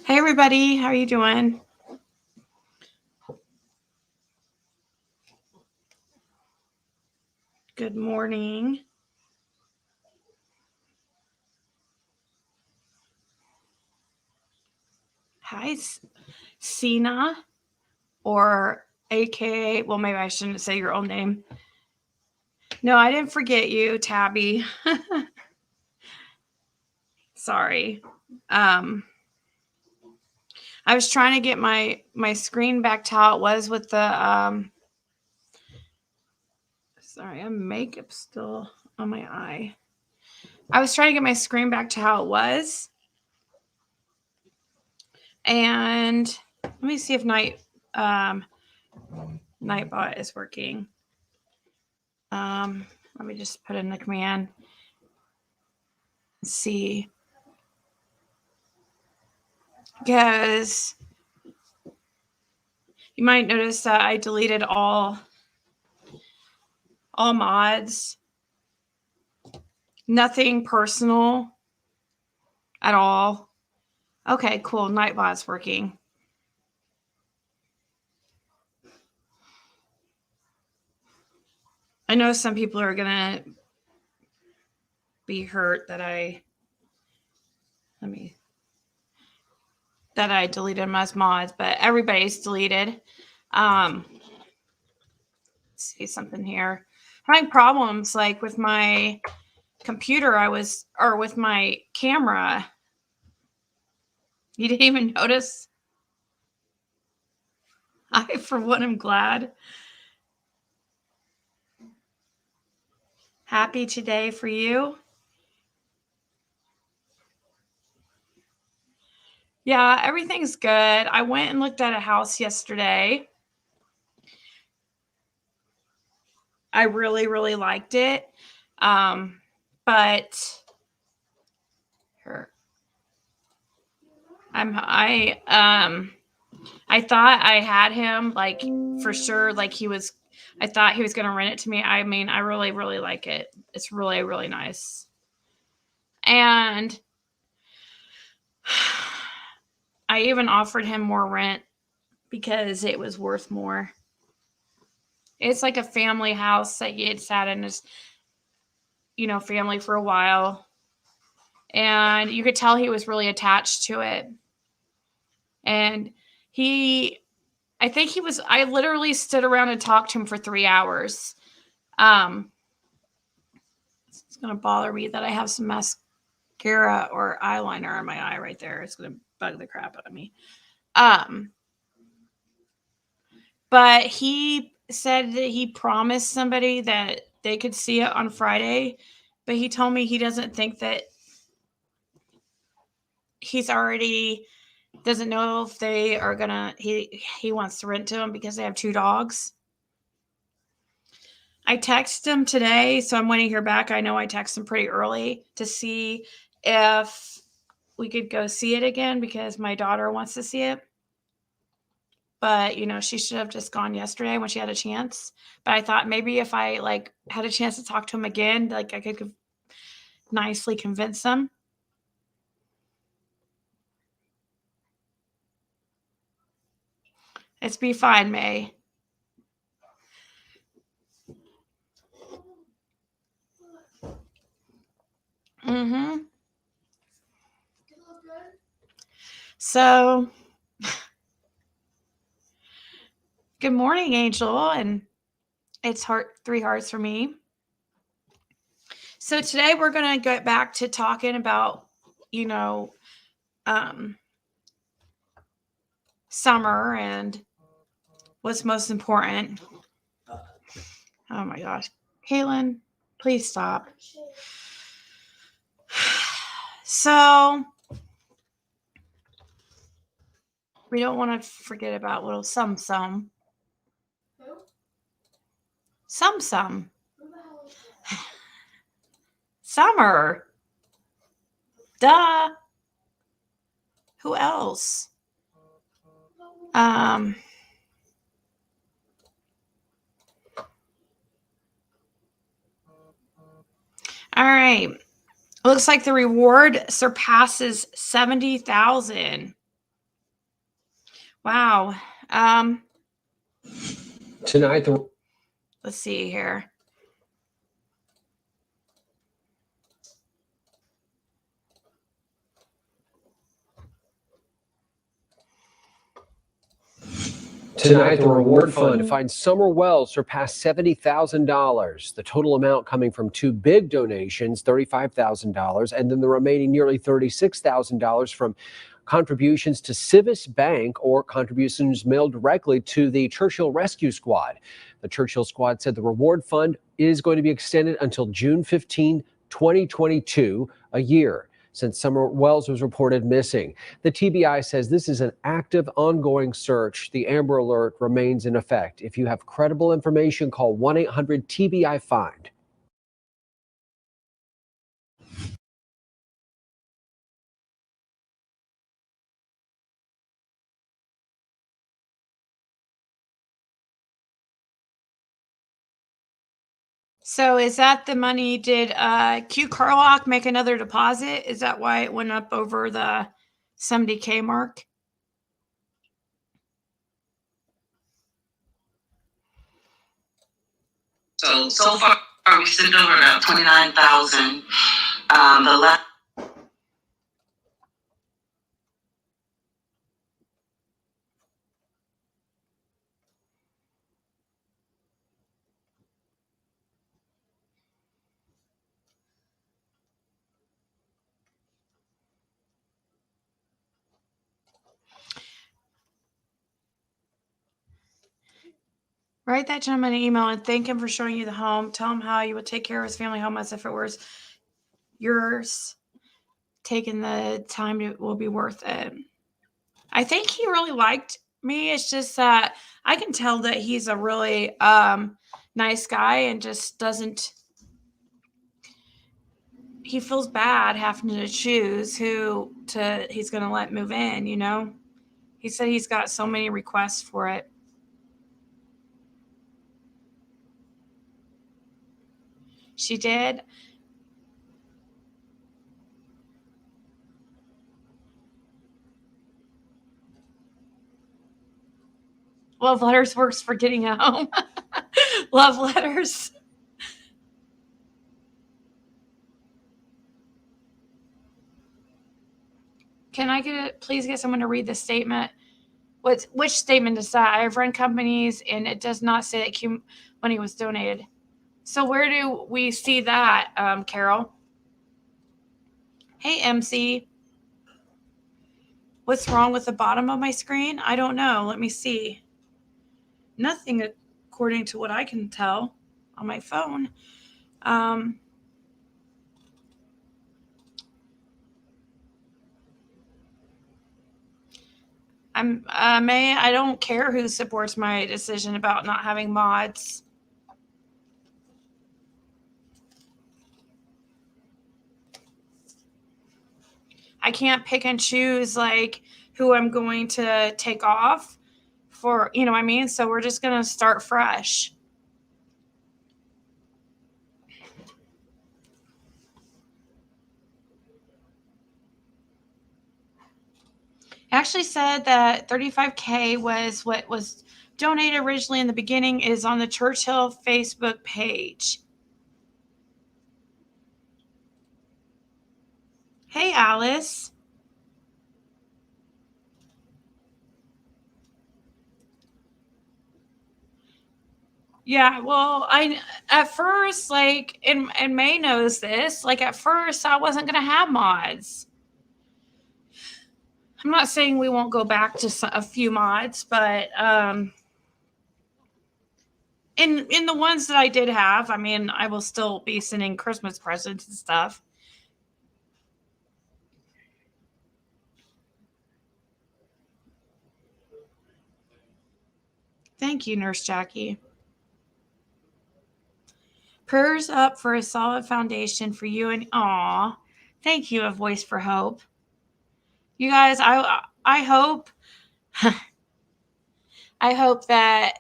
Hey everybody, how are you doing? Good morning. Hi, Sina, or AKA, well, maybe I shouldn't say your own name. No, I didn't forget you, Tabby. Sorry. I was trying to get my screen back to how it was with the sorry, I'm makeup still on my eye. I was trying to get my screen back to how it was. And let me see if Nightbot is working. Let me just put in the command. See, because you might notice that I deleted all mods, nothing personal at all. Okay, cool. Nightbot's working. I know some people are gonna be hurt that I deleted my mods, but everybody's deleted. Let's see something here. I'm having problems like with my computer. Or with my camera. You didn't even notice? For one, I'm glad. Happy today for you. Yeah, everything's good. I went and looked at a house yesterday. I really, really liked it. But I thought I had him like for sure, like I thought he was going to rent it to me. I mean, I really, really like it. It's really, really nice. And I even offered him more rent because it was worth more. It's like a family house that he had sat in his, family for a while. And you could tell he was really attached to it. And I literally stood around and talked to him for 3 hours. It's going to bother me that I have some mascara or eyeliner on my eye right there. It's going to bug the crap out of me. But he said that he promised somebody that they could see it on Friday, but he told me he doesn't think that doesn't know if they are gonna, he wants to rent to them because they have 2 dogs. I texted him today, so I'm waiting to hear back. I know I texted him pretty early to see if we could go see it again because my daughter wants to see it. But, she should have just gone yesterday when she had a chance. But I thought maybe if I had a chance to talk to him again, I could nicely convince him. It's be fine, May. Mm-hmm. So, good morning, Angel, and it's 3 hearts for me. So today we're going to get back to talking about, summer and what's most important. Oh my gosh. Kaylin, please stop. So we don't want to forget about little Sum. Summer. Duh. Who else? All right. Looks like the reward surpasses 70,000. Wow. Tonight, let's see here. Tonight, the reward fund to find Summer Wells surpassed $70,000. The total amount coming from two big donations, $35,000, and then the remaining nearly $36,000 from contributions to Civis Bank or contributions mailed directly to the Churchill Rescue Squad. The Churchill Squad said the reward fund is going to be extended until June 15, 2022, a year since Summer Wells was reported missing. The TBI says this is an active, ongoing search. The Amber Alert remains in effect. If you have credible information, call 1-800-TBI-FIND. So is that the money? Did Q Carlock make another deposit? Is that why it went up over the 70K mark? So far we sent over about 29,000. The last Write that gentleman an email and thank him for showing you the home. Tell him how you would take care of his family home as if it was yours. Taking the time will be worth it. I think he really liked me. It's just that I can tell that he's a really nice guy and just doesn't. He feels bad having to choose who he's going to let move in. You know, he said he's got so many requests for it. She did. Love letters works for getting home. Love letters. Can I please get someone to read the statement? Which statement is that? I have run companies and it does not say that Q money was donated. So where do we see that, Carol? Hey, MC. What's wrong with the bottom of my screen? I don't know. Let me see. Nothing according to what I can tell on my phone. I don't care who supports my decision about not having mods. I can't pick and choose like who I'm going to take off for, you know what I mean? So we're just going to start fresh. Actually said that 35K was what was donated originally in the beginning is on the Churchill Facebook page. Hey, Alice. Yeah, well, at first, like, and May knows this, like, at first I wasn't going to have mods. I'm not saying we won't go back to a few mods, but in the ones that I did have, I mean, I will still be sending Christmas presents and stuff. Thank you, Nurse Jackie. Prayers up for a solid foundation for you and aw. Thank you, A Voice for Hope. You guys, I hope I hope that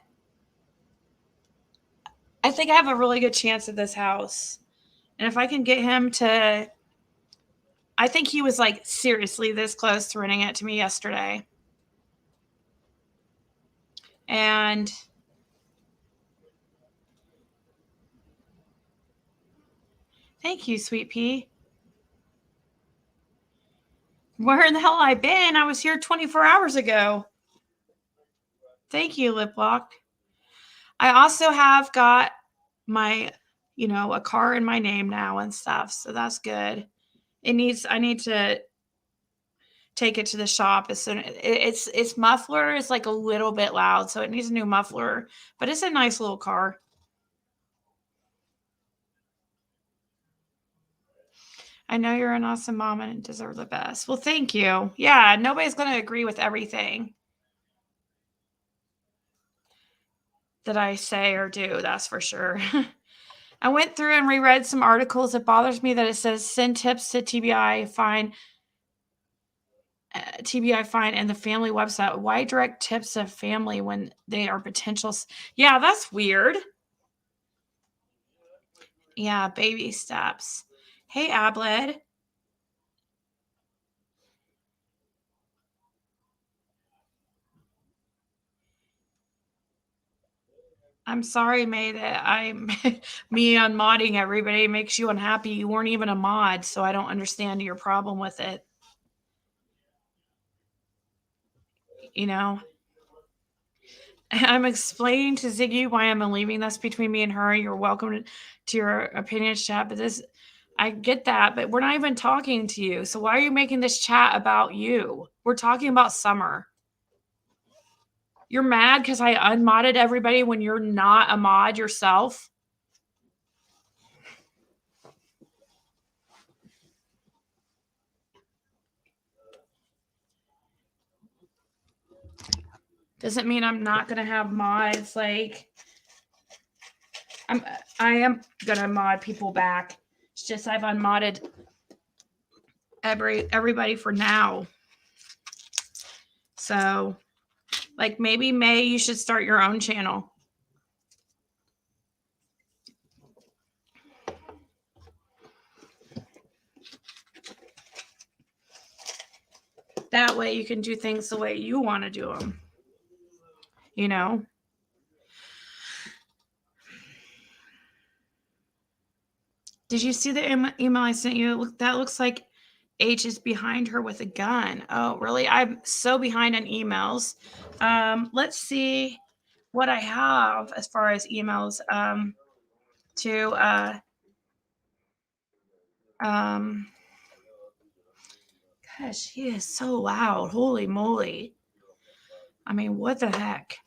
I think I have a really good chance at this house. And if I can get him to, I think he was like seriously this close to renting it to me yesterday. And thank you, Sweet Pea. Where in the hell I been? I was here 24 hours ago. Thank you, Lip Lock. I also have got my, a car in my name now and stuff. So that's good. I need to take it to the shop as soon. Its muffler is like a little bit loud, so it needs a new muffler, but it's a nice little car. I know you're an awesome mom and deserve the best. Well, thank you. Yeah, nobody's going to agree with everything that I say or do, that's for sure. I went through and reread some articles. It bothers me that it says send tips to TBI fine and the family website. Why direct tips to family when they are potentials? Yeah, that's weird. Yeah, baby steps. Hey, Abled. I'm sorry, May, that me unmodding everybody makes you unhappy. You weren't even a mod, so I don't understand your problem with it. I'm explaining to Ziggy why I'm leaving this between me and her. You're welcome to your opinions chat, but I get that, but we're not even talking to you. So why are you making this chat about you? We're talking about Summer. You're mad because I unmodded everybody when you're not a mod yourself? Doesn't mean I'm not going to have mods. Like, I am going to mod people back. It's just I've unmodded everybody for now. So, like, maybe May, you should start your own channel. That way you can do things the way you want to do them. Did you see the email I sent you? That looks like H is behind her with a gun. Oh, really? I'm so behind on emails. Let's see what I have as far as emails. Gosh, he is so loud. Holy moly. I mean, what the heck?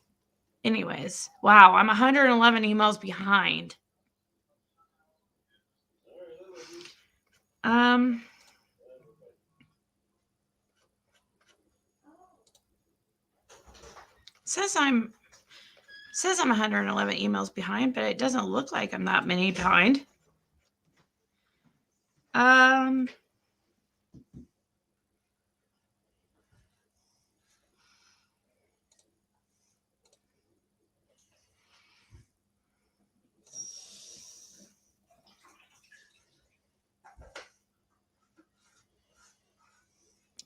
Anyways, wow, I'm 111 emails behind. Says I'm 111 emails behind, but it doesn't look like I'm that many behind.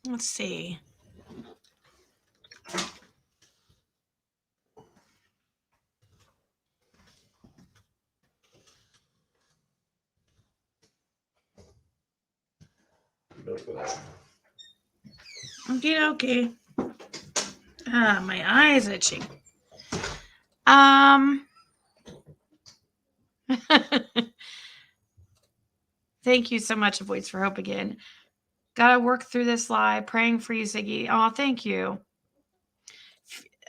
Let's see. Okay. My eye's itching. Thank you so much, Voice for Hope again. Gotta work through this live. Praying for you, Ziggy. Oh, thank you.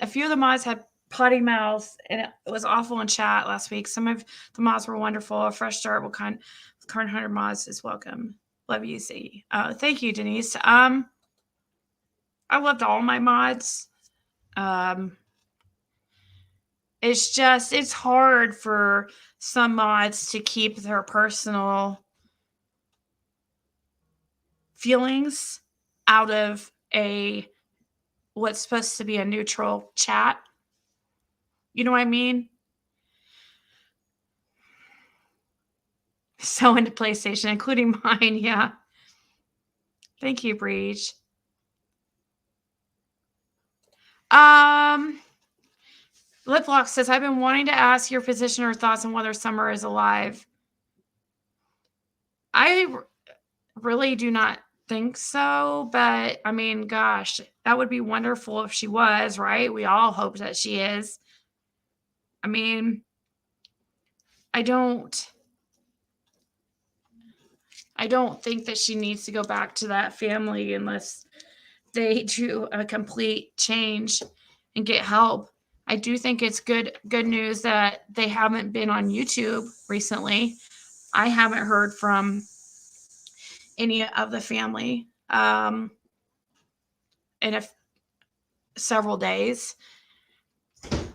A few of the mods had potty mouths, and it was awful in chat last week. Some of the mods were wonderful. A fresh start with Current 100 mods is welcome. Love you, Ziggy. Thank you, Denise. I loved all my mods. It's hard for some mods to keep their personal feelings out of what's supposed to be a neutral chat. You know what I mean? So into PlayStation, including mine. Yeah. Thank you, Breach. Liplock says, I've been wanting to ask your position or thoughts on whether Summer is alive. I really do not think so, but I mean, gosh, that would be wonderful if she was, right? We all hope that she is. I mean, I don't think that she needs to go back to that family unless they do a complete change and get help. I do think it's good news that they haven't been on YouTube recently. I haven't heard from any of the family in several days.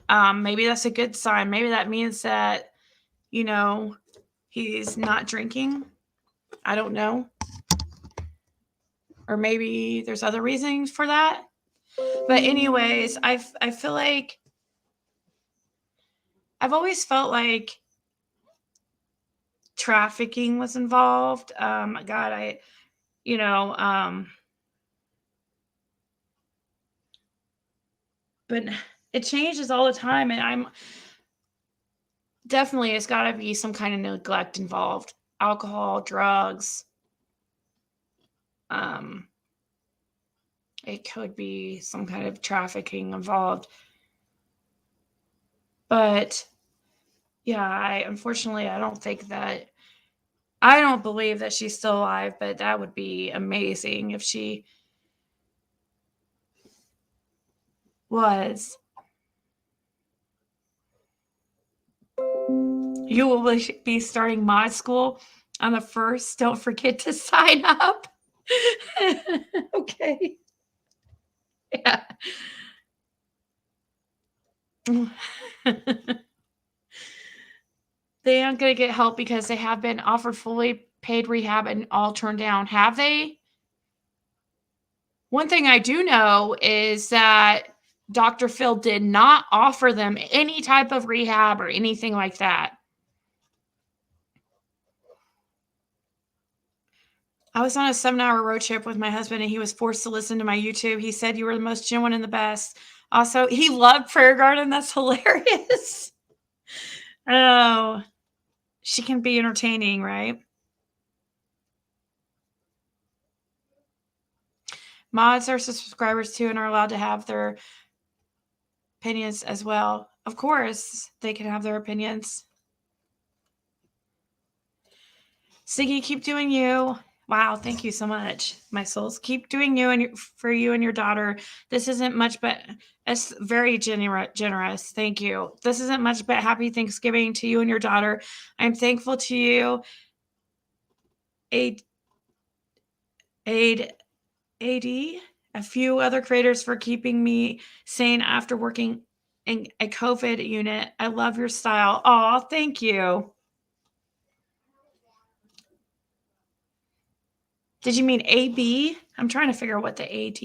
Maybe that's a good sign. Maybe that means that, you know, he's not drinking. I don't know. Or maybe there's other reasons for that. But anyways, I feel like I've always felt like trafficking was involved. God, but it changes all the time, and I'm definitely, it's got to be some kind of neglect involved. Alcohol, drugs. It could be some kind of trafficking involved. But yeah, unfortunately, I don't believe that she's still alive, but that would be amazing if she was. You will be starting mod school on the 1st. Don't forget to sign up. Okay. Yeah. They aren't going to get help because they have been offered fully paid rehab and all turned down. Have they? One thing I do know is that Dr. Phil did not offer them any type of rehab or anything like that. I was on a 7-hour road trip with my husband and he was forced to listen to my YouTube. He said you were the most genuine and the best. Also, he loved Prayer Garden. That's hilarious. Oh, she can be entertaining, right? Mods are subscribers too and are allowed to have their opinions as well. Of course, they can have their opinions. Siggy, keep doing you. Wow, thank you so much, my souls. Keep doing you and for you and your daughter. This isn't much, but it's very generous. Thank you. This isn't much, but happy Thanksgiving to you and your daughter. I'm thankful to you, AD, a few other creators for keeping me sane after working in a COVID unit. I love your style. Oh, thank you. Did you mean AB? I'm trying to figure out what the AD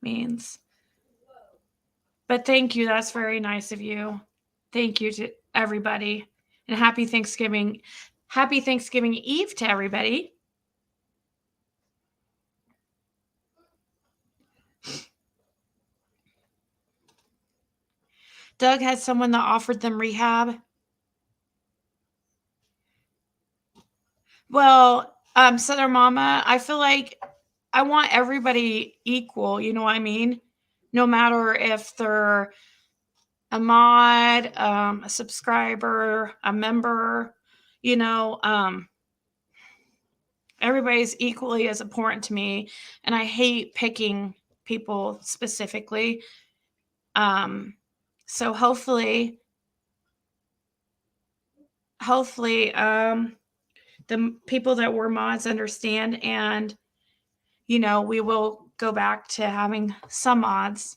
means. But thank you. That's very nice of you. Thank you to everybody. And happy Thanksgiving. Happy Thanksgiving Eve to everybody. Doug had someone that offered them rehab. Well, Southern Mama, I feel like I want everybody equal. You know what I mean? No matter if they're a mod, a subscriber, a member, everybody's equally as important to me. And I hate picking people specifically. So hopefully, the people that were mods understand, and, we will go back to having some mods,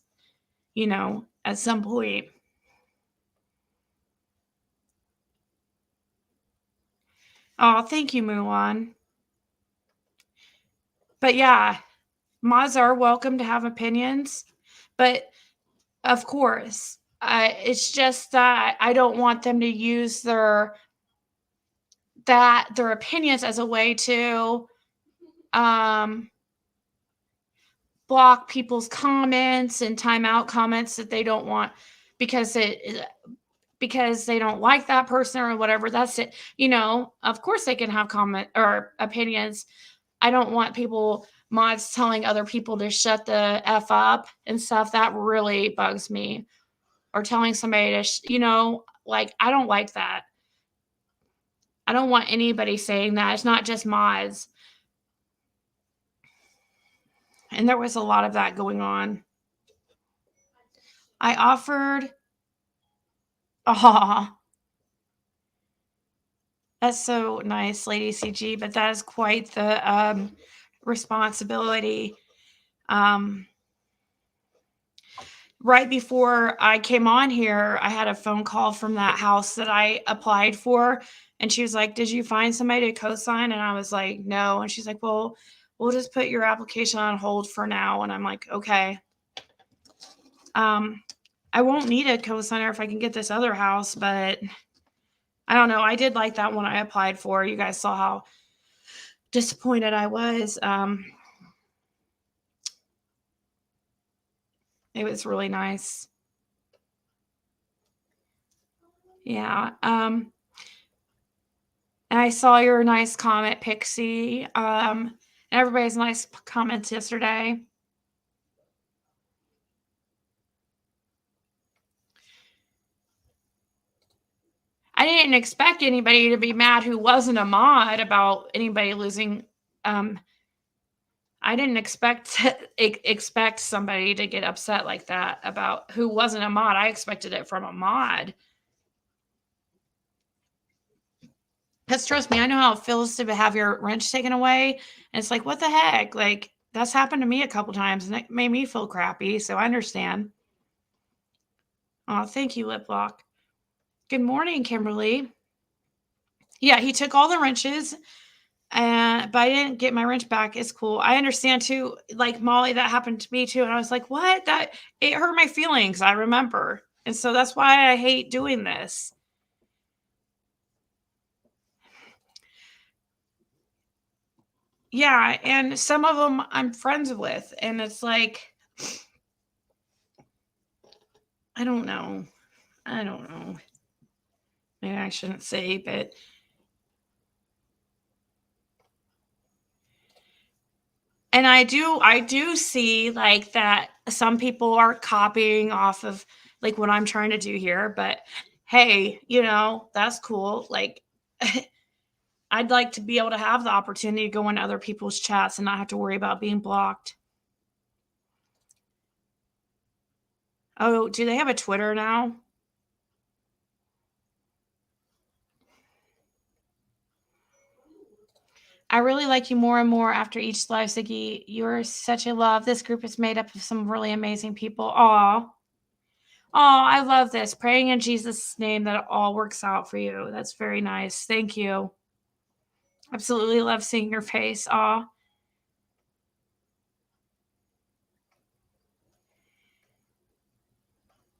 at some point. Oh, thank you, Mulan. But yeah, mods are welcome to have opinions, but of course, it's just that I don't want them to use their opinions as a way to block people's comments and timeout comments that they don't want because they don't like that person or whatever. That's it. Of course they can have comment or opinions. I don't want mods telling other people to shut the F up and stuff. That really bugs me. Or telling somebody to, I don't like that. I don't want anybody saying that. It's not just mods. And there was a lot of that going on. I offered, that's so nice, Lady CG, but that is quite the responsibility. Right before I came on here, I had a phone call from that house that I applied for. And she was like, did you find somebody to co-sign? And I was like, no. And she's like, well, we'll just put your application on hold for now. And I'm like, okay. I won't need a co-signer if I can get this other house, but I don't know. I did like that one I applied for. You guys saw how disappointed I was. It was really nice. Yeah. And I saw your nice comment, Pixie. And everybody's nice comments yesterday. I didn't expect anybody to be mad who wasn't a mod about anybody losing. I didn't expect somebody to get upset like that about who wasn't a mod. I expected it from a mod. Because trust me, I know how it feels to have your wrench taken away. And it's like, what the heck? Like, that's happened to me a couple times and it made me feel crappy. So I understand. Oh, thank you, Lip Lock. Good morning, Kimberly. Yeah, he took all the wrenches, but I didn't get my wrench back. It's cool. I understand too. Like Molly, that happened to me too. And I was like, what? It hurt my feelings. I remember. And so that's why I hate doing this. Yeah, and some of them I'm friends with, and it's like, I don't know. Maybe I shouldn't say, but and I do see like that some people are copying off of like what I'm trying to do here, but hey, that's cool. Like I'd like to be able to have the opportunity to go in other people's chats and not have to worry about being blocked. Oh, do they have a Twitter now? I really like you more and more after each live, Ziggy. You're such a love. This group is made up of some really amazing people. Aw. I love this. Praying in Jesus' name that it all works out for you. That's very nice. Thank you. Absolutely love seeing your face. Aw.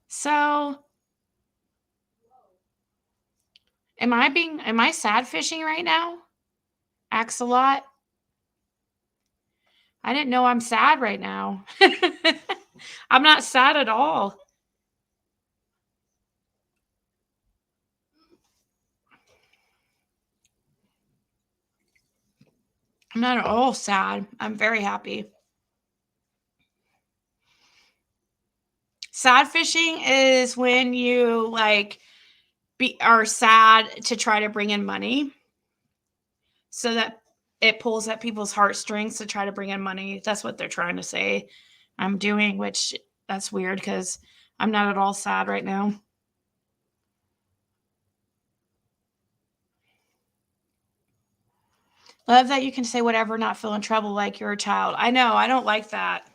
So, am I sad fishing right now? Axolot? I didn't know I'm sad right now. I'm not sad at all. I'm not at all sad. I'm very happy. Sad fishing is when you are sad to try to bring in money so that it pulls at people's heartstrings to try to bring in money. That's what they're trying to say I'm doing, which that's weird because I'm not at all sad right now. Love that you can say whatever, not feel in trouble like you're a child. I know. I don't like that.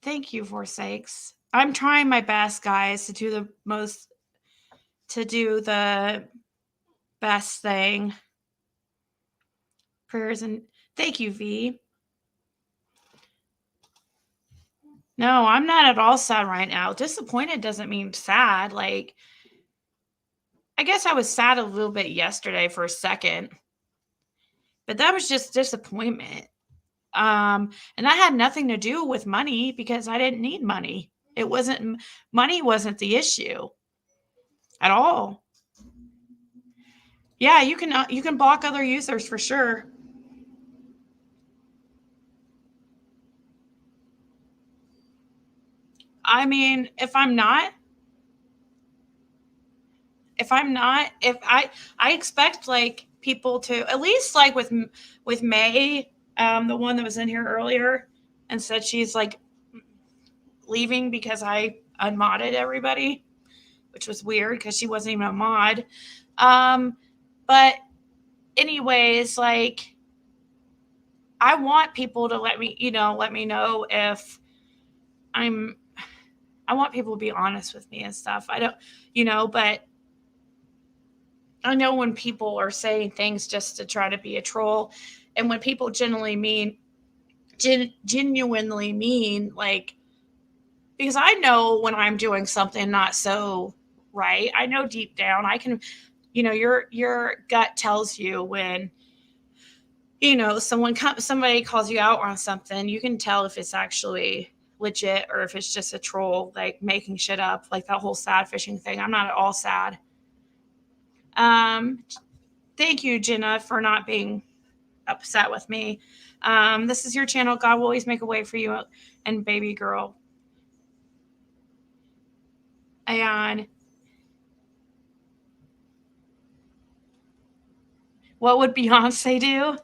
Thank you, forsakes. I'm trying my best, guys, to do the best thing. Prayers and thank you, V. No, I'm not at all sad right now. Disappointed doesn't mean sad. Like, I guess I was sad a little bit yesterday for a second, but that was just disappointment. And that had nothing to do with money because I didn't need money. Money wasn't the issue at all. Yeah, you can block other users for sure. I mean, if I expect like people to, at least like with May, the one that was in here earlier and said she's like leaving because I unmodded everybody, which was weird because she wasn't even a mod. But anyways, like I want people to let me know if I want people to be honest with me and stuff. I don't, but I know when people are saying things just to try to be a troll, and when people genuinely mean, like, because I know when I'm doing something not so right. I know deep down I can, your gut tells you when, somebody calls you out on something. You can tell if it's actually legit or if it's just a troll, like making shit up, like that whole sad fishing thing. I'm not at all sad. Thank you, Jenna, for not being upset with me. This is your channel. God will always make a way for you and baby girl. And what would Beyonce do?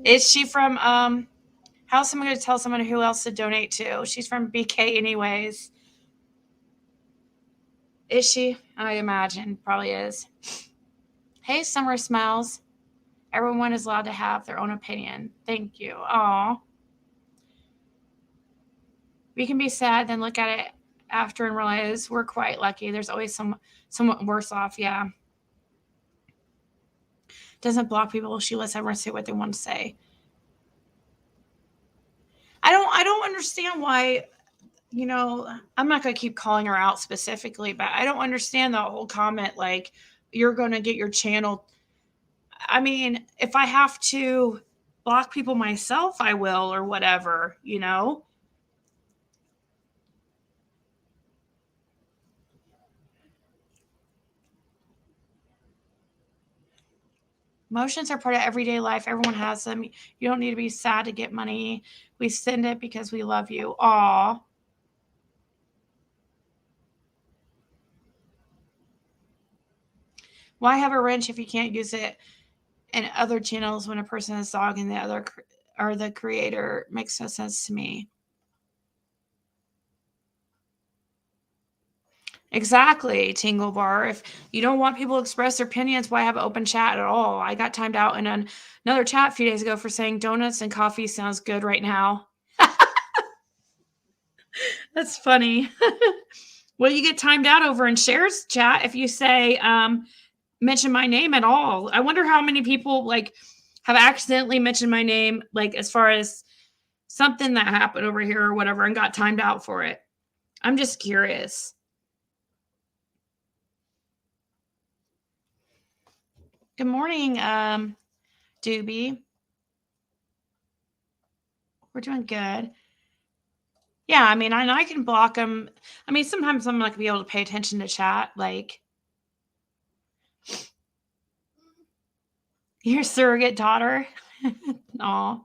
Is she from, how's someone going to tell someone who else to donate to? She's from BK anyways. Is she? I imagine. Probably is. Hey, Summer Smiles. Everyone is allowed to have their own opinion. Thank you. Aw. We can be sad, then look at it after and realize we're quite lucky. There's always someone worse off. Yeah. Doesn't block people. She lets everyone say what they want to say. I don't understand why, I'm not going to keep calling her out specifically, but I don't understand the whole comment. Like, you're going to get your channel. I mean, if I have to block people myself, I will, or whatever, Emotions are part of everyday life. Everyone has them. You don't need to be sad to get money. We send it because we love you. Aw. Why have a wrench if you can't use it in other channels when a person is dogging the other or the creator? Makes no sense to me. Exactly, Tingle Bar. If you don't want people to express their opinions, why have an open chat at all? I got timed out in another chat a few days ago for saying donuts and coffee sounds good right now. That's funny. Well, you get timed out over in Share's chat if you say mention my name at all. I wonder how many people like have accidentally mentioned my name, like as far as something that happened over here or whatever, and got timed out for it. I'm just curious. Good morning, Doobie. We're doing good. Yeah, I mean, I can block them. I mean, sometimes I'm not going to be able to pay attention to chat. Like, your surrogate daughter. Aw.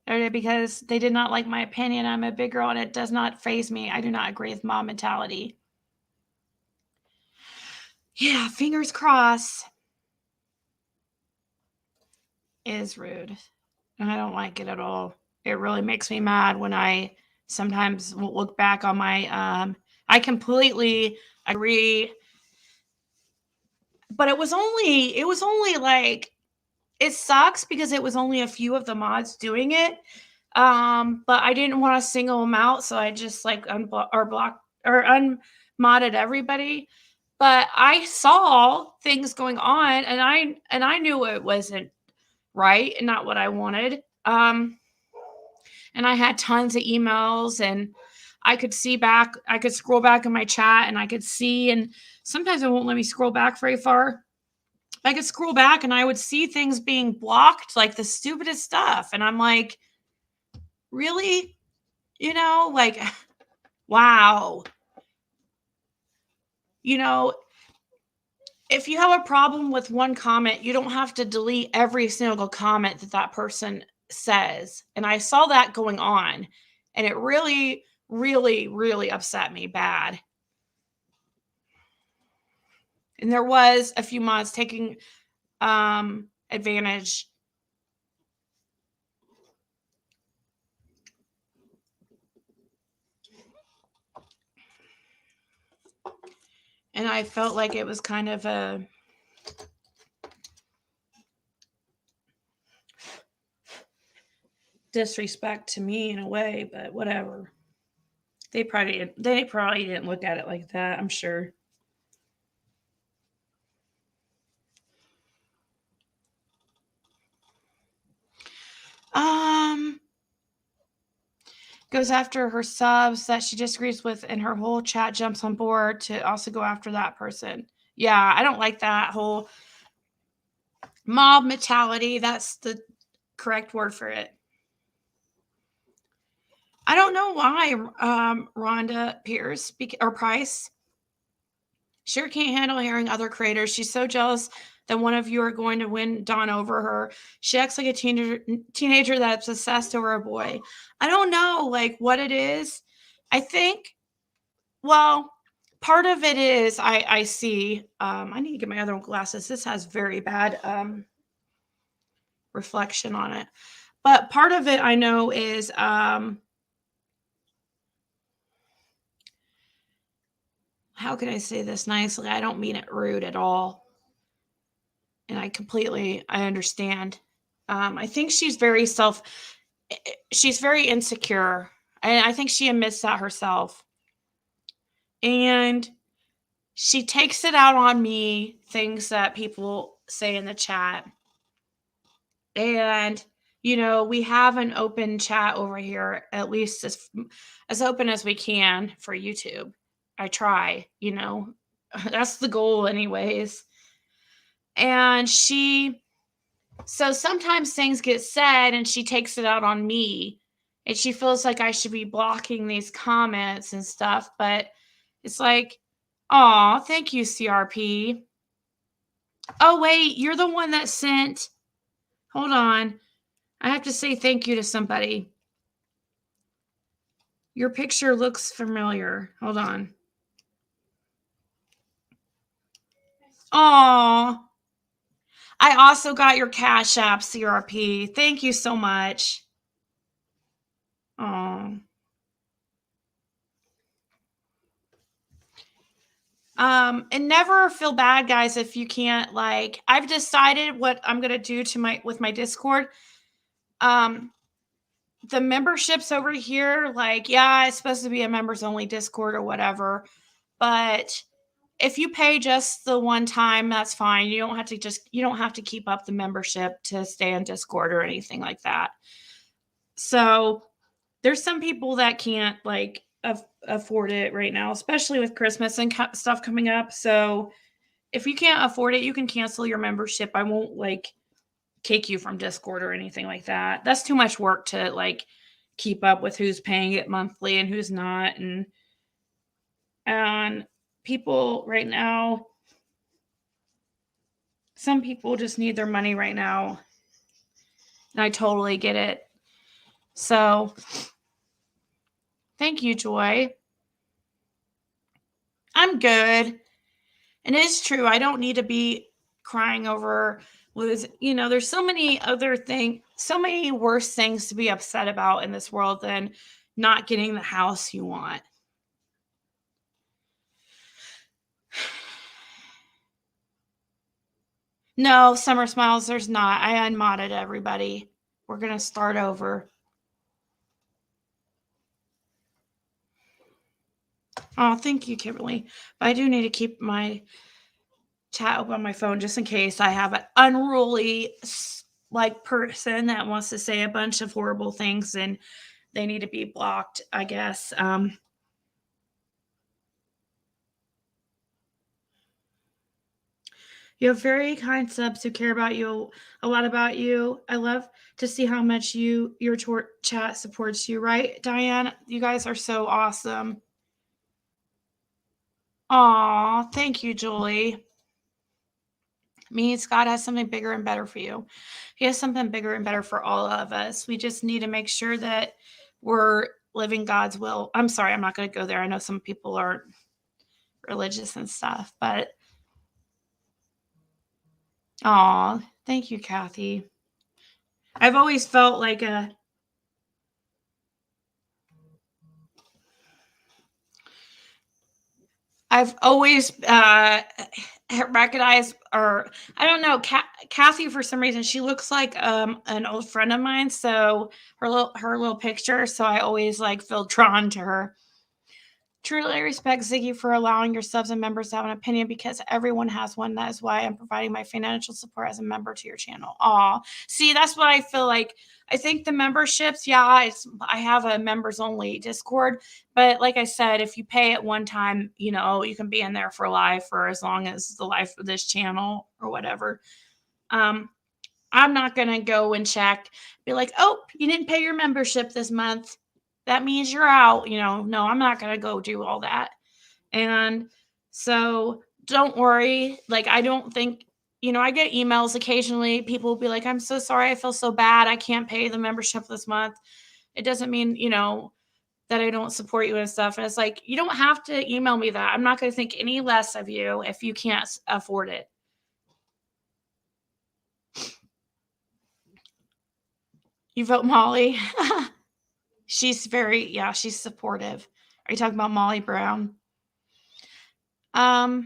Because they did not like my opinion. I'm a big girl and it does not faze me. I do not agree with mom mentality. Yeah, fingers crossed. Is rude. And I don't like it at all. It really makes me mad when I sometimes look back on my I completely agree. But it was only like, it sucks because it was only a few of the mods doing it. But I didn't want to single them out, so I just like unmodded everybody. But I saw things going on, and I knew it wasn't right and not what I wanted. And I had tons of emails, and I could scroll back in my chat, and I could see, and sometimes it won't let me scroll back very far. I could scroll back and I would see things being blocked, like the stupidest stuff. And I'm like, really? You know, like, wow. You know, if you have a problem with one comment, you don't have to delete every single comment that that person says. And I saw that going on, and it really, really, really upset me bad. And there was a few mods taking advantage. And I felt like it was kind of a disrespect to me in a way, but whatever. They probably didn't look at it like that, I'm sure. Goes after her subs that she disagrees with, and her whole chat jumps on board to also go after that person. Yeah, I don't like that whole mob mentality. That's the correct word for it. I don't know why Rhonda Pierce or Price sure can't handle hearing other creators. She's so jealous that one of you are going to win Dawn over her. She acts like a teenager that's obsessed over a boy. I don't know, like, what it is. I think, well, part of it is I see. I need to get my other glasses. This has very bad reflection on it. But part of it I know is how can I say this nicely? I don't mean it rude at all. And I understand. I think she's very insecure. And I think she admits that herself. And she takes it out on me, things that people say in the chat. And, we have an open chat over here, at least as open as we can for YouTube. I try, that's the goal anyways. And so sometimes things get said and she takes it out on me and she feels like I should be blocking these comments and stuff. But it's like, oh, thank you, CRP. Oh, wait, you're the one that sent. Hold on. I have to say thank you to somebody. Your picture looks familiar. Hold on. Oh, I also got your Cashapp, CRP. Thank you so much. Oh. And never feel bad, guys, if you can't, like, I've decided what I'm gonna do with my Discord. The memberships over here, like, yeah, it's supposed to be a members only Discord or whatever, but if you pay just the one time, that's fine. You don't have to keep up the membership to stay on Discord or anything like that. So there's some people that can't, like, afford it right now, especially with Christmas and stuff coming up. So if you can't afford it, you can cancel your membership. I won't, like, kick you from Discord or anything like that. That's too much work to, like, keep up with who's paying it monthly and who's not. And people right now, some people just need their money right now. And I totally get it. So thank you, Joy. I'm good. And it's true. I don't need to be crying over there's so many so many worse things to be upset about in this world than not getting the house you want. No, Summer Smiles, there's not. I unmodded everybody. We're going to start over. Oh, thank you, Kimberly. But I do need to keep my chat open on my phone just in case I have an unruly, like, person that wants to say a bunch of horrible things and they need to be blocked, I guess. You have very kind subs who care about you, a lot about you. I love to see how much your chat supports you, right, Diane? You guys are so awesome. Aw, thank you, Julie. Means God has something bigger and better for you. He has something bigger and better for all of us. We just need to make sure that we're living God's will. I'm sorry, I'm not going to go there. I know some people are religious and stuff, but aw, thank you, Kathy. I've always felt like I've always recognized, or I don't know, Kathy, for some reason, she looks like an old friend of mine. So her little picture. So I always like feel drawn to her. Truly respect Ziggy for allowing your subs and members to have an opinion, because everyone has one. That is why I'm providing my financial support as a member to your channel. Aw, see, that's what I feel like. I think the memberships, yeah, I have a members only Discord, but like I said, if you pay at one time, you know, you can be in there for life for as long as the life of this channel or whatever. I'm not gonna go and check, be like, oh, you didn't pay your membership this month, that means you're out. You know, no, I'm not gonna go do all that. And so don't worry. Like, I don't think, you know, I get emails occasionally. People will be like, I'm so sorry. I feel so bad. I can't pay the membership this month. It doesn't mean, you know, that I don't support you and stuff. And it's like, you don't have to email me that. I'm not going to think any less of you if you can't afford it. You vote Molly. She's she's supportive. Are you talking about Molly Brown? I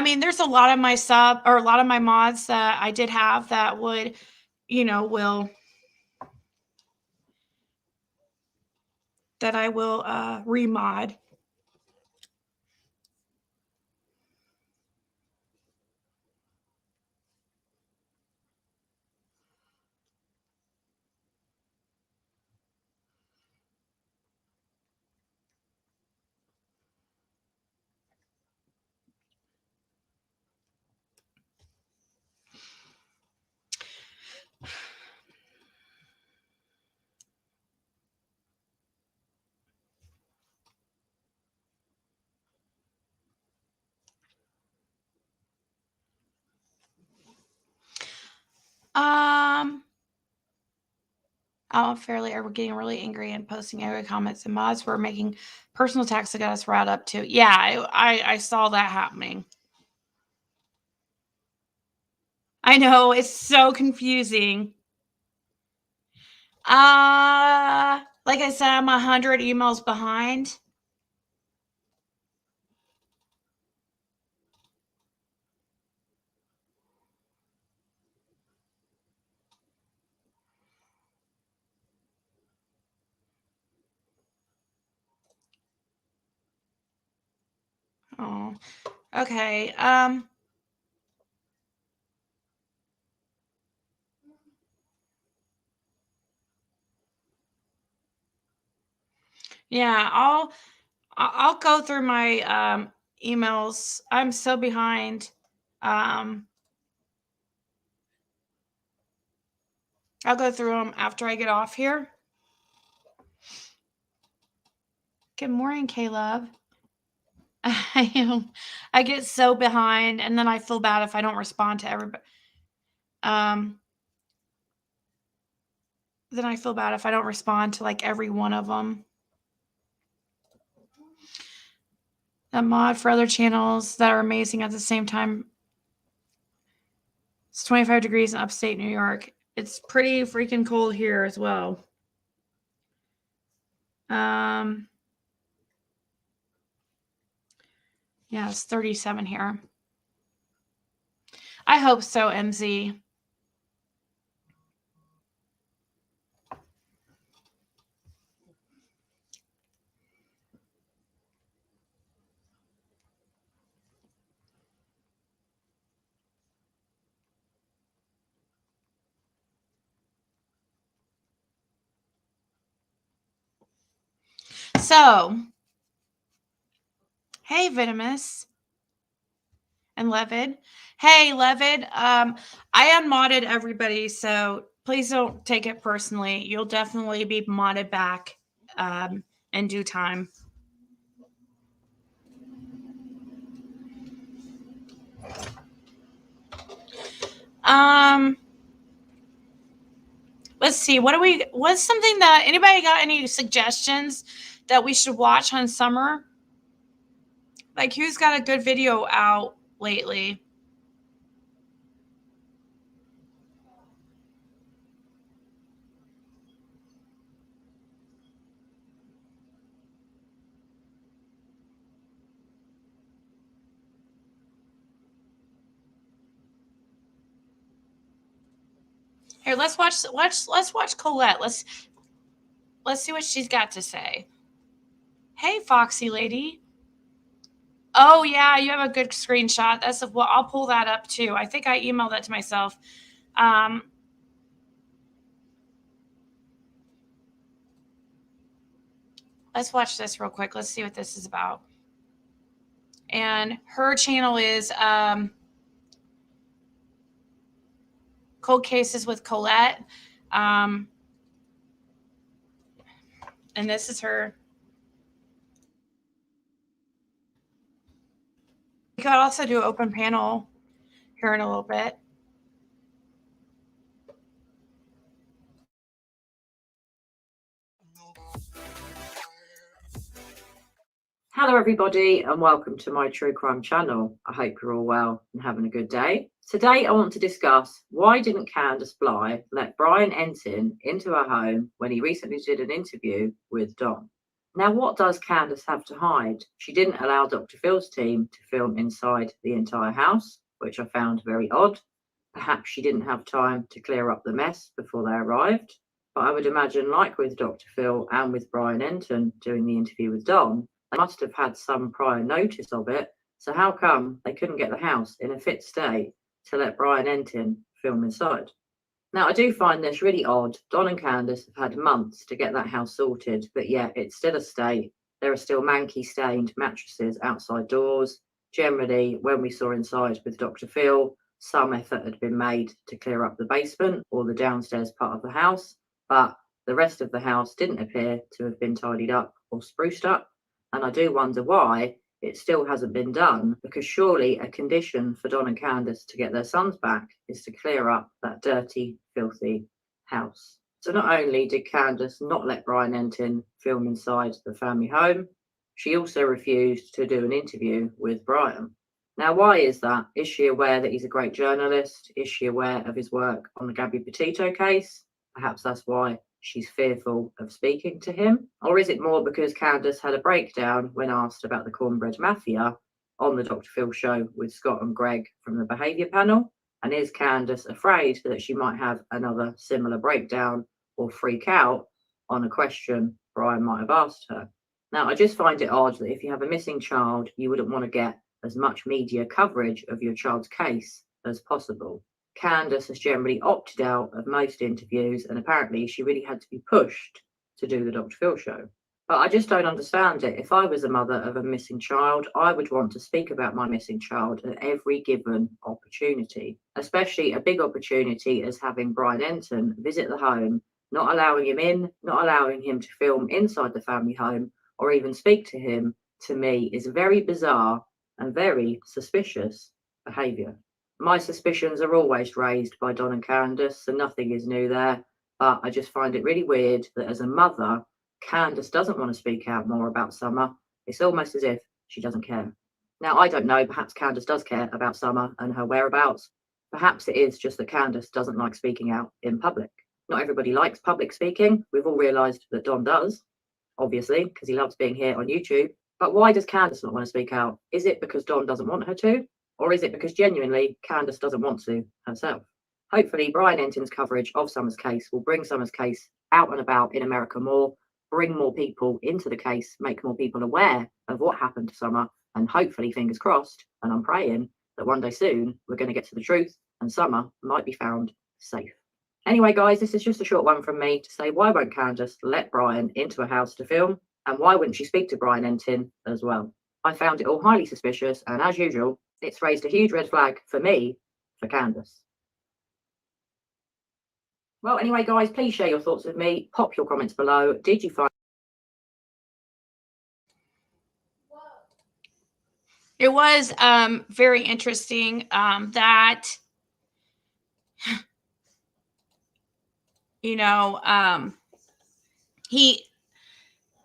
mean, there's a lot of my a lot of my mods that I did have that would, you know, I will remod. Fairly are getting really angry and posting angry comments, and mods were making personal attacks that got us riled up too. Yeah, I saw that happening. I know, it's so confusing. Like I said, I'm 100 emails behind. Oh, okay. Yeah, I'll go through my emails. I'm so behind. I'll go through them after I get off here. Good morning, Caleb. I get so behind, and then I feel bad if I don't respond to everybody. Then I feel bad if I don't respond to like every one of them. A mod for other channels that are amazing at the same time. It's 25 degrees in upstate New York. It's pretty freaking cold here as well. Yeah, it's 37 here. I hope so, MZ. So, hey, Venomous. And Levid. Hey, Levid. I unmodded everybody, so please don't take it personally. You'll definitely be modded back in due time. Let's see. What's something that anybody got any suggestions that we should watch on summer? Like, who's got a good video out lately? Here, let's watch Colette. Let's see what she's got to say. Hey, Foxy lady. Oh yeah, you have a good screenshot. Well, I'll pull that up too. I think I emailed that to myself. Let's watch this real quick. Let's see what this is about. And her channel is Cold Cases with Colette. And this is her. We could also do open panel here in a little bit. Hello everybody and welcome to my true crime channel. I hope you're all well and having a good day. Today I want to discuss why didn't Candace Bly let Brian Entin into her home when he recently did an interview with Don. Now what does Candace have to hide? She didn't allow Dr. Phil's team to film inside the entire house, which I found very odd. Perhaps she didn't have time to clear up the mess before they arrived. But I would imagine, like with Dr. Phil and with Brian Entin doing the interview with Don, they must have had some prior notice of it, so how come they couldn't get the house in a fit state to let Brian Entin film inside? Now, I do find this really odd. Don and Candace have had months to get that house sorted, but yet it's still a state. There are still manky stained mattresses outside doors. Generally, when we saw inside with Dr. Phil, some effort had been made to clear up the basement or the downstairs part of the house, but the rest of the house didn't appear to have been tidied up or spruced up. And I do wonder why it still hasn't been done, because surely a condition for Don and Candace to get their sons back is to clear up that dirty, filthy house. So not only did Candace not let Brian Entin film inside the family home, she also refused to do an interview with Brian. Now, why is that? Is she aware that he's a great journalist? Is she aware of his work on the Gabby Petito case? Perhaps that's why she's fearful of speaking to him? Or is it more because Candace had a breakdown when asked about the cornbread mafia on the Dr. Phil show with Scott and Greg from the behaviour panel? And is Candace afraid that she might have another similar breakdown or freak out on a question Brian might have asked her? Now, I just find it odd that if you have a missing child, you wouldn't want to get as much media coverage of your child's case as possible. Candace has generally opted out of most interviews, and apparently she really had to be pushed to do the Dr. Phil show. But I just don't understand it. If I was a mother of a missing child, I would want to speak about my missing child at every given opportunity, especially a big opportunity as having Brian Entin visit the home, not allowing him in, not allowing him to film inside the family home or even speak to him, to me is very bizarre and very suspicious behaviour. My suspicions are always raised by Don and Candace, so nothing is new there. But I just find it really weird that as a mother, Candace doesn't want to speak out more about Summer. It's almost as if she doesn't care. Now, I don't know, perhaps Candace does care about Summer and her whereabouts. Perhaps it is just that Candace doesn't like speaking out in public. Not everybody likes public speaking. We've all realised that Don does, obviously, because he loves being here on YouTube. But why does Candace not want to speak out? Is it because Don doesn't want her to? Or is it because genuinely Candace doesn't want to herself? Hopefully, Brian Entin's coverage of Summer's case will bring Summer's case out and about in America more, bring more people into the case, make more people aware of what happened to Summer, and hopefully, fingers crossed, and I'm praying that one day soon we're going to get to the truth and Summer might be found safe. Anyway, guys, this is just a short one from me to say, why won't Candace let Brian into a house to film? And why wouldn't she speak to Brian Entin as well? I found it all highly suspicious, and as usual, It's raised a huge red flag for me, for Candace. Well, anyway, guys, please share your thoughts with me. Pop your comments below. Did you find it was very interesting that, you know, he,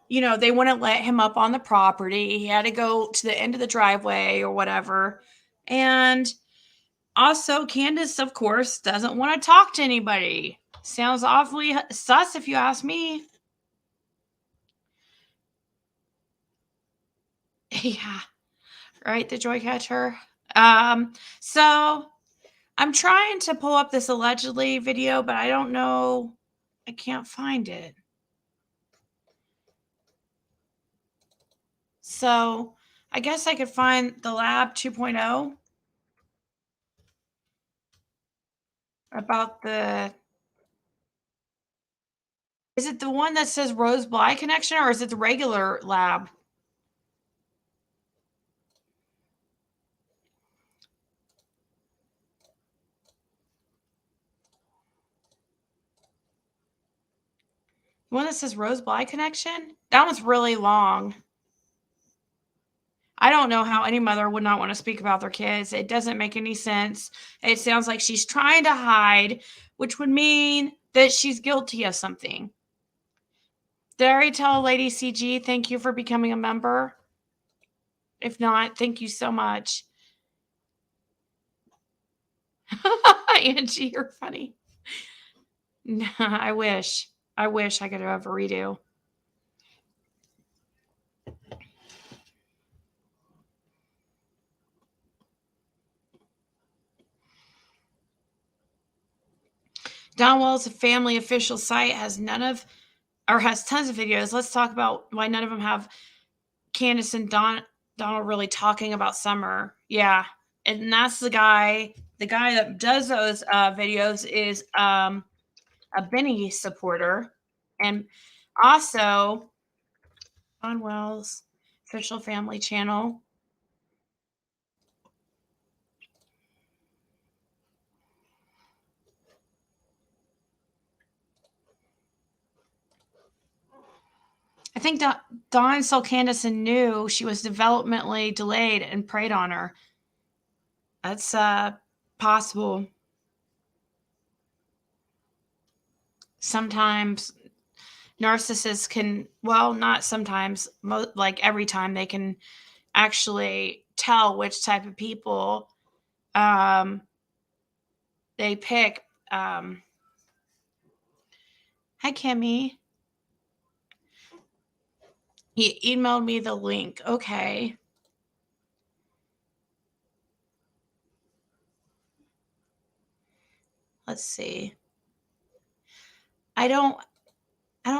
you know, they wouldn't let him up on the property. He had to go to the end of the driveway or whatever. And also, Candace, of course, doesn't want to talk to anybody. Sounds awfully sus if you ask me. Yeah, right, the joy catcher. So I'm trying to pull up this allegedly video, but I don't know. I can't find it. So I guess I could find the lab 2.0 about the. Is it the one that says Rose Bly connection, or is it the regular lab? The one that says Rose Bly connection? That one's really long. I don't know how any mother would not want to speak about their kids. It doesn't make any sense. It sounds like she's trying to hide, which would mean that she's guilty of something. Did I already tell Lady CG, thank you for becoming a member? If not, thank you so much. Angie, you're funny. No, I wish I could have a redo. Don Well's family official site has has tons of videos. Let's talk about why none of them have Candace and Donald really talking about Summer. Yeah. And that's the guy that does those videos is a Benny supporter. And also Don Wells official family channel. I think Dawn saw Candace and knew she was developmentally delayed and preyed on her. That's possible. Sometimes narcissists can, well, not sometimes, like every time, they can actually tell which type of people they pick. Hi, Kimmy. He emailed me the link. Okay. Let's see. I don't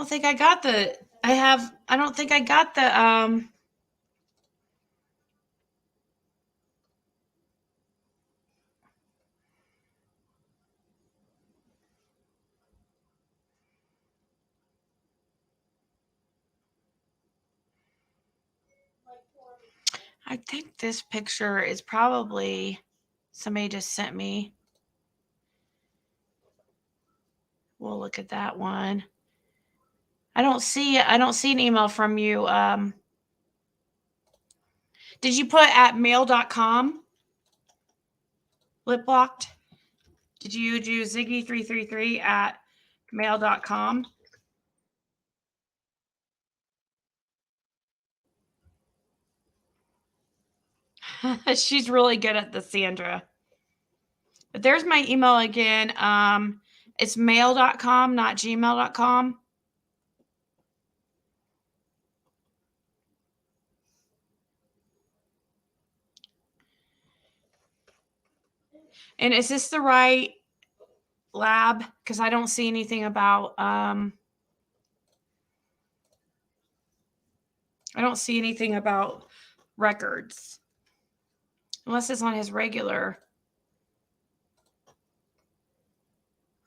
think I got the I don't think I got the I think this picture is probably somebody just sent me. We'll look at that one. I don't see an email from you. Did you put at mail.com? Lip blocked? Did you do ziggy333 at mail.com? She's really good at the Sandra. But there's my email again. It's mail.com, not gmail.com. And is this the right lab? Because I don't see anything about I don't see anything about records. Unless it's on his regular.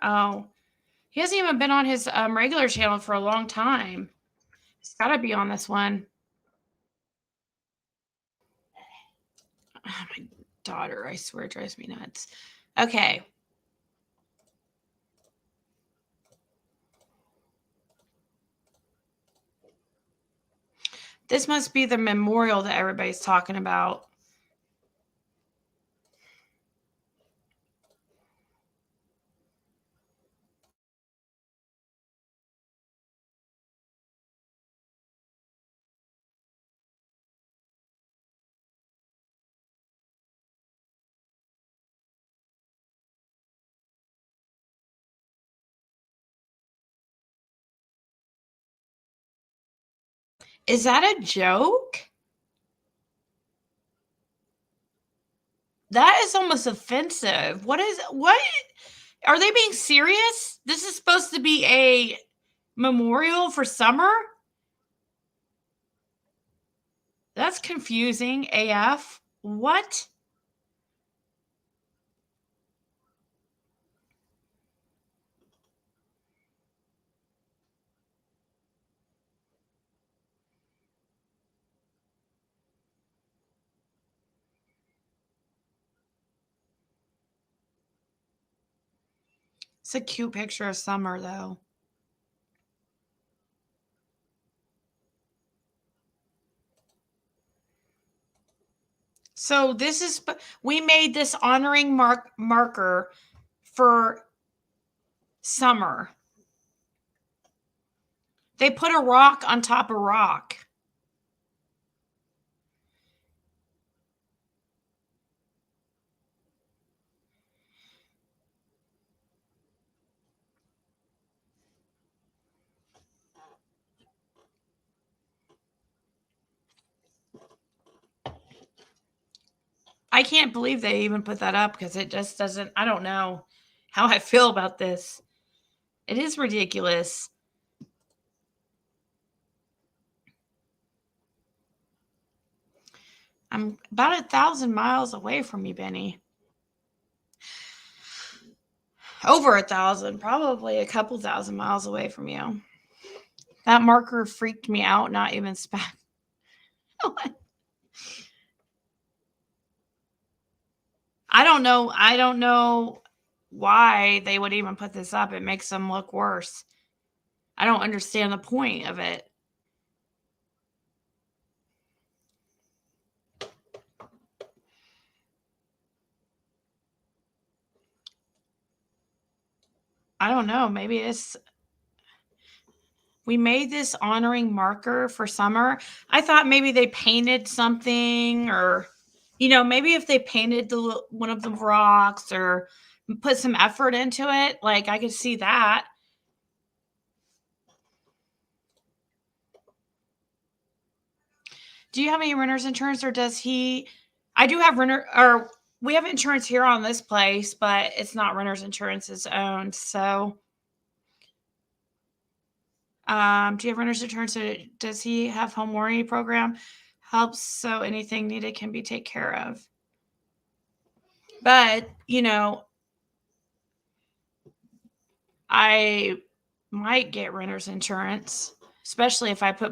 Oh, he hasn't even been on his regular channel for a long time. It's got to be on this one. daughter. I swear it drives me nuts. Okay. This must be the memorial that everybody's talking about. Is that a joke? That is almost offensive. What are they being serious? This is supposed to be a memorial for Summer? That's confusing AF. What? It's a cute picture of Summer, though. So this is, we made this honoring marker for Summer. They put a rock on top of rock. I can't believe they even put that up because it just doesn't, I don't know how I feel about this. It is ridiculous. I'm about 1,000 miles away from you, Benny. Over 1,000, probably a couple thousand miles away from you. That marker freaked me out, not even I don't know why they would even put this up. It makes them look worse. I don't understand the point of it. I don't know. Maybe it's, we made this honoring marker for Summer. I thought maybe they painted something, or, you know, maybe if they painted one of the rocks or put some effort into it, like I could see that. Do you have any renter's insurance, or does he? I do have we have insurance here on this place, but it's not renter's insurance, it's owned. So, do you have renter's insurance? Or does he have home warranty program? Helps so anything needed can be taken care of. But, you know, I might get renter's insurance, especially if I put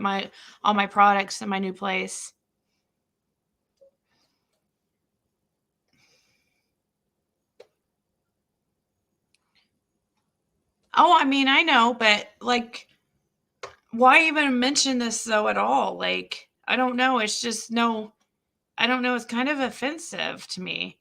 all my products in my new place. Oh, I mean, I know, but like, why even mention this though at all? Like, I don't know. It's just I don't know. It's kind of offensive to me.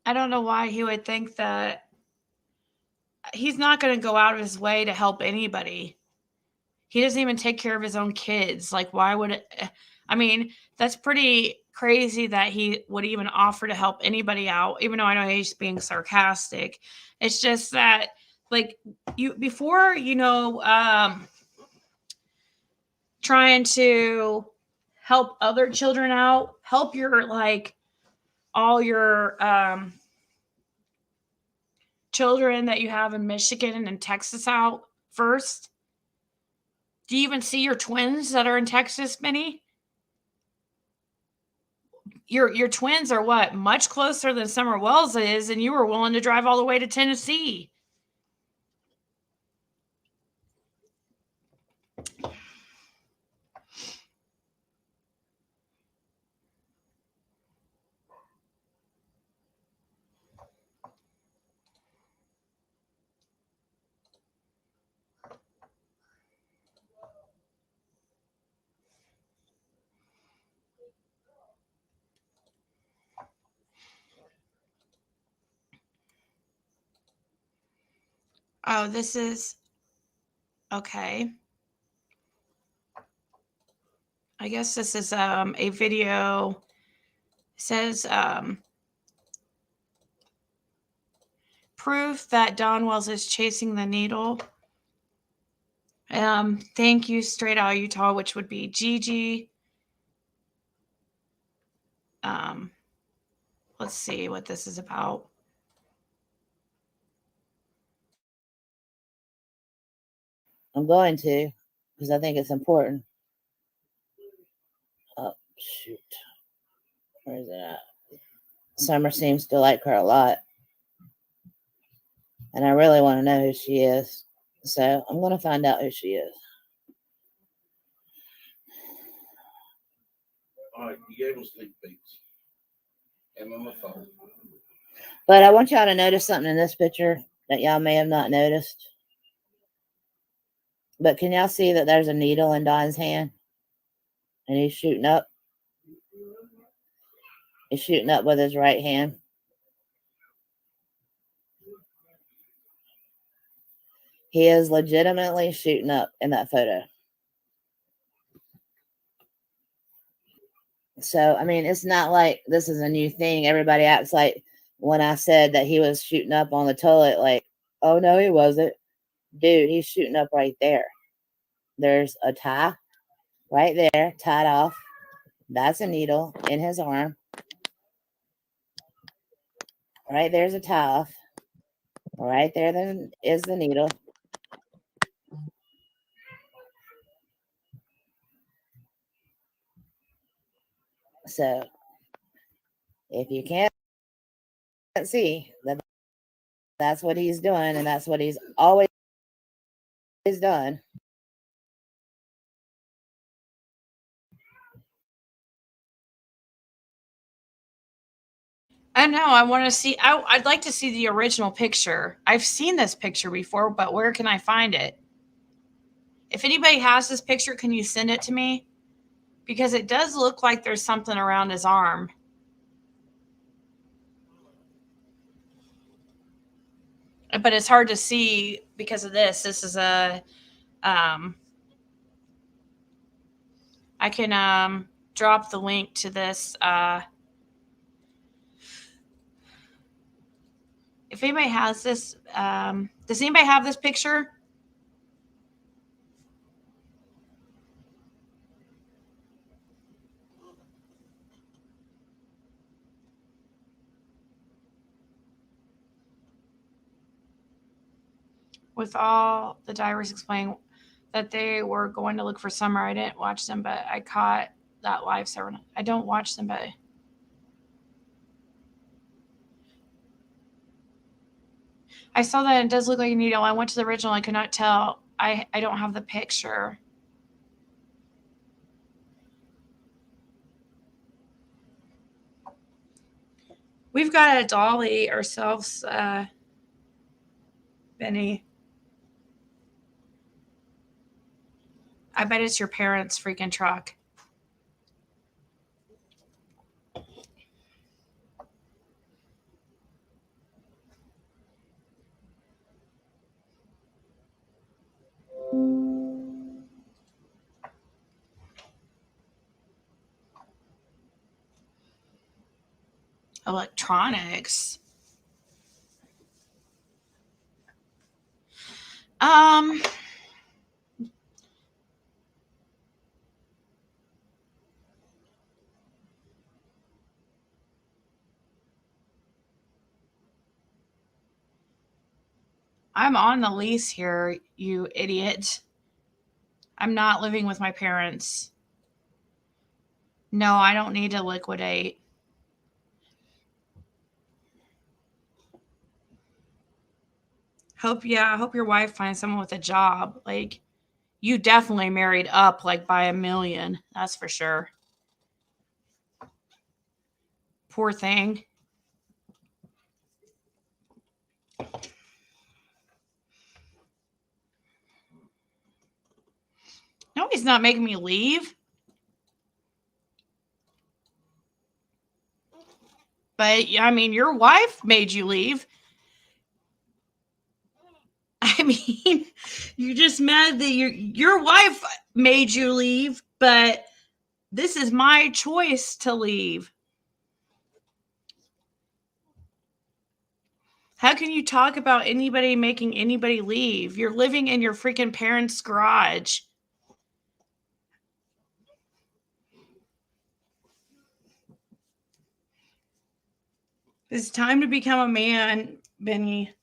I don't know why he would think that. He's not going to go out of his way to help anybody. He doesn't even take care of his own kids. Like, why would it? I mean, that's pretty crazy that he would even offer to help anybody out, even though I know he's being sarcastic. It's just that, like, before, you know, trying to help other children out, help your, like, all your children that you have in Michigan and Texas out first? Do you even see your twins that are in Texas, Minnie? Your twins are what? Much closer than Summer Wells is, and you were willing to drive all the way to Tennessee. Oh, this is okay. I guess this is a video. It says proof that Don Wells is chasing the needle. Thank you, Straight Out Utah, which would be Gigi. Let's see what this is about. I'm going to, because I think it's important. Oh, shoot. Where is it at? Summer seems to like her a lot. And I really want to know who she is. So I'm going to find out who she is. All right, you gave us sneak peeks. And on the phone. But I want y'all to notice something in this picture that y'all may have not noticed. But can y'all see that there's a needle in Don's hand? And he's shooting up. He's shooting up with his right hand. He is legitimately shooting up in that photo. So, I mean, it's not like this is a new thing. Everybody acts like when I said that he was shooting up on the toilet, like, oh, no, he wasn't. Dude, he's shooting up right there. There's a tie right there, tied off. That's a needle in his arm. Right there's a tie off. Right there then is the needle. So, if you can't see that that's what he's doing, and that's what he's always done. I know. I want to see. I'd like to see the original picture. I've seen this picture before, but where can I find it? If anybody has this picture, can you send it to me? Because it does look like there's something around his arm. But it's hard to see because of this. This is a, I can drop the link to this. If anybody has this, does anybody have this picture? With all the divers explaining that they were going to look for Summer. I didn't watch them, but I caught that live sermon. I don't watch them, but I saw that it does look like a needle. I went to the original. I could not tell. I don't have the picture. We've got a dolly ourselves, Benny. I bet it's your parents' freaking truck. Electronics. I'm on the lease here, you idiot. I'm not living with my parents. No, I don't need to liquidate. I hope your wife finds someone with a job. Like, you definitely married up like by $1 million. That's for sure. Poor thing. No, he's not making me leave. But I mean, your wife made you leave. I mean, you're just mad that your wife made you leave, but this is my choice to leave. How can you talk about anybody making anybody leave? You're living in your freaking parents' garage. It's time to become a man, Benny.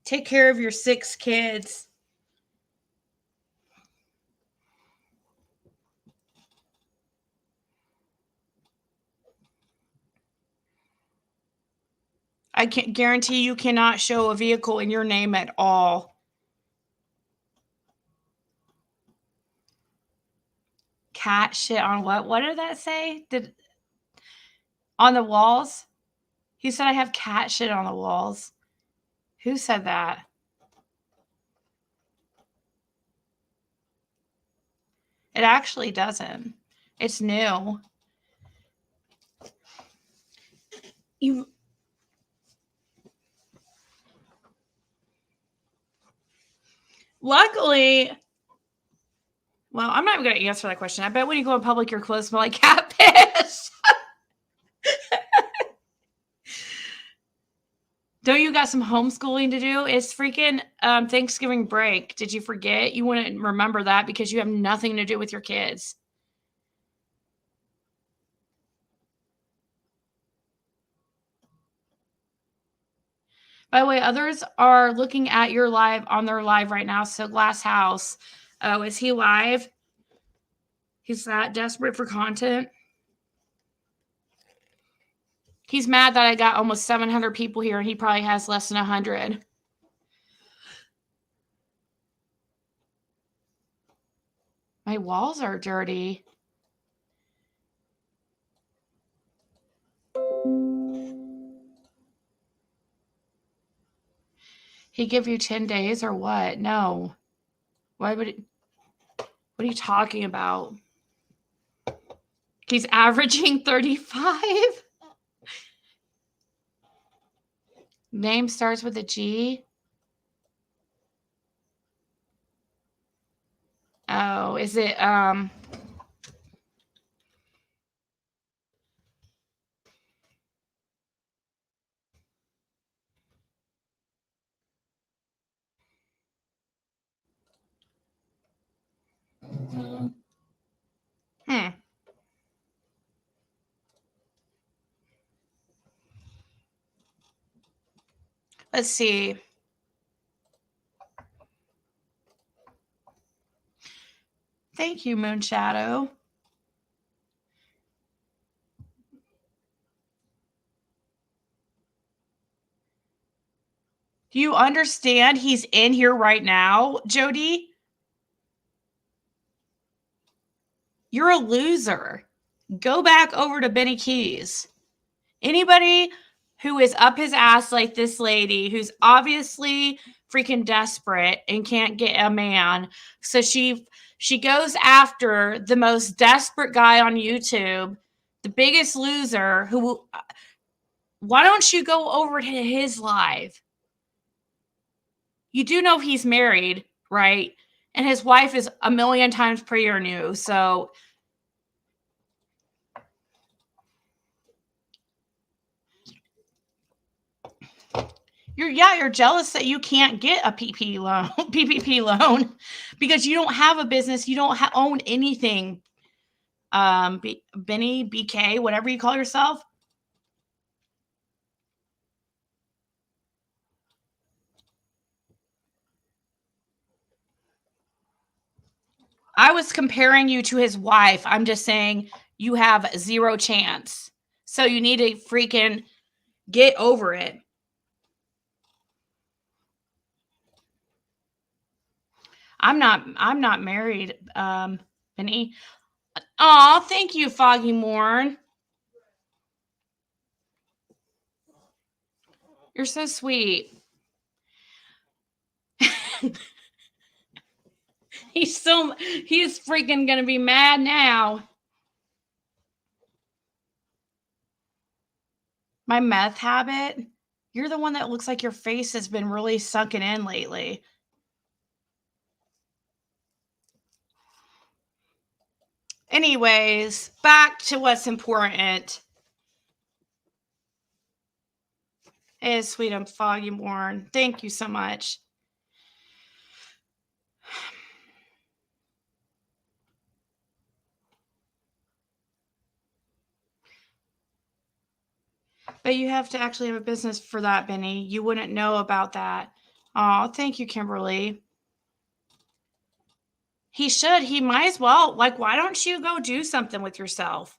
Take care of your 6 kids. I can't guarantee you cannot show a vehicle in your name at all. Cat shit on what? What did that say? On the walls? He said I have cat shit on the walls. Who said that? It actually doesn't. It's new. Luckily, well, I'm not even going to answer that question. I bet when you go in public, your clothes smell like cat piss. Don't you got some homeschooling to do? It's freaking Thanksgiving break. Did you forget? You wouldn't remember that because you have nothing to do with your kids. By the way, others are looking at your live on their live right now. So Glass House, oh, is he live? He's that desperate for content. He's mad that I got almost 700 people here and he probably has less than 100. My walls are dirty. He give you 10 days or what? No. Why would it? What are you talking about? He's averaging 35. Name starts with a G. Oh, is it Let's see. Thank you, Moonshadow. Do you understand he's in here right now, Jody? You're a loser. Go back over to Benny Keys. Anybody who is up his ass like this lady who's obviously freaking desperate and can't get a man. So she goes after the most desperate guy on YouTube, the biggest loser who, why don't you go over to his live? You do know he's married, right? And his wife is 1 million times prettier than you. So you're jealous that you can't get a PPP loan because you don't have a business. You don't own anything. Benny, BK, whatever you call yourself. I was comparing you to his wife. I'm just saying you have 0 chance. So you need to freaking get over it. I'm not married, Benny. Aw, thank you, Foggy Morn. You're so sweet. He's freaking gonna be mad now. My meth habit? You're the one that looks like your face has been really sunken in lately. Anyways, back to what's important. Hey, sweet and Foggy Morn. Thank you so much. But you have to actually have a business for that, Benny. You wouldn't know about that. Oh, thank you, Kimberly. He should. He might as well. Like, why don't you go do something with yourself?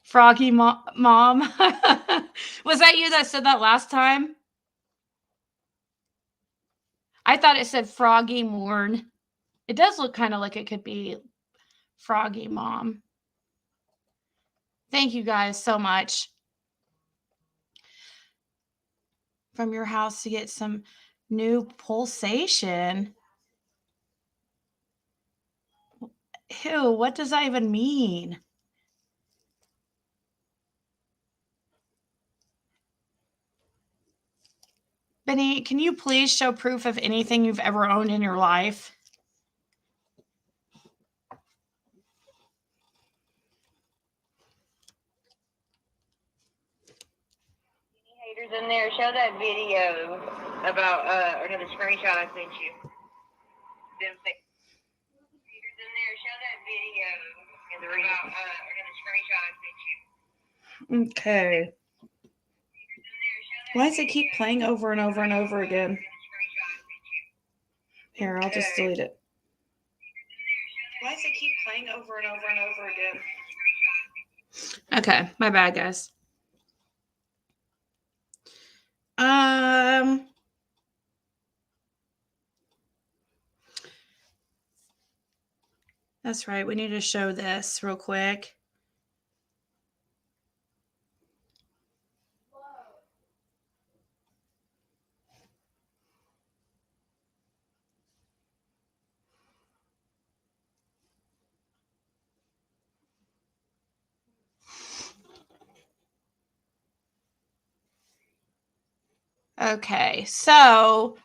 Froggy Mom. Was that you that said that last time? I thought it said Froggy Morn. It does look kind of like it could be Froggy Mom. Thank you guys so much. From your house to get some new pulsation. Ew, what does that even mean? Benny, can you please show proof of anything you've ever owned in your life? Haters in there, show that video about another screenshot I sent you. Them haters in there, show that video about another screenshot I sent you. Okay. Why does it keep playing over and over and over again? Here, I'll just delete it. Why does it keep playing over and over and over again? Okay, my bad, guys. That's right. We need to show this real quick. Okay, so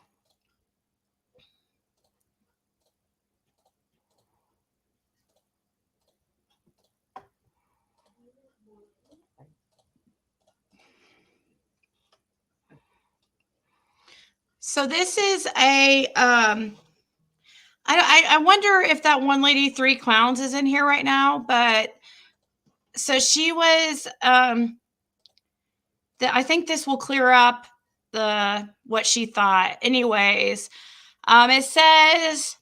this is a I wonder if that one lady 3 clowns is in here right now, but so she was I think this will clear up what she thought. Anyways, it says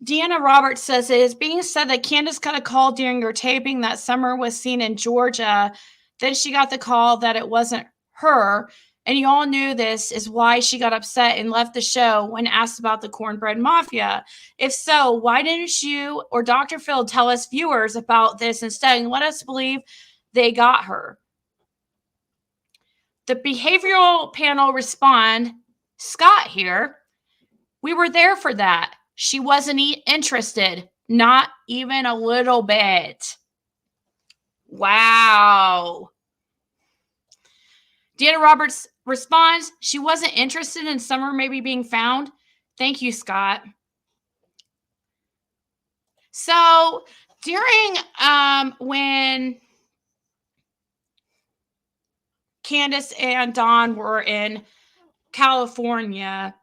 Deanna Roberts says it is being said that Candace got a call during her taping that Summer was seen in Georgia. Then she got the call that it wasn't her. And you all knew this is why she got upset and left the show when asked about the Cornbread Mafia. If so, why didn't you or Dr. Phil tell us viewers about this instead and let us believe they got her? The behavioral panel respond, Scott here. We were there for that. She wasn't interested. Not even a little bit. Wow. Deanna Roberts responds, she wasn't interested in Summer maybe being found. Thank you, Scott. So during when Candace and Dawn were in California,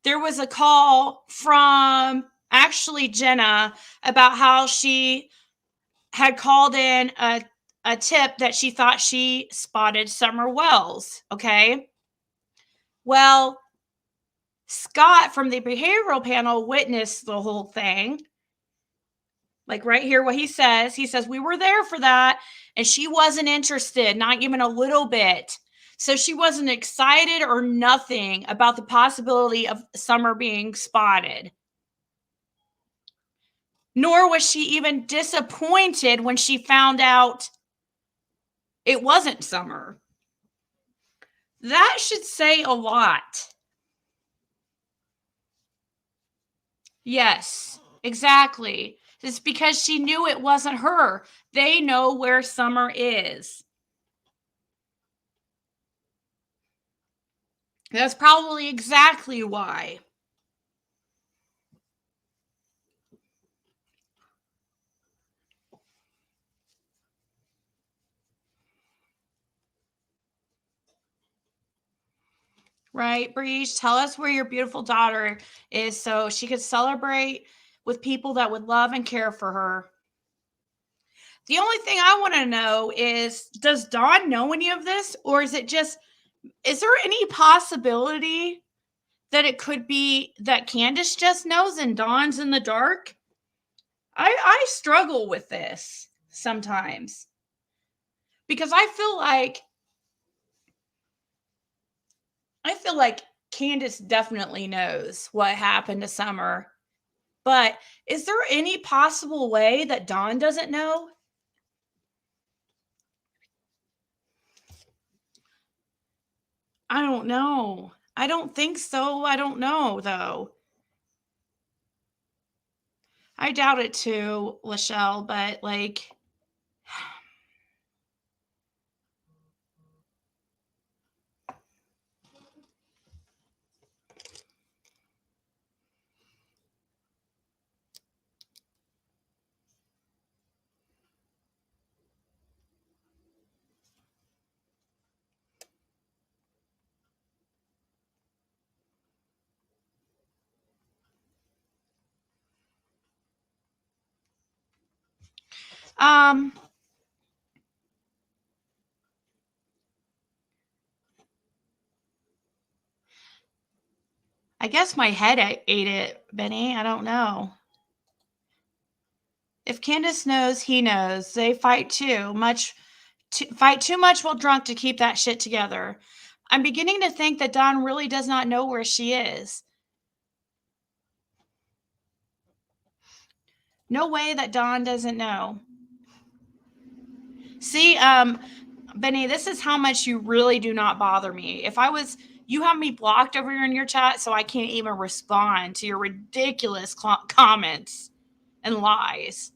there was a call from actually Jenna, about how she had called in a tip that she thought she spotted Summer Wells. Okay. Well, Scott from the behavioral panel witnessed the whole thing. Like right here, what he says, we were there for that. And she wasn't interested, not even a little bit. So she wasn't excited or nothing about the possibility of Summer being spotted. Nor was she even disappointed when she found out it wasn't Summer. That should say a lot. Yes, exactly. It's because she knew it wasn't her. They know where Summer is. That's probably exactly why. Right, Breach? Tell us where your beautiful daughter is so she could celebrate with people that would love and care for her. The only thing I want to know is, does Dawn know any of this? Or is there any possibility that it could be that Candace just knows and Dawn's in the dark? I struggle with this sometimes because I feel like Candace definitely knows what happened to Summer. But is there any possible way that Dawn doesn't know? I don't know. I don't think so. I don't know, though. I doubt it too, Lachelle, but like, I guess my head ate it, Benny. I don't know. If Candace knows, he knows. They fight too much while drunk to keep that shit together. I'm beginning to think that Dawn really does not know where she is. No way that Dawn doesn't know. See, Benny, this is how much you really do not bother me. You have me blocked over here in your chat, so I can't even respond to your ridiculous comments and lies.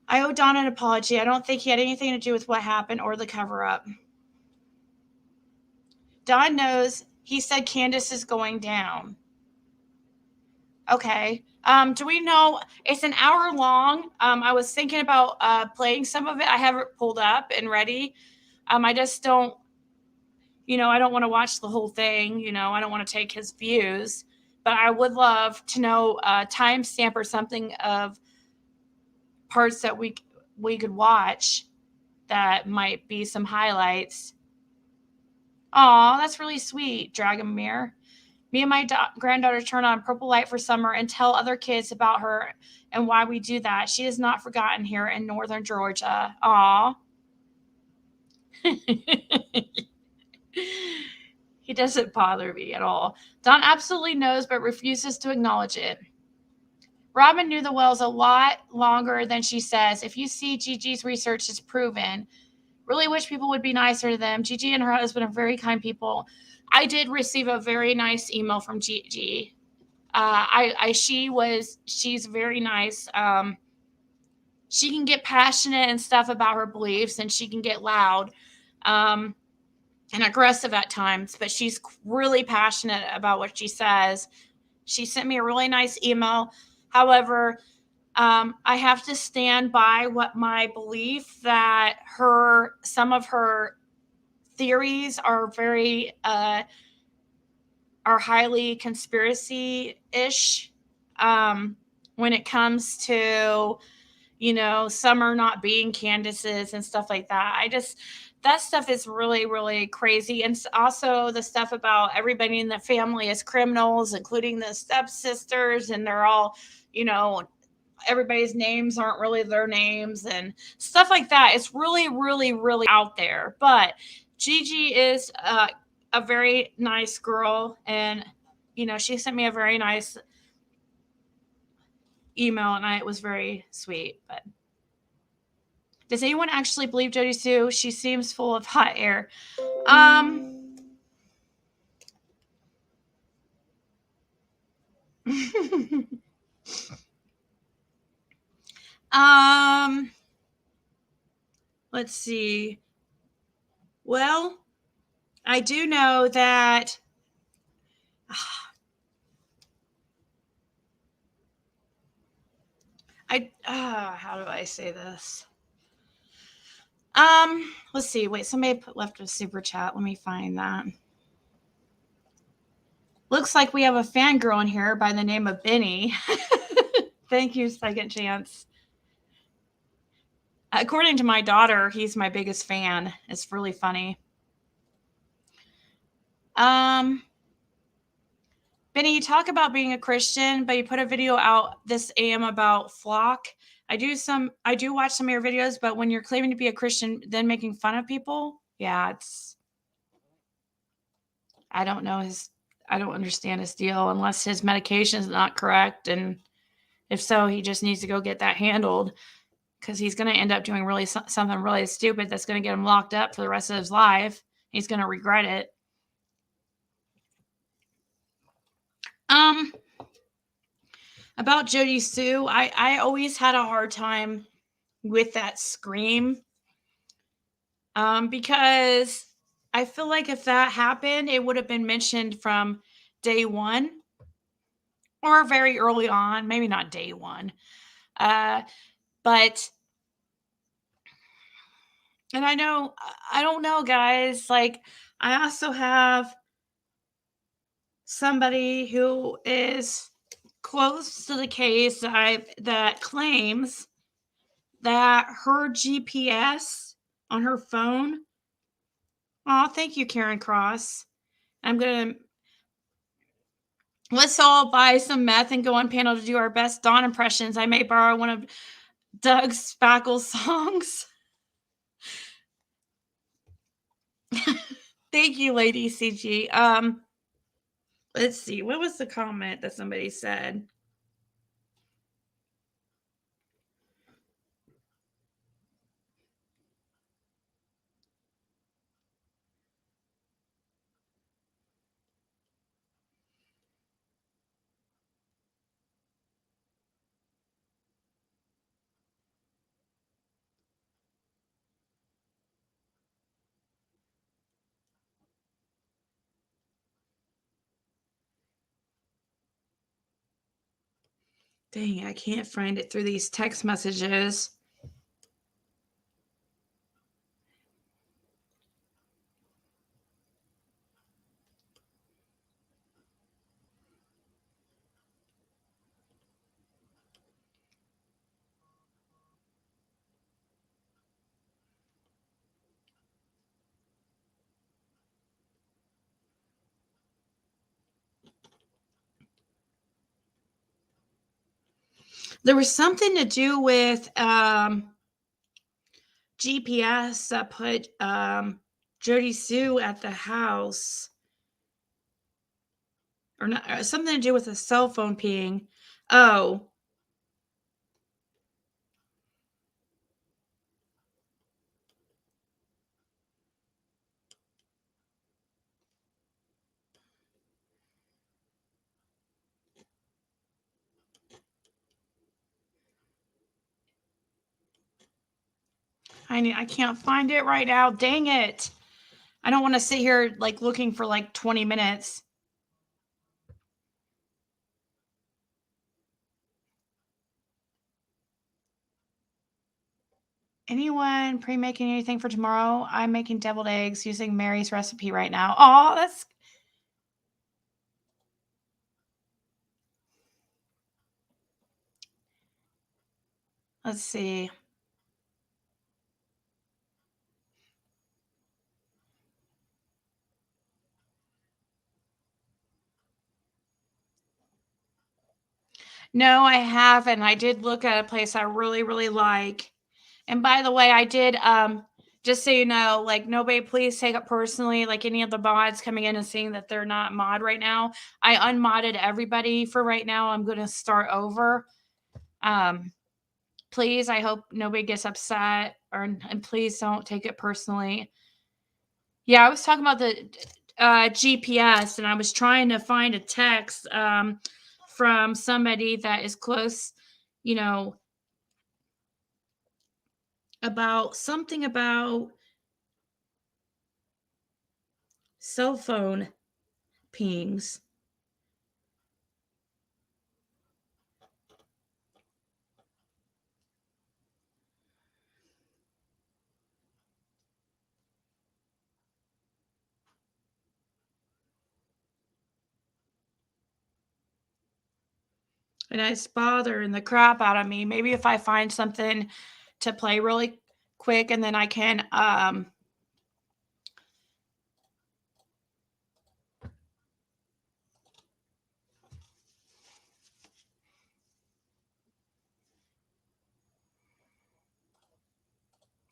I owe Don an apology. I don't think he had anything to do with what happened or the cover-up. Don knows. He said Candace is going down. Okay. Do we know? It's an hour long. I was thinking about playing some of it. I have it pulled up and ready. I just don't, I don't want to watch the whole thing. I don't want to take his views. But I would love to know a timestamp or something of parts that we could watch that might be some highlights. Aw, that's really sweet, Dragomir. Me and my granddaughter turn on Purple Light for Summer and tell other kids about her and why we do that. She is not forgotten here in northern Georgia. Aw. He doesn't bother me at all. Dawn absolutely knows but refuses to acknowledge it. Robin knew the Wells a lot longer than she says. If you see Gigi's research is proven. Really wish people would be nicer to them. Gigi and her husband are very kind people. I did receive a very nice email from Gigi. She's very nice. She can get passionate and stuff about her beliefs, and she can get loud and aggressive at times, but she's really passionate about what she says. She sent me a really nice email. However, I have to stand by what my belief that some of her theories are very are highly conspiracy-ish when it comes to, Summer not being Candace's and stuff like that. That stuff is really, really crazy. And also the stuff about everybody in the family is criminals, including the stepsisters, and they're all, everybody's names aren't really their names and stuff like that. It's really, really, really out there. But Gigi is a very nice girl, and she sent me a very nice email, and it was very sweet. But does anyone actually believe Jody Sue? She seems full of hot air. Let's see. Well, I do know that how do I say this? Let's see. Wait, somebody left a super chat. Let me find that. Looks like we have a fangirl in here by the name of Benny. Thank you, Second Chance. According to my daughter, he's my biggest fan. It's really funny. Benny, you talk about being a Christian, but you put a video out this AM about flock. I do watch some of your videos, but when you're claiming to be a Christian, then making fun of people, yeah, I don't understand his deal unless his medication is not correct, and if so, he just needs to go get that handled, because he's going to end up doing something really stupid that's going to get him locked up for the rest of his life. He's going to regret it. About Jody Sue, I always had a hard time with that scream, because I feel like if that happened, it would have been mentioned from day one or very early on, maybe not day one. But, and I don't know, guys, like, I also have somebody who is close to the case that claims that her GPS on her phone. Oh, thank you, Karen Cross. Let's all buy some meth and go on panel to do our best Dawn impressions. I may borrow one of Doug Spackle's songs. Thank you, Lady CG. Let's see. What was the comment that somebody said? Dang, I can't find it through these text messages. There was something to do with GPS that put Jody Sue at the house, or not, something to do with a cell phone ping. Oh, I can't find it right now. Dang it. I don't want to sit here like looking for like 20 minutes. Anyone pre-making anything for tomorrow? I'm making deviled eggs using Mary's recipe right now. Oh, Let's see. No, I haven't. I did look at a place I really, really like. And by the way, I did, just so you know, like, nobody please take it personally, like any of the mods coming in and saying that they're not mod right now. I unmodded everybody for right now. I'm going to start over. Please, I hope nobody gets upset, and please don't take it personally. Yeah, I was talking about the GPS, and I was trying to find a text from somebody that is close, you know, about something about cell phone pings. And it's bothering the crap out of me. Maybe if I find something to play really quick, and then I can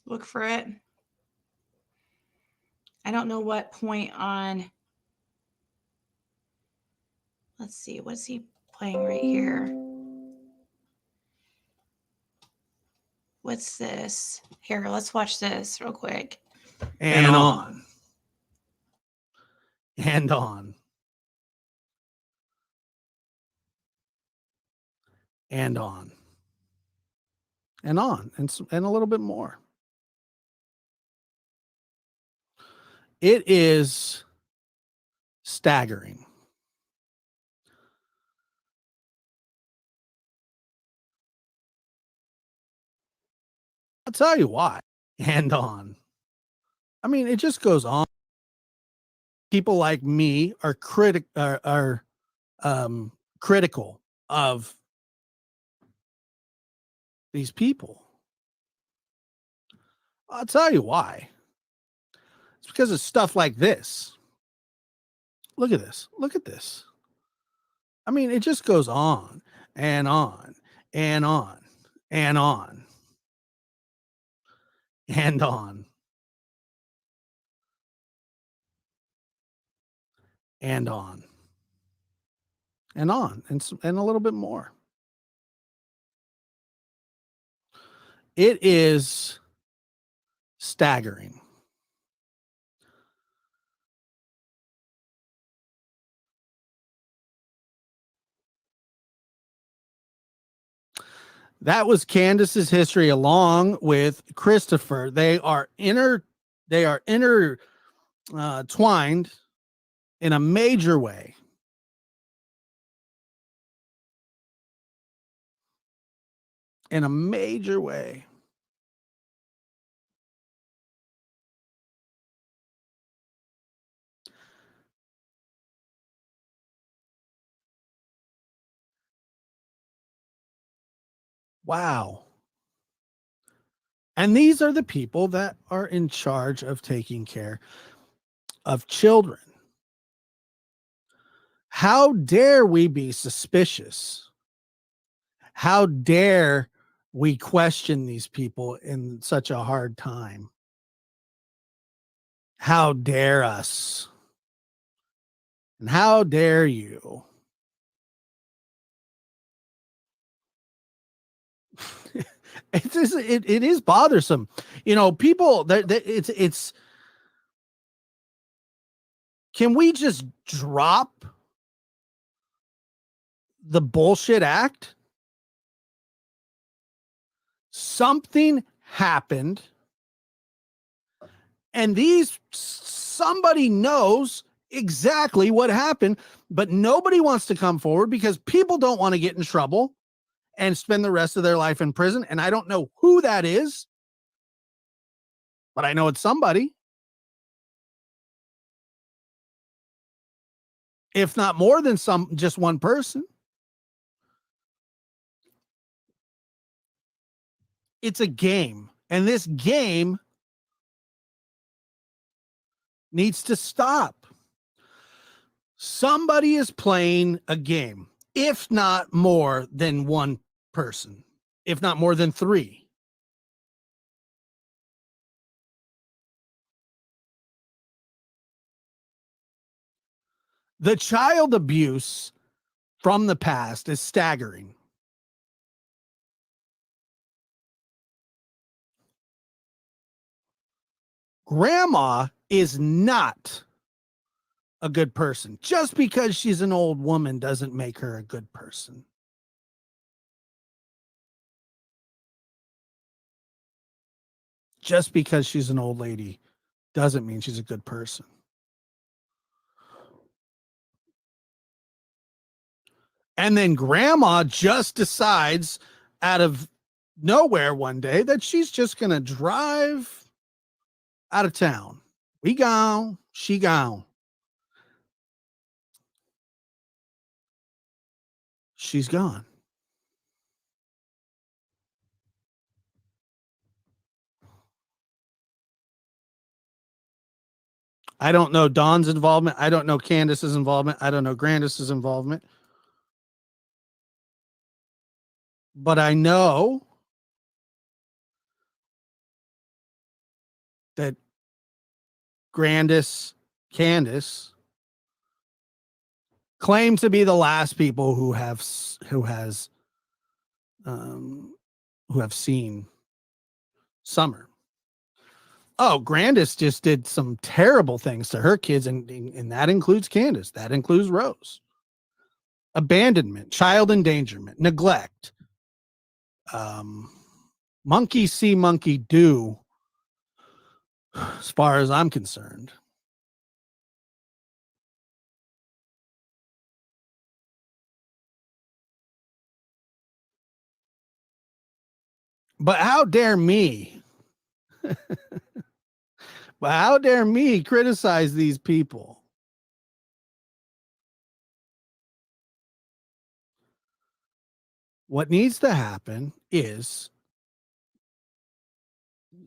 look for it. I don't know what point on. Let's see, what's he playing right here? What's this? Here, let's watch this real quick. And on. And on. And on. And on. And a little bit more. It is staggering. I'll tell you why. And on. I mean, it just goes on. People like me are critical of these people. I'll tell you why. It's because of stuff like this. Look at this. Look at this. I mean, it just goes on and on and on and on and on and on and on and a little bit more. It is staggering. That was Candace's history along with Christopher. They are intertwined in a major way. In a major way. Wow. And these are the people that are in charge of taking care of children. How dare we be suspicious? How dare we question these people in such a hard time? How dare us? And how dare you? It is bothersome. You know, people that it's can we just drop the bullshit act? Something happened, and somebody knows exactly what happened, but nobody wants to come forward because people don't want to get in trouble and spend the rest of their life in prison. And I don't know who that is, but I know it's somebody. If not more than just one person. It's a game, and this game needs to stop. Somebody is playing a game, if not more than one person, if not more than three. The child abuse from the past is staggering. Grandma is not a good person. Just because she's an old woman doesn't make her a good person. Just because she's an old lady doesn't mean she's a good person. And then grandma just decides out of nowhere one day that she's just going to drive out of town. We gone, she gone. She's gone. I don't know Dawn's involvement. I don't know Candace's involvement. I don't know Grandis's involvement. But I know that Candace claim to be the last people who have seen Summer. Oh, Grandis just did some terrible things to her kids, and that includes Candace. That includes Rose. Abandonment, child endangerment, neglect. Monkey see, monkey do, as far as I'm concerned. But how dare me? But how dare me criticize these people? What needs to happen is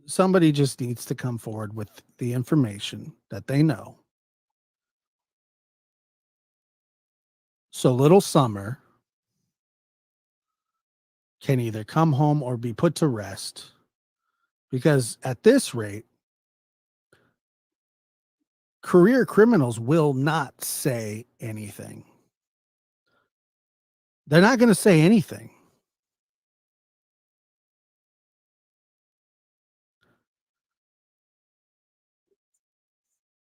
somebody just needs to come forward with the information that they know. So little Summer can either come home or be put to rest, because at this rate, career criminals will not say anything. They're not going to say anything.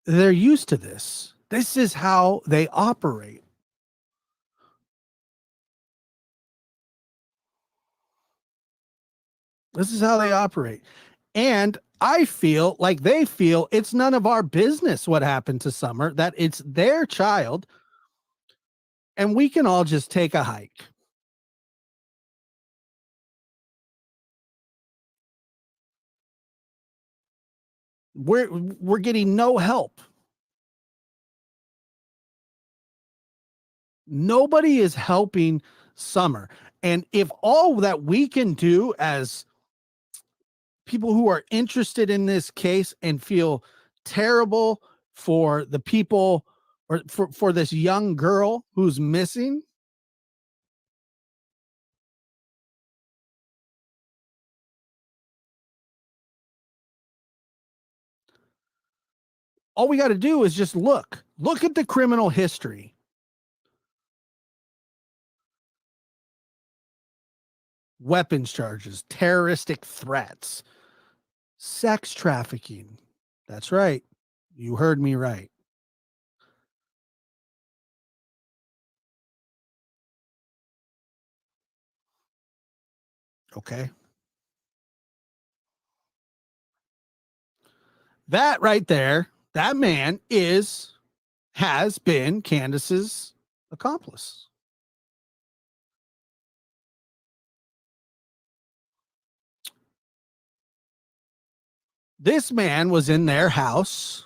They're used to this. This is how they operate. This is how they operate. And I feel like they feel it's none of our business what happened to Summer, that it's their child, and we can all just take a hike. We're getting no help. Nobody is helping Summer. And if all that we can do as people who are interested in this case and feel terrible for the people, or for this young girl who's missing, all we got to do is just look at the criminal history. Weapons charges, terroristic threats, sex trafficking. That's right. You heard me right. Okay. That right there, that man has been Candace's accomplice. This man was in their house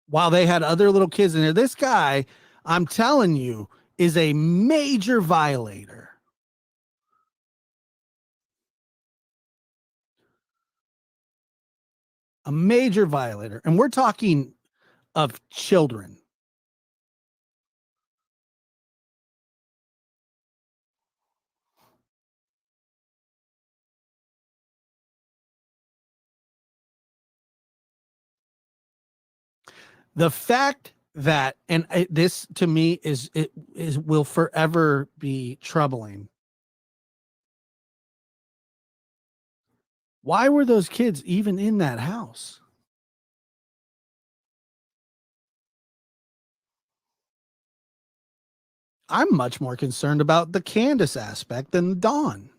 while they had other little kids in there. This guy, I'm telling you, is a major violator. a major violator, and we're talking of children. The fact that, and this to me is will forever be troubling. Why were those kids even in that house? I'm much more concerned about the Candace aspect than Dawn.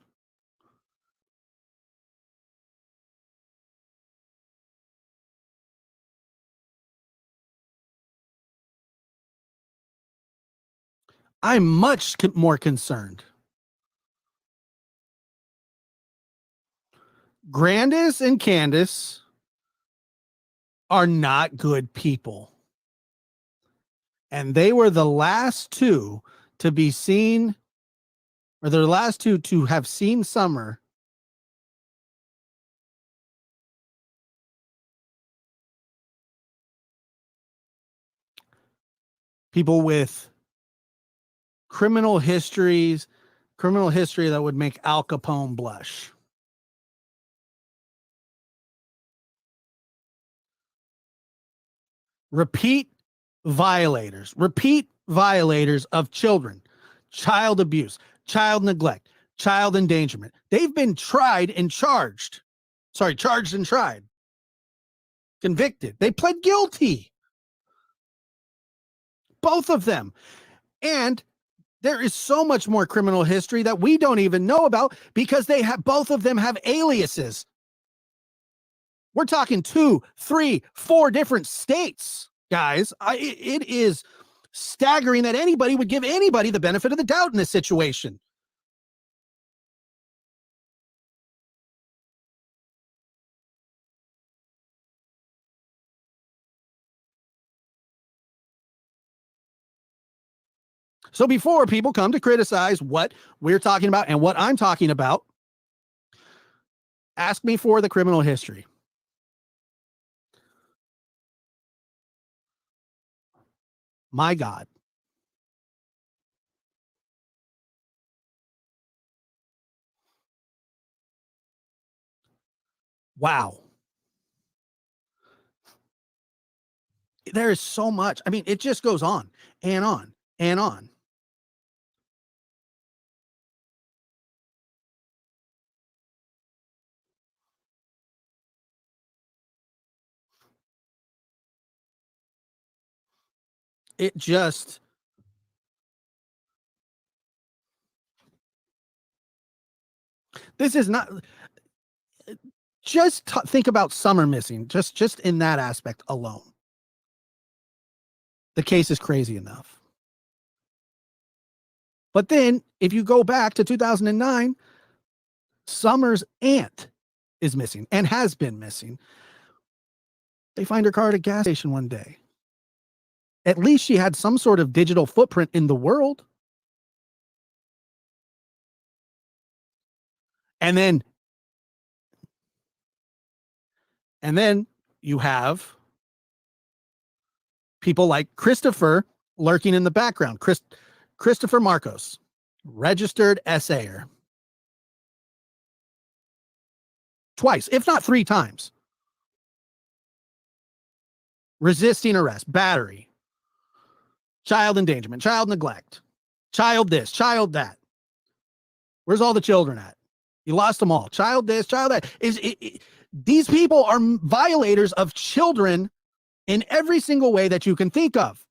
I'm much more concerned. Grandis and Candace are not good people. And they were the last two to be seen, or the last two to have seen Summer people with criminal history that would make Al Capone blush. Repeat violators of children, child abuse, child neglect, child endangerment. They've been tried and charged. Charged and tried. Convicted. They pled guilty. Both of them. And there is so much more criminal history that we don't even know about because both of them have aliases. We're talking 2, 3, 4 different states, guys. It is staggering that anybody would give anybody the benefit of the doubt in this situation. So before people come to criticize what we're talking about and what I'm talking about, ask me for the criminal history. My God. Wow. There is so much. I mean, it just goes on and on and on. It just, this is not, just think about Summer missing, just in that aspect alone. The case is crazy enough. But then if you go back to 2009, Summer's aunt is missing and has been missing. They find her car at a gas station one day. At least she had some sort of digital footprint in the world. And then you have people like Christopher lurking in the background. Christopher Marcos, registered essayer. Twice, if not 3 times. Resisting arrest, battery, child endangerment, child neglect, child this, child that. Where's all the children at? You lost them all. Child this, child that. These people are violators of children in every single way that you can think of.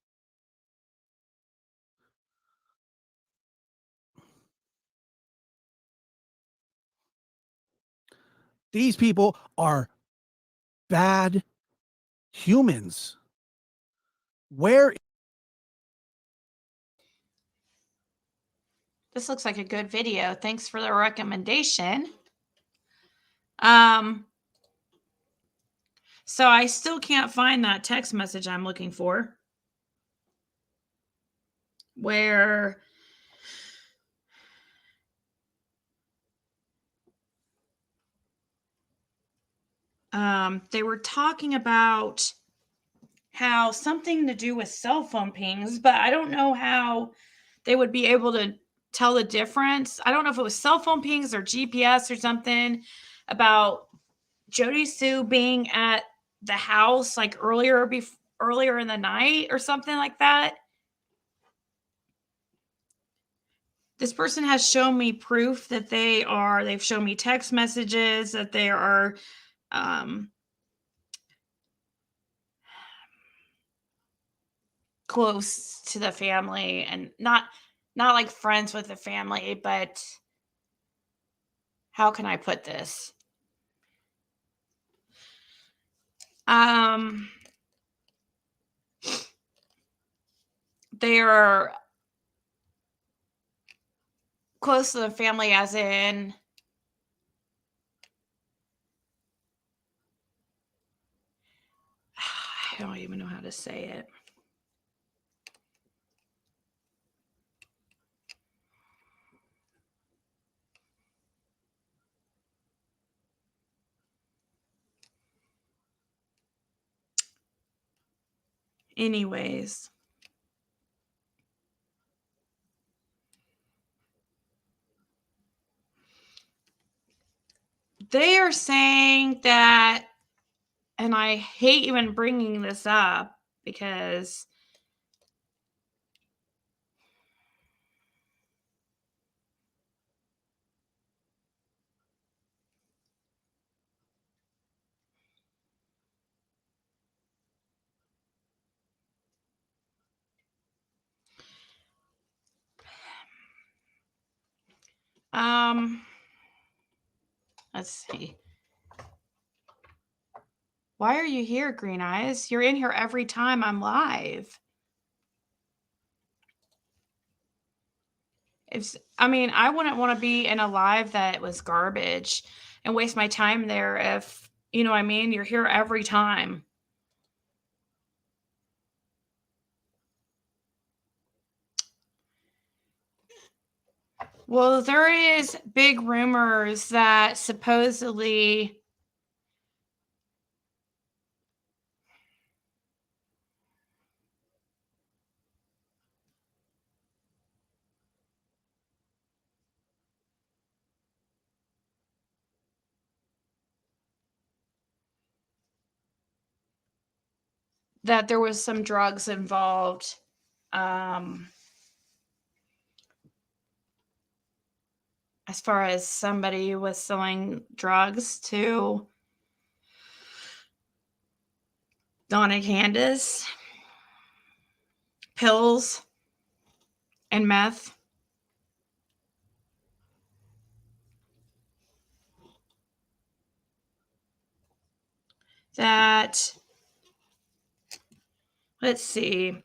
These people are bad humans. Where? This looks like a good video. Thanks for the recommendation. So I still can't find that text message I'm looking for, where They were talking about how something to do with cell phone pings, but I don't know how they would be able to tell the difference. I don't know if it was cell phone pings or GPS or something about Jody Sue being at the house like earlier in the night or something like that. This person has shown me proof that they've shown me text messages that they are close to the family and not like friends with the family, but how can I put this? They are close to the family as in I don't even know how to say it. Anyways, they are saying that, and I hate even bringing this up because let's see. Why are you here, Green Eyes? You're in here every time I'm live. I wouldn't want to be in a live that was garbage and waste my time there if, you know what I mean, you're here every time. Well, there is big rumors that supposedly that there was some drugs involved. As far as somebody was selling drugs to Donna Candace, pills and meth. That, let's see.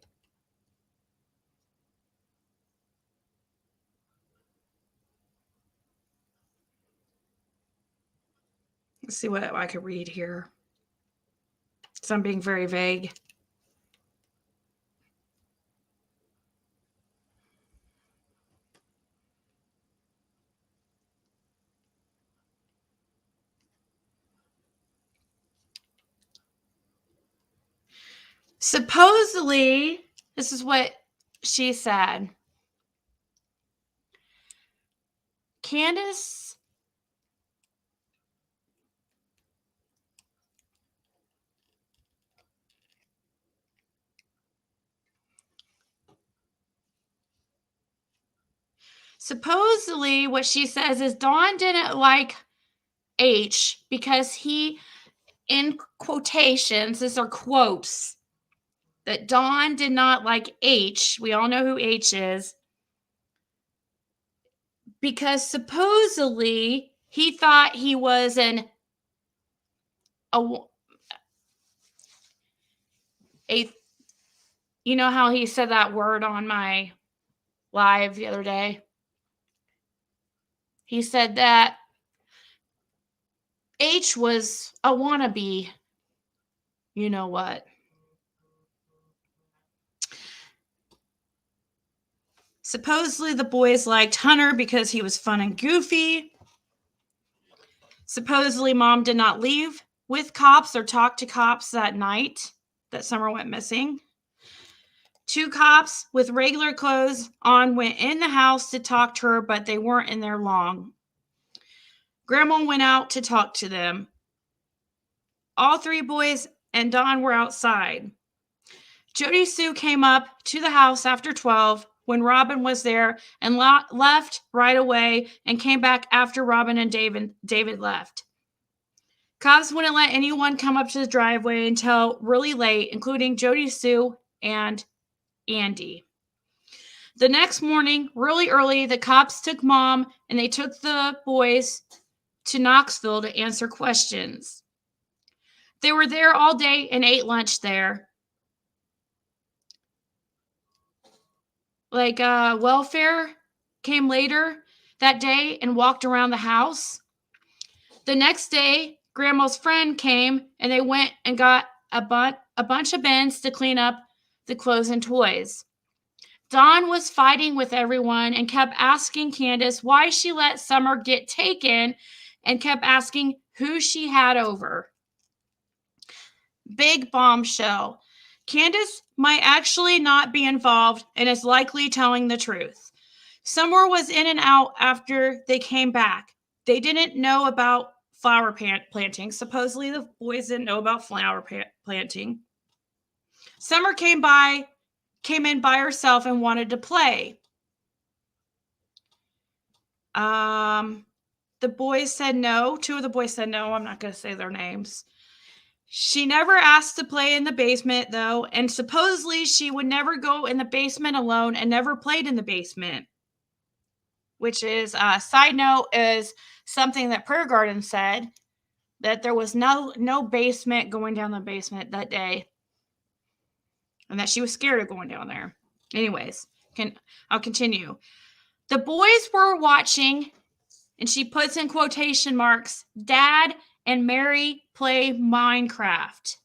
Let's see what I could read here. So I'm being very vague. Supposedly, this is what she said. Candace supposedly what she says is Dawn didn't like H because he, in quotations, these are quotes, that Dawn did not like H. We all know who H is. Because supposedly he thought he was a you know how he said that word on my live the other day? He said that H was a wannabe. You know what? Supposedly the boys liked Hunter because he was fun and goofy. Supposedly mom did not leave with cops or talked to cops that night that Summer went missing. 2 cops with regular clothes on went in the house to talk to her, but they weren't in there long. Grandma went out to talk to them. All 3 boys and Don were outside. Jody Sue came up to the house after 12 when Robin was there and left right away and came back after Robin and David left. Cops wouldn't let anyone come up to the driveway until really late, including Jody Sue and Andy. The next morning, really early, the cops took Mom and they took the boys to Knoxville to answer questions. They were there all day and ate lunch there. Welfare came later that day and walked around the house. The next day, Grandma's friend came and they went and got a bunch of bins to clean up the clothes and toys. Dawn was fighting with everyone and kept asking Candace why she let Summer get taken and kept asking who she had over. Big bombshell. Candace might actually not be involved and is likely telling the truth. Summer was in and out after they came back. They didn't know about flower planting. Supposedly the boys didn't know about flower planting. Summer came in by herself and wanted to play. The boys said no. 2 of the boys said no. I'm not going to say their names. She never asked to play in the basement, though, and supposedly she would never go in the basement alone and never played in the basement, which is, side note, is something that Prayer Garden said, that there was no basement going down the basement that day, and that she was scared of going down there. Anyways, I'll continue. The boys were watching, and she puts in quotation marks, Dad and Mary play Minecraft.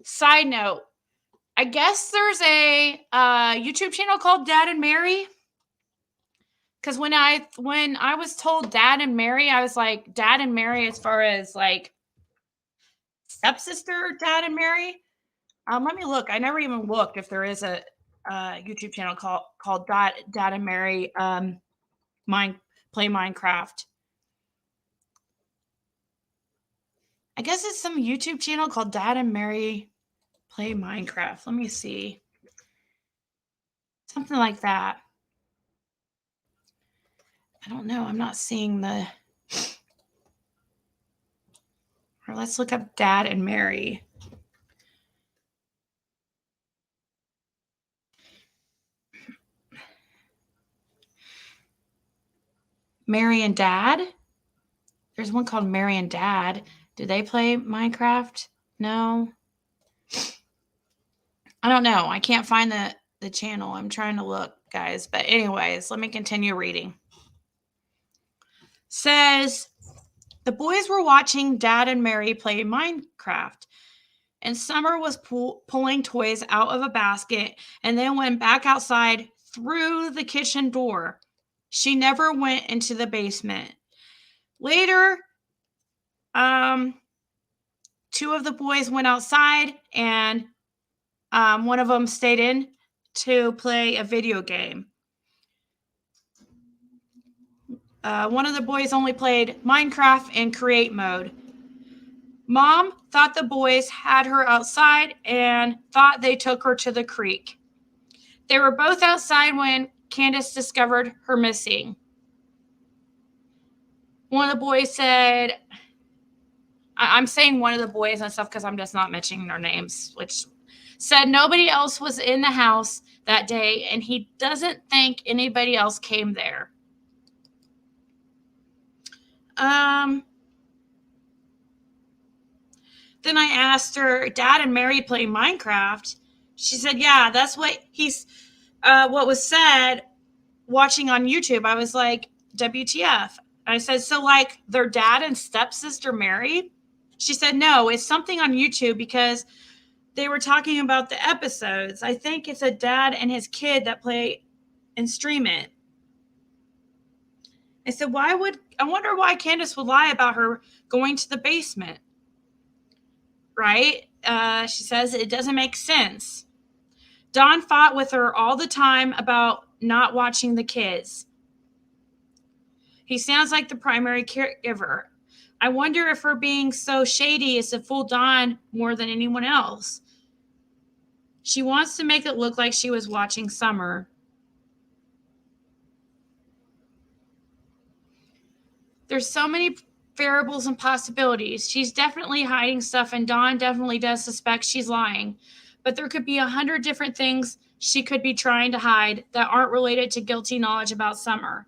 Side note, I guess there's a YouTube channel called Dad and Mary. Because when I was told Dad and Mary, I was like, Dad and Mary as far as like stepsister Dad and Mary. Let me look. I never even looked if there is a YouTube channel called Dad and Mary play Minecraft. I guess it's some YouTube channel called Dad and Mary play Minecraft. Let me see. Something like that. I don't know. I'm not seeing the... Or let's look up Dad and Mary. Mary and Dad? There's one called Mary and Dad. Do they play Minecraft? No. I don't know. I can't find the channel. I'm trying to look, guys. But anyways, let me continue reading. Says, the boys were watching Dad and Mary play Minecraft. And Summer was pulling toys out of a basket and then went back outside through the kitchen door. She never went into the basement. Later, 2 of the boys went outside and one of them stayed in to play a video game. One of the boys only played Minecraft in create mode. Mom thought the boys had her outside and thought they took her to the creek. They were both outside when Candace discovered her missing. One of the boys said, I'm saying one of the boys and stuff because I'm just not mentioning their names, which said nobody else was in the house that day and he doesn't think anybody else came there. Then I asked her, Dad and Mary play Minecraft. She said, yeah, that's what what was said watching on YouTube. I was like, WTF? I said, so like their dad and stepsister Mary? She said, no, it's something on YouTube because they were talking about the episodes. I think it's a dad and his kid that play and stream it. I said, I wonder why Candace would lie about her going to the basement. right? She says it doesn't make sense. Don fought with her all the time about not watching the kids. He sounds like the primary caregiver. I wonder if her being so shady is to fool Don more than anyone else. She wants to make it look like she was watching Summer. There's so many variables and possibilities. She's definitely hiding stuff, and Dawn definitely does suspect she's lying. But there could be 100 different things she could be trying to hide that aren't related to guilty knowledge about Summer.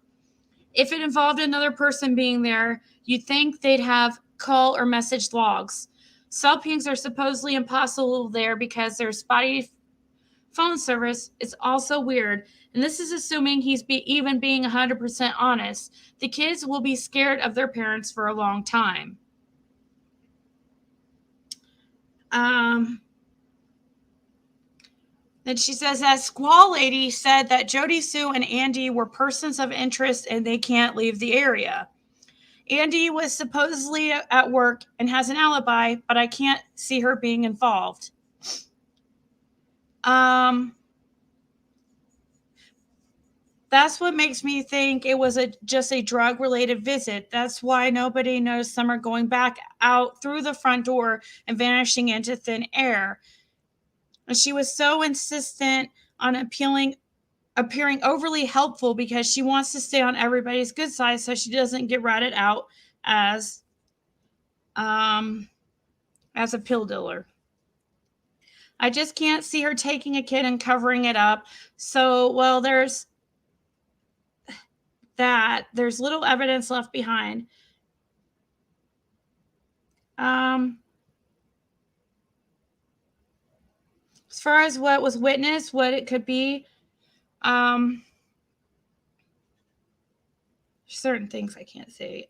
If it involved another person being there, you'd think they'd have call or message logs. Cell pings are supposedly impossible there because there's spotty phone service. It's also weird, and this is assuming he's even being 100% honest. The kids will be scared of their parents for a long time. Then she says that Squall Lady said that Jody Sue and Andy were persons of interest and they can't leave the area. Andy was supposedly at work and has an alibi, but I can't see her being involved. That's what makes me think it was just a drug-related visit. That's why nobody noticed Summer going back out through the front door and vanishing into thin air. And she was so insistent on appearing overly helpful because she wants to stay on everybody's good side so she doesn't get ratted out as a pill dealer. I just can't see her taking a kid and covering it up. So, well, there's little evidence left behind. As far as what was witnessed, what it could be, certain things I can't say.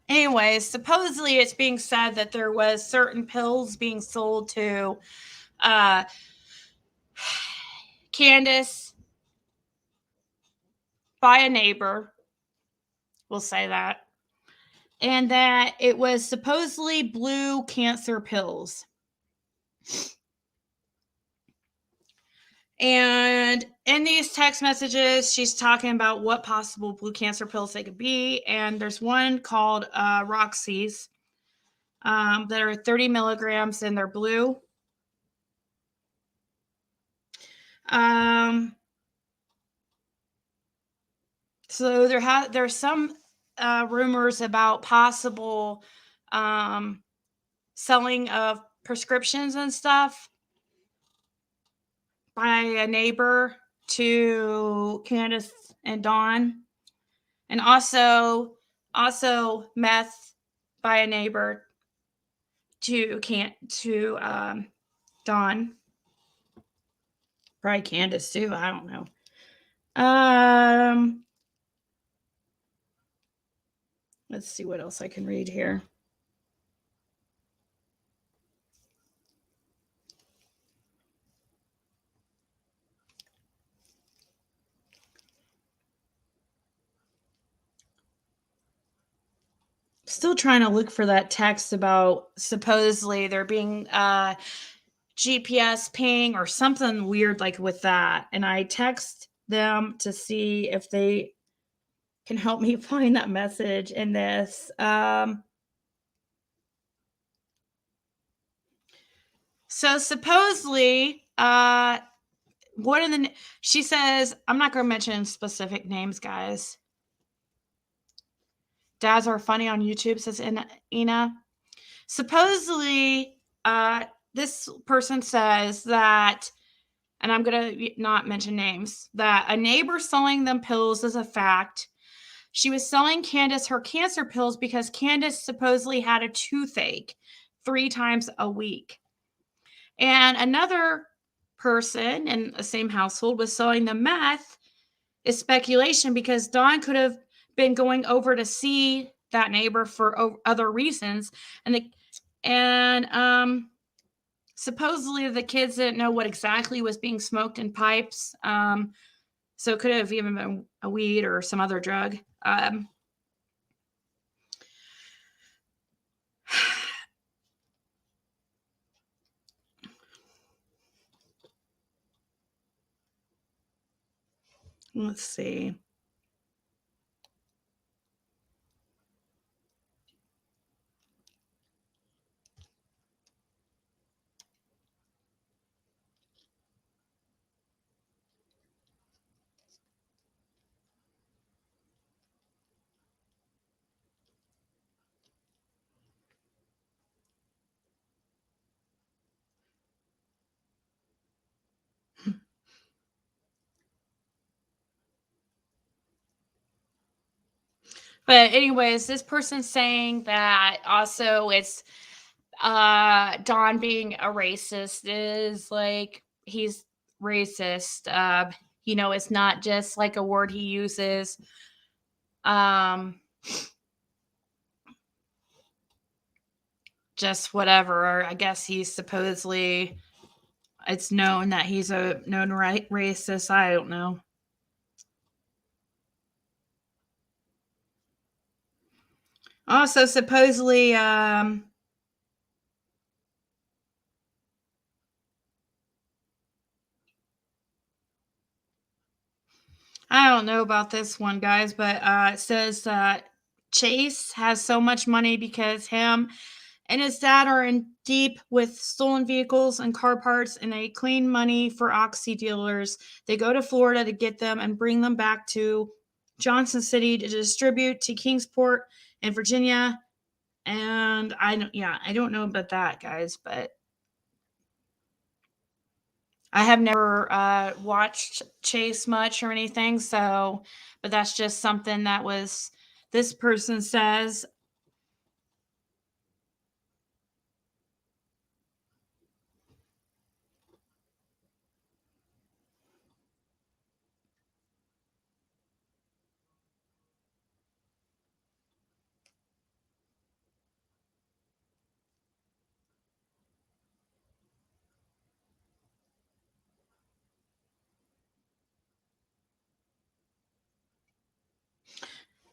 Anyways, supposedly it's being said that there was certain pills being sold to Candace by a neighbor. We'll say that. And that it was supposedly blue cancer pills. And in these text messages, she's talking about what possible blue cancer pills they could be. And there's one called Roxy's that are 30 milligrams and they're blue. So there's some rumors about possible selling of prescriptions and stuff by a neighbor to Candace and Dawn, and also meth by a neighbor to Dawn. Probably Candace too. I don't know. Let's see what else I can read here. Still trying to look for that text about supposedly there being GPS ping or something weird like with that. And I text them to see if they can help me find that message in this. So supposedly, she says, I'm not going to mention specific names, guys. Dads are funny on YouTube, says Ina. Supposedly, this person says that, and I'm going to not mention names, that a neighbor selling them pills is a fact. She was selling Candace her cancer pills because Candace supposedly had a toothache 3 times a week. And another person in the same household was selling the meth is speculation because Dawn could have been going over to see that neighbor for other reasons. And supposedly the kids didn't know what exactly was being smoked in pipes. So it could have even been a weed or some other drug. Let's see. But anyways, this person's saying that also it's Don being a racist is like he's racist. It's not just like a word he uses. Just whatever. Or I guess he's supposedly, it's known that he's a known racist. I don't know. Also, supposedly, I don't know about this one, guys, but it says Chase has so much money because him and his dad are in deep with stolen vehicles and car parts, and they clean money for Oxy dealers. They go to Florida to get them and bring them back to Johnson City to distribute to Kingsport and Virginia. And I don't know about that, guys, but I have never watched Chase much or anything. So, but that's just something that was, this person says.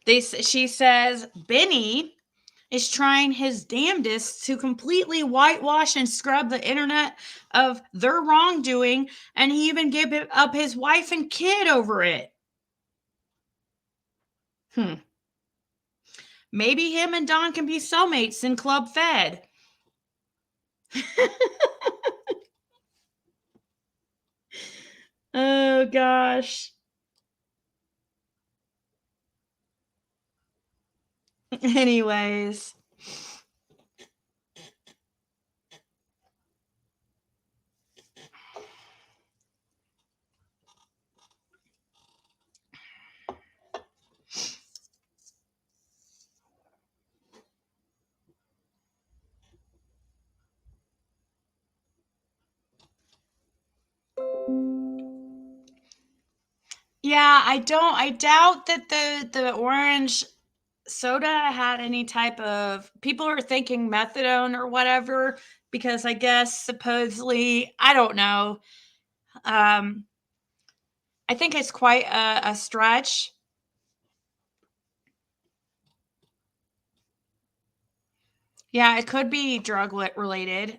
She says Benny is trying his damnedest to completely whitewash and scrub the internet of their wrongdoing, and he even gave up his wife and kid over it. Maybe him and Don can be cellmates in Club Fed. Oh gosh. Anyways. Yeah, I doubt that the orange soda had any type of, people are thinking methadone or whatever, because I guess supposedly, I don't know. I think it's quite a stretch. Yeah, it could be drug related.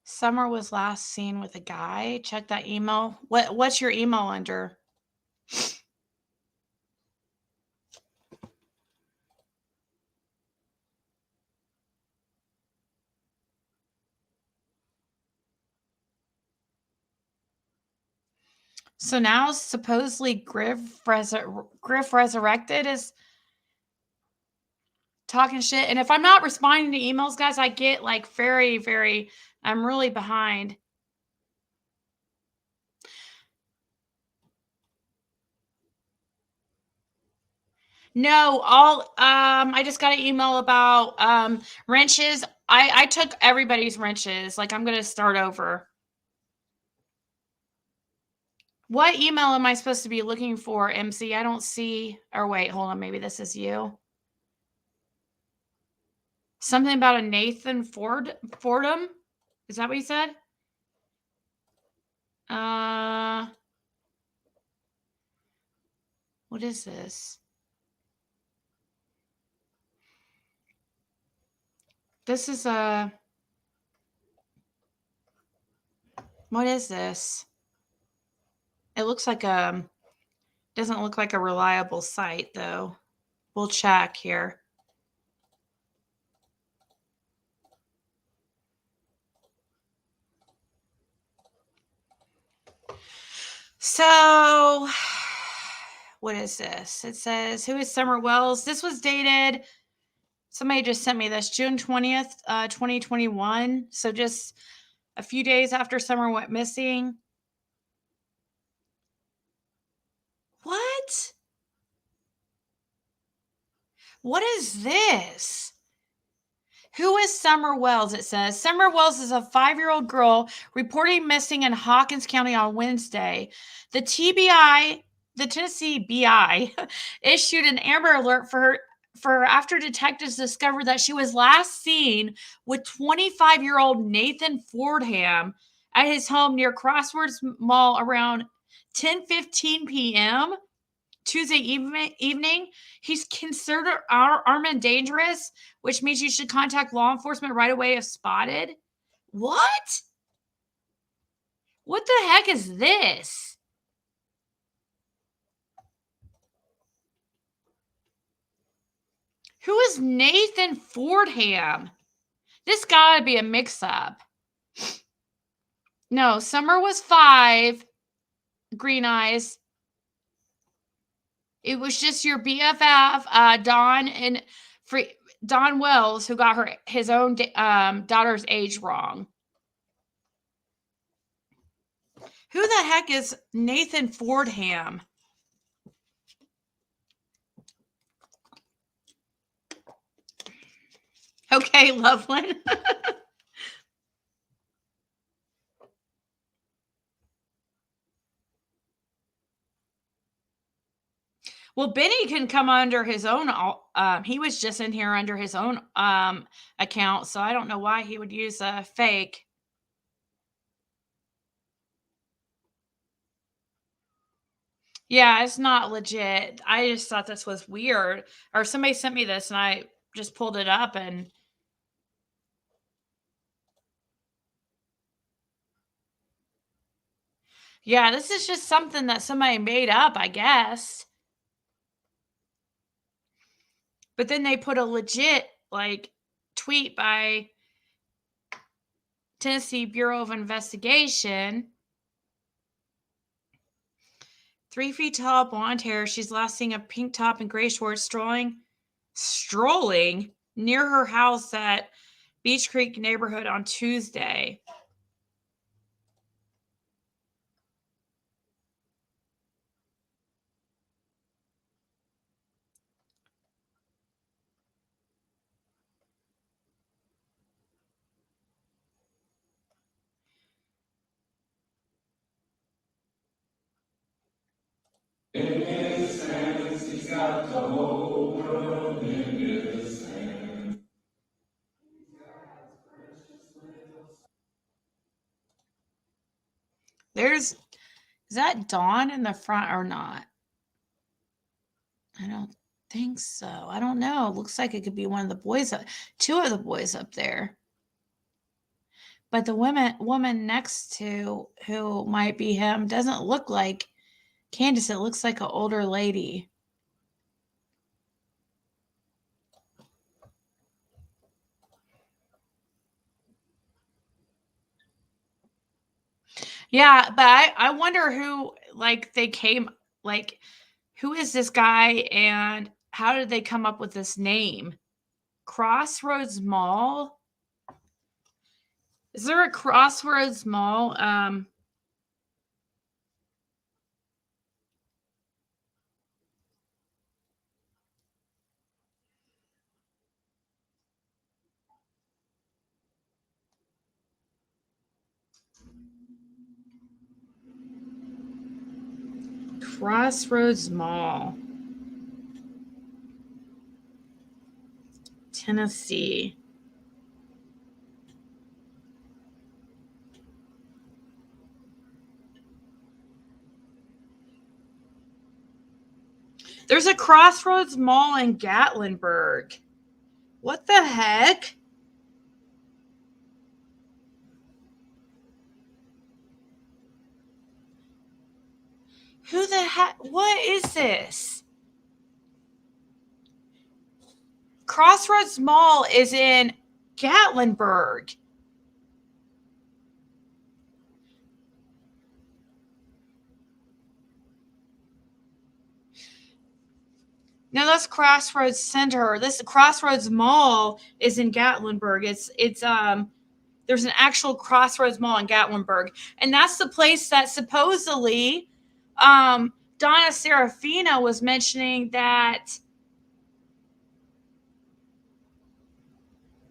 Summer was last seen with a guy. Check that email. What's your email under? So now supposedly Griff Resurrected is talking shit. And if I'm not responding to emails, guys, I get like very, very, I'm really behind. No, I just got an email about wrenches. I took everybody's wrenches. Like, I'm gonna start over. What email am I supposed to be looking for, MC? I don't see, or wait, hold on, maybe this is you. Something about a Nathan Fordham? Is that what you said? What is this? This is a... What is this? It looks like a... Doesn't look like a reliable site, though. We'll check here. So, what is this? It says, who is Summer Wells? This was dated... Somebody just sent me this, June 20th, 2021. So just a few days after Summer went missing. What? What is this? Who is Summer Wells? It says Summer Wells is a 5-year-old girl reported missing in Hawkins County on Wednesday. The Tennessee BI, issued an Amber Alert for her after detectives discovered that she was last seen with 25-year-old Nathan Fordham at his home near Crossroads Mall around 10:15 p.m. Tuesday evening. He's considered armed and dangerous, which means you should contact law enforcement right away if spotted. What? What the heck is this? Who is Nathan Fordham? This gotta be a mix-up. No, Summer was 5. Green eyes. It was just your BFF, Don Wells, who got his own daughter's age wrong. Who the heck is Nathan Fordham? Okay, Loveland. Well, Benny can come under his own. He was just in here under his own account, so I don't know why he would use a fake. Yeah, it's not legit. I just thought this was weird. Or somebody sent me this, and I just pulled it up and... Yeah, this is just something that somebody made up, I guess. But then they put a legit, tweet by Tennessee Bureau of Investigation. 3 feet tall, blonde hair. She's last seen a pink top and gray shorts strolling near her house at Beach Creek neighborhood on Tuesday. In his hands, he's got the whole world in his hands. Is that Dawn in the front or not? I don't think so. I don't know. It looks like it could be one of the boys, 2 of the boys up there. But the woman next to who might be him doesn't look like Candace. It looks like an older lady. Yeah, but I wonder who, they came, who is this guy and how did they come up with this name? Crossroads Mall? Is there a Crossroads Mall? Crossroads Mall, Tennessee. There's a Crossroads Mall in Gatlinburg. What the heck? Who the heck? What is this? Crossroads Mall is in Gatlinburg. No, that's Crossroads Center. This Crossroads Mall is in Gatlinburg. It's there's an actual Crossroads Mall in Gatlinburg, and that's the place that supposedly Donna Serafina was mentioning that.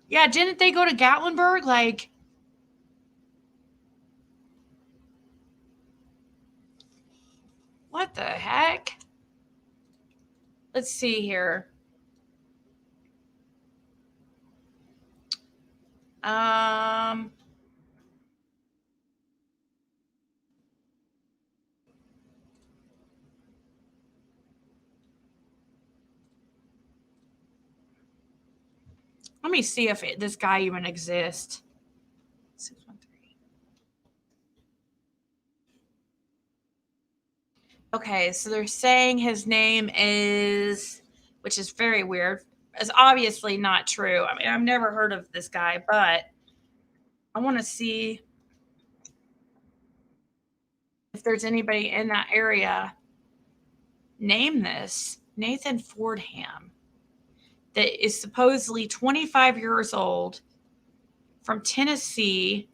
Yeah, didn't they go to Gatlinburg? Like, what the heck? Let's see here. Let me see if this guy even exists. 613. Okay, so they're saying his name is, which is very weird. It's obviously not true. I mean, I've never heard of this guy, but I want to see if there's anybody in that area. Name this Nathan Fordham, that is supposedly 25 years old from Tennessee.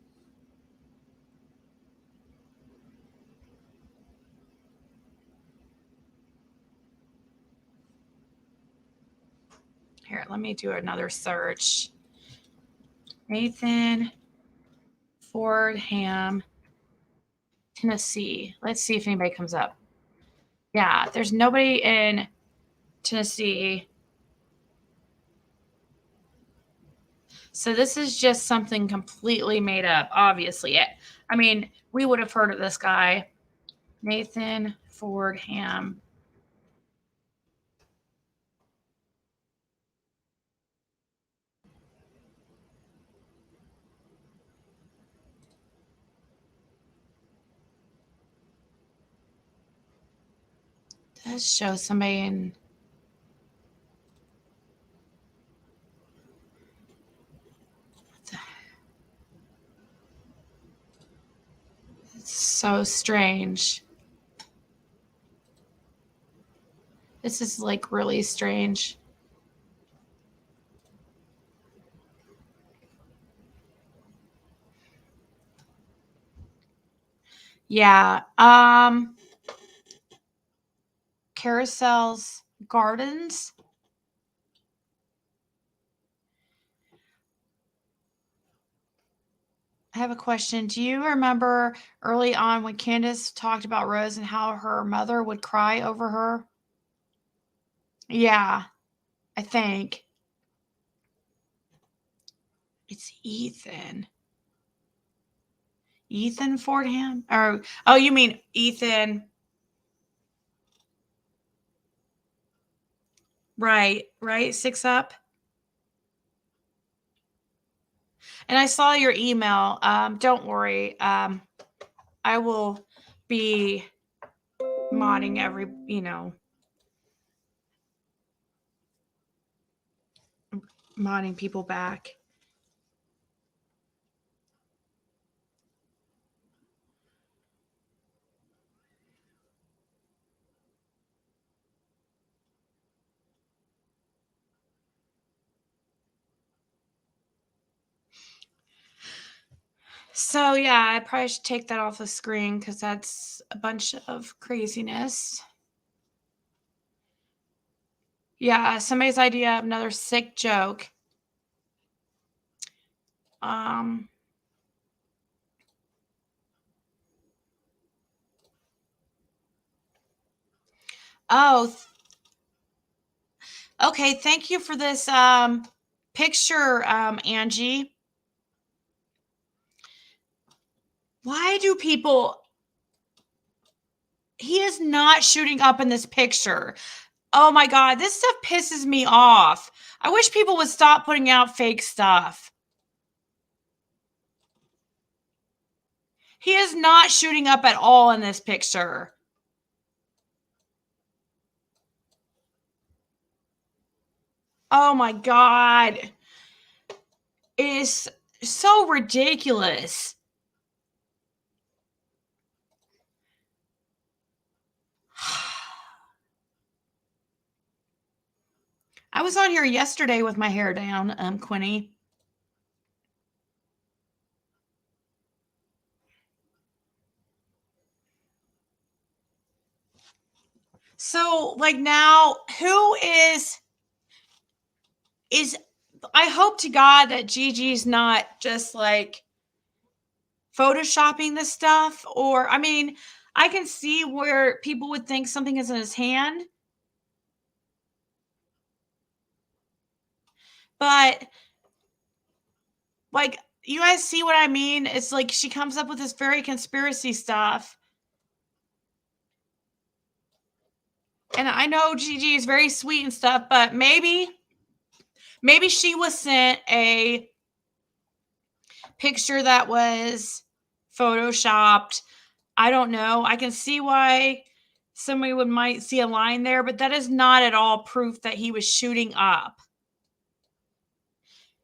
Here, let me do another search. Nathan Fordham, Tennessee. Let's see if anybody comes up. Yeah, there's nobody in Tennessee. So this is just something completely made up, obviously. I mean, we would have heard of this guy, Nathan Fordham. Does show somebody in. It's so strange. This is like really strange. Yeah. Carousel's Gardens. I have a question. Do you remember early on when Candace talked about Rose and how her mother would cry over her? Yeah, I think. It's Ethan. Ethan Fordham? Or, oh, you mean Ethan. Right. 6 up. And I saw your email. Don't worry. I will be modding modding people back. So yeah, I probably should take that off the screen because that's a bunch of craziness. Yeah, somebody's idea of another sick joke. Oh, okay. Thank you for this picture, Angie. Why do people? He is not shooting up in this picture. Oh my God, this stuff pisses me off. I wish people would stop putting out fake stuff. He is not shooting up at all in this picture. Oh my God. It is so ridiculous. I was on here yesterday with my hair down, Quinny. So, like, now, who is I hope to God that Gigi's not just like photoshopping this stuff, or, I mean, I can see where people would think something is in his hand, but like, you guys see what I mean? It's like she comes up with this very conspiracy stuff. And I know Gigi is very sweet and stuff, but maybe she was sent a picture that was photoshopped. I don't know. I can see why somebody might see a line there, but that is not at all proof that he was shooting up.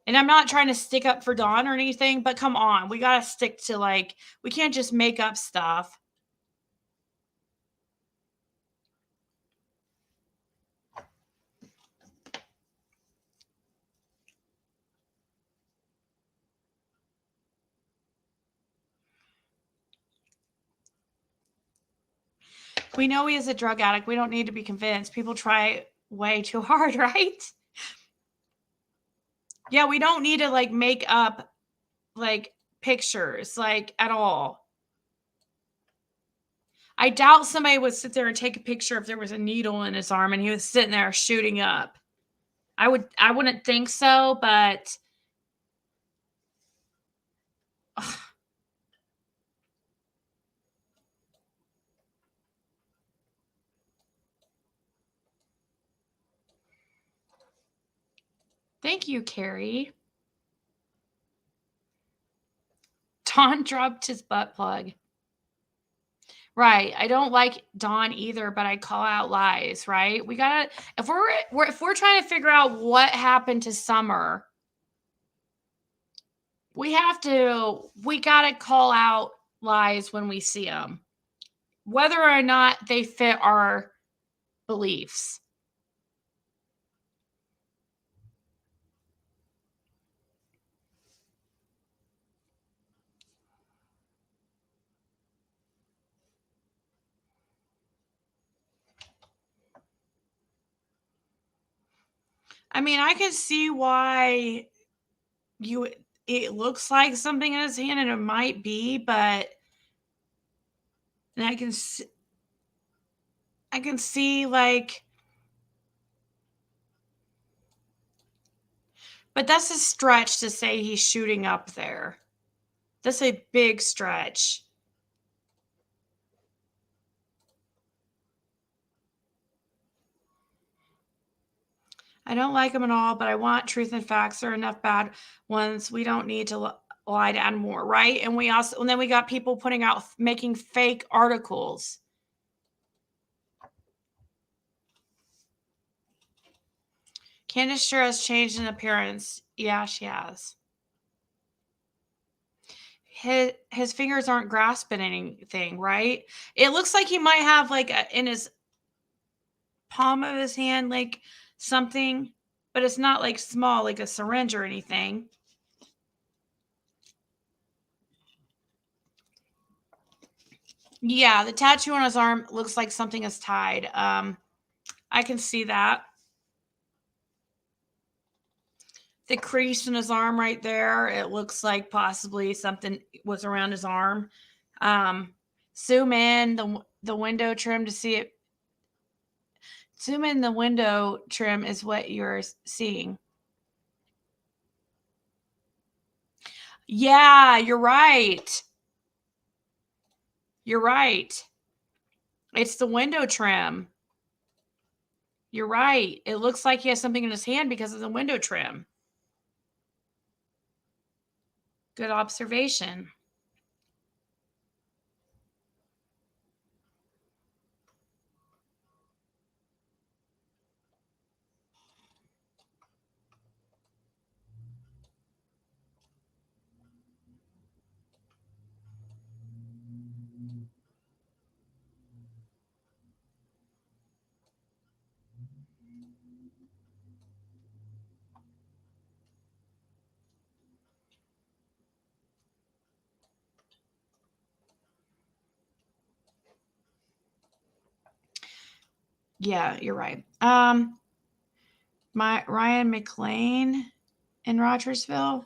And I'm not trying to stick up for Dawn or anything, but come on, we got to stick to, like, we can't just make up stuff. We know he is a drug addict. We don't need to be convinced. People try way too hard, right? Yeah, we don't need to, like, make up, like, pictures, like, at all. I doubt somebody would sit there and take a picture if there was a needle in his arm and he was sitting there shooting up. I wouldn't think so, but ugh. Thank you, Carrie. Don dropped his butt plug. Right. I don't like Dawn either, but I call out lies, right? We gotta, if we're trying to figure out what happened to Summer, we gotta call out lies when we see them, whether or not they fit our beliefs. I mean, I can see why it looks like something in his hand, and it might be, but and I can see like, but that's a stretch to say he's shooting up there. That's a big stretch. I don't like them at all, but I want truth and facts. There are enough bad ones. We don't need to lie to add more, right? And then we got people making fake articles. Candace sure has changed in appearance. Yeah, she has. His fingers aren't grasping anything, right? It looks like he might have like in his palm of his hand, like something, but it's not like small, like a syringe or anything. Yeah, the tattoo on his arm looks like something is tied. I can see that. The crease in his arm right there, it looks like possibly something was around his arm. Zoom in the window trim to see it. Zoom in the window trim is what you're seeing. Yeah, you're right. You're right. It's the window trim. You're right. It looks like he has something in his hand because of the window trim. Good observation. Yeah, you're right. Ryan McLean in Rogersville.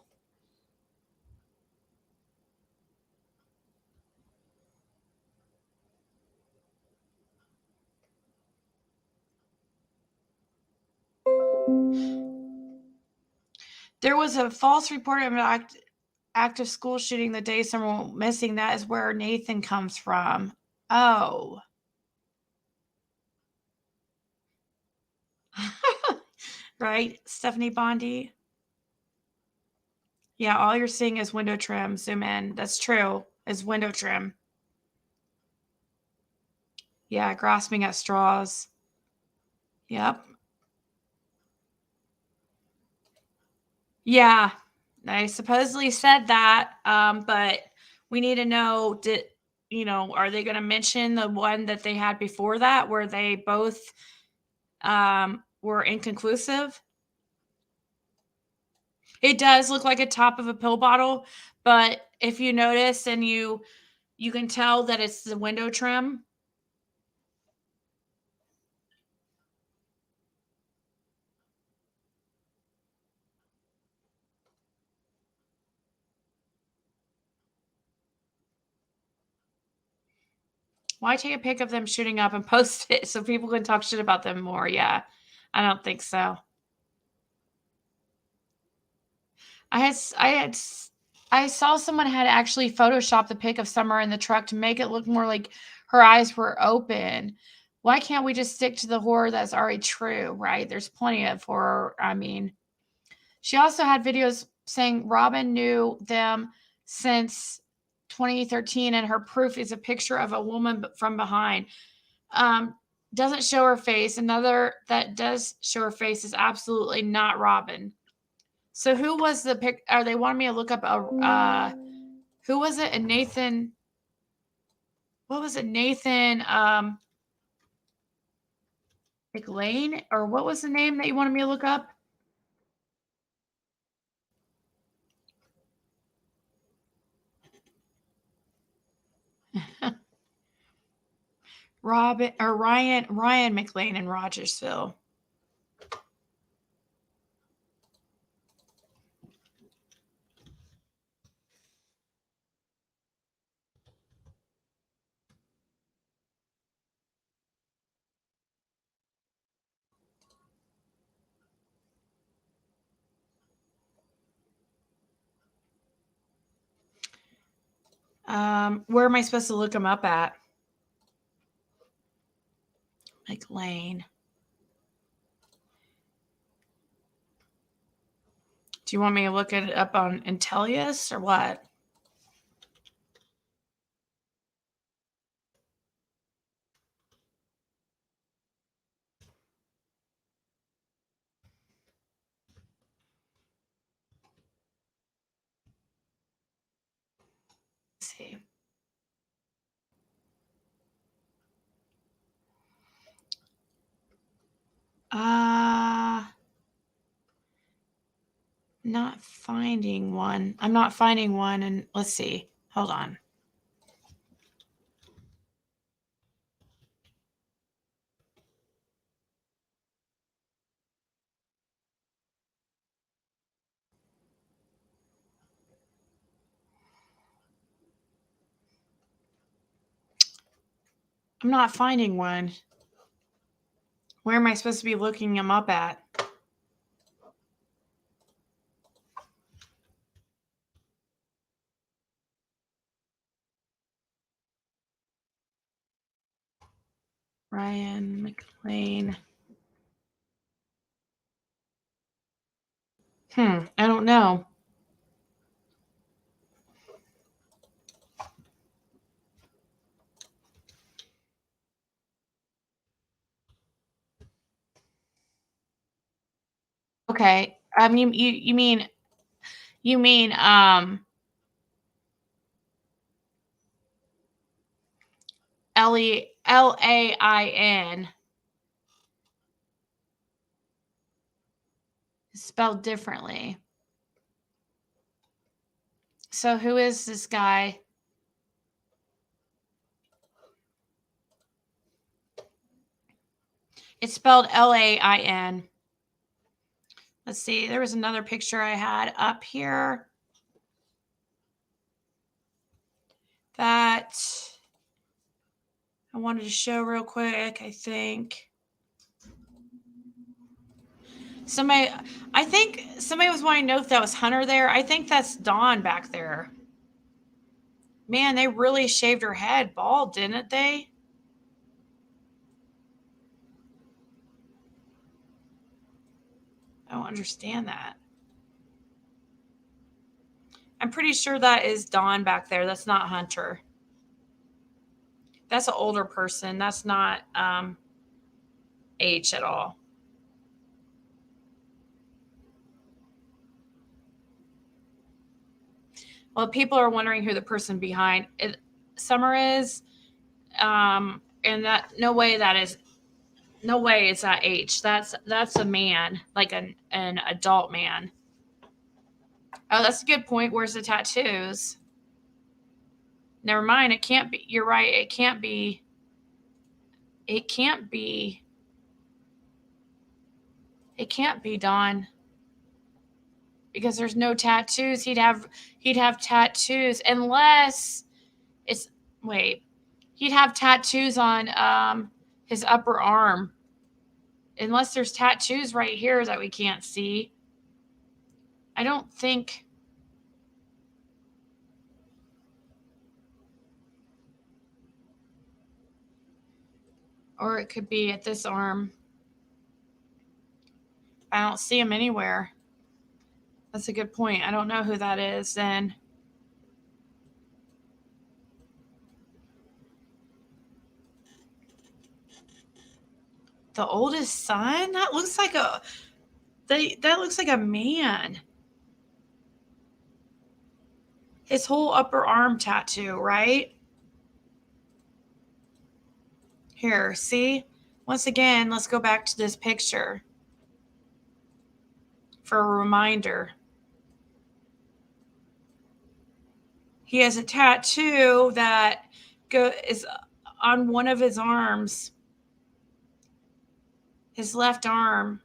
There was a false report of an active school shooting the day someone went missing. That is where Nathan comes from. Oh. Right, Stephanie Bondi. Yeah, all you're seeing is window trim. Zoom in. That's true. Is window trim. Yeah, grasping at straws. Yep. Yeah, I supposedly said that, but we need to know, are they going to mention the one that they had before that where they both were inconclusive? It does look like a top of a pill bottle, but if you notice and you can tell that it's the window trim. Why take a pic of them shooting up and post it so people can talk shit about them more? Yeah, I don't think so. I saw someone had actually photoshopped the pic of Summer in the truck to make it look more like her eyes were open. Why can't we just stick to the horror that's already true, right? There's plenty of horror. I mean, she also had videos saying Robin knew them since 2013, and her proof is a picture of a woman from behind. Doesn't show her face. Another that does show her face is absolutely not Robin. So who was the pick? Or they wanted me to look up who was it? And Nathan. What was it? Nathan McLean, or what was the name that you wanted me to look up? Ryan McLean in Rogersville. Where am I supposed to look him up at? McLean. Do you want me to look it up on Intellius or what? Let's see. Not finding one. I'm not finding one. And let's see. Hold on. I'm not finding one. Where am I supposed to be looking him up at? Ryan McLean. I don't know. Okay. You mean Lain spelled differently. So who is this guy? It's spelled Lain. Let's see. There was another picture I had up here that I wanted to show real quick. I think somebody was wanting to know if that was Hunter there. I think that's Dawn back there. Man, they really shaved her head bald, didn't they? I don't understand that. I'm pretty sure that is Dawn back there. That's not Hunter. That's an older person. That's not H at all. Well, people are wondering who the person behind it, Summer is. And that no way it's that H. That's a man, like an adult man. Oh, that's a good point. Where's the tattoos? Never mind. It can't be. You're right. It can't be. It can't be. It can't be Dawn. Because there's no tattoos. He'd have tattoos unless it's he'd have tattoos on his upper arm. Unless there's tattoos right here that we can't see. I don't think. Or it could be at this arm. I don't see him anywhere. That's a good point. I don't know who that is then. The oldest son? That looks like a man. His whole upper arm tattoo, right? Here, see? Once again, let's go back to this picture for a reminder. He has a tattoo that is on one of his arms, his left arm,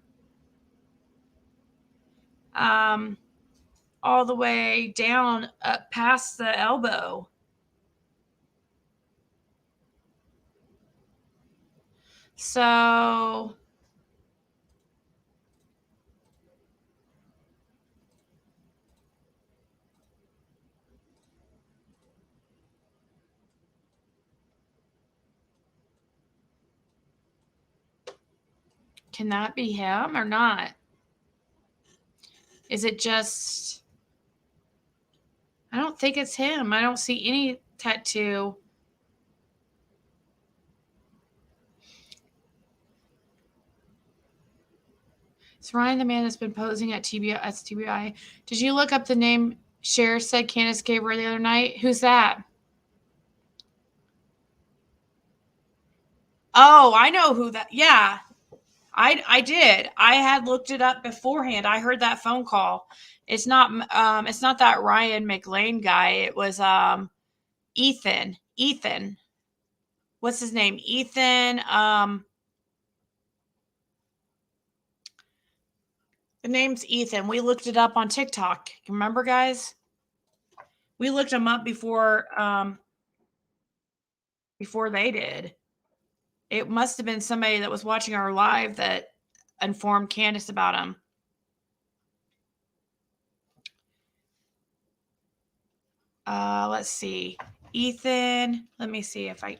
all the way down up past the elbow. So can that be him or not? Is it just... I don't think it's him. I don't see any tattoo. It's Ryan, the man that's been posing at TBI. Did you look up the name Cher said Candace gave her the other night? Who's that? Oh, I know who that... Yeah, I did. I had looked it up beforehand. I heard that phone call. It's not that Ryan McLean guy. It was Ethan. What's his name? Ethan. The name's Ethan. We looked it up on TikTok. Remember, guys? We looked him up before they did. It must have been somebody that was watching our live that informed Candace about him. Let's see. Ethan. Let me see if I...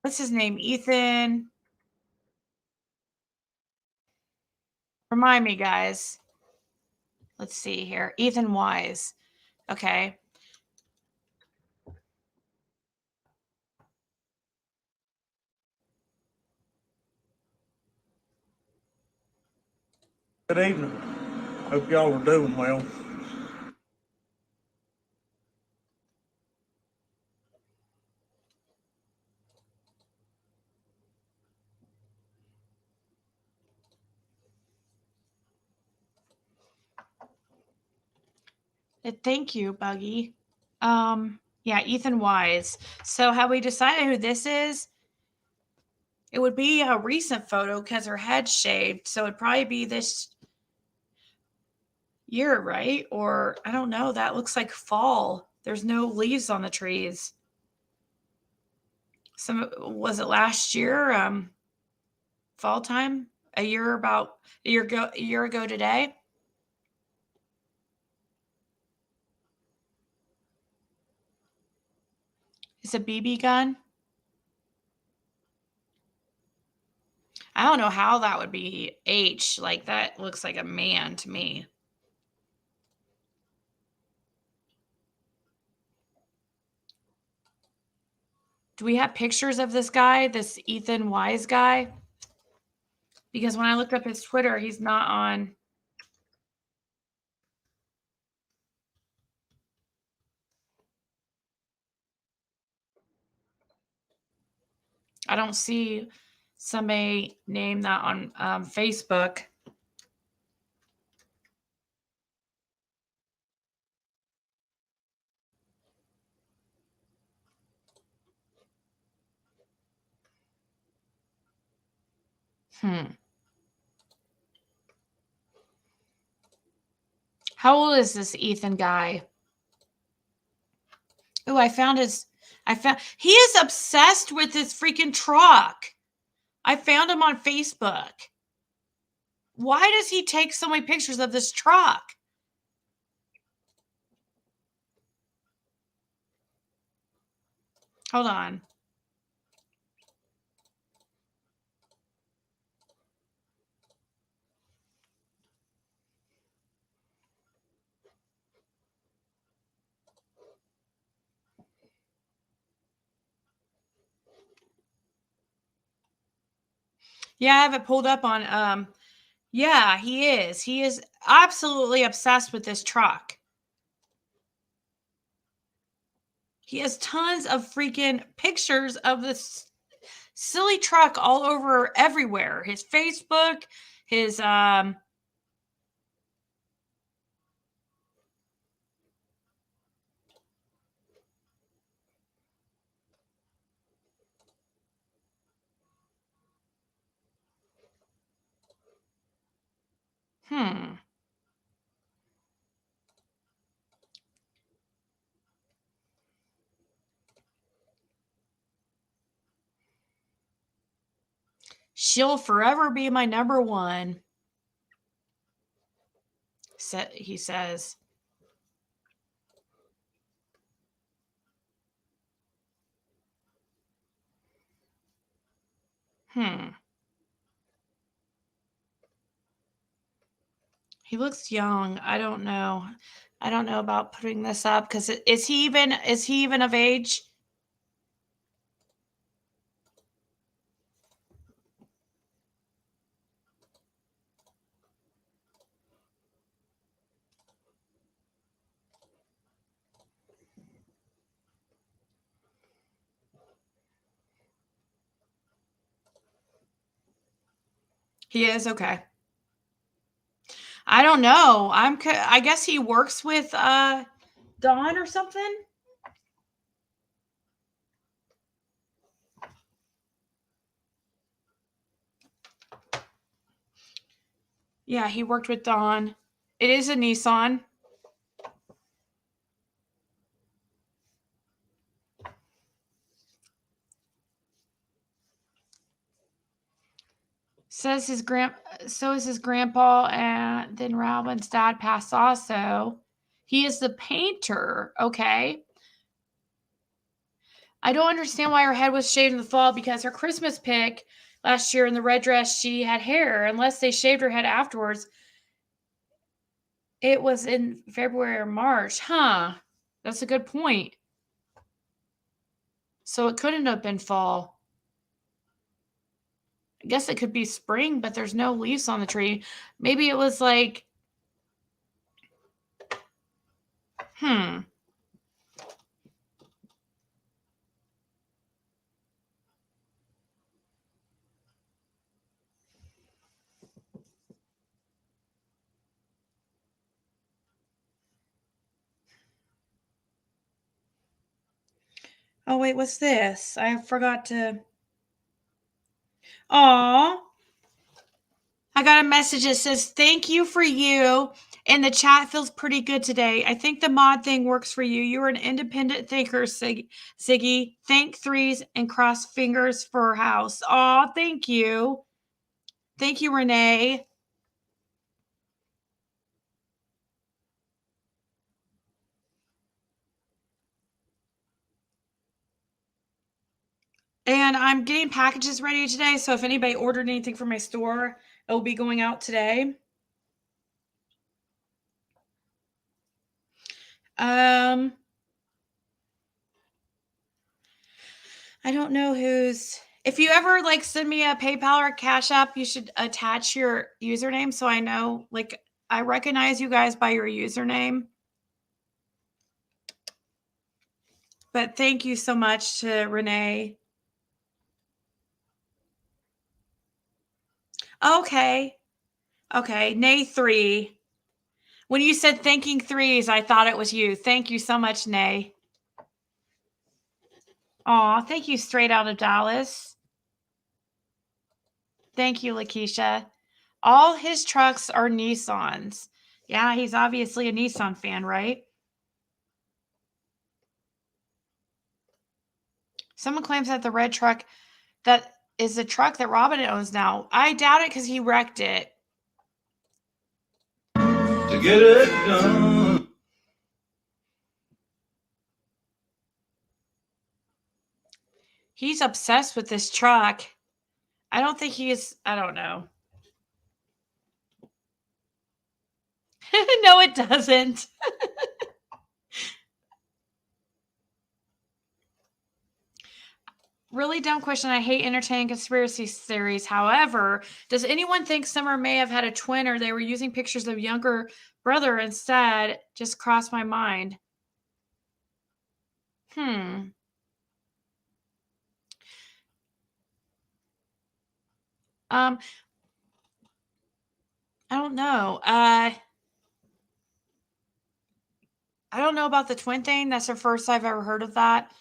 What's his name? Ethan. Remind me, guys. Let's see here. Ethan Wise. Okay. Good evening. Hope y'all are doing well. Thank you, Buggy. Yeah, Ethan Wise. So have we decided who this is? It would be a recent photo because her head's shaved. So it'd probably be this year, right? Or I don't know. That looks like fall. There's no leaves on the trees. Was it last year? Fall time? A year ago today? It's a BB gun. I don't know how that would be H. Like that looks like a man to me. Do we have pictures of this guy, this Ethan Wise guy? Because when I looked up his Twitter, he's not on. I don't see somebody name that on Facebook. How old is this Ethan guy? Oh, he is obsessed with this freaking truck. I found him on Facebook. Why does he take so many pictures of this truck? Hold on. Yeah, I have it pulled up on yeah, he is. He is absolutely obsessed with this truck. He has tons of freaking pictures of this silly truck all over everywhere. His Facebook, his she'll forever be my number one. He says. He looks young. I don't know. I don't know about putting this up because is he even of age? He is okay. I don't know. I guess he works with Dawn or something. Yeah, he worked with Dawn. It is a Nissan. So is his grandpa, and then Robin's dad passed also. He is the painter. Okay. I don't understand why her head was shaved in the fall because her Christmas pic last year in the red dress, she had hair, unless they shaved her head afterwards. It was in February or March. Huh. That's a good point. So it couldn't have been fall. I guess it could be spring, but there's no leaves on the tree. Maybe it was like, Oh, wait, what's this? I forgot to. Aw. I got a message that says, thank you for you. And the chat feels pretty good today. I think the mod thing works for you. You're an independent thinker, Ziggy. Thank threes and cross fingers for house. Aw, thank you. Thank you, Renee. And I'm getting packages ready today. So if anybody ordered anything from my store, it will be going out today. I don't know who's. If you ever like send me a PayPal or Cash App, you should attach your username so I know. Like, I recognize you guys by your username. But thank you so much to Renee. Okay. Nay 3. When you said thanking threes, I thought it was you. Thank you so much, Nay. Aw, thank you, straight out of Dallas. Thank you, Lakeisha. All his trucks are Nissans. Yeah, he's obviously a Nissan fan, right? Someone claims that the red truck that is the truck that Robin owns now. I doubt it because he wrecked it. To get it done. He's obsessed with this truck. I don't think he is. I don't know. No, it doesn't. Really dumb question. I hate entertaining conspiracy theories. However, does anyone think Summer may have had a twin or they were using pictures of younger brother instead? Just crossed my mind. I don't know. I don't know about the twin thing. That's the first I've ever heard of that.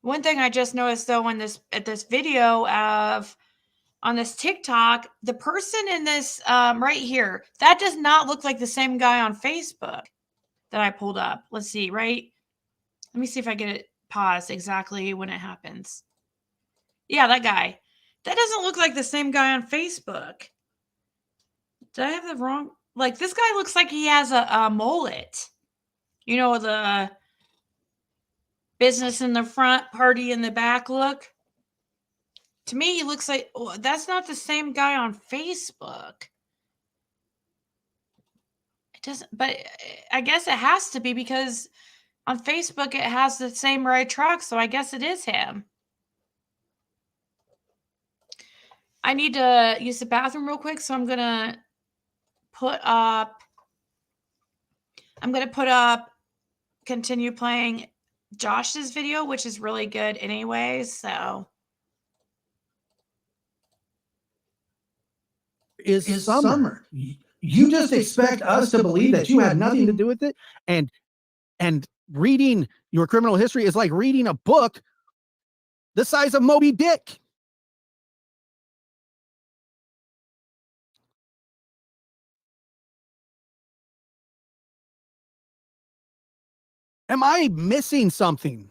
One thing I just noticed though at this video of on this TikTok, the person in this right here, that does not look like the same guy on Facebook that I pulled up. Let's see, right? Let me see if I get it paused exactly when it happens. Yeah, that guy. That doesn't look like the same guy on Facebook. Did I have the wrong? Like, this guy looks like he has a mullet. You know, the business in the front, party in the back look. To me, he looks like, that's not the same guy on Facebook. It doesn't, but I guess it has to be because on Facebook it has the same red truck, so I guess it is him. I need to use the bathroom real quick, so I'm gonna put up, continue playing Josh's video, which is really good anyways, so. Is summer. You just expect us to believe that you had nothing to do with it, and reading your criminal history is like reading a book the size of Moby Dick. Am I missing something?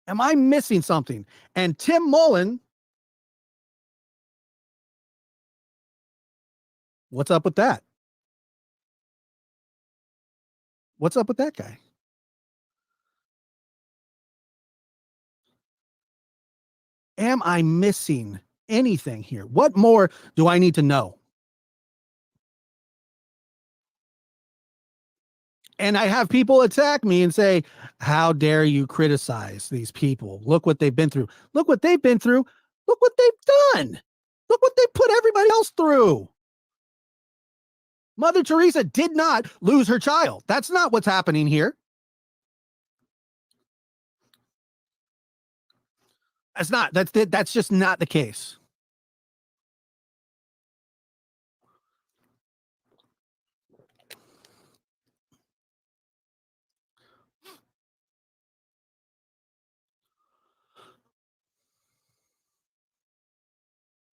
Am I missing something? And Tim Mullen, what's up with that? What's up with that guy? Am I missing anything here. What more do I need to know? And I have people attack me and say, how dare you criticize these people? Look what they've been through. Look what they've been through. Look what they've done. Look what they put everybody else through. Mother Teresa did not lose her child. That's not what's happening here. That's just not the case.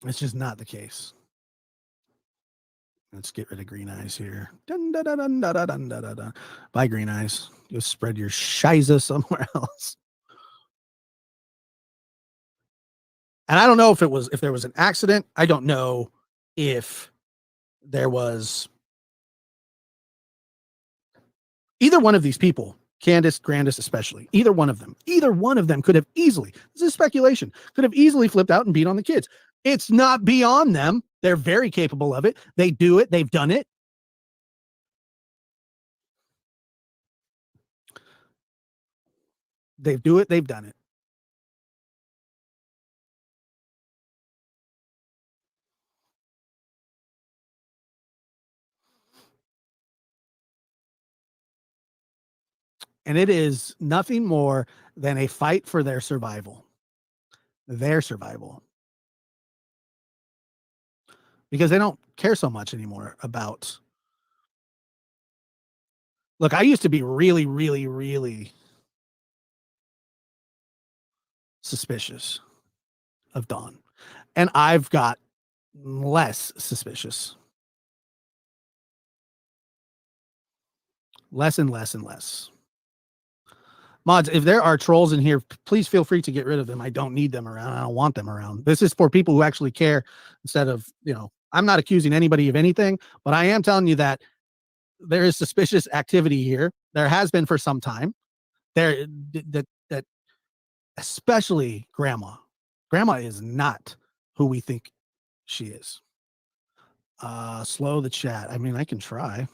It's just not the case. Let's get rid of green eyes here. Dun, dun, dun, dun, dun, dun, dun, dun, dun. Bye, green eyes. Go spread your shiza somewhere else. And I don't know if there was an accident. I don't know if there was either one of these people, Candace, Grandis especially, either one of them could have easily, this is speculation, could have easily flipped out and beat on the kids. It's not beyond them. They're very capable of it. They do it. They've done it. They've done it. And it is nothing more than a fight for their survival. Their survival. Because they don't care so much anymore about. Look, I used to be really, really, really suspicious of Dawn. And I've got less suspicious. Less and less and less. Mods, if there are trolls in here, please feel free to get rid of them. I don't need them around. I don't want them around. This is for people who actually care instead of, I'm not accusing anybody of anything, but I am telling you that there is suspicious activity here. There has been for some time. That especially grandma. Grandma is not who we think she is. Slow the chat. I mean, I can try.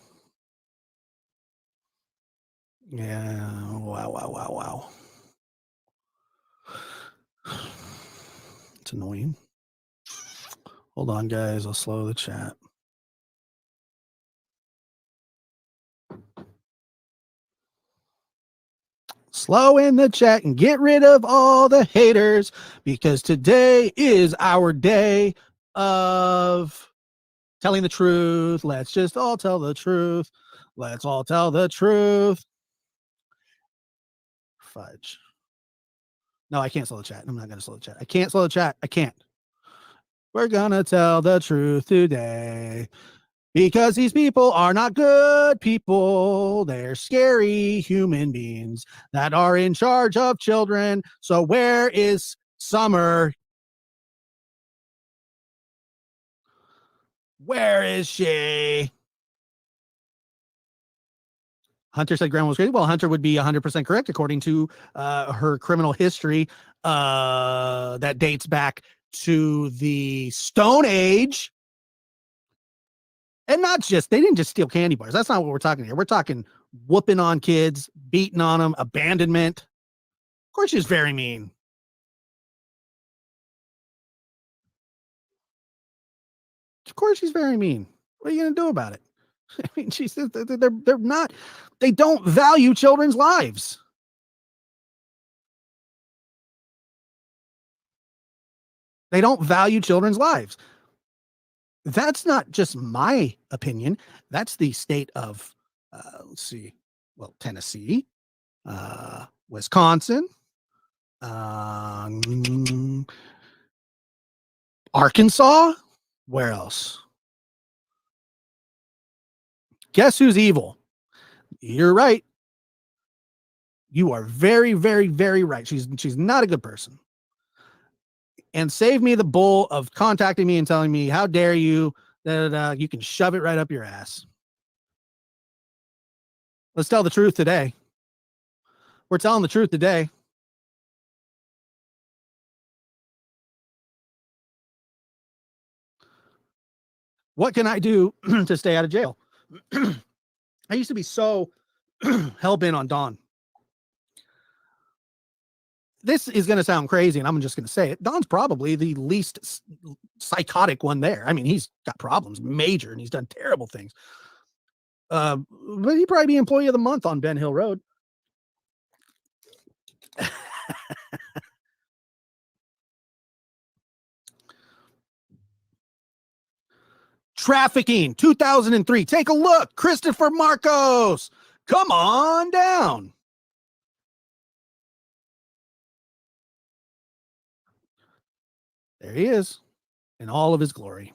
Yeah. Wow. It's annoying. Hold on, guys. I'll slow the chat. Slow in the chat and get rid of all the haters, because today is our day of telling the truth. Let's just all tell the truth. Let's all tell the truth. Fudge. No, I can't slow the chat. I'm not going to slow the chat. I can't slow the chat. I can't. We're going to tell the truth today, because these people are not good people. They're scary human beings that are in charge of children. So where is Summer? Where is she? Hunter said grandma was crazy. Well, Hunter would be 100% correct according to her criminal history that dates back to the Stone Age. And not just, they didn't just steal candy bars. That's not what we're talking here. We're talking whooping on kids, beating on them, abandonment. Of course, she's very mean. Of course, she's very mean. What are you going to do about it? I mean, she says they're not, they don't value children's lives. They don't value children's lives. That's not just my opinion. That's the state of, Tennessee, Wisconsin, Arkansas. Where else? Guess who's evil? You're right. You are very, very, very right. She's not a good person. And save me the bull of contacting me and telling me, how dare you, you can shove it right up your ass. Let's tell the truth today. We're telling the truth today. What can I do to stay out of jail? I used to be so hell-bent on Don. This is going to sound crazy, and I'm just going to say it. Don's probably the least psychotic one there. I mean, he's got problems, major, and he's done terrible things. But he'd probably be employee of the month on Ben Hill Road. Trafficking, 2003. Take a look. Christopher Marcos. Come on down. There he is in all of his glory.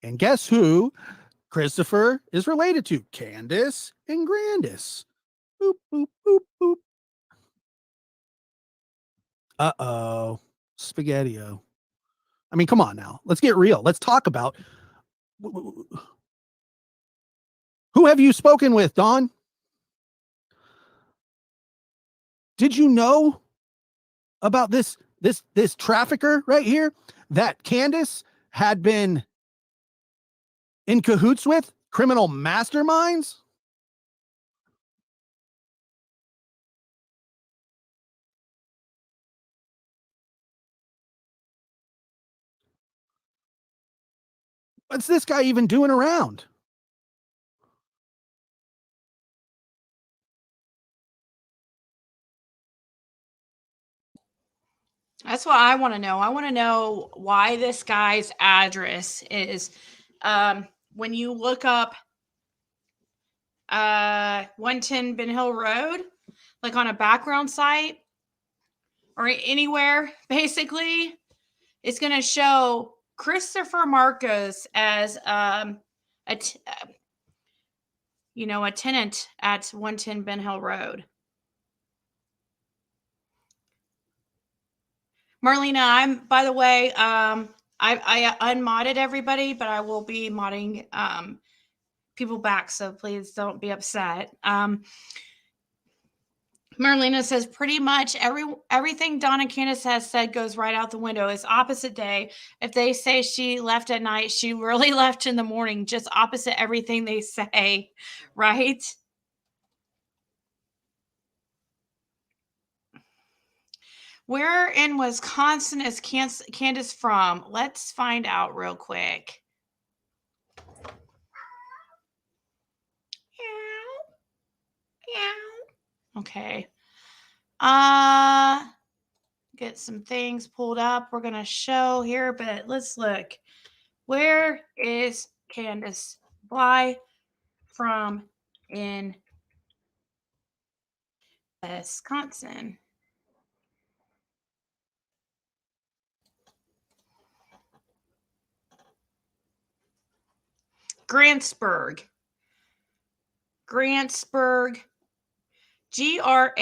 And guess who Christopher is related to? Candace and Grandis. Boop, boop, boop, boop. Uh-oh. Spaghetti-o. I mean, come on now. Let's get real. Let's talk about who have you spoken with, Don? Did you know about this trafficker right here that Candace had been in cahoots with? Criminal masterminds? What's this guy even doing around? That's what I want to know. I want to know why this guy's address is, when you look up 110 Ben Hill Road, like on a background site or anywhere, basically, it's going to show Christopher Marcos as a tenant at 110 Ben Hill Road. Marlena, by the way, I unmodded everybody, but I will be modding people back, so please don't be upset. Marlena says pretty much everything Donna Candace has said goes right out the window. It's opposite day. If they say she left at night, she really left in the morning. Just opposite everything they say, right? Where in Wisconsin is Candace from? Let's find out real quick. Okay. Get some things pulled up. We're going to show here, but let's look. Where is Candace Bly from in Wisconsin? Grantsburg. Grantsburg. She has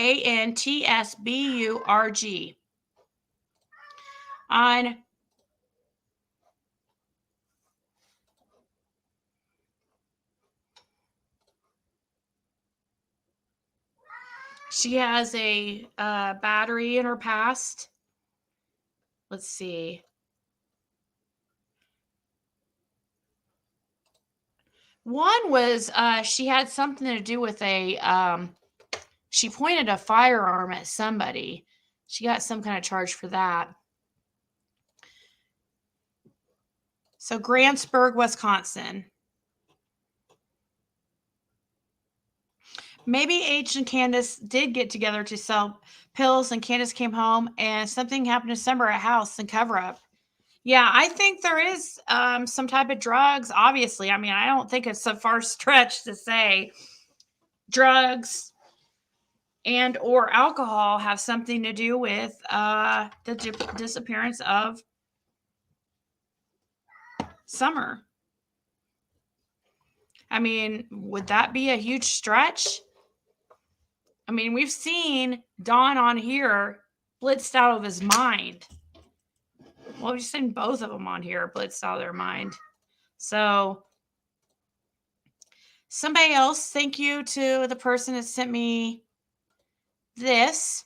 a battery in her past. Let's see. One was she had something to do with she pointed a firearm at somebody. She got some kind of charge for that. So Grantsburg, Wisconsin. Maybe H and Candace did get together to sell pills, and Candace came home and something happened to Summer at house and cover up. Yeah, I think there is some type of drugs, obviously. I mean, I don't think it's a far stretch to say drugs and or alcohol have something to do with the disappearance of Summer. I mean, would that be a huge stretch? I mean, we've seen Don on here blitzed out of his mind. Well, we've seen both of them on here blitzed out of their mind. So, somebody else, thank you to the person that sent me this.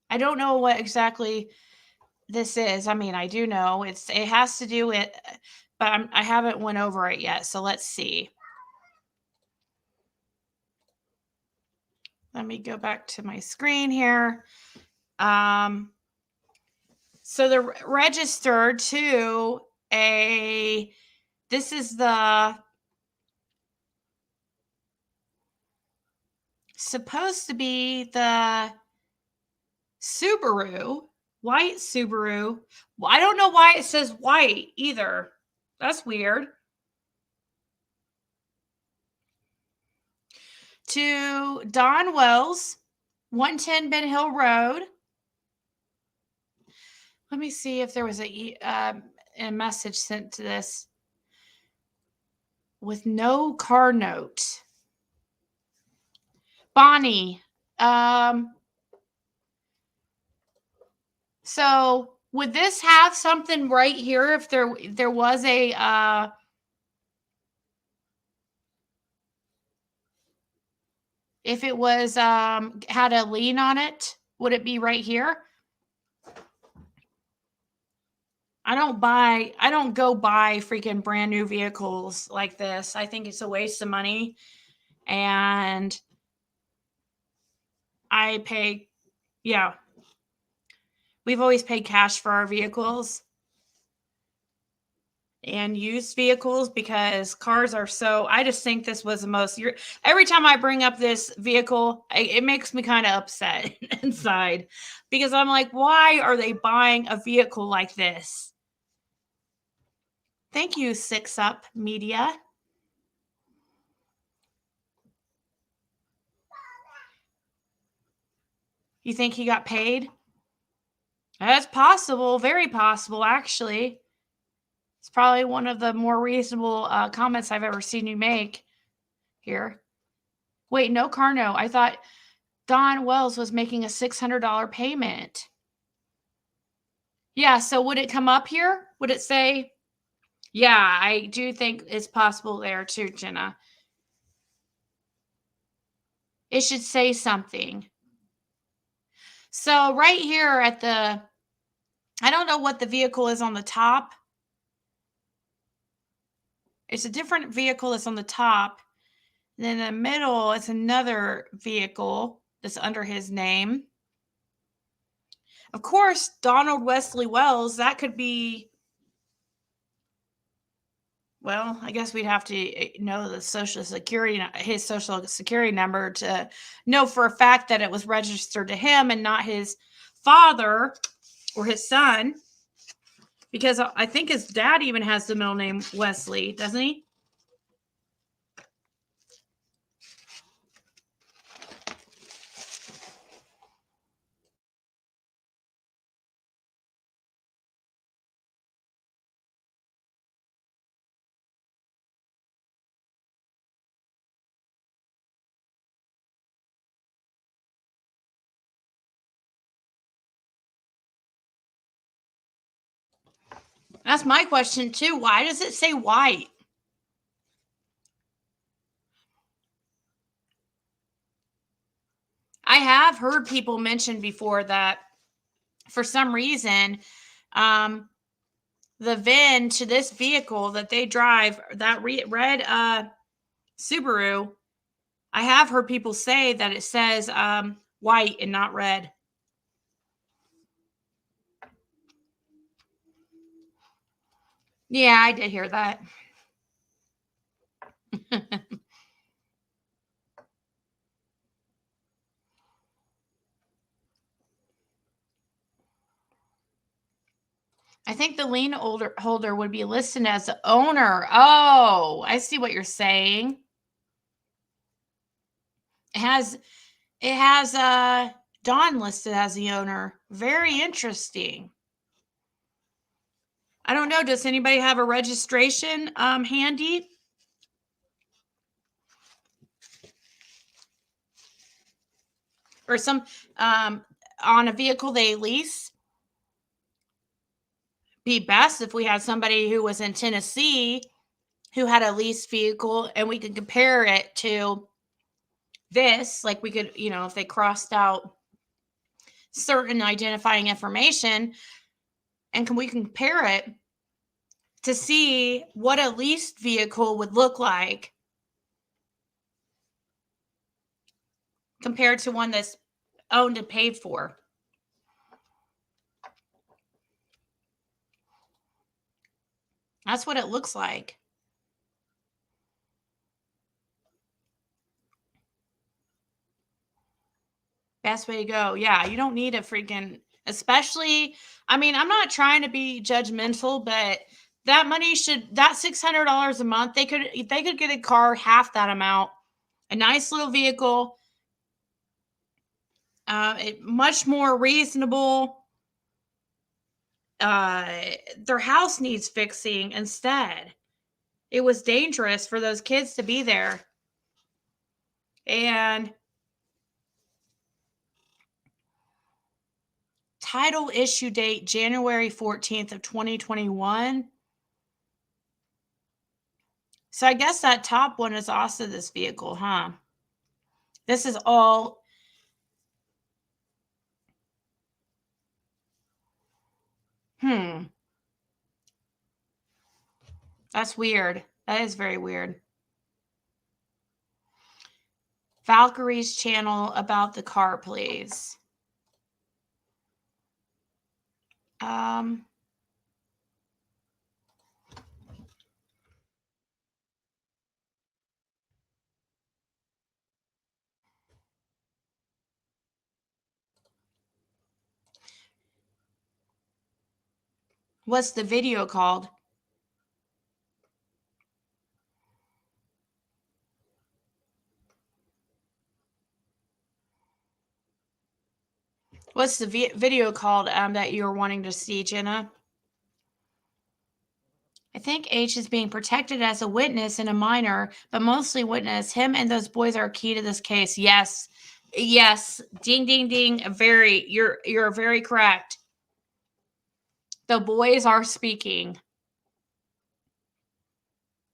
I don't know what exactly this is. I mean, I do know it has to do with, but I haven't went over it yet. So let's see. Let me go back to my screen here. So they're registered to this is supposed to be the Subaru, white Subaru. Well, I don't know why it says white either. That's weird. To Don Wells, 110 Ben Hill Road. Let me see if there was a message sent to this with no car note. Bonnie. So would this have something right here if there was a if it was had a lien on it? Would it be right here? I don't go buy freaking brand new vehicles like this. I think it's a waste of money. And I pay, yeah. We've always paid cash for our vehicles and used vehicles because cars are so, I just think this was the most, every time I bring up this vehicle, it makes me kind of upset inside because I'm like, why are they buying a vehicle like this? Thank you, Six Up Media. You think he got paid? That's possible. Very possible, actually. It's probably one of the more reasonable comments I've ever seen you make here. Wait, no car note. I thought Don Wells was making a $600 payment. Yeah, so would it come up here? Would it say? Yeah, I do think it's possible there too, Jenna. It should say something. So right here at the, I don't know what the vehicle is on the top. It's a different vehicle that's on the top. And then in the middle, it's another vehicle that's under his name. Of course, Donald Wesley Wells, that could be, well, I guess we'd have to know the his social security number to know for a fact that it was registered to him and not his father or his son. Because I think his dad even has the middle name Wesley, doesn't he? That's my question too. Why does it say white? I have heard people mention before that for some reason, the VIN to this vehicle that they drive, that red Subaru, I have heard people say that it says white and not red. Yeah, I did hear that. I think the lien holder would be listed as the owner. Oh, I see what you're saying. It has Don listed as the owner. Very interesting. I don't know. Does anybody have a registration handy? Or some on a vehicle they lease? Be best if we had somebody who was in Tennessee who had a leased vehicle and we could compare it to this. Like we could, if they crossed out certain identifying information, and we compare it to see what a leased vehicle would look like compared to one that's owned and paid for. That's what it looks like. Best way to go. Yeah, you don't need a freaking, especially, I mean, I'm not trying to be judgmental, but that money that $600 a month, they could get a car half that amount, a nice little vehicle, much more reasonable. Their house needs fixing instead. It was dangerous for those kids to be there. And title issue date January 14th of 2021. So I guess that top one is also this vehicle, huh? This is all. That's weird. That is very weird. Valkyrie's channel about the car, please. What's the video called? What's the video called that you're wanting to see, Jenna? I think H is being protected as a witness and a minor, but mostly witness. Him and those boys are key to this case. Yes. Yes. Ding, ding, ding. You're very correct. The boys are speaking,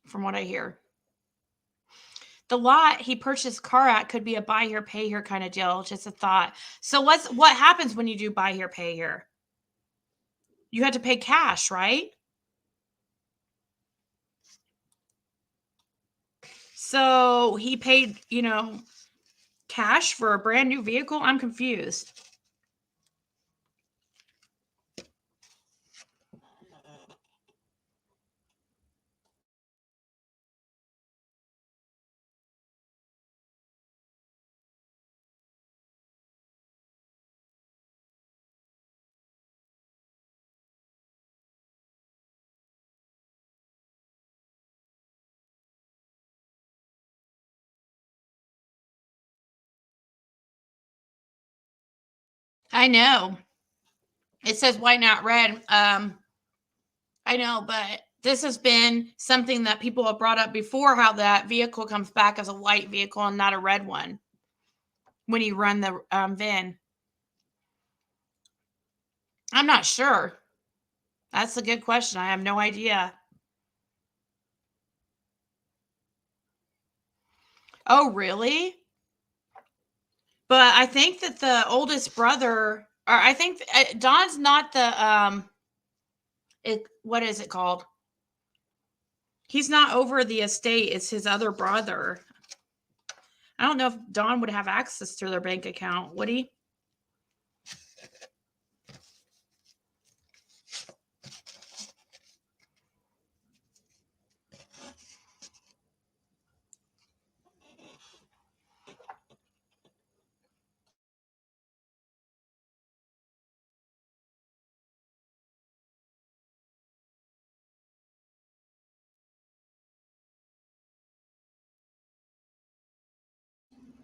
from what I hear. The lot he purchased car at could be a buy here, pay here kind of deal. Just a thought. So what happens when you do buy here, pay here? You had to pay cash, right? So he paid, cash for a brand new vehicle? I'm confused. I know. It says white, not red. I know, but this has been something that people have brought up before, how that vehicle comes back as a white vehicle and not a red one when you run the VIN. I'm not sure. That's a good question. I have no idea. Oh, really? But I think that the oldest brother, or I think Don's not the what is it called? He's not over the estate. It's his other brother. I don't know if Don would have access to their bank account, would he?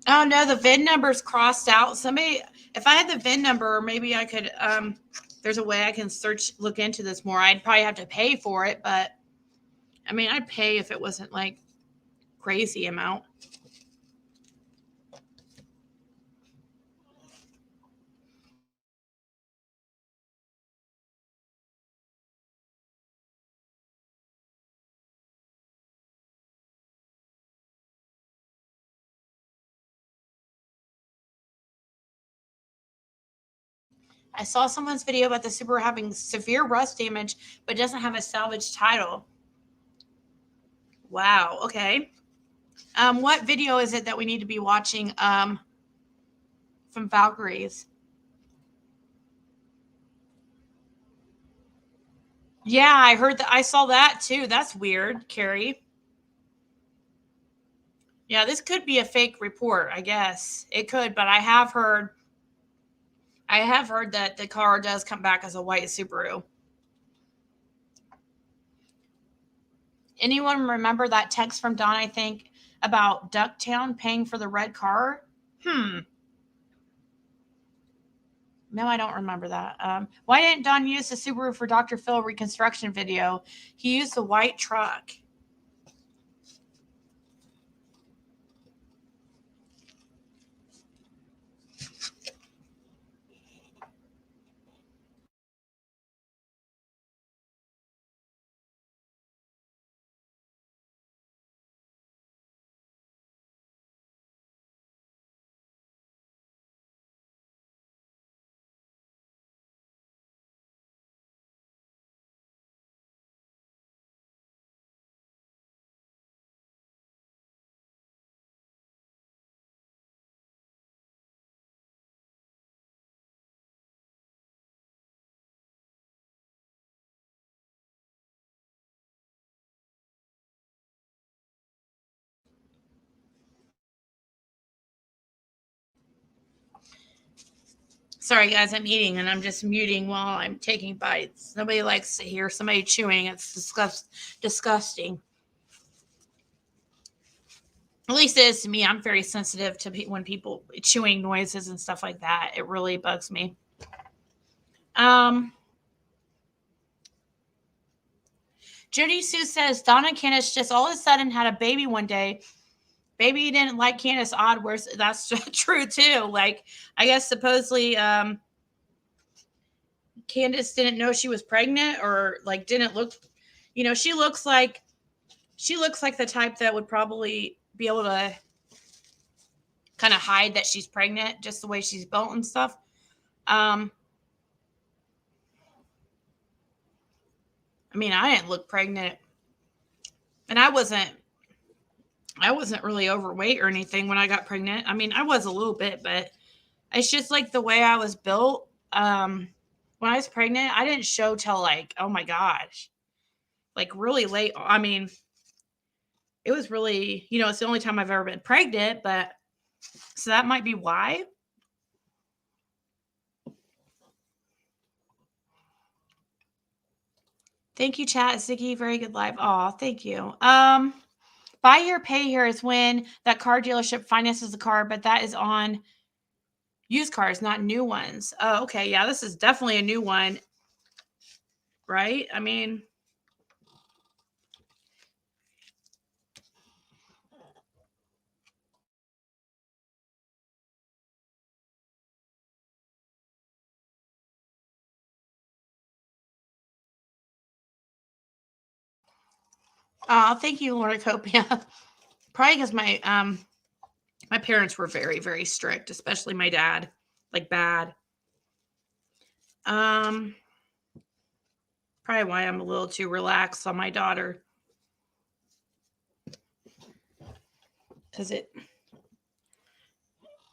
Oh no, the VIN number's crossed out. Somebody, if I had the VIN number, maybe I could. There's a way I can look into this more. I'd probably have to pay for it, but I mean, I'd pay if it wasn't like crazy amount. I saw someone's video about the Subaru having severe rust damage, but doesn't have a salvage title. Wow. Okay. What video is it that we need to be watching from Valkyrie's? Yeah, I heard that. I saw that too. That's weird, Carrie. Yeah, this could be a fake report, I guess. It could, but I have heard that the car does come back as a white Subaru. Anyone remember that text from Don, I think, about Ducktown paying for the red car? No, I don't remember that. Why didn't Don use the Subaru for Dr. Phil reconstruction video? He used the white truck. Sorry, guys, I'm eating and I'm just muting while I'm taking bites. Nobody likes to hear somebody chewing. It's disgusting. At least it is to me. I'm very sensitive to when people chewing noises and stuff like that. It really bugs me. Judy Sue says Donna and Candace just all of a sudden had a baby one day. Baby didn't like Candace odd. Where's that's true too. Like, I guess supposedly Candace didn't know she was pregnant, or like didn't look, she looks like the type that would probably be able to kind of hide that she's pregnant, just the way she's built and stuff. I mean, I didn't look pregnant, and I wasn't really overweight or anything when I got pregnant. I mean, I was a little bit, but it's just like the way I was built. When I was pregnant, I didn't show till like, oh my gosh, like really late. I mean, it was really, it's the only time I've ever been pregnant, but so that might be why. Thank you, chat. Ziggy, very good live. Oh, thank you. Buy here, pay here is when that car dealership finances the car, but that is on used cars, not new ones. Oh, okay. Yeah, this is definitely a new one, right? I mean, thank you, Lornacopia. Probably because my parents were very, very strict, especially my dad, like bad. Probably why I'm a little too relaxed on my daughter. Because it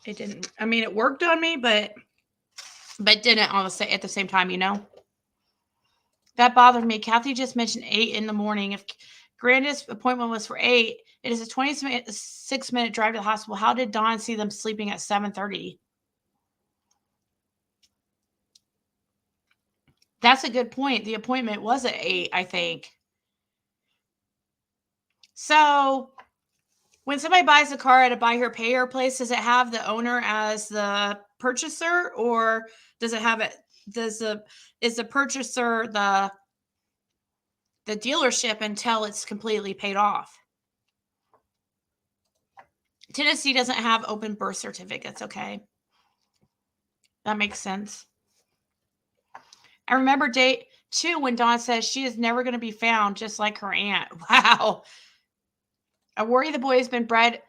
didn't, I mean, it worked on me, but didn't at the same time, That bothered me. Kathy just mentioned 8 in the morning. If Grandis' appointment was for 8, it is a 26-minute drive to the hospital. How did Dawn see them sleeping at 7:30? That's a good point. The appointment was at 8, I think. So when somebody buys a car at a buy here, pay here place, does it have the owner as the purchaser, or does it have it? Is the purchaser the dealership until it's completely paid off? Tennessee doesn't have open birth certificates. Okay. That makes sense. I remember date 2 when Dawn says she is never going to be found, just like her aunt. Wow. I worry the boy's been bred.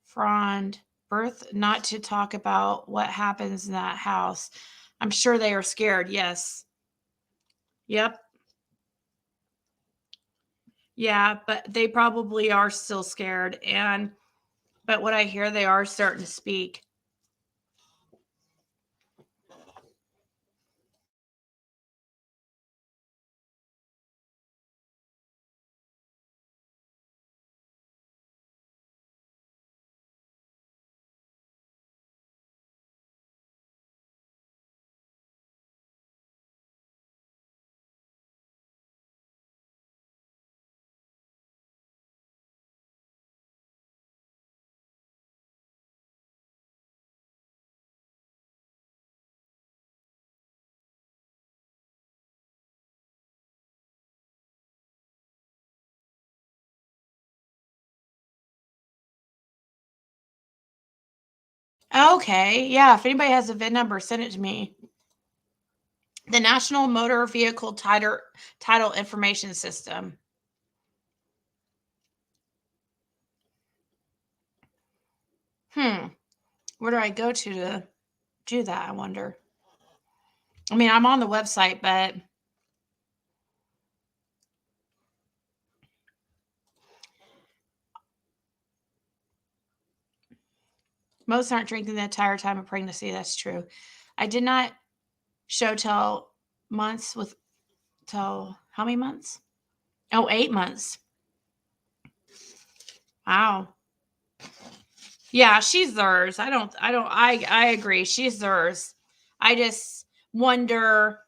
Frond birth not to talk about what happens in that house. I'm sure they are scared. Yes. Yep. Yeah, but they probably are still scared. But what I hear, they are starting to speak. Okay. Yeah. If anybody has a VIN number, send it to me. The National Motor Vehicle Title Information System. Where do I go to do that, I wonder? I mean, I'm on the website, but most aren't drinking the entire time of pregnancy. That's true. I did not show till how many months? Oh, 8 months. Wow. Yeah, she's theirs. I agree. She's theirs. I just wonder.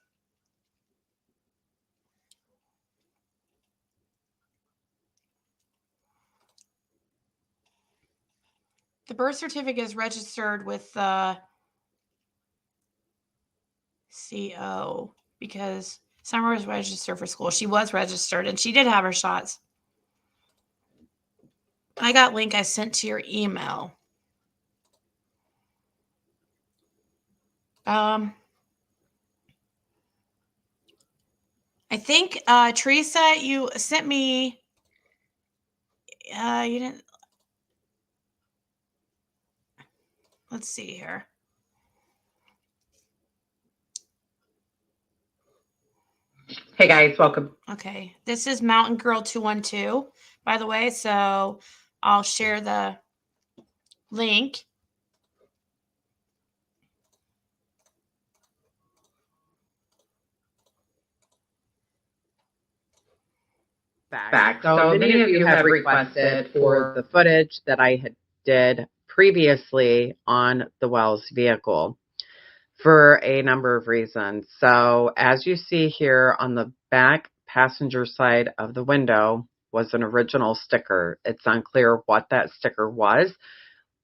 The birth certificate is registered with the CO because Summer was registered for school. She was registered and she did have her shots. I got link I sent to your email. I think Teresa, you sent me. You didn't. Let's see here. Hey guys, welcome. Okay, this is Mountain Girl 212, by the way. So I'll share the link. Back. So many of you have requested for the footage that I did previously on the Wells vehicle for a number of reasons. So as you see here on the back passenger side of the window was an original sticker. It's unclear what that sticker was,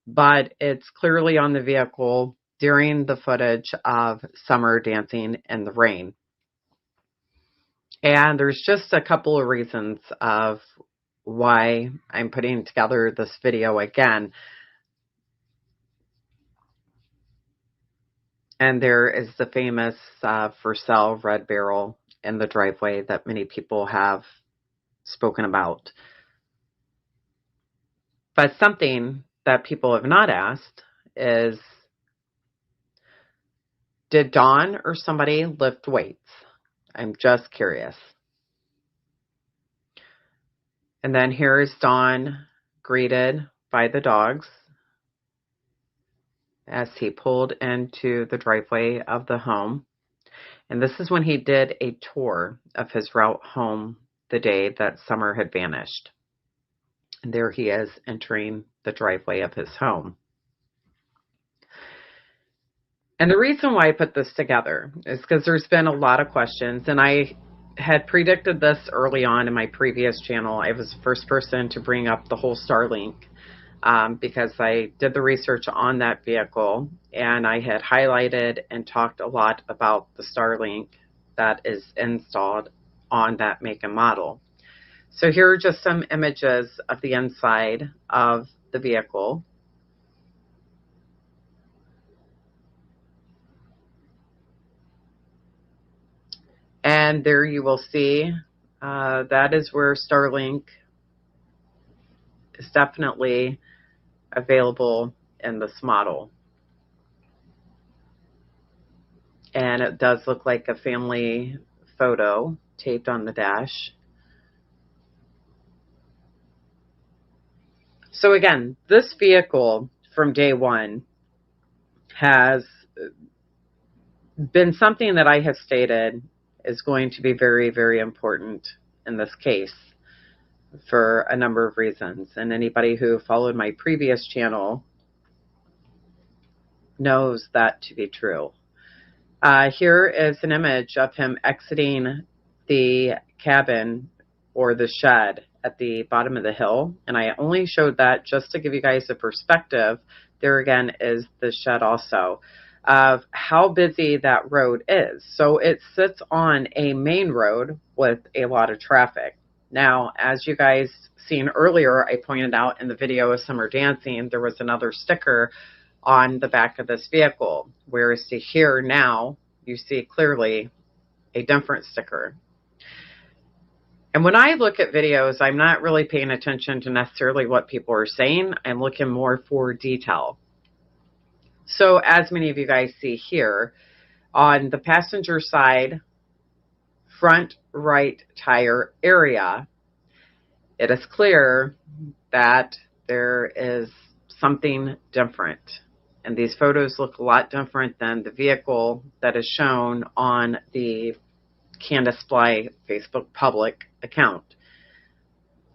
but it's clearly on the vehicle during the footage of Summer dancing in the rain. And there's just a couple of reasons of why I'm putting together this video again. And there is the famous for sale red barrel in the driveway that many people have spoken about. But something that people have not asked is, did Dawn or somebody lift weights? I'm just curious. And then here is Dawn greeted by the dogs as he pulled into the driveway of the home. And this is when he did a tour of his route home the day that Summer had vanished. And there he is entering the driveway of his home. And the reason why I put this together is because there's been a lot of questions, and I had predicted this early on in my previous channel. I was the first person to bring up the whole Starlink because I did the research on that vehicle, and I had highlighted and talked a lot about the Starlink that is installed on that make and model. So here are just some images of the inside of the vehicle. And there you will see that is where Starlink is definitely available in this model. And it does look like a family photo taped on the dash. So again, this vehicle from day one has been something that I have stated is going to be very, very important in this case for a number of reasons. And anybody who followed my previous channel knows that to be true. Here is an image of him exiting the cabin or the shed at the bottom of the hill. And I only showed that just to give you guys a perspective. There again is the shed also of how busy that road is. So it sits on a main road with a lot of traffic. Now, as you guys seen earlier, I pointed out in the video of summer dancing, there was another sticker on the back of this vehicle, whereas to here now, you see clearly a different sticker. And when I look at videos, I'm not really paying attention to necessarily what people are saying. I'm looking more for detail. So as many of you guys see here, on the passenger side, front right tire area, it is clear that there is something different. And these photos look a lot different than the vehicle that is shown on the Rose Bly Facebook public account.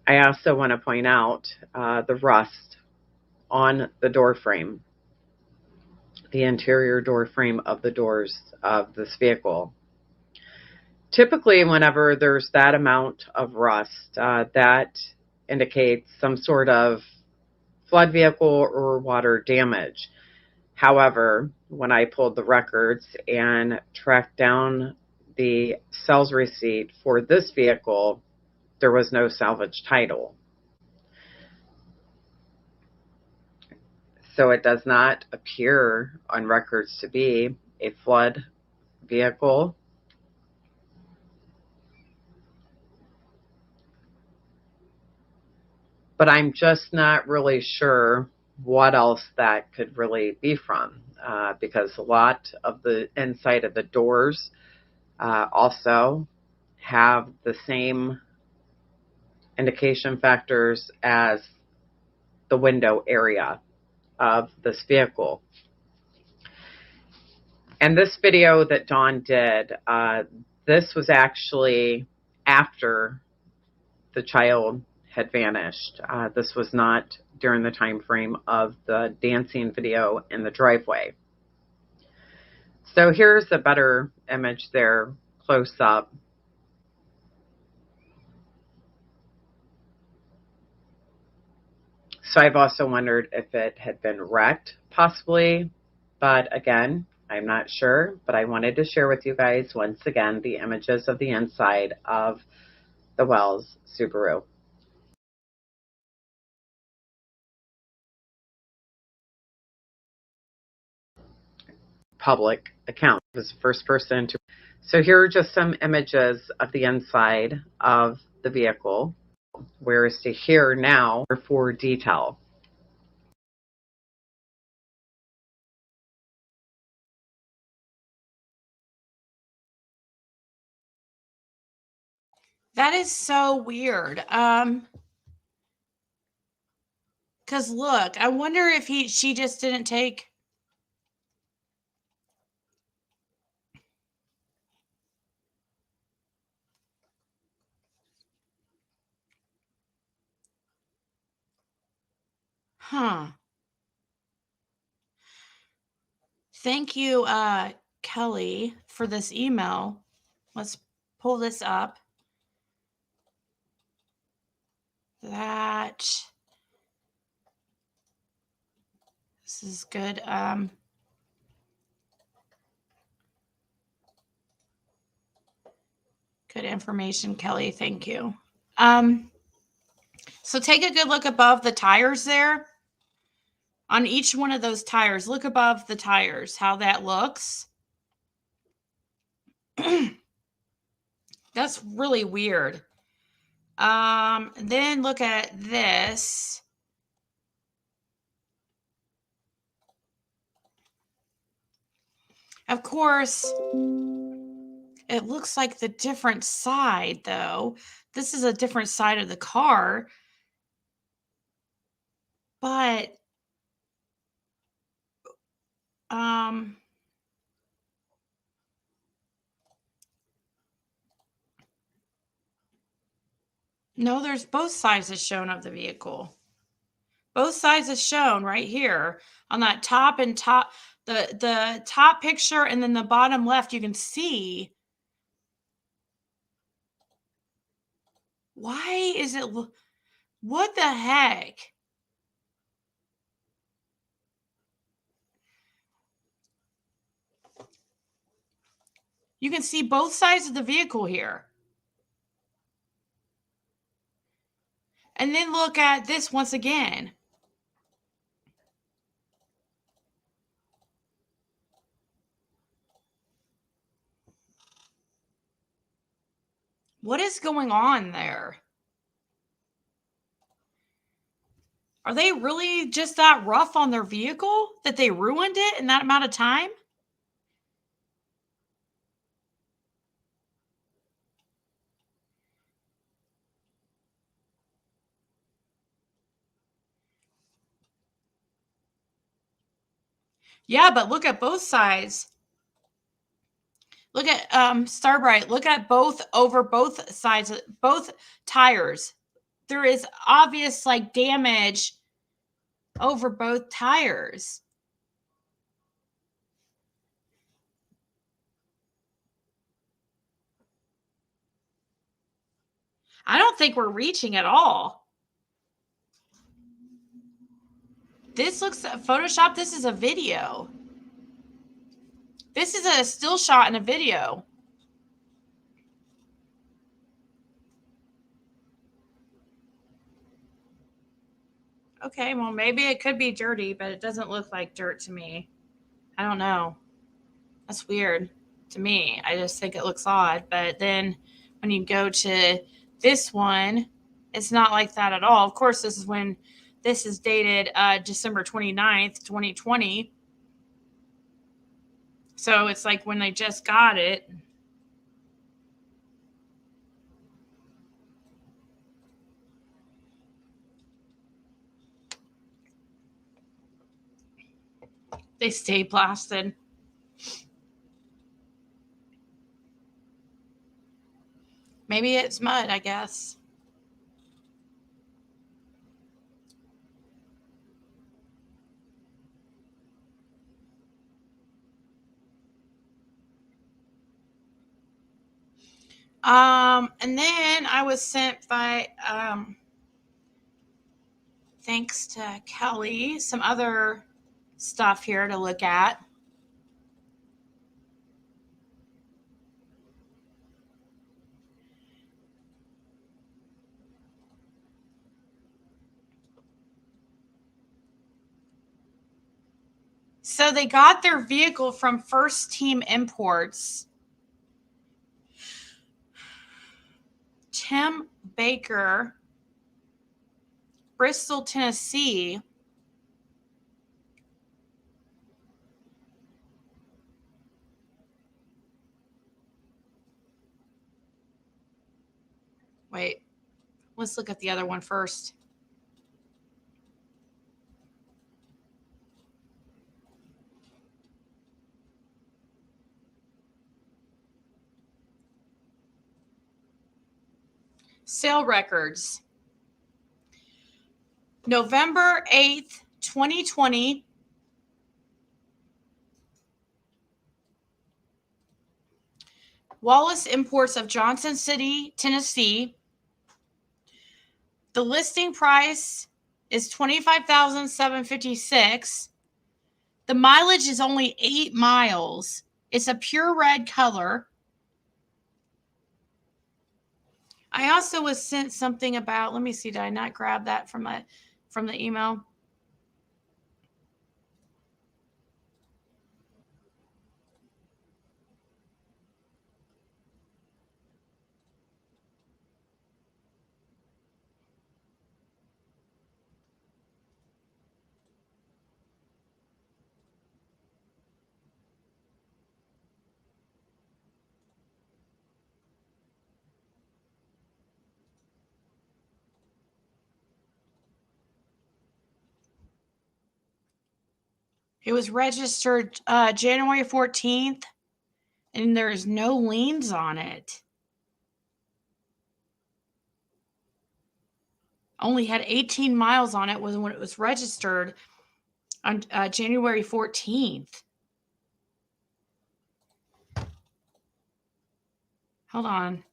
I also want to point out the rust on the door frame, the interior door frame of the doors of this vehicle. Typically, whenever there's that amount of rust, that indicates some sort of flood vehicle or water damage. However, when I pulled the records and tracked down the sales receipt for this vehicle, there was no salvage title. So it does not appear on records to be a flood vehicle. But I'm just not really sure what else that could really be from, because a lot of the inside of the doors also have the same indication factors as the window area of this vehicle. And this video that Dawn did, this was actually after the child had vanished. This was not during the time frame of the dancing video in the driveway. So here's a better image there, close up. So I've also wondered if it had been wrecked, possibly, but again, I'm not sure, but I wanted to share with you guys once again the images of the inside of the Wells Subaru. Public account. I was the first person to. So here are just some images of the inside of the vehicle, whereas to here now for detail. That is so weird. Cause look, I wonder if she just didn't take. Huh. Thank you, Kelly, for this email. Let's pull this up. This is good. Good information, Kelly. Thank you. So take a good look above the tires there. On each one of those tires, look above the tires, how that looks. That's really weird. Then look at this. Of course, it looks like the different side, though. This is a different side of the car. But, no, there's both sides is shown of the vehicle. Both sides is shown right here on that top and top, the top picture, and then the bottom left, you can see. Why is it, what the heck? You can see both sides of the vehicle here. And then look at this once again. What is going on there? Are they really just that rough on their vehicle that they ruined it in that amount of time? Yeah, but look at both sides. Look at Starbright. Look at both over both sides, both tires. There is obvious like damage over both tires. I don't think we're reaching at all. This looks Photoshop. This is a video. This is a still shot in a video. Okay, well, maybe it could be dirty, but it doesn't look like dirt to me. I don't know. That's weird to me. I just think it looks odd. But then when you go to this one, it's not like that at all. Of course, this is when this is dated December 29th, 2020. So it's like when they just got it. They stay blasted. Maybe it's mud, I guess. And then I was sent by, thanks to Kelly, some other stuff here to look at. So they got their vehicle from First Team Imports. Tim Baker, Bristol, Tennessee. Wait, let's look at the other one first. Sale records. November 8th, 2020. Wallace Imports of Johnson City, Tennessee. The listing price is $25,756. The mileage is only 8 miles. It's a pure red color. I also was sent something about, let me see, did I not grab that from the email? It was registered January 14th, and there's no liens on it. Only had 18 miles on it when it was registered on January 14th. Hold on.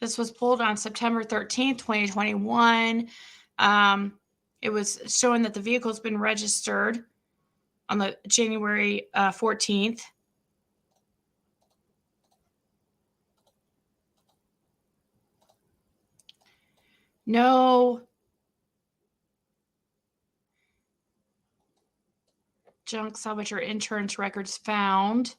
This was pulled on September 13th, 2021. It was showing that the vehicle's been registered on the January 14th. No junk salvage or insurance records found.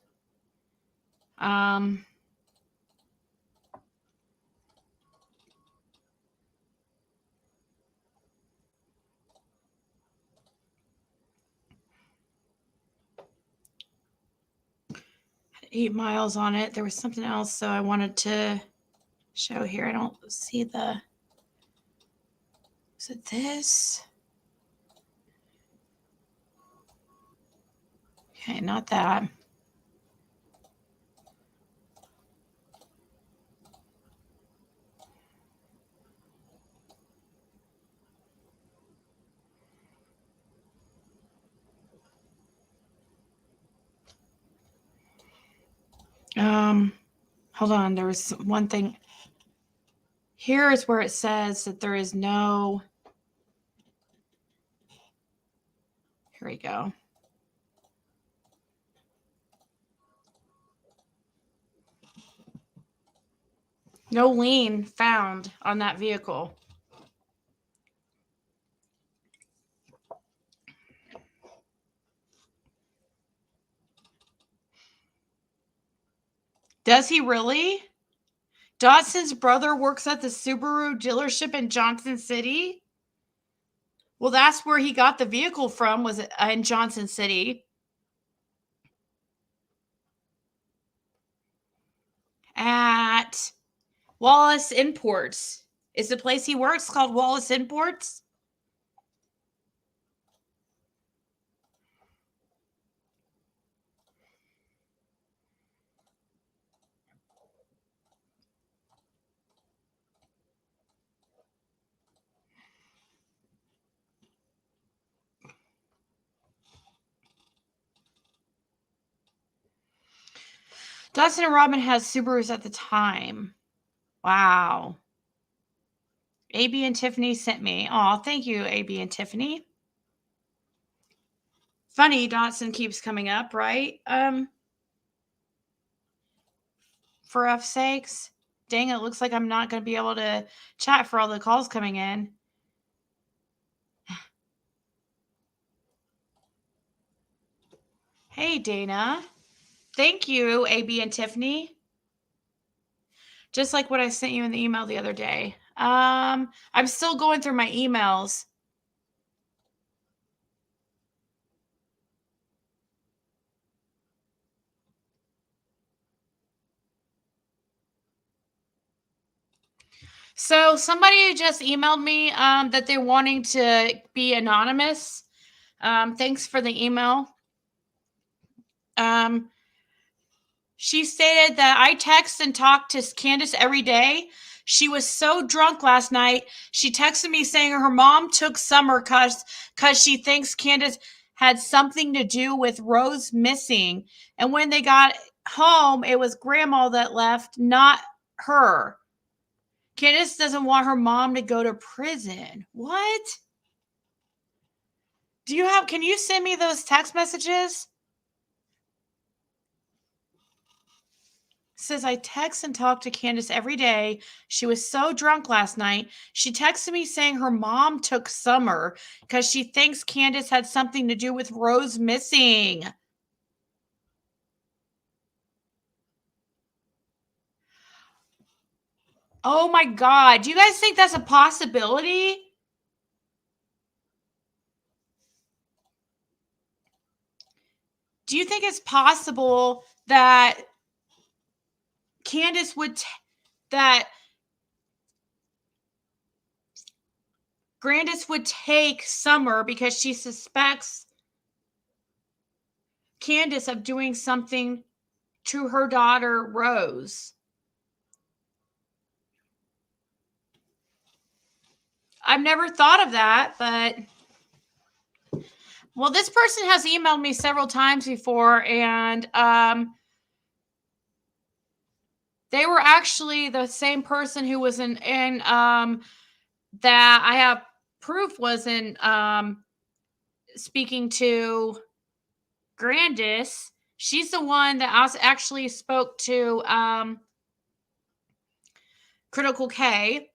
8 miles on it. There was something else, so I wanted to show here. I don't see the. Is it this? Okay, not that. Hold on. There was one thing. Here is where it says that there is no. Here we go. No lien found on that vehicle. Does he really? Dodson's brother works at the Subaru dealership in Johnson City. Well, that's where he got the vehicle from, was in Johnson City. At Wallace Imports. Is the place he works called Wallace Imports? Dustin and Robin has Subarus at the time. Wow. AB and Tiffany sent me. Oh, thank you, AB and Tiffany. Funny, Dotson keeps coming up, right? For F's sakes. Dang, it looks like I'm not going to be able to chat for all the calls coming in. Hey, Dana. Thank you, AB and Tiffany. Just like what I sent you in the email the other day. I'm still going through my emails. So somebody just emailed me that they're wanting to be anonymous. Thanks for the email. She stated that I text and talk to Candace every day. She was so drunk last night. She texted me saying her mom took Summer because she thinks Candace had something to do with Rose missing. And when they got home, it was Grandma that left, not her. Candace doesn't want her mom to go to prison. What? Can you send me those text messages? Says I text and talk to Candace every day. She was so drunk last night. She texted me saying her mom took Summer because she thinks Candace had something to do with Rose missing. Oh my God. Do you guys think that's a possibility? do you think it's possible that Candace would, that Grandis would take Summer because she suspects Candace of doing something to her daughter, Rose? I've never thought of that, but well, this person has emailed me several times before, and they were actually the same person who was in that I have proof was in speaking to Grandis. She's the one that actually spoke to Critical K.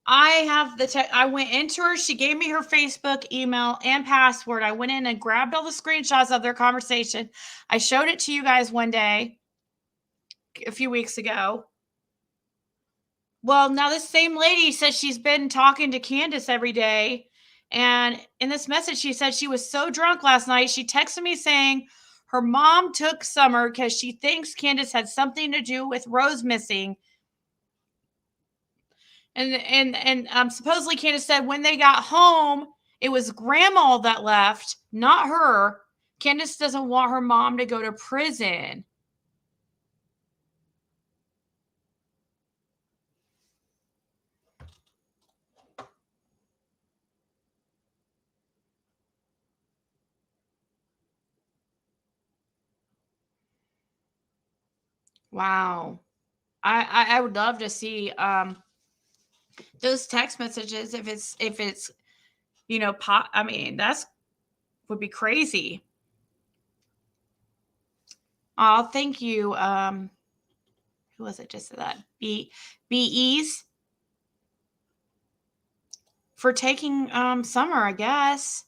I have the I went into her. She gave me her Facebook, email, and password. I went in and grabbed all the screenshots of their conversation. I showed it to you guys one day, a few weeks ago. Well, now this same lady says she's been talking to Candace every day. And in this message, she said she was so drunk last night. She texted me saying her mom took Summer because she thinks Candace had something to do with Rose missing. And supposedly Candace said when they got home, it was Grandma that left, not her. Candace doesn't want her mom to go to prison. Wow. I would love to see those text messages if it's you know, I mean, that's would be crazy. Oh, thank you. Who was it just said that? BEs for taking Summer, I guess.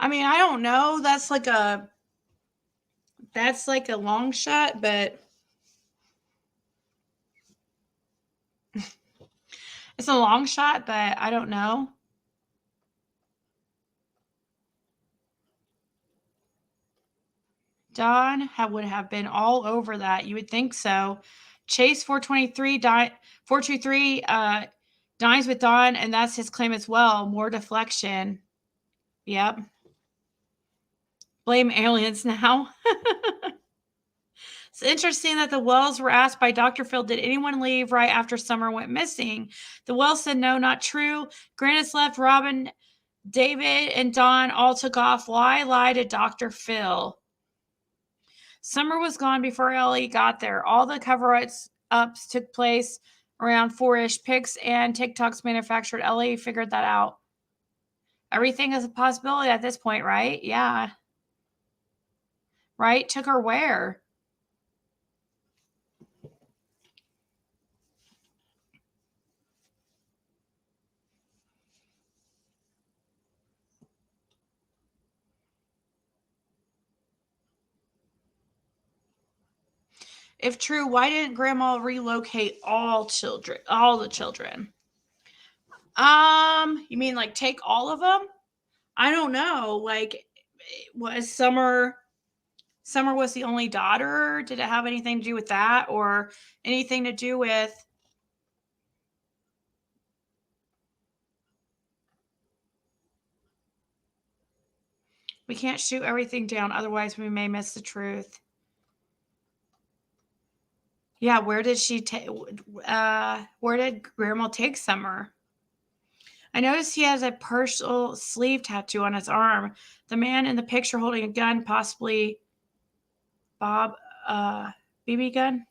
I mean, I don't know. That's like a long shot, but it's a long shot, but I don't know. Don would have been all over that. You would think so. Chase 423 dines with Don, and that's his claim as well. More deflection. Yep. Blame aliens now. It's interesting that the Wells were asked by Dr. Phil, did anyone leave right after Summer went missing? The Wells said, no, not true. Grandis left. Robin, David, and Don all took off. Lie to Dr. Phil. Summer was gone before Ellie got there. All the cover-ups took place around 4-ish. Pics and TikToks manufactured. Ellie figured that out. Everything is a possibility at this point, right? Yeah. Right? Took her where? If true, why didn't Grandma relocate all the children? You mean like take all of them? I don't know. Like, was Summer was the only daughter? Did it have anything to do with that, or anything to do with? We can't shoot everything down, otherwise we may miss the truth. Yeah, where did Grandma take Summer? I noticed he has a partial sleeve tattoo on his arm. The man in the picture holding a gun, possibly Bob, BB gun.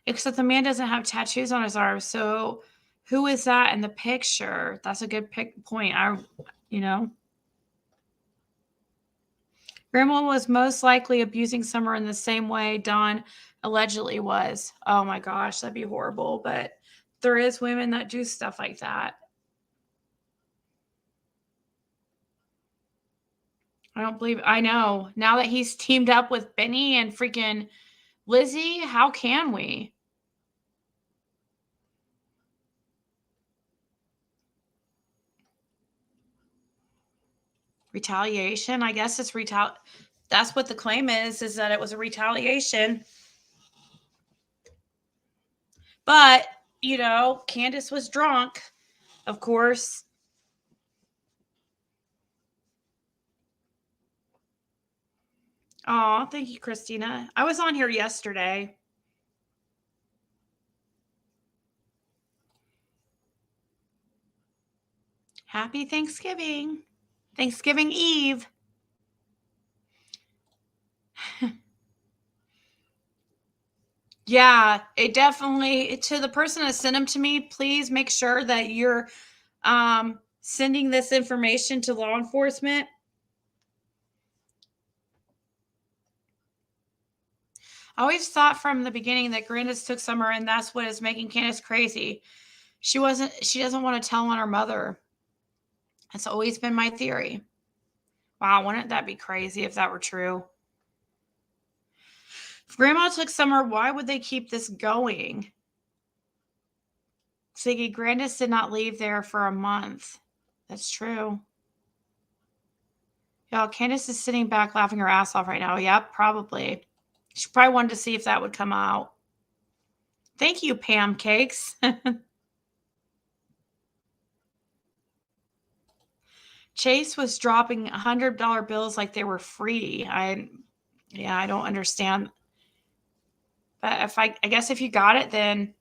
Except the man doesn't have tattoos on his arm. So who is that in the picture? That's a good point. Grandma was most likely abusing Summer in the same way Dawn allegedly was. Oh my gosh, that'd be horrible. But there is women that do stuff like that. I don't believe, I know. Now that he's teamed up with Benny and freaking Lizzie, how can we? Retaliation? I guess it's that's what the claim is that it was a retaliation. But, you know, Candace was drunk, of course. Oh, thank you, Christina. I was on here yesterday. Happy Thanksgiving. Thanksgiving Eve. Yeah, it definitely, to the person that sent them to me, please make sure that you're sending this information to law enforcement. I always thought from the beginning that Grandis took Summer and that's what is making Candace crazy. She doesn't want to tell on her mother. That's always been my theory. Wow, wouldn't that be crazy if that were true? If Grandma took Summer, why would they keep this going? Ziggy, Grandis did not leave there for a month. That's true. Y'all, Candace is sitting back laughing her ass off right now. Yep, probably. She probably wanted to see if that would come out. Thank you, Pam Cakes. Chase was dropping $100 bills like they were free. I don't understand. But I guess if you got it, then.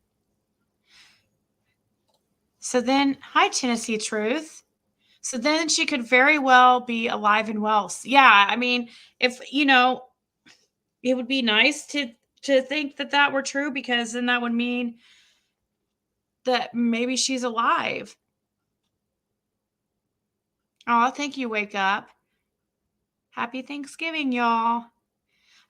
So then, hi, Tennessee Truth. So then she could very well be alive and well. Yeah, I mean, if, you know, it would be nice to think that were true, because then that would mean that maybe she's alive. Oh, thank you, Wake Up. Happy Thanksgiving, y'all.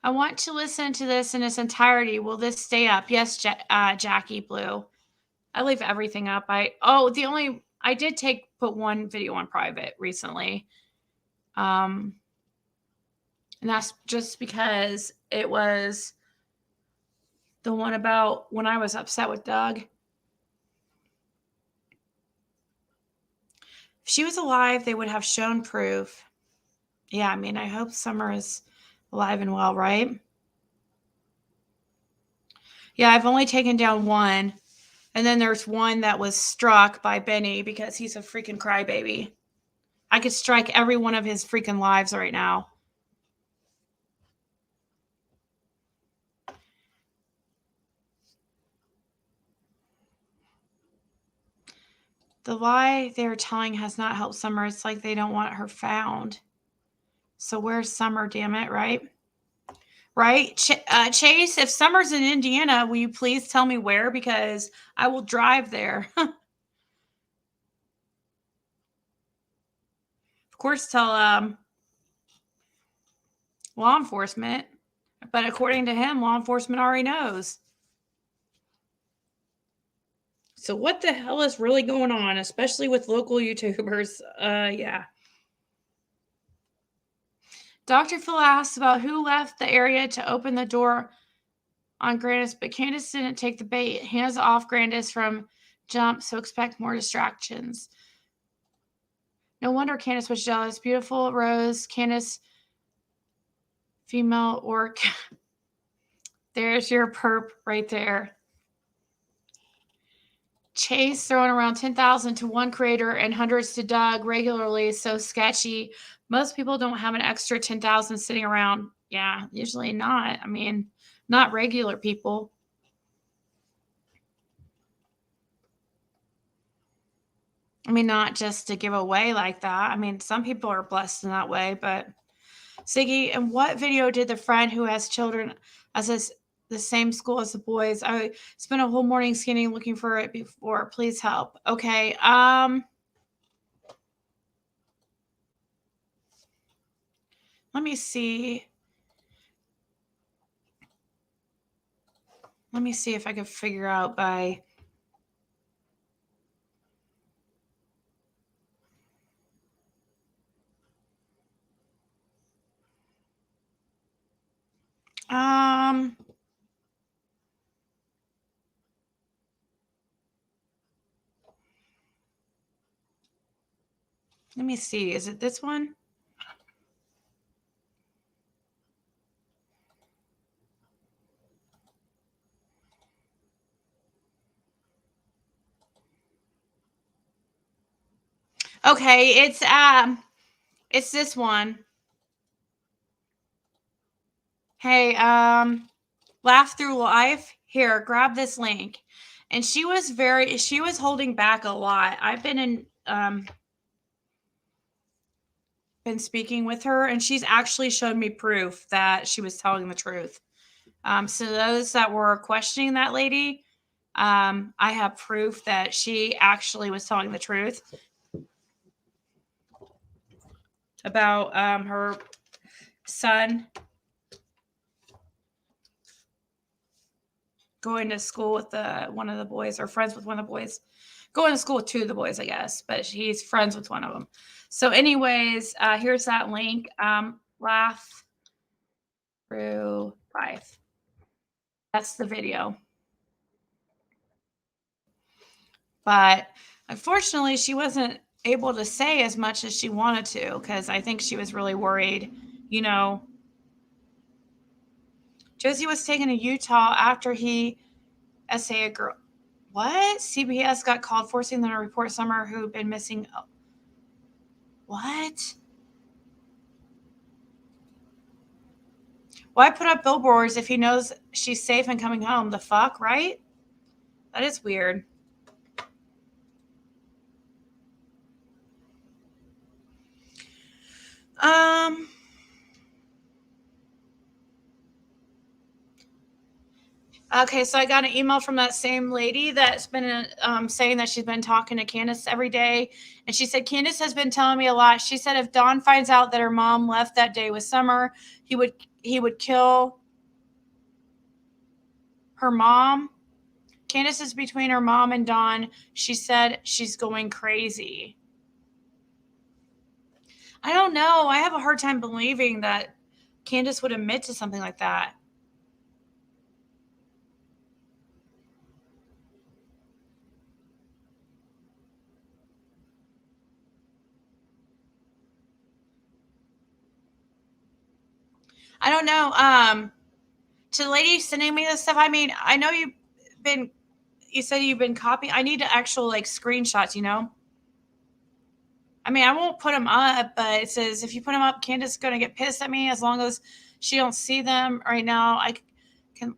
I want to listen to this in its entirety. Will this stay up? Yes, Jackie Blue. I leave everything up. I did put one video on private recently. And that's just because it was the one about when I was upset with Doug. If she was alive, they would have shown proof. Yeah, I mean, I hope Summer is alive and well, right? Yeah, I've only taken down one. And then there's one that was struck by Benny because he's a freaking crybaby. I could strike every one of his freaking lives right now. The lie they're telling has not helped Summer. It's like they don't want her found. So where's Summer, damn it, right? Right? Chase, if Summer's in Indiana, will you please tell me where? Because I will drive there. Of course, tell law enforcement. But according to him, law enforcement already knows. So what the hell is really going on, especially with local YouTubers? Yeah. Dr. Phil asked about who left the area to open the door on Grandis, but Candace didn't take the bait. Hands off Grandis from jump, so expect more distractions. No wonder Candace was jealous. Beautiful Rose, Candace, female orc. There's your perp right there. Chase throwing around 10,000 to one creator and hundreds to Doug regularly is so sketchy. Most people don't have an extra 10,000 sitting around. Yeah, usually not. I mean, not regular people. I mean, not just to give away like that. I mean, some people are blessed in that way, but Ziggy, in what video did the friend who has children as the same school as the boys? I spent a whole morning scanning looking for it before. Please help. Okay. Let me see. Let me see if I can figure out by. Let me see. Is it this one? Okay, it's this one. Hey, Laugh Through Life. Here, grab this link. And she was holding back a lot. I've been speaking with her, and she's actually showed me proof that she was telling the truth. So those that were questioning that lady, I have proof that she actually was telling the truth about her son going to school with one of the boys, or friends with one of the boys. Going to school with two of the boys, I guess, but he's friends with one of them. So anyways, here's that link. Laugh Through Life. That's the video. But unfortunately, she wasn't able to say as much as she wanted to, because I think she was really worried. You know, Josie was taken to Utah after he essayed a girl. What? CBS got called, forcing them to report Summer, who'd been missing. What? Why put up billboards if he knows she's safe and coming home? The fuck, right? That is weird. Okay, so I got an email from that same lady that's been saying that she's been talking to Candace every day. And she said, Candace has been telling me a lot. She said if Don finds out that her mom left that day with Summer, he would kill her mom. Candace is between her mom and Don. She said she's going crazy. I don't know. I have a hard time believing that Candace would admit to something like that. I don't know. To the lady sending me this stuff, I mean, I know you said you've been copying. I need to actual like screenshots, you know? I mean, I won't put them up, but it says if you put them up, Candace is going to get pissed at me as long as she don't see them right now. I can,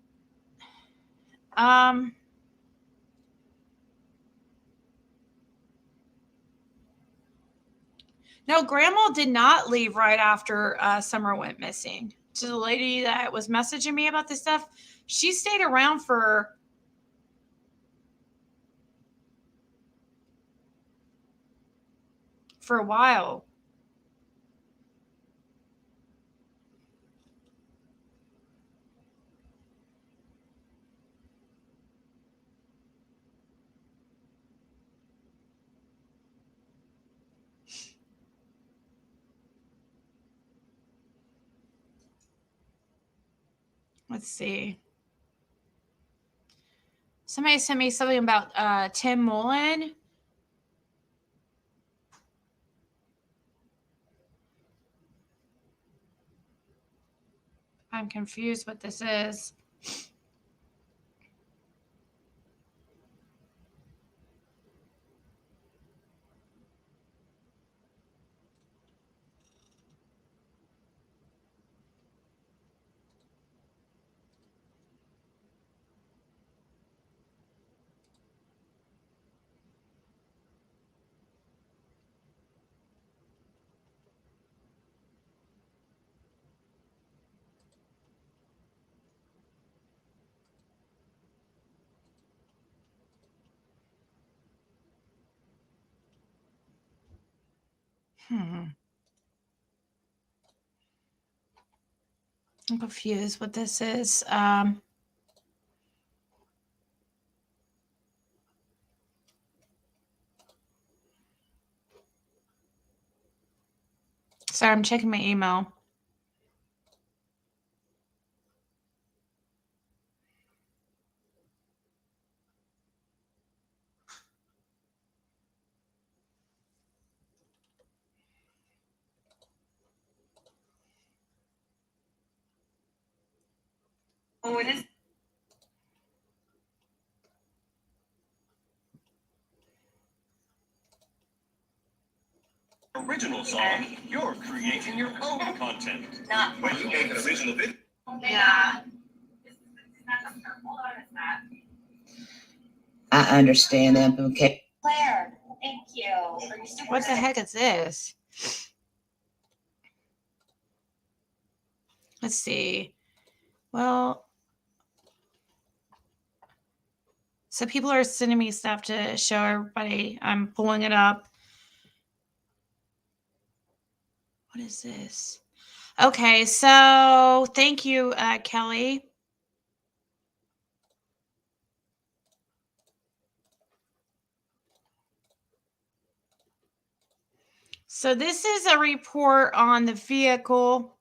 no, Grandma did not leave right after Summer went missing. To the lady that was messaging me about this stuff, she stayed around for a while. Let's see. Somebody sent me something about Tim Mullen. I'm confused what this is. I'm confused what this is. Sorry, I'm checking my email. Oh, it is. Original song, you're creating your own content. Not. When you make an original video. Yeah. I understand the implication. Claire, thank you. What the heck is this? Let's see. Well, so people are sending me stuff to show everybody. I'm pulling it up. What is this? Okay, so thank you, Kelly. So this is a report on the vehicle,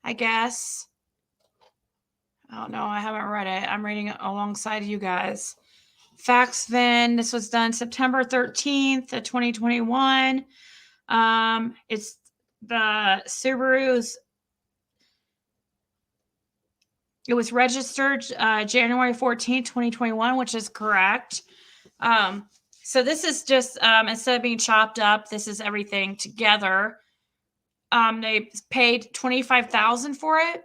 I guess. I don't know. I haven't read it. I'm reading it alongside you guys. Fax VIN. This was done September 13th of 2021. It's the Subaru's. It was registered January 14th, 2021, which is correct. So this is just, instead of being chopped up, this is everything together. They paid $25,000 for it.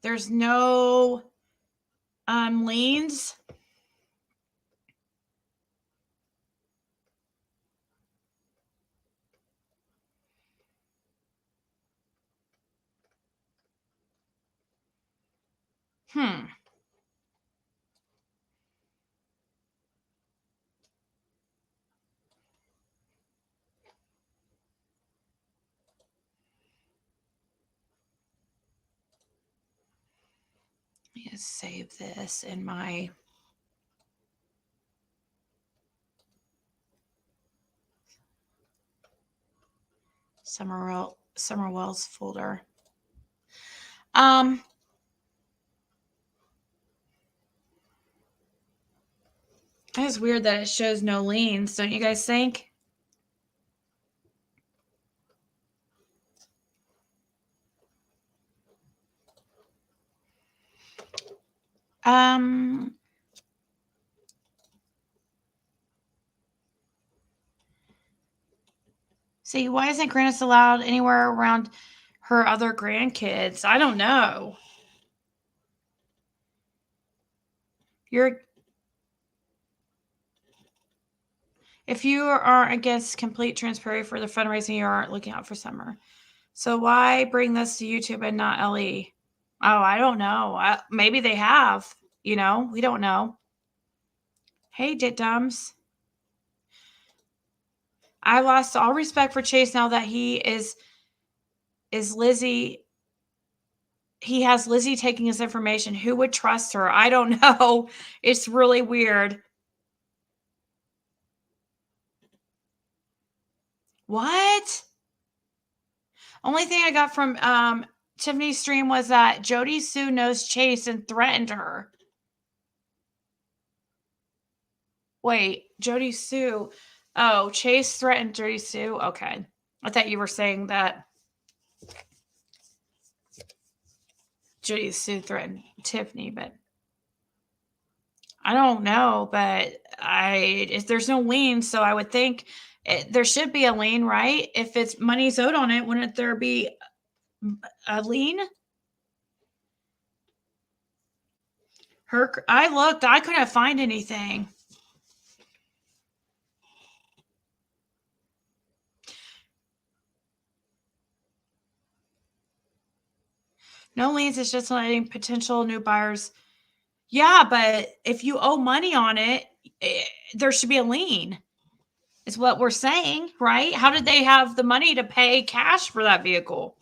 There's no liens. Let me just save this in my Summerwell's folder. It's weird that it shows no liens, don't you guys think? See, why isn't Grannis allowed anywhere around her other grandkids? I don't know. If you are against complete transparency for the fundraising, you aren't looking out for Summer. So why bring this to YouTube and not LE? Oh, I don't know. Maybe they have. We don't know. Hey, Dums. I lost all respect for Chase now that he is Lizzie. He has Lizzie taking his information. Who would trust her? I don't know. It's really weird. What? Only thing I got from Tiffany's stream was that Jody Sue knows Chase and threatened her. Wait, Jody Sue. Oh, Chase threatened Jody Sue. Okay. I thought you were saying that Jody Sue threatened Tiffany, but I don't know. But if there's no lien, so I would think there should be a lien, right? If it's money's owed on it, wouldn't there be a lien? I looked, I couldn't find anything. No liens, it's just letting potential new buyers. Yeah, but if you owe money on it, there should be a lien. Is what we're saying, right? How did they have the money to pay cash for that vehicle?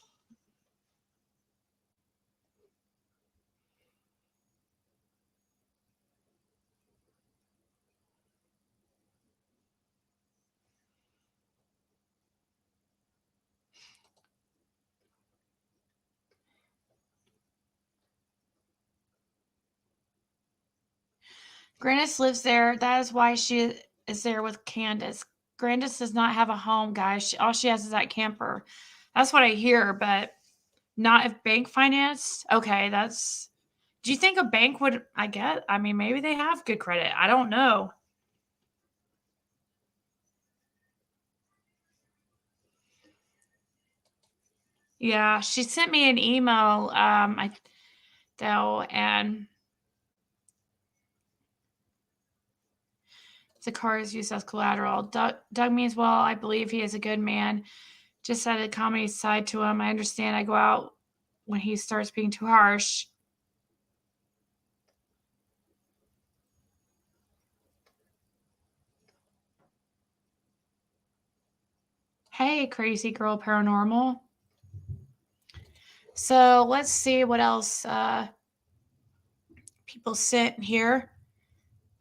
Grannis lives there. That is why she is there with Candace. Grandis does not have a home, guys. All she has is that camper. That's what I hear, but not if bank financed. Okay, that's... Do you think a bank would... I mean, maybe they have good credit. I don't know. Yeah, she sent me an email, and the car is used as collateral. Doug means well. I believe he is a good man. Just added comedy side to him. I understand I go out when he starts being too harsh. Hey, crazy girl paranormal. So let's see what else people sent here.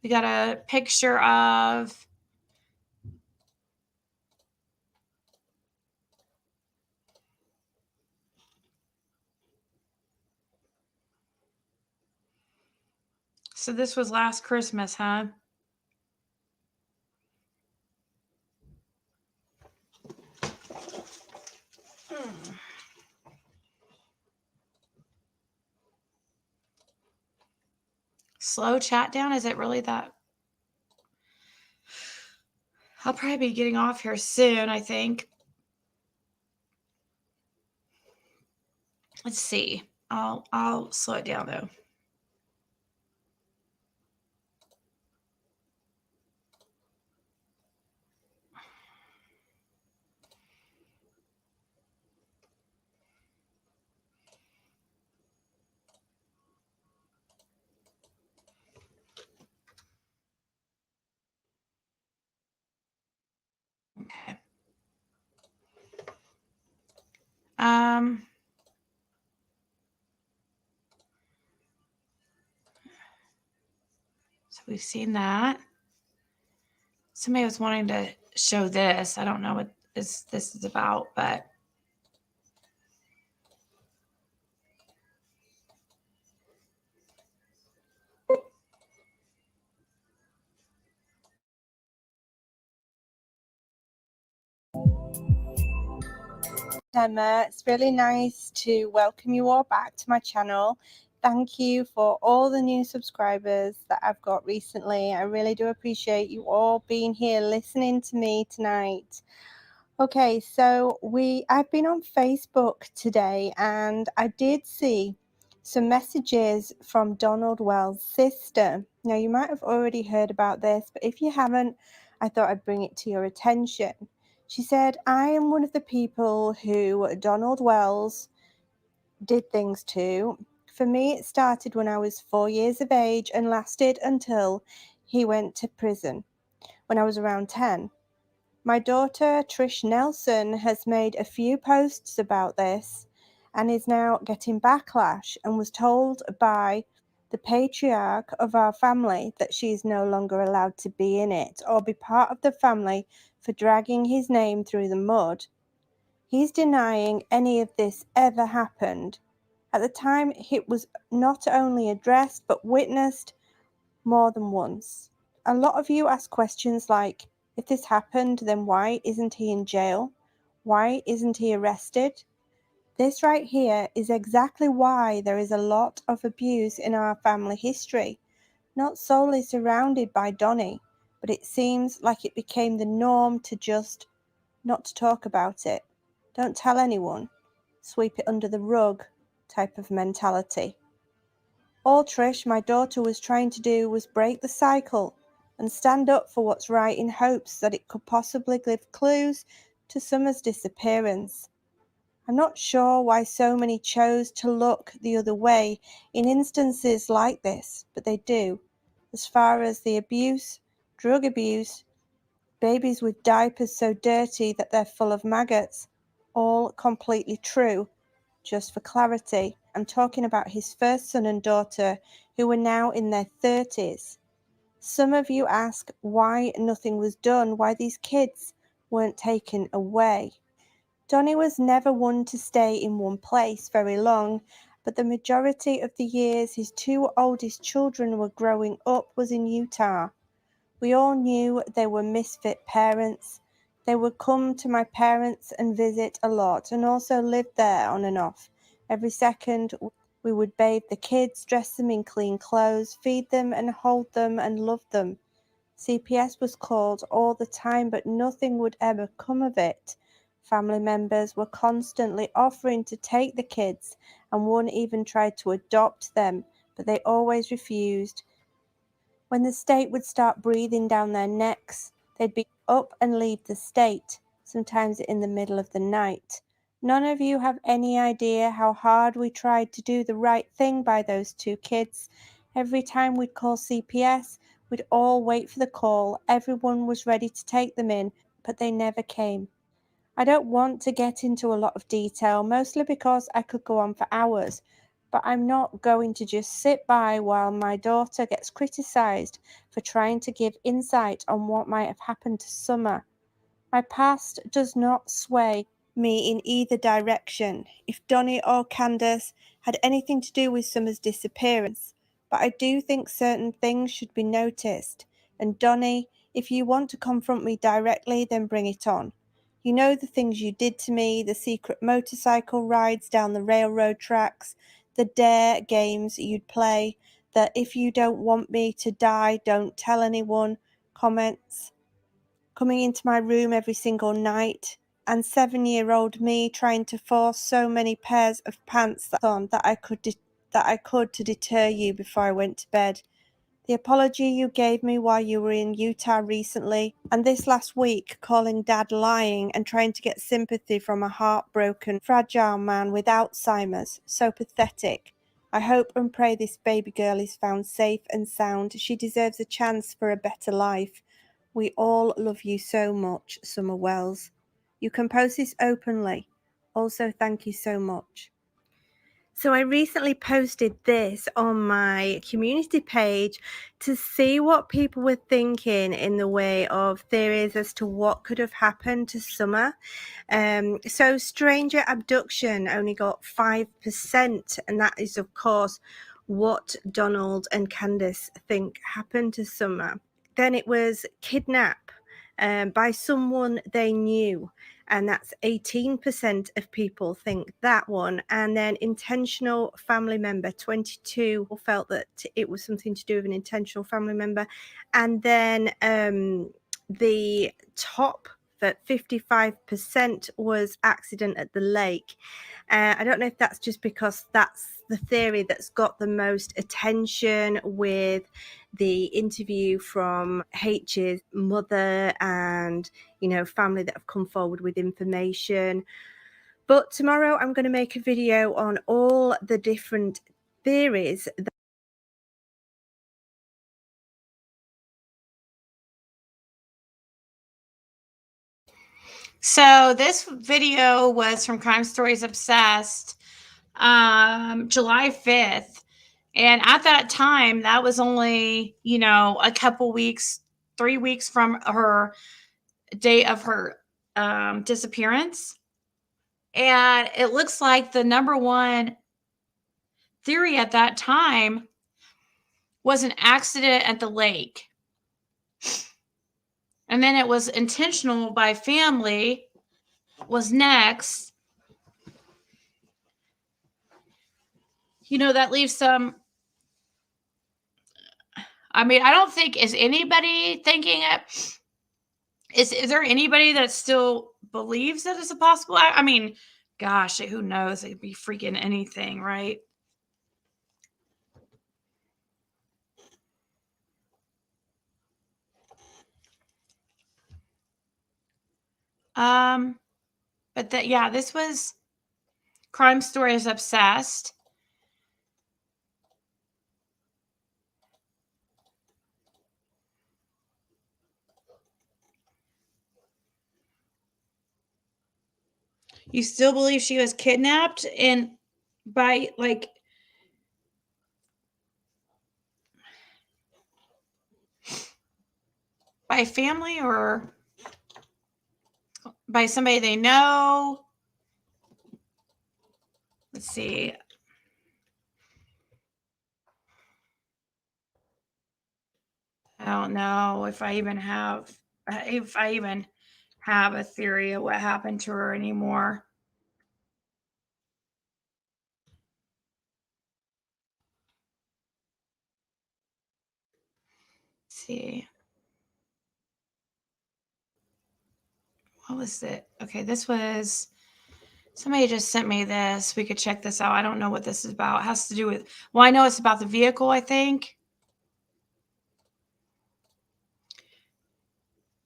We got a picture of... So this was last Christmas, huh? Slow chat down? Is it really that? I'll probably be getting off here soon, I think. Let's see. I'll slow it down though. Okay. So we've seen that. Somebody was wanting to show this. I don't know what this is about, but Emma, it's really nice to welcome you all back to my channel. Thank you for all the new subscribers that I've got recently. I really do appreciate you all being here listening to me tonight. Okay, so I've been on Facebook today and I did see some messages from Donald Wells' sister. Now, you might have already heard about this, but if you haven't, I thought I'd bring it to your attention. She said, I am one of the people who Donald Wells did things to. For me, it started when I was 4 years of age and lasted until he went to prison when I was around 10. My daughter, Trish Nelson, has made a few posts about this and is now getting backlash and was told by the patriarch of our family that she is no longer allowed to be in it or be part of the family for dragging his name through the mud. He's denying any of this ever happened. At the time, it was not only addressed but witnessed more than once. A lot of you ask questions like, if this happened, then why isn't he in jail? Why isn't he arrested? This right here is exactly why there is a lot of abuse in our family history, not solely surrounded by Donnie, but it seems like it became the norm to just not talk about it. Don't tell anyone. Sweep it under the rug type of mentality. All Trish, my daughter, was trying to do was break the cycle and stand up for what's right in hopes that it could possibly give clues to Summer's disappearance. I'm not sure why so many chose to look the other way in instances like this, but they do. As far as the abuse, drug abuse, babies with diapers so dirty that they're full of maggots, all completely true. Just for clarity, I'm talking about his first son and daughter who are now in their 30s. Some of you ask why nothing was done, why these kids weren't taken away. Donnie was never one to stay in one place very long, but the majority of the years his two oldest children were growing up was in Utah. We all knew they were misfit parents, They would come to my parents and visit a lot, and also lived there on and off. Every second we would bathe the kids, dress them in clean clothes, feed them and hold them and love them. CPS was called all the time, but nothing would ever come of it. Family members were constantly offering to take the kids, and one even tried to adopt them, but they always refused. When the state would start breathing down their necks, they'd be up and leave the state, sometimes in the middle of the night. None of you have any idea how hard we tried to do the right thing by those two kids. Every time we'd call CPS, we'd all wait for the call. Everyone was ready to take them in, but they never came. I don't want to get into a lot of detail, mostly because I could go on for hours, but I'm not going to just sit by while my daughter gets criticised for trying to give insight on what might have happened to Summer. My past does not sway me in either direction, if Donnie or Candace had anything to do with Summer's disappearance, but I do think certain things should be noticed. And Donnie, if you want to confront me directly, then bring it on. You know the things you did to me, the secret motorcycle rides down the railroad tracks, the dare games you'd play, the if you don't want me to die, don't tell anyone comments, coming into my room every single night, and 7-year-old me trying to force so many pairs of pants on that I could to deter you before I went to bed. The apology you gave me while you were in Utah recently, and this last week calling Dad lying and trying to get sympathy from a heartbroken, fragile man with Alzheimer's. So pathetic. I hope and pray this baby girl is found safe and sound. She deserves a chance for a better life. We all love you so much, Summer Wells. You can post this openly. Also, thank you so much. So I recently posted this on my community page to see what people were thinking in the way of theories as to what could have happened to Summer. So stranger abduction only got 5%, and that is, of course, what Donald and Candace think happened to Summer. Then it was kidnap by someone they knew, and that's 18% of people think that one. And then intentional family member, 22 felt that it was something to do with an intentional family member. And then the top, that 55%, was accident at the lake. I don't know if that's just because that's the theory that's got the most attention, with the interview from H's mother and, you know, family that have come forward with information. But tomorrow I'm going to make a video on all the different theories. So this video was from Crime Stories Obsessed, July 5th. And at that time, that was only, you know, a couple weeks, 3 weeks from her date of her disappearance. And it looks like the number one theory at that time was an accident at the lake. And then it was intentional by family was next. You know, that leaves some. I mean, I don't think, is anybody thinking it? Is there anybody that still believes that it's a possible? I mean, gosh, who knows? It could be freaking anything, right? But that, yeah, this was Crime Stories Obsessed. You still believe she was kidnapped and by like by family or by somebody they know? Let's see. I don't know if I even have a theory of what happened to her anymore. Let's see. What was it? Okay, this was, somebody just sent me this. We could check this out. I don't know what this is about. It has to do with, well, I know it's about the vehicle, I think.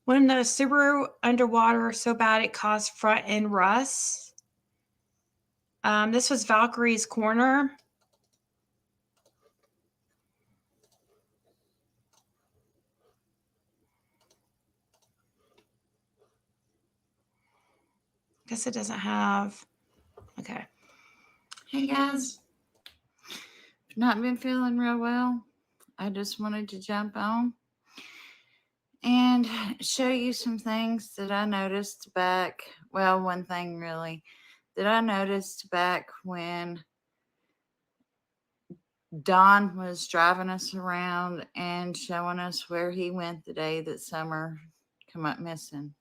When the Subaru underwater so bad it caused front end rust. This was Valkyrie's Corner. Guess it doesn't have, okay. Hey guys, not been feeling real well. I just wanted to jump on and show you some things that I noticed back. Well, one thing really that I noticed back when Don was driving us around and showing us where he went the day that Summer come up missing.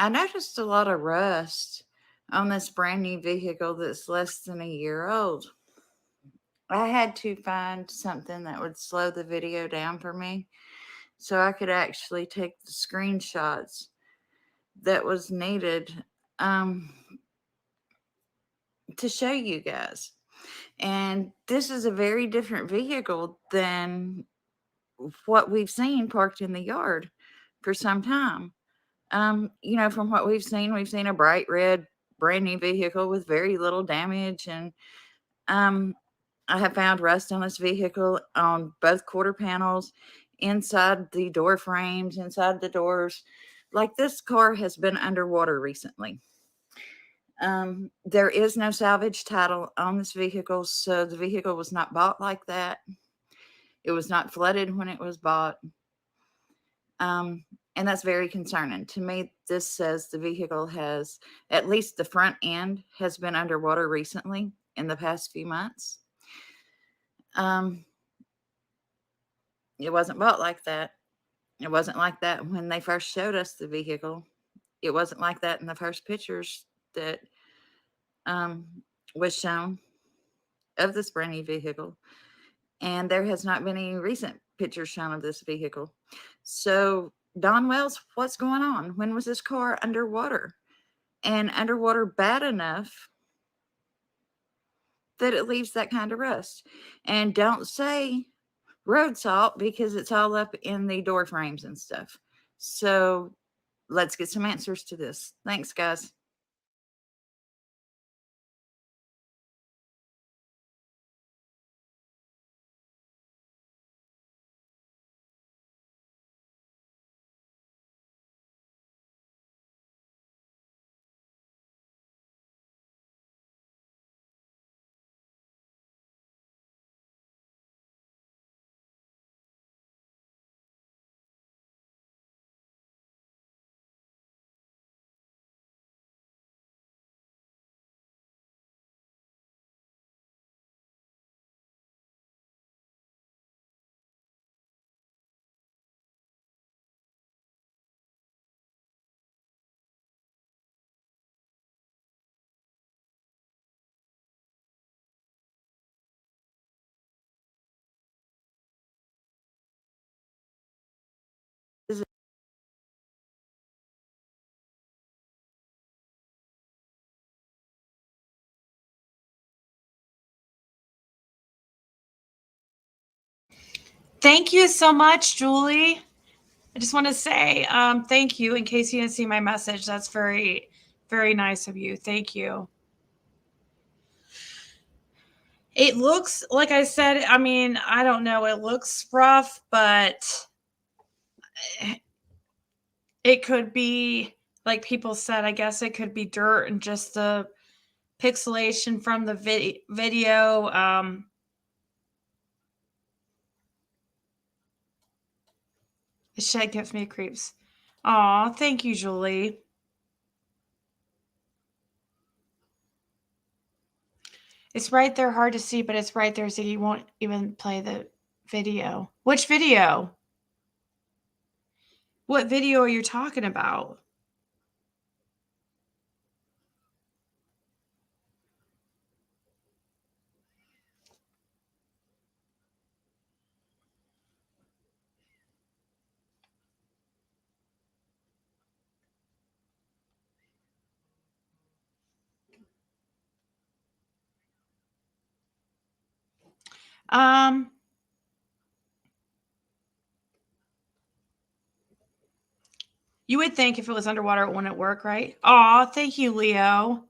I noticed a lot of rust on this brand new vehicle that's less than a year old. I had to find something that would slow the video down for me so I could actually take the screenshots that was needed to show you guys. And this is a very different vehicle than what we've seen parked in the yard for some time. You know, from what we've seen a bright red brand new vehicle with very little damage. And I have found rust on this vehicle on both quarter panels, inside the door frames, inside the doors. Like, this car has been underwater recently. There is no salvage title on this vehicle, so the vehicle was not bought like that. It was not flooded when it was bought. And that's very concerning. To me, this says the vehicle has, at least the front end, has been underwater recently in the past few months. It wasn't bought like that. It wasn't like that when they first showed us the vehicle. It wasn't like that in the first pictures that was shown of this brand new vehicle. And there has not been any recent pictures shown of this vehicle. So, Don Wells, what's going on? When was this car underwater? And underwater bad enough that it leaves that kind of rust. And don't say road salt, because it's all up in the door frames and stuff. So let's get some answers to this. Thanks, guys. Thank you so much, Julie. I just want to say thank you in case you didn't see my message. That's very, very nice of you. Thank you. It looks, like I said, I mean, I don't know. It looks rough, but it could be, like people said, I guess it could be dirt and just the pixelation from the video. The shed gives me creeps. Aw, thank you, Julie. It's right there, hard to see, but it's right there, so you won't even play the video. Which video? What video are you talking about? You would think if it was underwater, it wouldn't work, right? Aw, thank you, Leo.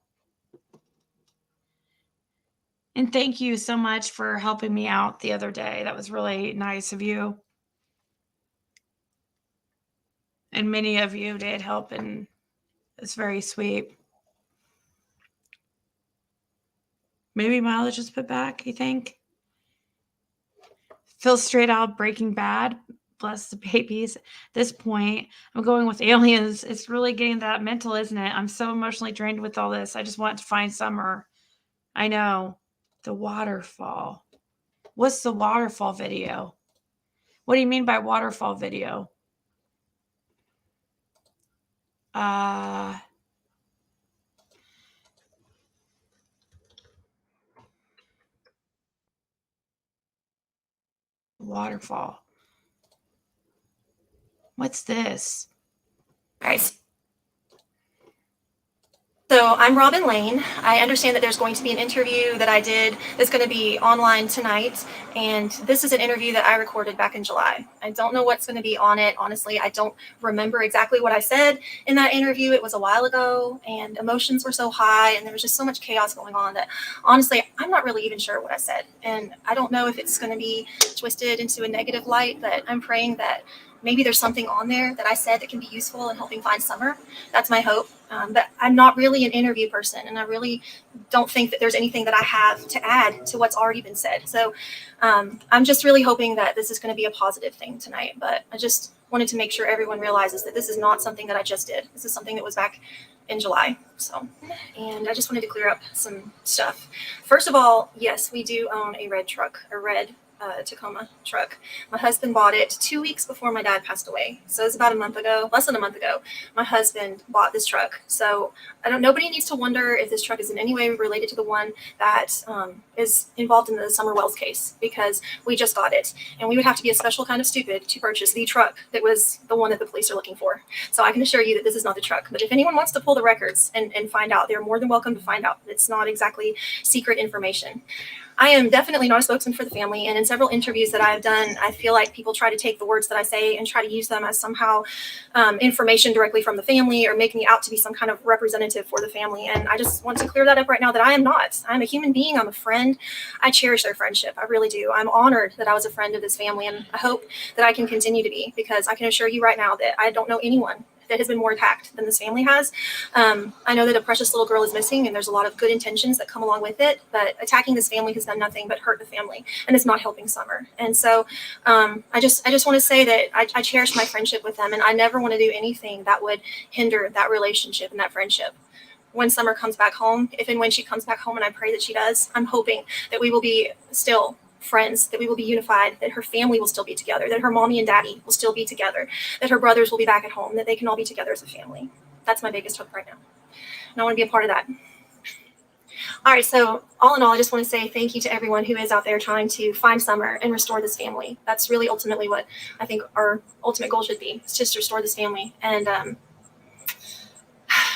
And thank you so much for helping me out the other day. That was really nice of you. And many of you did help, and it's very sweet. Maybe mileage is put back, you think? Phil straight out Breaking Bad. Bless the babies. At this point, I'm going with aliens. It's really getting that mental, isn't it? I'm so emotionally drained with all this. I just want to find summer. I know. The waterfall. What's the waterfall video? What do you mean by waterfall video? Waterfall. What's this? Guys. So I'm Robin Lane. I understand that there's going to be an interview that I did that's going to be online tonight. And this is an interview that I recorded back in July. I don't know what's going to be on it. Honestly, I don't remember exactly what I said in that interview. It was a while ago and emotions were so high and there was just so much chaos going on that honestly, I'm not really even sure what I said. And I don't know if it's going to be twisted into a negative light, but I'm praying that maybe there's something on there that I said that can be useful in helping find summer. That's my hope. But I'm not really an interview person, and I really don't think that there's anything that I have to add to what's already been said. So I'm just really hoping that this is going to be a positive thing tonight. But I just wanted to make sure everyone realizes that this is not something that I just did. This is something that was back in July. So, and I just wanted to clear up some stuff. First of all, yes, we do own a red truck, a red Tacoma truck. My husband bought it 2 weeks before my dad passed away. So it's about a month ago, less than a month ago, my husband bought this truck. So nobody needs to wonder if this truck is in any way related to the one that is involved in the Summer Wells case, because we just got it. And we would have to be a special kind of stupid to purchase the truck that was the one that the police are looking for. So I can assure you that this is not the truck. But if anyone wants to pull the records and find out, they're more than welcome to find out. It's not exactly secret information. I am definitely not a spokesman for the family, and in several interviews that I've done, I feel like people try to take the words that I say and try to use them as somehow information directly from the family or make me out to be some kind of representative for the family. And I just want to clear that up right now that I am not. I'm a human being. I'm a friend. I cherish their friendship. I really do. I'm honored that I was a friend of this family, and I hope that I can continue to be, because I can assure you right now that I don't know anyone that has been more attacked than this family has. I know that a precious little girl is missing, and there's a lot of good intentions that come along with it, but attacking this family has done nothing but hurt the family, and it's not helping Summer. And so I just want to say that I cherish my friendship with them, and I never want to do anything that would hinder that relationship and that friendship. When Summer comes back home, if and when she comes back home, and I pray that she does, I'm hoping that we will be still friends, that we will be unified, that her family will still be together, that her mommy and daddy will still be together, that her brothers will be back at home, that they can all be together as a family. That's my biggest hope right now. And I want to be a part of that. All right, so all in all, I just want to say thank you to everyone who is out there trying to find Summer and restore this family. That's really ultimately what I think our ultimate goal should be, is just to restore this family. And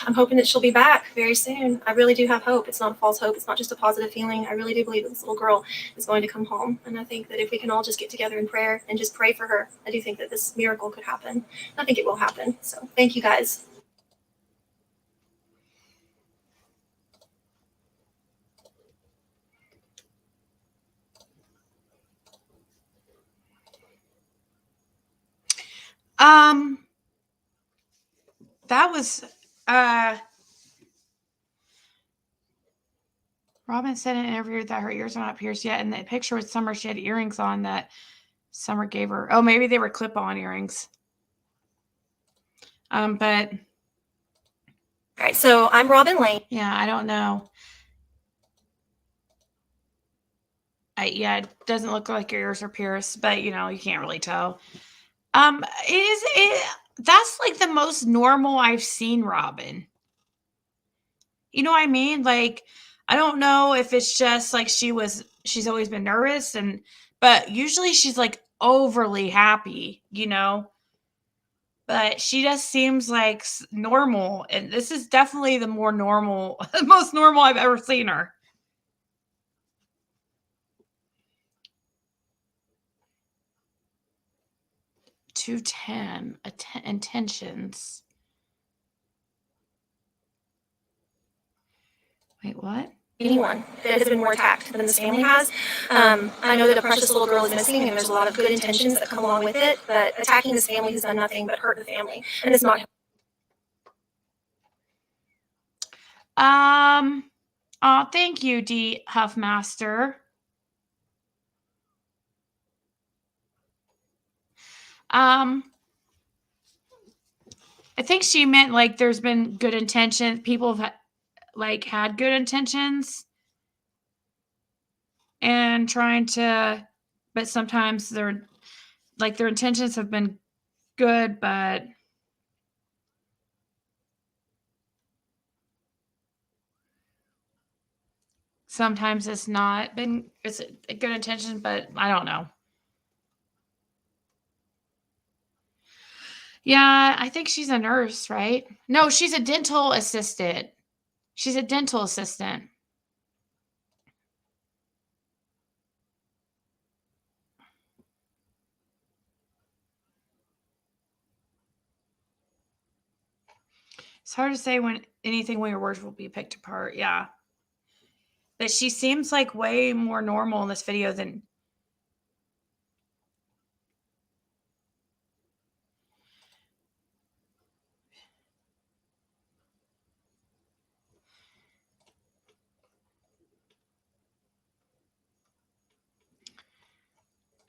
I'm hoping that she'll be back very soon. I really do have hope. It's not a false hope. It's not just a positive feeling. I really do believe that this little girl is going to come home. And I think that if we can all just get together in prayer and just pray for her, I do think that this miracle could happen. I think it will happen. So thank you guys. That was Robin said in an interview that her ears are not pierced yet, and the picture with Summer, she had earrings on that Summer gave her. Oh, maybe they were clip-on earrings. But all right, so I'm Robin Lane. Yeah, I don't know. Yeah, it doesn't look like your ears are pierced, but you know, you can't really tell. That's like the most normal I've seen Robin. You know what I mean? Like, I don't know if it's just like she's always been nervous, but usually she's like overly happy, you know? But she just seems like normal. And this is definitely the more normal, most normal I've ever seen her. $210 intentions. Wait, what? Anyone that has been more attacked than this family has. I know that a precious little girl is missing, and there's a lot of good intentions that come along with it, but attacking this family has done nothing but hurt the family, and it's not. Oh, thank you, D. Huffmaster. I think she meant like there's been good intention. People have had good intentions and trying to, but sometimes their intentions have been good, but sometimes it's a good intention, but I don't know. Yeah, I think she's a nurse, right? No, she's a dental assistant. She's a dental assistant. It's hard to say when your words will be picked apart. Yeah. But she seems like way more normal in this video than.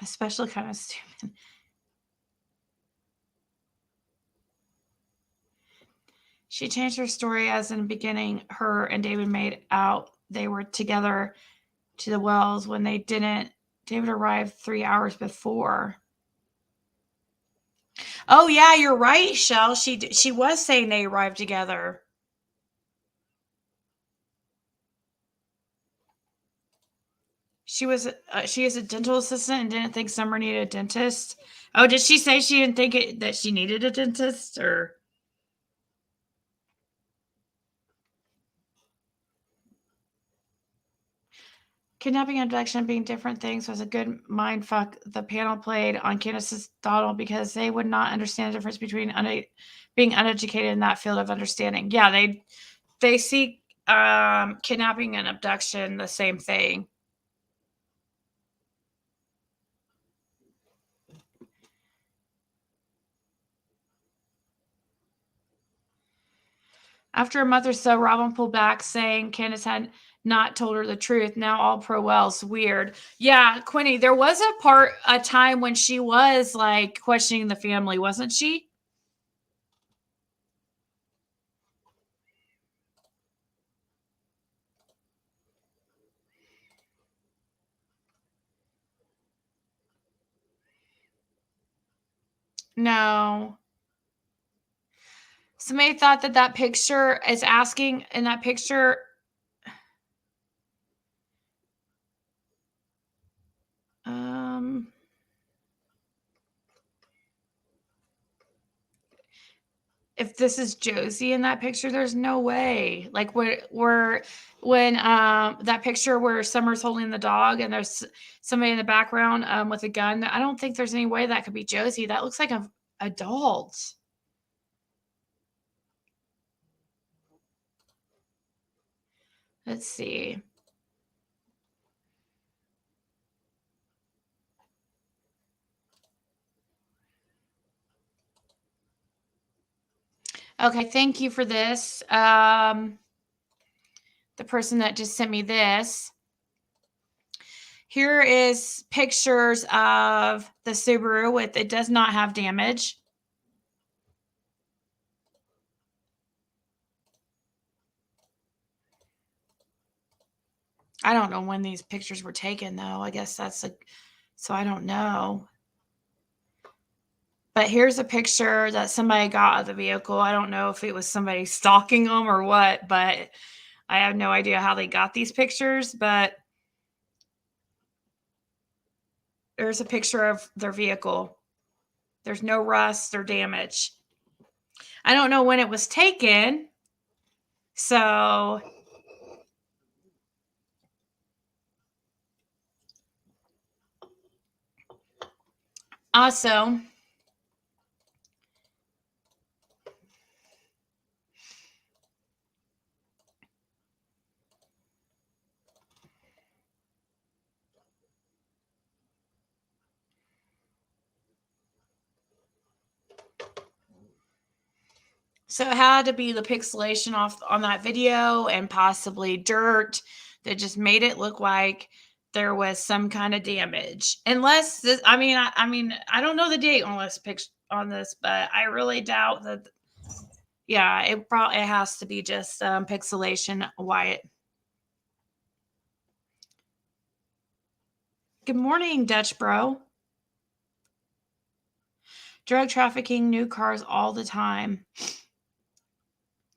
Especially kind of stupid. She changed her story as in the beginning, her and David made out they were together to the wells when they didn't. David arrived 3 hours before. Oh yeah, you're right, Shell. She was saying they arrived together. She is a dental assistant and didn't think Summer needed a dentist. Oh, did she say she didn't think that she needed a dentist, or? Kidnapping and abduction being different things was a good mind fuck the panel played on Candace's Donald because they would not understand the difference between being uneducated in that field of understanding. Yeah, they see kidnapping and abduction the same thing. After a month or so, Robin pulled back, saying Candace had not told her the truth. Now all pro well's weird. Yeah, Quinny, there was a time when she was like questioning the family, wasn't she? No. Somebody thought that picture is asking in that picture. If this is Josie in that picture, there's no way. Like when that picture where Summer's holding the dog and there's somebody in the background with a gun. I don't think there's any way that could be Josie. That looks like an adult. Let's see. Okay, thank you for this. The person that just sent me this. Here is pictures of the Subaru it does not have damage. I don't know when these pictures were taken though. I guess that's so I don't know. But here's a picture that somebody got of the vehicle. I don't know if it was somebody stalking them or what, but I have no idea how they got these pictures. But there's a picture of their vehicle. There's no rust or damage. I don't know when it was taken. So also, so it had to be the pixelation off on that video and possibly dirt that just made it look like there was some kind of damage. Unless this, I mean, I don't know the date on this, but I really doubt that. Yeah, it has to be just pixelation. Wyatt. Good morning, Dutch bro. Drug trafficking, new cars all the time.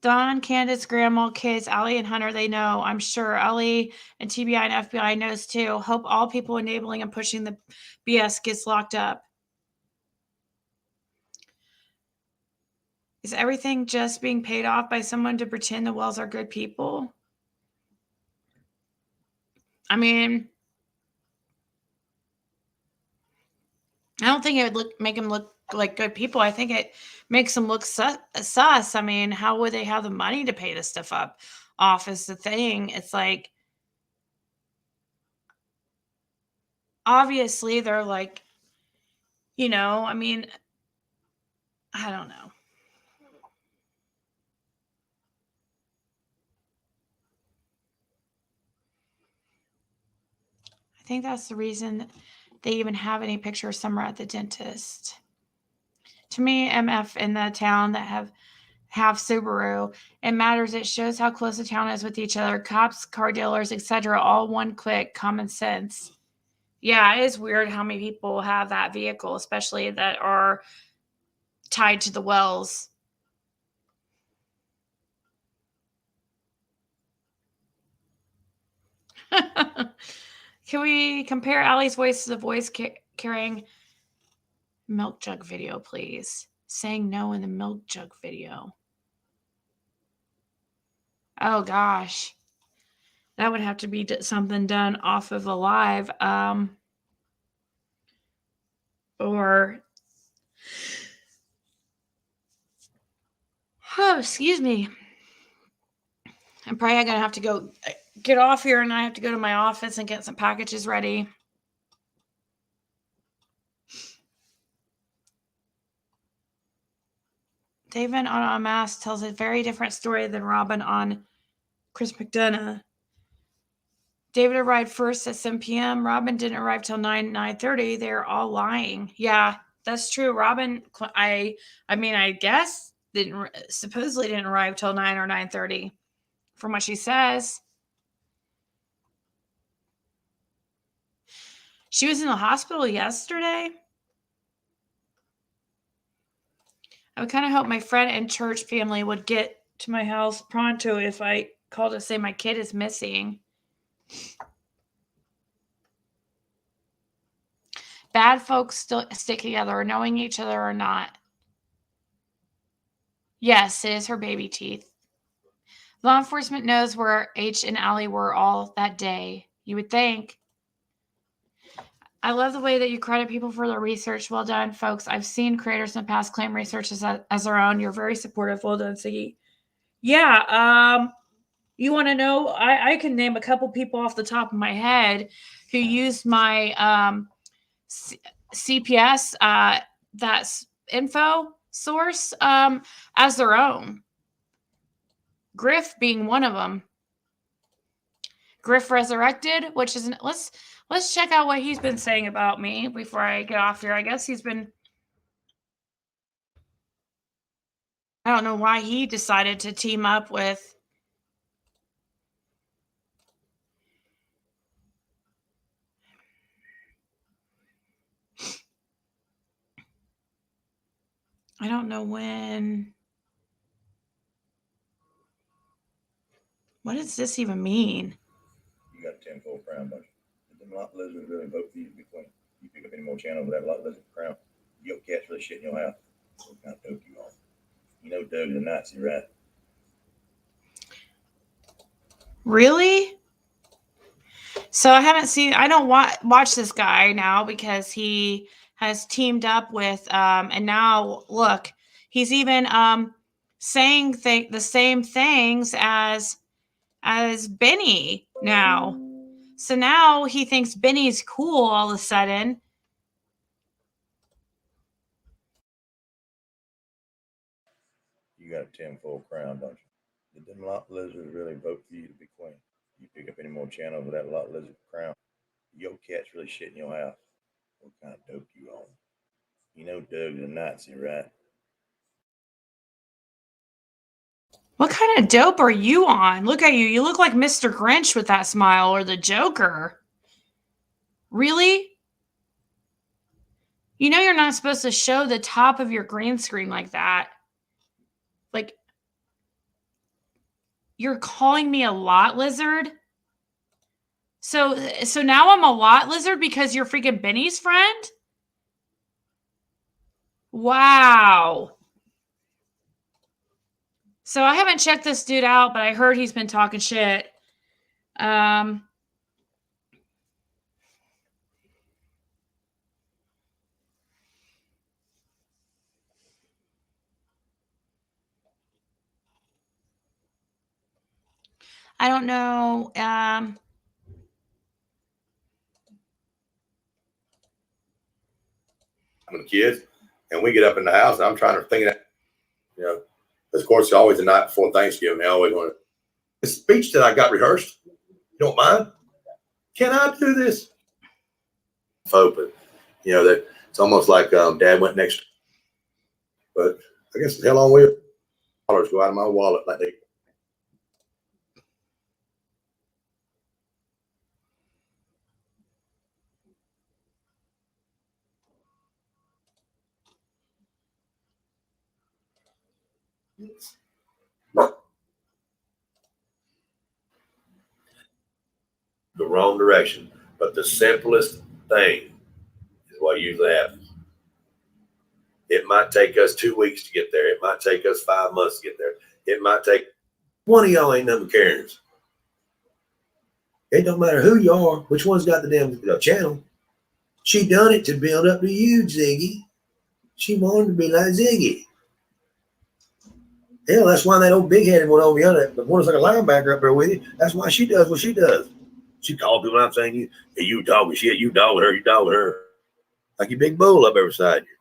Don, Candace, Grandma, kids, Allie and Hunter, they know. I'm sure Ellie and TBI and FBI knows too. Hope all people enabling and pushing the BS gets locked up. Is everything just being paid off by someone to pretend the Wells are good people? I mean, I don't think it would make them look like good people. I think it makes them look sus. I mean, how would they have the money to pay this stuff off is the thing. It's like, obviously they're like, I mean, I don't know. I think that's the reason they even have any picture of Summer at the dentist. To me, MF in the town that have Subaru, it matters. It shows how close the town is with each other. Cops, car dealers, etc. All one click, common sense. Yeah, it is weird how many people have that vehicle, especially that are tied to the Wells. Can we compare Allie's voice to the voice carrying milk jug video, please? Saying no in the milk jug video. Oh, gosh. That would have to be something done off of a live. Or... Oh, excuse me. I'm probably going to have to go get off here, and I have to go to my office and get some packages ready. David on Unmasked tells a very different story than Robin on Chris McDonough. David arrived first at 7 p.m. Robin didn't arrive till 9:30. They're all lying. Yeah, that's true. Robin, I guess supposedly didn't arrive till 9 or 9:30, from what she says. She was in the hospital yesterday. I would kind of hope my friend and church family would get to my house pronto if I called to say my kid is missing. Bad folks still stick together, knowing each other or not. Yes, it is her baby teeth. Law enforcement knows where H and Allie were all that day. You would think. I love the way that you credit people for their research. Well done, folks. I've seen creators in the past claim research as their own. You're very supportive. Well done, Ziggy. Yeah. You want to know? I can name a couple people off the top of my head who used my CPS that's info source as their own. Griff being one of them. Griff Resurrected, which is let's check out what he's been saying about me before I get off here. I guess he's been, I don't know why he decided to team up with I don't know when. What does this even mean? You got a 10-fold crown, don't you? Did them lot lizards really vote for you to be queen? You pick up any more channels with that lot lizard crown, your cat's really shit in your house. What kind of dope you on? You know Doug's a Nazi, right? Really? So I haven't seen, I don't watch this guy now because he has teamed up with, and now look, he's even saying the same things as Benny now. So now he thinks Benny's cool all of a sudden. You got a 10-fold crown, don't you? Did them lot lizards really vote for you to be queen? You pick up any more channels with that lot lizard crown, your cat's really shit in your house. What kind of dope you on? You know Doug's a Nazi, right? What kind of dope are you on? Look at you. You look like Mr. Grinch with that smile, or the Joker. Really? You know you're not supposed to show the top of your green screen like that. Like, you're calling me a lot lizard? So now I'm a lot lizard because you're freaking Benny's friend? Wow. So I haven't checked this dude out, but I heard he's been talking shit. I don't know. I'm with the kids, and we get up in the house, and I'm trying to think that, you know, of course, always the night before Thanksgiving, they always want to. The speech that I got rehearsed, you don't mind? Can I do this? Open, you know, that it's almost like Dad went next. But I guess the hell on with dollars go out of my wallet like they. The wrong direction, but the simplest thing is what usually happens. It might take us 2 weeks to get there. It might take us 5 months to get there. It might take one of y'all ain't nothing Karens. It don't matter who you are, which one's got the damn channel. She done it to build up to you, Ziggy. She wanted to be like Ziggy. Hell, that's why that old big-headed one over yonder, the one that's like a linebacker up there with you, that's why she does what she does. She called people out saying, you talking shit, you dog her, like your big bull up every side you.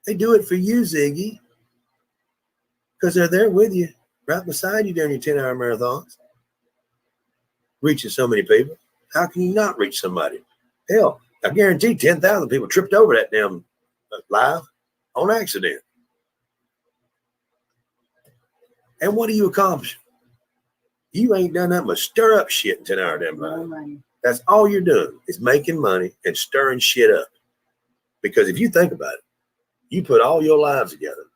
They do it for you, Ziggy, because they're there with you, right beside you during your 10-hour marathons, reaching so many people. How can you not reach somebody? Hell, I guarantee 10,000 people tripped over that damn live on accident. And what do you accomplish? You ain't done nothing but stir up shit in 10-hour damn live. That's all you're doing is making money and stirring shit up. Because if you think about it, you put all your lives together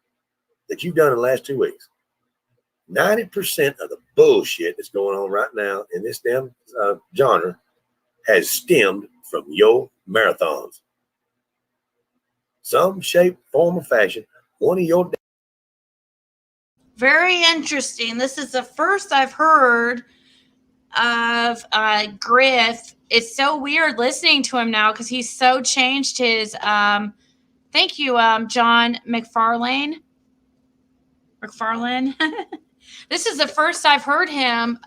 that you've done in the last 2 weeks. 90% of the bullshit that's going on right now in this damn genre has stemmed from your marathons. Some shape, form, or fashion, one of your. Very interesting. This is the first I've heard of Griff. It's so weird listening to him now because he's so changed his thank you, John McFarlane. This is the first I've heard him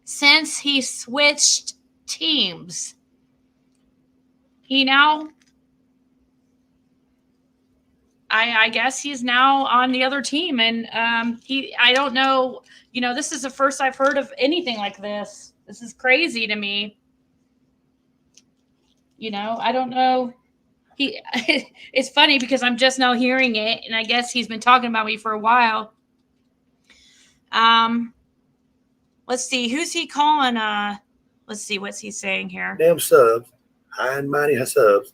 since he switched teams. He now, I guess he's now on the other team, and I don't know, this is the first I've heard of anything like this. This is crazy to me. I don't know. It's funny because I'm just now hearing it, and I guess he's been talking about me for a while. Let's see, who's he calling? Let's see, what's he saying here? Damn subs, high and mighty subs.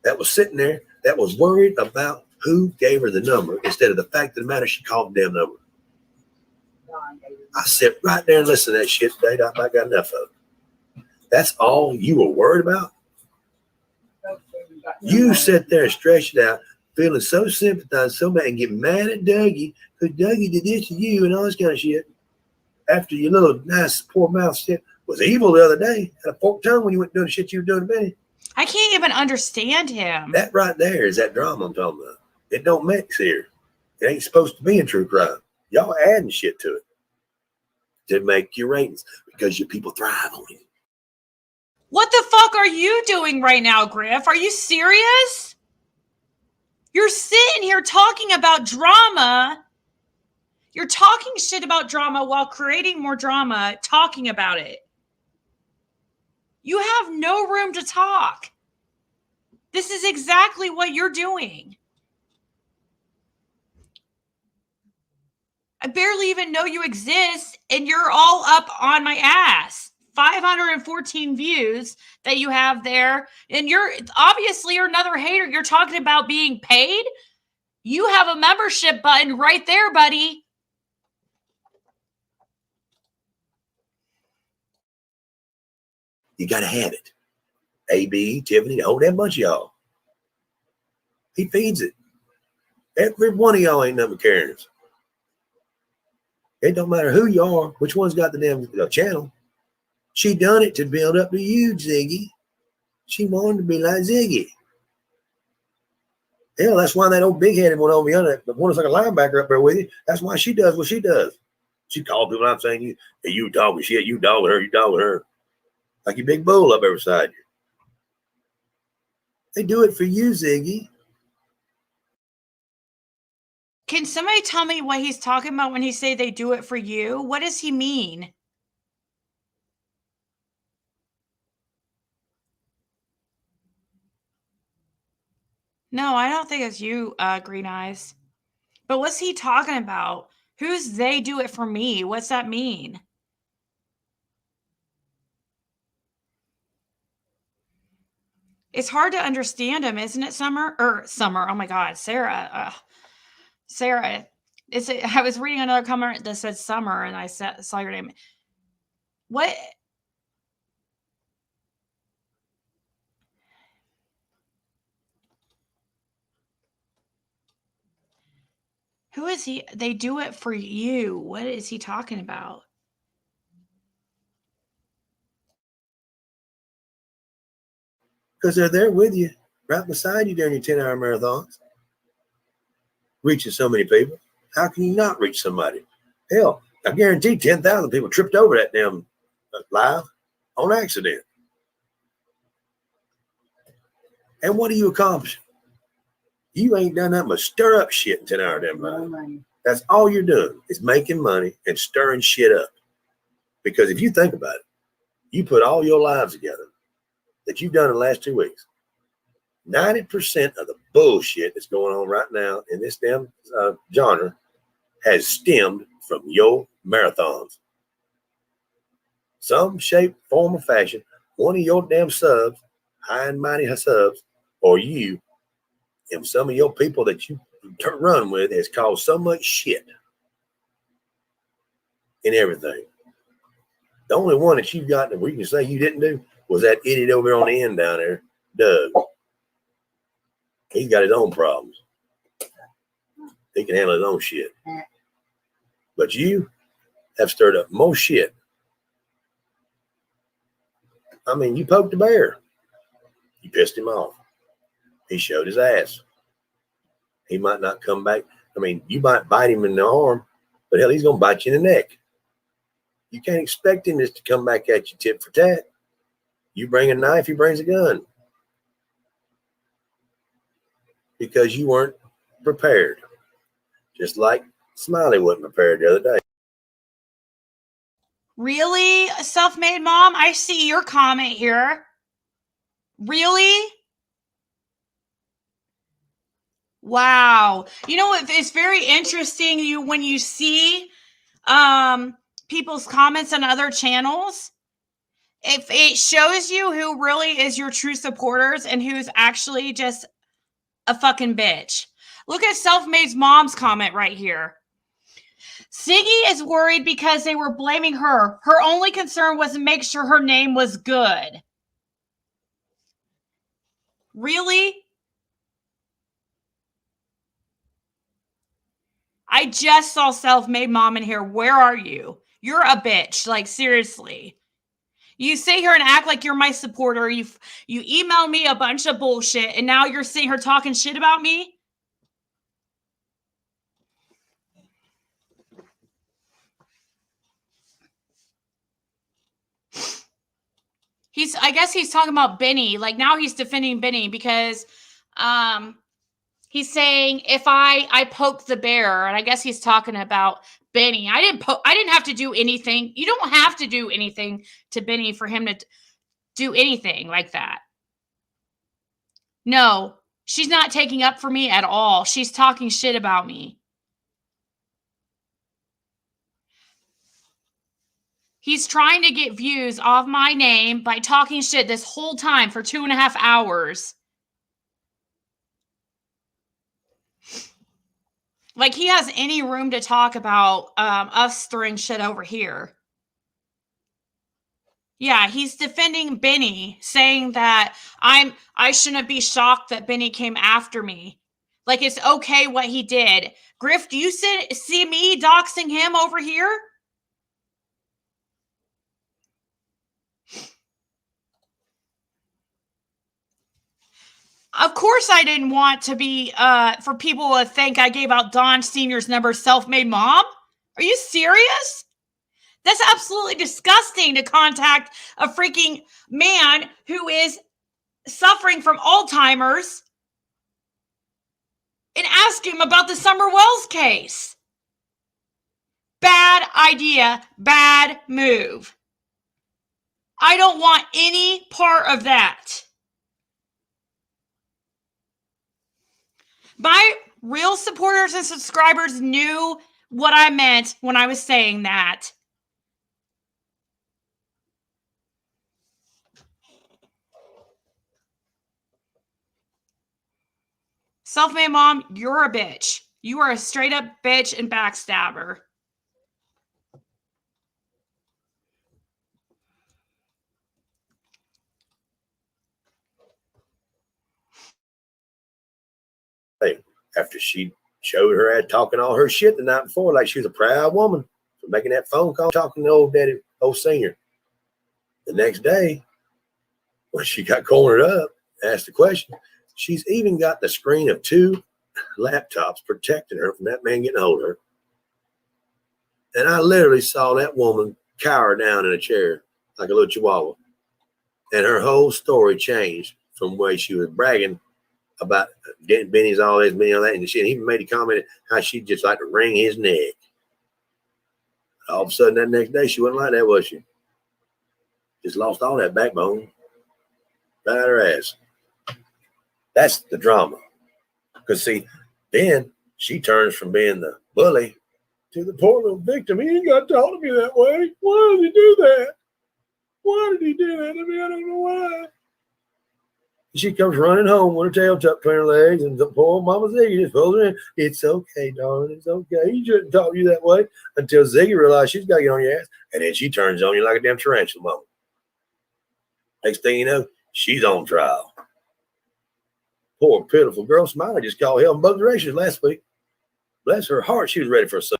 that was sitting there that was worried about who gave her the number instead of the fact of the matter she called the damn number. I sit right there and listen to that shit today. I got enough of it. That's all you were worried about? You sit there and stretch it out, feeling so sympathized, so bad, and get mad at Dougie because Dougie did this to you and all this kind of shit. After your little nice poor mouth shit was evil the other day, had a forked tongue when you went doing the shit you were doing to me. I can't even understand him. That right there is that drama I'm talking about. It don't mix here. It ain't supposed to be in true crime. Y'all adding shit to it to make your ratings because your people thrive on it. What the fuck are you doing right now, Griff? Are you serious? You're sitting here talking about drama. You're talking shit about drama while creating more drama, talking about it. You have no room to talk. This is exactly what you're doing. I barely even know you exist, and you're all up on my ass. 514 views that you have there, and you're another hater. You're talking about being paid. You have a membership button right there, buddy. You got to have it. AB, Tiffany, the whole damn bunch of y'all. He feeds it. Every one of y'all ain't nothing but Karens. It don't matter who you are, which one's got the damn channel. She done it to build up to you, Ziggy. She wanted to be like Ziggy. Hell, that's why that old big-headed one over yonder, the one that's like a linebacker up there with you, that's why she does what she does. She called people out saying, you talking shit, you dogging her. Like your big bull up beside you. They do it for you, Ziggy. Can somebody tell me what he's talking about when he say they do it for you? What does he mean? No, I don't think it's you, Green Eyes. But what's he talking about? Who's they do it for me? What's that mean? It's hard to understand him, isn't it, Summer? Summer, oh my God, Sarah. Sarah, I was reading another comment that said Summer, and I saw your name. What? Who is he? They do it for you. What is he talking about? Because they're there with you, right beside you during your 10-hour marathons. Reaching so many people. How can you not reach somebody? Hell, I guarantee 10,000 people tripped over that damn live on accident. And what do you accomplish? You ain't done nothing but stir up shit in 10-hour damn live. That's all you're doing is making money and stirring shit up. Because if you think about it, you put all your lives together that you've done in the last 2 weeks. 90% of the bullshit that's going on right now in this damn genre has stemmed from your marathons. Some shape, form, or fashion, one of your damn subs, high and mighty subs, or you, and some of your people that you run with has caused so much shit in everything. The only one that you've got that we can say you didn't do was that idiot over on the end down there, Doug. He's got his own problems. He can handle his own shit. But you have stirred up more shit. I mean, you poked the bear. You pissed him off. He showed his ass. He might not come back. I mean, you might bite him in the arm, but hell, he's going to bite you in the neck. You can't expect him just to come back at you tit for tat. You bring a knife, he brings a gun. Because you weren't prepared. Just like Smiley wasn't prepared the other day. Really, self-made mom? I see your comment here. Really? Wow. You know what? It's very interesting when you see people's comments on other channels. If it shows you who really is your true supporters and who's actually just a fucking bitch. Look at Self-Made's mom's comment right here. Ziggy is worried because they were blaming her. Her only concern was to make sure her name was good. Really? I just saw Self-Made Mom in here. Where are you? You're a bitch. Like, seriously. You sit here and act like you're my supporter. You emailed me a bunch of bullshit, and now you're sitting here talking shit about me? I guess he's talking about Benny. Like, now he's defending Benny because he's saying if I poked the bear, and I guess he's talking about Benny. I didn't have to do anything. You don't have to do anything to Benny for him to do anything like that. No, she's not taking up for me at all. She's talking shit about me. He's trying to get views off my name by talking shit this whole time for 2.5 hours. Like he has any room to talk about us throwing shit over here. Yeah, he's defending Benny, saying that I shouldn't be shocked that Benny came after me. Like it's okay what he did. Griff, do you see me doxing him over here? Of course I didn't want to be, for people to think I gave out Don Sr.'s number, Self-Made Mom. Are you serious? That's absolutely disgusting to contact a freaking man who is suffering from Alzheimer's and ask him about the Summer Wells case. Bad idea, bad move. I don't want any part of that. My real supporters and subscribers knew what I meant when I was saying that. Self-Made Mom, you're a bitch. You are a straight up bitch and backstabber. After she showed her at talking all her shit the night before, like she was a proud woman for making that phone call, talking to old senior. The next day, when she got cornered up, asked the question, she's even got the screen of 2 laptops protecting her from that man getting a hold of her. And I literally saw that woman cower down in a chair like a little chihuahua. And her whole story changed from the way she was bragging about getting Benny's all this, Benny, all that, and she even made a comment how she'd just like to wring his neck. All of a sudden, that next day, she wasn't like that, was she? Just lost all that backbone. Right out her ass. That's the drama. Because, see, then she turns from being the bully to the poor little victim. He ain't got to talk to me that way. Why did he do that? Why did he do that to me? I don't know why. She comes running home with her tail tucked between her legs, and the poor Mama Ziggy just pulls her in. It's okay, darling. It's okay. He shouldn't talk to you that way until Ziggy realizes she's got to get on your ass. And then she turns on you like a damn tarantula mama. Next thing you know, she's on trial. Poor, pitiful girl. Smiley just called hell in both directions last week. Bless her heart, she was ready for a son.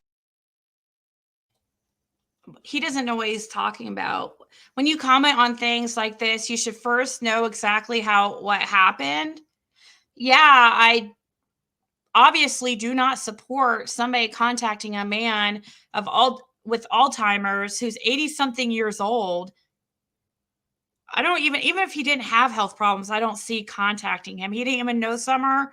He doesn't know what he's talking about. When you comment on things like this, you should first know exactly what happened. Yeah, I obviously do not support somebody contacting a man with Alzheimer's who's 80-something years old. I don't even if he didn't have health problems, I don't see contacting him. He didn't even know Summer.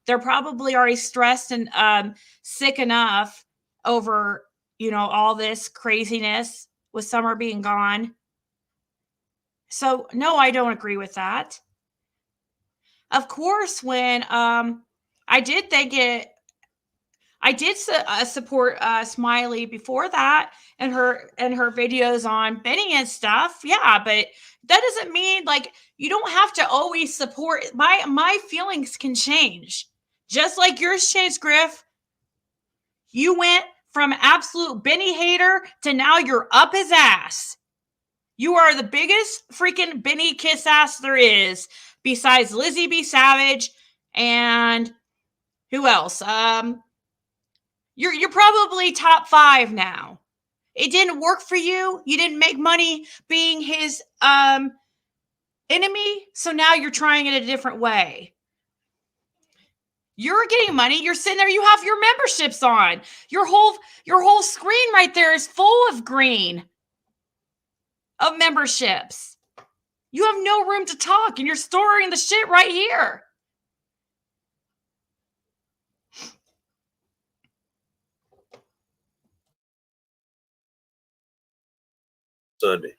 They're probably already stressed and sick enough over all this craziness with Summer being gone. So no, I don't agree with that. Of course, when I did think it, I did support Smiley before that and her videos on Benny and stuff. Yeah, but that doesn't mean like you don't have to always support. My feelings can change, just like yours changed, Griff. You went from absolute Benny hater to now you're up his ass. You are the biggest freaking Benny kiss ass there is, besides Lizzie B. Savage and who else? You're probably top 5 now. It didn't work for you. You didn't make money being his enemy, so now you're trying it a different way. You're getting money. You're sitting there. You have your memberships on. Your whole screen right there is full of green of memberships. You have no room to talk, and you're storing the shit right here. Sunday.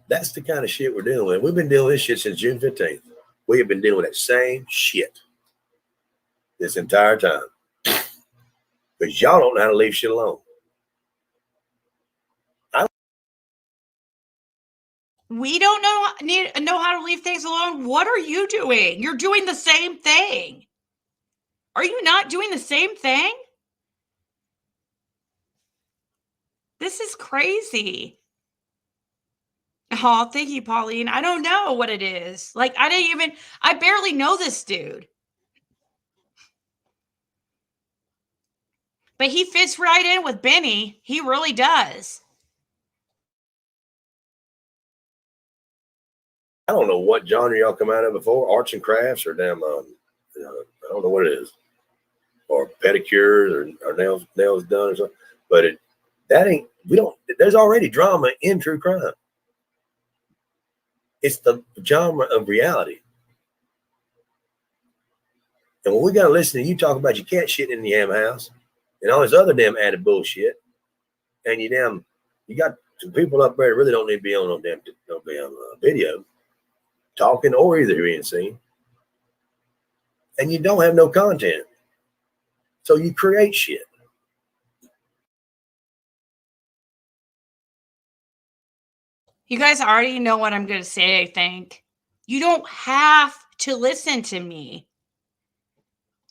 That's the kind of shit we're dealing with. We've been dealing with this shit since June 15th. We have been dealing with that same shit this entire time. Because y'all don't know how to leave shit alone. We don't know how to leave things alone. What are you doing? You're doing the same thing. Are you not doing the same thing? This is crazy. Oh, thank you, Pauline. I don't know what it is. Like, I barely know this dude. But he fits right in with Benny. He really does. I don't know what genre y'all come out of before. Arts and crafts or damn, I don't know what it is. Or pedicures or nails done or something. But there's already drama in true crime. It's the genre of reality. And when we got to listen to you talk about your cat shitting in the damn house and all this other damn added bullshit, and you got some people up there that really don't need to be on no damn video talking or either being seen, and you don't have no content, so you create shit. You guys already know what I'm going to say, I think. You don't have to listen to me.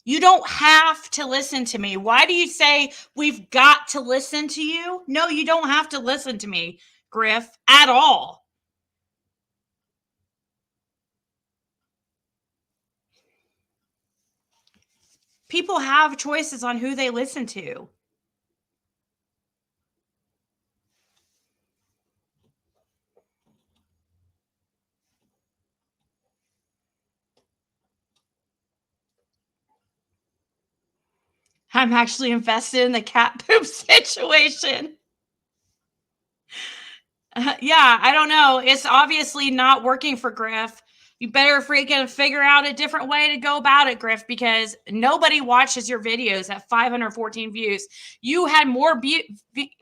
You don't have to listen to me. Why do you say we've got to listen to you? No, you don't have to listen to me, Griff, at all. People have choices on who they listen to. I'm actually invested in the cat poop situation. Yeah, I don't know. It's obviously not working for Griff. You better freaking figure out a different way to go about it, Griff, because nobody watches your videos at 514 views. You had more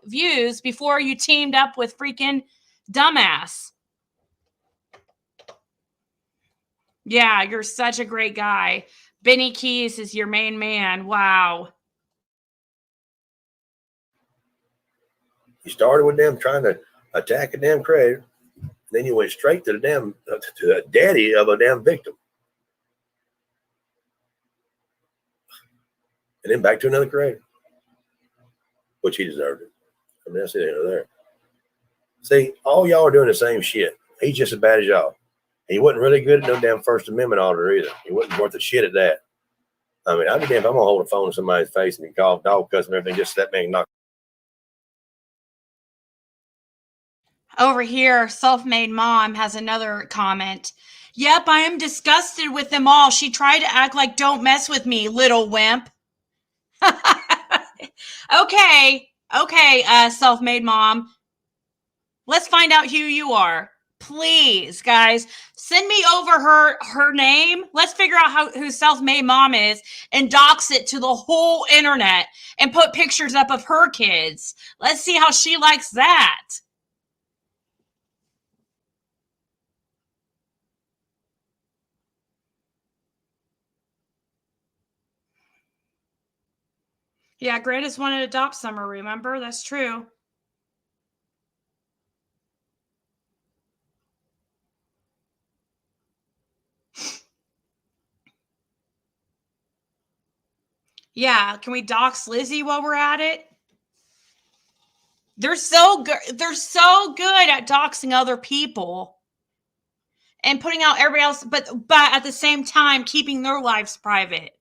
views before you teamed up with freaking Dumbass. Yeah, you're such a great guy. Benny Keys is your main man. Wow. You started with them trying to attack a damn creator, then you went straight to the damn to the daddy of a damn victim, and then back to another creator, which he deserved it. I mean, that's it over there. See, all y'all are doing the same shit. He's just as bad as y'all. And he wasn't really good at no damn First Amendment auditor either. He wasn't worth a shit at that. I mean, I'd be damned if I'm gonna hold a phone in somebody's face and call dog cuss and everything just so that man knock. Over here, self-made mom has another comment. Yep, I am disgusted with them all. She tried to act like don't mess with me, little wimp. Okay, self-made mom. Let's find out who you are. Please, guys, send me over her name. Let's figure out who self-made mom is and dox it to the whole internet and put pictures up of her kids. Let's see how she likes that. Yeah, Grandis wanted to adopt Summer, remember? That's true. Yeah, can we dox Lizzie while we're at it? They're so good. They're so good at doxing other people and putting out everybody else, but at the same time keeping their lives private.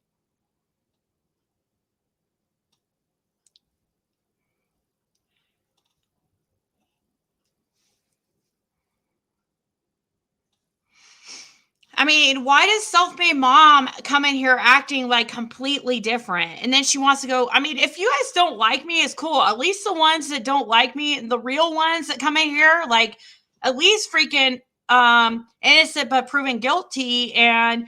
I mean, why does self-made mom come in here acting like completely different? And then she wants to go, I mean, if you guys don't like me, it's cool. At least the ones that don't like me, the real ones that come in here, like at least freaking innocent but proven guilty, and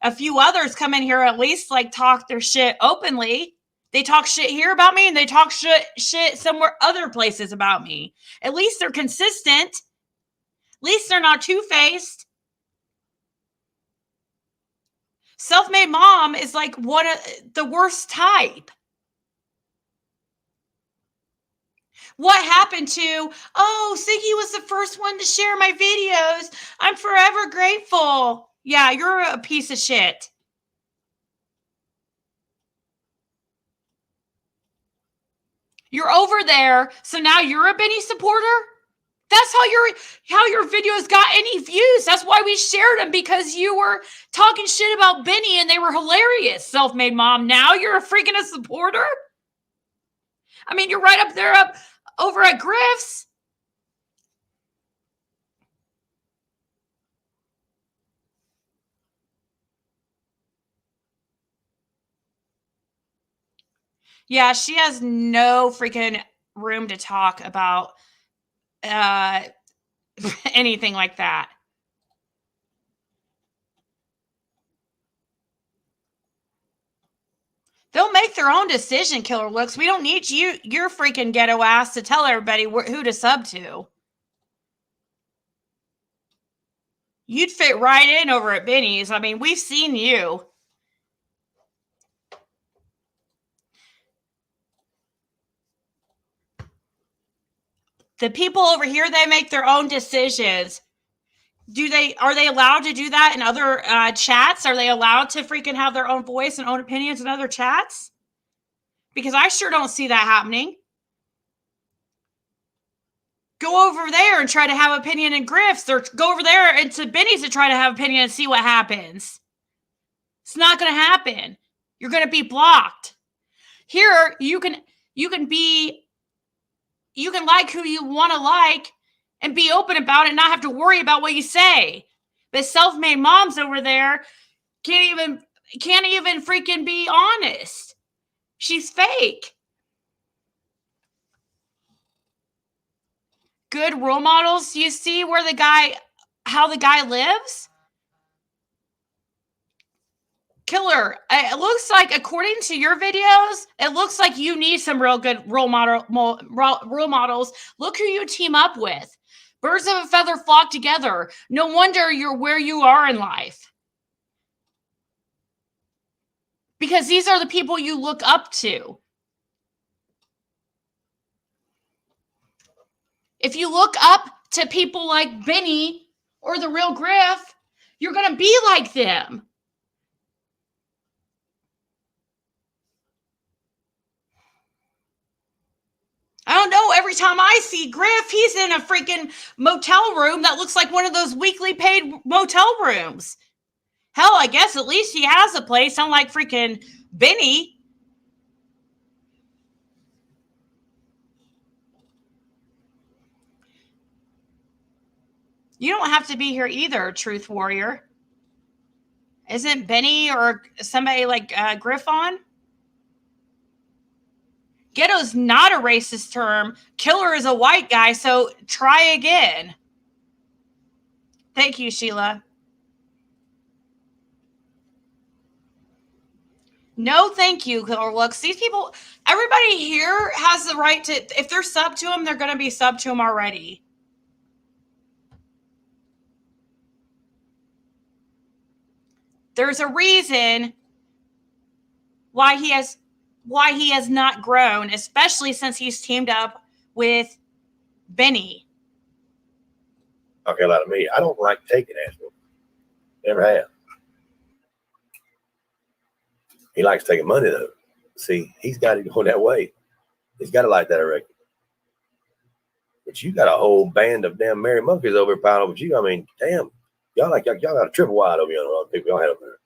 a few others come in here at least like talk their shit openly. They talk shit here about me and they talk shit somewhere other places about me. At least they're consistent. At least they're not two-faced. Self-made mom is like one of the worst type. What happened to, oh, Ziggy was the first one to share my videos. I'm forever grateful. Yeah, you're a piece of shit. You're over there, so now you're a Benny supporter? That's how your videos got any views. That's why we shared them, because you were talking shit about Benny and they were hilarious. Self-made mom. Now you're a freaking a supporter? I mean, you're right up there over at Griff's. Yeah, she has no freaking room to talk about anything like that. They'll make their own decision, Killer Looks. We don't need your freaking ghetto ass to tell everybody who to sub to. You'd fit right in over at Benny's. I mean, we've seen you. The people over here, they make their own decisions. Are they allowed to do that in other chats? Are they allowed to freaking have their own voice and own opinions in other chats? Because I sure don't see that happening. Go over there and try to have opinion in Griff's, or go over there into Benny's to try to have opinion and see what happens. It's not going to happen. You're going to be blocked. Here, you can like who you want to like and be open about it and not have to worry about what you say. But self-made moms over there can't even freaking be honest. She's fake. Good role models. You see how the guy lives? Killer, it looks like, according to your videos, it looks like you need some real good role models. Look who you team up with. Birds of a feather flock together. No wonder you're where you are in life. Because these are the people you look up to. If you look up to people like Benny or the real Griff, you're going to be like them. I don't know. Every time I see Griff, he's in a freaking motel room that looks like one of those weekly paid motel rooms. Hell, I guess at least he has a place, unlike freaking Benny. You don't have to be here either, Truth Warrior. Isn't Benny or somebody like Griff on? Ghetto's not a racist term. Killer is a white guy, so try again. Thank you, Sheila. No, thank you, Killer Looks. These people, everybody here has the right to, if they're sub to him, they're going to be sub to him already. There's a reason why he has why he has not grown, especially since he's teamed up with Benny. Okay, a lot of me. I don't like taking ass whooping. Never have. He likes taking money though. See, he's got it going that way. He's got it like that, I reckon. But you got a whole band of damn merry monkeys over here piling with you. I mean, damn, y'all got a triple wide over here on the people y'all had up there.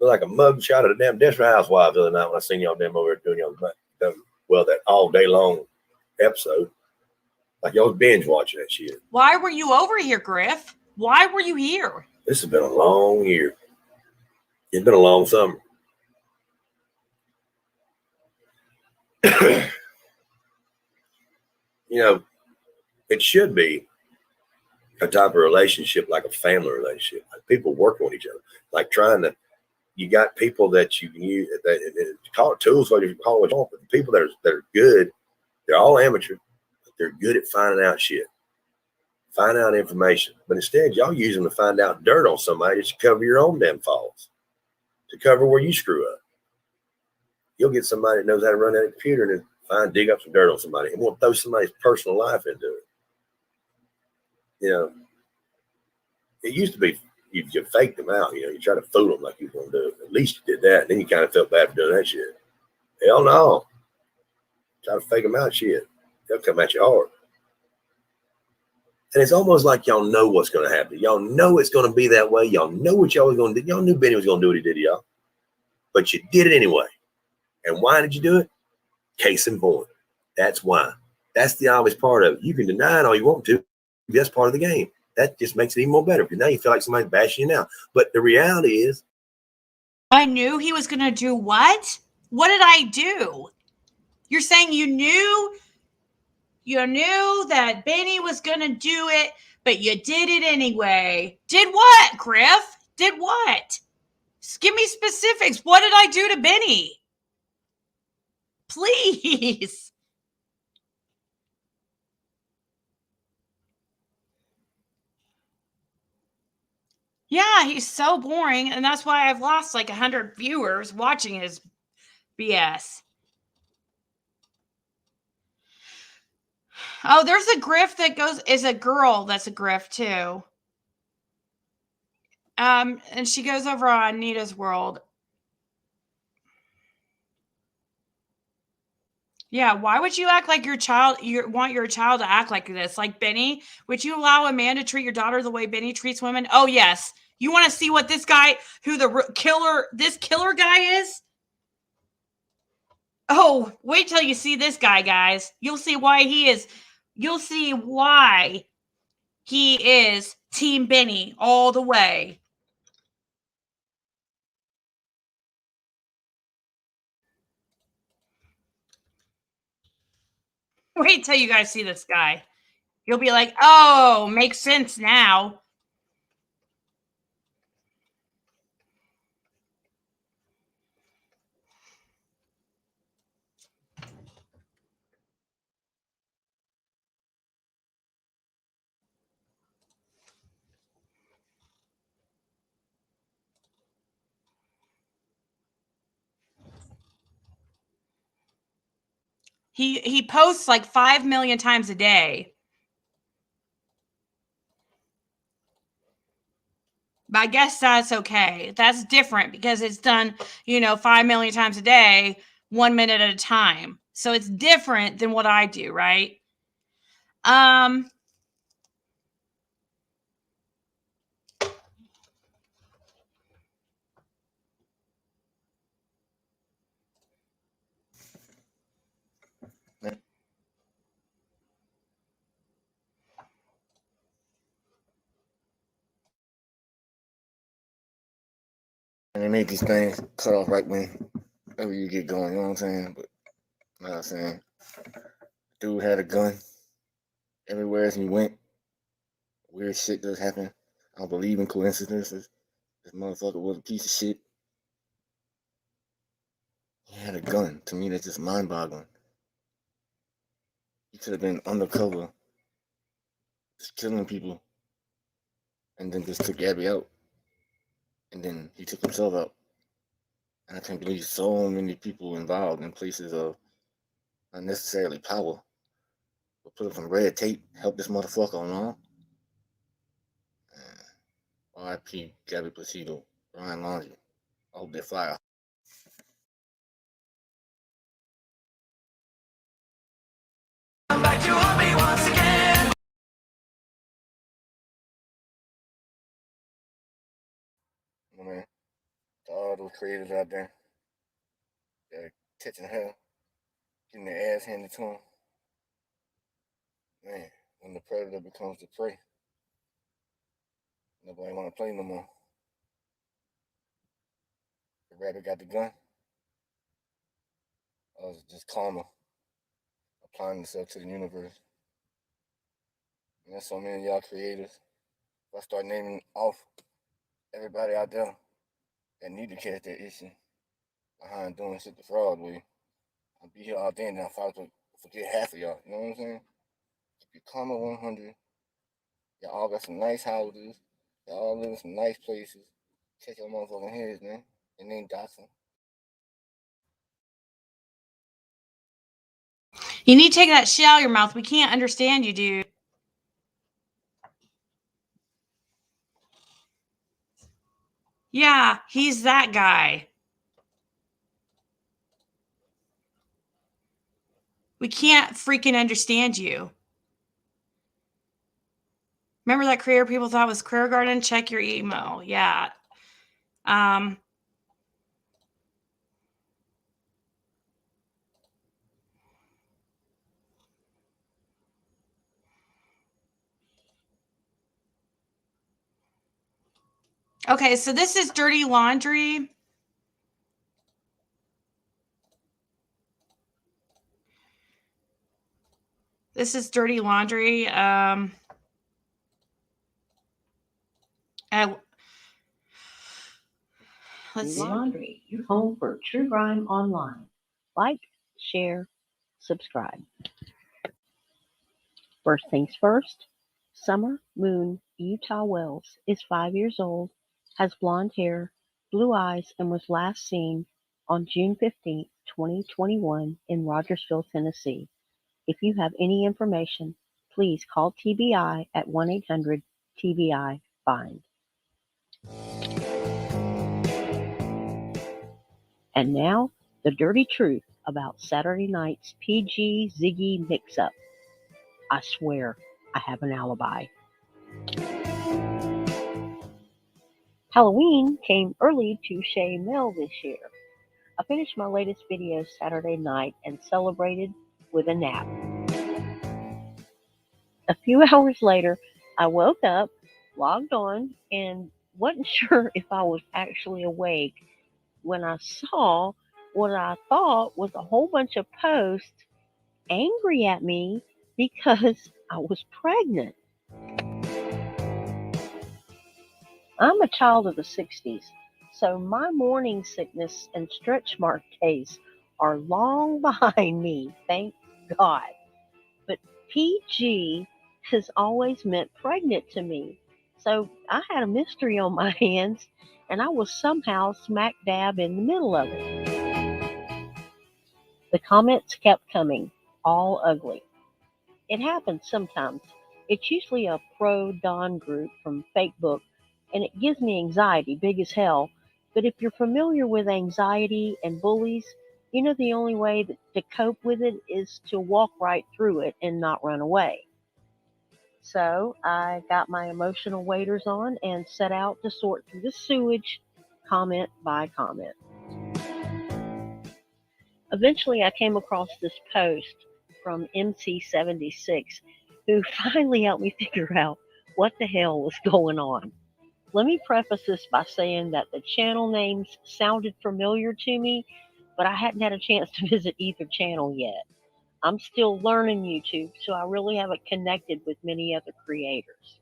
Look like a mug shot of the damn Desperate Housewives the other night when I seen y'all damn over there doing y'all that all day long episode. Like y'all was binge watching that shit. Why were you over here, Griff? Why were you here? This has been a long year. It's been a long summer. You know, it should be a type of relationship like a family relationship. Like people working on each other. Like you got people that you use, that call it tools, whatever you call it, but the people that are good, they're all amateur, but they're good at finding out shit, finding out information. But instead, y'all use them to find out dirt on somebody just to cover your own damn faults, to cover where you screw up. You'll get somebody that knows how to run that computer and then dig up some dirt on somebody and won't throw somebody's personal life into it. You know, it used to be you faked them out. You know, you try to fool them like you were going to do it. At least you did that. And then you kind of felt bad for doing that shit. Hell no. Try to fake them out, shit. They'll come at you hard. And it's almost like y'all know what's going to happen. Y'all know it's going to be that way. Y'all know what y'all was going to do. Y'all knew Benny was going to do what he did to y'all. But you did it anyway. And why did you do it? Case in point. That's why. That's the obvious part of it. You can deny it all you want to. That's part of the game. That just makes it even more better because now you feel like somebody's bashing you now. But the reality is, I knew he was going to do what? What did I do? You're saying you knew that Benny was going to do it, but you did it anyway. Did what, Griff? Did what? Give me specifics. What did I do to Benny? Please. Yeah, he's so boring, and that's why I've lost like 100 viewers watching his BS. Oh, there's a Griff that is a girl that's a Griff too. And she goes over on Nita's World. Yeah, why would you act like you want your child to act like this? Like Benny? Would you allow a man to treat your daughter the way Benny treats women? Oh, yes. You want to see what this guy, this killer guy is? Oh, wait till you see this guy, guys. You'll see why he is Team Benny all the way. Wait till you guys see this guy. You'll be like, oh, makes sense now. He posts like 5 million times a day. But I guess that's okay. That's different because it's done, 5 million times a day, 1 minute at a time. So it's different than what I do, right? And they make these things cut off right whenever you get going, you know what I'm saying? But you know what I'm saying? Dude had a gun everywhere he went. Weird shit does happen. I don't believe in coincidences. This motherfucker was a piece of shit. He had a gun. To me, that's just mind-boggling. He could have been undercover, just killing people, and then just took Gabby out. And then he took himself out. And I can't believe so many people involved in places of unnecessarily power will put up some red tape, help this motherfucker along. RIP Gabby Placido, Ryan Laundrie. I hope they fly. Man, to all those creators out there that are catching hell, getting their ass handed to them. Man, when the predator becomes the prey, nobody want to play no more. The rabbit got the gun. Or was it just karma applying itself to the universe? And there's so many of y'all creators. If I start naming off everybody out there that need to catch that issue behind doing shit the fraud way, I'll be here all day and I'll forget half of y'all. You know what I'm saying? Keep your karma 100. Y'all all got some nice houses. Y'all all live in some nice places. Check your motherfucking heads, man. It ain't Dotson. You need to take that shit out of your mouth. We can't understand you, dude. Yeah, he's that guy. We can't freaking understand you. Remember that career people thought was Career Garden? Check your email. Yeah. Okay, so this is Dirty Laundry. This is Dirty Laundry. Let's see. Laundry, your home for true crime online. Like, share, subscribe. First things first, Summer Moon Utah Wells is 5 years old, has blonde hair, blue eyes, and was last seen on June 15, 2021 in Rogersville, Tennessee. If you have any information, please call TBI at 1-800-TBI-FIND. And now, the dirty truth about Saturday night's PG Ziggy mix-up. I swear I have an alibi. Halloween came early to Shay Mel this year. I finished my latest video Saturday night and celebrated with a nap. A few hours later, I woke up, logged on, and wasn't sure if I was actually awake when I saw what I thought was a whole bunch of posts angry at me because I was pregnant. I'm a child of the 60s, so my morning sickness and stretch mark days are long behind me, thank God. But PG has always meant pregnant to me, so I had a mystery on my hands, and I was somehow smack dab in the middle of it. The comments kept coming, all ugly. It happens sometimes. It's usually a pro-Don group from Facebook, and it gives me anxiety, big as hell. But if you're familiar with anxiety and bullies, you know the only way to cope with it is to walk right through it and not run away. So I got my emotional waders on and set out to sort through the sewage, comment by comment. Eventually, I came across this post from MC76, who finally helped me figure out what the hell was going on. Let me preface this by saying that the channel names sounded familiar to me, but I hadn't had a chance to visit either channel yet. I'm still learning YouTube, so I really haven't connected with many other creators.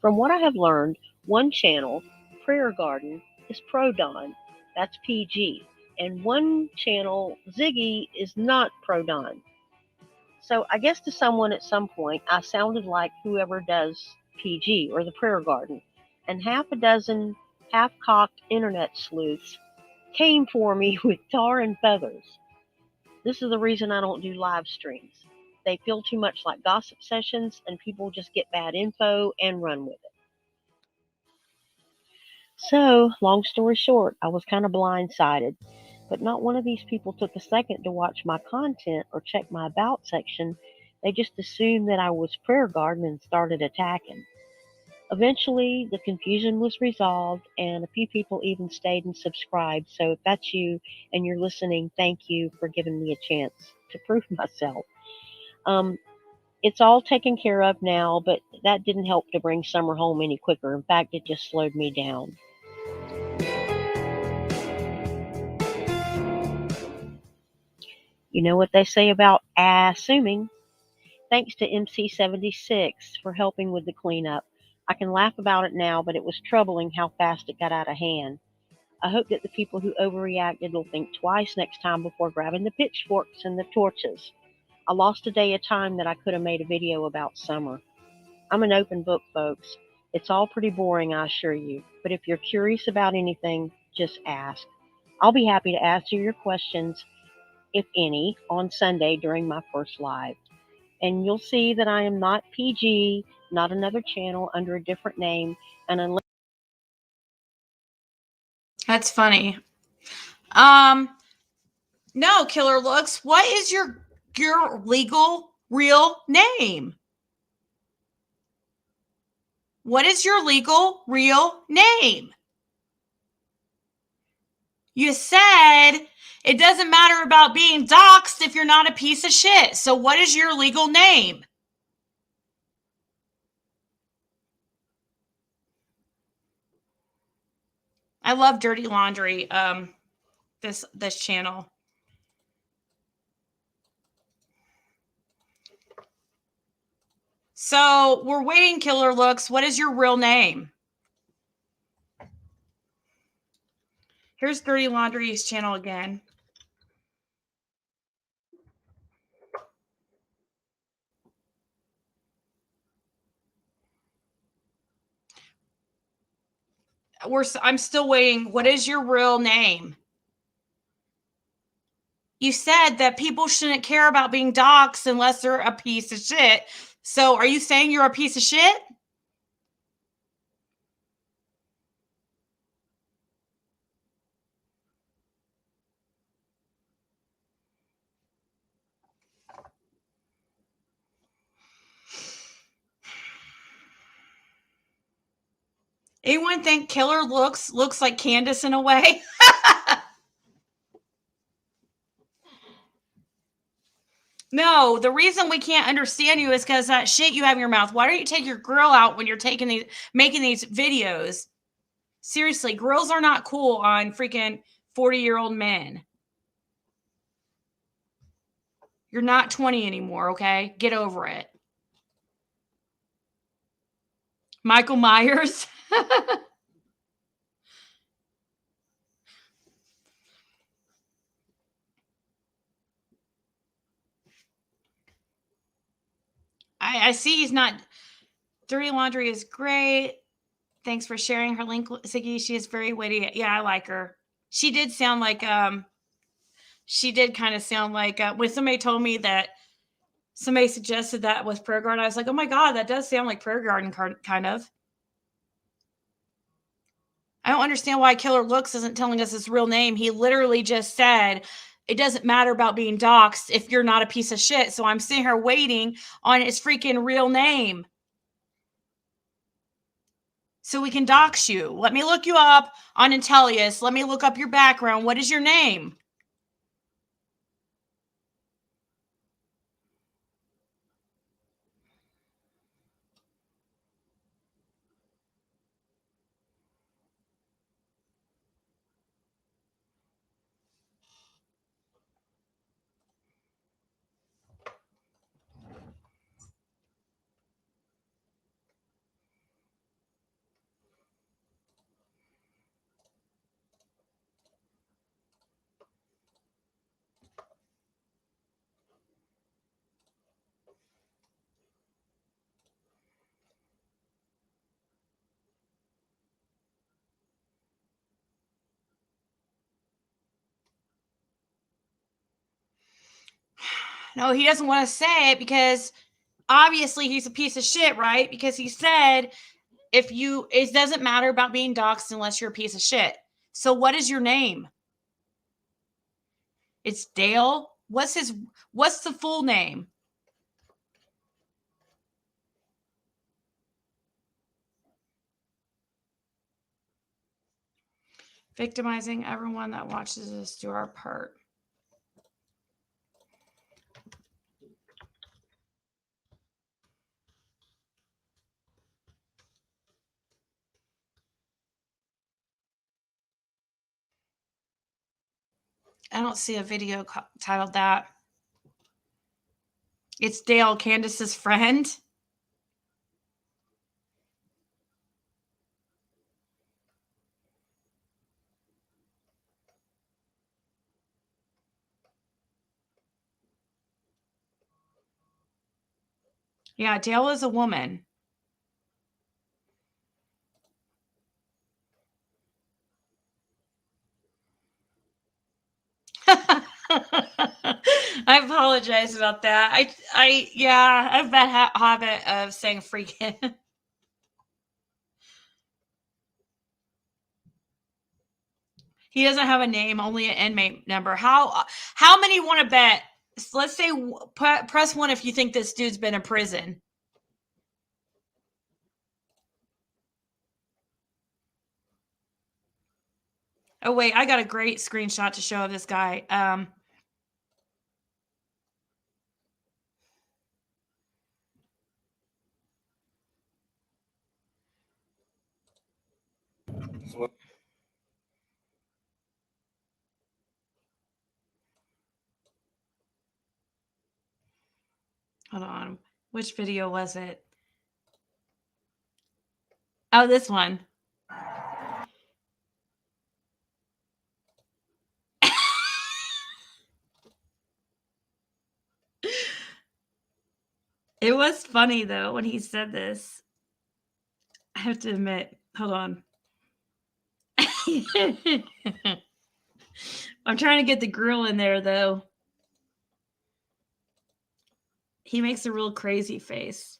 From what I have learned, one channel, Prayer Garden, is pro-Don. That's PG. And one channel, Ziggy, is not pro-Don. So I guess to someone at some point, I sounded like whoever does PG or the Prayer Garden. And half a dozen half-cocked internet sleuths came for me with tar and feathers. This is the reason I don't do live streams. They feel too much like gossip sessions, and people just get bad info and run with it. So, long story short, I was kind of blindsided, but not one of these people took a second to watch my content or check my about section. They just assumed that I was prayer garden and started attacking. Eventually, the confusion was resolved, and a few people even stayed and subscribed. So if that's you and you're listening, thank you for giving me a chance to prove myself. It's all taken care of now, but that didn't help to bring summer home any quicker. In fact, it just slowed me down. You know what they say about assuming? Thanks to MC76 for helping with the cleanup. I can laugh about it now, but it was troubling how fast it got out of hand. I hope that the people who overreacted will think twice next time before grabbing the pitchforks and the torches. I lost a day of time that I could have made a video about summer. I'm an open book, folks. It's all pretty boring, I assure you. But if you're curious about anything, just ask. I'll be happy to answer your questions, if any, on Sunday during my first live. And you'll see that I am not PG, not another channel under a different name, and unless... That's funny. No, Killer Looks. What is your legal real name? What is your legal real name? You said it doesn't matter about being doxxed if you're not a piece of shit. So what is your legal name? I love Dirty Laundry, this channel. So we're waiting, Killer Looks. What is your real name? Here's Dirty Laundry's channel again. I'm still waiting. What is your real name? You said that people shouldn't care about being doxxed unless they're a piece of shit. So are you saying you're a piece of shit? Anyone think Killer looks like Candace in a way? No, the reason we can't understand you is because that shit you have in your mouth. Why don't you take your grill out when you're making these videos? Seriously, grills are not cool on freaking 40-year-old men. You're not 20 anymore, okay? Get over it. Michael Myers. I see he's not. Dirty Laundry is great. Thanks for sharing her link, Ziggy. She is very witty. Yeah, I like her. She did sound like she did kind of sound like when somebody told me that somebody suggested that was Prayer Garden, I was like, oh my God, that does sound like Prayer Garden kind of. I don't understand why Killer Looks isn't telling us his real name. He literally just said it doesn't matter about being doxxed if you're not a piece of shit. So I'm sitting here waiting on his freaking real name so we can dox you. Let me look you up on Intellius. Let me look up your background. What is your name? No, he doesn't want to say it because obviously he's a piece of shit, right? Because he said it doesn't matter about being doxxed unless you're a piece of shit. So what is your name? It's Dale. What's the full name? Victimizing everyone that watches us do our part. I don't see a video titled that. It's Dale, Candace's friend. Yeah, Dale is a woman. I apologize about that. I have a bad habit of saying freaking. He doesn't have a name, only an inmate number. How many want to bet? Let's say press 1 if you think this dude's been in prison. Oh wait, I got a great screenshot to show of this guy. Hold on. Which video was it? Oh, this one. It was funny though when he said this. I have to admit. Hold on. I'm trying to get the grill in there though. He makes a real crazy face.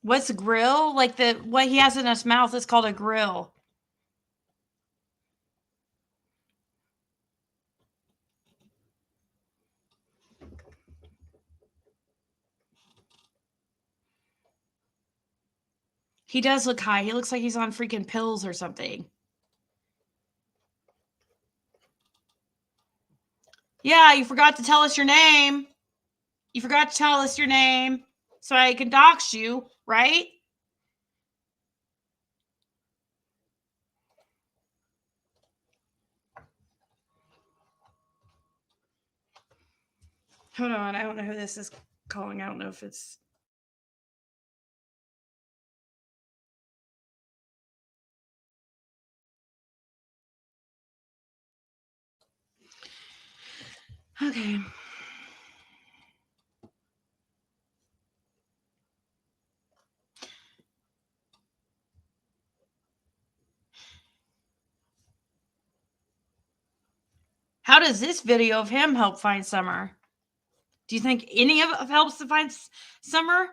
What's a grill? Like what he has in his mouth is called a grill. He does look high. He looks like he's on freaking pills or something. Yeah, you forgot to tell us your name. You forgot to tell us your name so I can dox you, right? Hold on. I don't know who this is calling. I don't know if it's... Okay. How does this video of him help find Summer? Do you think any of it helps to find Summer?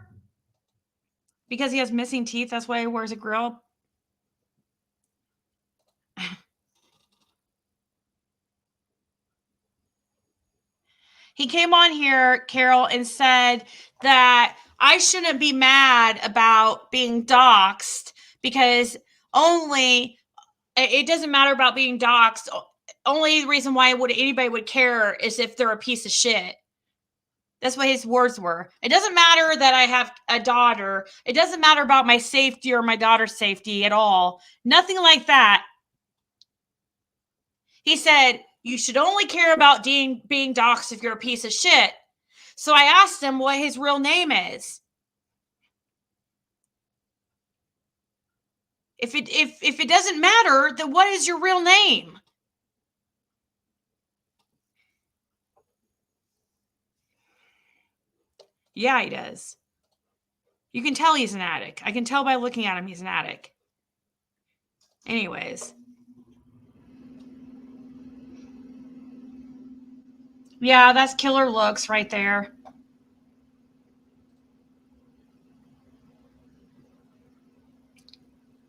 Because he has missing teeth, that's why he wears a grill? He came on here, Carol, and said that I shouldn't be mad about being doxxed because it doesn't matter about being doxxed. Only the reason why anybody would care is if they're a piece of shit. That's what his words were. It doesn't matter that I have a daughter. It doesn't matter about my safety or my daughter's safety at all. Nothing like that. He said, you should only care about being doxxed if you're a piece of shit. So I asked him what his real name is. If it doesn't matter, then what is your real name? Yeah, he does. You can tell he's an addict. I can tell by looking at him he's an addict. Anyways. Yeah, that's killer looks right there.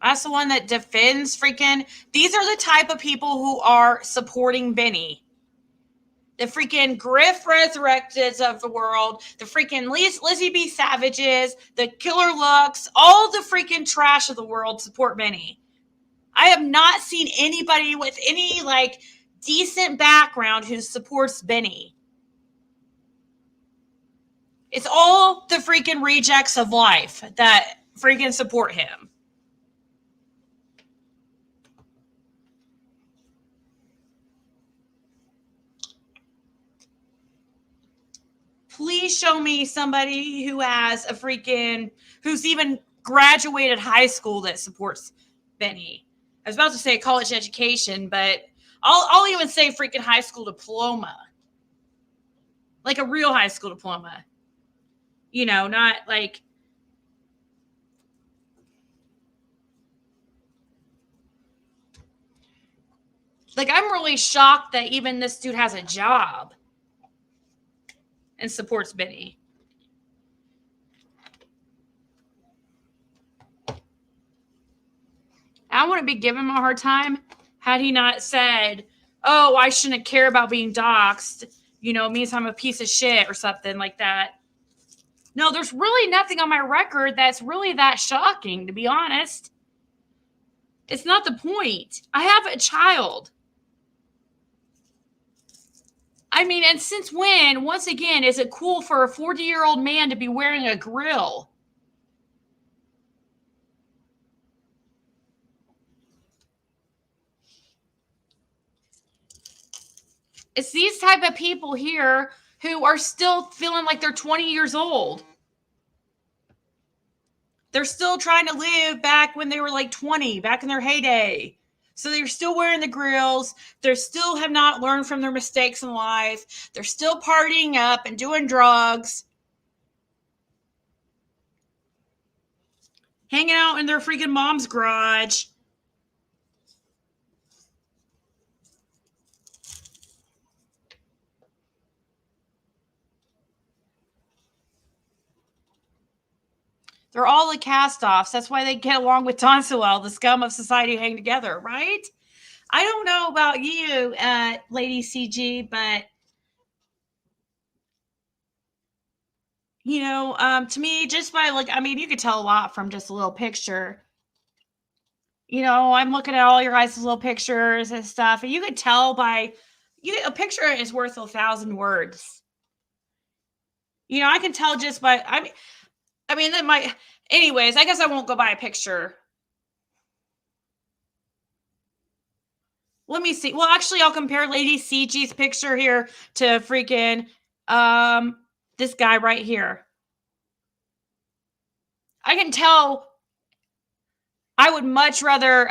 That's the one that defends freaking... These are the type of people who are supporting Benny. The freaking Griff Resurrecteds of the world. The freaking Lizzie B. Savages. The killer looks. All the freaking trash of the world support Benny. I have not seen anybody with any, like, decent background who supports Benny. It's all the freaking rejects of life that freaking support him. Please show me somebody who has a freaking, who's even graduated high school that supports Benny. I was about to say college education, but I'll even say freaking high school diploma. Like a real high school diploma. You know, not like... Like, I'm really shocked that even this dude has a job and supports Benny. I wouldn't be giving him a hard time had he not said, oh, I shouldn't care about being doxxed. You know, it means I'm a piece of shit or something like that. No, there's really nothing on my record that's really that shocking, to be honest. It's not the point. I have a child. I mean, and since when, once again, is it cool for a 40-year-old man to be wearing a grill? It's these type of people here who are still feeling like they're 20 years old. They're still trying to live back when they were like 20, back in their heyday. So they're still wearing the grills. They still have not learned from their mistakes in life. They're still partying up and doing drugs. Hanging out in their freaking mom's garage. They're all the cast-offs. That's why they get along with Don so well. The scum of society hang together, right? I don't know about you, Lady CG, but you know, to me, just by like, I mean, you could tell a lot from just a little picture. You know, I'm looking at all your guys' little pictures and stuff, and you could tell by, a picture is worth 1,000 words. You know, I can tell just by, I mean, that might, anyways, I guess I won't go by a picture. Let me see. Well, actually, I'll compare Lady CG's picture here to freaking, this guy right here. I can tell I would much rather,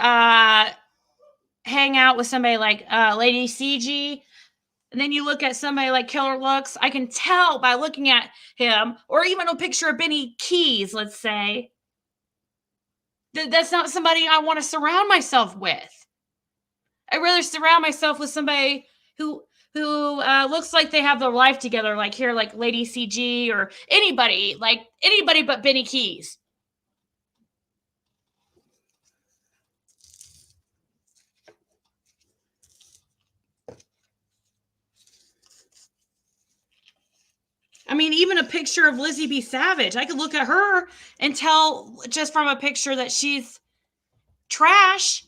hang out with somebody like, Lady CG. And then you look at somebody like Killer Looks, I can tell by looking at him, or even a picture of Benny Keys, let's say, that's not somebody I want to surround myself with. I'd rather surround myself with somebody who looks like they have their life together, like here, like Lady CG, or anybody but Benny Keys. I mean, even a picture of Lizzie B. Savage. I could look at her and tell just from a picture that she's trash.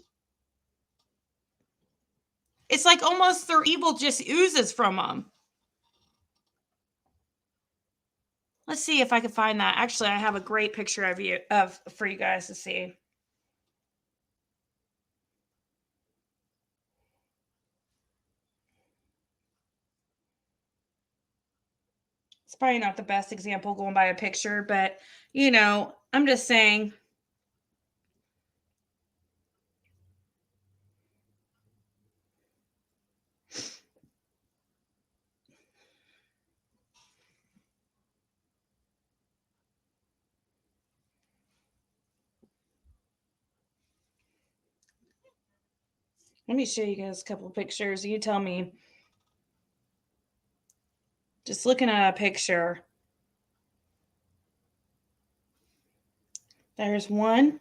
It's like almost their evil just oozes from them. Let's see if I can find that. Actually, I have a great picture of for you guys to see. It's probably not the best example going by a picture, but you know, I'm just saying. Let me show you guys a couple of pictures. You tell me. Just looking at a picture. There's one.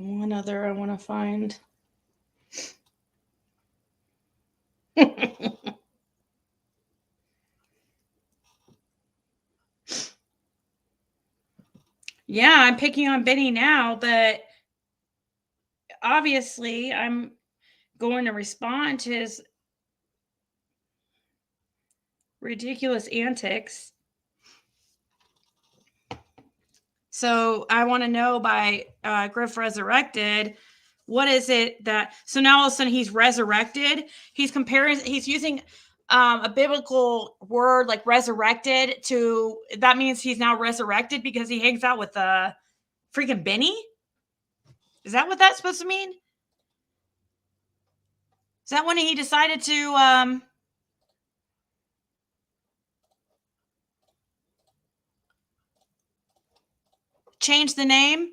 One other I want to find. Yeah, I'm picking on Benny now, but obviously I'm going to respond to his ridiculous antics. So I want to know by Griff Resurrected, what is it that, so now all of a sudden he's resurrected. He's using a biblical word like resurrected to, that means he's now resurrected because he hangs out with freaking Benny? Is that what that's supposed to mean? Is that when he decided to change the name?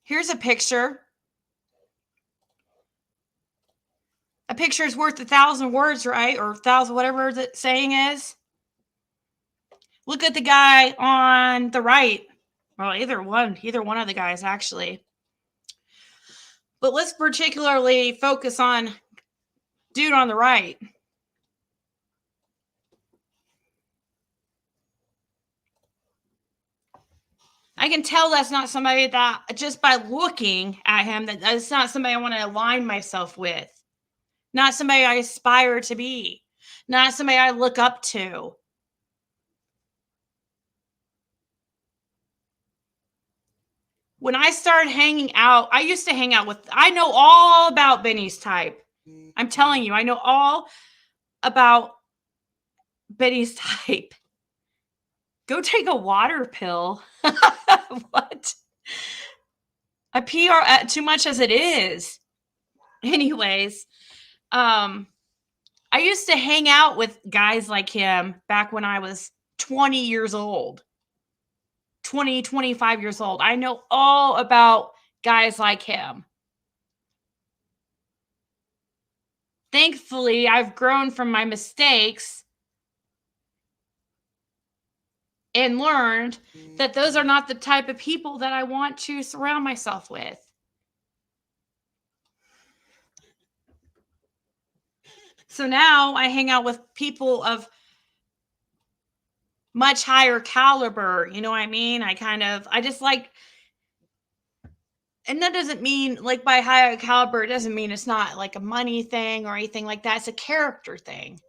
Here's a picture. A picture is worth 1,000 words, right? Or 1,000, whatever the saying is. Look at the guy on the right. Well, either one of the guys, actually. But let's particularly focus on dude on the right. I can tell that's not somebody that, just by looking at him, that's not somebody I want to align myself with. Not somebody I aspire to be. Not somebody I look up to. When I started hanging out, I used to hang out with, I know all about Benny's type. I'm telling you, I know all about Benny's type. Go take a water pill. What? I PR too much as it is. Anyways, I used to hang out with guys like him back when I was 20 years old. 20, 25 years old. I know all about guys like him. Thankfully, I've grown from my mistakes and learned that those are not the type of people that I want to surround myself with. So now I hang out with people of much higher caliber. You know what I mean? I just like, and that doesn't mean, like, by higher caliber, it doesn't mean it's not like a money thing or anything like that. It's a character thing.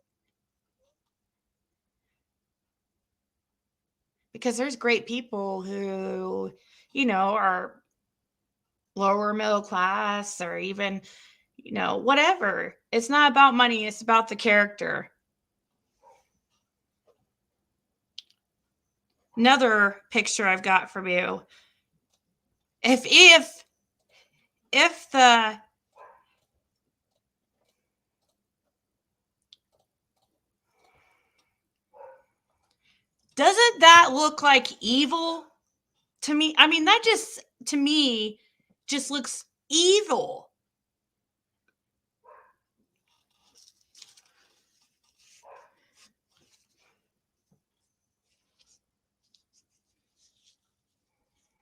Because there's great people who, are lower middle class or even, whatever. It's not about money. It's about the character. Another picture I've got from you. If the doesn't that look like evil to me? I mean, that just, to me, just looks evil.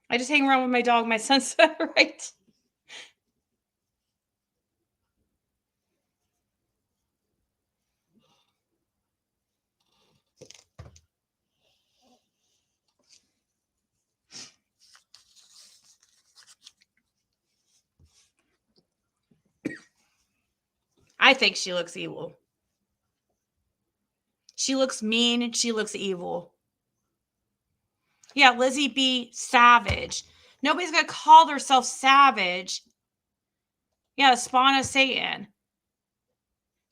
I just hang around with my dog, my son's right. I think she looks evil. She looks mean and she looks evil. Yeah, Lizzie B. Savage. Nobody's going to call themselves savage. Yeah, spawn of Satan.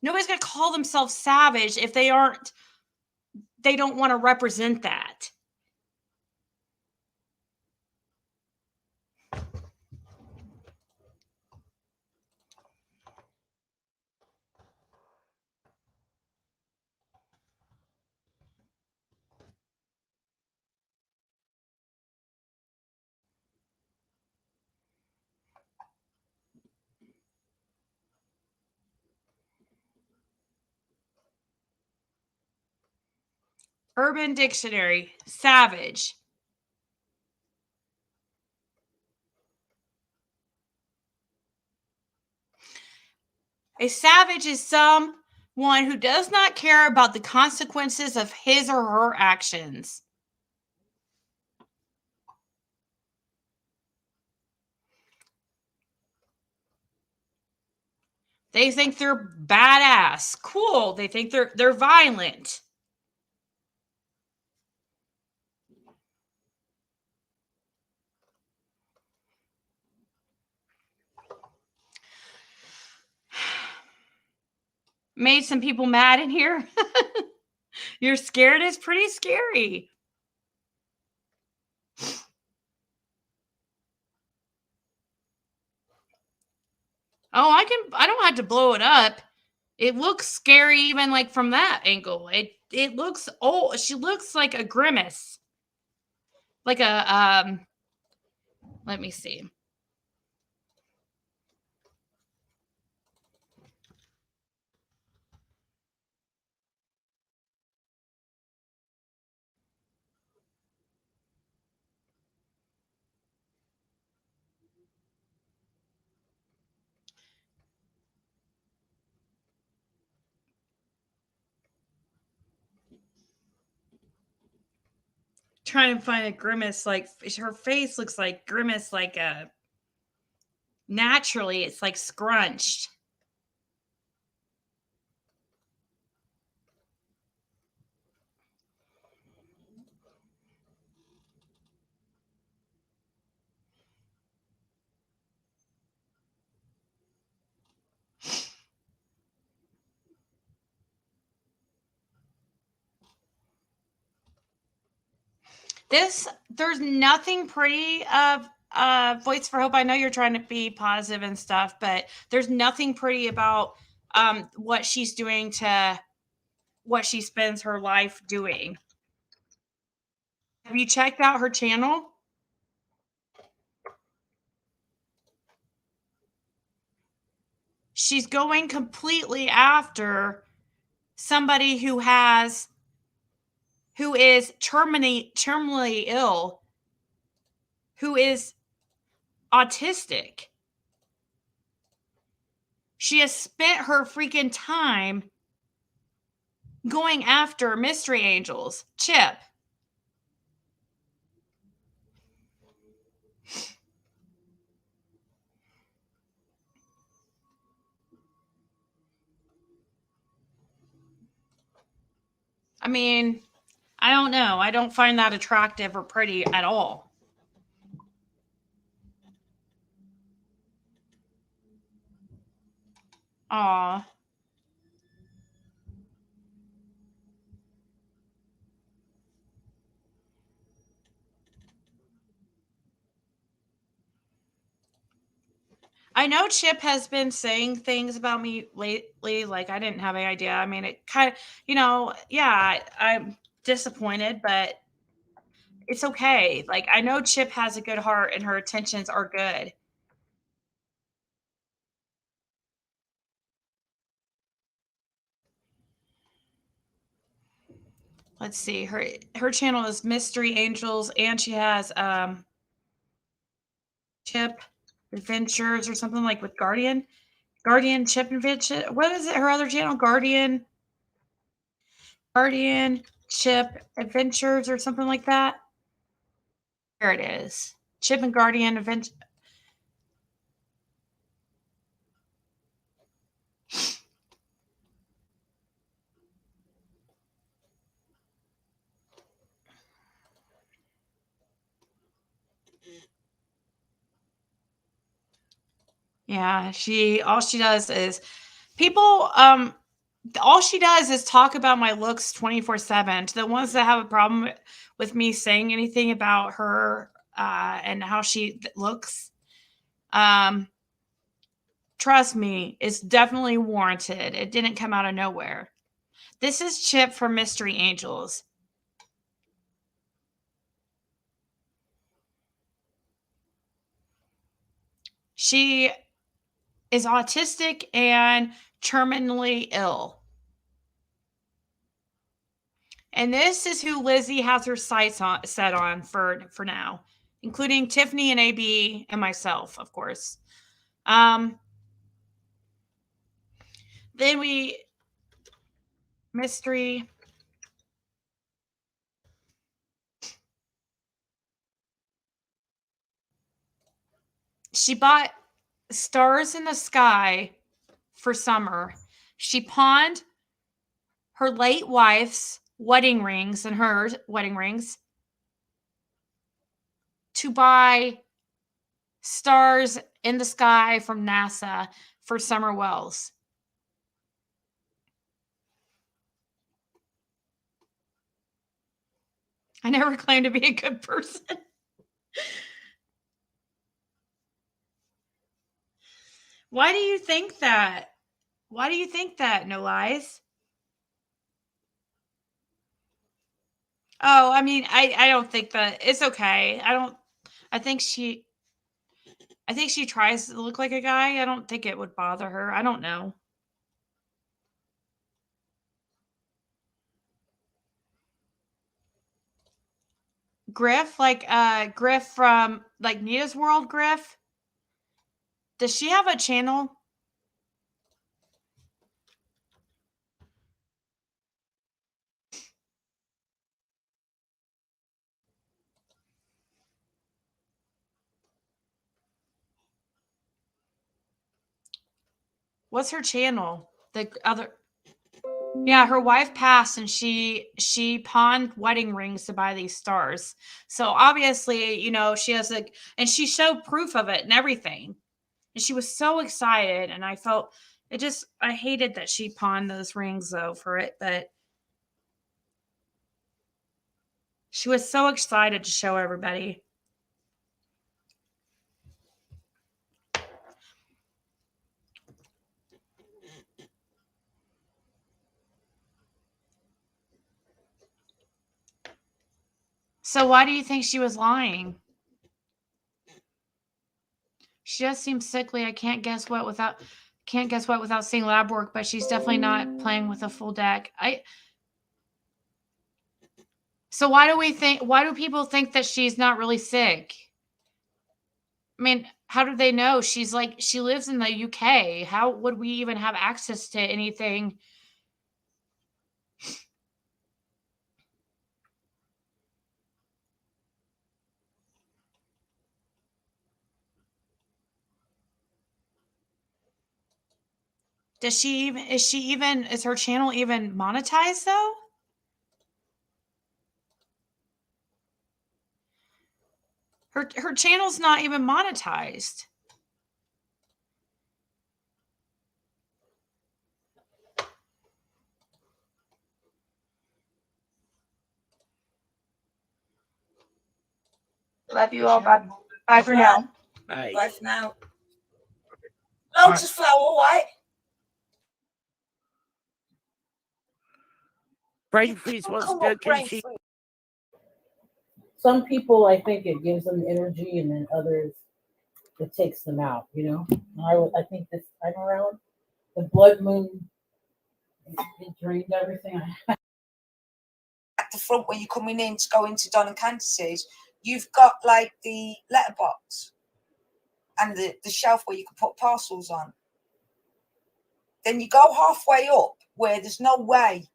Nobody's going to call themselves savage if they don't want to represent that. Urban Dictionary, savage. A savage is someone who does not care about the consequences of his or her actions. They think they're badass. Cool. They think they're violent. Made some people mad in here. You're scared is pretty scary. Oh, I don't have to blow it up. It looks scary even like from that angle. It looks, oh, she looks like a grimace. Like a let me see. Trying to find a grimace, like her face looks like grimace, like a naturally it's like scrunched. There's nothing pretty of Voice for Hope. I know you're trying to be positive and stuff, but there's nothing pretty about what she's doing to what she spends her life doing. Have you checked out her channel? She's going completely after somebody who is terminally ill, who is autistic. She has spent her freaking time going after mystery angels. Chip. I mean, I don't know. I don't find that attractive or pretty at all. Aw. I know Chip has been saying things about me lately, like I didn't have any idea. I mean, it kind of, yeah, I'm disappointed, but it's okay. Like, I know Chip has a good heart and her intentions are good. Let's see. Her channel is Mystery Angels, and she has Chip Adventures or something like with Guardian Chip Adventure. What is it? Her other channel, Guardian Chip Adventures or something like that. There it is. Chip and Guardian Adventure. Yeah, all she does is all she does is talk about my looks 24/7. To the ones that have a problem with me saying anything about her and how she looks, trust me, it's definitely warranted. It didn't come out of nowhere. This is Chip from Mystery Angels. She is autistic and terminally ill. And this is who Lizzie has her sights set on for now, including Tiffany and AB and myself, of course. Then mystery. She bought stars in the sky for summer. She pawned her late wife's wedding rings and her wedding rings to buy stars in the sky from NASA for summer wells. I never claimed to be a good person. Why do you think that? Why do you think that? No lies. Oh, I mean, I don't think that it's okay. I think she tries to look like a guy. I don't think it would bother her. I don't know. Griff, Griff from like Nita's World, Griff. Does she have a channel? What's her channel? The other. Yeah, her wife passed and she pawned wedding rings to buy these stars. So obviously, she has and she showed proof of it and everything. And she was so excited, and I hated that she pawned those rings though for it, but she was so excited to show everybody. So why do you think she was lying? She just seems sickly. I can't guess what without seeing lab work, but she's definitely not playing with a full deck. So why do people think that she's not really sick? I mean, how do they know? She lives in the UK. How would we even have access to anything? Is her channel even monetized though? Her channel's not even monetized. Love you all. Bye. Bye for now. Bye. Bye for now. Lotus flower white. Brain freeze wants to go kimchi. Some people, I think it gives them energy, and then others, it takes them out, I think this time around, the blood moon, it drained everything. At the front where you're coming in to go into Don and Candace's, you've got like the letterbox and the shelf where you can put parcels on. Then you go halfway up where there's no way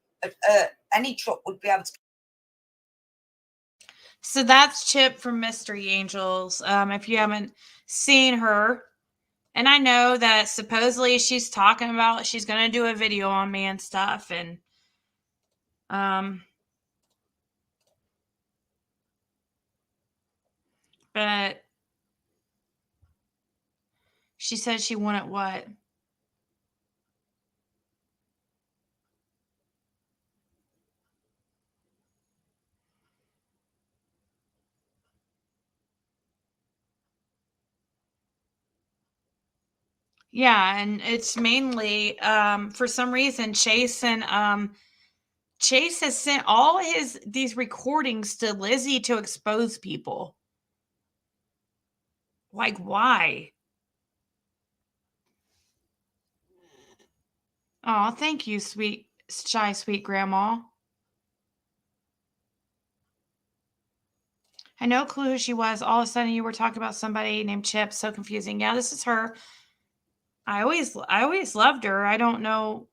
any truck would be able to. So that's Chip from Mystery Angels. If you haven't seen her, and I know that supposedly she's talking about she's going to do a video on me and stuff, and but she said she wanted what? Yeah, and it's mainly for some reason Chase has sent all these recordings to Lizzie to expose people. Like, why? Oh, thank you, sweet grandma. I no clue who she was. All of a sudden you were talking about somebody named Chip. So confusing. Yeah, this is her. I always loved her. I don't know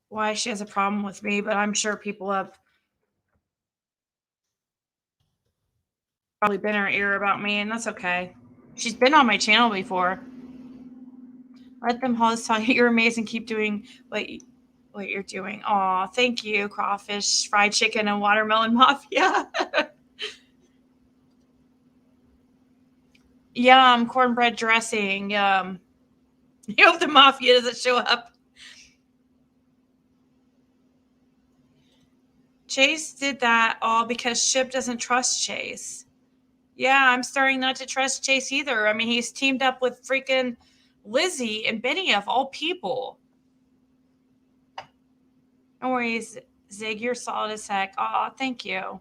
why she has a problem with me, but I'm sure people have probably been in her ear about me, and that's okay. She's been on my channel before. Let them hosts tell you you're amazing. Keep doing what you're doing. Aw, thank you, crawfish, fried chicken, and watermelon mafia. Yum, cornbread dressing. Yum. You hope the mafia doesn't show up. Chase did that all because Chip doesn't trust Chase. Yeah, I'm starting not to trust Chase either. I mean, he's teamed up with freaking Lizzie and Benny of all people. No worries, Zig. You're solid as heck. Aw, thank you.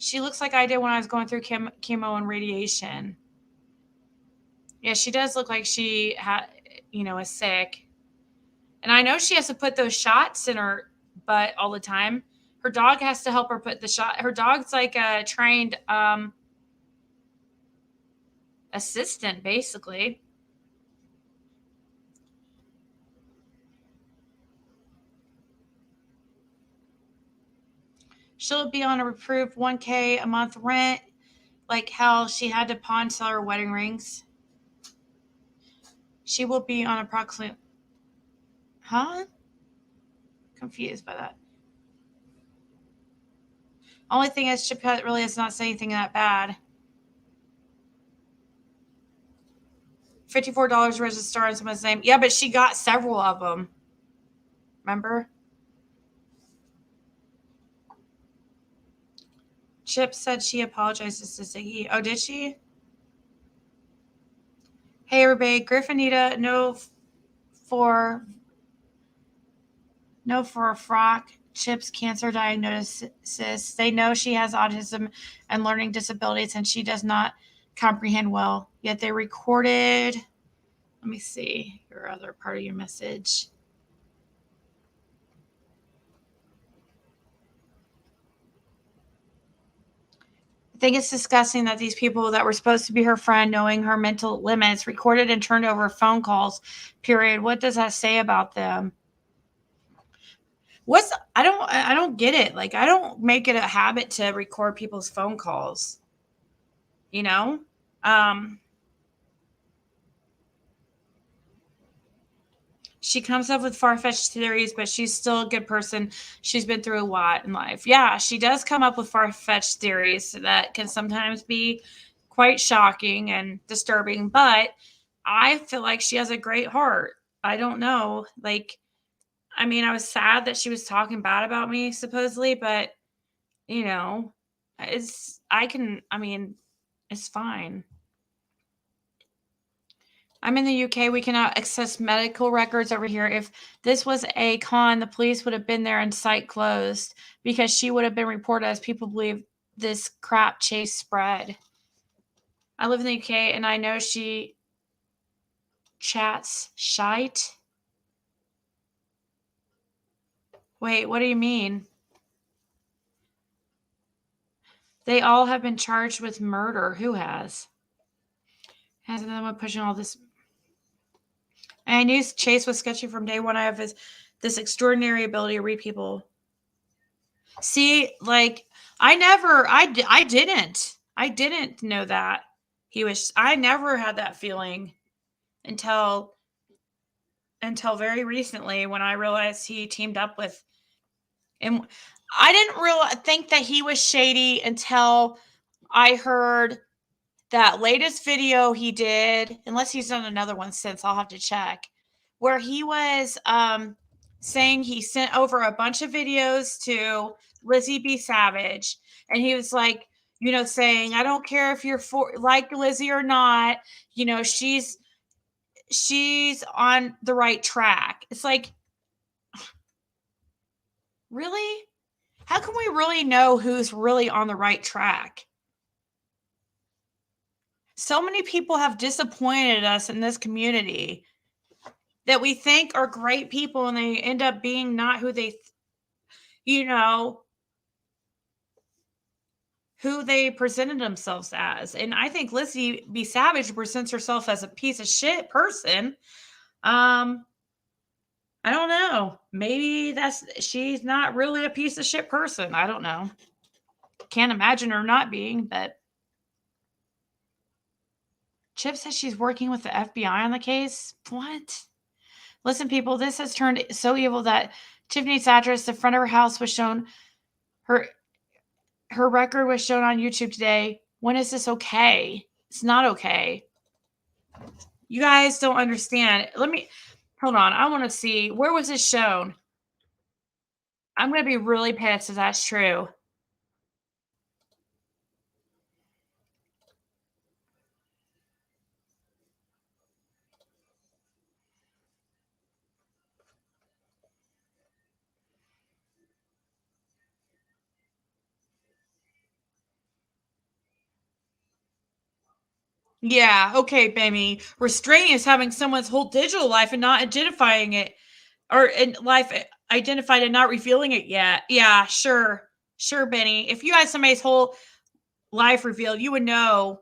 She looks like I did when I was going through chemo and radiation. Yeah, she does look like she is sick. And I know she has to put those shots in her butt all the time. Her dog has to help her put the shot. Her dog's like a trained assistant, basically. She'll be on a approved $1K a month rent, like how she had to pawn sell her wedding rings. She will be on approximately... Huh? Confused by that. Only thing is, Chip really has not said anything that bad. $54 register on someone's name. Yeah, but she got several of them. Remember? Chip said she apologizes to Ziggy. Oh, did she? Hey, everybody. Griffinita, no for a frock. Chip's cancer diagnosis. They know she has autism and learning disabilities, and she does not comprehend well. Yet they recorded... Let me see your other part of your message. I think it's disgusting that these people that were supposed to be her friend, knowing her mental limits, recorded and turned over phone calls, period. What does that say about them? I don't get it. Like, I don't make it a habit to record people's phone calls. You know? She comes up with far-fetched theories, but she's still a good person. She's been through a lot in life. Yeah, she does come up with far-fetched theories that can sometimes be quite shocking and disturbing, but I feel like she has a great heart. I don't know. Like, I mean, I was sad that she was talking bad about me, supposedly, but, it's fine. I'm in the UK. We cannot access medical records over here. If this was a con, the police would have been there and site closed because she would have been reported as people believe this crap Chase spread. I live in the UK and I know she chats shite. Wait, what do you mean? They all have been charged with murder. Who has? Has anyone pushing all this? And I knew Chase was sketchy from day one. I have this extraordinary ability to read people. See, like, I didn't know that I never had that feeling until very recently when I realized he teamed up with, and I didn't think that he was shady until I heard that latest video he did, unless he's done another one since, I'll have to check, where he was saying he sent over a bunch of videos to Lizzie B. Savage, and he was like, saying, I don't care if you're like Lizzie or not, she's on the right track. It's like, really? How can we really know who's really on the right track? So many people have disappointed us in this community that we think are great people, and they end up being not who they, who they presented themselves as. And I think Lizzie B. Savage presents herself as a piece of shit person. I don't know. Maybe she's not really a piece of shit person. I don't know. Can't imagine her not being, but Chip says she's working with the FBI on the case. What? Listen, people, this has turned so evil that Tiffany's address, the front of her house, was shown. Her record was shown on YouTube today. When is this okay? It's not okay. You guys don't understand. Hold on. I want to see. Where was this shown? I'm going to be really pissed if that's true. Yeah, okay, baby. Restraining is having someone's whole digital life and not identifying it, or in life identified and not revealing it yet. Yeah, sure. Sure, Benny. If you had somebody's whole life revealed, you would know.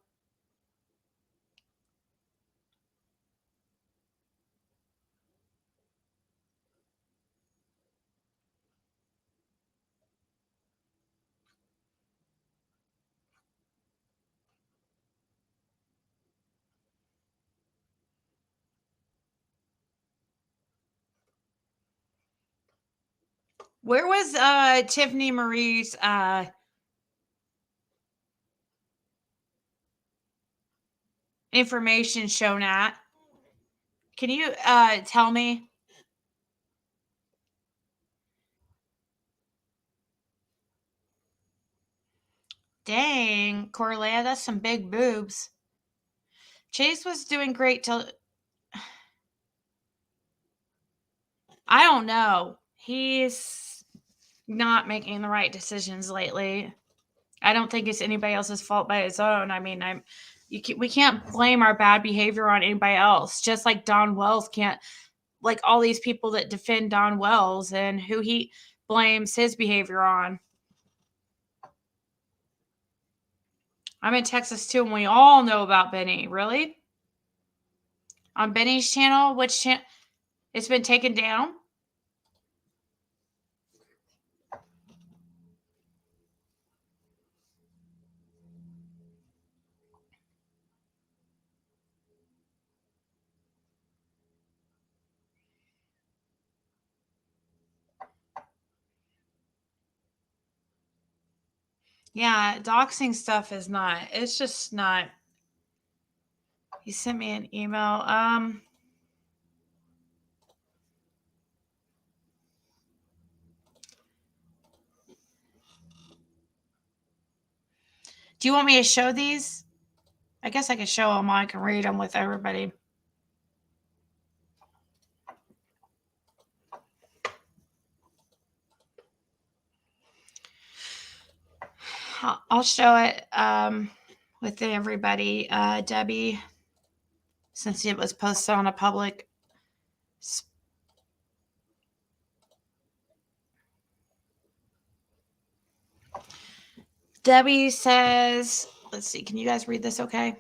Where was Tiffany Marie's information shown at? Can you tell me? Dang, Corlea, that's some big boobs. Chase was doing great till... I don't know. He's not making the right decisions lately. I don't think it's anybody else's fault by his own. I mean, we can't blame our bad behavior on anybody else. Just like Don Wells can't, like all these people that defend Don Wells and who he blames his behavior on. I'm in Texas too, and we all know about Benny. Really? On Benny's channel? Which channel? It's been taken down? Yeah, doxing stuff is not. It's just not. He sent me an email. Do you want me to show these? I guess I could show them. I can read them with everybody. I'll show it with everybody. Debbie, since it was posted on a public. Debbie says, let's see, can you guys read this okay?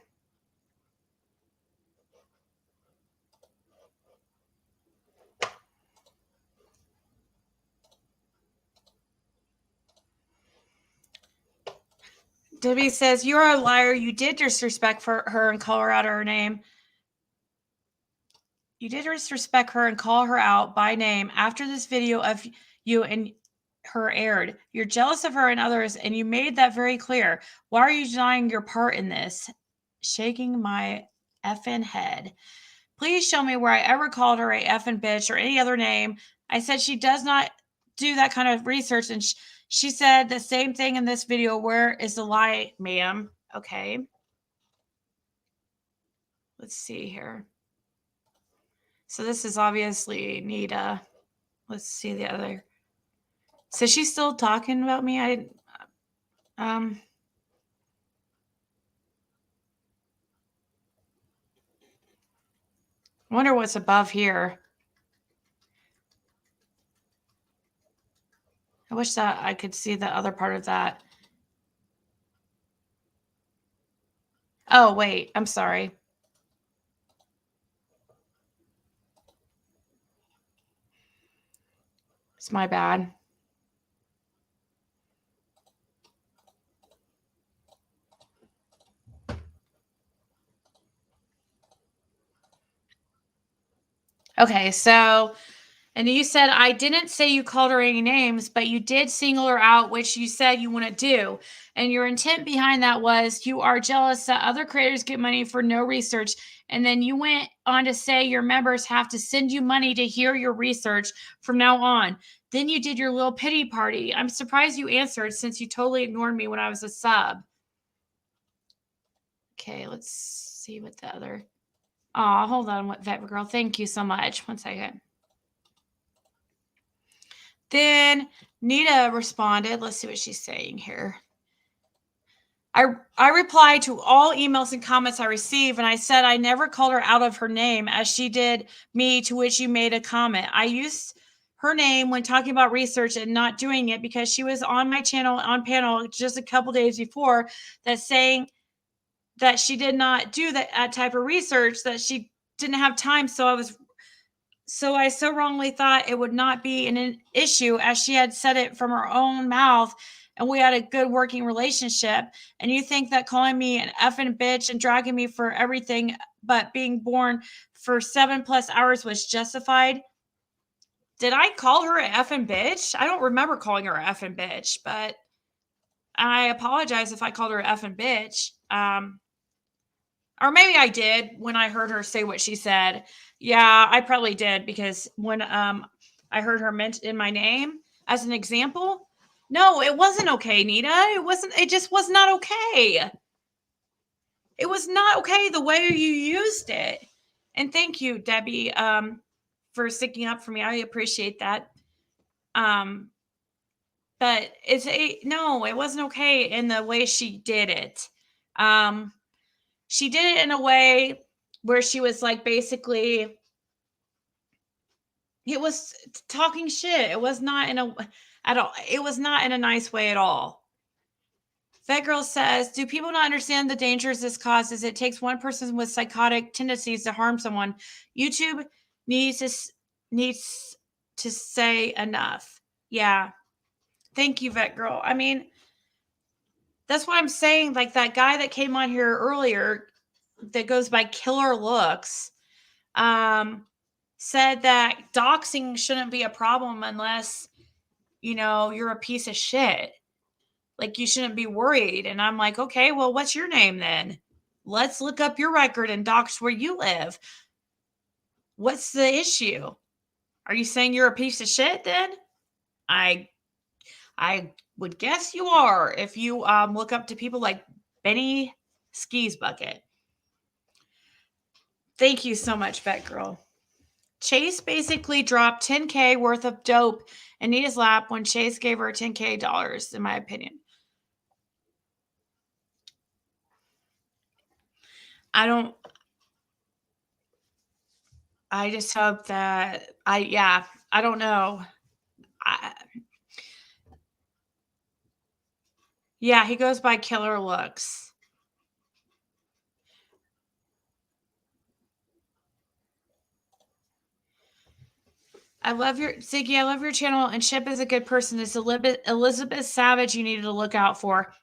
Debbie says, you're a liar. You did disrespect for her and call her out her name. You did disrespect her and call her out by name after this video of you and her aired. You're jealous of her and others, and you made that very clear. Why are you denying your part in this? Shaking my effing head. Please show me where I ever called her a effing bitch or any other name. I said she does not do that kind of research, and she said the same thing in this video. Where is the lie, ma'am? Okay. Let's see here. So this is obviously Nita. Let's see the other. So she's still talking about me. I didn't. I wonder what's above here. I wish that I could see the other part of that. Oh, wait. I'm sorry. It's my bad. Okay, so, and you said, I didn't say you called her any names, but you did single her out, which you said you want to do. And your intent behind that was you are jealous that other creators get money for no research. And then you went on to say your members have to send you money to hear your research from now on. Then you did your little pity party. I'm surprised you answered since you totally ignored me when I was a sub. Okay, let's see what the other. Oh, hold on, what Vet Girl. Thank you so much. 1 second. Then Nita responded. Let's see what she's saying here. I replied to all emails and comments I received, and I said I never called her out of her name as she did me, to which you made a comment. I used her name when talking about research and not doing it because she was on my channel on panel just a couple days before that, saying that she did not do that type of research, that she didn't have time. So I so wrongly thought it would not be an issue, as she had said it from her own mouth, and we had a good working relationship. And you think that calling me an effing bitch and dragging me for everything but being born for 7+ hours was justified? Did I call her an effing bitch? I don't remember calling her an effing bitch, but I apologize if I called her an effing bitch. Or maybe I did when I heard her say what she said. Yeah, I probably did, because when I heard her mention my name as an example, no, it wasn't okay, Nita. It just was not okay. It was not okay the way you used it. And thank you, Debbie, for sticking up for me. I appreciate that. But no, it wasn't okay in the way she did it. She did it in a way where she was like, basically, it was talking shit. It was not at all. It was not in a nice way at all. That girl says, do people not understand the dangers this causes? It takes one person with psychotic tendencies to harm someone. YouTube needs to say enough. Yeah. Thank you, Vet Girl. I mean, that's what I'm saying. Like that guy that came on here earlier that goes by Killer Looks, said that doxing shouldn't be a problem unless, you're a piece of shit. Like, you shouldn't be worried. And I'm like, okay, well, what's your name then? Let's look up your record and dox where you live. What's the issue? Are you saying you're a piece of shit then? I would guess you are if you look up to people like Benny Skis Bucket. Thank you so much, Vet Girl. Chase basically dropped $10K worth of dope in Nita's lap when Chase gave her $10K, in my opinion. I just hope that I don't know. Yeah, he goes by Killer Looks. I love your Ziggy. I love your channel, and Ship is a good person. It's Elizabeth Savage you needed to look out for.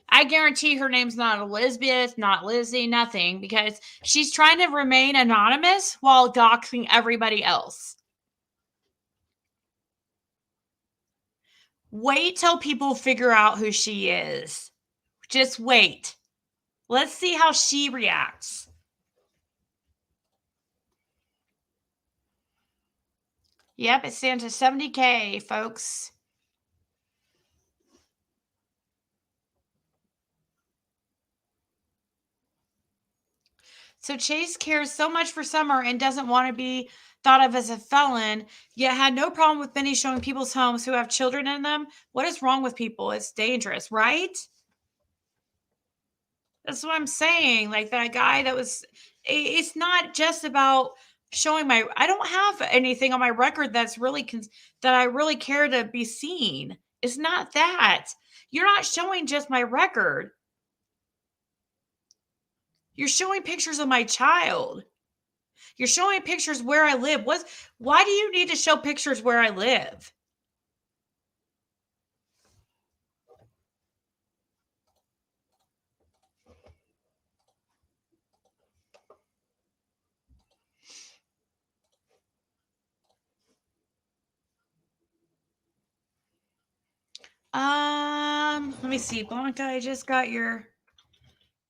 I guarantee her name's not Elizabeth, not Lizzie, nothing, because she's trying to remain anonymous while doxing everybody else. Wait till people figure out who she is. Just wait. Let's see how she reacts. Yep, it's down to $70K, folks. So Chase cares so much for Summer and doesn't want to be thought of as a felon, yet had no problem with Benny showing people's homes who have children in them. What is wrong with people? It's dangerous, right? That's what I'm saying. Like that guy that was, it's not just about showing I don't have anything on my record that's really, that I really care to be seen. It's not that. You're not showing just my record. You're showing pictures of my child. You're showing pictures where I live. Why do you need to show pictures where I live? Let me see. Blanca, I just got your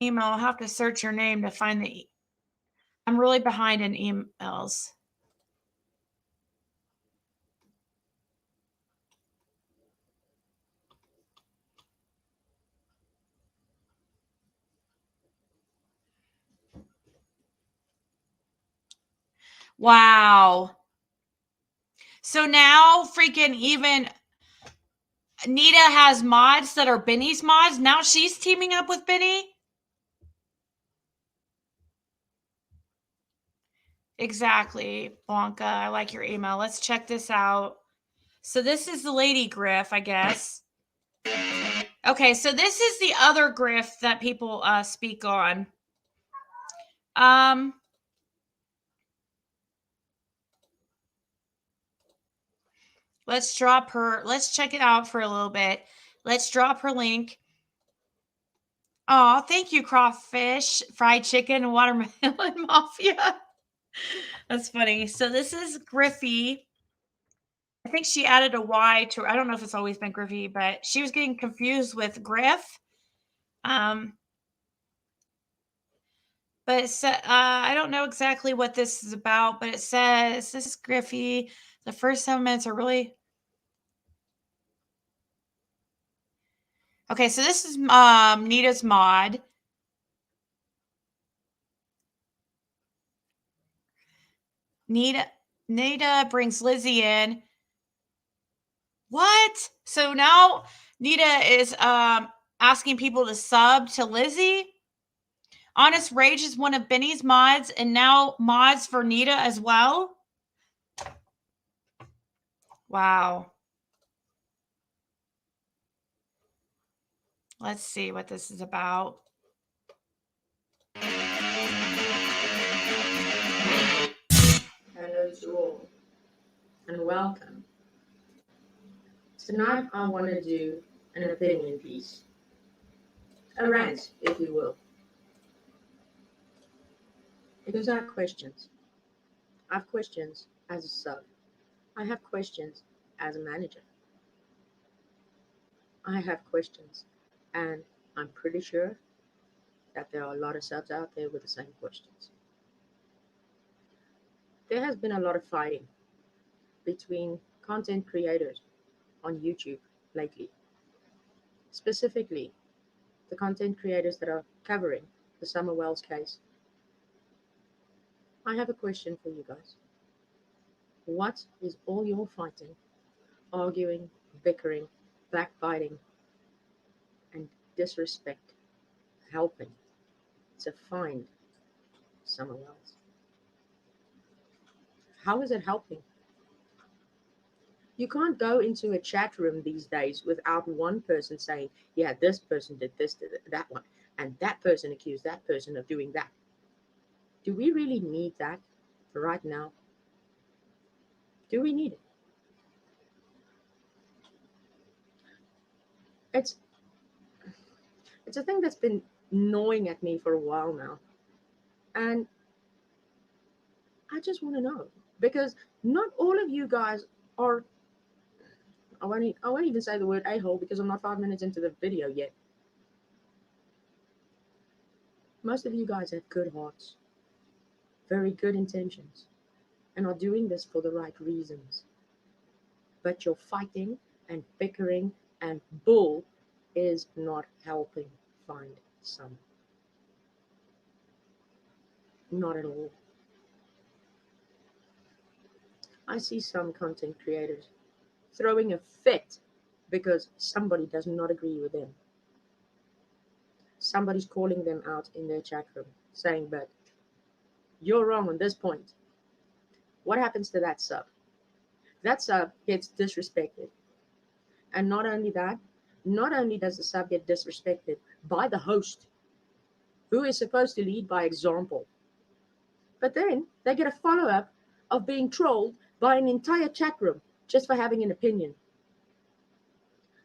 email. I'll have to search your name to find I'm really behind in emails. Wow. So now freaking even Nita has mods that are Benny's mods. Now she's teaming up with Benny. Exactly, Blanca. I like your email. Let's check this out. So this is the lady Griff, I guess. Okay, so this is the other Griff that people speak on. Let's drop her. Let's check it out for a little bit. Let's drop her link. Oh, thank you, Crawfish, Fried Chicken, and Watermelon Mafia. That's funny. So this is Griffy. I think she added a Y to her. I don't know if it's always been Griffy, but she was getting confused with Griff. But it's, I don't know exactly what this is about, but it says this is Griffy. The first 7 minutes are really okay. So this is Nita's mod. Nita brings Lizzie in. What? So now Nita is asking people to sub to Lizzie. Honest Rage is one of Benny's mods, and now mods for Nita as well. Wow. Let's see what this is about. Hello to all, and welcome. Tonight I want to do an opinion piece. A rant, if you will. Because I have questions. I have questions as a sub. I have questions as a manager. I have questions, and I'm pretty sure that there are a lot of subs out there with the same questions. There has been a lot of fighting between content creators on YouTube lately. Specifically, the content creators that are covering the Summer Wells case. I have a question for you guys. What is all your fighting, arguing, bickering, backbiting, and disrespect helping to find Summer Wells? How is it helping? You can't go into a chat room these days without one person saying, yeah, this person did this, did that one, and that person accused that person of doing that. Do we really need that right now? Do we need it? It's a thing that's been gnawing at me for a while now. And I just want to know, because not all of you guys are, I won't even say the word a-hole because I'm not 5 minutes into the video yet. Most of you guys have good hearts, very good intentions, and are doing this for the right reasons. But your fighting and bickering and bull is not helping find Summer. Not at all. I see some content creators throwing a fit because somebody does not agree with them. Somebody's calling them out in their chat room saying, but you're wrong on this point. What happens to that sub? That sub gets disrespected. And not only that, not only does the sub get disrespected by the host, who is supposed to lead by example. But then they get a follow-up of being trolled by an entire chat room just for having an opinion.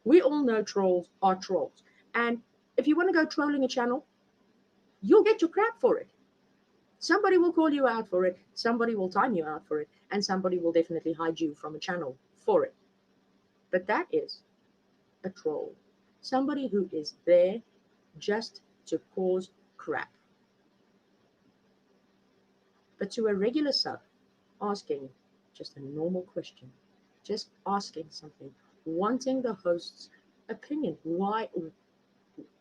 We all know trolls are trolls. And if you want to go trolling a channel, you'll get your crap for it. Somebody will call you out for it, somebody will time you out for it, and somebody will definitely hide you from a channel for it. But that is a troll. Somebody who is there just to cause crap. But to a regular sub, asking just a normal question, just asking something, wanting the host's opinion, why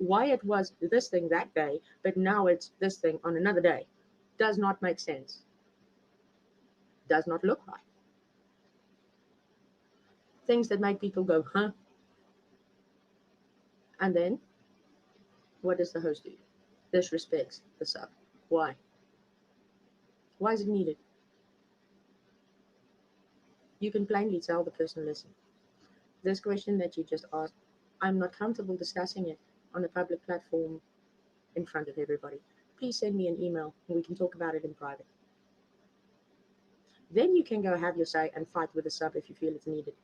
it was this thing that day, but now it's this thing on another day, does not make sense. Does not look right. Things that make people go, huh? And then, what does the host do? Disrespects the sub. Why? Why is it needed? You can plainly tell the person, listen, this question that you just asked, I'm not comfortable discussing it on a public platform in front of everybody. Please send me an email and we can talk about it in private. Then you can go have your say and fight with the sub if you feel it's needed.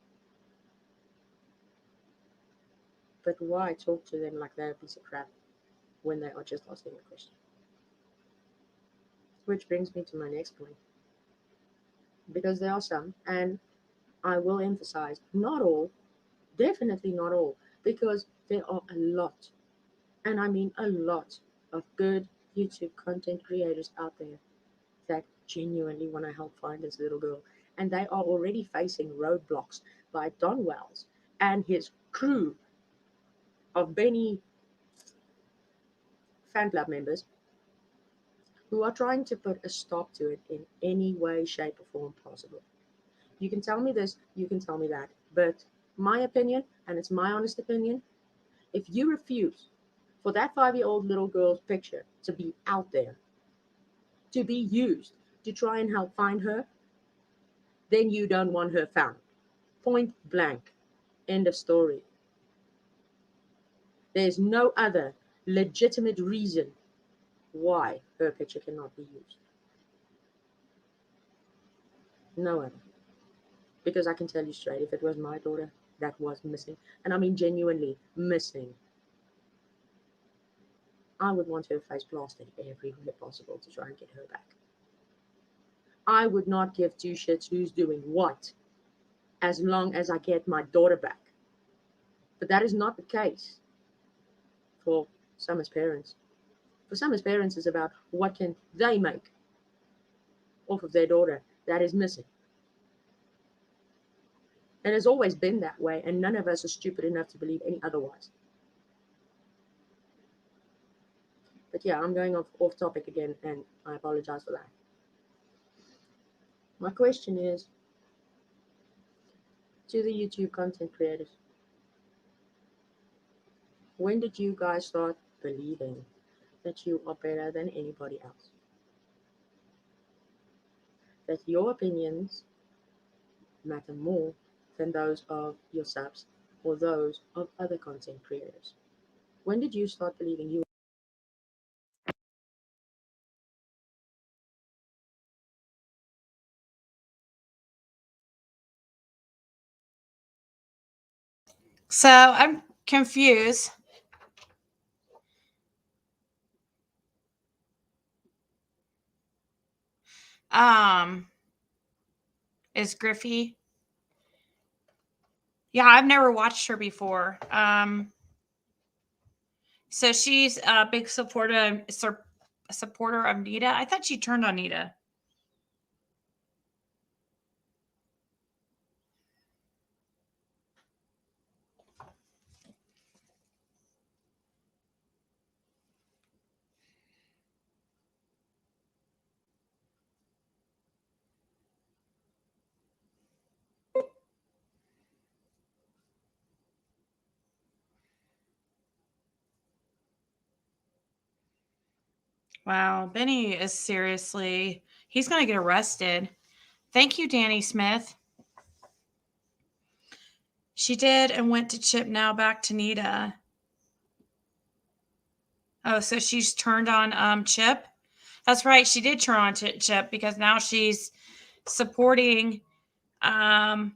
But why talk to them like they're a piece of crap when they are just asking a question? Which brings me to my next point. Because there are some, and I will emphasize, not all, definitely not all, because there are a lot, and I mean a lot, of good YouTube content creators out there that genuinely want to help find this little girl. And they are already facing roadblocks by Don Wells and his crew of Benny fan club members who are trying to put a stop to it in any way, shape, or form possible. You can tell me this, you can tell me that, but my opinion, and it's my honest opinion, if you refuse for that 5-year-old little girl's picture to be out there, to be used to try and help find her, then you don't want her found. Point blank. End of story. There's no other legitimate reason why her picture cannot be used. No other. Because I can tell you straight, if it was my daughter that was missing, and I mean genuinely missing, I would want her face blasted everywhere possible to try and get her back. I would not give two shits who's doing what, as long as I get my daughter back. But that is not the case for some as parents. For some as parents, it's about what can they make off of their daughter that is missing. And it's always been that way, and none of us are stupid enough to believe any otherwise. But yeah, I'm going off topic again, and I apologize for that. My question is to the YouTube content creators. When did you guys start believing that you are better than anybody else? That your opinions matter more than those of your subs or those of other content creators? When did you start believing you? So I'm confused. Is Griffey? Yeah, I've never watched her before. So she's a big supporter of Nita. I thought she turned on Nita. Wow, Benny is seriously, he's going to get arrested. Thank you, Danny Smith. She did and went to Chip, now back to Nita. Oh, so she's turned on Chip. That's right. She did turn on Chip because now she's supporting that's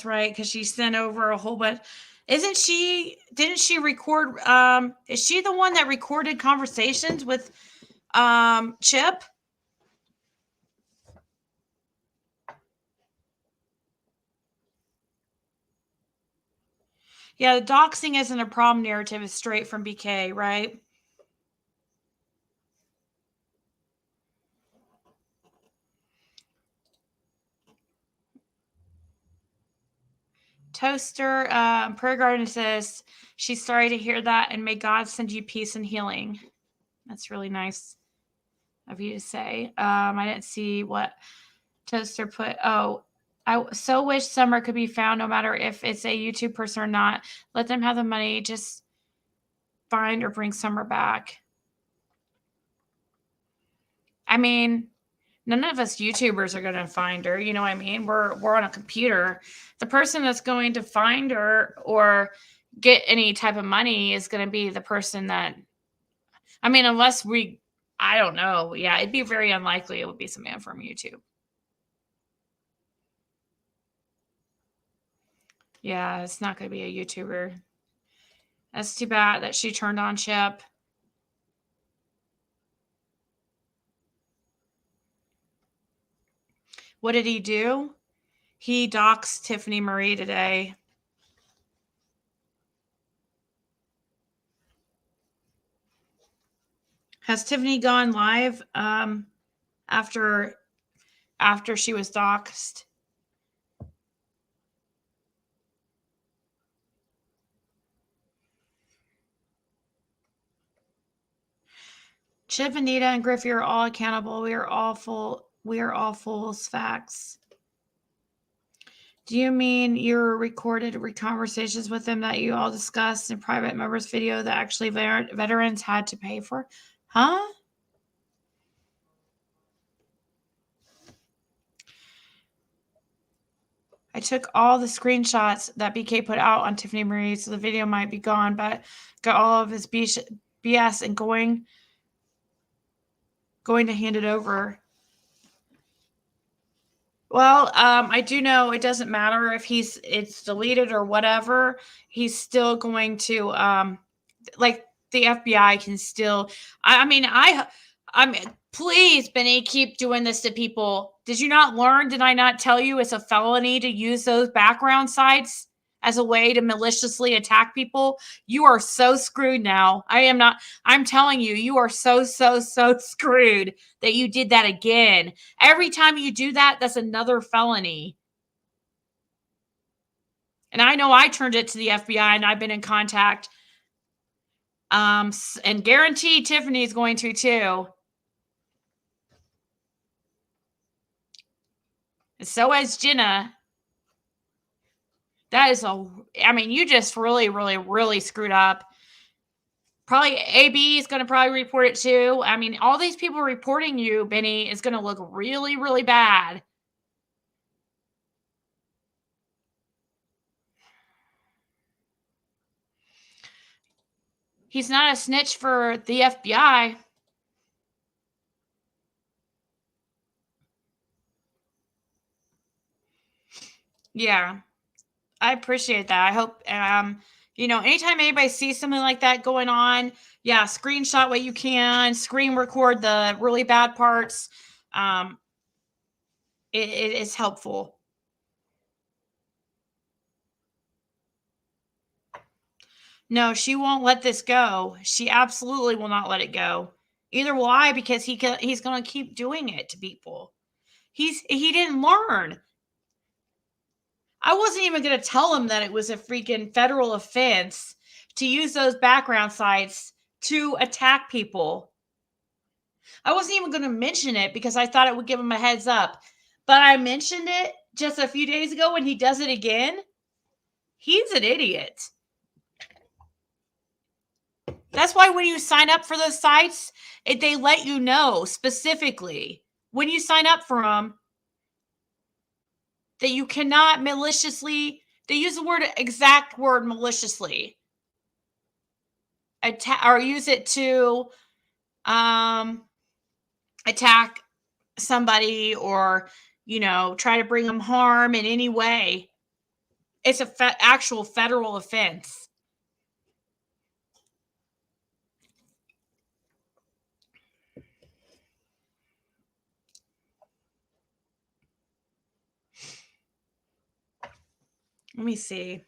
right, because she sent over a whole bunch. Didn't she record is she the one that recorded conversations with Chip? Yeah, the doxing isn't a problem narrative is straight from BK, right? Toaster Prayer Garden says she's sorry to hear that and may God send you peace and healing. That's really nice of you to say. I didn't see what Toaster put. Oh, I so wish Summer could be found no matter if it's a YouTube person or not. Let them have the money. Just find or bring Summer back. I mean, none of us YouTubers are going to find her. You know what I mean? We're on a computer. The person that's going to find her or get any type of money is going to be the person that, I mean, unless I don't know. Yeah, it'd be very unlikely it would be some man from YouTube. Yeah, it's not going to be a YouTuber. That's too bad that she turned on Chip. What did he do? He doxed Tiffany Marie today. Has Tiffany gone live after she was doxed? Chip, Anita, and Griffey are all accountable. We are all fools. Facts. Do you mean your recorded conversations with them that you all discussed in private members video that actually veterans had to pay for? Huh? I took all the screenshots that BK put out on Tiffany Marie, so the video might be gone, but got all of his BS and going to hand it over. Well, I do know it doesn't matter if it's deleted or whatever. He's still going to like the FBI can still. I mean, please, Benny, keep doing this to people. Did you not learn? Did I not tell you it's a felony to use those background sites as a way to maliciously attack people? You are so screwed now. I'm telling you, you are so screwed that you did that again. Every time you do that, that's another felony. And I know I turned it to the FBI and I've been in contact. And guarantee Tiffany is going to too. And so has Jenna. That is you just really screwed up. Probably AB is going to probably report it too. I mean, all these people reporting you, Benny, is going to look really bad. He's not a snitch for the FBI. Yeah, I appreciate that. I hope, anytime anybody sees something like that going on, yeah, screenshot what you can, screen record the really bad parts. It is helpful. No, she won't let this go. She absolutely will not let it go. Either will I, because he's going to keep doing it to people. He didn't learn. I wasn't even going to tell him that it was a freaking federal offense to use those background sites to attack people. I wasn't even going to mention it because I thought it would give him a heads up. But I mentioned it just a few days ago when he does it again. He's an idiot. That's why when you sign up for those sites, they let you know specifically when you sign up for them. that you cannot maliciously, they use the exact word maliciously, attack or use it to attack somebody or, try to bring them harm in any way. It's a actual federal offense. Let me see.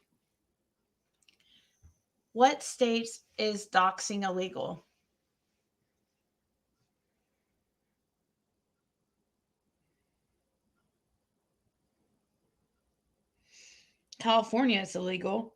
What states is doxing illegal? California is illegal.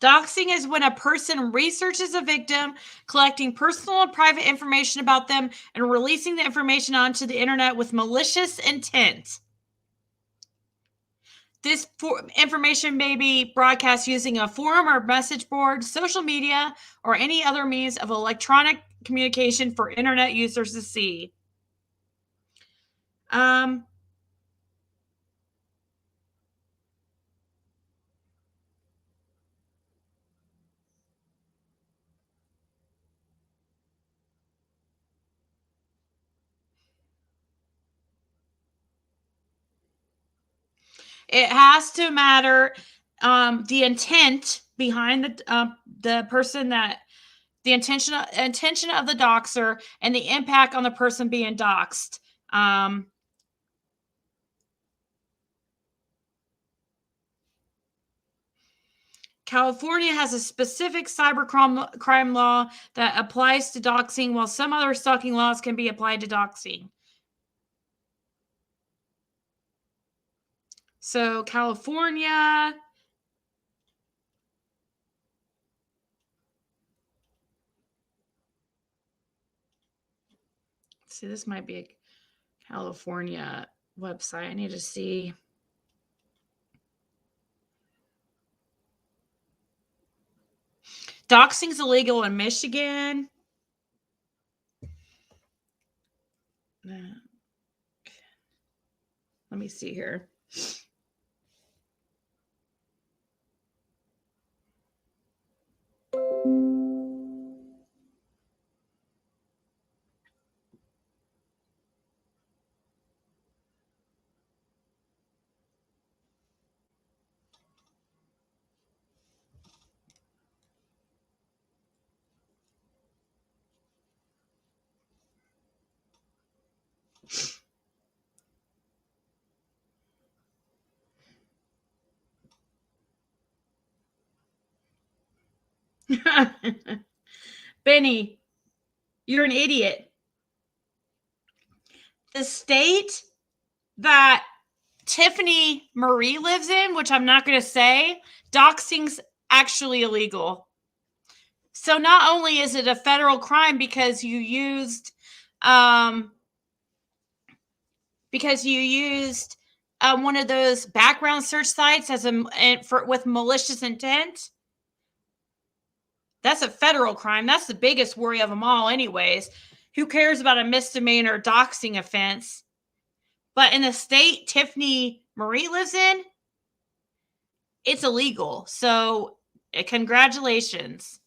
Doxing is when a person researches a victim, collecting personal and private information about them, and releasing the information onto the internet with malicious intent. This information may be broadcast using a forum or message board, social media, or any other means of electronic communication for internet users to see. It has to matter the intent behind the person, that the intention of the doxer and the impact on the person being doxed. California has a specific cybercrime law that applies to doxing, while some other stalking laws can be applied to doxing. So California, see, this might be a California website. I need to see. Doxing's illegal in Michigan. Let me see here. Benny, you're an idiot. The state that Tiffany Marie lives in, which I'm not going to say, doxing's actually illegal. So not only is it a federal crime because you used one of those background search sites with malicious intent. That's a federal crime. That's the biggest worry of them all anyways. Who cares about a misdemeanor doxing offense? But in the state Tiffany Marie lives in, it's illegal. So congratulations.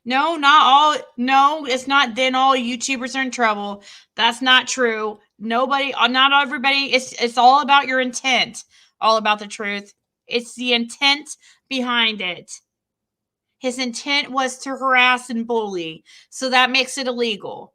No, not all. No, it's not. Then all YouTubers are in trouble. That's not true. Nobody, not everybody. It's all about your intent. All about the truth. It's the intent behind it. His intent was to harass and bully. So that makes it illegal.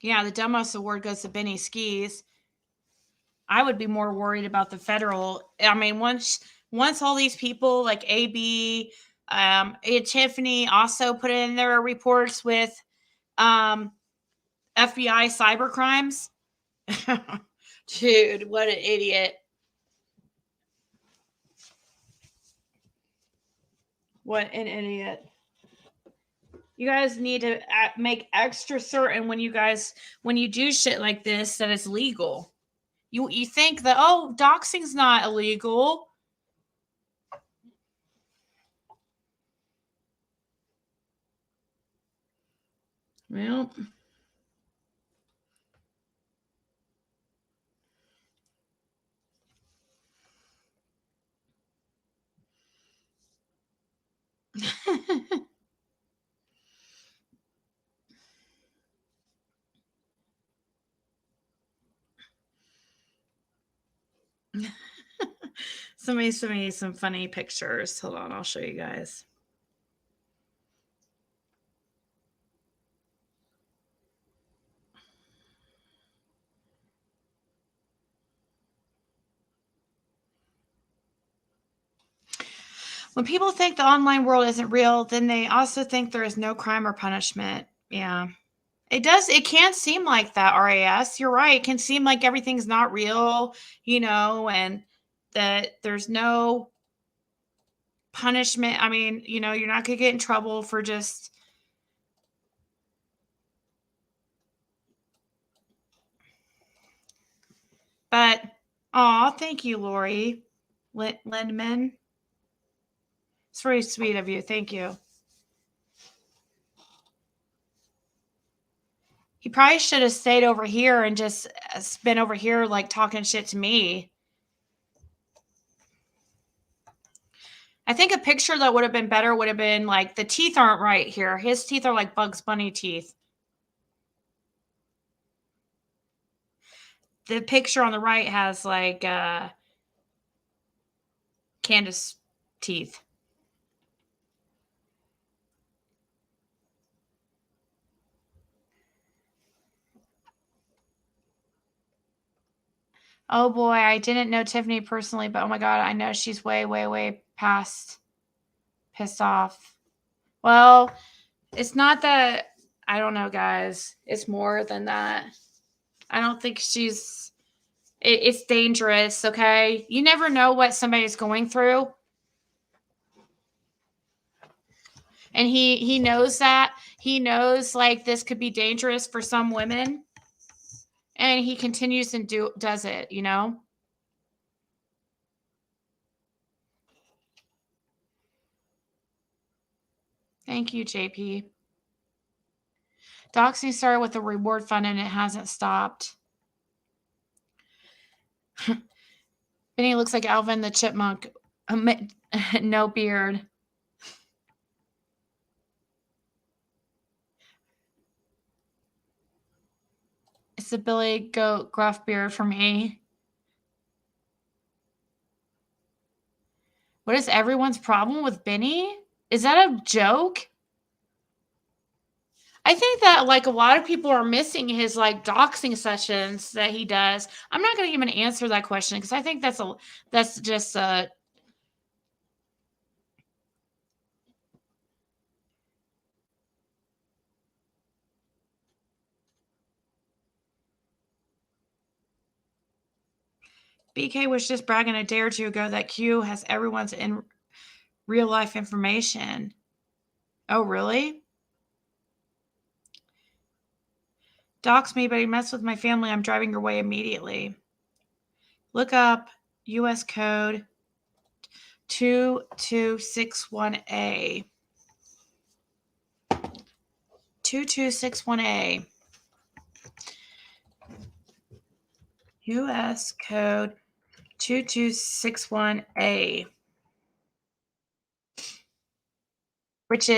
Yeah, the dumbest award goes to Benny Skis. I would be more worried about the federal. I mean, once all these people like AB, Tiffany also put in their reports with FBI cyber crimes. Dude, what an idiot. What an idiot. You guys need to make extra certain when you do shit like this that it's legal. You think that, oh, doxing's not illegal. Well, somebody sent me some funny pictures. Hold on, I'll show you guys. When people think the online world isn't real, then they also think there is no crime or punishment. Yeah. It does. It can seem like that, RAS. You're right. It can seem like everything's not real, and that there's no punishment. I mean, you're not going to get in trouble for just. But, thank you, Lori Lindman. It's very sweet of you. Thank you. He probably should have stayed over here and just been over here like talking shit to me. I think a picture that would have been better would have been like the teeth aren't right here. His teeth are like Bugs Bunny teeth. The picture on the right has like Candace teeth. Oh boy, I didn't know Tiffany personally, but oh my God, I know she's way, way, way past pissed off. Well, it's not that, I don't know, guys. It's more than that. I don't think it's dangerous, okay? You never know what somebody's going through. And he knows that. He knows like this could be dangerous for some women. And he continues and does it, Thank you, JP. Doxing started with a reward fund and it hasn't stopped. Benny looks like Alvin the Chipmunk. No beard. It's a Billy Goat gruff beard for me. What is everyone's problem with Benny? Is that a joke? I think that like a lot of people are missing his like doxing sessions that he does. I'm not going to even answer that question because I think that's just BK was just bragging a day or two ago that Q has everyone's in real life information. Oh, really? Dox me, but he messed with my family. I'm driving your way immediately. Look up U.S. code 2261A. 2261A. U.S. code 2261A. which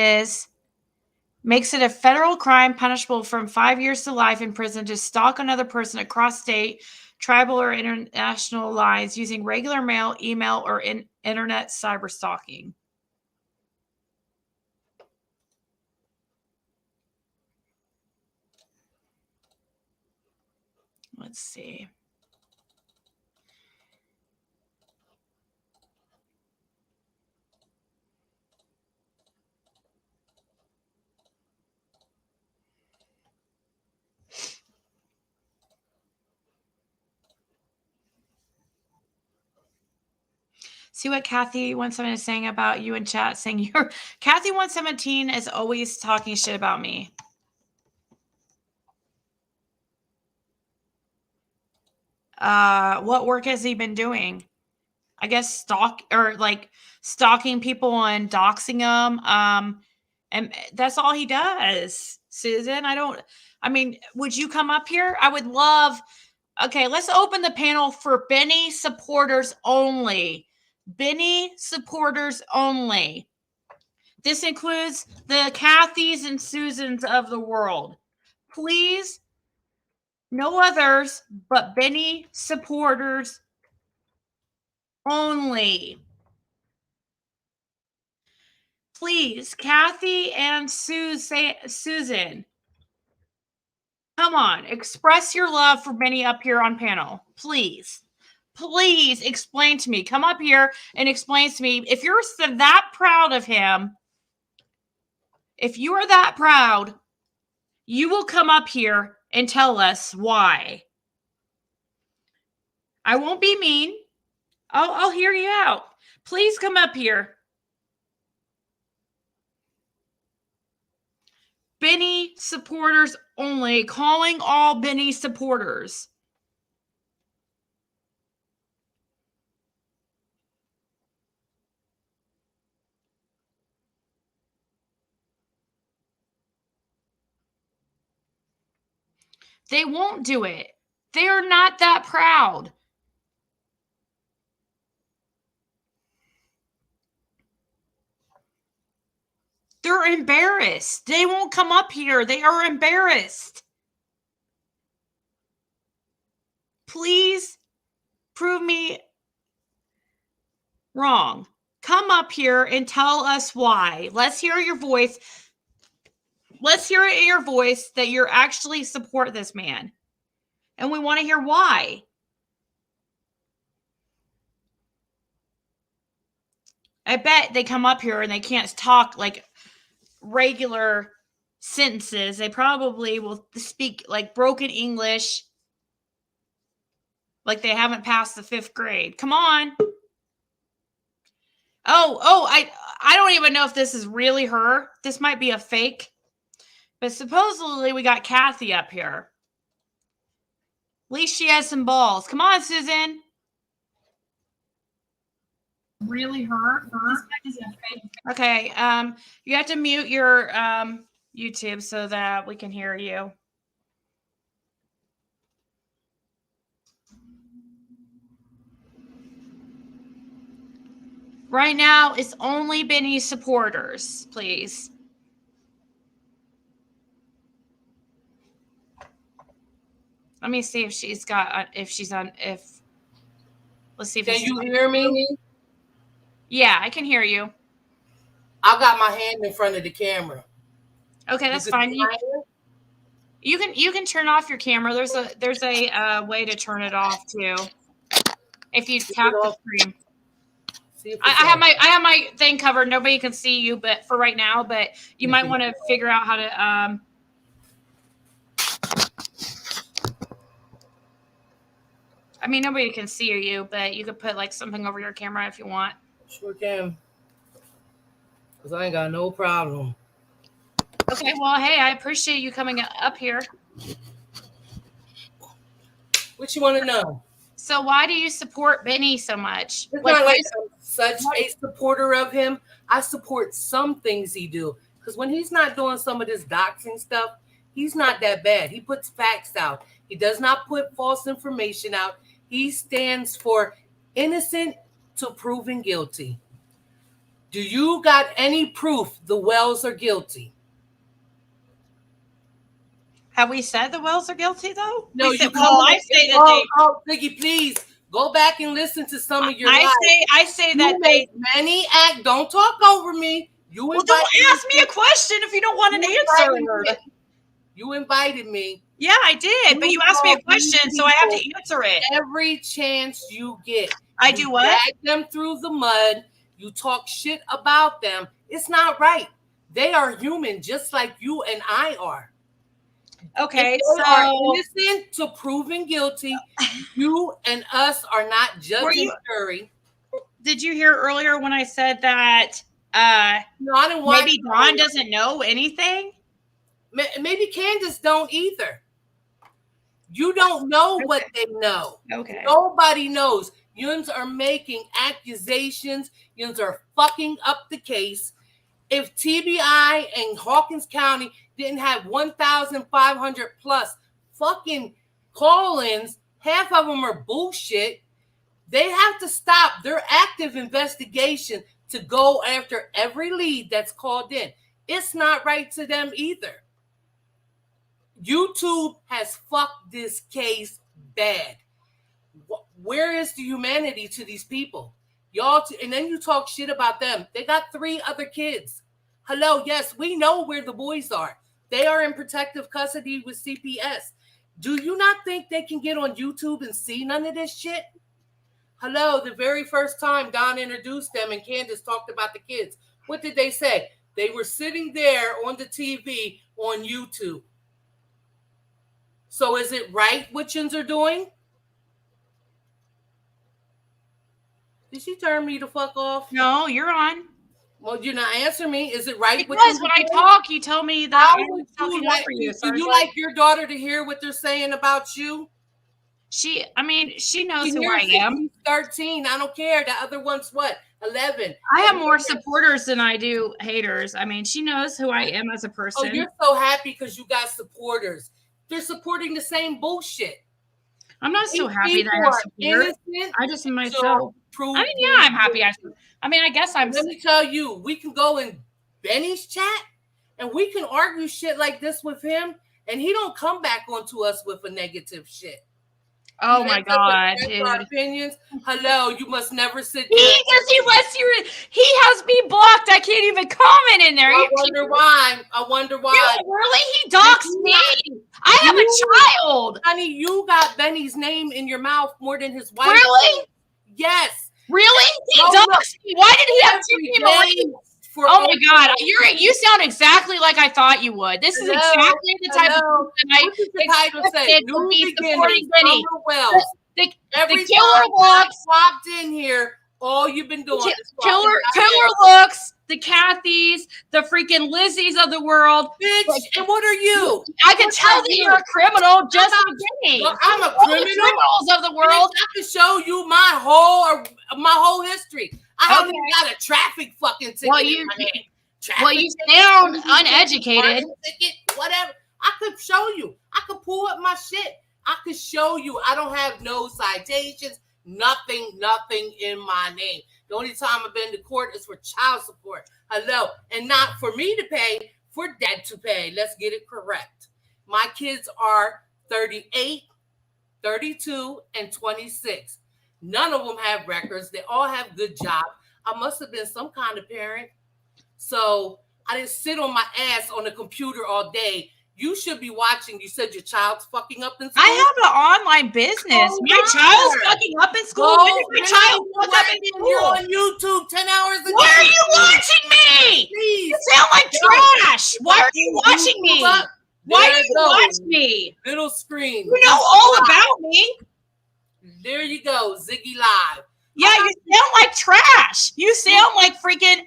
makes it a federal crime punishable from 5 years to life in prison to stalk another person across state, tribal, or international lines using regular mail, email, or internet cyber stalking. Let's see. See what Kathy 117 is saying about you in chat, saying you're Kathy 117 is always talking shit about me. What work has he been doing? I guess stalking people and doxing them. And that's all he does. Susan, would you come up here? I would love. Okay, let's open the panel for Benny supporters only. Benny supporters only. This includes the Kathys and Susans of the world. Please, no others but Benny supporters only. Please, Kathy and Susan, come on, express your love for Benny up here on panel. Please. Please explain to me. Come up here and explain to me. If you're that proud of him, if you are that proud, you will come up here and tell us why. I won't be mean. I'll hear you out. Please come up here. Benny supporters only. Calling all Benny supporters. They won't do it. They are not that proud. They're embarrassed. They won't come up here. They are embarrassed. Please prove me wrong. Come up here and tell us why. Let's hear your voice. Let's hear it in your voice that you actually support this man. And we want to hear why. I bet they come up here and they can't talk like regular sentences. They probably will speak like broken English, like they haven't passed the 5th grade. Come on. I don't even know if this is really her. This might be a fake. But supposedly we got Kathy up here. At least she has some balls. Come on, Susan. Really her? Okay, you have to mute your YouTube so that we can hear you. Right now, it's only Benny supporters, please. Let me see if she's got, let's see if Can you hear me? Yeah, I can hear you. I got my hand in front of the camera. Okay, that's fine. You can turn off your camera. There's a way to turn it off too. If you tap the screen. I have my thing covered. Nobody can see you, but for right now. But you might want to figure out how to. Nobody can see you, but you could put like something over your camera if you want. Sure can. Because I ain't got no problem. Okay, well, hey, I appreciate you coming up here. What you want to know? So why do you support Benny so much? It's not like I'm such a supporter of him. I support some things he do. Because when he's not doing some of this doxing stuff, he's not that bad. He puts facts out. He does not put false information out. He stands for innocent to proven guilty. Do you got any proof the Wells are guilty? Have we said the Wells are guilty though? No, we said, you well, I say that they. Oh, Ziggy, please go back and listen to some of your. I say that they many act. Don't talk over me. You well, don't ask me a question if you don't want an answer. You invited me. Yeah, I did, but you asked me a question, so I have to answer it. Every chance you get. I do what? Drag them through the mud. You talk shit about them. It's not right. They are human, just like you and I are. Okay, if they so are innocent to proven guilty. You and us are not judge and jury. Did you hear earlier when I said that no, I didn't watch maybe Dawn doesn't know anything? Maybe Candace don't either. You don't know what they know. Okay. Nobody knows. Yuns are making accusations. Yuns are fucking up the case. If TBI and Hawkins County didn't have 1,500 plus fucking call-ins, half of them are bullshit. They have to stop their active investigation to go after every lead that's called in. It's not right to them either. YouTube has fucked this case bad. Where is the humanity to these people? Y'all, and then you talk shit about them. They got 3 other kids. Hello, yes, we know where the boys are. They are in protective custody with CPS. Do you not think they can get on YouTube and see none of this shit? Hello, the very first time Don introduced them and Candace talked about the kids, what did they say? They were sitting there on the TV on YouTube. So is it right what Yuns are doing? Did she turn me the fuck off? No, you're on. Well, you're not answering me. Is it right? Because when I talk, you tell me that I'm talking over you. Do you like your daughter to hear what they're saying about you? She knows who I am. 13. I don't care. The other one's what? 11. I have more supporters than I do haters. I mean, she knows who I am as a person. Oh, you're so happy because you got supporters. They're supporting the same bullshit. I'm not so happy that I have support. I just am myself. I mean, yeah, I'm happy. I guess I'm. Let me tell you, we can go in Benny's chat and we can argue shit like this with him, and he don't come back onto us with a negative shit. Oh my God, dude. Our opinions. Hello, you must never sit. He has me blocked. I can't even comment in there. I wonder why. Really? He doxed me. I have a child. Honey, you got Benny's name in your mouth more than his wife. Really? Yes. Really? He doxed me. Why did he have Tiffany Marie? Oh my God, you sound exactly like I thought you would. This is exactly the type of person I expected would be supporting Benny. The killer looks swapped in here. All you've been doing is killer looks, the Kathys, the freaking Lizzies of the world. Bitch, and what are you? I can tell that you're a criminal just beginning. I'm a criminal. Criminals of the world. I can show you my whole history. I haven't got a traffic fucking ticket. You sound uneducated. Whatever. I could show you. I could pull up my shit. I could show you. I don't have no citations. Nothing in my name. The only time I've been to court is for child support. Hello. And not for me to pay, for dad to pay. Let's get it correct. My kids are 38, 32, and 26. None of them have records. They all have good jobs. I must have been some kind of parent. So I didn't sit on my ass on the computer all day. You should be watching. You said your child's fucking up in school. I have an online business. My child's fucking up in school. My child fucked up in school. You're on YouTube 10 hours a day. Why are you watching me? Please. You sound like trash. Why are you watching me? Why do you watch me? Little screen. You know all about me. There you go, Ziggy Live. Yeah, you sound like trash. You sound like freaking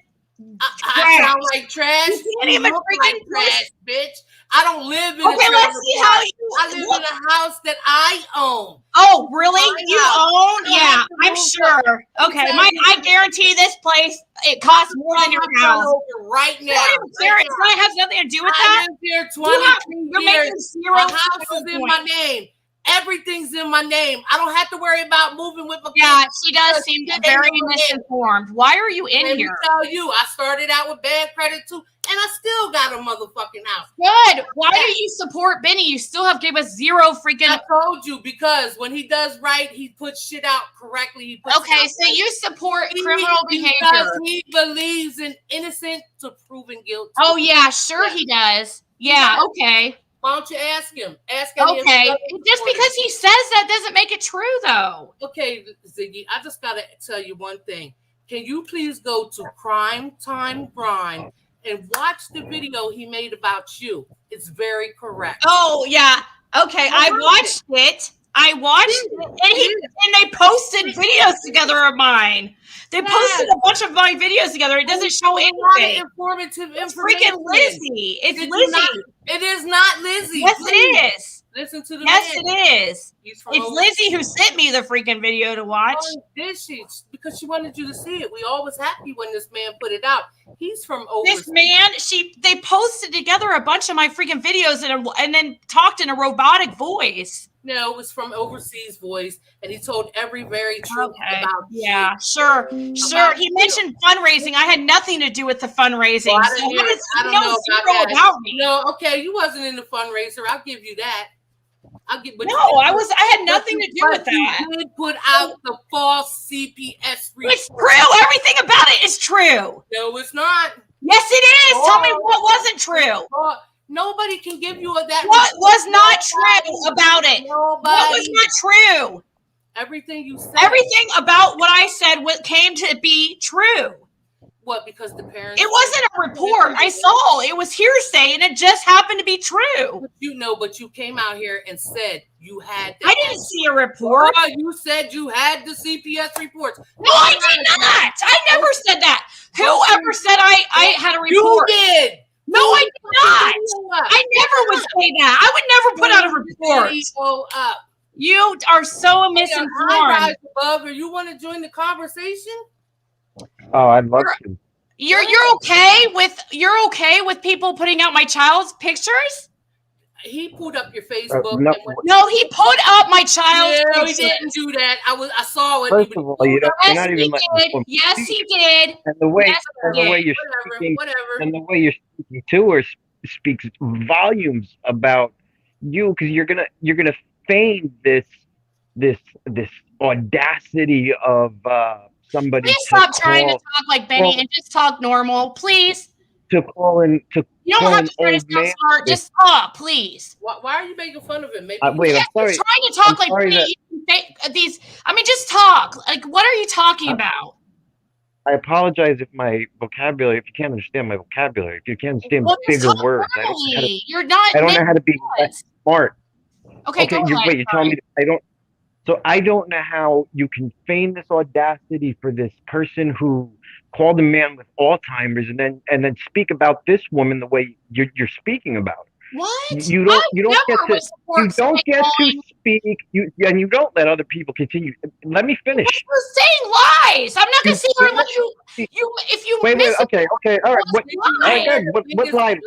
I sound like trash. You can't even freaking trash, bitch. I don't live in let's see how I live in a house that I own. Oh, really? You own? Yeah, I'm sure. Okay, I guarantee this place, it costs more than your house. Right now. It has nothing to do with that. I live here 23 years. You're making zero. My house is in my name. Everything's in my name. I don't have to worry about moving with my Yeah, she does seem very misinformed. Why are you in Let here? me tell you, I started out with bad credit too, and I still got a motherfucking house. Good. Why do you support Benny? You still have gave us zero freaking. I told you, because when he does right, he puts shit out correctly. He puts Okay, so you support criminal behavior. Because he believes in innocent to proven guilty. Oh yeah, sure he does. Yeah, okay. Why don't you ask him? Ask him. Okay, just because he says that doesn't make it true, though. Okay, Ziggy, I just gotta tell you one thing. Can you please go to Crime Time Grind and watch the video he made about you? It's very correct. Oh yeah, okay. I watched it. I watched it, and they posted videos together of mine. They posted a bunch of my videos together. It doesn't show anything. Informative It's information. freaking Lizzie. It's It is Lizzie. not- It is not Lizzie. Yes, Please. it is. Listen to the Yes, man. it is. He's from It's Lizzie who sent me the freaking video to watch. Oh, did she? Because she wanted you to see it. We all was happy when this man put it out. He's from overseas. This man, they posted together a bunch of my freaking videos and then talked in a robotic voice. No, it was from overseas voice, and he told every very truth about Yeah, sure. He mentioned fundraising. I had nothing to do with the fundraising. Well, I So don't he know, knows I don't know zero about that. about me. No, okay, you wasn't in the fundraiser. I'll give you that. I had nothing to do with that. You did put out the false CPS report. It's true. Everything about it is true. No, it's not. Yes, it is. Tell me what wasn't true. Nobody can give you that. What was not true about it? What was not true? Everything you said. Everything about what I said came to be true. What? Because the parents. It wasn't a report. I saw it was hearsay, and it just happened to be true. But you came out here and said you had. I didn't see a report. Oh, you said you had the CPS reports. No, I did not. I never said that. Whoever said I had a report? You did. No, I did not. I never would say that. I would never put out a report. You are so misinformed. Above, or you want to join the conversation? Oh, I'd love to. You're okay with people putting out my child's pictures? He pulled up your Facebook. No, he put up my child's No, pictures. he didn't do that. I saw it. First of all, you're not even letting this woman Yes, speak. he did. And the way, Yes, and he the way did. you're speaking, and the way you're speaking to her speaks volumes about you, because you're gonna feign this audacity of somebody. Please stop trying to talk like Benny and just talk normal, please. To call in to. You don't have to try to sound smart. Just talk, please. Why are you making fun of him? Maybe wait, I'm sorry. You're trying to talk I'm like sorry Benny. Just talk. Like, what are you talking about? I apologize if my vocabulary, if you can't understand my vocabulary, if you can't understand bigger talk words. normally. You're not. I don't know how to be less smart. Okay, go ahead. Wait, you're telling me I don't know how you can feign this audacity for this person who called a man with Alzheimer's and then speak about this woman the way you're speaking about. What? You don't get to speak. You don't let other people continue. Let me finish. You're saying lies. I'm not going to sit here and let you. If you wait. Okay. All right. What lie?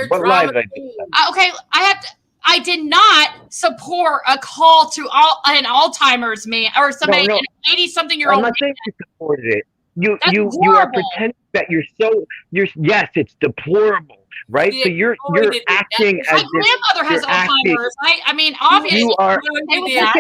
What lie did I do? Okay, I did not support a call to an Alzheimer's man or somebody, an 80-something-year-old. I'm not saying you supported it. You are pretending that yes, it's deplorable, right? So you're acting as if my grandmother has Alzheimer's. I mean, obviously, you are.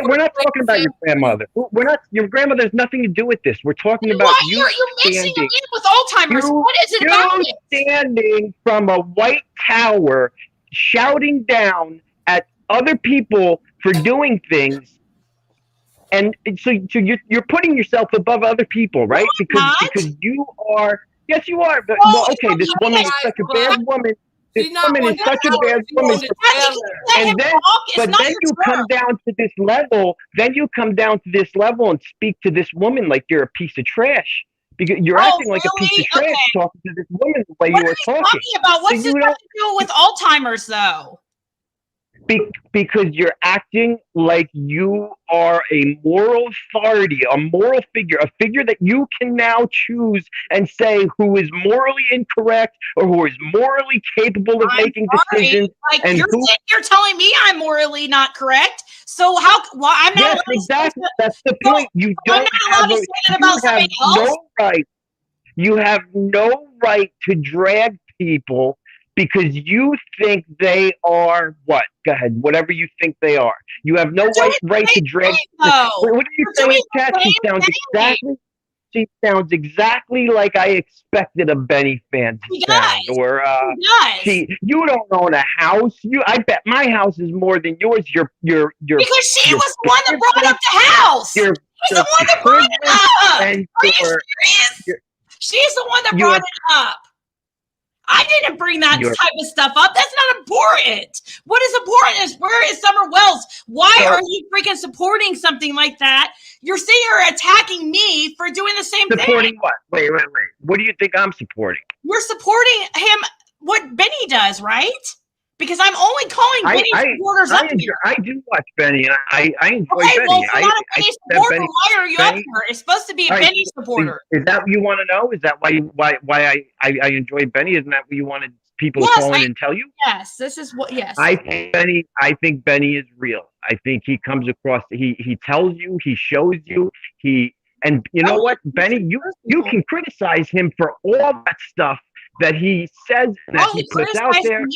We're not talking about your grandmother. We're not. Your grandmother has nothing to do with this. We're talking about you. You're mixing it in with Alzheimer's. What is it about it? Standing from a white tower, shouting down at other people for doing things. And so you're putting yourself above other people, right? Because you are. Yes, you are. But okay, this woman is such a bad woman. This woman is such a bad woman. And then, you come down to this level. Then you come down to this level and speak to this woman like you're a piece of trash. Because you're acting like a piece of trash talking to this woman the way you are talking. About? What's this got to do with Alzheimer's, though? Because you're acting like you are a moral authority, a moral figure, a figure that you can now choose and say who is morally incorrect or who is morally capable of making decisions. Like and you're who, sitting here telling me I'm morally not correct. So how? Well, I'm not. yes, allowed to say exactly. that- That's the so- point. You so I'm don't not allowed have to a, say that you about have somebody else. no right. You have no right to drag people because you think they are what? Go ahead. Whatever you think they are. You have no right to drag. though. What are you You're saying, doing the Kat? She same sounds thing. exactly. She sounds exactly like I expected a Benny fan to She sound. does. Or She does. you don't own a house. I bet my house is more than yours. Because she your was the one that brought up the house. Your She's the one that brought it up. and Are you serious? She's the one that brought it up. I didn't bring that type of stuff up. That's not important. What is important is where is Summer Wells? Why are you freaking supporting something like that? You're sitting here attacking me for doing the same thing. Supporting what? Wait. What do you think I'm supporting? You're supporting him, what Benny does, right? Because I'm only calling Benny supporters up here. I do watch Benny, and I enjoy Okay, Benny. well, if you're not a Benny supporter, why are you up Benny- here? It's supposed to be a All right, Benny supporter. Is that what you want to know? Is that why I enjoy Benny? Isn't that what you wanted people to call in and tell you? Yes, this is what. Yes, I think Benny is real. I think he comes across. He tells you. He shows you. And you know what, Benny? You can criticize him for all that stuff that he says that he puts out there. And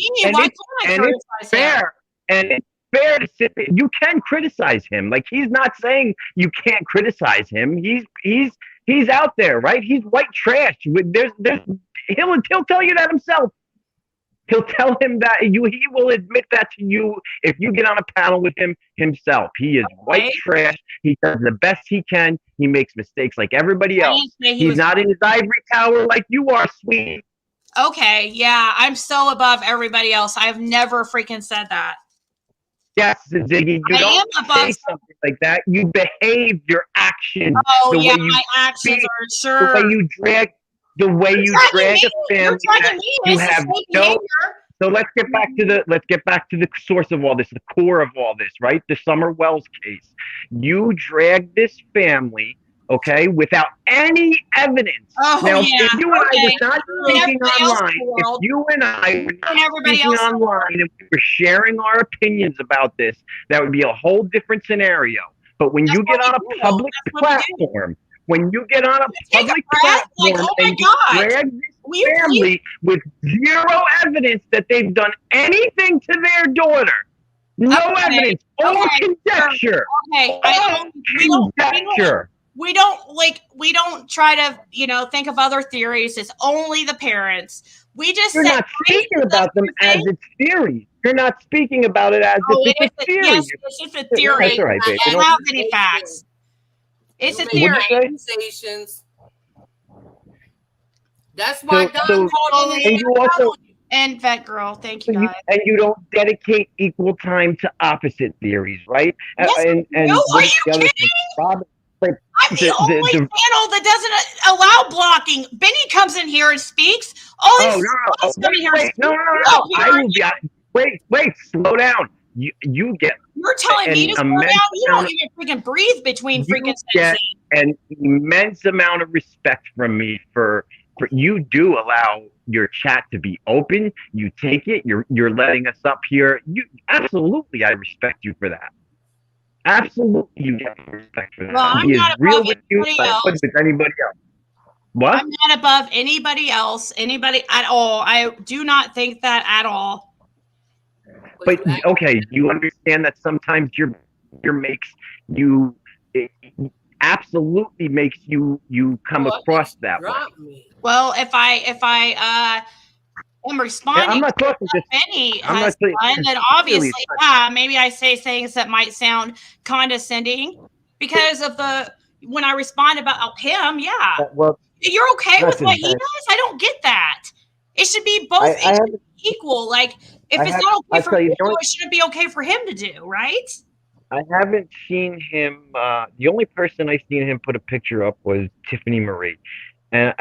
it's fair. And it's fair to sit there. You can criticize him. Like, he's not saying you can't criticize him. He's out there, right? He's white trash. He'll tell you that himself. He'll tell him that he will admit that to you if you get on a panel with him himself. He is white trash. He does the best he can. He makes mistakes like everybody else. He's not in his ivory tower like you are, sweetie. Okay, yeah, I'm so above everybody else. I've never freaking said that. Yes, Ziggy, you don't say something like that. You behave your actions. Oh, the yeah, way you my actions speak, are sure. The way you drag a family. You have no. So let's get back to the source of all this, the core of all this, right? The Summer Wells case. You drag this family, okay, without any evidence. Oh, now, yeah. if you and I was not speaking online, if you and I were not speaking online and we were sharing our opinions about this, that would be a whole different scenario. But when you get on a public platform, when you get on a public platform and you drag this family with zero evidence that they've done anything to their daughter, no evidence, all conjecture, conjecture. We don't try to, think of other theories. It's only the parents. We just You're not speaking about them as it's theories. You're not speaking about it as if it's a theory. Yes, it's just a theory. That's all right, babe. I don't have any facts. It's a theory. Accusations. That's why Don called in and you also and Vet Girl. Thank you, guys. And you don't dedicate equal time to opposite theories, right? Yes, and no, are you kidding? Robin, I'm the only channel that doesn't allow blocking. Benny comes in here and speaks. No. I will be. Wait, slow down. You get. You're telling me to slow down. You don't even freaking breathe between freaking sentences. An immense amount of respect from me for you do allow your chat to be open. You take it. You're letting us up here. Absolutely, I respect you for that. Absolutely, you get respect for that. Well, I'm he is not real above with you, anybody else. with anybody else. What? I'm not above anybody else, anybody at all. I do not think that at all. But okay, you understand that sometimes your makes you absolutely makes you come across that way. Well, if I am responding I'm not talking to just Benny I'm has not done, then obviously, maybe I say things that might sound condescending because of when I respond about him. Yeah, well, you're okay with what he does. I don't get that. It should be both equal. Like if it's not okay for me to do, it shouldn't be okay for him to do, right? I haven't seen him. The only person I seen him put a picture up was Tiffany Marie, and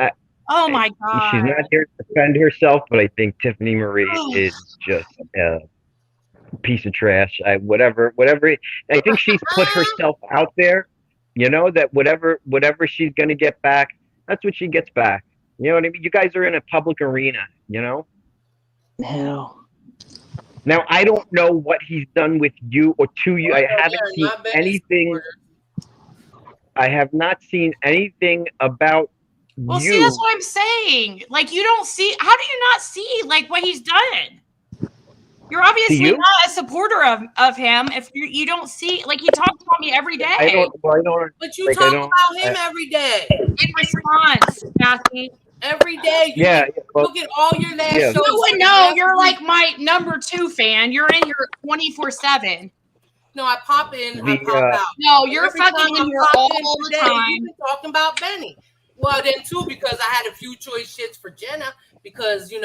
oh my god, she's not here to defend herself, but I think Tiffany Marie is just piece of trash. Whatever. I think she's put herself out there. You know that whatever she's gonna get back, that's what she gets back. You know what I mean? You guys are in a public arena. You know. No. Now I don't know what he's done with you or to you. I haven't They're seen not Benny anything. I have not seen anything about Well, you. see, that's what I'm saying. Like, you don't see. How do you not see like what he's done? You're obviously you? not a supporter of him if you don't see. Like, he talks about me every day. I don't. But you like, talk about him every day. In response, Kathy. Every day. Look at all your last shows. You would know. You're like my number 2 fan. You're in here 24/7. No, I pop in, I pop out. No, you're Every fucking time in I here pop all in the today, time. You've been talking about Benny. Well, then too, because I had a few choice shits for Jenna because she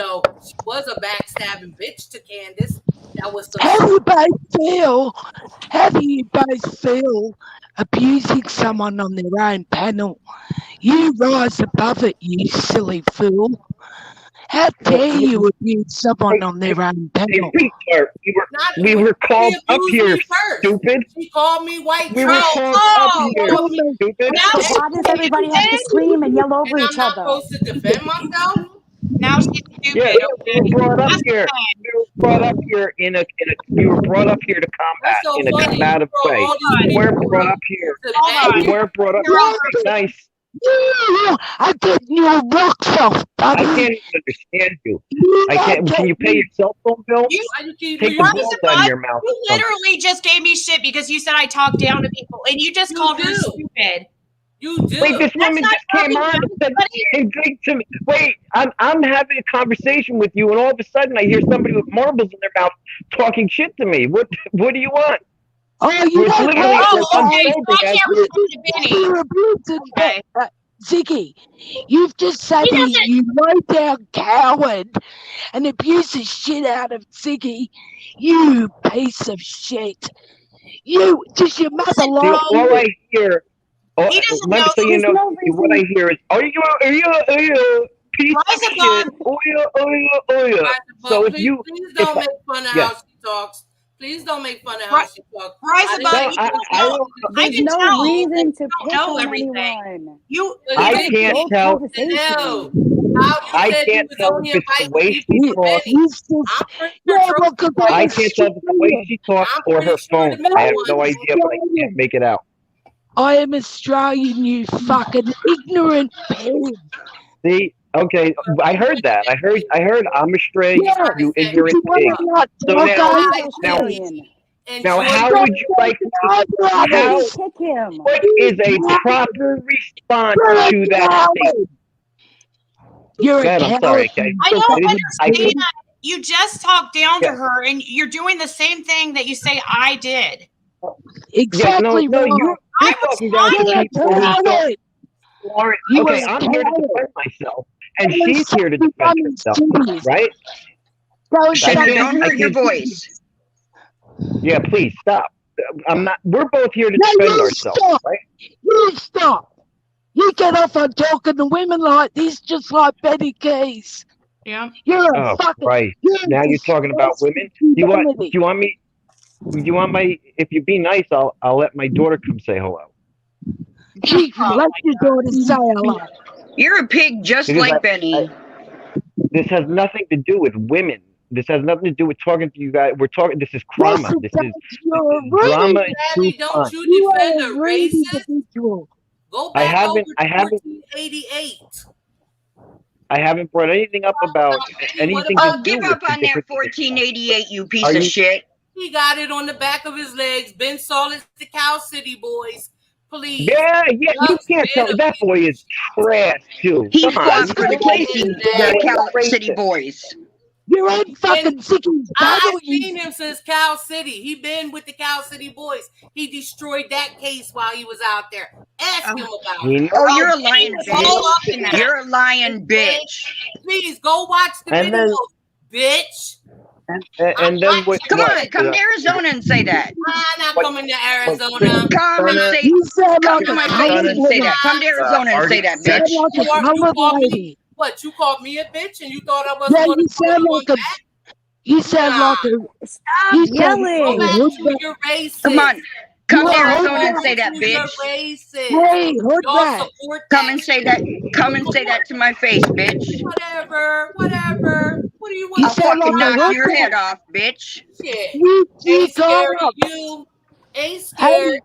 was a backstabbing bitch to Candace. That was How do you both feel abusing someone on their own panel? You rise above it, you silly fool. How dare you abuse someone on their own panel? We were called up here, stupid. She called me white We were called up here, stupid. Why does everybody have to scream and yell over each other? I'm supposed to defend myself? Now she's stupid. Yeah, we were brought up here. We were brought up here we were brought up here to combat in a combative way. We weren't brought up here. We weren't brought up here. Nice. I'm getting your rocks off, buddy. I can't even understand you. I can't. Can you pay your cell phone bill? Take the balls out of your mouth. You literally just gave me shit because you said I talk down to people, and you just called her stupid. You do. Wait, this woman just came on and said, to me, wait, I'm having a conversation with you, and all of a sudden I hear somebody with marbles in their mouth talking shit to me. What do you want? Oh, you It's literally you're abusing Ziggy. You've just said you low down coward and abuse the shit out of Ziggy. You piece of shit. Does your mother lie? All I hear. So you know what I hear is, are you piece of shit? So if you, please don't make fun of how she talks. Please don't make fun of how she talks. There's no reason to pick on anyone. I can't tell. I can't tell if it's the way she talks. I can't tell if it's the way she talks or her phone. I have no idea, but I can't make it out. I am Australian, you fucking ignorant pig. See, okay, I heard that. I heard I'm Australian, you ignorant pig. So now how would you like what is a proper response to that statement? You're a I'm sorry, okay. I don't understand. You just talked down to her, and you're doing the same thing that you say I did. Exactly. No, you're talking down to people who don't. Okay, I'm here to defend myself, and she's here to defend herself, right? Don't hurt your voice. Yeah, please stop. I'm not. We're both here to defend ourselves, right? You stop. You get off on talking to women like this, just like Betty Keys. Yeah. You're a fucking. Right. Now you're talking about women. You want me? You want my? If you be nice, I'll let my daughter come say hello. Let your daughter say hello. You're a pig, just like Benny. This has nothing to do with women. This has nothing to do with talking to you guys. We're talking. This is drama. This is drama. Don't you defend a racist? Go back over 1488. I haven't brought anything up about anything to do give up with on that 1488, you piece of shit. He got it on the back of his legs. Ben Solid, the Cow City Boys. Please. Yeah, you can't tell. That boy is trash too. He Come on, fought for the Cow City Boys. You're on fucking Ziggy's I've seen him since Cow City. He been with the Cow City Boys. He destroyed that case while he was out there. Ask him about it. Oh, you're a lying bitch. You're a lying bitch. Please go watch the video, bitch. And then what? Come on, come to Arizona and say that. I'm not coming to Arizona. Come and say come to my face and say that. Come to Arizona and say that, bitch. What? You called me a bitch and you thought I wasn't going to back? You sound like a. Stop You sound yelling. Go like a back hood to rat. your races. Come on. Come to You're a hood Arizona and rat. say that, To your bitch. races. Hey, hood Y'all rat. support Come that and say shit. that. Come and say that to my face, bitch. Whatever. What do you want You I'll to say? sound like fucking a knock hood your head rat. off, bitch. Shit. You Ain't speak scared of up. you. Ain't Hey, scared.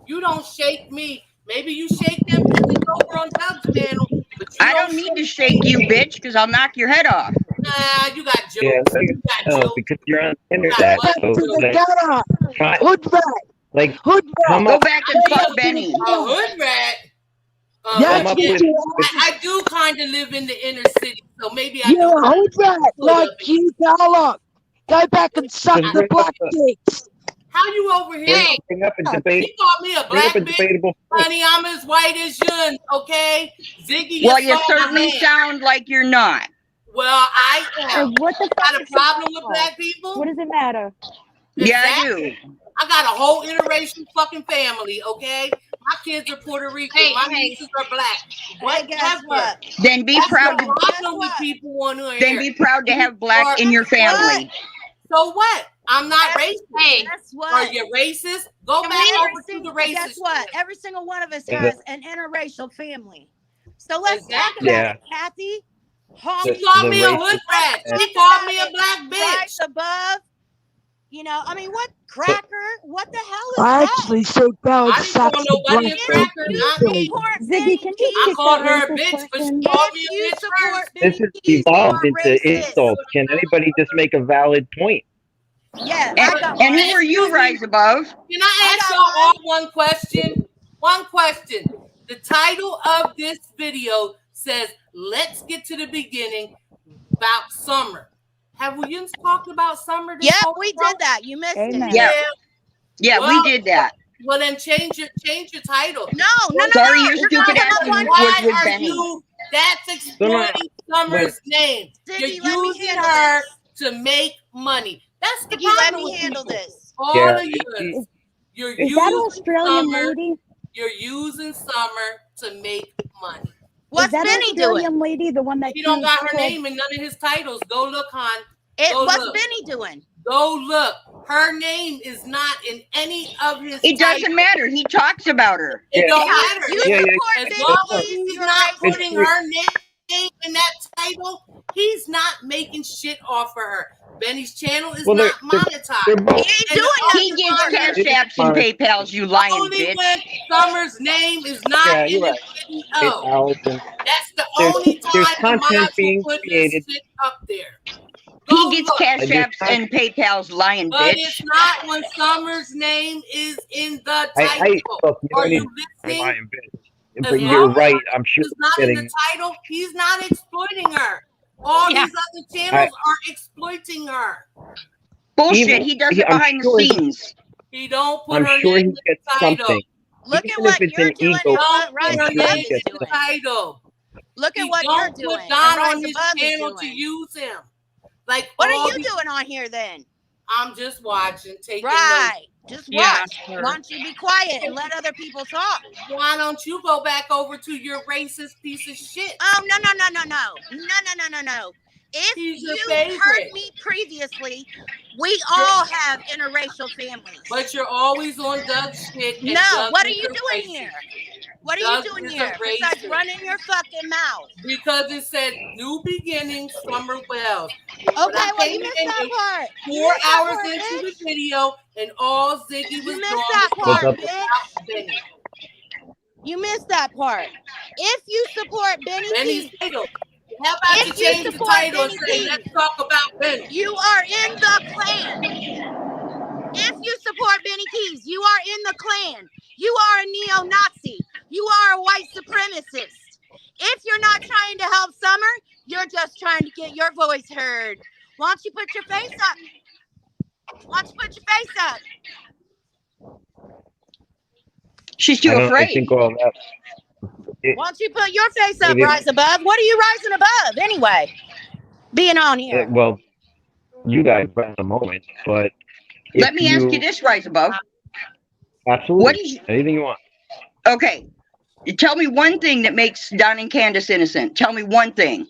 You don't shake me. Maybe you shake them bitches over on Doug's channel, but you I don't don't need to shake shake you, bitch, because I'll knock your head off. Nah, you got Yeah, jokes. You got jokes. because you're on the You got internet. butt back to So the jokes. like, gutter. try, Hood rat. like, Hood rat. come Go up, back and Go fuck back to the Benny. A gutter. hood rat. A come hood up That's what rat. with, you are. I do kind of live in the inner city, so maybe I You're don't a have hood rat hood like up. you, Garlock. Go back and suck just the bring black dicks. How you over here? bring up a debate, He called me a bring up black a bitch. debatable point. Honey, I'm as white as Yun, okay? Ziggy, you Well, you saw my certainly hand. sound like you're not. Well, I am. What the fuck Got a is problem with that? black people? What does it matter? Yeah, I Exactly. do. I got a whole interracial fucking family, okay? My kids are Puerto Rican. My nieces are black. Whatever. Then be That's proud the to problem with people want to then hear. be proud to have You black are- in your family. So what? I'm not racist. Guess Are what? you racist? Go And back over to single, the racist. guess what? Every single one of us Yeah. has an interracial family. So let's talk about Yeah. it, Kathy. She called me a racist- hood rat. uh, She called me a black bitch. Rise above. You know, I mean, what cracker? What the hell is I that? actually said go and I didn't suck call some nobody black a cracker, dicks. not me. Ziggy, can you I kick called that her a racist bitch, but she person? called me If a you bitch support first. This has evolved into insults. Can anybody just make a valid point? Yeah, And, I got and one. who are you, Rise Above? Can I ask y'all all one question? One question. The title of this video says, "Let's get to the beginning about summer." Have we even talked about summer? This Yep, whole we show? did that. You missed Amen. it. Yeah, we did that. Well, then change your title. No. Sorry, your You're stupid talking ass about was why with are Benny. you? That's exploiting Summer's name. Ziggy, You're let me using handle her this. to make money. That's the Ziggy, let problem me with handle people. this. All Yeah, of you. You're Is that using Australian Summer. lady? You're using Summer to make money. What's Is that Benny doing? Australian lady the one that He don't got her called- name in none of his titles. Go look, hon. Go What's look. Benny doing? Go look. Her name is not in any of his It titles. doesn't matter. He talks about her. It don't Yeah, matter. you Yeah, support As Benny long as Keys, he's you're not racist. putting her name in that title, he's not making shit off of her. Benny's channel is Well, not they're monetized. both. He ain't And doing He only gets when- cash apps and PayPals, you lying only bitch. when Summer's name is not Yeah, in you're the right. video. Allison. That's the There's only time the content mods will being put created. his shit up there. He Go gets look. cash I just- apps and PayPals, lying But bitch. it's not when Summer's name is in the I title. look, you know Are what you he's listening? lying, bitch. As But long you're as right. I'm sure it's not in the getting. title, he's not exploiting her. All these other channels are exploiting her. Bullshit. Even- He does it I'm behind sure the he- scenes. He don't put I'm her sure name he in the gets title. something. Look Even at what if it's you're an doing ego, and what Don't put Rise her I'm sure Above name he is in gets the doing. title. Look at He what you're don't doing. put Don and Rise on his Above is channel to doing. use him. Like What are all you these- doing on here then? I'm just watching, taking Right. Just Yeah, watch. sure. Why don't you be quiet and let other people talk? Why don't you go back over to your racist piece of shit? Oh, no. If He's your you favorite. heard me previously, we all have interracial families. But you're always on Doug's shit. And No, Doug what are is you a doing racist. here? What are Doug you doing is a here besides racist. running your fucking mouth? Because it said new beginnings, Summer Wells. Okay, well, you missed that part. You 4 missed that hours part, into the bitch. video, and all Ziggy was You missed doing that was part, talking bitch. about Benny. You missed that part. If you support Benny Benny's Keys, title. How about if you you change the support title and Benny say, Keys, let's talk about Benny? you are in the Klan. If you support Benny Keys, you are in the Klan. You are a neo-Nazi. You are a white supremacist. If you're not trying to help Summer, you're just trying to get your voice heard. Why don't you put your face up? Why don't you put your face up? She's too I afraid. think all that. Why don't you put your face up, It is- Rise Above? What are you rising above anyway? Being on here. Well, you guys at the moment, but Let me ask you this, Rise Above. Absolutely. What is anything you want? Okay. Tell me one thing that makes Don and Candace innocent. Tell me one thing.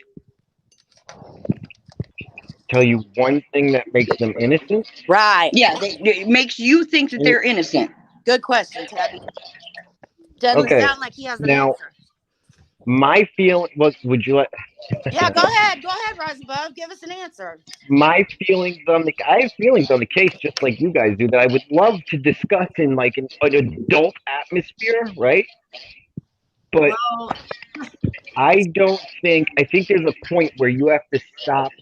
tell you one thing that makes them innocent. Right. Yeah, it makes you think that they're innocent. Good question, Tabby. Doesn't Okay. sound like he has an Now, answer. my feeling was, would you let? Yeah, go ahead. Go ahead, Rise Above. Give us an answer. My feelings on the, I have feelings on the case just like you guys do that I would love to discuss in like an adult atmosphere, right? But I think there's a point where you have to stop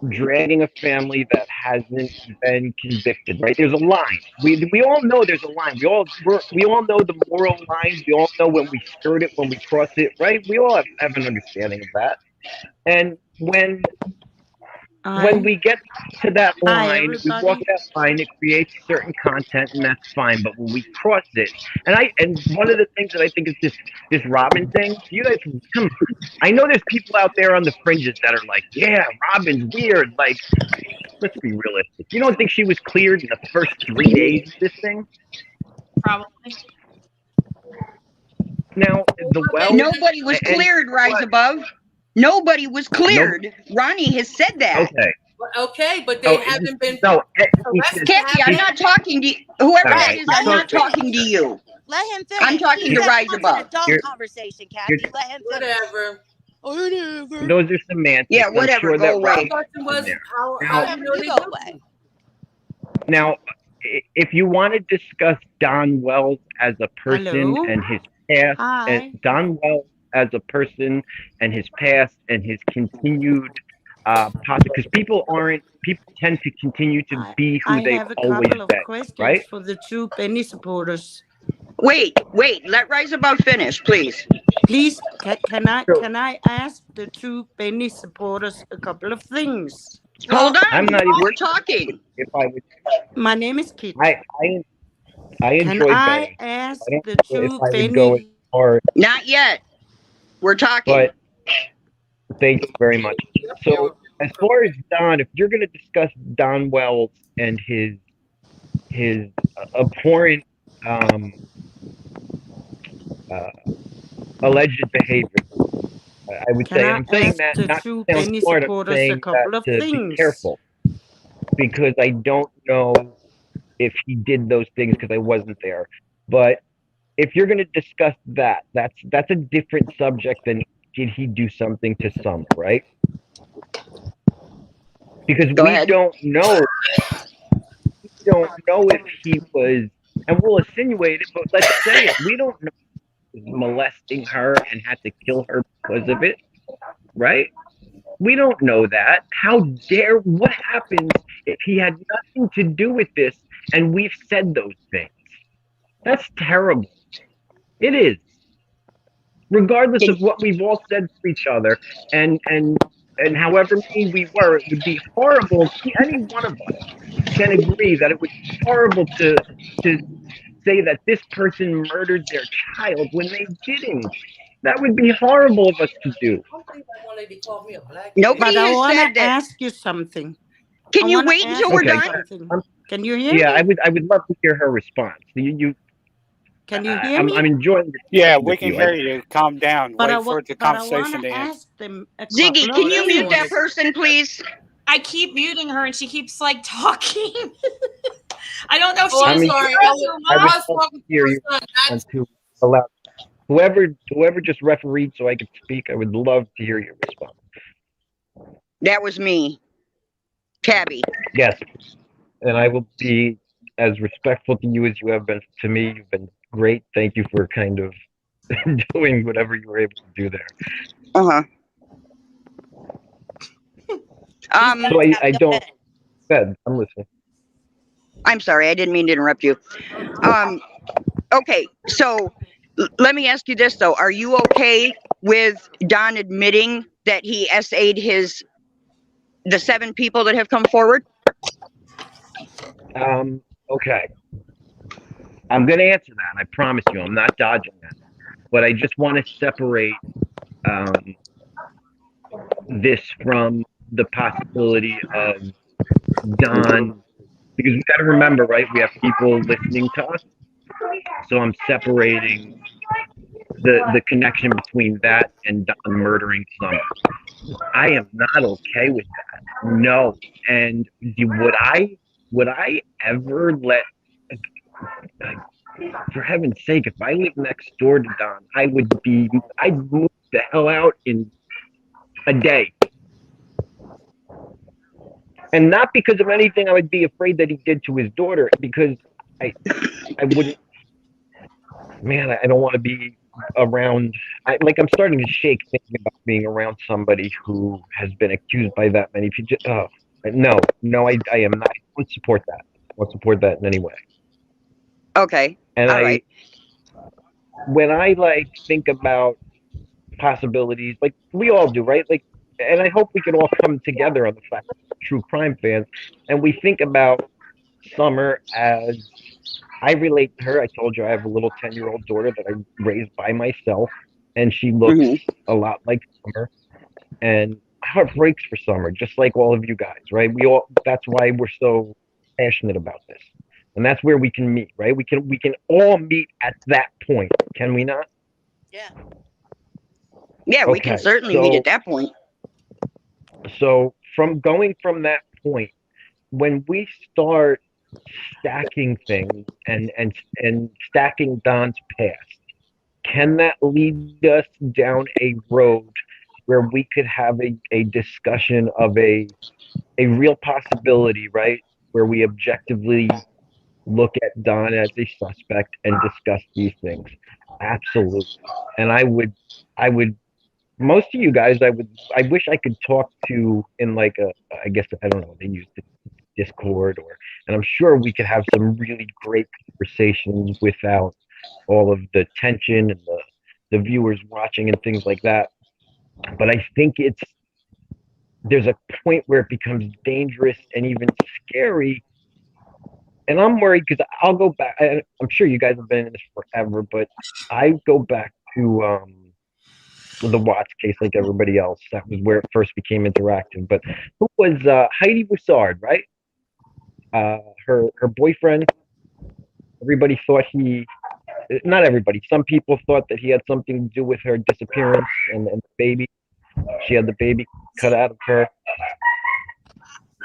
dragging a family that hasn't been convicted, right? There's a line. We all know there's a line. We all know the moral lines. We all know when we skirt it, when we cross it, right? We all have an understanding of that. And when we get to that line, we walk that line, it creates certain content, and that's fine. But when we cross it, and one of the things that I think is this Robin thing, you guys, come on. I know there's people out there on the fringes that are like, yeah, Robin's weird. Like, let's be realistic. You don't think she was cleared in the first 3 days of this thing? Probably. Now, the well. Nobody was cleared, Rise Above. Nobody was cleared. Ronnie has said that. Okay. Okay, but they haven't been. Kathy, I'm not talking to you. Whoever that is, I'm not talking to you. Let him finish. I'm talking to Rise Above. An adult conversation, Kathy. Let him finish. Whatever. Those are semantics. Yeah, whatever. I'm sure Go away. Now, if you want to discuss Don Wells as a person and his past, and Don Wells as a person and his past and his continued because people tend to continue to be who they've always been, right? For the two Benny supporters. Wait, let Rise Above finish, please. Please, can I ask the two Benny supporters a couple of things? Hold on, I'm not we're even talking. If I would, my name is Kit. I enjoy I Benny. ask I don't the know if two I would Benny? go as far, Not yet. We're talking. but thank you very much. So, as far as Don, if you're going to discuss Don Wells and his abhorrent alleged behavior, I would say, and I'm saying that not to sound smart, I'm saying that to be careful, because I don't know if he did those things because I wasn't there. But if you're going to discuss that, that's a different subject than did he do something to some, right? Because we don't know if he was, and we'll insinuate it, but let's say it. We don't know if he was molesting her and had to kill her because of it, right? We don't know that. What happens if he had nothing to do with this and we've said those things? That's terrible. It is. Regardless of what we've all said to each other and however mean we were, it would be horrible. Any one of us can agree that it would be horrible to say that this person murdered their child when they didn't. That would be horrible of us to do. Nobody But I has want said to that. ask you something. Can I you wanna wait until ask we're you done? something. Can you hear Yeah, me? I would love to hear her response. Can you hear me? I'm enjoying the Yeah, with we can you. hear you. Calm down. But I Wait for the I conversation want to to end. ask them a Ziggy, couple can of you mute that things. person, please? I keep muting her and she keeps like talking. I don't know if Oh, I'm she's sorry. I I was talking to hear her you son. and to allow whoever just refereed so I could speak. I would love to hear your response. That was me, Tabby. Yes, and I will be as respectful to you as you have been to me. You've been great. Thank you for kind of doing whatever you were able to do there. So I don't. Good. I'm listening. I'm sorry, I didn't mean to interrupt you. Okay, so let me ask you this though: are you okay with Don admitting that he SA'd the 7 people that have come forward? Okay. I'm going to answer that. I promise you. I'm not dodging that. But I just want to separate this from the possibility of Don, because we got to remember, right? We have people listening to us. So I'm separating the connection between that and Don murdering someone. I am not okay with that. No. And would I ever let, for heaven's sake, if I lived next door to Don, I'd move the hell out in a day. And not because of anything I would be afraid that he did to his daughter, because I wouldn't, man, I don't want to be around, I'm starting to shake thinking about being around somebody who has been accused by that many people. No, I am not, I won't support that. I won't support that in any way. Okay. And All right. when I think about possibilities, like we all do, right? And I hope we can all come together on the fact that we're true crime fans, and we think about Summer as, I relate to her. I told you I have a little 10-year-old daughter that I raised by myself, and she looks a lot like Summer. And my heart breaks for Summer, just like all of you guys, right? That's why we're so passionate about this. And that's where we can meet, right? We can all meet at that point, can we not? Yeah, we can certainly meet at that point. So going from that point, when we start stacking things and stacking Don's past, can that lead us down a road where we could have a discussion of a real possibility, right? Where we objectively look at Don as a suspect and discuss these things. Absolutely. And I would most of you guys, I wish I could talk to in I guess, I don't know, they use the Discord, and I'm sure we could have some really great conversations without all of the tension and the viewers watching and things like that. But I think there's a point where it becomes dangerous and even scary. And I'm worried because I'll go back. I'm sure you guys have been in this forever, but I go back to the Watts case like everybody else. That was where it first became interactive. But who was Heidi Boussard, right? Her boyfriend. Everybody thought not everybody. Some people thought that he had something to do with her disappearance and the baby. She had the baby cut out of her.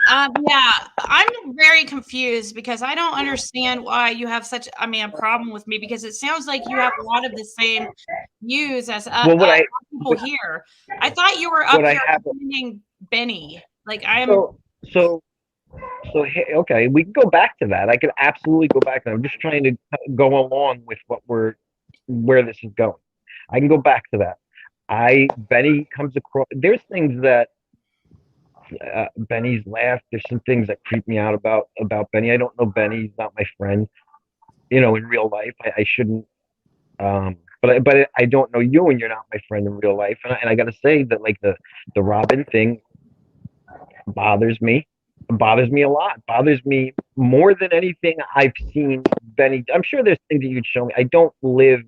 Yeah, I'm very confused because I don't understand why you have such, a problem with me, because it sounds like you have a lot of the same views as people here. I thought you were up here defending Benny. So okay, we can go back to that. I could absolutely go back. I'm just trying to go along with where this is going. I can go back to that. Benny comes across. There's things that Benny's laugh. There's some things that creep me out about Benny. I don't know Benny. He's not my friend. In real life, I shouldn't. But I don't know you, and you're not my friend in real life. And I got to say that the Robin thing bothers me. It bothers me a lot. It bothers me more than anything I've seen Benny. I'm sure there's things that you could show me. I don't live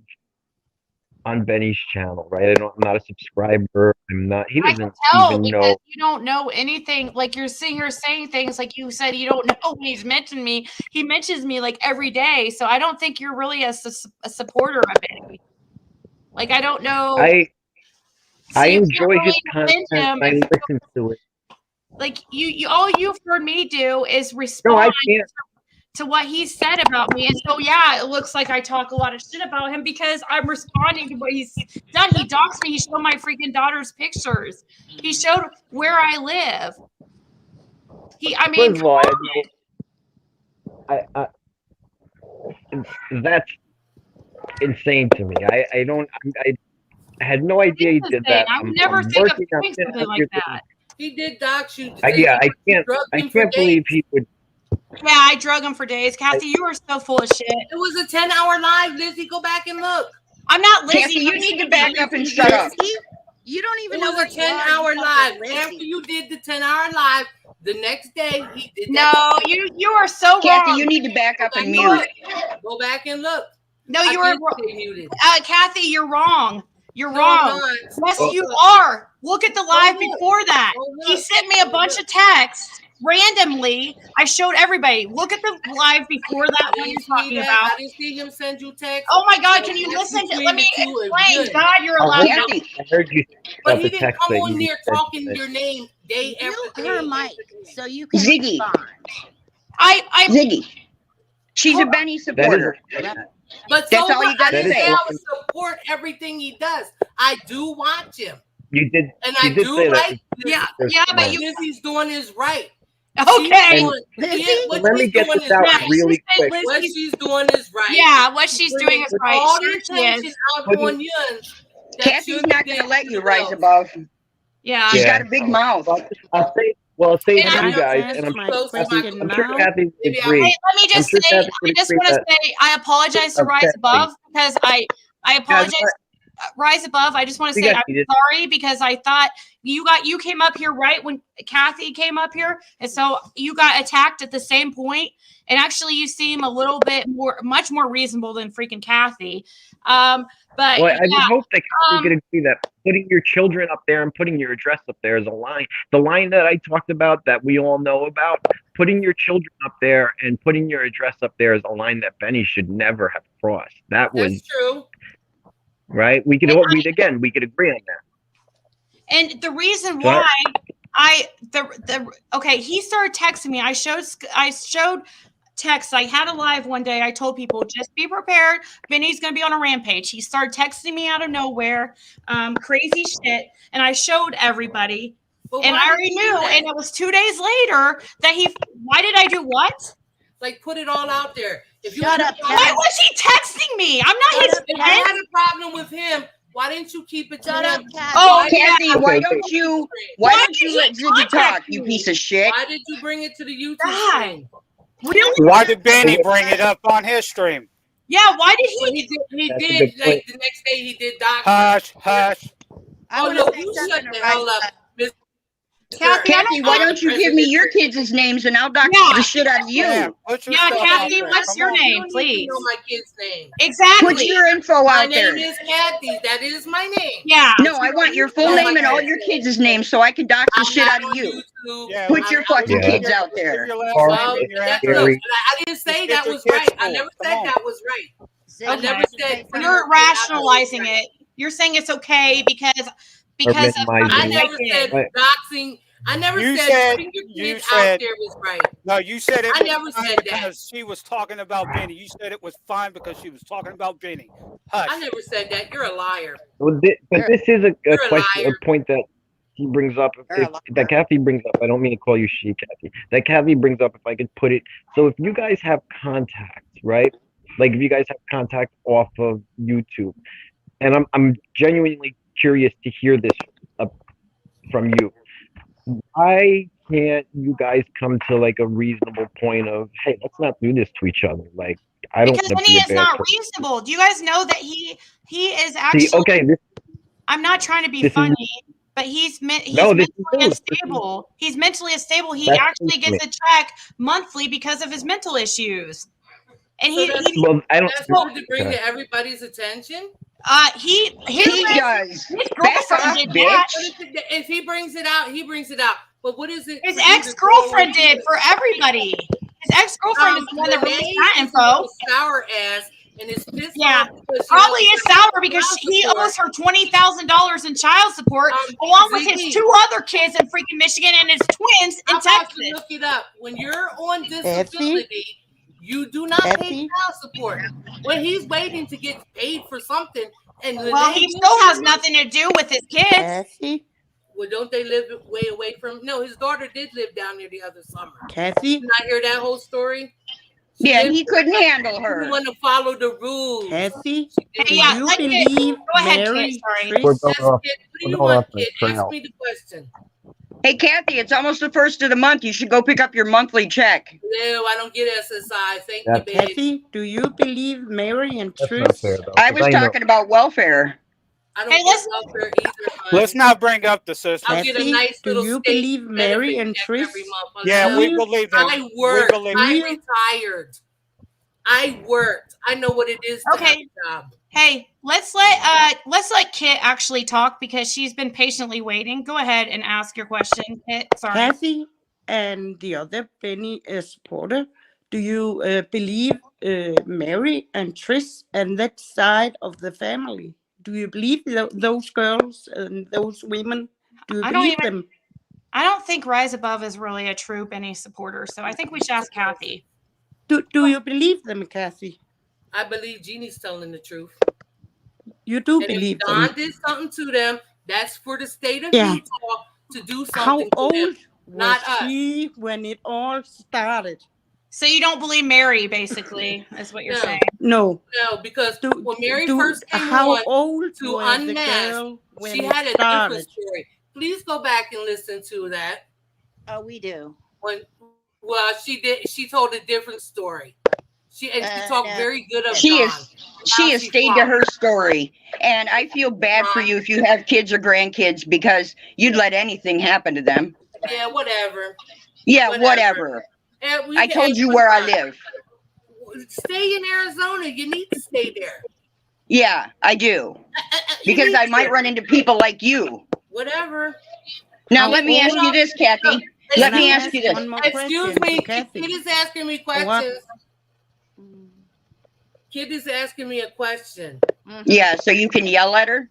on Benny's channel, right? I'm not a subscriber. I'm not. He doesn't even know. You don't know anything. Like you're sitting here saying things like you said. You don't know when he's mentioned me. He mentions me every day. So I don't think you're really a supporter of Benny. I don't know. I enjoy his content. I listen to it. You all you've heard me do is respond to what he said about me. And so, yeah, it looks like I talk a lot of shit about him because I'm responding to what he's done. He doxed me. He showed my freaking daughter's pictures. He showed where I live. First of all, that's insane to me. I had no idea he did that. I would never think of doing something like that. He did dox you. I can't believe he would. Yeah, I drug him for days. Kathy, you are so full of shit. It was a 10-hour live, Lizzie. Go back and look. I'm not Lizzie. Kathy, you need to back up and shut up. You don't even know what 10-hour live. After you did the 10-hour live, the next day he did that. No, you are so wrong. Kathy, you need to back up and mute. Go back and look. No, you are muted. Kathy, you're wrong. You're wrong. Yes, Oh, you are. Look at the live before that. He sent me a bunch of texts. randomly, I showed everybody. Look at the live before that one you're talking about. I didn't see him send you text. Oh my God, can you listen to, let me explain. God, you're allowed to. I heard you But about he the didn't text come that on you there sent talking today. your name day after Her day. mic so you can Ziggy. respond. Ziggy. She's a Benny supporter. But That's so all you got I to didn't say. say I would support everything he does. I do watch him. You did. And You I did do say like that. but Lizzie's doing is right. Okay. And let me get this out really quick. What she's doing is right. Yeah, what she's doing is right. All Sure the she is. attention out on Yuns. Kathy's not going to let you rise above. Yeah. She's got a big mouth. I'll say And to I you guys, don't and I'm close to my I'm sure Kathy would Hey, agree. let me just I'm sure say, Kathy I would just agree want to that- say, I apologize to Rise Okay. Above because I apologize. Rise Above, I just want to You say got I'm cheated. sorry because I thought you came up here right when Kathy came up here, and so you got attacked at the same point. And actually, you seem a little bit much more reasonable than freaking Kathy. But Well, I would yeah, hope that Kathy could agree that putting your children up there and putting your address up there is a line. The line that I talked about that we all know about, putting your children up there and putting your address up there is a line that Benny should never have crossed. That was That's true. right. We could agree on that. and the reason So why okay, he started texting me. I showed text. I had a live one day. I told people just be prepared. Vinny's gonna be on a rampage. He started texting me out of nowhere, crazy shit, and I showed everybody. But And why I did already you do knew, that? and it was 2 days later that he. Why did I do what? Like put it all out there. If you Shut up, Why was he texting me? I'm not his If you friend. had a problem with him, why didn't you keep it to Shut him? up, Kathy. Oh, Kathy, yeah. why don't you let Ziggy talk, you piece of shit? Why did you bring it to the YouTube God. stream? Really? Why did Benny bring it up on his stream? Yeah, why did he? Well, he That's a did good like point. the next day he did doc. Hush, hush. I Oh want no, to say you something shut to the hell Rise up, Miss Kathy, why don't you give me your kids' names and I'll dox Yeah. the shit out of you? Yeah, put your Yeah, stuff out Kathy, there. what's Come your on. name, You don't need please? to know my kid's name. Exactly. Put your info My out there. name is Kathy. That is my name. Yeah. No, I want your full name and all your kids' names so I can dox the I'm shit not out of on you. YouTube. Yeah, Put your fucking Yeah. kids out Give there. your last Well, name and your that's address. look, Gary. I didn't say Just get that your was kids' right. I full. never Come said on. that was right. I Okay. never said You're rationalizing it. You're saying it's okay because of minimizing I something never I said did. Right. doxing. I never You said said- putting your you kids out said- there was right. No, you said it I was never fine said that. because she was talking about Benny. You said it was fine because she was talking about Benny. Hush. I never said that. You're a liar. Well, but this is a You're a question, liar. a point that he brings up. You're a liar. That Kathy brings up. I don't mean to call you she, Kathy. That Kathy brings up. If I could put it, so if you guys have contact, right? Like if you guys have contact off of YouTube, and I'm genuinely curious to hear this from you. Why can't you guys come to like a reasonable point of, hey, let's not do this to each other? Like, I don't Because want to Vinny be a is bad not person. reasonable. Do you guys know that he is actually? See, okay, I'm not trying to be this is- funny, but he's No, this is mentally true. unstable. He's mentally unstable. He That's actually true. gets a check monthly because of his mental issues. And So that's, well, I don't. that's good to bring okay. to everybody's attention. He does. His Back girlfriend off, did that. bitch. If he brings it out, he brings it out. But what is it? His for you to ex-girlfriend go away did for everybody. His ex-girlfriend is the one that released that Renee is a info. little sour ass and is pissed Yeah, off because she probably doesn't is get sour because child he support. owes her $20,000 in child support, along with his Ziggy. 2 other kids in freaking Michigan and his twins in I'm about Texas. to look it up. When you're on disability, you do not pay child support. When he's waiting to get paid for something, and Well, he still has nothing to do with his kids. Well, don't they live way away from? No, his daughter did live down there the other summer. Kathy? Did not hear that whole story? Yeah, he couldn't handle her. She didn't want to follow the rules. Kathy? Hey, Do yeah, you let Kit, believe go ahead, Kit, Mary sorry. We're Trish? going off. Kit, what do We're you going want, off the Kit? Ask trail. me the question. Hey, Kathy, it's almost the first of the month. You should go pick up your monthly check. No, I don't get SSI. Thank That's- you, baby. Kathy, do you believe Mary and That's Trish? not fair, though. I 'cause was know- talking about welfare. I don't Hey, get welfare either. Hon. Let's not bring up the sister. I'll get a Kathy, nice do little you state believe Mary benefit and check Trish? every month. hon. Yeah, No, we believe them. I worked. We believe I them. retired. I worked. I know what it is to have Okay. a job. Hey, let's let Kit actually talk because she's been patiently waiting. Go ahead and ask your question, Kit. Sorry. Kathy, and the other Benny supporter, do you believe Mary and Trish and that side of the family? Do you believe those girls and those women? Do you believe them? I don't think Rise Above is really a true Benny supporter, so I think we should ask Kathy. Do you believe them, Kathy? I believe Jeannie's telling the truth. You do And believe if them? Don did something to them, that's for the state of Yeah. Utah to do something How to old them, was not us. she when it all started? So you don't believe Mary, basically, is what you're saying? No. No, because when Mary first came how on old to was the Unmasked, girl when she it had a started? different story. Please go back and listen to that. Oh, we do. She told a different story. She talked very good of She Dawn. has stayed to her story, and I feel bad for you if you have kids or grandkids because you'd let anything happen to them. Yeah, whatever. Yeah, whatever. I told you where I live. Stay in Arizona. You need to stay there. Yeah, I do. Because I might run into people like you. Whatever. Now, let me ask you this, Kathy. Let me ask you this. Excuse me. Kid is asking me questions. Kid is asking me a question. Yeah, so you can yell at her?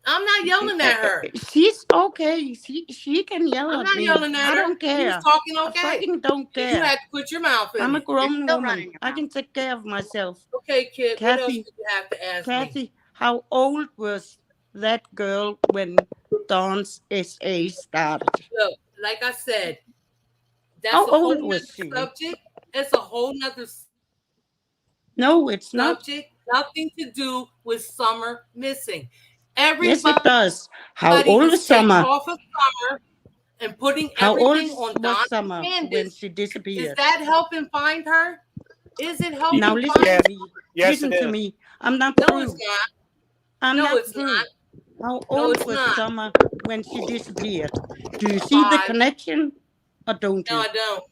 I'm not yelling at her. She's okay. She can yell I'm at not me. yelling at her. I don't care. She was talking okay. I fucking don't care. You had to put your mouth in I'm a it. grown woman. I can take care of myself. Okay, kid. Kathy, what else did you have to ask me? Kathy, how old was that girl when Dawn's SA started? Look, like I said, that's How a whole old nother was she? subject. It's a whole nother No, it's not. subject. Nothing to do with Summer missing. Yes, it does. How Everybody old is was taking Summer? off of Summer and putting How old everything on Don was Summer when Candace. she Is disappeared? that helping find her? Is it helping Now find listen her? to me. Listen to me. I'm not No, through. it's not. I'm No, not it's through. not. How No, old it's was not. Summer when she disappeared? Do you see the 5. connection or don't No, you? I don't.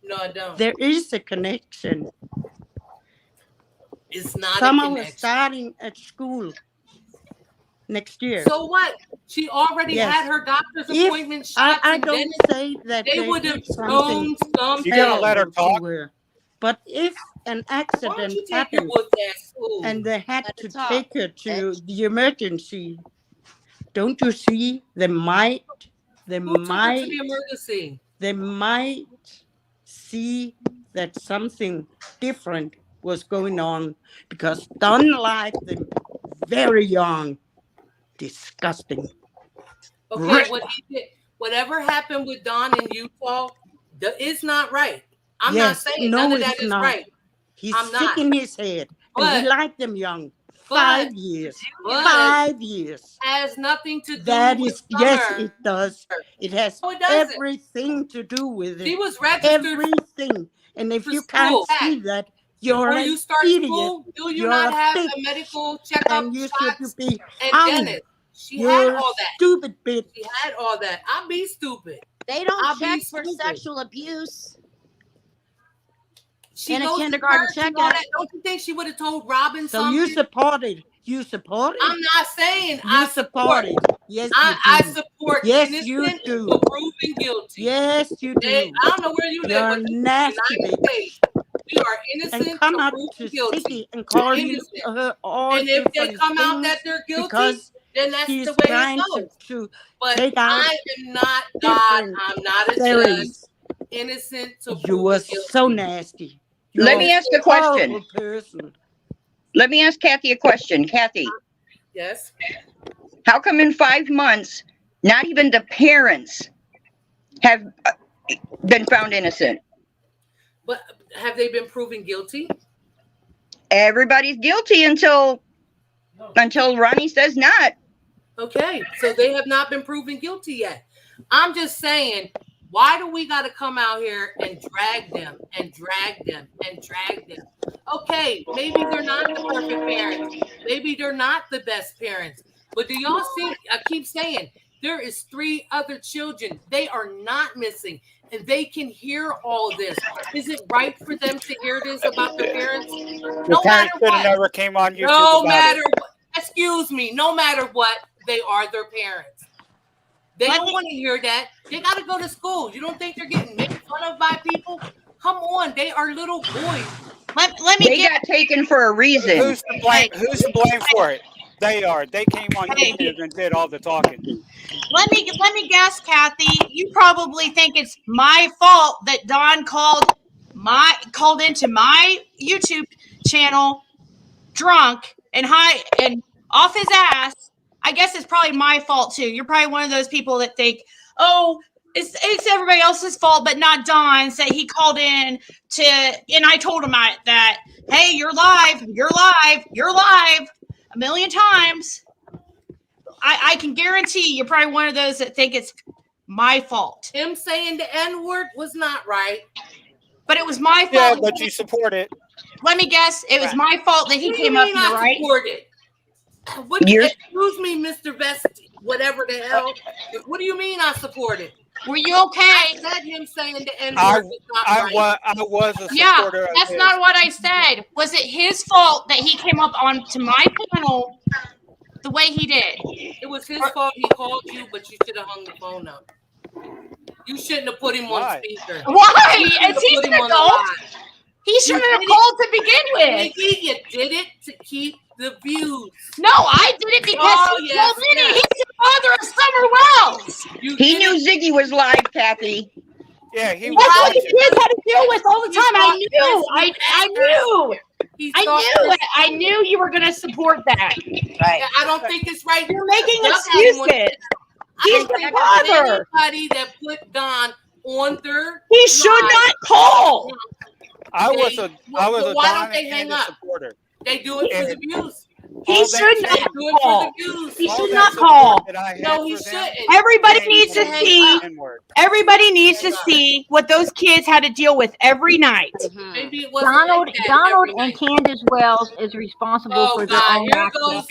No, I don't. There is a connection. It's not a Summer was connection. starting at school next year. So what? She already Yes. had her doctor's If appointment shots I and don't dentists. say that They they would have did something known something. You gonna let her terrible to talk? her, but if an Why don't accident you take your happened wood ass school? and they had Let to her talk, take her to bitch. the emergency, don't you see they might Who took her to the emergency? they might see that something different was going on because Don liked them very young, disgusting. Okay, what he did, whatever happened with Don in Utah, is not right. I'm not Yes, saying no, none of that it's is not. right. He's I'm sick not. in his head, and But- he liked them young. but- 5 years. but 5 years. Has nothing to do That with is, yes, Summer. it does. It has No, it doesn't. everything to do with it. She was registered Everything. And if for you can't school. see that, you're Before an you start idiot. school, do you You're not a have bitch. a medical checkup, And you should shots, be and hung. dentist? She You're had a all that. stupid bitch. She had all that. I'll be stupid. They don't I'll check be for stupid. sexual abuse She in a goes to kindergarten church and all checkup. that. Don't you think she would have told Robin So something? you support it. You support it. I'm not saying You I support. it. Yes, I you do. support Yes, you innocent do. until proven guilty. Yes, you They, do. I don't know where you live, You're a but this is the nasty United bitch. States. We are And innocent come to out proven to guilty. City and call you Innocent. her all And if they different come out that things they're guilty, because then that's she's the way it trying goes. to But take out I am not God. different I'm not a judge. theories. Innocent to You proven were guilty. so nasty. You're Let me ask a question. horrible person. Let me ask Kathy a question. Kathy, Yes. how come in 5 months, not even the parents have been found innocent? But have they been proven guilty? Everybody's guilty until Ronnie says not. Okay, so they have not been proven guilty yet. I'm just saying, why do we got to come out here and drag them and drag them and drag them? Okay, maybe they're not the perfect parents. Maybe they're not the best parents. But do y'all see? I keep saying there is 3 other children. They are not missing, and they can hear all this. Is it right for them to hear this about their parents? The No matter parents should have what. never came on YouTube No about matter it. what. Excuse me. No matter what, they are their parents. They don't want to hear that. They got to go to school. You don't think they're getting made fun of by people? Come on, they are little boys. Let me They got taken for a reason. Who's to blame? Who's to blame for it? They are. They came on YouTube and did all the talking. Let me guess, Kathy. You probably think it's my fault that Don called into my YouTube channel drunk and high and off his ass. I guess it's probably my fault too. You're probably one of those people that think, oh, it's everybody else's fault, but not Don's, that he called in to, and I told him that, hey, you're live a million times. I can guarantee you're probably one of those that think it's my fault. Him saying the N-word was not right. But it was my fault. Yeah, but you support it. Let me guess. It was my fault that he came up here, right? Excuse me, Mr. Vest, whatever the hell. What do you mean I support it? Were you okay? I said him saying the N-word was not right. I was a supporter Yeah, of that's his. not what I said. Was it his fault that he came up onto my panel the way he did? It was his fault he called you, but you should have hung the phone up. You shouldn't have put him on speaker. Why? Is he an adult? He shouldn't have called to begin with. You did it to keep the views. No, I did it because he called in and he's the father of Summer Wells. He knew Ziggy was live, Kathy. Yeah, he was. That's what the kids had to deal with all the time. I knew you were going to support that. Right. I don't think it's right. You're making excuses. He's the father. Anybody that put Don on their he should not call. I was a why don't Don they hang up? supporter. They do it for the views. He should not call. He should not call. call. No, he shouldn't. Everybody needs to see. Everybody needs to see what those kids had to deal with every night. Maybe it wasn't Donald and Candace Wells is responsible for their own actions.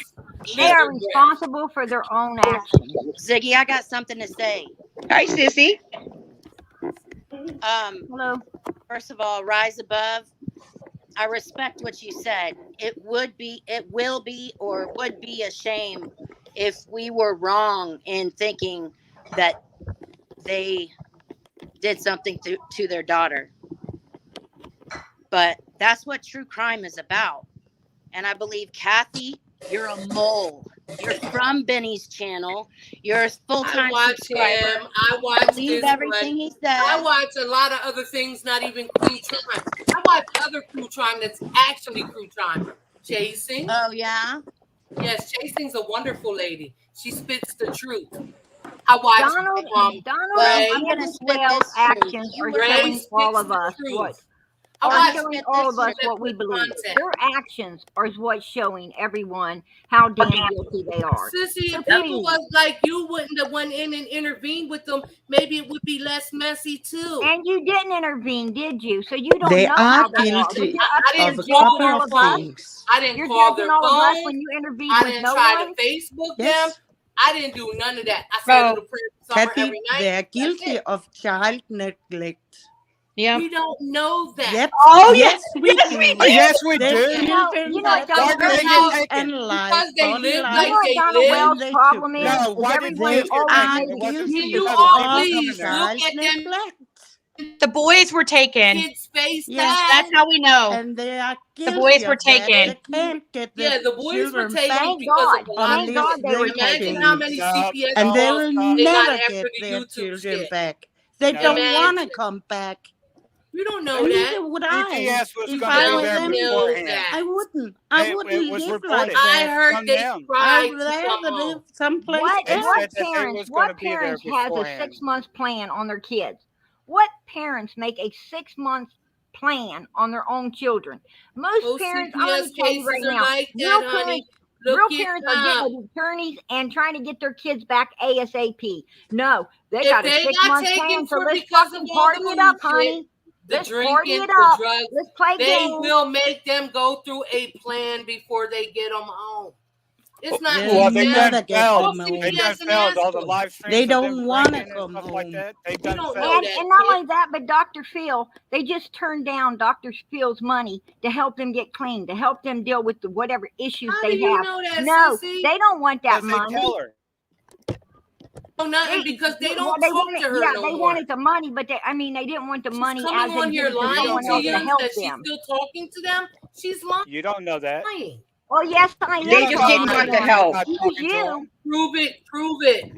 They are responsible for their own actions. Ziggy, I got something to say. Hi, sissy. Hello. First of all, rise above. I respect what you said. It will be, or would be a shame if we were wrong in thinking that they did something to their daughter. But that's what true crime is about. And I believe, Kathy, you're a mole. You're from Benny's channel. You're a full-time subscriber. I watch believe everything he says. I watch a lot of other things, not even true crime. I watch other true crime that's actually true crime. Chasing. Oh, yeah? Yes, Chasing's a wonderful lady. She spits the truth. I watch Donald and Candace Wells' actions are showing all of us what we believe. Their actions are what's showing everyone how damn guilty they are. Sissy, if people was like you wouldn't have went in and intervened with them, maybe it would be less messy too. And you didn't intervene, did you? So you don't They know are how they guilty I didn't of a call couple their of phone. things. I didn't You're call judging their all of us phone. when you intervened I with didn't no try one. to Facebook Yes. them. I didn't do none of that. I started a prayer summer Kathy, every night. they are guilty of child neglect. Yeah. We don't know that. Yep. Oh, yes, we yes, do. we do. Yes, we Their do. children You know, that Donald are Wells, abused and lied because they on live lies like they Donald live. Wells' they problem took is, them. No, why did everyone They get always are pregnant? It wasn't guilty You because all the boys please coming there. look child at them neglect. The boys were taken. kids' face. Yes, That's how we know. and they are The guilty boys were of that. taken. They can't get Yeah, their the boys were children taken back because of a lot of Thank God they were unless they Imagine how pay. many Stop, CPS And they calls will they got never after get the their YouTube children shit. back. They No. don't want to Imagine. come back. You don't know And that. neither would I. UTS was If going to I be were there them, beforehand. I wouldn't. I It wouldn't was live like reported I that. heard from they them. tried I'd to come rather live home. someplace What They else. said that they was going to be there parents has a beforehand. 6-month plan on their kids? What parents make a 6-month plan on their own children? Most Those parents, I'm going CPS to tell you right cases are now, like real that, honey. parents, Look real it parents are up. getting with attorneys and trying to get their kids back ASAP. No, they If got a they got 6-month taken plan. So for let's because of fucking all party the it up, bullshit, honey. the Let's party drinking, it the up. drugs, Let's play they games. will make them go through a plan before they get them home. It's not They'll Well, they never done get failed. them Call They home. done CPS and failed. ask All the them. live streams They of them don't want to drinking and come stuff like home. that. They You done don't failed. know And that, not kid. only that, but Dr. Phil, they just turned down Dr. Phil's money to help them get clean, to help them deal with the whatever issues How they do you have. know that, No, sissy? they don't want that Because they money. tell her. nothing because they don't they talk wanted, to her yeah, no they more. wanted the money, but they didn't want the She's money coming as on in here give it to lying someone to else to you help that she's them. still talking to them. She's lying. You don't know that. Well, yes, I You am. They just don't didn't know want that the she's help. not Who's talking to you? them. Prove it. Prove it.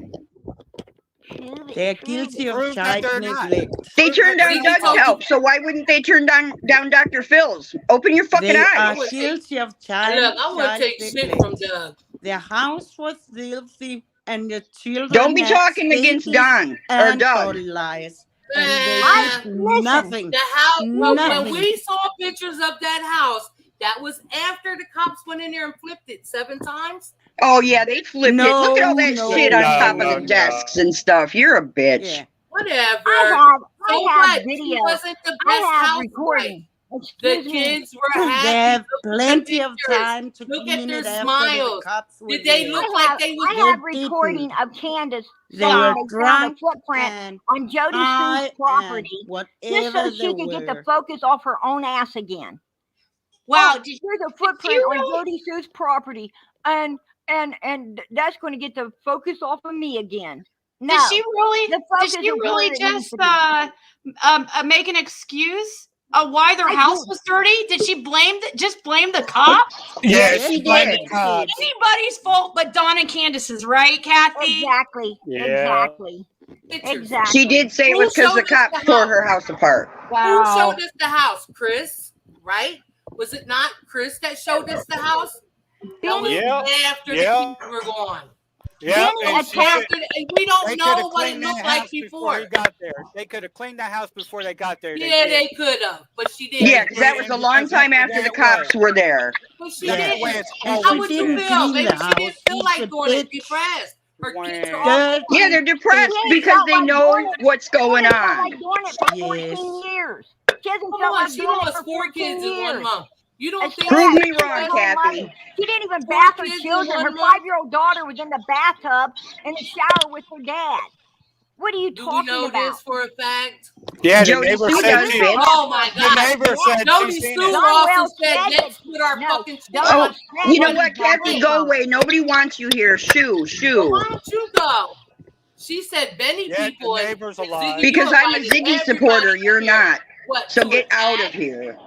They're guilty of Prove that child they're not. neglect. They turned down Ziggy Doug's told you. help, so why wouldn't they turn down Dr. Phil's? Open your fucking They are eyes. guilty of Look, child I want to take shit from neglect. Doug. Their house was filthy, and the children Don't be had talking against scabies Don or and Doug. bottle lies, and they Man, did Listen, nothing. the house. When Nothing. we saw pictures of that house, that was after the cops went in there and flipped it 7 times. Oh yeah, they flipped it. Look at all that No, shit on top no, of the no. desks and stuff. You're a bitch. Yeah. Whatever. I So have what? She video. wasn't the I best have housewife. recording. The Excuse me. kids were They happy. have Look at the plenty of pictures. time to Look at clean their it after the smiles. cops were Did they there. look like they was I have They recording didn't. of Candace They saying were they found a drunk footprint and on Jody Sue's high and property just so whatever they she could get the were. focus off her own ass again. Well, Oh, here's a footprint on Jody Sue's property, and that's going to get the focus off of me again. No, did she really just just make an excuse of why their house was dirty? Did she just blame the cops? Yes, she blame did. the cops. Anybody's fault but Dawn and Candace's, right, Kathy? Exactly. Yeah. Exactly. Exactly. She did say it was because the cops tore her house apart. Who showed us the house? Chris, right? Was it not Chris that showed us the house? That was after the kids were gone. Yeah, and we don't know what it cleaned that looked like house before. he got there. They could have cleaned the house before they got there. Yeah, they could have, but she didn't. Yeah, because that was a long time after the cops were there. But she Yeah. didn't. And How she would you didn't feel? clean Maybe the she didn't house. feel She's like a doing it. bitch. Depressed. Her kids are all Dirty. Yeah, they're depressed because they know what's going on. doing it for Yes. 14 years. She hasn't Come felt on, like she doing it lost for 4 kids in 1 years. month. You don't think Prove she me was wrong, home Kathy. alone? She didn't even 4 bath her kids in children. 1 Her month? 5-year-old daughter was in the bathtub in the shower with her dad. What are you Do we talking know about? this for a fact? Yeah, the Jody neighbor Sue said does, she. bitch. Oh my The God. neighbor said Jody she seen Sue it. also said, let's put our fucking shit Oh, on. you know what, Kathy? Go away. Nobody wants you here. Shoo, Well, shoo. why don't you go? She said Benny Yeah, people the and neighbor's alive. Ziggy, Because you I'm a invited Ziggy everybody supporter. You're here. not. What, So to get out of attack? here.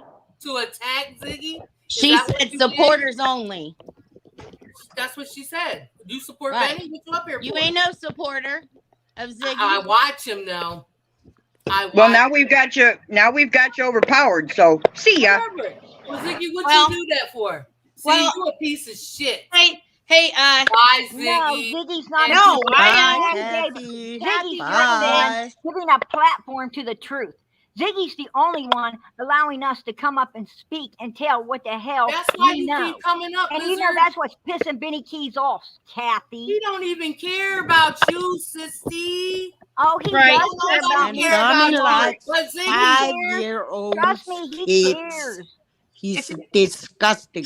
To attack Ziggy? Is She that what said you did? supporters only. That's what she said. You support Right. Benny? What you up here You for? ain't no supporter of Ziggy. I watch him now. Well, now we've got you. Now we've got you overpowered. So see ya. Whatever. Well, Ziggy, what Well- you do that for? See, well- you a piece of shit. Hey, Bye, No, Ziggy. Ziggy's not And a No, piece of I Bye, shit. Kathy. Ziggy's Bye. giving a platform to the truth. Ziggy's the only one allowing us to come up and speak and tell what the hell That's why we you know. keep coming up, And Lizard. you know that's what's pissing Benny Keys off, Kathy. He don't even care about you, sissy. Oh, he Right. does care about And me. Donnie likes But Ziggy five-year-old Trust me, he kids. cares. He's disgusting.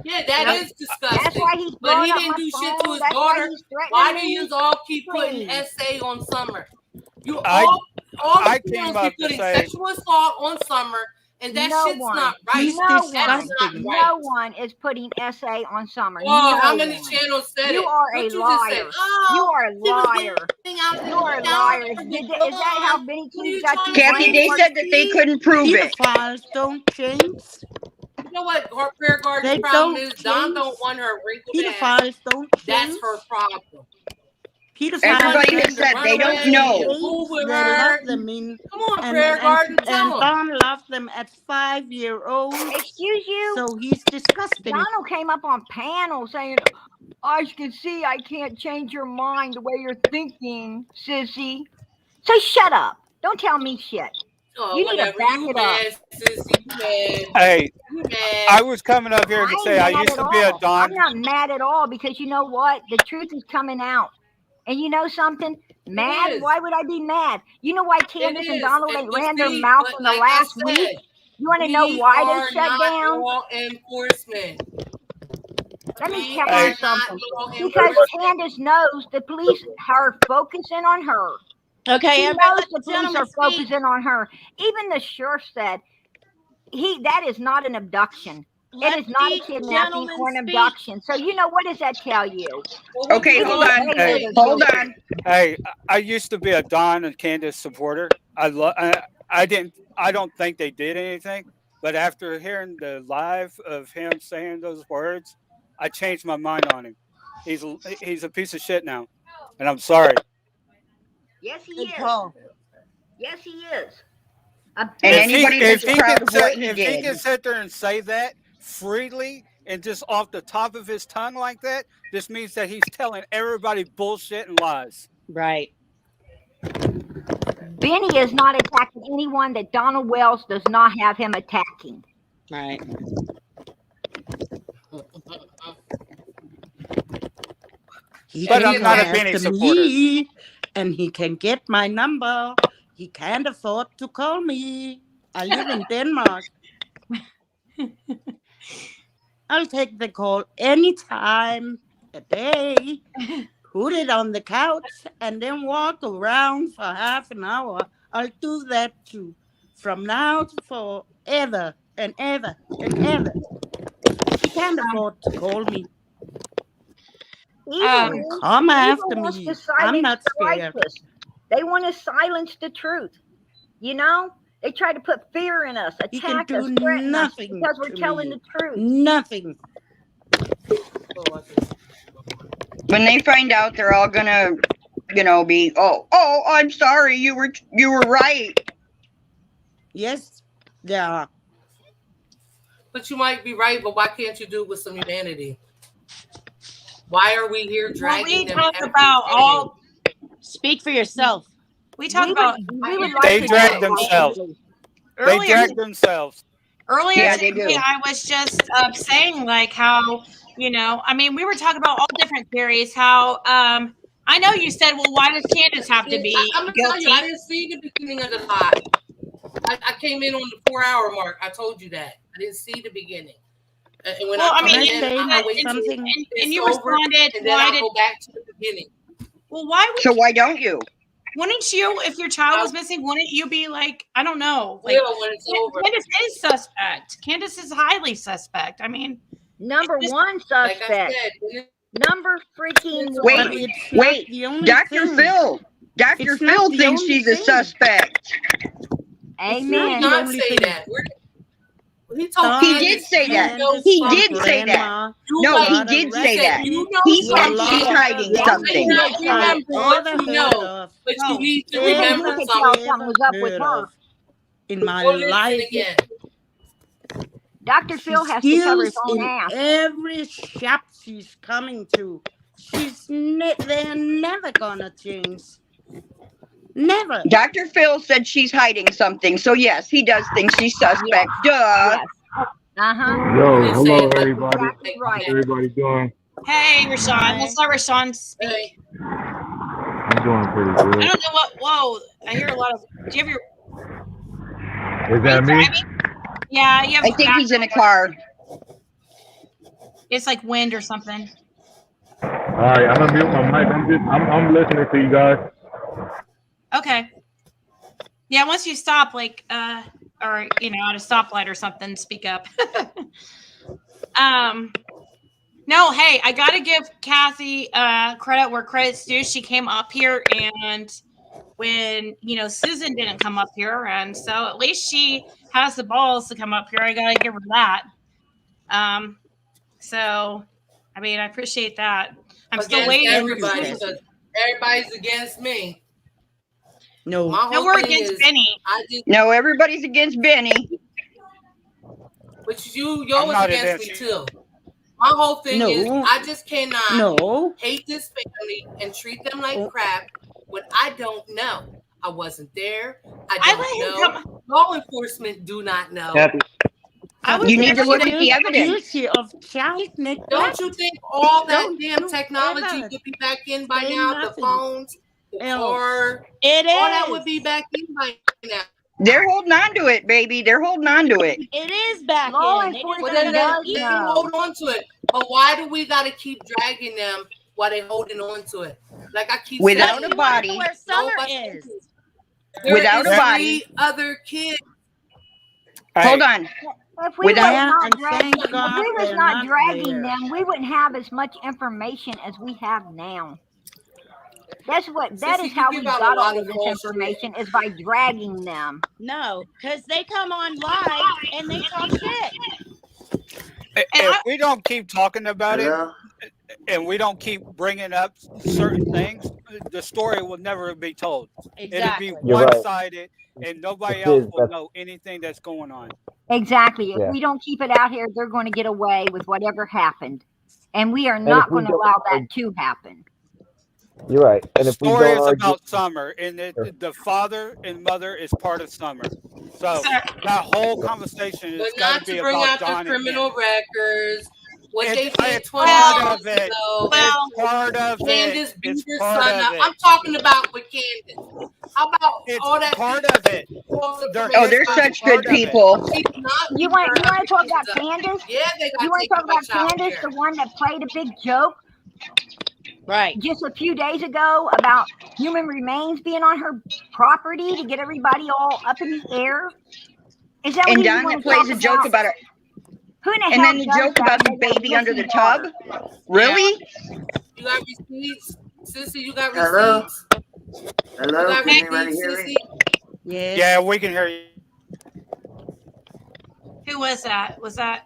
Yeah, that is disgusting. That's why he's But blowing he up didn't my do shit phone. to his That's why daughter. he's threatening Why do me. you all keep putting Please. essay on Summer? You I all I the came girls up be to putting say- sexual assault on Summer, and that No shit's one. not right. He's No That's one. not disgusting. right. No one is putting essay on Summer. Oh, no how many one. channels said You it? are What a you just liar. said? Oh, You are a she was liar. getting out in You are a the shower. liar. Is that how Benny What are Keys you got trying you to Kathy, say, they blamed? said that they couldn't prove it. Pedophiles don't change. You know what her prayer garden's They problem don't is? Don change. don't want her wrinkled ass. Pedophiles don't That's change. her problem. Pedophiles Everybody Everybody has said run they away don't and know. get cool with They her. love them in Come on, and prayer garden, and tell them. Don loves them at 5-year-olds. Excuse you? So he's disgusting. Donald came up on panel saying, I can see I can't change your mind the way you're thinking, sissy. So shut up. Don't tell me shit. Oh, You need to whatever. back You it mad, up. sissy. You mad. Hey, You mad. I was coming up here I to ain't say I mad used at to be a all. Don. I'm not mad at all because you know what? The truth is coming out. And you know something? Mad? is. Why would I be mad? You know why Candace and is. Donald And ain't but ran their see, mouth but in the like last I said, week? You want to know we why are they shut not down? law enforcement. Let me We tell are you not something. law Because enforcement. Candace knows the police are focusing on her. Okay, She everybody knows let the the police gentleman are speak. focusing on her. Even the sheriff said that is not an abduction. It is not a kidnapping or an abduction. So you know, what does that tell you? Okay, hold on. Hey, Hold on. Hey, I used to be a Don and Candace supporter. I don't think they did anything, but after hearing the live of him saying those words, I changed my mind on him. He's a piece of shit now, and I'm sorry. Yes, he Good is. call. Yes, he is. And anybody that's proud of what he If did. he can sit there and say that freely and just off the top of his tongue like that, this means that he's telling everybody bullshit and lies. Right. Benny is not attacking anyone that Donald Wells does not have him attacking. Right. He But can I'm not a go Benny after supporter. me, and he can get my number. He can't afford to call me. I live in Denmark. I'll take the call anytime a day. Put it on the couch and then walk around for half an hour. I'll do that too. From now to forever and ever and ever. He can't afford to call me. Come after wants me. to I'm silence not the scared. righteous. They want to silence the truth. You know, they try to put fear in us, He can attack do us, threaten us nothing because we're to telling me. the truth. Nothing. When they find out, they're all gonna, be, oh, I'm sorry, you were right. Yes, they are. But you might be right, but why can't you do it with some humanity? Why are we here dragging them talk every about day? all. Speak for yourself. We talk about. We would They like to drag do it themselves. rightly. They Earlier, drag themselves. earlier Yeah, they today, do. I was just saying like how I mean, we were talking about all different theories. How I know you said, well, why does Candace have to be I'm gonna tell guilty? you, I didn't see the beginning of the live. I came in on the 4-hour mark. I told you that. I didn't see the beginning. And when I wait and you responded, and then I'll go back to the beginning. Well, why would So why don't you? Wouldn't you, if your child was missing, wouldn't you be like, I don't know, like When it's over. Candace is suspect. Candace is highly suspect. I mean, Number one Like suspect. I said, Number freaking one. Wait, Dr. Phil. Dr. Phil thinks she's a suspect. Amen. Did not say that. He told He did say that. He did say that. No, he did say that. He said she's hiding something. You may remember what you know, but you need to remember something. Something was up with her. In my Go listen life. again. Dr. Phil has to cover his own in ass. every shop she's coming to. They're never gonna change. Never. Dr. Phil said she's hiding something. So yes, he does think she's suspect. Duh. Uh-huh. Yo, hello everybody. Right. How's everybody doing? hey, Rashawn, let's let Rashawn speak. I'm doing pretty I good. don't know what. Whoa, I hear a lot of. Do you have your? Is that me? Yeah, you have. I think he's in a car. It's like wind or something. All right, I'm gonna mute my mic. I'm listening to you guys. Okay. Yeah, once you stop, like, or at a stoplight or something, speak up. No, hey, I gotta give Kathy credit where credit's due. She came up here, and when Susan didn't come up here, and so at least she has the balls to come up here. I gotta give her that. So, I mean, I appreciate that. I'm still waiting. Everybody, because everybody's against me. No, we're against Benny. No, everybody's against Benny. But you're against me too. My whole thing is I just cannot hate this family and treat them like crap when I don't know. I wasn't there. I don't know. Law enforcement do not know. You need to look at the evidence. Of child neglect. Don't you think all that damn technology would be back in by now? The phones, the car, all that would be back in by now. They're holding on to it, baby. They're holding on to it. It is back Law in. enforcement let them hold on to it. But why do we got to keep dragging them while they holding on to it? Like I keep Without saying, a body. Where Summer is. There Without is a body. 3 other kids. Hold on. If we was Yeah, not and dragging, thank if God we was they're not not dragging there. them, we wouldn't have as much information as we have now. That Sissy, is you how give we out a got all lot of of this false shit. information is by dragging them. No, because they come on live and they talk shit. If we don't keep talking about it, Hello? and we don't keep bringing up certain things, the story will never be told. Exactly. It'll be You're right. one-sided, and nobody else will know anything that's going on. Exactly. If Yeah. we don't keep it out here, they're going to get away with whatever happened. And we are if not we going to don't allow that argue- to happen. You're right. And The if we story don't is argue, about Summer, and the father and mother is part of Summer. So that whole conversation But is got not to be to bring about out their Don and criminal Candace. records. What they It's did 20 part of years it. ago. It's part of it. Candace beat It's her part son of up. it. I'm talking about with Candace. How about It's all that part of it. They're such good people. You want to talk about Candace? Yeah, they got You want to taken talk by about child Candace, care. the one that played a big joke? Right. Just a few days ago about human remains being on her property to get everybody all up in the air. Is that And what you Don want to plays talk a joke about it. Who in the And hell then the does joke that about the when they got a baby under the missing tub. daughter? Really? You got receipts? Sissy, you got Hello? receipts? Hello? You got Can anybody receipts, hear me? Sissy? Yeah, we can hear you. Who was that? Was that?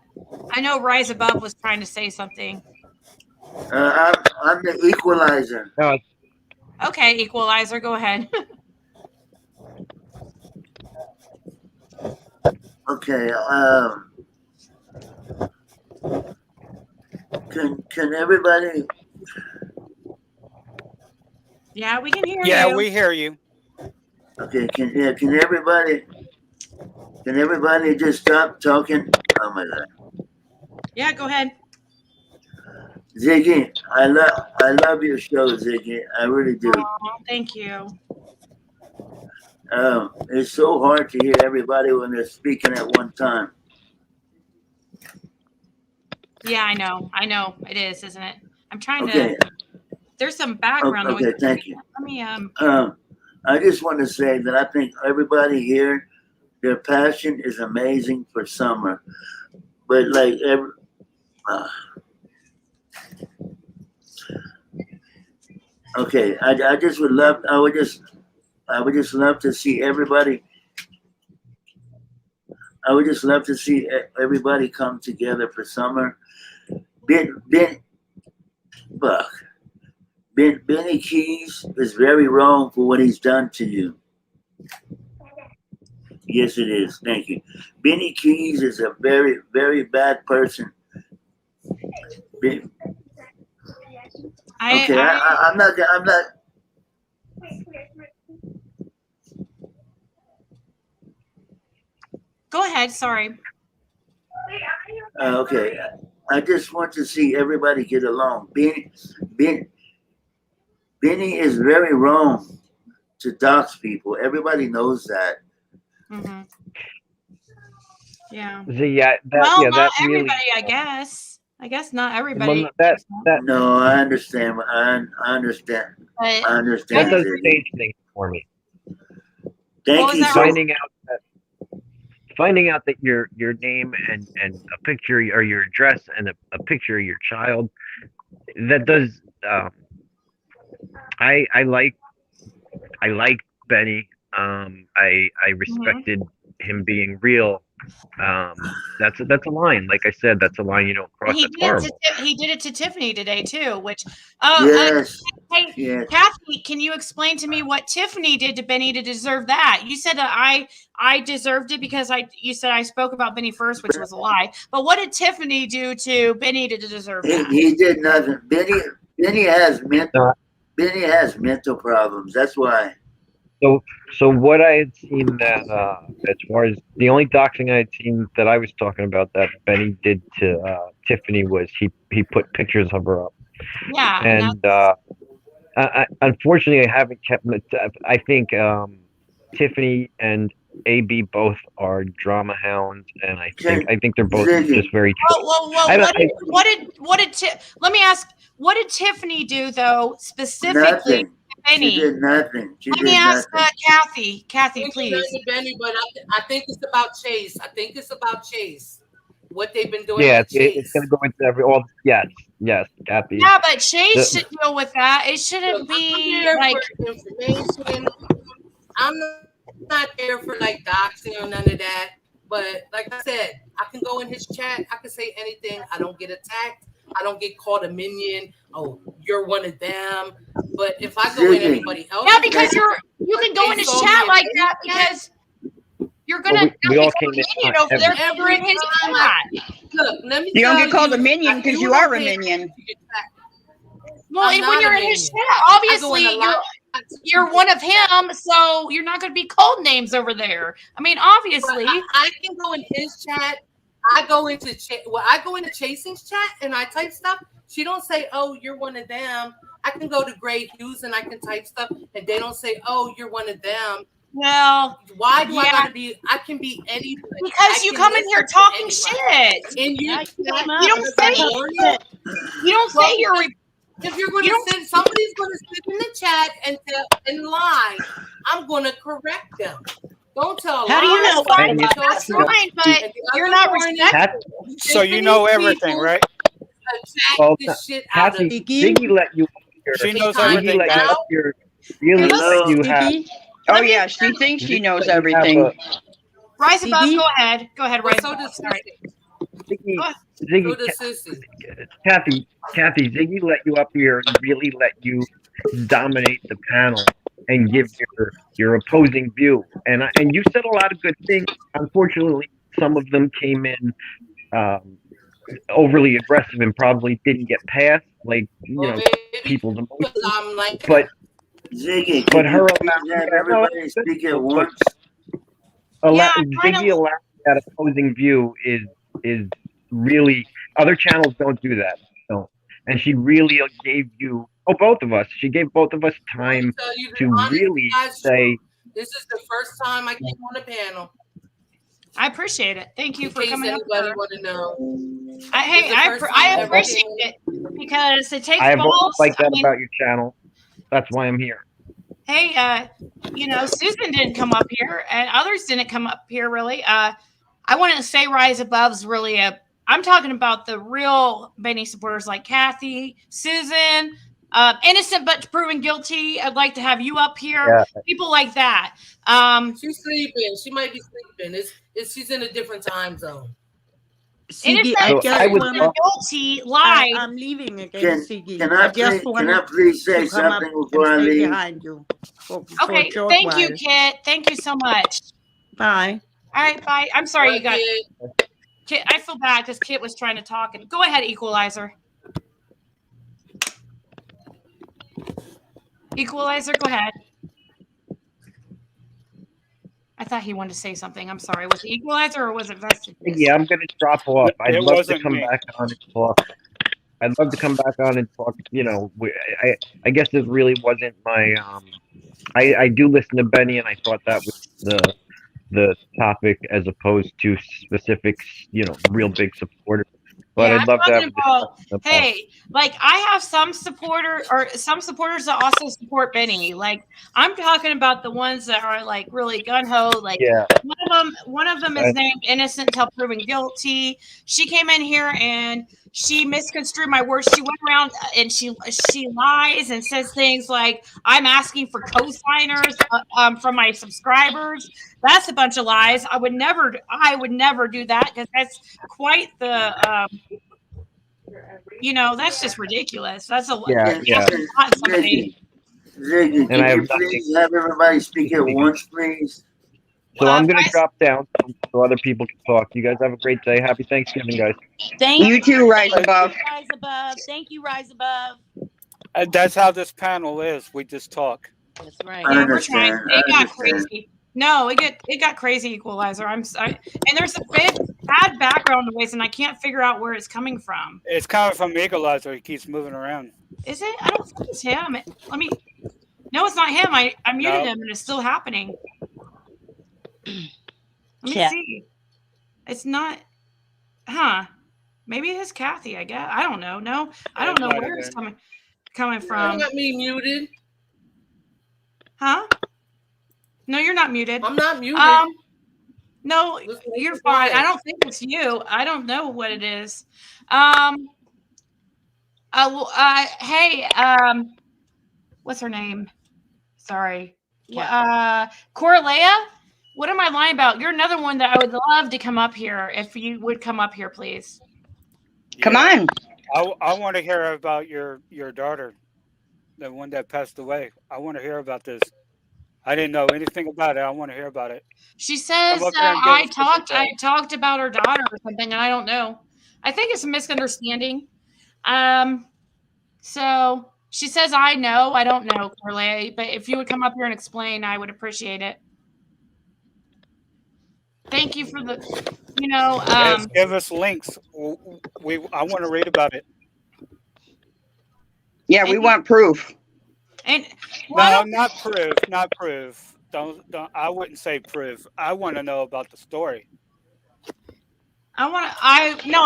I know Rise Above was trying to say something. I'm the equalizer. no, Okay, Equalizer, go ahead. Okay. Can everybody? Yeah, we can hear you. Yeah, we hear you. Okay. Can everybody just stop talking? Oh my God. Yeah, go ahead. Ziggy, I love your show, Ziggy. I really do. Oh, thank you. It's so hard to hear everybody when they're speaking at one time. Yeah, I know. It is, isn't it? I'm trying Okay. to. There's some background noise. Okay, thank you. Let me I just want to say that I think everybody here, their passion is amazing for Summer, but like okay, I just would love. I would just love to see everybody. I would just love to see everybody come together for Summer. Benny Keys is very wrong for what he's done to you. Yes, it is. Thank you. Benny Keys is a very, very bad person. I'm not. Go ahead. Sorry. Okay. I just want to see everybody get along. Benny is very wrong to dox people. Everybody knows that. Mm-hmm. Yeah. Not everybody, I guess. I guess not everybody. No, I understand. I understand. I understand. That does stage things for me. Thank you. Finding out that your name and a picture or your address and a picture of your child, that does. I like Benny. I respected him being real. That's a line. Like I said, that's a line you don't cross. That's horrible. He did it to Tiffany today too. Which yes. Hey, yes. Kathy, can you explain to me what Tiffany did to Benny to deserve that? You said that I deserved it because you said I spoke about Benny first, which was a lie. But what did Tiffany do to Benny to deserve that? He did nothing. Benny has mental problems. That's why. So what I had seen that as far as the only doxing I had seen that I was talking about that Benny did to Tiffany was he put pictures of her up. Yeah. And unfortunately, I haven't kept. I think Tiffany and AB both are drama hounds, and I think they're both just very. Well, what did let me ask? What did Tiffany do though specifically? Nothing. Benny. She did nothing. She Let did me ask nothing. Kathy. Kathy, Thank you, please. Nancy Benny, but I think it's about Chase. I think it's about Chase. What they've been doing Yeah, with Chase. it's going to go into all. Yes, Kathy. Yeah, but Chase should deal with that. It shouldn't Look, be I'm there like for information. I'm not there for like doxing or none of that. But like I said, I can go in his chat. I can say anything. I don't get attacked. I don't get called a minion. Oh, you're one of them. But if I go in anybody else, yeah, because you can go in his chat like that because you're gonna we all came become a in minion over there if you're in his chat. Look, let me You tell don't get called you, a minion because you are a minion. Well, and when you're in his chat, obviously you're one of him, so you're not going to be called names over there. I mean, obviously, I can go in his chat. I go into Chasing's chat and I type stuff. She don't say, "Oh, you're one of them." I can go to Gray Hughes and I can type stuff, and they don't say, "Oh, you're one of them." Well, why do I gotta be? I can be anybody because you come in here talking shit. And you don't say you're. If you're going to sit, somebody's going to sit in the chat and lie. I'm going to correct them. Don't tell How do you know lies. what? That's fine, but you're not respectful. So you know everything, right? Well, the shit Kathy, out of Ziggy let you up here. She knows Ziggy everything let you now. up here. Really let you have. Oh yeah, she thinks she knows let you have everything. Rise above. Go ahead. Go ahead. Rise So above. does Sorry. Kathy, Ziggy let you up here and really let you dominate the panel and give your opposing view. And you said a lot of good things. Unfortunately, some of them came in overly aggressive and probably didn't get past, like people's emotions. But Ziggy, but can her you please have everybody speak at once? Ziggy allowing that opposing view is really, other channels don't do that. Don't. And she really gave you, both of us. She gave both of us time to really say. This is the first time I came on a panel. I appreciate it. Thank you for coming up. Anybody want to know? I appreciate it because it takes I've balls. always liked that about your channel. That's why I'm here. Hey, Susan didn't come up here, and others didn't come up here really. I wouldn't say Rise Above's really I'm talking about the real Benny supporters like Kathy, Susan, innocent but proven guilty. I'd like to have you up here. Yeah. People like that. She's sleeping. She might be sleeping. She's in a different time zone. Siggy, guilty lied. I'm leaving again, Siggy. Can I please say to come up something before I and stay leave? behind you. For Okay, a short thank while. you, Kit. Thank you so much. Bye. All right, bye. I'm sorry you got Kit. I feel bad because Kit was trying to talk. And go ahead, Equalizer. Equalizer, go ahead. I thought he wanted to say something. I'm sorry. Was it Equalizer or was it Vested? Yeah, I'm going to drop off. I'd It love to wasn't come me. back on and talk. I'd love to come back on and talk. I guess this really wasn't my. I do listen to Benny, and I thought that was the topic as opposed to specifics. Real big supporters. But Yeah, I'd love to have a about, discussion. hey, like I have some supporters that also support Benny. Like I'm talking about the ones that are like really gun ho. Like one of them is named Innocent Till Proven Guilty. She came in here and she misconstrued my words. She went around and she lies and says things like I'm asking for co-signers from my subscribers. That's a bunch of lies. I would never do that because that's quite the that's just ridiculous. That's a Ziggy, can you please have everybody speak at once, please? So I'm going to drop down so other people can talk. You guys have a great day. Happy Thanksgiving, guys. Thank you too, Rise Above. Rise Above. Thank you, Rise Above. That's how this panel is. We just talk. That's right. Yeah, we're trying. It got crazy. No, it got crazy, Equalizer. And there's a bad background noise, and I can't figure out where it's coming from. It's coming from Equalizer. He keeps moving around. Is it? I don't think it's him. No, it's not him. I muted him, and it's still happening. Let me see. It's not. Huh? Maybe it is Kathy. I guess. I don't know. No, I don't know where it's coming from. You got me muted. Huh? No, you're not muted. I'm not muted. No, you're fine. I don't think it's you. I don't know what it is. Hey, what's her name? Sorry. Coralea? What am I lying about? You're another one that I would love to come up here. If you would come up here, please. Come on. I want to hear about your daughter, the one that passed away. I want to hear about this. I didn't know anything about it. I want to hear about it. She says Come up here and give us some I details. talked about her daughter or something, and I don't know. I think it's a misunderstanding. So she says I know. I don't know, Corley, but if you would come up here and explain, I would appreciate it. Thank you for the, Yes, give us links. I want to read about it. Yeah, we want proof. And no, not proof. Not proof. Don't. I wouldn't say proof. I want to know about the story. I want to know.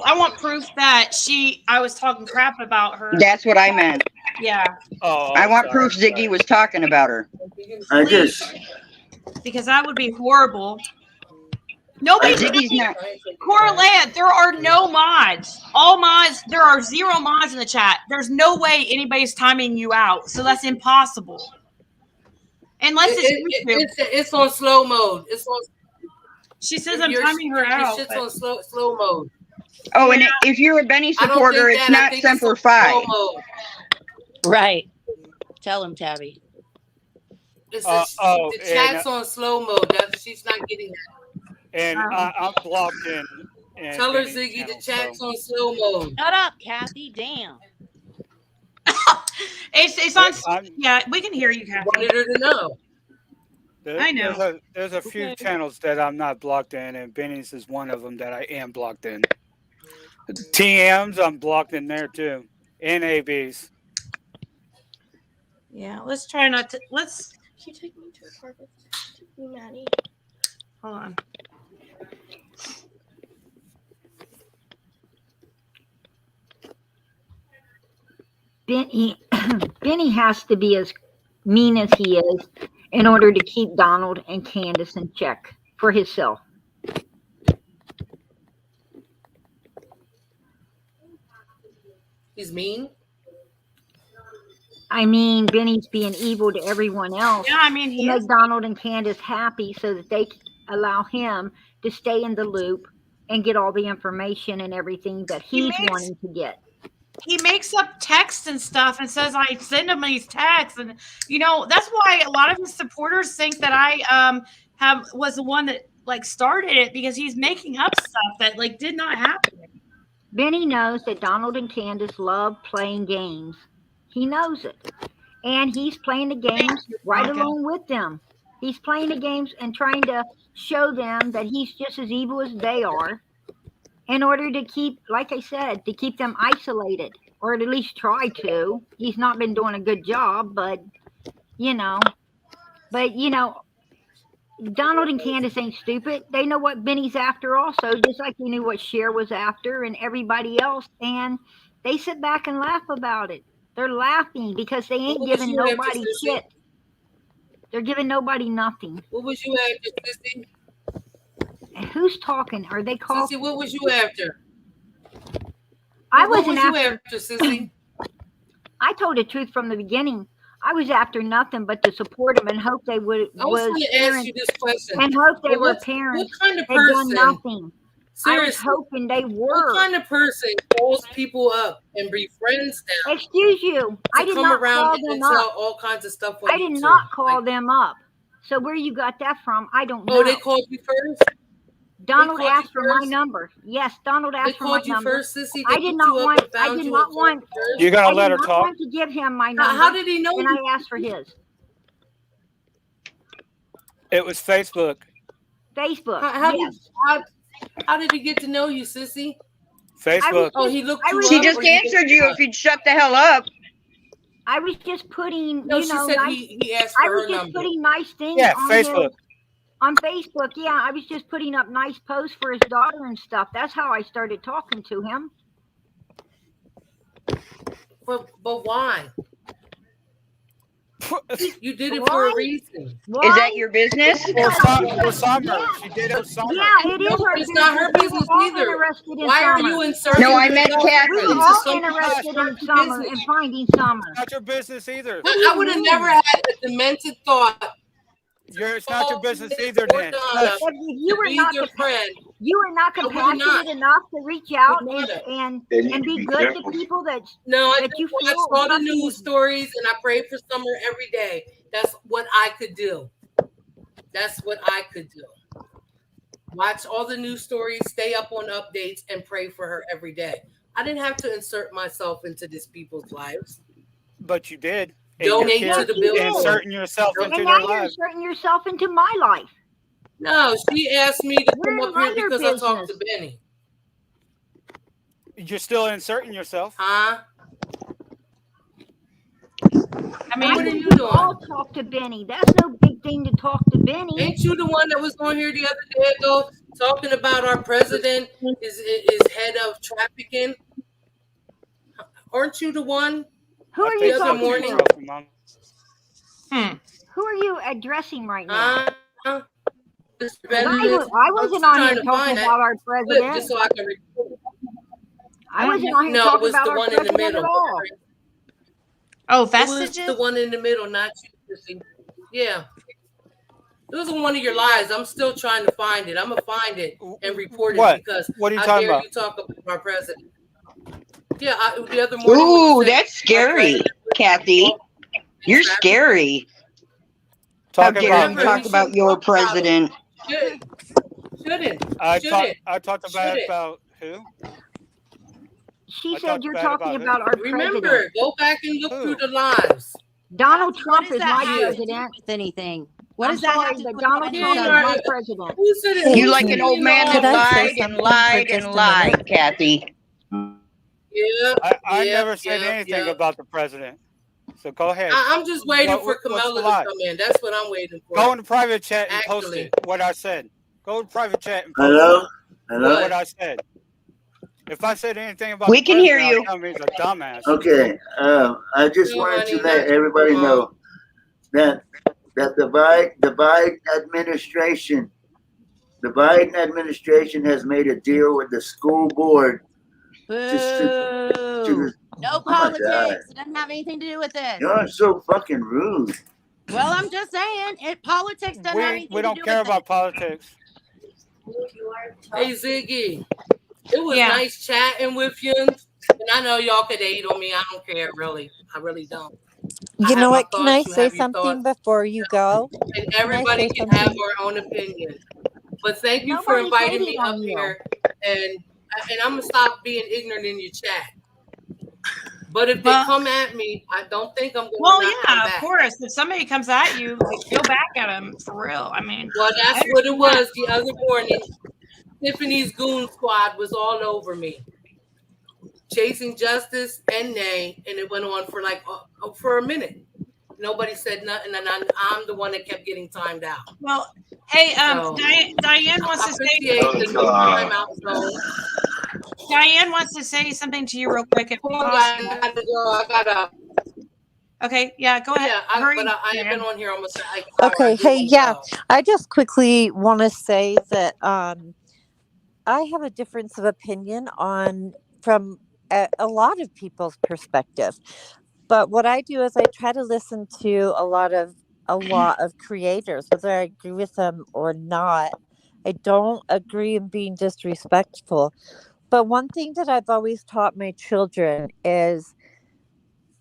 I want proof that I was talking crap about her. That's what I meant. Yeah. Oh, I want proof Ziggy was talking about her. Because that would be horrible. Nobody's Ziggy's not. Correlate. There are no mods. All mods. There are 0 mods in the chat. There's no way anybody's timing you out. So that's impossible. Unless it's on slow mode. It's on. She says I'm timing her out. Shit's on slow mode. Oh, and if you're a Benny supporter, it's not Semper Fi. Right. Tell him, Tabby. The chat's on slow mode. She's not getting that. And I'm blocked in. Tell her, Ziggy, the chat's on slow mode. Shut up, Kathy. Damn. It's on. Yeah, we can hear you, Kathy. Wanted her to know. I know. There's a few channels that I'm not blocked in, and Benny's is one of them that I am blocked in. TMs, I'm blocked in there too. NABs. Yeah, let's try not to. Can you take me to a carpet? Maddie. Hold on. Benny has to be as mean as he is in order to keep Donald and Candace in check for himself. He's mean? I mean, Benny's being evil to everyone else. Yeah, I mean, to make Donald and Candace happy so that they allow him to stay in the loop and get all the information and everything that he's wanting to get. He makes up texts and stuff and says I send him these texts, and that's why a lot of his supporters think that I was the one that started it, because he's making up stuff that did not happen. Benny knows that Donald and Candace love playing games. He knows it, and he's playing the games right along with them. He's playing the games and trying to show them that he's just as evil as they are, in order to keep, like I said, to keep them isolated, or at least try to. He's not been doing a good job, but Donald and Candace ain't stupid. They know what Benny's after also, just like they knew what Cher was after and everybody else, and they sit back and laugh about it. They're laughing because they ain't giving nobody shit. They're giving nobody nothing. What was you after, Sissy? Who's talking? Are they calling? Sissy, what was you after? I what wasn't was you after Sissy? I told the truth from the beginning. I was after nothing but to support them and hope they would. I was going to ask you this question. And hope they were parents. What kind of They'd done person? nothing. Seriously, I was hoping they were. What kind of person calls people up and befriends them? Excuse you. I did not call them tell up. all kinds of stuff. I did not call them up. So where you got that from, I don't know. Oh, they called you first? Donald asked for my number. Yes, Donald asked for my number. They called you first, Sissy? I did not want. I did not want. You gotta let her talk. I did not want to give him my number. How did he know? And I asked for his. It was Facebook. Facebook. How did he get to know you, Sissy? Facebook. He looked. She just answered you if you'd shut the hell up. I was just putting. No, she said nice, he asked for her number. I was just putting nice things. Yeah, on Facebook. On Facebook, yeah, I was just putting up nice posts for his daughter and stuff. That's how I started talking to him. But why? You did it for a reason. Is that your business? For Summer. She did it for Summer. Yeah, it is No, our it's not her business. business We were all either. interested in Why are Summer. you inserting No, I meant yourself Kathy. We were into all something that's interested not in your Summer business? and finding Summer. Not your business either. I would have never had a demented thought. It's not your business either. Or Then Donna If you to were be not their friend. you were not I would've compassionate not. enough to reach out Wouldn't. and be good to people that No, I that just you watch feel all the trusting news stories and I pray for Summer every day. That's what I could do. That's what I could do. Watch all the news stories, stay up on updates, and pray for her every day. I didn't have to insert myself into these people's lives. but you did. Donate to the billboard. Inserting yourself And into now their you're lives. inserting yourself into my life. No, she asked me to We're come up in here your because I talked to business. Benny. You're still inserting yourself. Huh? I mean, what are you we all doing? talk to Benny. That's no big thing to talk to Benny. Ain't you the one that was on here the other day ago talking about our president is head of trafficking? Aren't you the one? Who are the you other talking morning? to? Who are you addressing right now? Mr. 'Cause Benjamin, I wasn't on trying here to talking find about our that clip president. just so I can record. I wasn't on here No, it talking was about the our one in the president middle. at all. Oh, It vestiges? was the one in the middle, not you, Chrissy. Yeah. It was on one of your lives. I'm still trying to find it. I'm going to find it and report What? it because What are you how talking dare about? you talk about our president. Yeah, the other morning. when you Ooh, said that's scary, Kathy. You're scary. How Talking dare about you who? talk about your president? Shouldn't. I talked Shouldn't. about who? She I said talked you're bad talking about about our Remember, president. go back and look through the lives. Donald What Trump does is that my have to do president. with anything? What I'm does that sorry, have to do but with Donald what Trump you is said? my president. Who said it? You like an old man that Could I say lied and something for lied just and a minute? lied, Kathy. Yeah. I never said anything about the president. So go ahead. I'm just waiting for What's the Kamala to lie? come in. That's what I'm waiting for. Go in the private chat and post Actually. it. What I said. Go to private chat and post Hello? it. Hello? What I said. If I said anything about We the can president, hear you. I'll tell me he's a dumbass. Okay. I just No, wanted honey, to let not everybody you. know that the Biden administration has made a deal with the school board Boo. No oh my God. politics. It doesn't have anything to do with this. You're so fucking rude. Well, I'm just saying, politics doesn't have anything We to don't do care with about politics. Hey, Ziggy. It was nice chatting with you. And I know y'all could hate on me. I don't care, really. I really don't. You know what? Can I say something before you go? And Can I everybody say can have something? their own opinion. But thank you for Nobody's inviting me hating up on you. here. And I'm going to stop being ignorant in your chat. But if they come at me, I don't think I'm going to Well, come yeah, back. of course. If somebody comes at you, go back at them for real. I mean, Well, that's what it was the other morning. Tiffany's goon squad was all over me. Chasing justice and nay, and it went on for for a minute. Nobody said nothing, and I'm the one that kept getting timed out. Well, hey, So, Diane wants to say. Diane wants to say something to you real quick. If I gotta go. I gotta. Okay, yeah, go ahead. Yeah, Hurry, but I have been on here almost like an hour. Okay, hey, yeah. I just quickly want to say that I have a difference of opinion from a lot of people's perspective. But what I do is I try to listen to a lot of creators, whether I agree with them or not. I don't agree in being disrespectful. But one thing that I've always taught my children is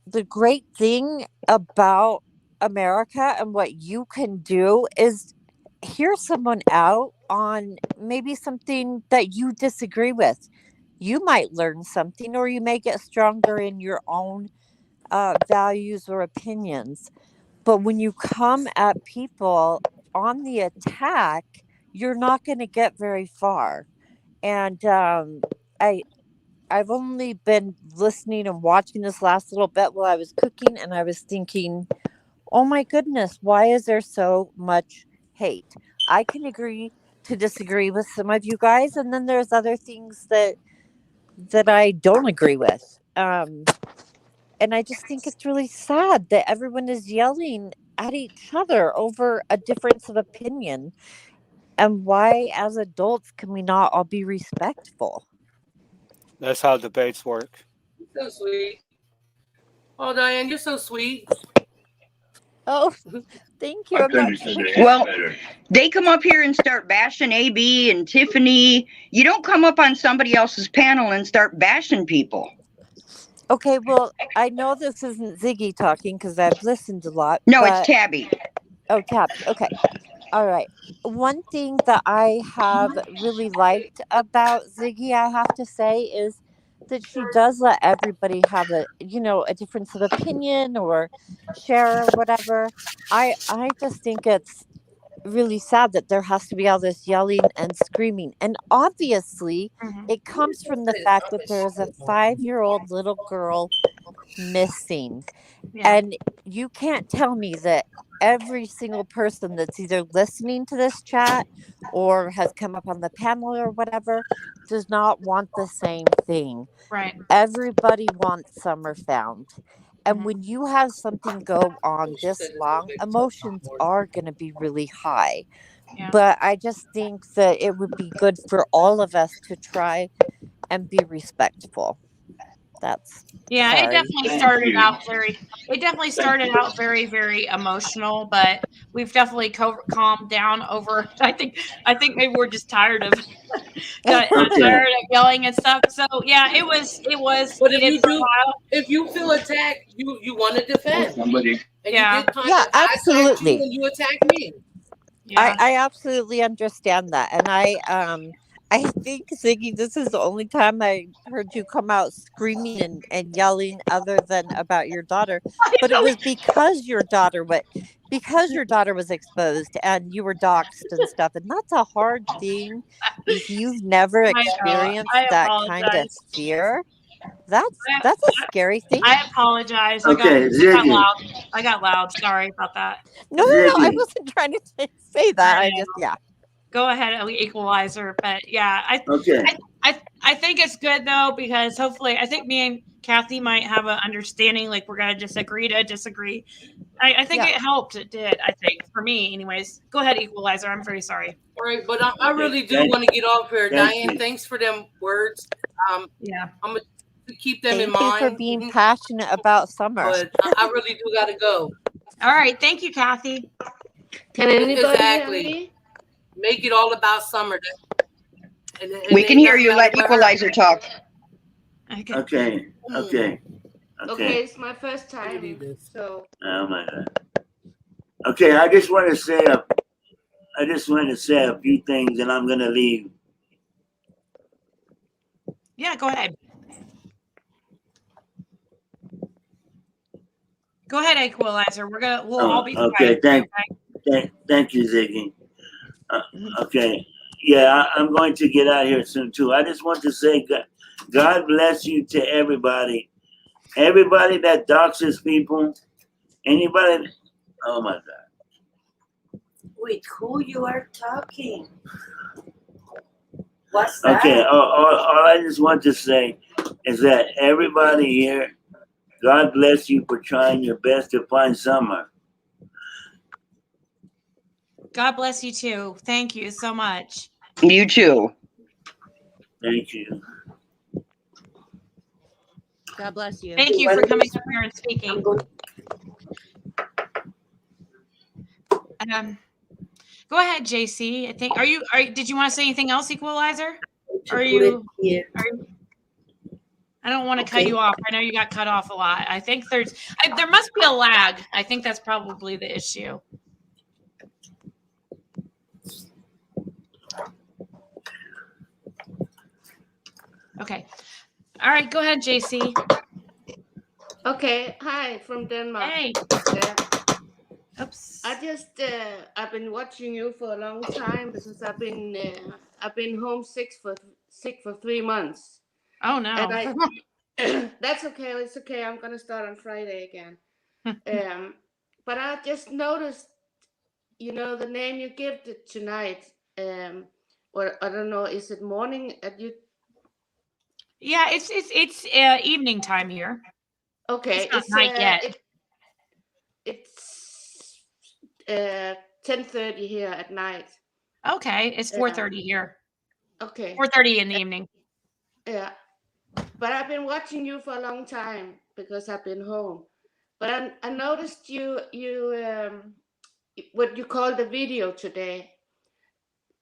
the great thing about America and what you can do is hear someone out on maybe something that you disagree with. You might learn something, or you may get stronger in your own values or opinions. But when you come at people on the attack, you're not going to get very far. And I've only been listening and watching this last little bit while I was cooking, and I was thinking, oh my goodness, why is there so much hate? I can agree to disagree with some of you guys, and then there's other things that I don't agree with. And I just think it's really sad that everyone is yelling at each other over a difference of opinion. And why, as adults, can we not all be respectful? That's how debates work. So sweet. Oh, Diane, you're so sweet. Oh, thank you. I'm not Well, they come up here and start bashing AB and Tiffany. You don't come up on somebody else's panel and start bashing people. Okay, well, I know this isn't Ziggy talking because I've listened a lot. No, it's but... Tabby. Oh, Tabby. Okay. All right. One thing that I have really liked about Ziggy, I have to say, is that she does let everybody have a difference of opinion or share or whatever. I just think it's really sad that there has to be all this yelling and screaming. And obviously, it comes from the fact that there is a 5-year-old little girl missing. Yeah. And you can't tell me that every single person that's either listening to this chat or has come up on the panel or whatever does not want the same thing. Right. Everybody wants Summer found. And when you have something go on this long, emotions are going to be really high. Yeah. But I just think that it would be good for all of us to try and be respectful. That's Yeah, sorry. it definitely started out very, very emotional, but we've definitely calmed down over. I think maybe we're just tired of tired of yelling and stuff. So yeah, it was But heated for a while. if you feel attacked, you want to defend. Somebody. And Yeah. you did kind Yeah, of, I attacked you absolutely. and you attacked me. Yeah. I absolutely understand that. And I think, Ziggy, this is the only time I heard you come out screaming and yelling other than about your daughter. But it was because your daughter was exposed and you were doxxed and stuff. And that's a hard thing if you've never experienced I that kind of apologize. fear. That's a scary thing. I apologize. Okay, I got Ziggy. loud. I got loud. Sorry about that. No, I Ziggy. wasn't trying to say that. I just Go ahead, equalizer. But yeah, Okay. I think it's good though, because hopefully I think me and Kathy might have an understanding, like we're gonna disagree to disagree. I think it helped. It did, I think, for me anyways. Go ahead, equalizer. I'm very sorry. All right, but I really do want to get off here. Diane, thanks for them words. Yeah. I'm going to keep them in Thank you mind. for being passionate about Summer. But I really do got to go. All right. Thank you, Kathy. Can anybody Exactly. hear me? Make it all about Summer. And we can hear you. Let Equalizer talk. Okay. Okay, it's my first time. So. Oh my God. Okay, I just want to say a few things, and I'm gonna leave. Yeah, go ahead. Go ahead, equalizer. We'll all be okay. quiet. Thank you, Ziggy. Okay, yeah, I'm going to get out of here soon too. I just want to say, God bless you to everybody. Everybody that doxes people, anybody. Oh my God. With who you are talking? What's that? Okay, all I just want to say is that everybody here, God bless you for trying your best to find Summer. God bless you too. Thank you so much. You too. Thank you. God bless you. Thank you for coming up here and speaking. Go ahead, JC. I think. Did you want to say anything else, equalizer? I don't want to cut you off. I know you got cut off a lot. I think there must be a lag. I think that's probably the issue. Okay. All right. Go ahead, JC. Okay. Hi from Denmark. Hey. Oops. I've been watching you for a long time because I've been homesick for 3 months. Oh no. And that's okay. It's okay. I'm gonna start on Friday again. But I just noticed, the name you gave it tonight. Or I don't know. Is it morning at you? Yeah, it's evening time here. Okay, It's not night yet. It's 10:30 here at night. Okay, it's 4:30 here. Okay. 4:30 in the evening. Yeah, but I've been watching you for a long time because I've been home. But I noticed you what you call the video today,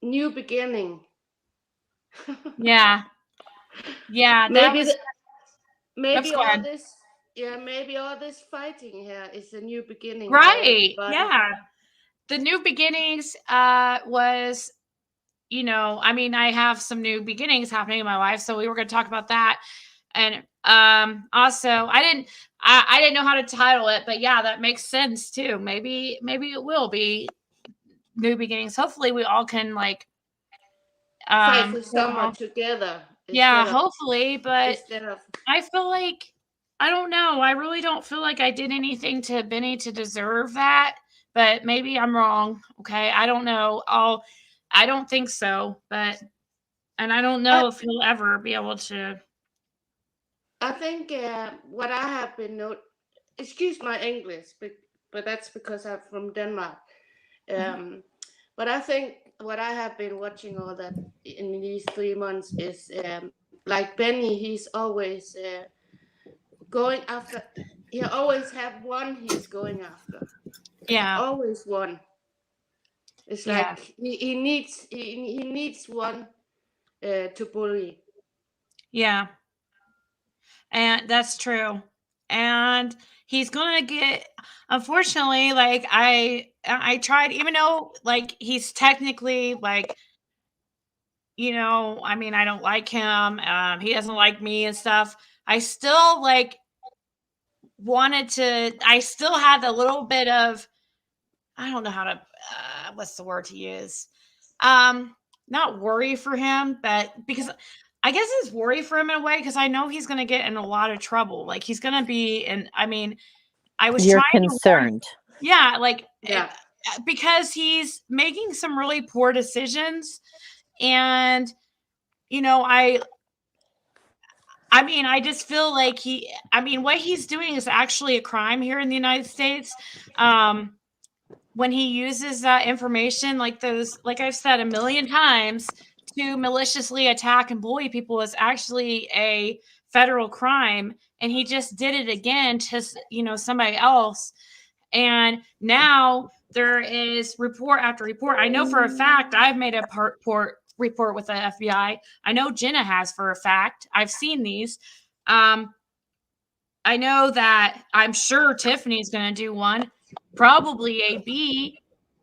new beginning. Yeah. Yeah, that Maybe was. maybe go all ahead. this maybe all this fighting here is a new beginning for Right. everybody. Yeah. The new beginnings was, I mean, I have some new beginnings happening in my life, so we were going to talk about that. And also, I didn't know how to title it, but yeah, that makes sense too. Maybe it will be new beginnings. Hopefully, we all can like Fight for summer together. Yeah, instead of- hopefully, but instead of I feel like I don't know. I really don't feel like I did anything to Benny to deserve that, but maybe I'm wrong. Okay, I don't know. I don't think so, and I don't know if he'll ever be able to. I think what I have been excuse my English, but that's because I'm from Denmark. But I think what I have been watching all that in these 3 months is like Benny. He's always going after. He always have one he's going after. Yeah. Always one. It's Yeah. like he needs one to bully. Yeah. And that's true. And he's going to get, unfortunately, like I tried, even though like he's technically like, I mean, I don't like him. He doesn't like me and stuff. I still like I still had a little bit of, I don't know how to, what's the word to use? Not worry for him, but because I guess it's worry for him in a way, because I know he's going to get in a lot of trouble. Like he's going to be, and I mean, I was You're trying to warn, concerned. yeah, like because he's making some really poor decisions, and I mean, I just feel like what he's doing is actually a crime here in the United States. When he uses that information, like I've said a million times, to maliciously attack and bully people is actually a federal crime. And he just did it again to, somebody else. And now there is report after report. I know for a fact I've made a report with the FBI. I know Jenna has for a fact. I've seen these. I know that I'm sure Tiffany's going to do one, probably AB.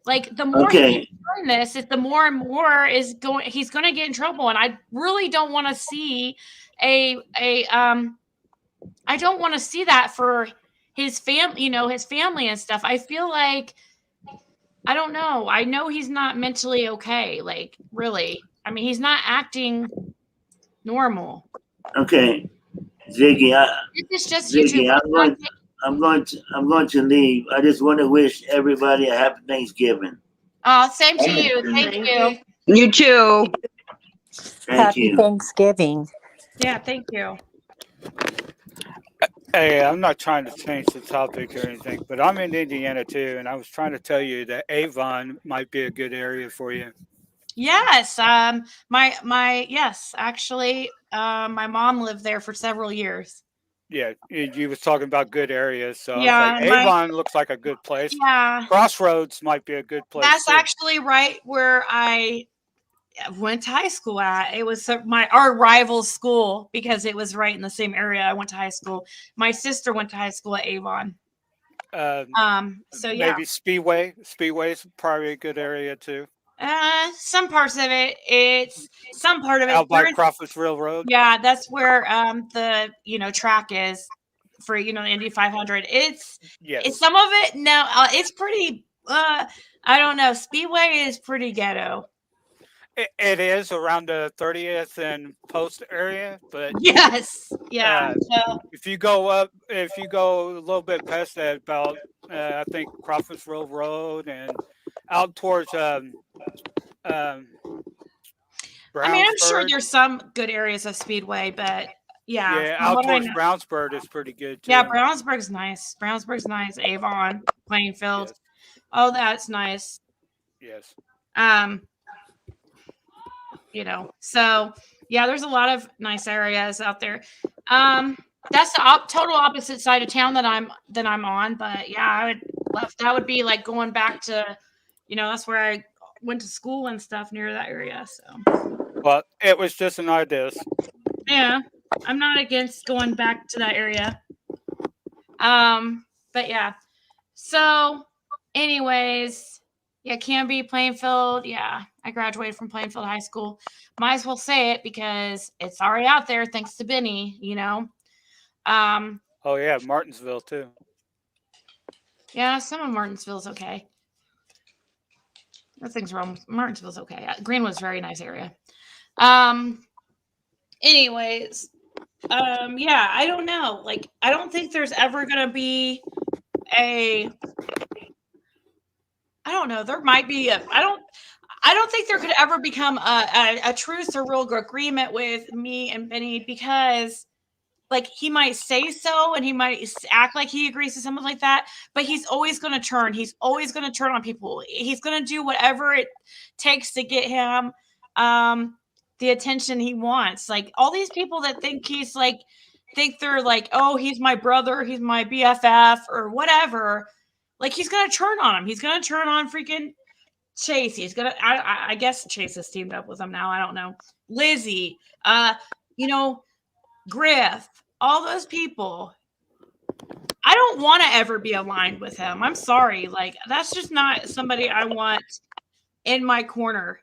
Like the more he keeps doing this, the more and more he's going to get in trouble. And I really don't want to see I don't want to see that for his family, his family and stuff. I feel like, I don't know. I know he's not mentally okay. Like really, I mean, he's not acting normal. Okay, Ziggy, This is just Ziggy, YouTube. I'm going to leave. I just want to wish everybody a happy Thanksgiving. Oh, same to you. Thank you. You too. Happy Thanksgiving. Yeah, thank you. Hey, I'm not trying to change the topic or anything, but I'm in Indiana too, and I was trying to tell you that Avon might be a good area for you. Yes. Yes, actually, my mom lived there for several years. Yeah, you was talking about good areas, so Yeah, I was like, Avon looks like a good place. Yeah. Crossroads might be a good place. That's too. actually right where I went to high school at. It was our rival school because it was right in the same area I went to high school. My sister went to high school at Avon. So yeah. Maybe Speedway. Speedway's probably a good area too. Some parts of it. It's some part of it. Out by Crawford's Railroad. Yeah, that's where the track is for the Indy 500. It's some of it. No, it's pretty. I don't know. Speedway is pretty ghetto. It is around the 30th and Post area, but yes, yeah. If you go a little bit past that, about I think Crawford's Railroad and out towards I mean, I'm sure there's some good areas of Speedway, but Yeah, Yeah, from out what I towards know. Brownsburg is pretty good too. Yeah, Brownsburg's nice. Brownsburg's nice. Avon, Plainfield. Yes. Oh, that's nice. Yes. So yeah, there's a lot of nice areas out there. That's the total opposite side of town that I'm on, but yeah, I would love that would be like going back to, that's where I went to school and stuff near that area. So Well, it was just an idea. yeah, I'm not against going back to that area. But yeah. So, anyways, yeah, Canby, Plainfield. Yeah, I graduated from Plainfield High School. Might as well say it because it's already out there thanks to Benny, Oh yeah, Martinsville too. Yeah, some of Martinsville's okay. Nothing's wrong. Martinsville's okay. Greenwood's a very nice area. Anyways, yeah, I don't know. Like, I don't think there's ever gonna be I don't know. There might be I don't think there could ever become a truce or real agreement with me and Benny because like he might say so and he might act like he agrees to something like that, but he's always going to turn. He's always going to turn on people. He's going to do whatever it takes to get him the attention he wants. Like all these people that think think they're like, oh, he's my brother, he's my BFF or whatever. Like he's going to turn on him. He's going to turn on freaking Chase. He's gonna. I guess Chase has teamed up with him now. I don't know. Lizzie. Griff. All those people. I don't want to ever be aligned with him. I'm sorry. Like that's just not somebody I want in my corner.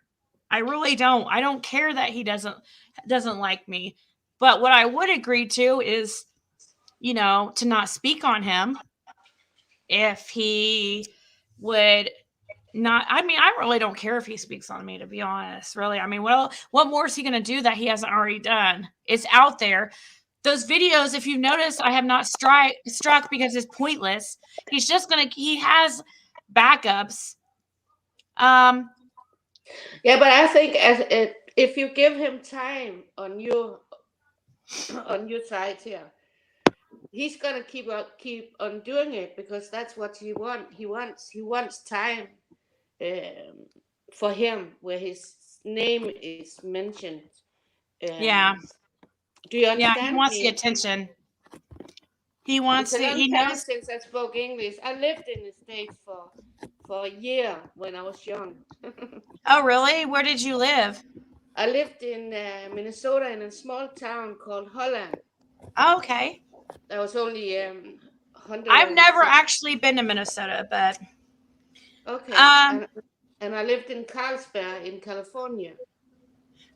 I really don't. I don't care that he doesn't like me. But what I would agree to is, to not speak on him if he would not. I mean, I really don't care if he speaks on me, to be honest. Really, I mean, well, what more is he going to do that he hasn't already done? It's out there. Those videos, if you notice, I have not struck because it's pointless. He's just he has backups. Yeah, but I think if you give him time on your side here, he's gonna keep on doing it because that's what he wants. He wants time for him where his name is mentioned. Yeah. Do you understand? Yeah, he wants the attention. He wants it's a to. long He time knows. since I spoke English. I lived in the States for a year when I was young. Oh, really? Where did you live? I lived in Minnesota in a small town called Holland. Oh, okay. That was only 100. I've never actually been to Minnesota, but okay. And I lived in Carlsbad in California.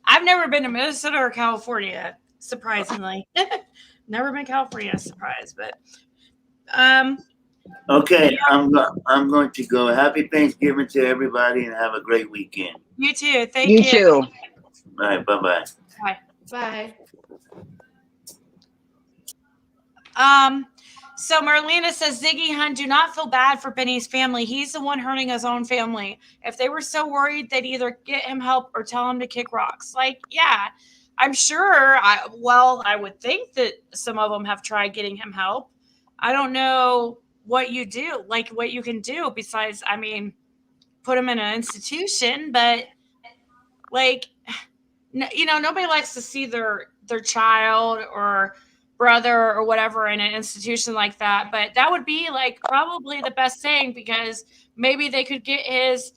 I've never been to Minnesota or California. Surprisingly, never been to California. Surprise, but Okay, yeah. I'm going to go. Happy Thanksgiving to everybody and have a great weekend. You too. Thank you. You too. All right, bye-bye. Bye. Bye. So Marlena says, Ziggy Hun, do not feel bad for Benny's family. He's the one hurting his own family. If they were so worried, they'd either get him help or tell him to kick rocks. Like, yeah, I'm sure. I would think that some of them have tried getting him help. I don't know what you do, like what you can do besides, I mean, put him in an institution, but like, nobody likes to see their child or brother or whatever in an institution like that, but that would be like probably the best thing because maybe they could get his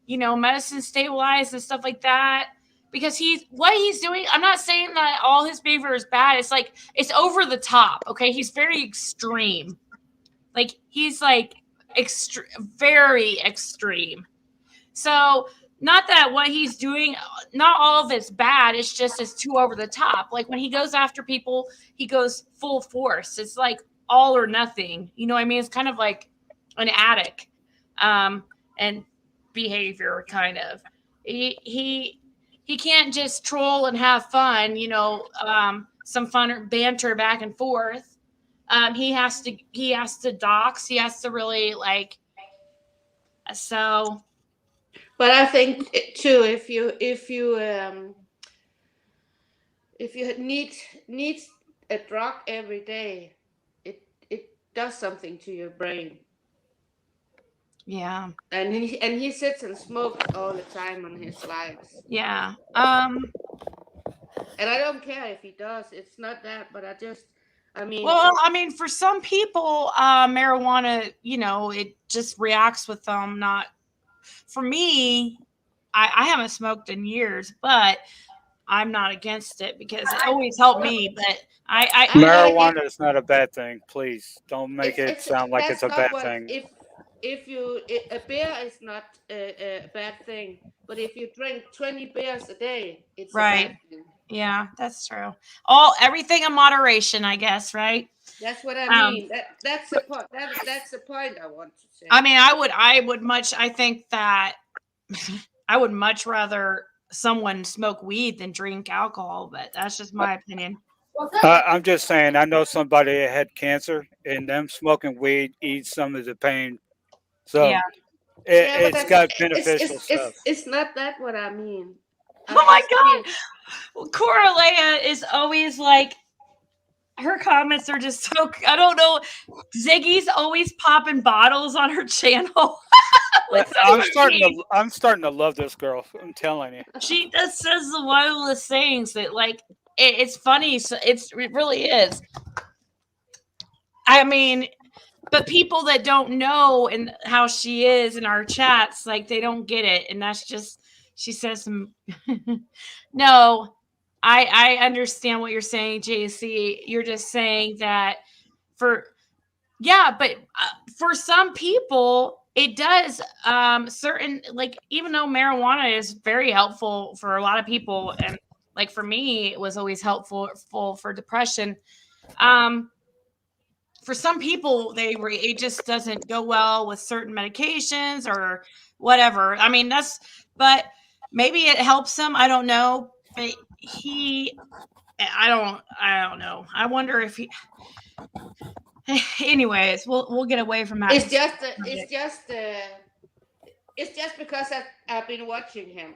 medicine stabilized and stuff like that because what he's doing. I'm not saying that all his behavior is bad. It's like it's over the top. Okay, he's very extreme. Like he's like very extreme. So not that what he's doing, not all of it's bad. It's just it's too over the top. Like when he goes after people, he goes full force. It's like all or nothing. You know what I mean? It's kind of like an addict and behavior kind of. He can't just troll and have fun, some fun or banter back and forth. He has to dox. He has to really like so. But I think too, if you if you need a drug every day, it does something to your brain. Yeah. And he sits and smokes all the time on his lives. Yeah. And I don't care if he does. It's not that, but I mean. Well, I mean, for some people, marijuana, it just reacts with them. Not for me. I haven't smoked in years, but I'm not against it because it always helped me. But marijuana is not a bad thing. Please don't make it sound like it's a bad thing. A beer is not a bad thing, but if you drink 20 beers a day, it's a bad thing. Yeah, that's true. Everything in moderation, I guess, right? That's what I mean. That's the point. That's the point I want to say. I mean, I think that I would much rather someone smoke weed than drink alcohol, but that's just my opinion. I'm just saying, I know somebody that had cancer, and them smoking weed eats some of the pain. So yeah. It's got beneficial stuff. It's not that what I mean. Oh my God. Well, Coralea is always like, her comments are just so, I don't know. Ziggy's always popping bottles on her channel. I'm starting to love this girl. I'm telling you. She just says the wildest things that, like, it's funny. So it really is. I mean, but people that don't know and how she is in our chats, like, they don't get it. And that's just, she says some, no, I understand what you're saying, JC. You're just saying that but for some people, it does certain, like, even though marijuana is very helpful for a lot of people, and like for me, it was always helpful for depression. For some people, it just doesn't go well with certain medications or whatever. I mean, but maybe it helps him. I don't know. But I don't know. I wonder if he. Anyways, we'll get away from that. It's just because I've been watching him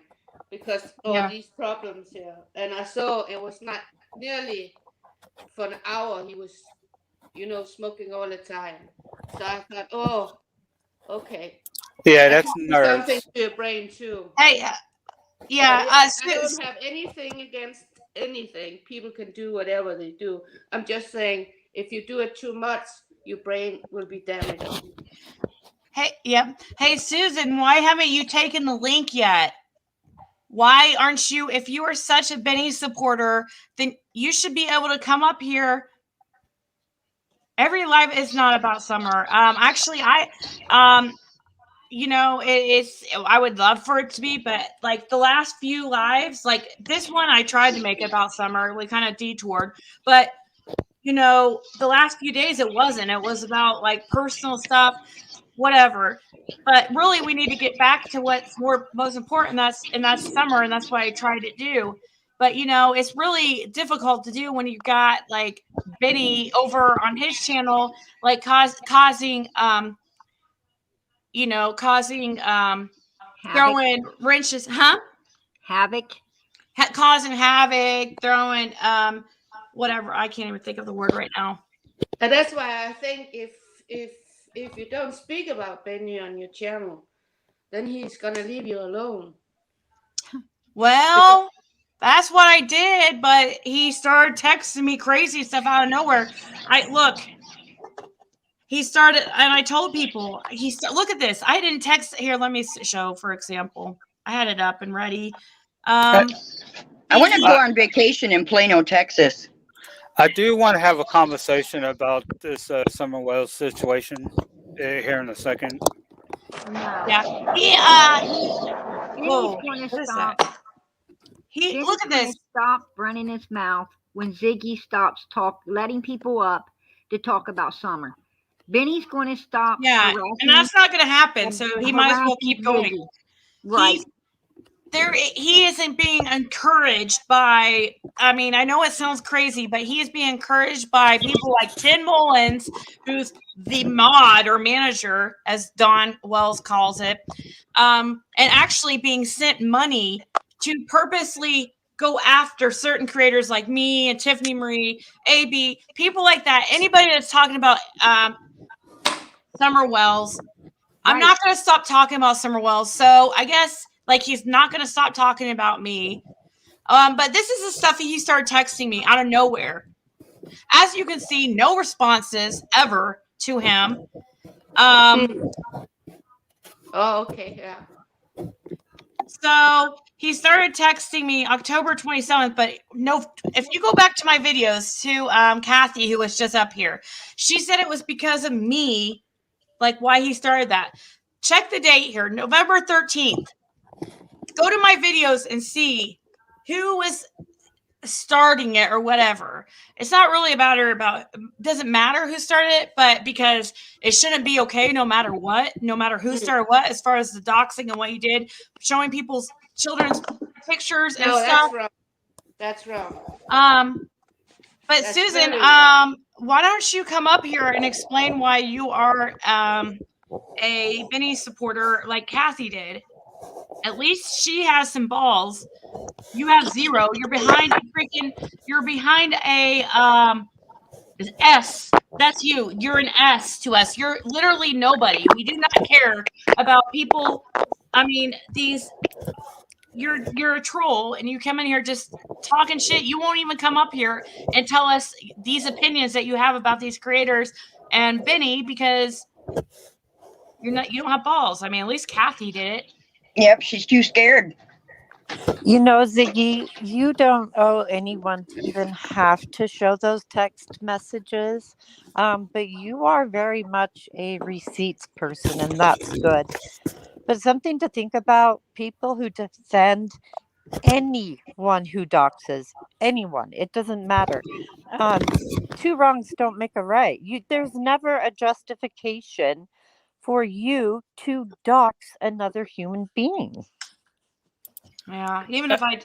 because all these problems here, and I saw it was not nearly for an hour. He was, smoking all the time. So I thought, oh, okay. Yeah, that's nerves. Something to your brain too. Hey, yeah. I don't have anything against anything. People can do whatever they do. I'm just saying, if you do it too much, your brain will be damaged. Hey, Susan, why haven't you taken the link yet? Why aren't you? If you are such a Benny supporter, then you should be able to come up here. Every live is not about summer. Actually, I would love for it to be, but like the last few lives, like this one, I tried to make it about summer. We kind of detoured, but the last few days it wasn't. It was about like personal stuff, whatever. But really, we need to get back to what's most important. That's summer, and that's what I tried to do. But it's really difficult to do when you've got like Benny over on his channel, like causing throwing wrenches, havoc, causing havoc, throwing whatever. I can't even think of the word right now. And that's why I think if you don't speak about Benny on your channel, then he's gonna leave you alone. Well, that's what I did, but he started texting me crazy stuff out of nowhere. He started, and I told people, look at this. I didn't text here. Let me show, for example. I had it up and ready. I want to go on vacation in Plano, Texas. I do want to have a conversation about this Summer Wells situation here in a second. Yeah. Whoa. What is that? Look at this. Stop running his mouth when Ziggy stops letting people up to talk about summer. Benny's going to stop. Yeah, and that's not going to happen. So he might as well keep going. Ziggy. Right. He isn't being encouraged by. I mean, I know it sounds crazy, but he is being encouraged by people like Tim Mullins, who's the mod or manager, as Don Wells calls it, and actually being sent money to purposely go after certain creators like me and Tiffany Marie, AB, people like that. Anybody that's talking about Summer Wells, I'm not going to stop talking about Summer Wells. So I guess like he's not going to stop talking about me. But this is the stuff he started texting me out of nowhere. As you can see, no responses ever to him. Oh, okay, yeah. So he started texting me October 27th, but no, if you go back to my videos to Kathy, who was just up here, she said it was because of me, like why he started that. Check the date here, November 13th. Go to my videos and see who was starting it or whatever. It's not really doesn't matter who started it, but because it shouldn't be okay no matter what, no matter who started what, as far as the doxing and what he did, showing people's children's pictures and stuff. That's wrong. But That's Susan, very wrong. why don't you come up here and explain why you are a Benny supporter like Kathy did? At least she has some balls. You have zero. You're behind a S. That's you. You're an S to us. You're literally nobody. We do not care about people. I mean, you're a troll and you come in here just talking shit. You won't even come up here and tell us these opinions that you have about these creators and Benny because you don't have balls. I mean, at least Kathy did it. Yep, she's too scared. You know, Ziggy, you don't owe anyone to even have to show those text messages, but you are very much a receipts person, and that's good. But something to think about, people who defend anyone who doxes anyone, it doesn't matter. Two wrongs don't make a right. There's never a justification for you to dox another human being. Yeah, even if I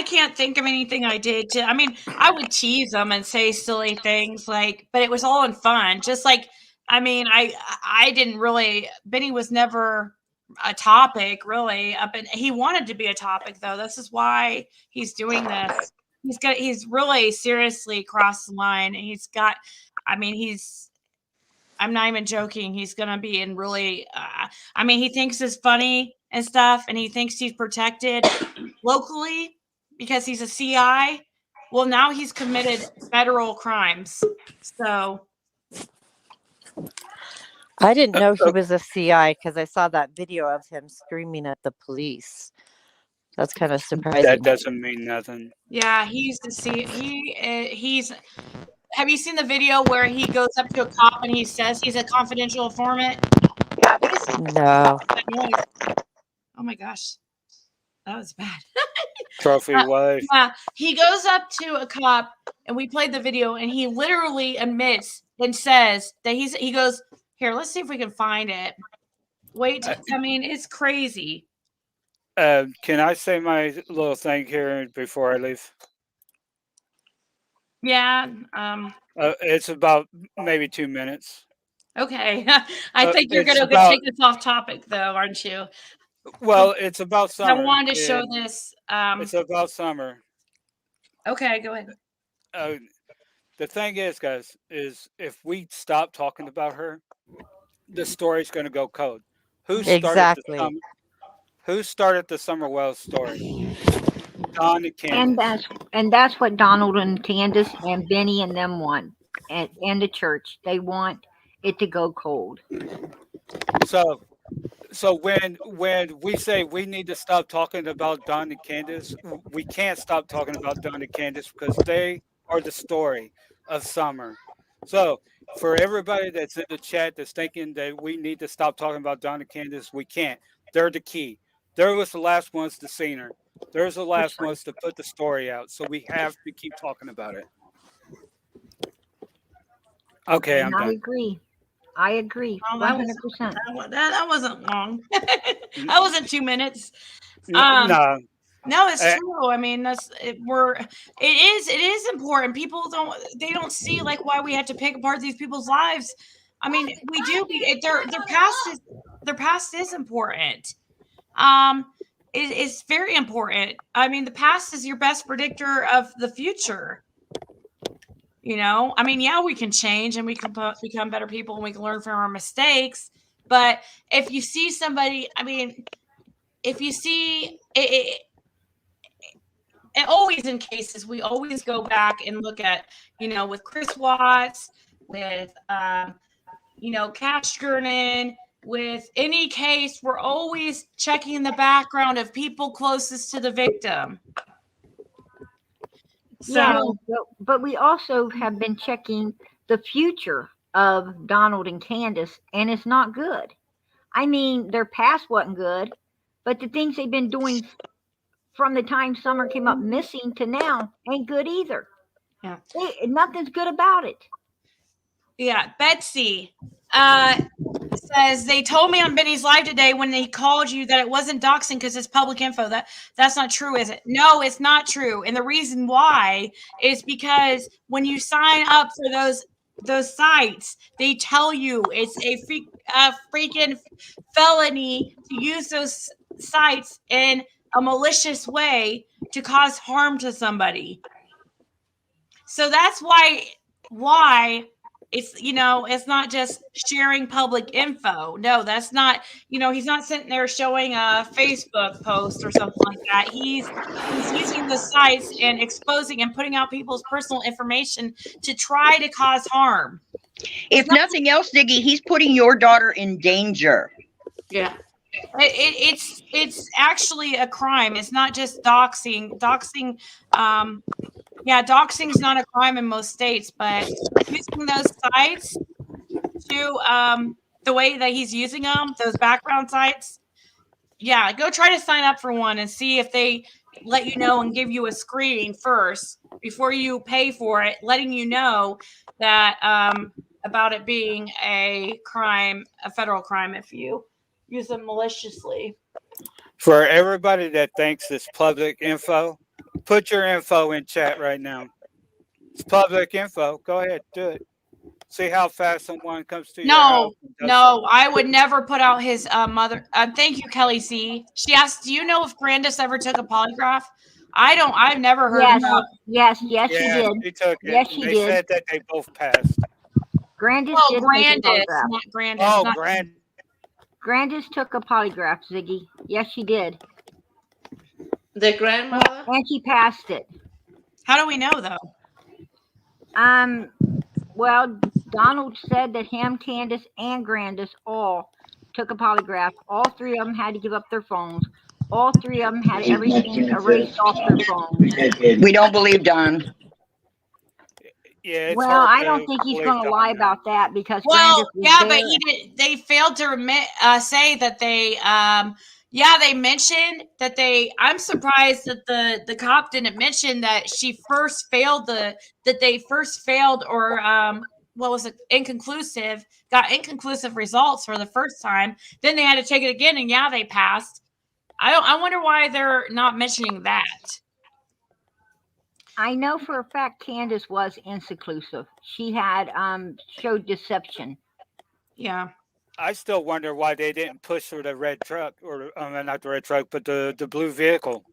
can't think of anything I did to, I would tease them and say silly things but it was all in fun. Just like, I didn't really, Benny was never a topic really he wanted to be a topic though. This is why he's doing this. He's really seriously crossed the line and I'm not even joking. He's going to be in really, he thinks it's funny and stuff, and he thinks he's protected locally because he's a CI. Well, now he's committed federal crimes. So. I didn't know he was a CI because I saw that video of him screaming at the police. That's kind of surprising. That doesn't mean nothing. Yeah, he's have you seen the video where he goes up to a cop and he says he's a confidential informant? No. Oh my gosh. That was bad. Trophy wife. Yeah, he goes up to a cop and we played the video and he literally admits and says that he goes, here, let's see if we can find it. Wait, it's crazy. Can I say my little thing here before I leave? Yeah. It's about maybe 2 minutes. Okay. I think you're going to take this off topic, though, aren't you? Well, it's about summer. I wanted to show this. It's about summer. Okay, go ahead. The thing is, guys, is if we stop talking about her, the story's going to go cold. Who started the Summer Wells story? Don and Candace. And that's what Donald and Candace and Benny and them want, and the church. They want it to go cold. So when we say we need to stop talking about Don and Candace, we can't stop talking about Don and Candace because they are the story of summer. So for everybody that's in the chat that's thinking that we need to stop talking about Don and Candace, we can't. They're the key. They was the last ones to see her. They're the last ones to put the story out. So we have to keep talking about it. Okay, I'm done. I agree. 100%. That wasn't long. That wasn't 2 minutes. No, it's true. It is important. People don't see why we have to pick apart these people's lives. We do. Their past is important. is very important. I mean, the past is your best predictor of the future. You know, I mean, yeah, we can change and we can become better people and we can learn from our mistakes. But if you see somebody, I mean, if you see it always in cases, we always go back and look at, you know, with Chris Watts, with, you know, Cash Gurnan, with any case, we're always checking the background of people closest to the victim. Yeah, but we also have been checking the future of Donald and Candace, and it's not good. I mean, their past wasn't good, but the things they've been doing from the time Summer came up missing to now ain't good either. Yeah. Nothing's good about it. Yeah, Betsy says they told me on Benny's live today when they called you that it wasn't doxing because it's public info. That's not true, is it? No, it's not true. And the reason why is because when you sign up for those sites, they tell you it's a freaking felony to use those sites in a malicious way to cause harm to somebody. So that's why it's, you know, it's not just sharing public info. No, that's not, you know, he's not sitting there showing a Facebook post or something like that. He's using the sites and exposing and putting out people's personal information to try to cause harm. If nothing else, Ziggy, he's putting your daughter in danger. Yeah. It's actually a crime. It's not just doxing. Yeah, doxing is not a crime in most states, but using those sites to the way that he's using them, those background sites, yeah, go try to sign up for one and see if they let you know and give you a screening first before you pay for it, letting you know that about it being a crime, a federal crime if you use them maliciously. For everybody that thinks it's public info, put your info in chat right now. It's public info. Go ahead, do it. See how fast someone comes to your house. No, I would never put out his mother. Thank you, Kelly C. She asked, "Do you know if Grandis ever took a polygraph?" I've never heard about. Yes, she did. She took it. Yes, she they did. said that they both passed. Grandis Oh, did take a Grandis, polygraph. not Grandis. Oh, not Grandis took a polygraph, Ziggy. Yes, she did. The grandmother? And she passed it. How do we know, though? Well, Donald said that him, Candace, and Grandis all took a polygraph. All three of them had to give up their phones. All three of them had everything erased off their phones. We don't believe Don. Yeah, Well, I don't think he's going to lie about that because Grandis was yeah, there. but they failed to say that they they mentioned that I'm surprised that the cop didn't mention that they first failed or what was it, got inconclusive results for the first time. Then they had to take it again and they passed. I wonder why they're not mentioning that. I know for a fact Candace was inconclusive. She had showed deception. Yeah. I still wonder why they didn't push for the red truck, or not the red truck, but the blue vehicle.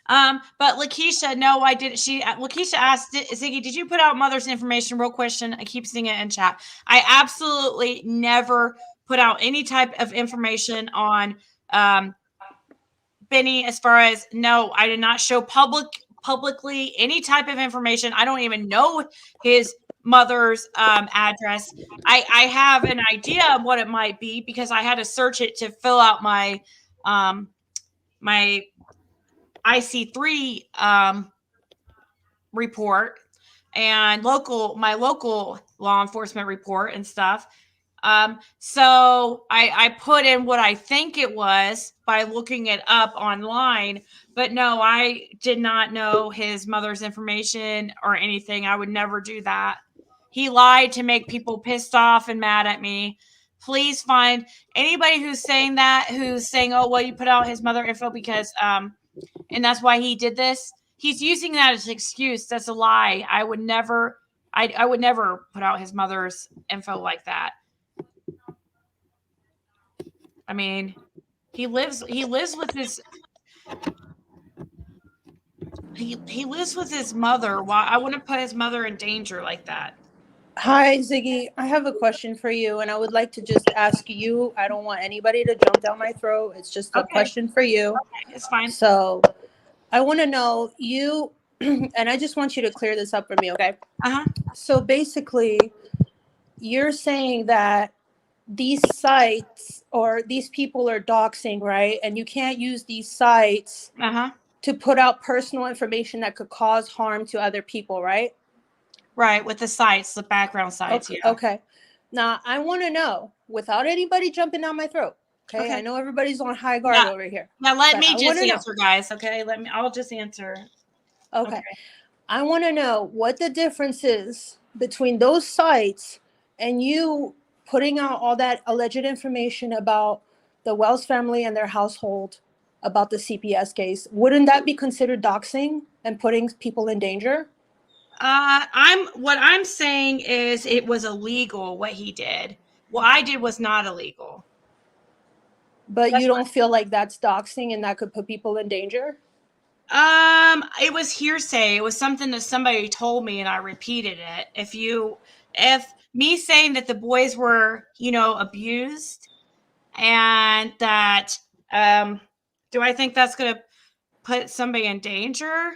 But Lakeisha, no, I didn't. Lakeisha asked, Ziggy, did you put out mother's information? Real question. I keep seeing it in chat. I absolutely never put out any type of information on Benny. As far as, no, I did not show publicly any type of information. I don't even know his mother's address. I have an idea of what it might be because I had to search it to fill out my my IC3 report and my local law enforcement report and stuff. So I put in what I think it was by looking it up online, but no, I did not know his mother's information or anything. I would never do that. He lied to make people pissed off and mad at me. Please find anybody who's saying that, who's saying, oh, well, you put out his mother info because, and that's why he did this. He's using that as an excuse. That's a lie. I would never put out his mother's info like that. I mean, He lives with his he lives with his mother. Why I wouldn't put his mother in danger like that. Hi, Ziggy. I have a question for you, and I would like to just ask you. I don't want anybody to jump down my throat. It's just a question for you. Okay, it's fine. So I want to know you, and I just want you to clear this up for me, okay? So basically, you're saying that these sites or these people are doxing, right? And you can't use these sites to put out personal information that could cause harm to other people, right? Right, with the sites, the background sites, Okay, yeah. okay. Now, I want to know, without anybody jumping down my throat, okay? I know everybody's on high guard over here. Now let but me I just wanna know. answer, guys, okay? I'll just answer. Okay. I want to know what the difference is between those sites and you putting out all that alleged information about the Wells family and their household, about the CPS case. Wouldn't that be considered doxing and putting people in danger? What I'm saying is it was illegal what he did. What I did was not illegal. But you don't feel like that's doxing and that could put people in danger? It was hearsay. It was something that somebody told me and I repeated it. If me saying that the boys were, abused and that, do I think that's going to put somebody in danger?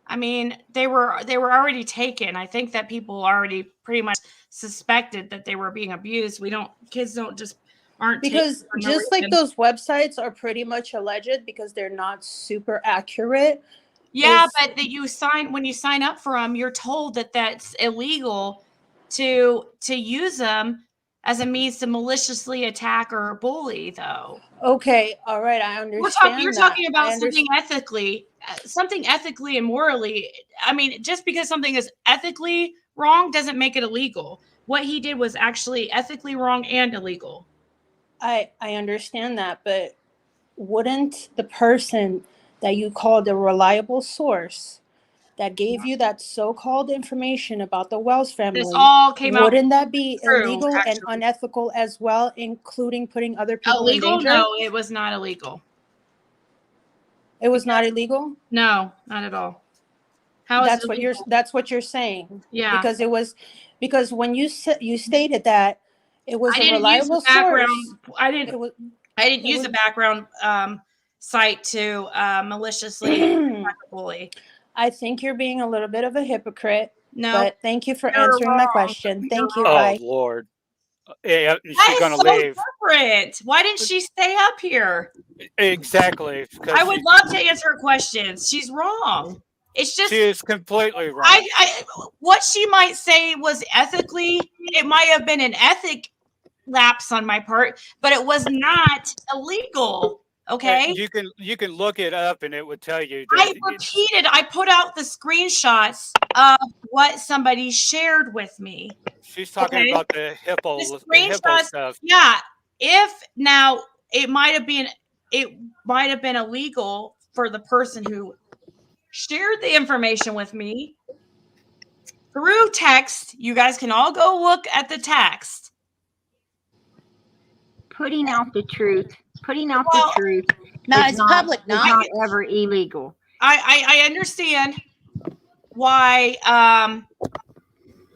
I mean, they were already taken. I think that people already pretty much suspected that they were being abused. Kids don't just aren't because taken for no just like reason. those websites are pretty much alleged because they're not super accurate. Yeah, but when you sign up for them, you're told that that's illegal to use them as a means to maliciously attack or bully, though. Okay, all right, I understand. You're talking about something ethically and morally. I mean, just because something is ethically wrong doesn't make it illegal. What he did was actually ethically wrong and illegal. I understand that, but wouldn't the person that you called a reliable source that gave you that so-called information about the Wells family, This all came out wouldn't that be true, illegal and actually. unethical as well, including putting other people in Illegal? danger? No, it was not illegal. It was not illegal? No, not at all. How is That's it what illegal? that's what you're saying. Yeah. Because when you stated that it was a reliable source. I didn't use a background site to maliciously attack a bully. I think you're being a little bit of a hypocrite. No, but thank you for you're answering my wrong. question. Thank you. Oh Bye. Lord. Yeah, That she's is gonna so leave. different. Why didn't she stay up here? Exactly. I would love to answer her questions. She's wrong. It's just she is completely wrong. What she might say was ethically, it might have been an ethic lapse on my part, but it was not illegal. Okay. You can look it up and it would tell you I that I put out the screenshots of what somebody shared with me. she's talking about the hippo stuff. Yeah. If now it might have been illegal for the person who shared the information with me through text. You guys can all go look at the text. Putting out the truth. No, it's public. Is not ever illegal. I understand why.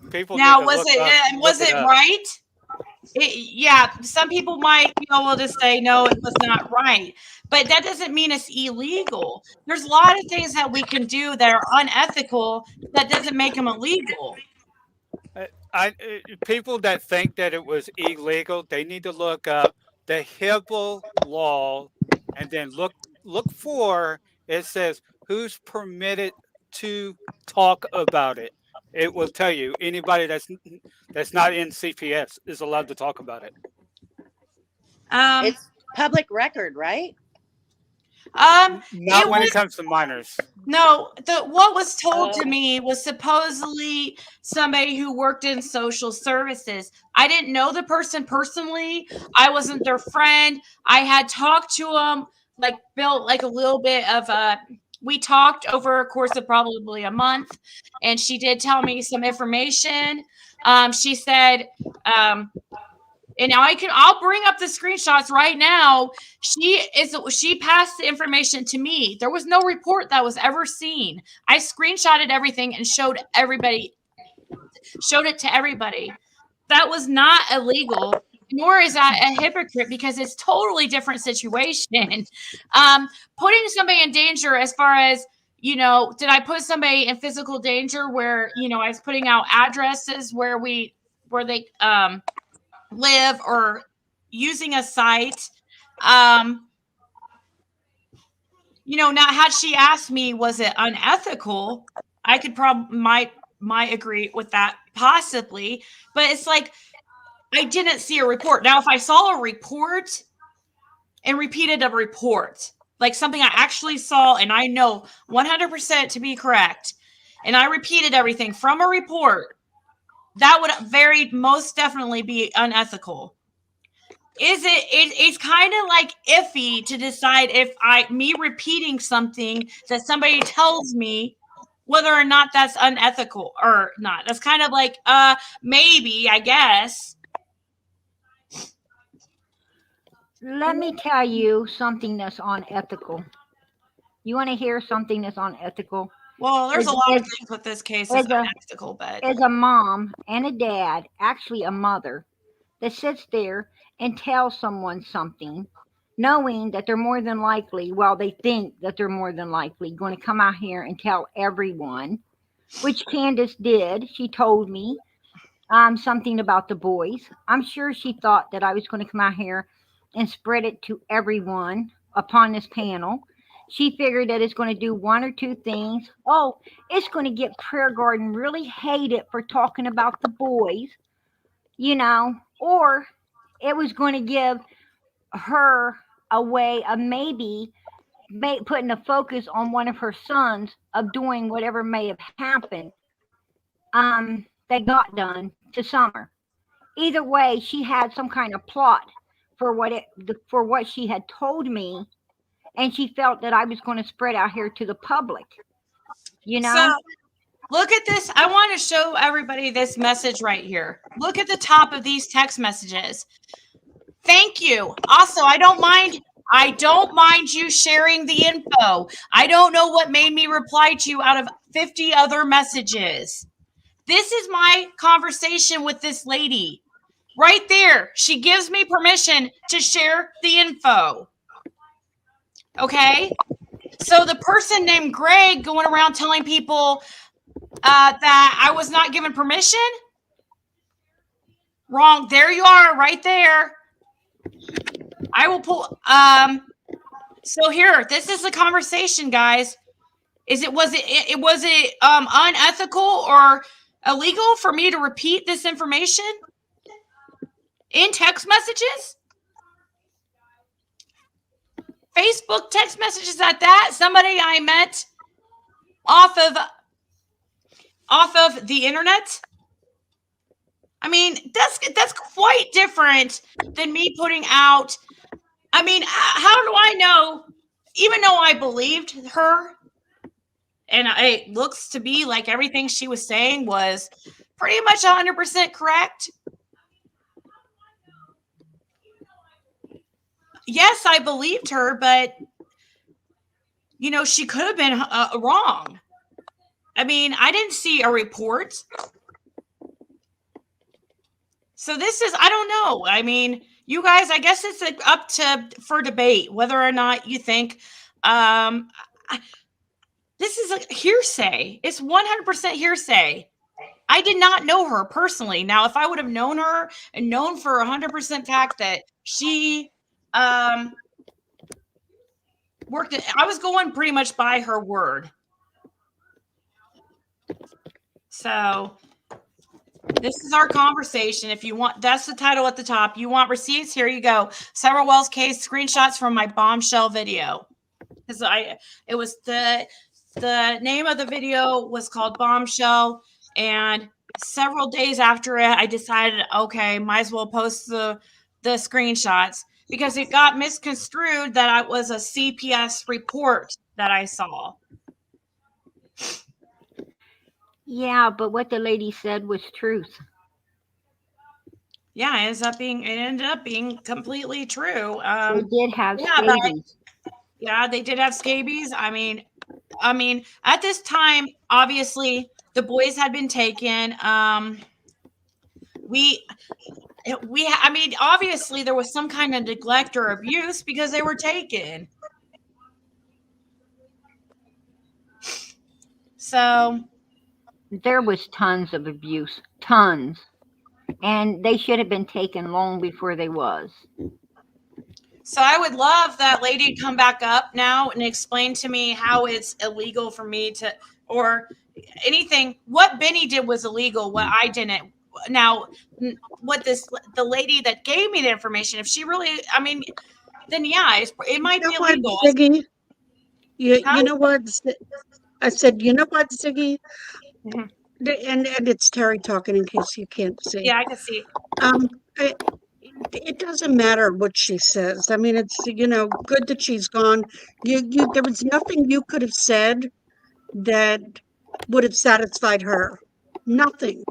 People now was it right? Yeah, some people might be able to say no, it was not right, but that doesn't mean it's illegal. There's a lot of things that we can do that are unethical. That doesn't make them illegal. People that think that it was illegal, they need to look up the HIPAA law and then look for it says who's permitted to talk about it. It will tell you anybody that's not in CPS is allowed to talk about it. It's public record, right? Not when it comes to minors. No, what was told to me was supposedly somebody who worked in social services. I didn't know the person personally. I wasn't their friend. I had talked to them, built a little bit of we talked over a course of probably a month, and she did tell me some information. She said And now I'll bring up the screenshots right now. She passed the information to me. There was no report that was ever seen. I screenshotted everything and showed it to everybody. That was not illegal, nor is that a hypocrite, because it's totally different situation. Putting somebody in danger, as far as, did I put somebody in physical danger where, I was putting out addresses where they live, or using a site? Now, had she asked me, was it unethical, I could probably might agree with that, possibly. But it's like, I didn't see a report. Now, if I saw a report and repeated a report, like something I actually saw and I know 100% to be correct, and I repeated everything from a report, that would most definitely be unethical. It's kind of like iffy to decide if me repeating something that somebody tells me, whether or not that's unethical or not. That's kind of like, maybe, I guess. Let me tell you something that's unethical. You want to hear something that's unethical? Well, there's a lot of things with this case that's unethical, but as a mom and a dad, actually a mother, that sits there and tells someone something, knowing that they're more than likely, they think that they're more than likely going to come out here and tell everyone, which Candace did. She told me something about the boys. I'm sure she thought that I was going to come out here and spread it to everyone upon this panel. She figured that it's going to do one or two things. Oh, it's going to get Prayer Garden really hated for talking about the boys, or it was going to give her a way of maybe putting a focus on one of her sons of doing whatever may have happened that got done to Summer. Either way, she had some kind of plot for what she had told me, and she felt that I was going to spread out here to the public. So, look at this. I want to show everybody this message right here. Look at the top of these text messages. Thank you. Also, I don't mind you sharing the info. I don't know what made me reply to you out of 50 other messages. This is my conversation with this lady. Right there. She gives me permission to share the info. Okay? So the person named Greg going around telling people that I was not given permission? Wrong. There you are, right there. I will pull. So here, this is the conversation, guys. Was it unethical or illegal for me to repeat this information in text messages? Facebook text messages at that. Somebody I met off of the internet. I mean, that's quite different than me putting out. I mean, how do I know? Even though I believed her, and it looks to be like everything she was saying was pretty much 100% correct. Yes, I believed her, but she could have been wrong. I mean, I didn't see a report. So this is, I don't know. I mean, you guys, I guess it's up for debate whether or not you think this is a hearsay. It's 100% hearsay. I did not know her personally. Now, if I would have known her and known for 100% fact that she worked it, I was going pretty much by her word. So this is our conversation. If you want, that's the title at the top. You want receipts? Here you go. Sarah Wells case screenshots from my bombshell video. Because it was the name of the video was called Bombshell, and several days after it, I decided, okay, might as well post the screenshots because it got misconstrued that it was a CPS report that I saw. Yeah, but what the lady said was truth. Yeah, it ended up being completely true. They did have Yeah, but scabies. yeah, they did have scabies. I mean, at this time, obviously, the boys had been taken. I mean, obviously, there was some kind of neglect or abuse because they were taken. So there was tons of abuse, tons, and they should have been taken long before they was. So I would love that lady to come back up now and explain to me how it's illegal for me to, or anything. What Benny did was illegal. What I didn't. Now, what the lady that gave me the information, if she really, I mean, then yeah, it might be what, illegal. Ziggy? Huh? You know what? I said, you know what, Ziggy? Mhm. And it's Terry talking in case you can't see. Yeah, I can see. It doesn't matter what she says. I mean, it's, good that she's gone. There was nothing you could have said that would have satisfied her. Nothing.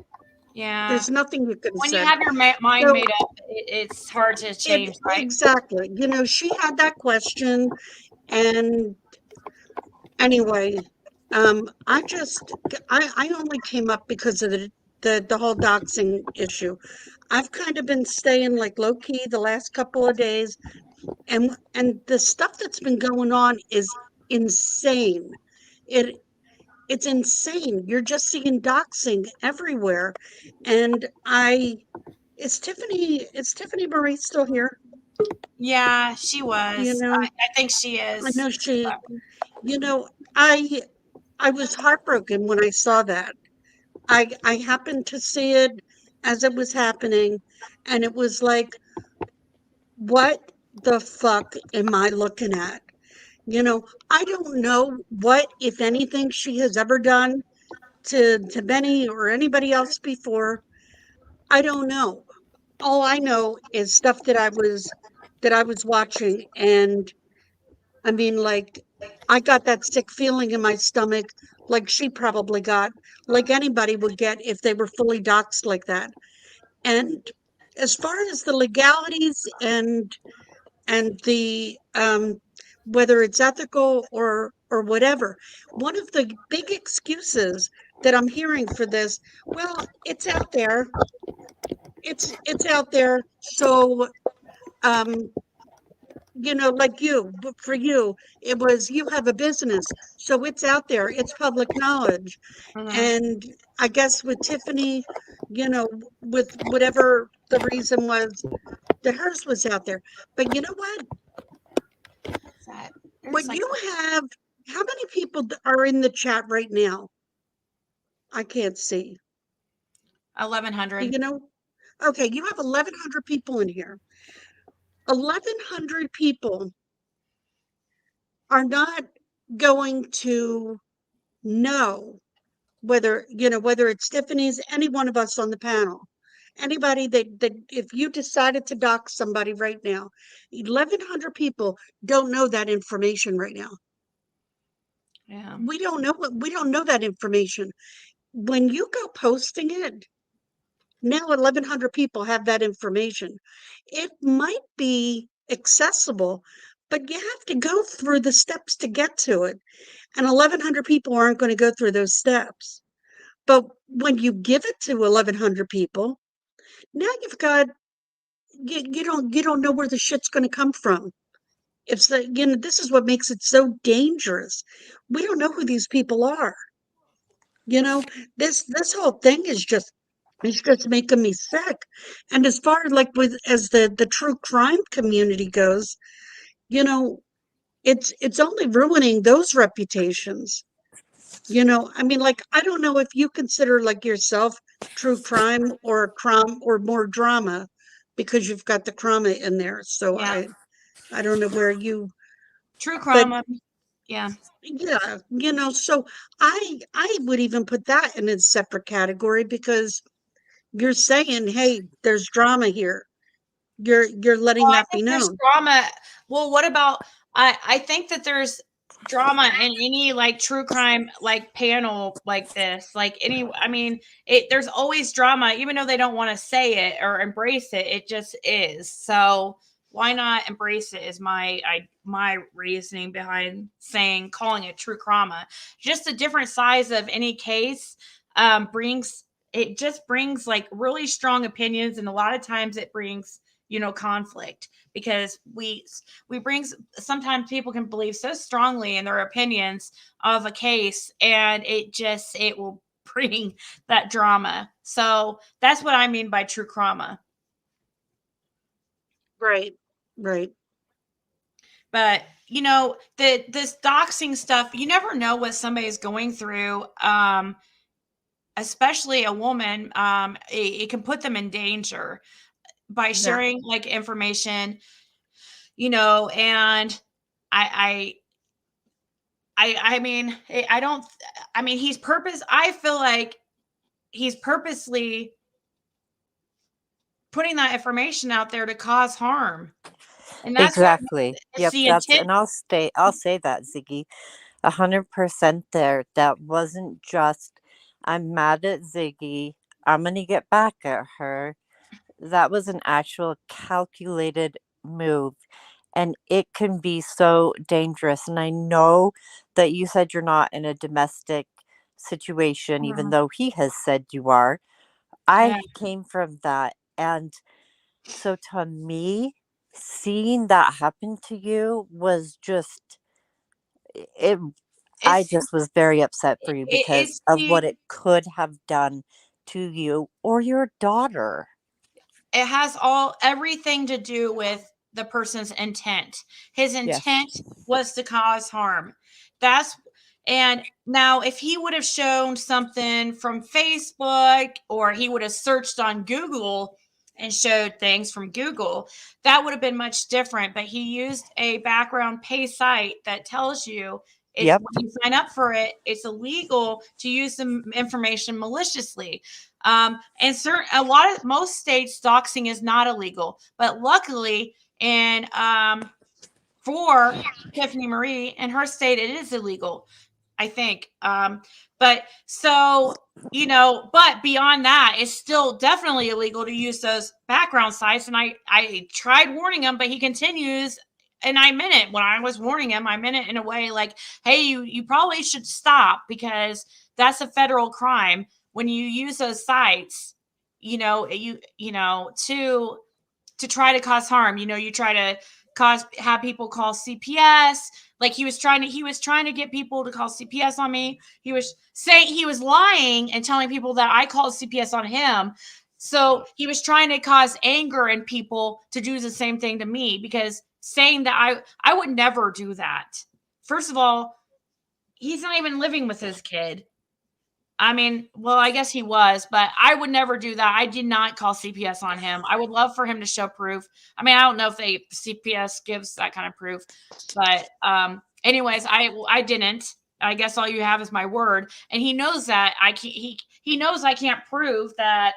Yeah. There's nothing you could have When you said. have your mind So made up, it's hard to change, right? exactly. She had that question, and anyway, I only came up because of the whole doxing issue. I've kind of been staying like low key the last couple of days, and the stuff that's been going on is insane. It's insane. You're just seeing doxing everywhere, and is Tiffany Marie still here? Yeah, she was. I I think she is. know she. You know, I I was heartbroken when I saw that. I happened to see it as it was happening, and it was like, what the fuck am I looking at? I don't know what, if anything, she has ever done to Benny or anybody else before. I don't know. All I know is stuff that I was watching, and I mean, like, I got that sick feeling in my stomach, like she probably got, like anybody would get if they were fully doxxed like that. And as far as the legalities and the whether it's ethical or whatever, one of the big excuses that I'm hearing for this, well, it's out there. It's out there. So um like but for you, it was, you have a business, so it's out there, it's public knowledge. And I guess with Tiffany, with whatever the reason was, that hers was out there. But you know what you have, how many people are in the chat right now? I can't see. 1,100. Okay, you have 1,100 people in here. 1,100 people are not going to know whether it's Tiffany's, any one of us on the panel, anybody that if you decided to dox somebody right now, 1,100 people don't know that information right now. Yeah. We don't know that information. When you go posting it, now 1,100 people have that information. It might be accessible, but you have to go through the steps to get to it. And 1,100 people aren't going to go through those steps. But when you give it to 1,100 people, now you've got, you don't know where the shit's going to come from. It's this is what makes it so dangerous. We don't know who these people are. This whole thing is just, it's just making me sick. And as far like as the true crime community goes, it's only ruining those reputations. I mean, like, I don't know if you consider like yourself true crime or more drama, because you've got the crama in there. So Yeah. I don't know where you True crime. Yeah. Yeah, so I would even put that in a separate category, because you're saying, hey, there's drama here. You're letting Well, I that be think there's known. drama. Well, what about, I think that there's drama in any like true crime like panel like this, like any, I mean, there's always drama, even though they don't want to say it or embrace it. It just is. So why not embrace it is my reasoning behind calling it true crime. Just a different size of any case brings like really strong opinions, and a lot of times it brings conflict, because we bring, sometimes people can believe so strongly in their opinions of a case, and it will bring that drama. So that's what I mean by true crime. Right. But this doxing stuff, you never know what somebody's going through, especially a woman. It can put them in danger by sharing like information, and I mean, I feel like he's purposely putting that information out there to cause harm. And that's Exactly. Yep. the That's, intent. and I'll say that, Ziggy, 100% there. That wasn't just, I'm mad at Ziggy, I'm going to get back at her. That was an actual calculated move. And it can be so dangerous. And I know that you said you're not in a domestic situation, even though he has said you are. I came from that. And so to me, seeing that happen to you was just, I just was very upset for you because of what it could have done to you or your daughter. It has everything to do with the person's intent. His intent was to cause harm. And now if he would have shown something from Facebook, or he would have searched on Google and showed things from Google, that would have been much different. But he used a background pay site that tells you when you sign up for it, it's illegal to use the information maliciously. And most states, doxing is not illegal, but luckily for Tiffany Marie in her state, it is illegal, I think. But beyond that, it's still definitely illegal to use those background sites. And I tried warning him, but he continues. And I meant it when I was warning him. I meant it in a way like, hey, you probably should stop, because that's a federal crime when you use those sites, to try to cause harm. You try to have people call CPS. Like he was trying to get people to call CPS on me. He was lying and telling people that I called CPS on him. So he was trying to cause anger in people to do the same thing to me, because saying that I would never do that. First of all, he's not even living with his kid. I mean, well, I guess he was, but I would never do that. I did not call CPS on him. I would love for him to show proof. I mean, I don't know if CPS gives that kind of proof, but anyways, I didn't. I guess all you have is my word, and he knows that he knows I can't prove that,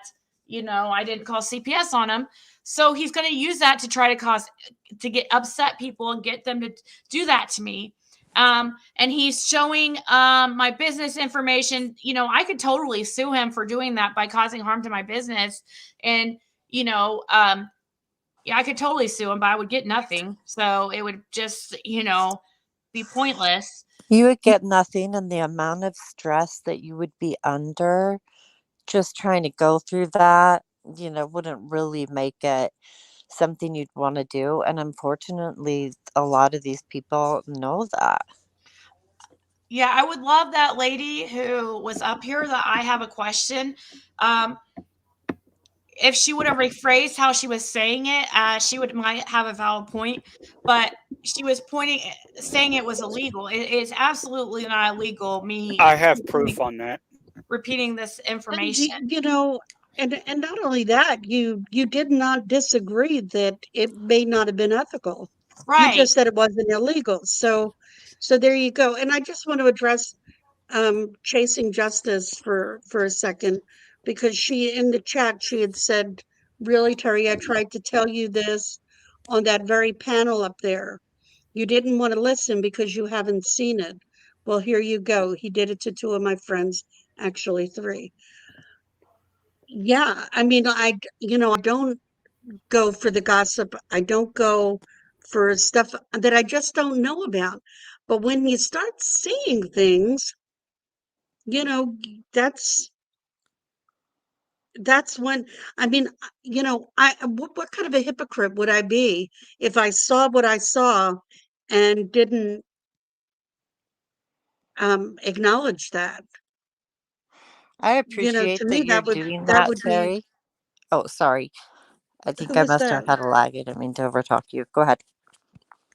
I didn't call CPS on him. So he's going to use that to try to get upset people and get them to do that to me. And he's showing my business information. I could totally sue him for doing that by causing harm to my business. And, I could totally sue him, but I would get nothing. So it would just, be pointless. You would get nothing, and the amount of stress that you would be under just trying to go through that, wouldn't really make it something you'd want to do. And unfortunately, a lot of these people know that. Yeah, I would love that lady who was up here that I have a question. If she would have rephrased how she was saying it, she might have a valid point. But she was saying it was illegal. It is absolutely not illegal. I have proof on that. Repeating this information. And not only that, you did not disagree that it may not have been ethical. Right. You just said it wasn't illegal. So there you go. And I just want to address Chasing Justice for a second, because she, in the chat, she had said, really, Terry, I tried to tell you this on that very panel up there. You didn't want to listen because you haven't seen it. Well, here you go. He did it to two of my friends, actually three. Yeah, I mean, I don't go for the gossip. I don't go for stuff that I just don't know about. But when you start seeing things, you know, that's when, I mean, what kind of a hypocrite would I be if I saw what I saw and didn't acknowledge that? I To appreciate me, that you're doing that that, would be. Terry. Oh, sorry. I think Who I was must have that? had a lag. I didn't mean to overtalk you. Go ahead.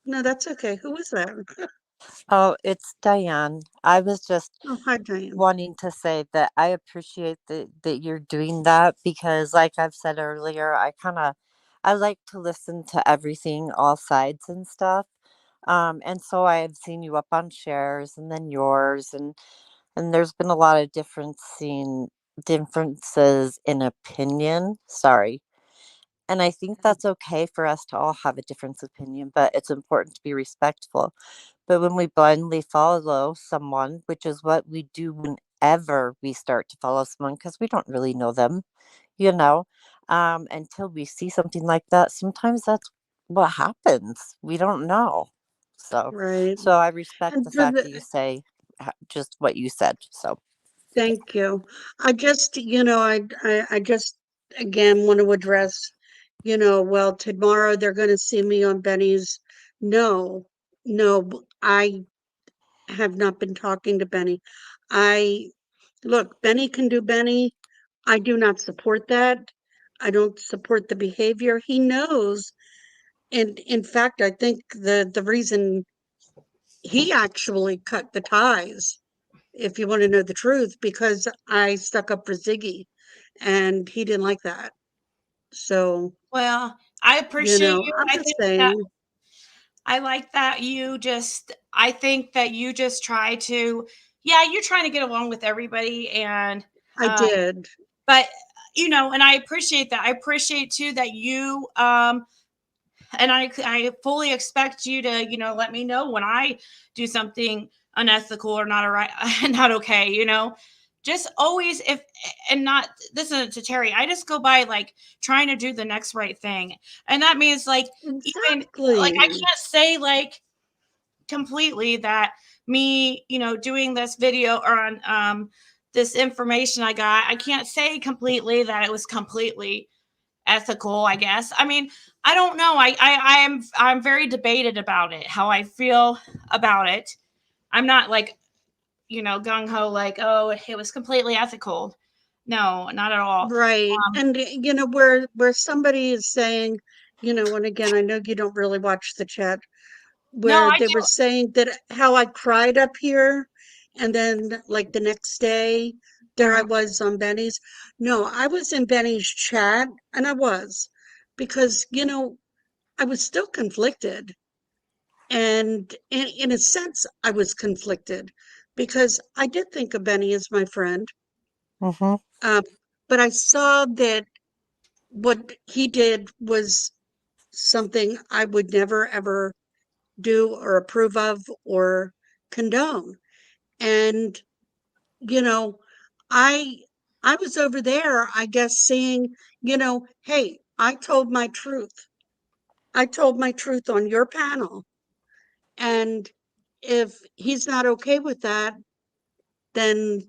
No, that's okay. Who was that? Oh, it's Diane. I was just Oh, hi, Diane. wanting to say that I appreciate that you're doing that because, like I've said earlier, I like to listen to everything, all sides and stuff. And so I have seen you up on shares and then yours, and there's been a lot of differences in opinion. Sorry. And I think that's okay for us to all have a different opinion, but it's important to be respectful. But when we blindly follow someone, which is what we do whenever we start to follow someone, because we don't really know them, you know, until we see something like that, sometimes that's what happens. We don't know. So, Right. so I respect And the for fact that the you say just what you said. So, Thank you. I just, I just again want to address, well, tomorrow they're going to see me on Benny's. No, no, I have not been talking to Benny. I Look, Benny can do Benny. I do not support that. I don't support the behavior. He knows, and in fact, I think the reason he actually cut the ties, if you want to know the truth, because I stuck up for Ziggy and he didn't like that. So, Well, I appreciate you. I'm I just think that saying. I like that I think that you just try to, yeah, you're trying to get along with everybody. And, I did. but, and I appreciate that. I appreciate too that you, and I fully expect you to, let me know when I do something unethical or not right, not okay, just always and not, this isn't to Terry. I just go by like trying to do the next right thing. And that means like, even like, I Exactly. can't say like completely that me, doing this video or on, this information I can't say completely that it was completely ethical, I guess. I mean, I don't know. I'm very debated about it, how I feel about it. I'm not like, gung ho like, oh, it was completely ethical. No, not at all. Right. And where somebody is saying, and again, I know you don't really watch the chat, No, where I they were do. saying that how I cried up here, and then like the next day there I was on Benny's. No, I was in Benny's chat, and I was, because I was still conflicted. And in a sense, I was conflicted because I did think of Benny as my friend. mm-hmm. But I saw that what he did was something I would never ever do or approve of or condone. And, you know, I I was over there, I guess, saying, hey, I told my truth. I told my truth on your panel. And if he's not okay with that, then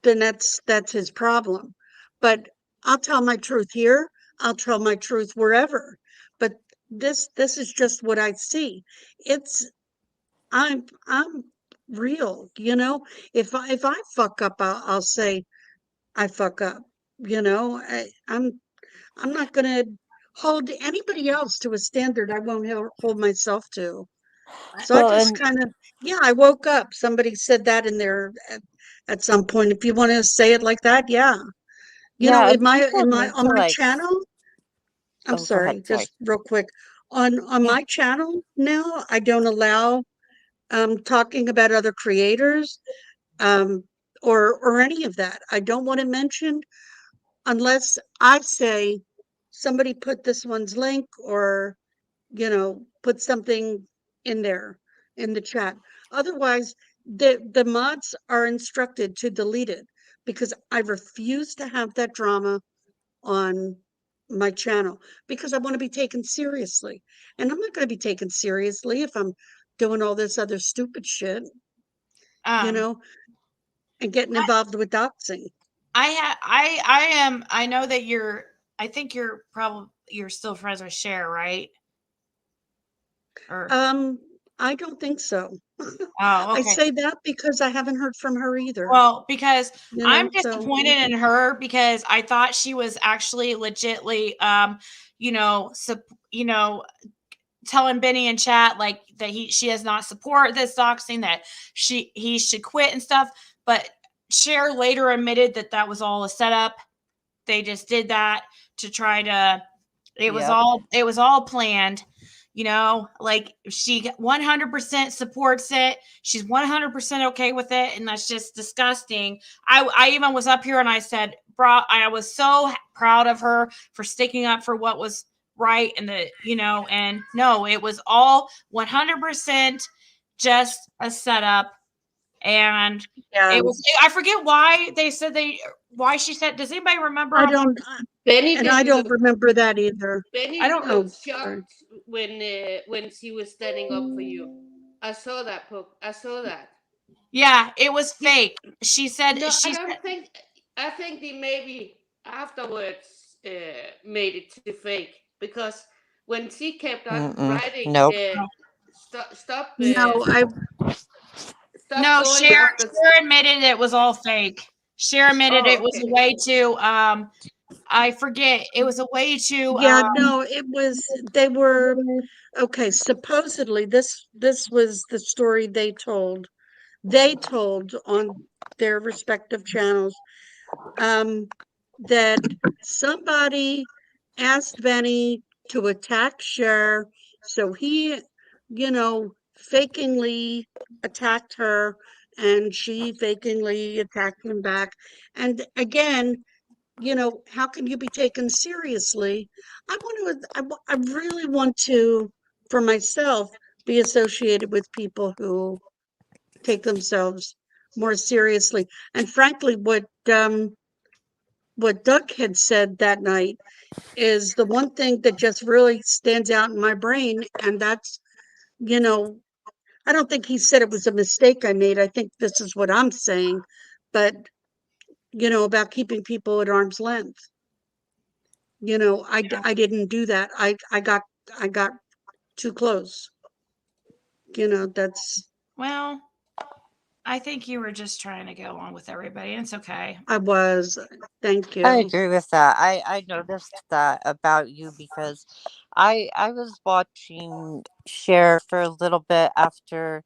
that's his problem. But I'll tell my truth here. I'll tell my truth wherever. But this is just what I see. It's I'm real, If I fuck up, I'll say I fuck up. I'm not gonna hold anybody else to a standard I won't hold myself to. So I Well, just and kind of, yeah, I woke up. Somebody said that in there at some point. If you want to say it like that, yeah. yeah, and In my people need on to my like. channel, I'm Oh, go ahead. sorry, Sorry. just real quick. On Yeah. my channel now, I don't allow talking about other creators um or any of that. I don't want it mentioned unless I say somebody put this one's link or put something in there in the chat. Otherwise, the mods are instructed to delete it because I refuse to have that drama on my channel because I want to be taken seriously. And I'm not going to be taken seriously if I'm doing all this other stupid shit, and getting involved with doxing. I know that I think you're still friends with Cher, right? I don't think so. Oh, I okay. say that because I haven't heard from her either. Well, because I'm so disappointed in her because I thought she was actually legitly, telling Benny in chat like that she does not support this doxing, that he should quit and stuff. But Cher later admitted that was all a setup. They just did that to try to. It was all planned. Like she 100% supports it. She's 100% okay with it. And that's just disgusting. I even was up here and I said, bro, I was so proud of her for sticking up for what was right. And and no, it was all 100% just a setup. And it was, I forget why why she said, does anybody remember? I don't, Benny and I don't remember that either. Benny I don't know. shocked when she was standing up for you. I saw that poke. I saw that. Yeah, it was fake. She said. No, I don't think. I think they maybe afterwards made it too fake because when she kept on writing, Nope. stop. No, No, going Cher after. admitted it was all fake. Cher admitted it was a way to I forget. It was a way to Yeah, no, it was, they were, okay, supposedly this was the story they told on their respective channels, that somebody asked Benny to attack Cher, so he, fakingly attacked her, and she fakingly attacked him back. And again, how can you be taken seriously? I really want to, for myself, be associated with people who take themselves more seriously. And frankly, what Doug had said that night is the one thing that just really stands out in my brain. And that's, I don't think he said it was a mistake I made. I think this is what I'm saying. But, about keeping people at arm's length. I didn't do that. I got too close. That's. Well, I think you were just trying to go along with everybody. It's okay. I was. Thank you. I agree with that. I noticed that about you because I was watching Cher for a little bit after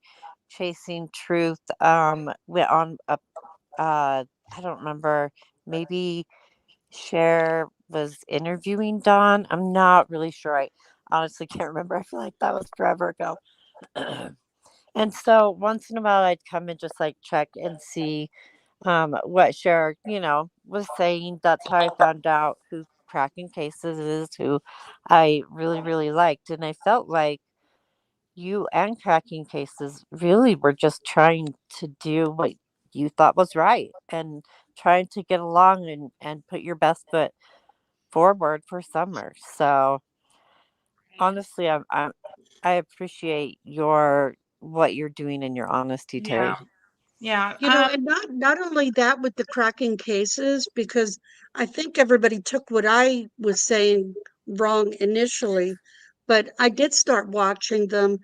Chasing Truth went on a I don't remember, maybe Cher was interviewing Dawn. I'm not really sure. I honestly can't remember. I feel like that was forever ago. And so once in a while I'd come and just like check and see what Cher, was saying. That's how I found out who Cracking Cases is, who I really, really liked. And I felt like you and Cracking Cases really were just trying to do what you thought was right and trying to get along and put your best foot forward for Summer. So honestly, I appreciate what you're doing and your honesty, Terry. Yeah. And not only that with the Cracking Cases, because I think everybody took what I was saying wrong initially, but I did start watching them,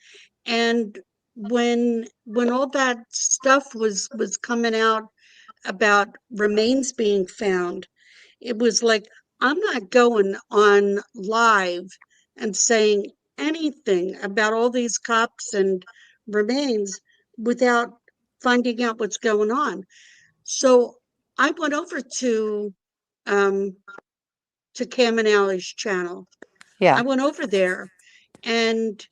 and when all that stuff was coming out about remains being found, it was like, I'm not going on live and saying anything about all these cops and remains without finding out what's going on. So I went over to Cam and Allie's channel. Yeah. I went over there, and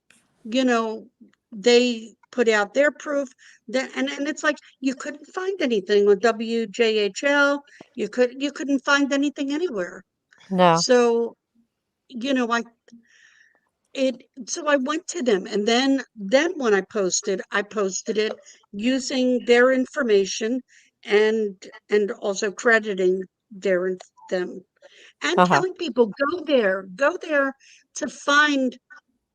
they put out their proof that, and it's like you couldn't find anything on WJHL. You couldn't find anything anywhere. No. So, So I went to them, and then when I posted it using their information and also crediting them and telling people go there to find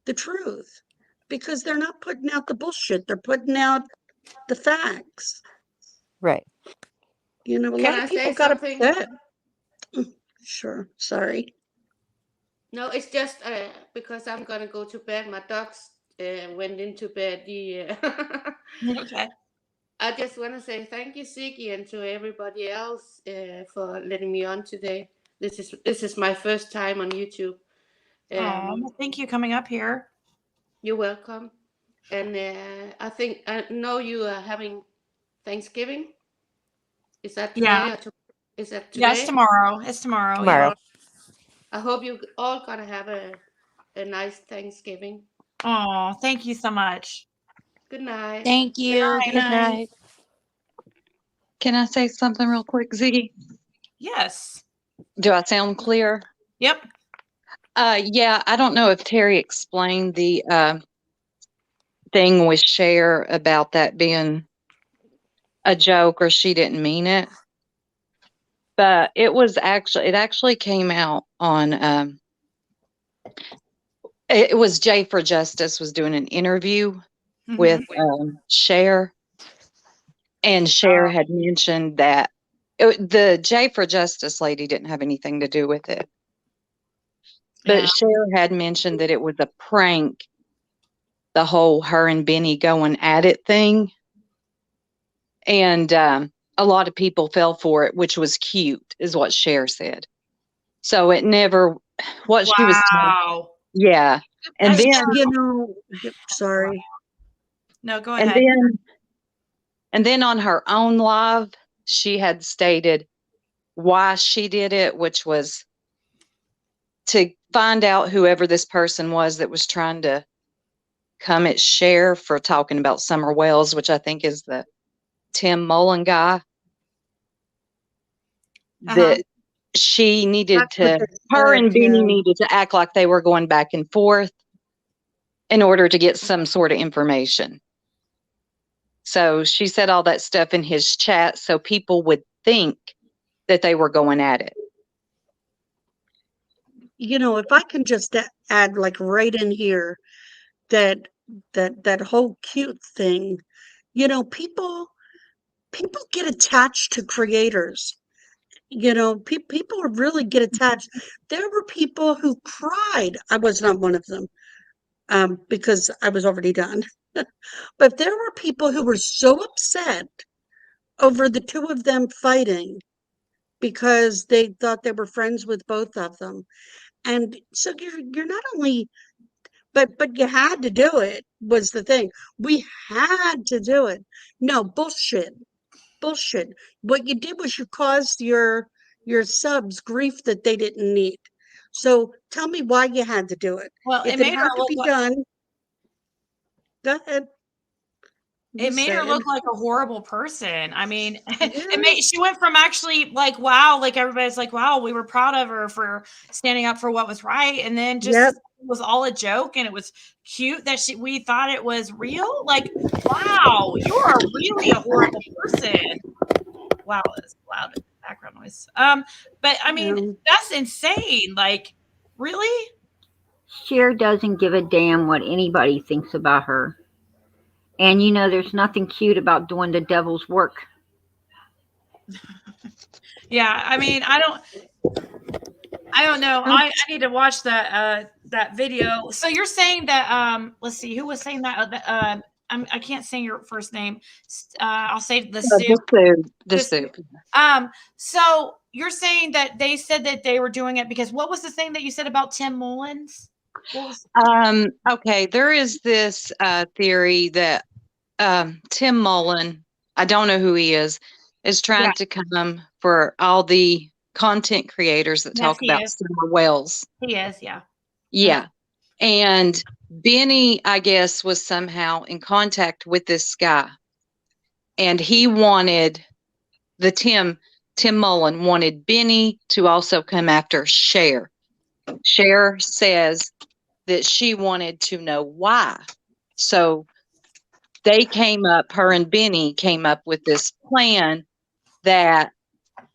the truth, because they're not putting out the bullshit, they're putting out the facts. Right. You know, a Can lot I of people say got something? upset. Sure, sorry. No, it's just because I'm gonna go to bed. My dogs went into bed. Okay. I just want to say thank you, Ziggy, and to everybody else for letting me on today. This is my first time on YouTube. Well, thank you coming up here. You're welcome. And I know you are having Thanksgiving. Is that today? Yeah. Is that today? Yeah, it's tomorrow. It's tomorrow. Tomorrow. Yeah. I hope you all gonna have a nice Thanksgiving. Oh, thank you so much. Good night. Thank you. Good night. Can I say something real quick, Ziggy? Yes. Do I sound clear? Yep. Yeah, I don't know if Terry explained the thing with Cher about that being a joke or she didn't mean it. But it actually came out on it was Jay for Justice was doing an interview with Cher, and Cher had mentioned that the Jay for Justice lady didn't have anything to do with it. But Cher had mentioned that it was a prank, the whole her and Benny going at it thing. And a lot of people fell for it, which was cute, is what Cher said. So it never, what she was saying. Yeah. And then, sorry. No, go ahead. And then on her own live, she had stated why she did it, which was to find out whoever this person was that was trying to come at Cher for talking about Summer Wells, which I think is the Tim Mullen guy. That she needed her and Benny needed to act like they were going back and forth in order to get some sort of information. So she said all that stuff in his chat so people would think that they were going at it. You know, if I can just add like right in here that whole cute thing, you know, people get attached to creators. You know, people really get attached. There were people who cried. I was not one of them, because I was already done. But there were people who were so upset over the two of them fighting because they thought they were friends with both of them. And so you're not only, but you had to do it, was the thing. We had to do it. No, bullshit. What you did was you caused your subs grief that they didn't need. So tell me why you had to do it. Well, If it had to be done, go ahead. It made her look like a horrible person. I mean, she went from actually like, wow, like everybody's like, wow, we were proud of her for standing up for what was right. And then just it was all a joke, and it was cute that we thought it was real. Like, wow, you are really a horrible person. Wow, it's loud background noise. But I mean, that's insane. Like, really? Cher doesn't give a damn what anybody thinks about her. And you know, there's nothing cute about doing the devil's work. Yeah, I mean, I don't know. I need to watch that video. So you're saying that let's see, who was saying that? I can't say your first name. I'll say the soup. So you're saying that they said that they were doing it because what was the thing that you said about Tim Mullins? Okay, there is this theory that Tim Mullen, I don't know who he is trying to come for all the content creators that talk about Summer Wells. He is, yeah. Yeah. And Benny, I guess, was somehow in contact with this guy. And he wanted Tim Mullen wanted Benny to also come after Cher. Cher says that she wanted to know why. So they came up, her and Benny came up with this plan that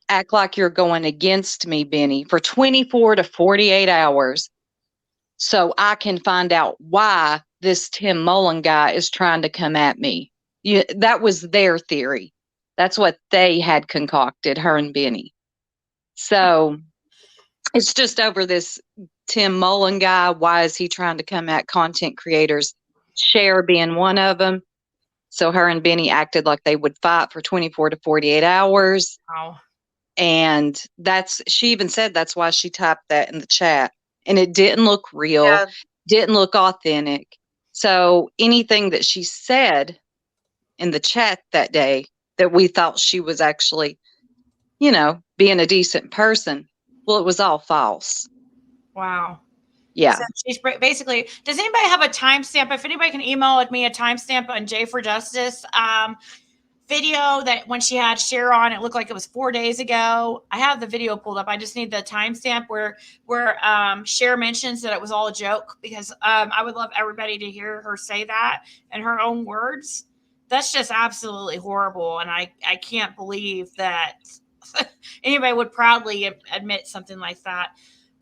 act like you're going against me, Benny, for 24 to 48 hours so I can find out why this Tim Mullen guy is trying to come at me. That was their theory. That's what they had concocted, her and Benny. So it's just over this Tim Mullen guy. Why is he trying to come at content creators? Cher being one of them. So her and Benny acted like they would fight for 24 to 48 hours. Wow. And she even said that's why she typed that in the chat. And it didn't look real, didn't look authentic. So anything that she said in the chat that day that we thought she was actually, being a decent person, well, it was all false. Wow. Yeah. So she's basically, does anybody have a timestamp? If anybody can email me a timestamp on Jay for Justice video that when she had Cher on, it looked like it was 4 days ago. I have the video pulled up. I just need the timestamp where Cher mentions that it was all a joke, because I would love everybody to hear her say that in her own words. That's just absolutely horrible. And I can't believe that anybody would proudly admit something like that.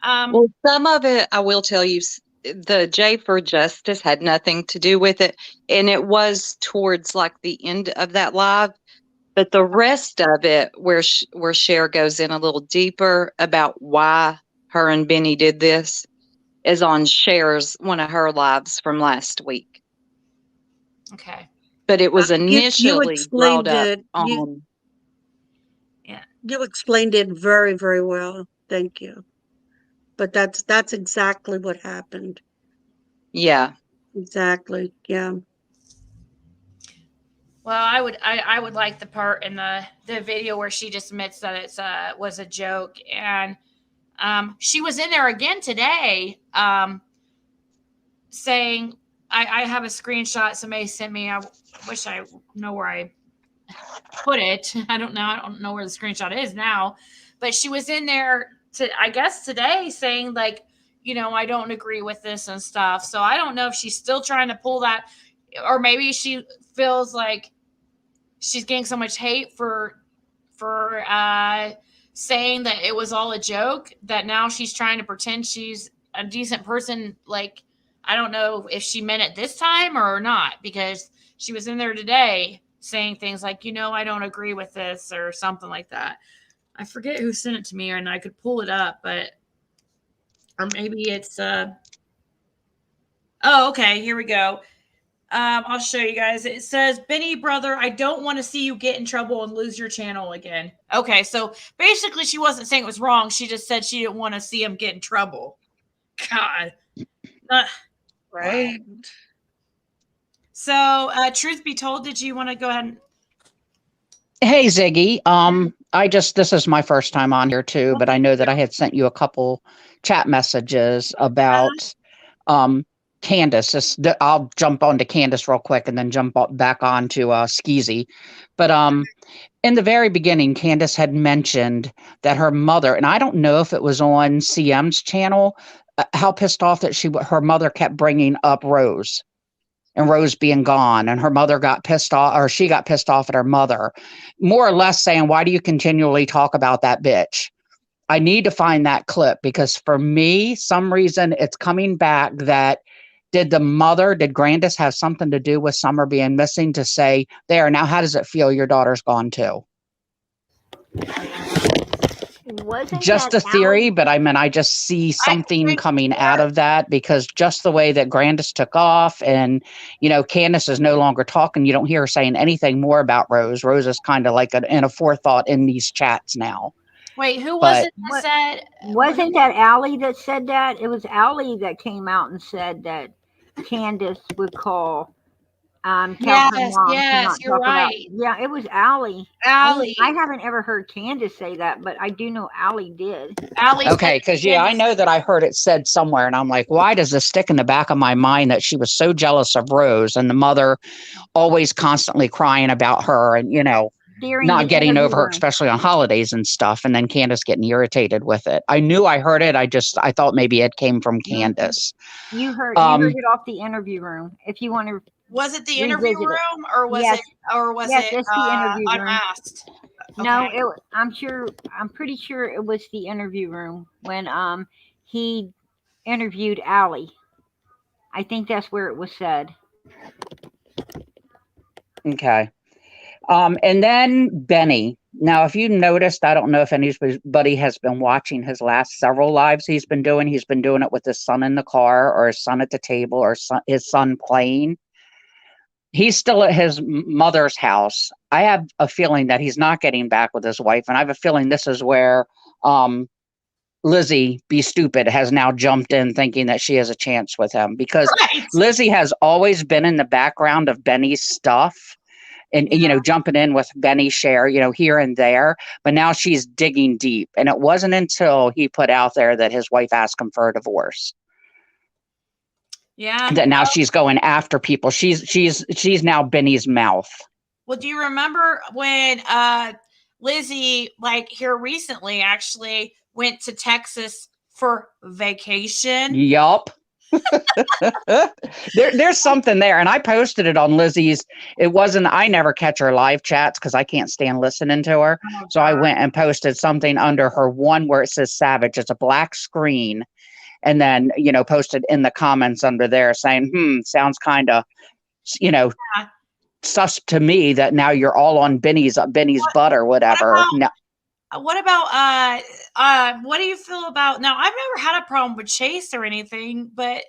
Well, some of it, I will tell you, the Jay for Justice had nothing to do with it. And it was towards like the end of that live. But the rest of it, where Cher goes in a little deeper about why her and Benny did this, is on Cher's, one of her lives from last week. Okay. But it was initially brought up it. on. You explained it very, very well. Thank you. But that's exactly what happened. Yeah. Exactly. Yeah. Well, I would like the part in the video where she just admits that it was a joke, and she was in there again today, saying, I have a screenshot somebody sent me. I wish I know where I put it. I don't know where the screenshot is now, but she was in there I guess today saying like, I don't agree with this and stuff. So I don't know if she's still trying to pull that, or maybe she feels like she's getting so much hate for saying that it was all a joke that now she's trying to pretend she's a decent person. Like, I don't know if she meant it this time or not, because she was in there today saying things like, I don't agree with this or something like that. I forget who sent it to me, and I could pull it up, or maybe it's, oh, okay, here we go. I'll show you guys. It says, Benny, brother, I don't want to see you get in trouble and lose your channel again. Okay, so basically she wasn't saying it was wrong. She just said she didn't want to see him get in trouble. God. Right. So, truth be told, did you want to go ahead and... Hey, Ziggy. This is my first time on here too, but I know that I had sent you a couple chat messages about Candace. I'll jump on to Candace real quick and then jump back on to Skeezy. But in the very beginning, Candace had mentioned that her mother, and I don't know if it was on CM's channel, how pissed off that her mother kept bringing up Rose. And Rose being gone, and her mother got pissed off, or she got pissed off at her mother, more or less saying, why do you continually talk about that bitch? I need to find that clip, because for me, some reason it's coming back that did Grandis have something to do with Summer being missing to say, there, now how does it feel your daughter's gone too? Wasn't just a theory, but I just see something coming out of that, because just the way that Grandis took off, and Candace is no longer talking. You don't hear her saying anything more about Rose. Rose is kind of like in a forethought in these chats now. Wait, who was it that said? Wasn't that Allie that said that? It was Allie that came out and said that Candace would call. Yes, you're right. It was Allie. Allie. I haven't ever heard Candace say that, but I do know Allie did. Okay, because I know that I heard it said somewhere, and I'm like, why does this stick in the back of my mind that she was so jealous of Rose, and the mother always constantly crying about her, and during not the getting interview over her, room. especially on holidays and stuff, and then Candace getting irritated with it. I knew I heard it. I thought maybe it came from Candace. You heard it off the interview room. If you want to, was it the interview room or was yes. it It's the interview room. unmasked? No, Okay. I'm pretty sure it was the interview room when he interviewed Allie. I think that's where it was said. Okay. And then Benny. Now, if you noticed, I don't know if anybody has been watching his last several lives he's been doing. He's been doing it with his son in the car or his son at the table or his son playing. He's still at his mother's house. I have a feeling that he's not getting back with his wife. And I have a feeling this is where Lizzie Be Stupid has now jumped in thinking that she has a chance with him because Lizzie has always been in the background of Benny's stuff. And, jumping in with Benny's share, here and there. But now she's digging deep. And it wasn't until he put out there that his wife asked him for a divorce. Yeah. That now she's going after people. She's now Benny's mouth. Well, do you remember when Lizzie, here recently, actually went to Texas for vacation? Yup. There's something there, and I posted it on Lizzie's. I never catch her live chats because I can't stand listening to her. So I went and posted something under her one where it says Savage. It's a black screen, and then posted in the comments under there saying, sounds kind of sus to me that now you're all on Benny's butt or whatever. What about what do you feel about now? I've never had a problem with Chase or anything, but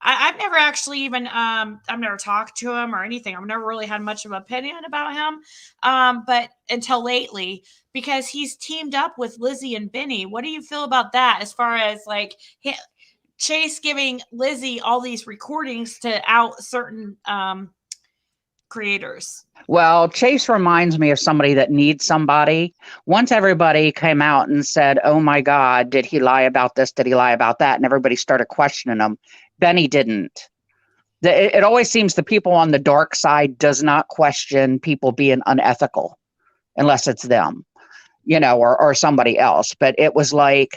I've never actually even I've never talked to him or anything. I've never really had much of an opinion about him. But until lately, because he's teamed up with Lizzie and Benny. What do you feel about that as far as Chase giving Lizzie all these recordings to out certain creators? Well, Chase reminds me of somebody that needs somebody. Once everybody came out and said, oh my God, did he lie about this? Did he lie about that? And everybody started questioning him. Benny didn't. It always seems the people on the dark side does not question people being unethical unless it's them, or somebody else. But it was I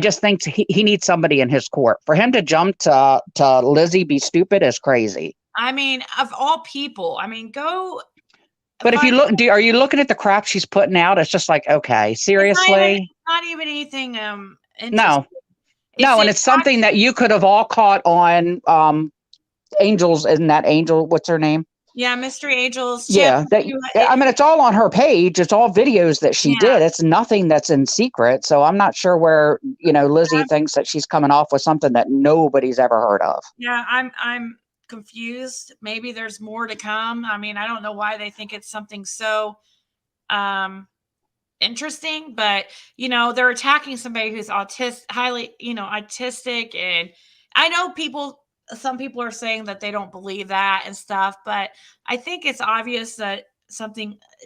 just think he needs somebody in his court. For him to jump to Lizzie Be Stupid is crazy. I mean, of all people, go. But if you look, are you looking at the crap she's putting out? It's just okay, seriously. Not even anything. No, and it's something that you could have all caught on Angels. Isn't that Angel? What's her name? Yeah, Mystery Angels. Yeah, it's all on her page. It's all videos that she did. It's nothing that's in secret. So I'm not sure where Lizzie thinks that she's coming off with something that nobody's ever heard of. Yeah, I'm confused. Maybe there's more to come. I don't know why they think it's something so interesting, but they're attacking somebody who's highly autistic, and I know some people are saying that they don't believe that and stuff, but I think it's obvious that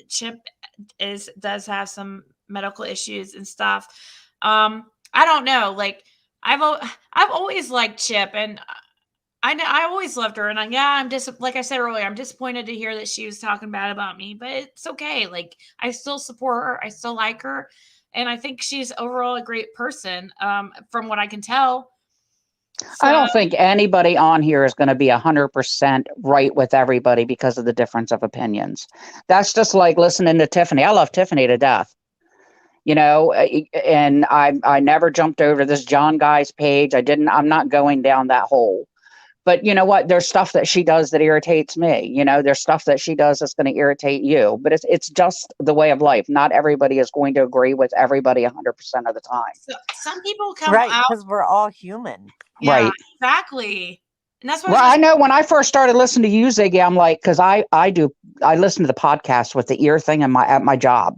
Chip does have some medical issues and stuff. I don't know, I've always liked Chip, and I always loved her, and I'm just like I said earlier, I'm disappointed to hear that she was talking bad about me, but it's okay. I still support her, I still like her, and I think she's overall a great person, from what I can tell. I don't think anybody on here is going to be 100% right with everybody because of the difference of opinions. That's just like listening to Tiffany. I love Tiffany to death. And I never jumped over this John guy's page. I'm not going down that hole. But you know what? There's stuff that she does that irritates me. There's stuff that she does that's going to irritate you. But it's just the way of life. Not everybody is going to agree with everybody 100% of the time. So some people come out because we're all human. Yeah, right. Exactly. And that's what I know when I first started listening to you, Ziggy, I'm because I listen to the podcast with the ear thing at my job.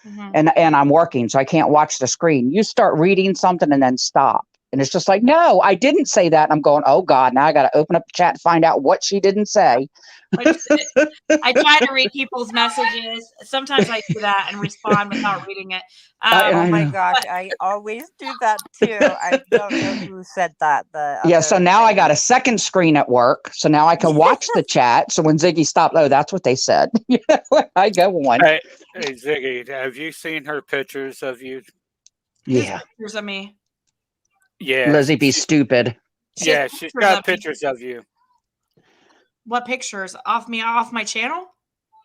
Mm-hmm. And I'm working, so I can't watch the screen. You start reading something and then stop. And it's just like, no, I didn't say that. And I'm going, oh God, now I got to open up the chat and find out what she didn't say. I try to read people's messages. Sometimes I do that and respond without reading it. Oh my gosh, I always do that too. I don't know who said that. Yeah, so now I got a second screen at work. So now I can watch the chat. So when Ziggy stopped, oh, that's what they said. I go on. Hey, Ziggy, have you seen her pictures of you? Yeah. Pictures of me. Yeah. Lizzie be stupid. Yeah, she's got pictures of you. What pictures? Off my channel?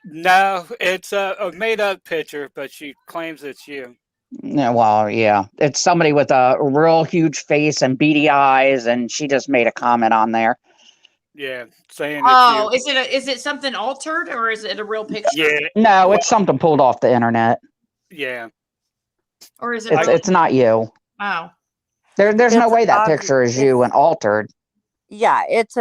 No, it's a made-up picture, but she claims it's you. Yeah, well, yeah. It's somebody with a real huge face and beady eyes, and she just made a comment on there. Yeah, saying Oh, it's you. is it something altered or is it a real picture? Yeah. No, it's something pulled off the internet. Yeah. Or is it It's not you. Oh. There's no It's way that picture is you and altered. Yeah, it's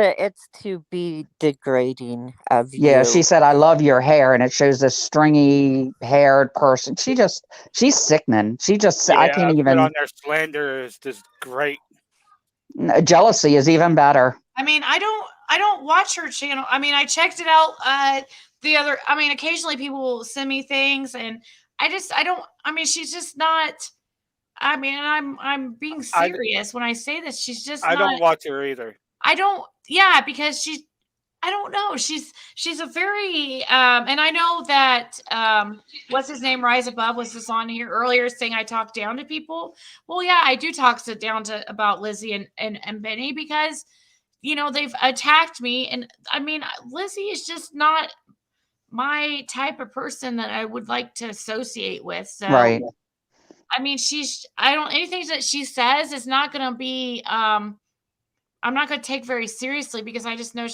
to be degrading of you. Yeah, she said, I love your hair, and it shows this stringy haired person. She's sickening. She just I can't Put even on their slander is just great. jealousy is even better. I mean, I don't watch her channel. I mean, I checked it out occasionally people will send me things and she's just not. I mean, I'm being serious when I say this. She's just I not. don't watch her either. Because I don't know. She's a very and I know that what's his name, Rise Above, was just on here earlier saying I talk down to people. Well, yeah, I do talk down to about Lizzie and Benny because they've attacked me, and I mean Lizzie is just not my type of person that I would like to associate with. So right. I mean, anything that she says is not going to be, I'm not going to take very seriously because I just know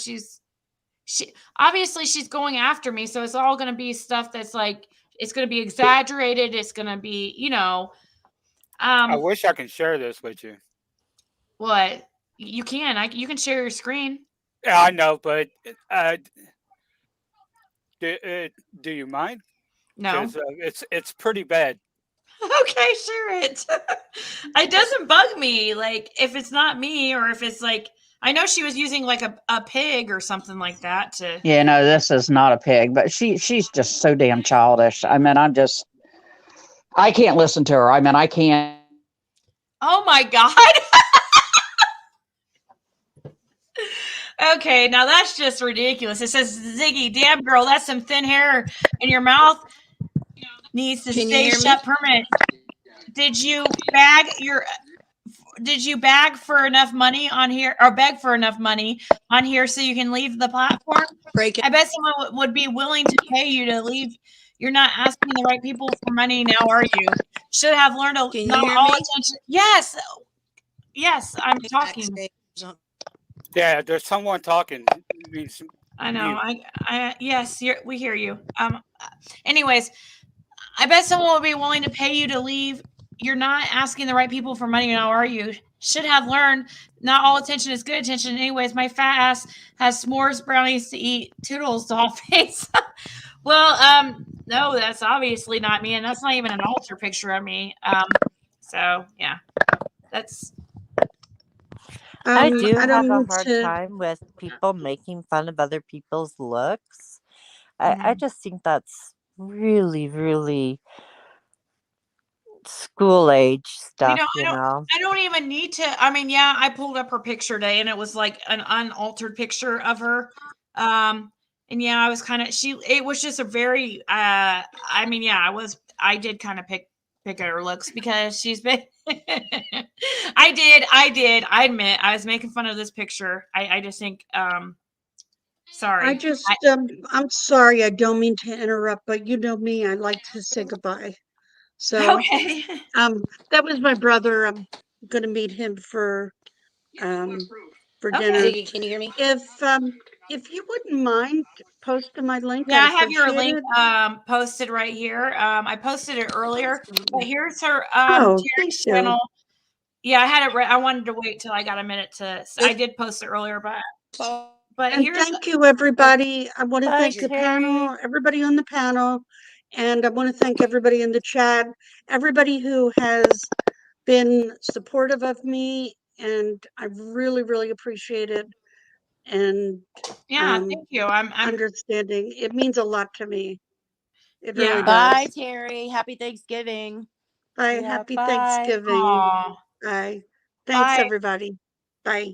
obviously she's going after me. So it's all going to be stuff that's like, it's going to be exaggerated. It's going to be, I wish I can share this with you. What? You can, you can share your screen. Yeah, I know, but do you mind? No. It's pretty bad. Okay, share it. It doesn't bug me. Like if it's not me or if it's like, I know she was using like a pig or something like that to. Yeah, no, this is not a pig, but she's just so damn childish. I mean, I can't listen to her. I mean, I can't. Oh my God. Okay, now that's just ridiculous. It says, Ziggy, damn girl, that's some thin hair in your mouth. Needs to stay shut permanent. Did you bag for enough money on here or beg for enough money on here so you can leave the platform? I bet someone would be willing to pay you to leave. You're not asking the right people for money now, are you? Should have learned to not all attention. Yes. Yes, I'm talking. Yeah, there's someone talking. I know. Yes, we hear you. Anyways, I bet someone would be willing to pay you to leave. You're not asking the right people for money now, are you? Should have learned not all attention is good attention. Anyways, my fat ass has s'mores brownies to eat. Toodles, doll face. Well, no, that's obviously not me, and that's not even an altar picture of me. So yeah, that's. I do have a hard time with people making fun of other people's looks. I just think that's really, really school age stuff, I don't even need to. I mean, yeah, I pulled up her picture today and it was like an unaltered picture of her. And yeah, I was kind of, it was just a very, I mean, yeah, I did kind of pick at her looks because she's been, I admit I was making fun of this picture. I just think, sorry. I'm sorry. I don't mean to interrupt, but you know me, I like to say goodbye. So, okay. That was my brother. I'm going to meet him for dinner. Ziggy, can you hear me? If you wouldn't mind posting my link. Yeah, I have your link posted right here. I posted it earlier, but here's her Terry's channel. Yeah, I had it I wanted to wait till I got a minute to. I did post it earlier, but and here's. Thank you, everybody. I want to thank the panel, everybody on the panel, and I want to thank everybody in the chat, everybody who has been supportive of me and I really, really appreciate it. And Yeah, thank you. I'm understanding. It means a lot to me. It Yeah. really Bye, does. Terry. Happy Thanksgiving. Bye. Yeah, Happy bye. Thanksgiving. Aw. Bye. Thanks, Bye. everybody. Bye.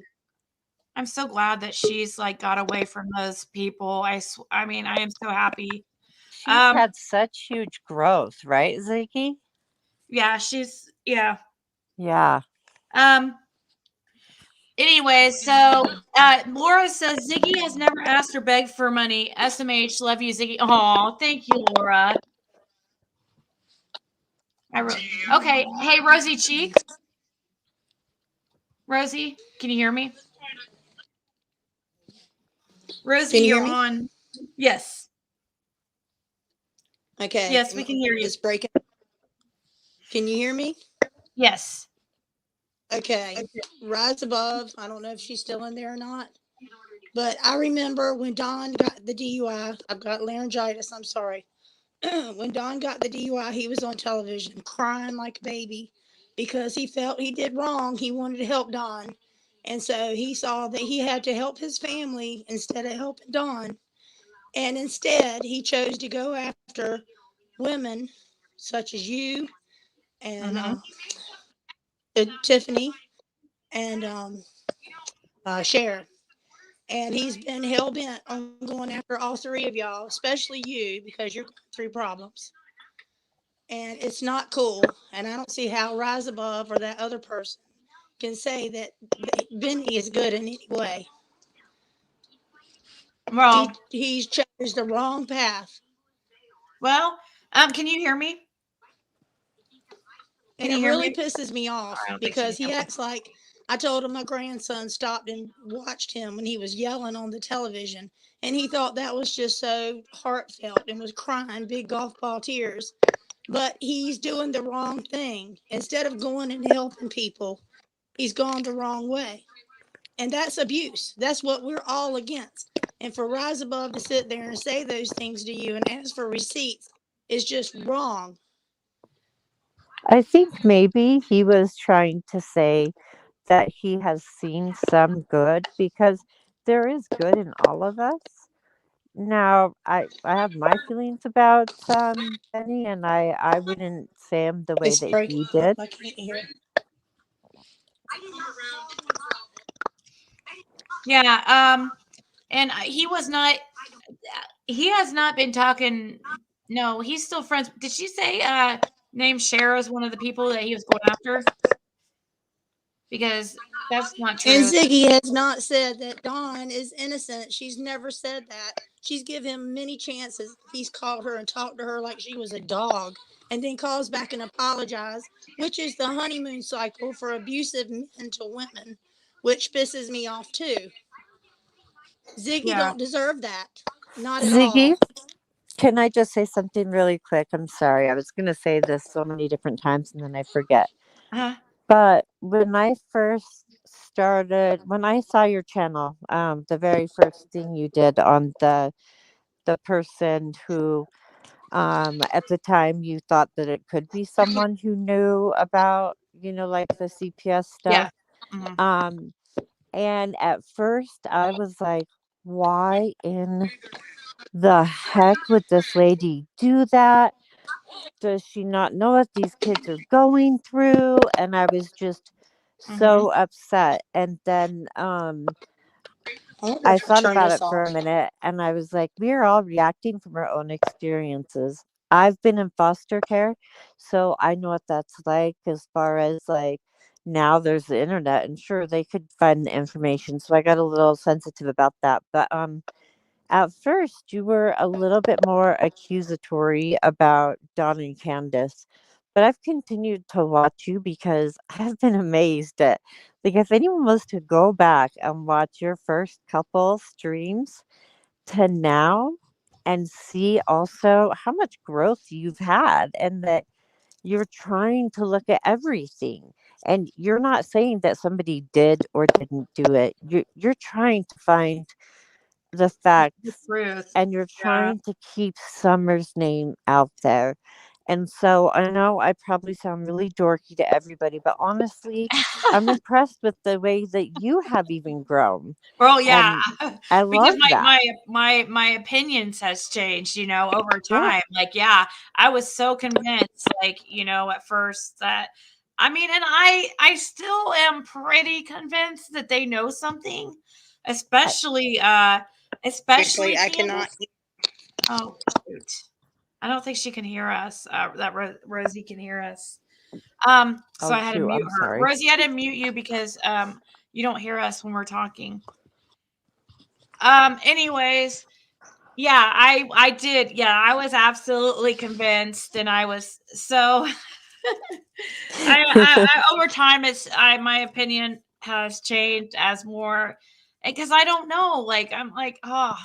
I'm so glad that she's like got away from those people. I mean, I am so happy. She's had such huge growth, right, Ziggy? Yeah, yeah. Yeah. Anyway, so Laura says Ziggy has never asked or begged for money. SMH, love you, Ziggy. Oh, thank you, Laura. Okay. Hey, Rosie Cheeks. Rosie, can you hear me? Rosie, Can you hear you're me? on. Yes. Okay. Yes, we can hear you. It's breaking. Can you hear me? Yes. Okay. Rise Above. I don't know if she's still in there or not. But I remember when Don got the DUI. I've got laryngitis. I'm sorry. When Don got the DUI, he was on television crying like a baby because he felt he did wrong. He wanted to help Don. And so he saw that he had to help his family instead of helping Don. And instead, he chose to go after women such as you and Tiffany and Sharon. And he's been hell bent on going after all three of y'all, especially you, because you're going through problems. And it's not cool. And I don't see how Rise Above or that other person can say that Benny is good in any way. Well, he's chose the wrong path. Well, can you hear me? And it really pisses me off because he acts like I told him my grandson stopped and watched him when he was yelling on the television. And he thought that was just so heartfelt and was crying big golf ball tears. But he's doing the wrong thing. Instead of going and helping people, he's gone the wrong way. And that's abuse. That's what we're all against. And for Rise Above to sit there and say those things to you and ask for receipts is just wrong. I think maybe he was trying to say that he has seen some good because there is good in all of us. Now, I have my feelings about Benny, and I wouldn't say him the way It's that breaking he up. did. I can't hear. Yeah. And he was not. He has not been talking. No, he's still friends. Did she say name Cher as one of the people that he was going after? Because that's not true. And Ziggy has not said that Dawn is innocent. She's never said that. She's given him many chances. He's called her and talked to her like she was a dog, and then calls back and apologizes, which is the honeymoon cycle for abusive men to women, which pisses me off too. Ziggy don't deserve that. Not at Ziggy, all. can I just say something really quick? I'm sorry. I was going to say this so many different times and then I forget. But when I first started, when I saw your channel, the very first thing you did on the person who at the time you thought that it could be someone who knew about, like the CPS stuff. And at first I was like, why in the heck would this lady do that? Does she not know what these kids are going through? And I was just so upset. And then I thought about it for a minute and I was like, we're all reacting from our own experiences. I've been in foster care, so I know what that's like as far as like now there's the internet and sure they could find the information. So I got a little sensitive about that. But at first you were a little bit more accusatory about Don and Candace, but I've continued to watch you because I've been amazed at, like, if anyone was to go back and watch your first couple streams to now and see also how much growth you've had and that you're trying to look at everything and you're not saying that somebody did or didn't do it. You're trying to find the facts and you're trying to keep Summer's name out there. And so I know I probably sound really dorky to everybody, but honestly, I'm impressed with the way that you have even grown. Well, yeah, And I because love that. my opinions has changed, over Yeah. time. Like, yeah, I was so convinced, like, at first that, and I still am pretty convinced that they know something, especially Actually, I cannot. Candace. Oh, shoot. I don't think she can hear us. That Rosie can hear us. So Oh, I had to shoot. mute I'm her. sorry. Rosie, I had to mute you because you don't hear us when we're talking. Anyways, yeah, I did. Yeah, I was absolutely convinced, and I was so over time my opinion has changed as more, because I don't know, like, I'm like, oh,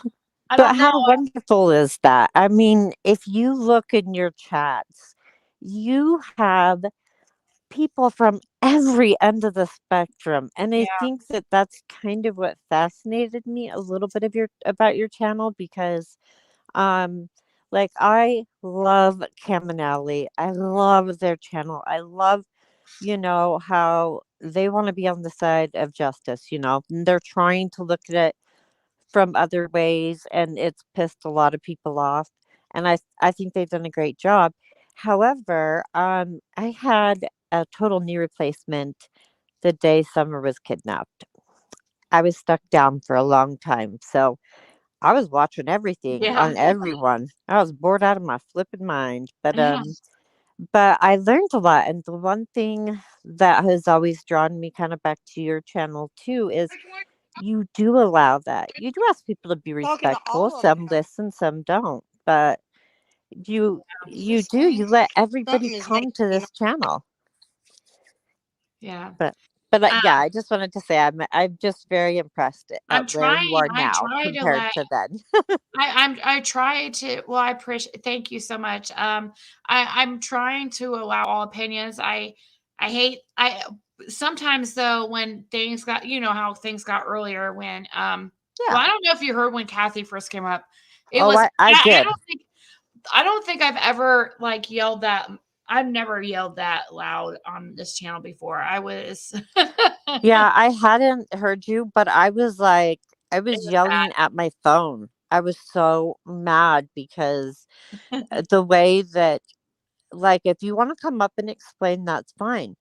I But don't know. how wonderful is that? I mean, if you look in your chats, you have people from every end of the spectrum, and I Yeah. think that that's kind of what fascinated me a little bit about your channel, because um like, I love Caminelli. I love their channel. I love, how they want to be on the side of justice. And they're trying to look at it from other ways, and it's pissed a lot of people off, and I think they've done a great job. However, I had a total knee replacement the day Summer was kidnapped. I was stuck down for a long time, so I was watching everything Yeah. on everyone. I was bored out of my flipping mind, but I learned a lot, and the one thing that has always drawn me kind of back to your channel too is you do allow that. You do ask people to be Talking to respectful. all of Some them. listen, some don't. But Is you this do. thing? You let everybody Something is come to making. this channel. Yeah. But yeah, I just wanted to say I'm just very impressed I'm at where you trying. are I now try to compared let to then. I try to, well, I appreciate, thank you so much. I'm trying to allow all opinions. I hate, I sometimes, though, when things got, how things got earlier when well, Yeah. I don't know if you heard when Kathy first came up. It Oh, was, I did. I don't think I've ever, like, yelled that. I've never yelled that loud on this channel before. I was Yeah, I hadn't heard you, but I was it was yelling at my phone. I was so mad because bad. the way that, like, if you want to come up and explain, that's fine.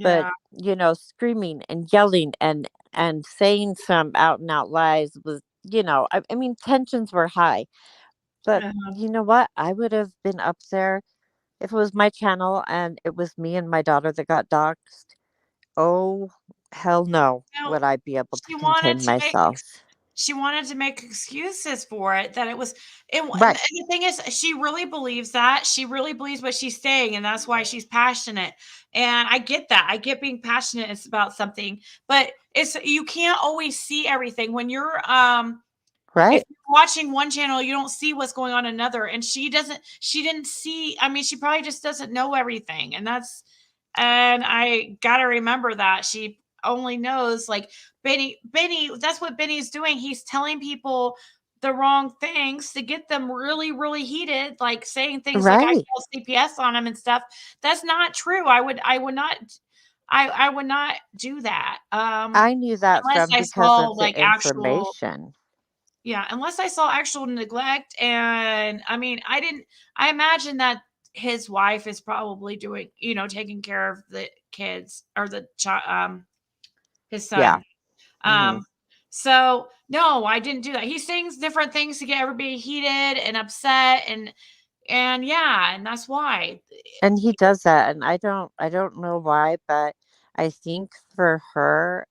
But, Yeah. screaming and yelling and saying some out and out lies was, I mean, tensions were high. But Uh-huh. you know what? I would have been up there if it was my channel and it was me and my daughter that got doxxed. Oh, hell no, No, would I be able to she wanted contain to make myself. she wanted to make excuses for it, that it was and Right. the thing is, she really believes that. She really believes what she's saying, and that's why she's passionate. And I get that. I get being passionate is about something, but you can't always see everything when you're if Right. you're watching one channel, you don't see what's going on in another. And she didn't see, I mean, she probably just doesn't know everything. And I gotta remember that. She only knows, like, Benny, that's what Benny's doing. He's telling people the wrong things to get them really, really heated, like saying things like, I Right. call CPS on them and stuff. That's not true. I would not do that. I knew that Unless from I because saw, of the like, actual, information. yeah, unless I saw actual neglect. And I mean, I imagine that his wife is probably doing, taking care of the kids, or the child, his Yeah. son. Hmm. So no, I didn't do that. He sings different things to get everybody heated and upset, and yeah, and that's why. And he does that, and I don't know why, but I think for her,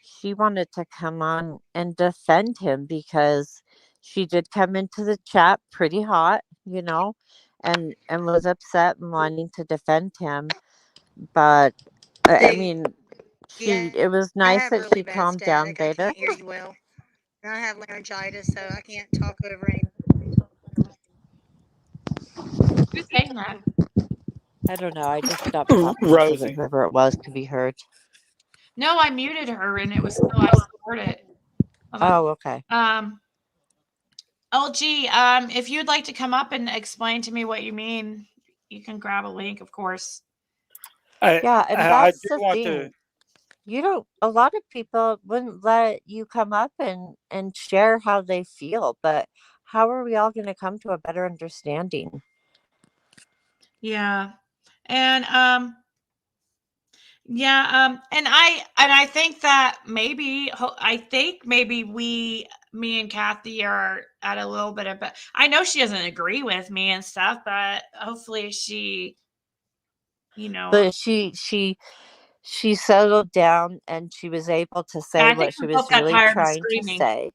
she wanted to come on and defend him because she did come into the chat pretty hot, and was upset and wanting to defend him. But I mean, Yeah, it was I nice have that really she bad calmed down static. I Veda. can't hear you well. And I have laryngitis, so I can't talk over any. Who's saying that? I don't know. I just stopped talking so that Rosie. whoever it was could be heard. No, I muted her, and it was still, I still heard it. Hold on. Oh, okay. LG, if you'd like to come up and explain to me what you mean, you can grab a link, of course. Yeah, and I that's do the want thing. to. A lot of people wouldn't let you come up and share how they feel, but how are we all going to come to a better understanding? Yeah. And and I think that I think maybe me and Kathy are at a little bit of, I know she doesn't agree with me and stuff, but hopefully she, But she settled down and she was able to say I think what she we was both got really tired of trying to screaming. say.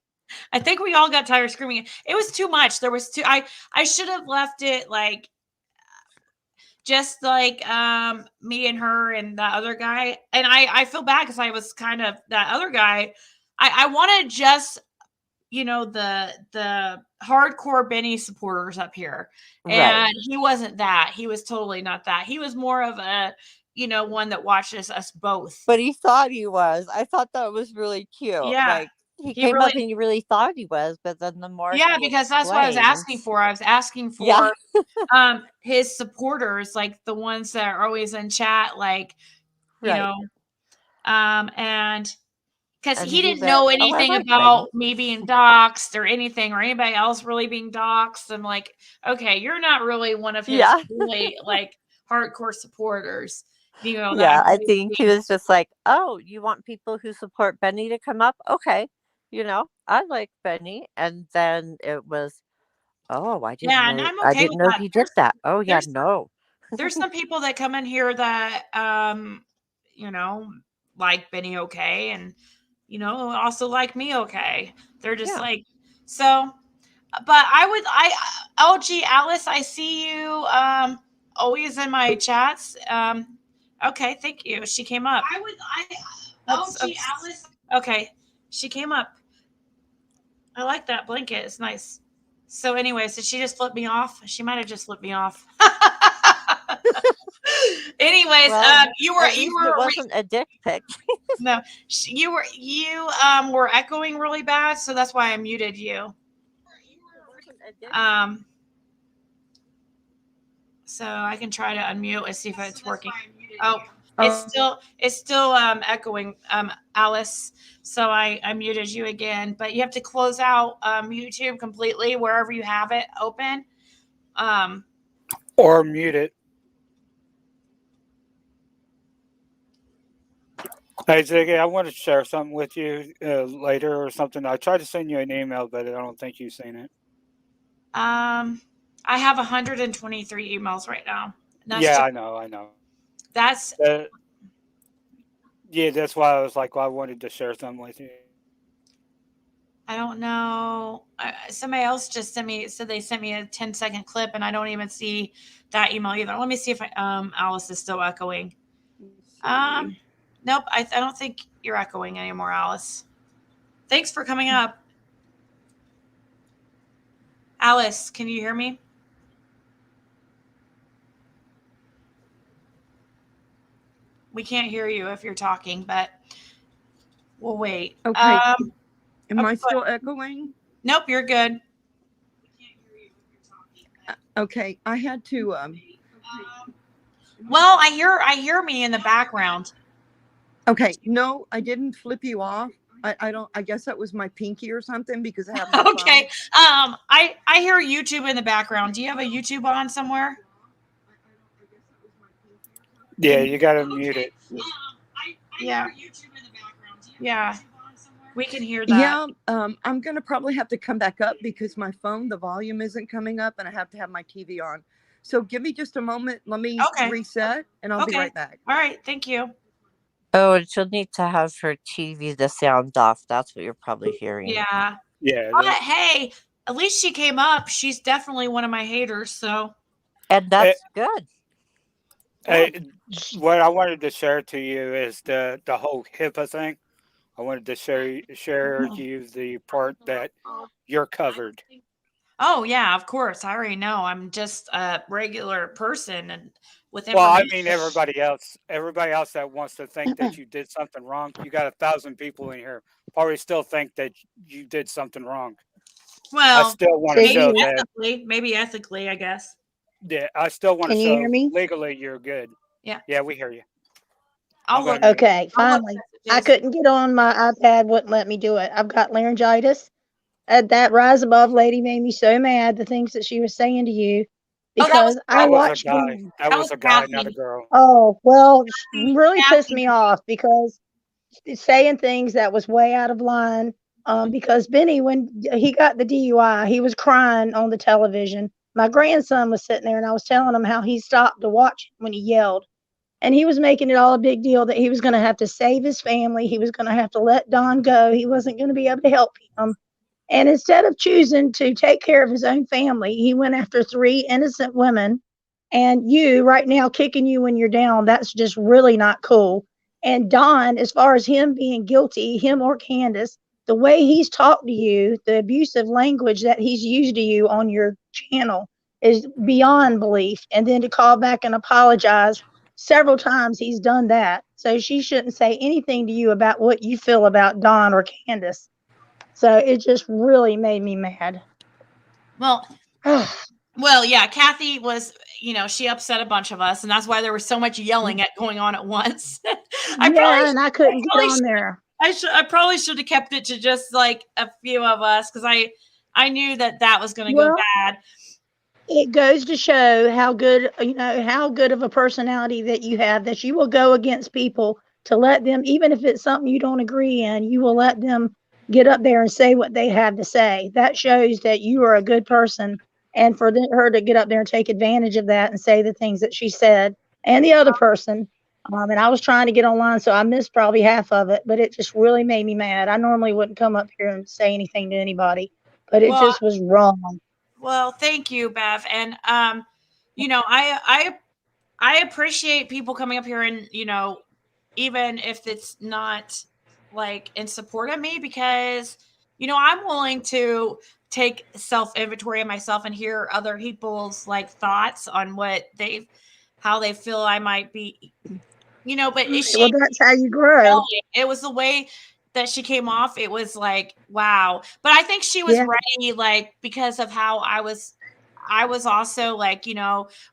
I think we all got tired of screaming. It was too much. There was I should have left it like just like me and her and that other guy. And I feel bad because I was kind of that other guy. I wanted just the hardcore Benny supporters up here. Right. And he wasn't that. He was totally not that. He was more of a one that watches us both. But he thought he was. I thought that was really cute. Yeah. Like he He came really up and he really thought he was, but then the more Yeah, he because that's what I was asking explains, for. I was asking yeah, for his supporters, like the ones that are always in chat, like, right. And because And he he didn't went, know "Oh, I anything like Benny." about me being doxxed or anything or anybody else really being doxxed. I'm like, okay, you're not really one of his Yeah. really like hardcore supporters. Yeah, That I really think he was just like, "Oh, you want people who support Benny to come up? Okay. I like Benny." And then it was, "Oh, Yeah, and I'm I okay didn't with know that. he did that. Oh, yeah, There's no." there's some people that come in here that you know like Benny okay, and also like me okay. They're just Yeah. like, so. But LG Alice, I see you always in my chats. Okay, thank you. She came up. LG Alice. Okay, she came up. I like that blanket. It's nice. So anyways, did she just flip me off? She might have just flipped me off. Anyways, Well, you at least it were wasn't a dick pic. no, you were echoing really bad, so that's why I muted you. So I can try to unmute and see if it's working. Oh, it's still echoing, Alice. So I muted you again, but you have to close out YouTube completely wherever you have it open. Or mute it. Hey, Ziggy, I want to share something with you later or something. I tried to send you an email, but I don't think you've seen it. I have 123 emails right now. Yeah, I know. That's yeah, that's why I was like, well, I wanted to share something with you. I don't know. Somebody else just said they sent me a 10-second clip, and I don't even see that email either. Let me see if Alice is still echoing. Nope, I don't think you're echoing anymore, Alice. Thanks for coming up. Alice, can you hear me? We can't hear you if you're talking, but we'll wait. Okay. Am I still echoing? Nope, you're good. Okay, I had to. Well, I hear me in the background. Okay, no, I didn't flip you off. I don't. I guess that was my pinky or something because I have my okay. I hear YouTube in the background. Do you have a YouTube on somewhere? Yeah, you got to mute it. Yeah. Yeah. We can hear that. Yeah, I'm gonna probably have to come back up because my phone, the volume isn't coming up, and I have to have my TV on. So give me just a moment. Let me reset, and I'll be right back. All right. Thank you. Oh, and she'll need to have her TV the sound off. That's what you're probably hearing. Yeah. Yeah. But hey, at least she came up. She's definitely one of my haters. So. And that's good. What I wanted to share to you is the whole HIPAA thing. I wanted to share you the part that you're covered. Oh yeah, of course. I already know. I'm just a regular person and with Well, I information. mean everybody else that wants to think that you did something wrong. You got 1,000 people in here probably still think that you did something wrong. Well, I still want to show that. Maybe ethically, I guess. Yeah, I still want to Can you hear show me? legally you're good. Yeah. Yeah, we hear you. I'll I'm look. gonna mute. Okay, I'll look finally. I messages. couldn't get on my iPad, wouldn't let me do it. I've got laryngitis. That Rise Above lady made me so mad, the things that she was saying to you, Oh, that was because I That was a watched guy. them. That that was was a guy, not a Kathy. girl. Oh, well, really pissed Kathy. me off because saying things that was way out of line. Because Benny, when he got the DUI, he was crying on the television. My grandson was sitting there, and I was telling him how he stopped to watch when he yelled. And he was making it all a big deal that he was going to have to save his family. He was going to have to let Don go. He wasn't going to be able to help him. And instead of choosing to take care of his own family, he went after 3 innocent women. And you right now kicking you when you're down, that's just really not cool. And Don, as far as him being guilty, him or Candace, the way he's talked to you, the abusive language that he's used to you on your channel is beyond belief. And then to call back and apologize several times, he's done that. So she shouldn't say anything to you about what you feel about Don or Candace. So it just really made me mad. Well, well, yeah, Kathy was, she upset a bunch of us, and that's why there was so much yelling at going on at once. Yeah, and I couldn't get on there. I probably should have kept it to just like a few of us because I knew that was going to go Well, bad. it goes to show how good, how good of a personality that you have, that you will go against people to let them, even if it's something you don't agree in, you will let them get up there and say what they have to say. That shows that you are a good person. And for her to get up there and take advantage of that and say the things that she said, and the other person, and I was trying to get online, so I missed probably half of it, but it just really made me mad. I normally wouldn't come up here and say anything to anybody, but it Well, just was wrong. Well, thank you, Bev. And I appreciate people coming up here and, even if it's not like in support of me, because, I'm willing to take self-inventory of myself and hear other people's like thoughts on how they feel I might be, but Well, that's how you grow. it was the way that she came off. It was like, wow. But I think she was Yeah. ready, like, because of how I was also like,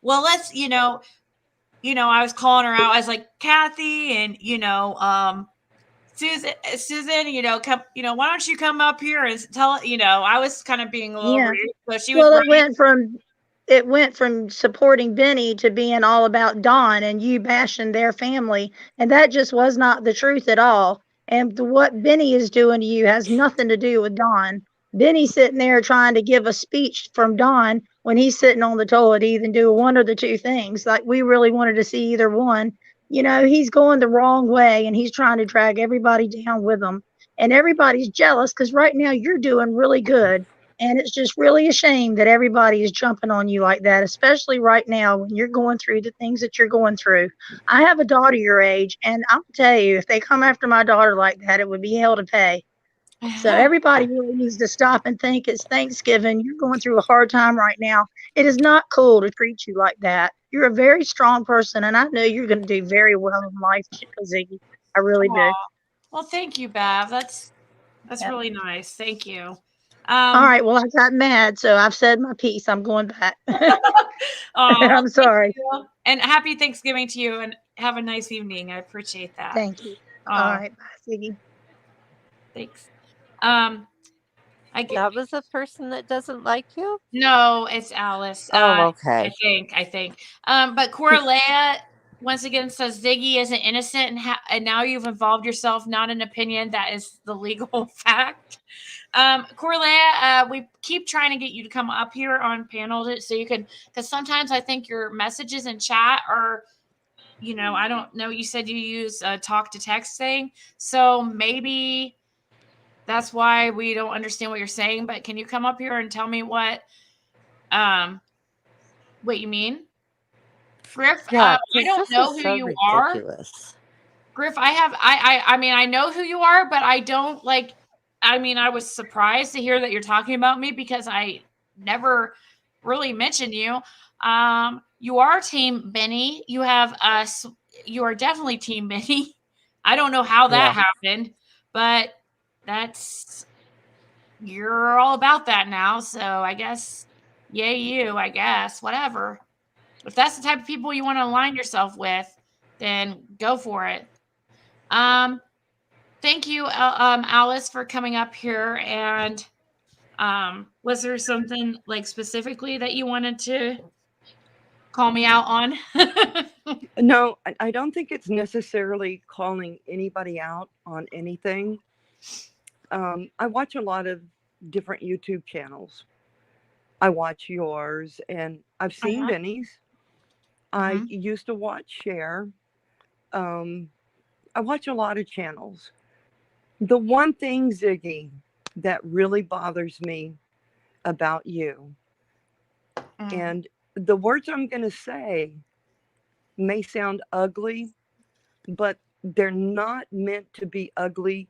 well, let's, I was calling her out. I was like, Kathy, and Susan, come, why don't you come up here and tell, I was kind of being a little Yeah. rude, so she was Well, ready. it went from supporting Benny to being all about Dawn and you bashing their family, and that just was not the truth at all. And what Benny is doing to you has nothing to do with Dawn. Benny's sitting there trying to give a speech from Dawn when he's sitting on the toilet, either do one or the two things. Like, we really wanted to see either one. He's going the wrong way, and he's trying to drag everybody down with him. And everybody's jealous because right now you're doing really good. And it's just really a shame that everybody is jumping on you like that, especially right now when you're going through the things that you're going through. I have a daughter your age, and I'll tell you, if they come after my daughter like that, it would be hell to pay. So everybody really needs to stop and think. It's Thanksgiving. You're going through a hard time right now. It is not cool to treat you like that. You're a very strong person, and I know you're going to do very well in life, Ziggy. I really do. Well, thank you, Bev. That's Yep. really nice. Thank you. All right. Well, I got mad, so I've said my piece. I'm going back. I'm sorry. And happy Thanksgiving to you, and have a nice evening. I appreciate that. Thank you. All right. Bye, Ziggy. Thanks. That was a person that doesn't like you? No, it's Alice. Oh, okay. I think. But Coralea once again says Ziggy isn't innocent, and now you've involved yourself, not an opinion, that is the legal fact. Coralea, we keep trying to get you to come up here on panel so you can, because sometimes I think your messages in chat are, I don't know, you said you use a talk to text thing, so maybe that's why we don't understand what you're saying. But can you come up here and tell me what you mean? Griff, Yeah, I don't know who so you ridiculous. are. Griff, I mean, I know who you are, but I don't I was surprised to hear that you're talking about me because I never really mentioned you. You are Team Benny. You are definitely Team Benny. I don't know how that happened, but you're all about that now. So I guess, yay you, I guess, whatever. If that's the type of people you want to align yourself with, then go for it. Thank you, Alice, for coming up here. And was there something like specifically that you wanted to call me out on? No, I don't think it's necessarily calling anybody out on anything. I watch a lot of different YouTube channels. I watch yours, and I've seen Vinny's. I used to watch Share. I watch a lot of channels. The one thing, Ziggy, that really bothers me about you, and the words I'm going to say may sound ugly, but they're not meant to be ugly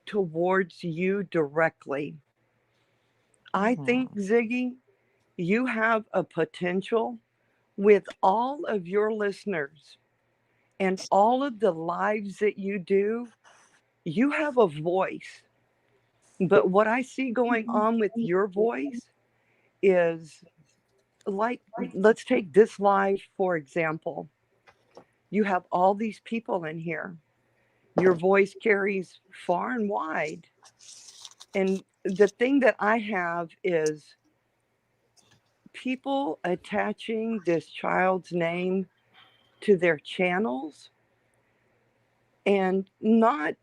towards you directly. I think, Ziggy, you have a potential with all of your listeners and all of the lives that you do. You have a voice. But what I see going on with your voice is like, let's take this live, for example. You have all these people in here. Your voice carries far and wide. And the thing that I have is people attaching this child's name to their channels and not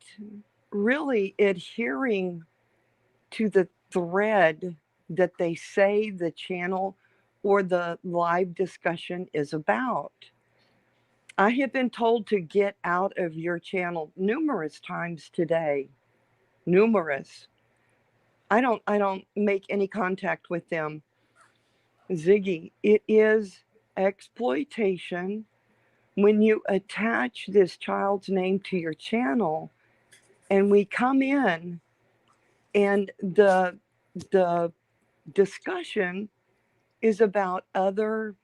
really adhering to the thread that they say the channel or the live discussion is about. I have been told to get out of your channel numerous times today. Numerous. I don't make any contact with them. Ziggy, it is exploitation when you attach this child's name to your channel and we come in and the discussion is about other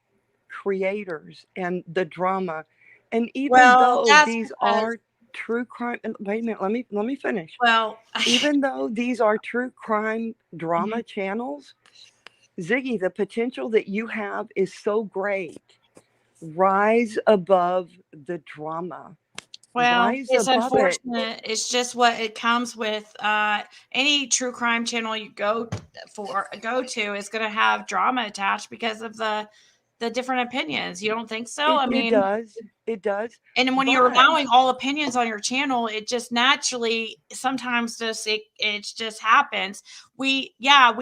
creators and the drama. And even though these are true crime, and wait a minute, let me finish. Well, even though these are true crime drama channels, Ziggy, the potential that you have is so great. Rise above the drama. Well, Rise it's above it. unfortunate. It's just what it comes with. Any true crime channel you go to is going to have drama attached because of the different opinions. You don't think so? I mean, it does. And when you're allowing all opinions on your channel, it just naturally sometimes it just happens. We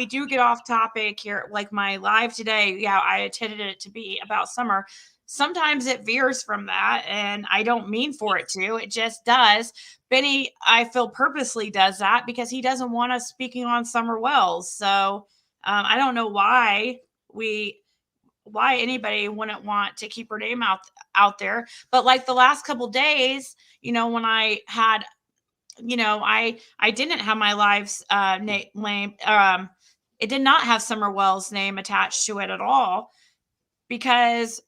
do get off topic here. Like my live today, I intended it to be about summer. Sometimes it veers from that, and I don't mean for it to. It just does. Benny, I feel purposely does that because he doesn't want us speaking on Summer Wells. So I don't know why anybody wouldn't want to keep her name out there. But like the last couple days, when I had, I didn't have my live's name. It did not have Summer Wells' name attached to it at all because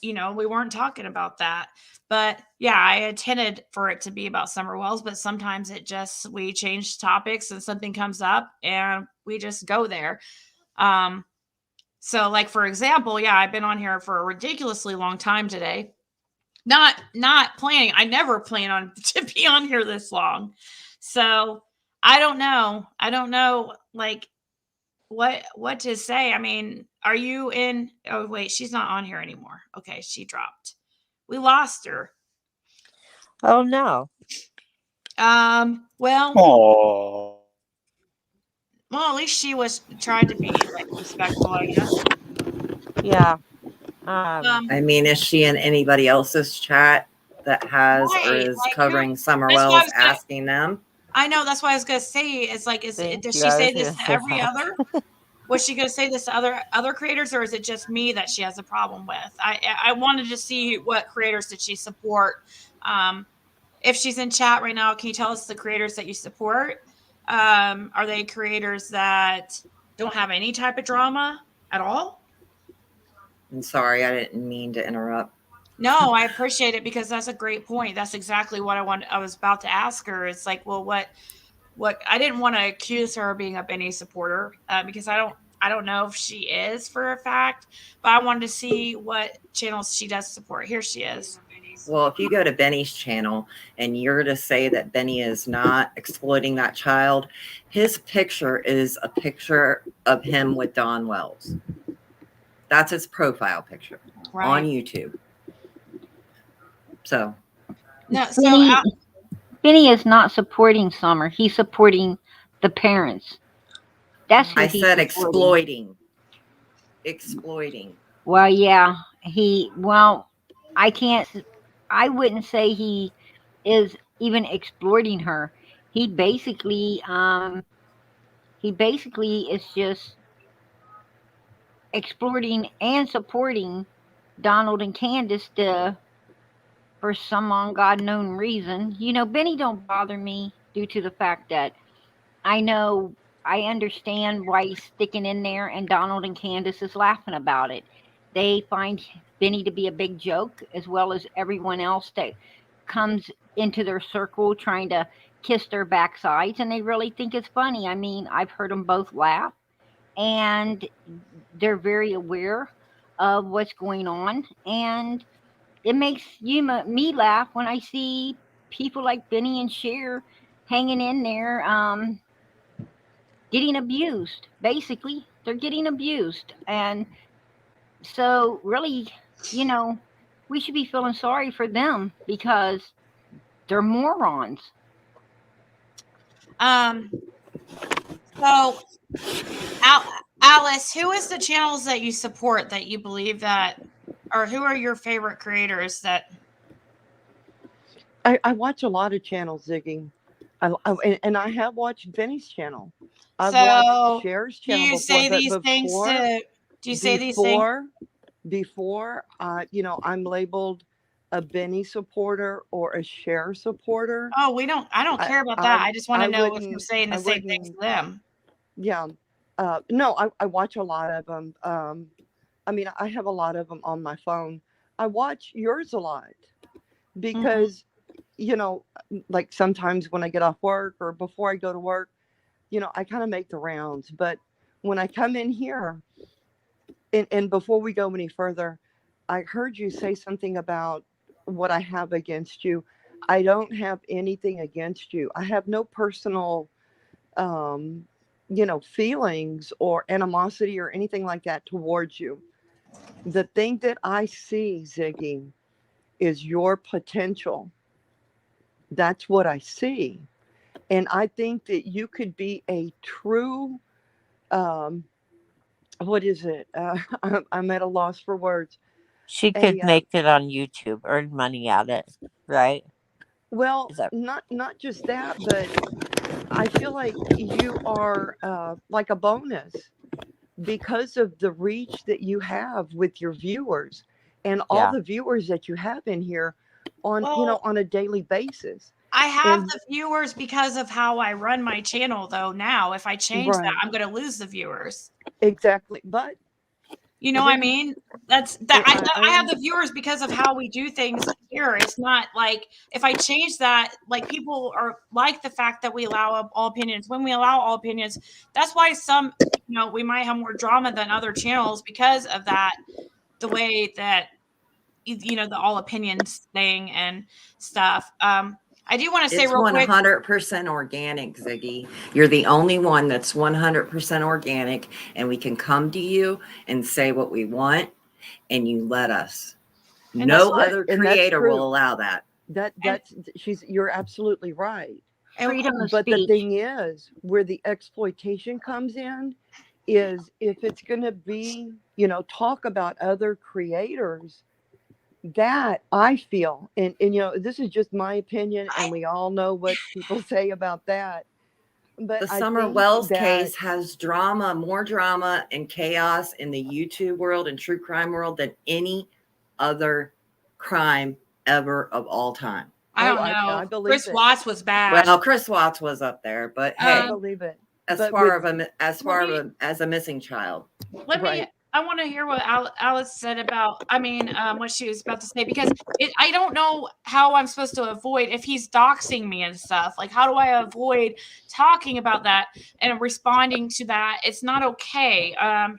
we weren't talking about that. But I intended for it to be about Summer Wells, but sometimes we change topics and something comes up and we just go there. So like, for example, I've been on here for a ridiculously long time today. Not planning. I never plan on to be on here this long. So I don't know like what to say. I mean, are you in? Oh wait, she's not on here anymore. Okay, she dropped. We lost her. Oh no. Well, at least she was trying to be like respectful, I guess. Yeah. I mean, is she in anybody else's chat that has or is covering Summer Wells asking them? I know, that's why I was gonna say, it's like, does she say this to every other? Was she gonna say this to other creators, or is it just me that she has a problem with? I wanted to see what creators did she support. If she's in chat right now, can you tell us the creators that you support? Are they creators that don't have any type of drama at all? I'm sorry, I didn't mean to interrupt. No, I appreciate it because that's a great point. That's exactly what I was about to ask her. It's like, well, what I didn't want to accuse her of being a Benny supporter because I I don't know if she is for a fact, but I wanted to see what channels she does support. Here she is. Well, if you go to Benny's channel and you're to say that Benny is not exploiting that child, his picture is a picture of him with Don Wells. That's his profile picture on YouTube. So, no, Benny is not supporting Summer. He's supporting the parents. That's who I he's said supporting. exploiting. Well, yeah, I wouldn't say he is even exploiting her. He basically is just exploiting and supporting Donald and Candace for some ungodknown reason. Benny don't bother me due to the fact that I understand why he's sticking in there, and Donald and Candace is laughing about it. They find Benny to be a big joke, as well as everyone else that comes into their circle trying to kiss their backsides, and they really think it's funny. I mean, I've heard them both laugh, and they're very aware of what's going on, and it makes me laugh when I see people like Benny and Cher hanging in there, getting abused. Basically, they're getting abused, and so really, we should be feeling sorry for them because they're morons. So, Alice, who is the channels that you support that you believe that, or who are your favorite creators that? I watch a lot of channels, Ziggy. And I have watched Benny's channel. I've watched Cher's channel do you say these things to? Do you say these things? Before, I'm labeled a Benny supporter or a Cher supporter. Oh, I don't care about that. I just want to know if you're saying the same things to them. Yeah. No, I watch a lot of them. I mean, I have a lot of them on my phone. I watch yours a lot because, like sometimes when I get off work or before I go to work, I kind of make the rounds. But when I come in here, and before we go any further, I heard you say something about what I have against you. I don't have anything against you. I have no personal, feelings or animosity or anything like that towards you. The thing that I see, Ziggy, is your potential. That's what I see. And I think that you could be a true, what is it? I'm at a loss for words. She could make it on YouTube, earn money at it, right? Well, not just that, but I feel like you are like a bonus because of the reach that you have with your viewers and all the viewers that you have in here on on a daily basis. I have the viewers because of how I run my channel, though. Now, if I change that, I'm going to lose the viewers. Exactly, but what I mean? I have the viewers because of how we do things here. It's not like if I change that, like people are like the fact that we allow all opinions. When we allow all opinions, that's why some, we might have more drama than other channels because of that. The way that the all opinions thing and stuff. I do want to say real quick. 100% organic, Ziggy. You're the only one that's 100% organic, and we can come to you and say what we want, and you let us. And no other creator will allow that. You're absolutely right. Freedom of but speech. The thing is, where the exploitation comes in, is if it's going to be, talk about other creators. That I feel, and this is just my opinion, and we all know what people say about that. But the Summer Wells case has drama, more drama and chaos in the YouTube world and true crime world than any other crime ever of all time. I don't know. I believe Chris Watts was bad. Well, Chris Watts was up there, but hey, I believe it. As a missing child. Let me I want to hear what Alice said about, what she was about to say, because I don't know how I'm supposed to avoid if he's doxing me and stuff. Like, how do I avoid talking about that and responding to that? It's not okay.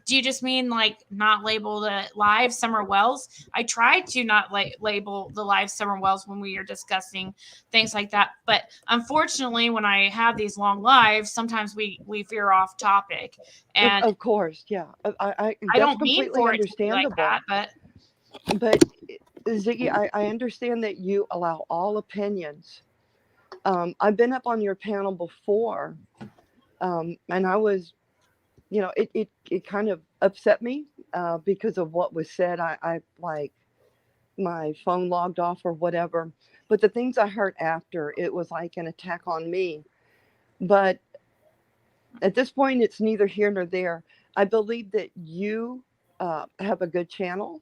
Do you just mean like not label the live Summer Wells? I tried to not label the live Summer Wells when we are discussing things like that. But unfortunately, when I have these long lives, sometimes we veer off topic. And Of course, yeah. I That's don't mean completely for it to be like understandable. that, But Ziggy, I understand that you allow all opinions. I've been up on your panel before, and I was, it kind of upset me because of what was said. I like my phone logged off or whatever. But the things I heard after, it was like an attack on me. But at this point, it's neither here nor there. I believe that you have a good channel.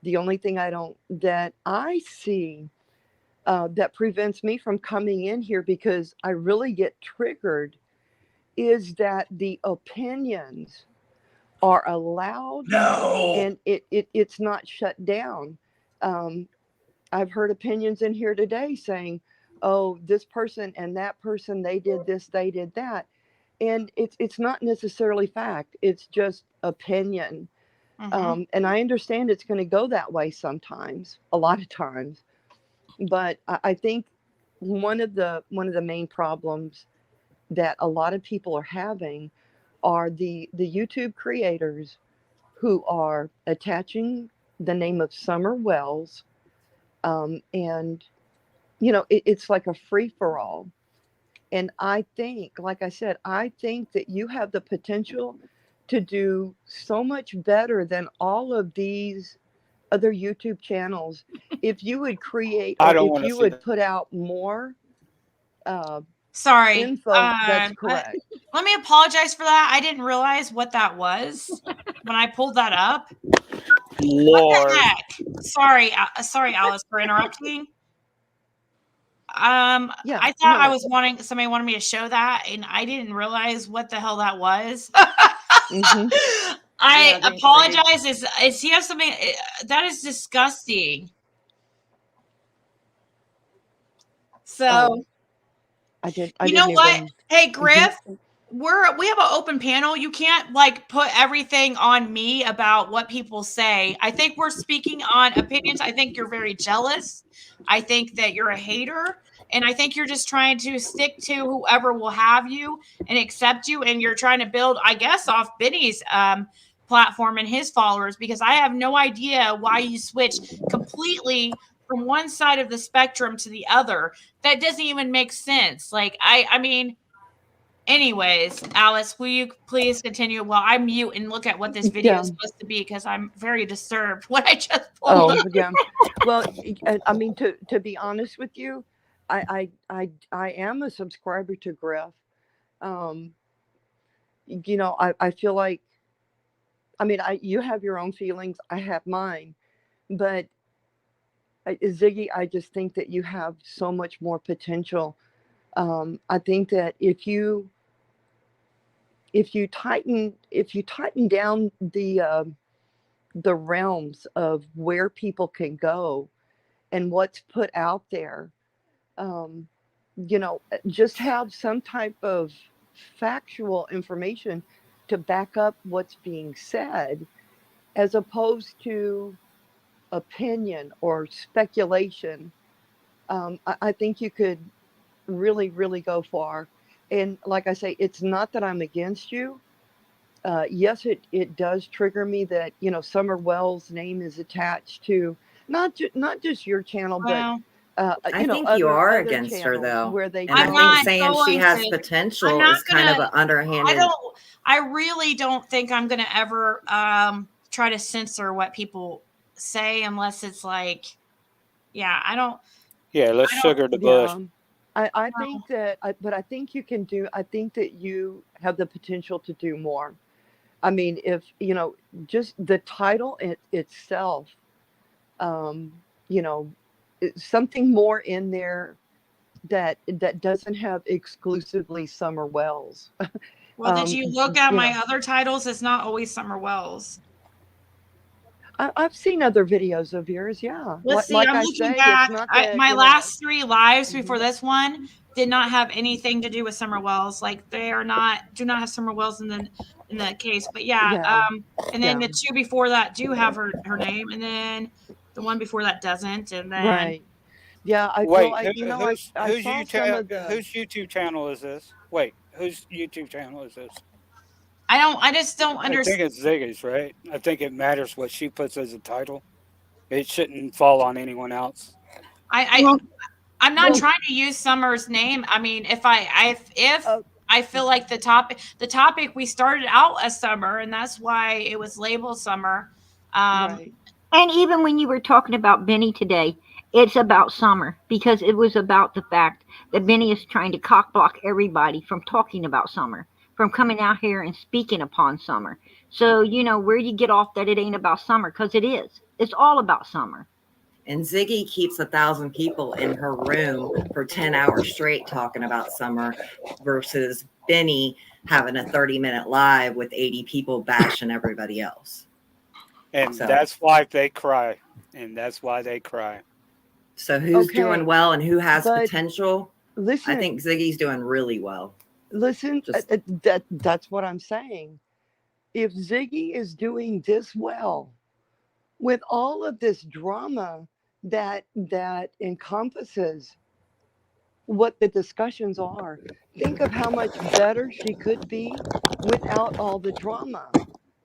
The only thing that I see that prevents me from coming in here because I really get triggered is that the opinions are allowed. No. And it's not shut down. I've heard opinions in here today saying, oh, this person and that person, they did this, they did that. And it's not necessarily fact. It's just opinion. And I understand it's going to go that way sometimes, a lot of times. But I think one of the main problems that a lot of people are having are the YouTube creators who are attaching the name of Summer Wells, and it's like a free for all. And I think, like I said, I think that you have the potential to do so much better than all of these other YouTube channels if you would create I or don't if want to you see would that. put out more sorry. info that's correct. Let me apologize for that. I didn't realize what that was when I pulled that up. What Lord. the heck? Sorry, Alice, for interrupting. Yeah, I thought I no. was somebody wanted me to show that, and I didn't realize what the hell that was. Mhm. I Yeah, they- apologize. Is he have something that is disgusting? So Oh, I you didn't know what? even. Hey, Mhm. Griff, we have an open panel. You can't like put everything on me about what people say. I think we're speaking on opinions. I think you're very jealous. I think that you're a hater. And I think you're just trying to stick to whoever will have you and accept you. And you're trying to build, I guess, off Benny's platform and his followers, because I have no idea why you switched completely from one side of the spectrum to the other. That doesn't even make sense. Like, I mean, anyways, Alice, will you please continue while I mute and look at what this video Yeah. is supposed to be, because I'm very disturbed what I just pulled Oh, up. yeah. Well, I mean, to be honest with you, I am a subscriber to Griff. Um, I feel like, I mean, you have your own feelings, I have mine, but Ziggy, I just think that you have so much more potential. I think that if you tighten down the realms of where people can go and what's put out there, um, just have some type of factual information to back up what's being said, as opposed to opinion or speculation. I think you could really, really go far. And like I say, it's not that I'm against you. Yes, it does trigger me that Summer Wells' name is attached to not just your channel, but Well, I think you other are other against her, channels though. where they And I I'm think not saying she going has to. I'm potential not is kind of gonna. an underhanded. I really don't think I'm gonna ever try to censor what people say unless it's like, yeah, I don't. Yeah, let's I don't. sugar the bush. Yeah. I think that, but I think you can do. I think that you have the potential to do more. I mean, if just the title itself, um, you know, something more in there that doesn't have exclusively Summer Wells. Well, did you look at You my know, other titles? It's not always Summer Wells. I've seen other videos of yours. Yeah. Let's see. Like I'm I looking say, back. it's not that, My you know. last 3 lives before Mhm. this one did not have anything to do with Summer Wells. Like they are not, do not have Summer Wells in that case. But yeah, Yeah. and then Yeah. the 2 before that do have her name, and then the one before that doesn't, and then Right. Yeah. Wait, I saw some of the. whose YouTube channel is this? Wait, whose YouTube channel is this? I just don't I think understand. it's Ziggy's, right? I think it matters what she puts as a title. It shouldn't fall on anyone else. I I'm not Well, trying to use Summer's name. I mean, if uh, I feel like the topic we started out as Summer, and that's why it was labeled Summer. right. And even when you were talking about Benny today, it's about Summer because it was about the fact that Benny is trying to cock block everybody from talking about Summer, from coming out here and speaking upon Summer. So, where you get off that it ain't about Summer, because it is. It's all about Summer. And Ziggy keeps 1,000 people in her room for 10 hours straight talking about Summer versus Benny having a 30-minute live with 80 people bashing everybody else. And So that's why they cry. And that's why they cry. So who's doing Okay. well and who has But potential? I listen, think Ziggy's doing really well. listen, Just that's what I'm saying. If Ziggy is doing this well with all of this drama that encompasses what the discussions are, think of how much better she could be without all the drama.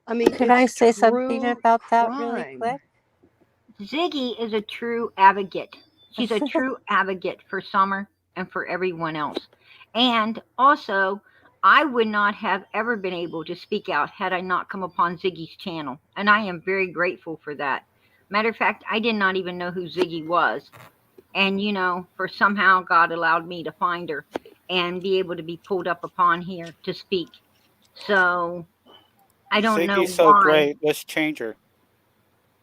I mean, Could I it's say something true about that really crime. quick? Ziggy is a true advocate. She's a true advocate for Summer and for everyone else. And also, I would not have ever been able to speak out had I not come upon Ziggy's channel. And I am very grateful for that. Matter of fact, I did not even know who Ziggy was. And, for somehow God allowed me to find her and be able to be pulled up upon here to speak. So I don't know Ziggy's so why. great. Let's change her.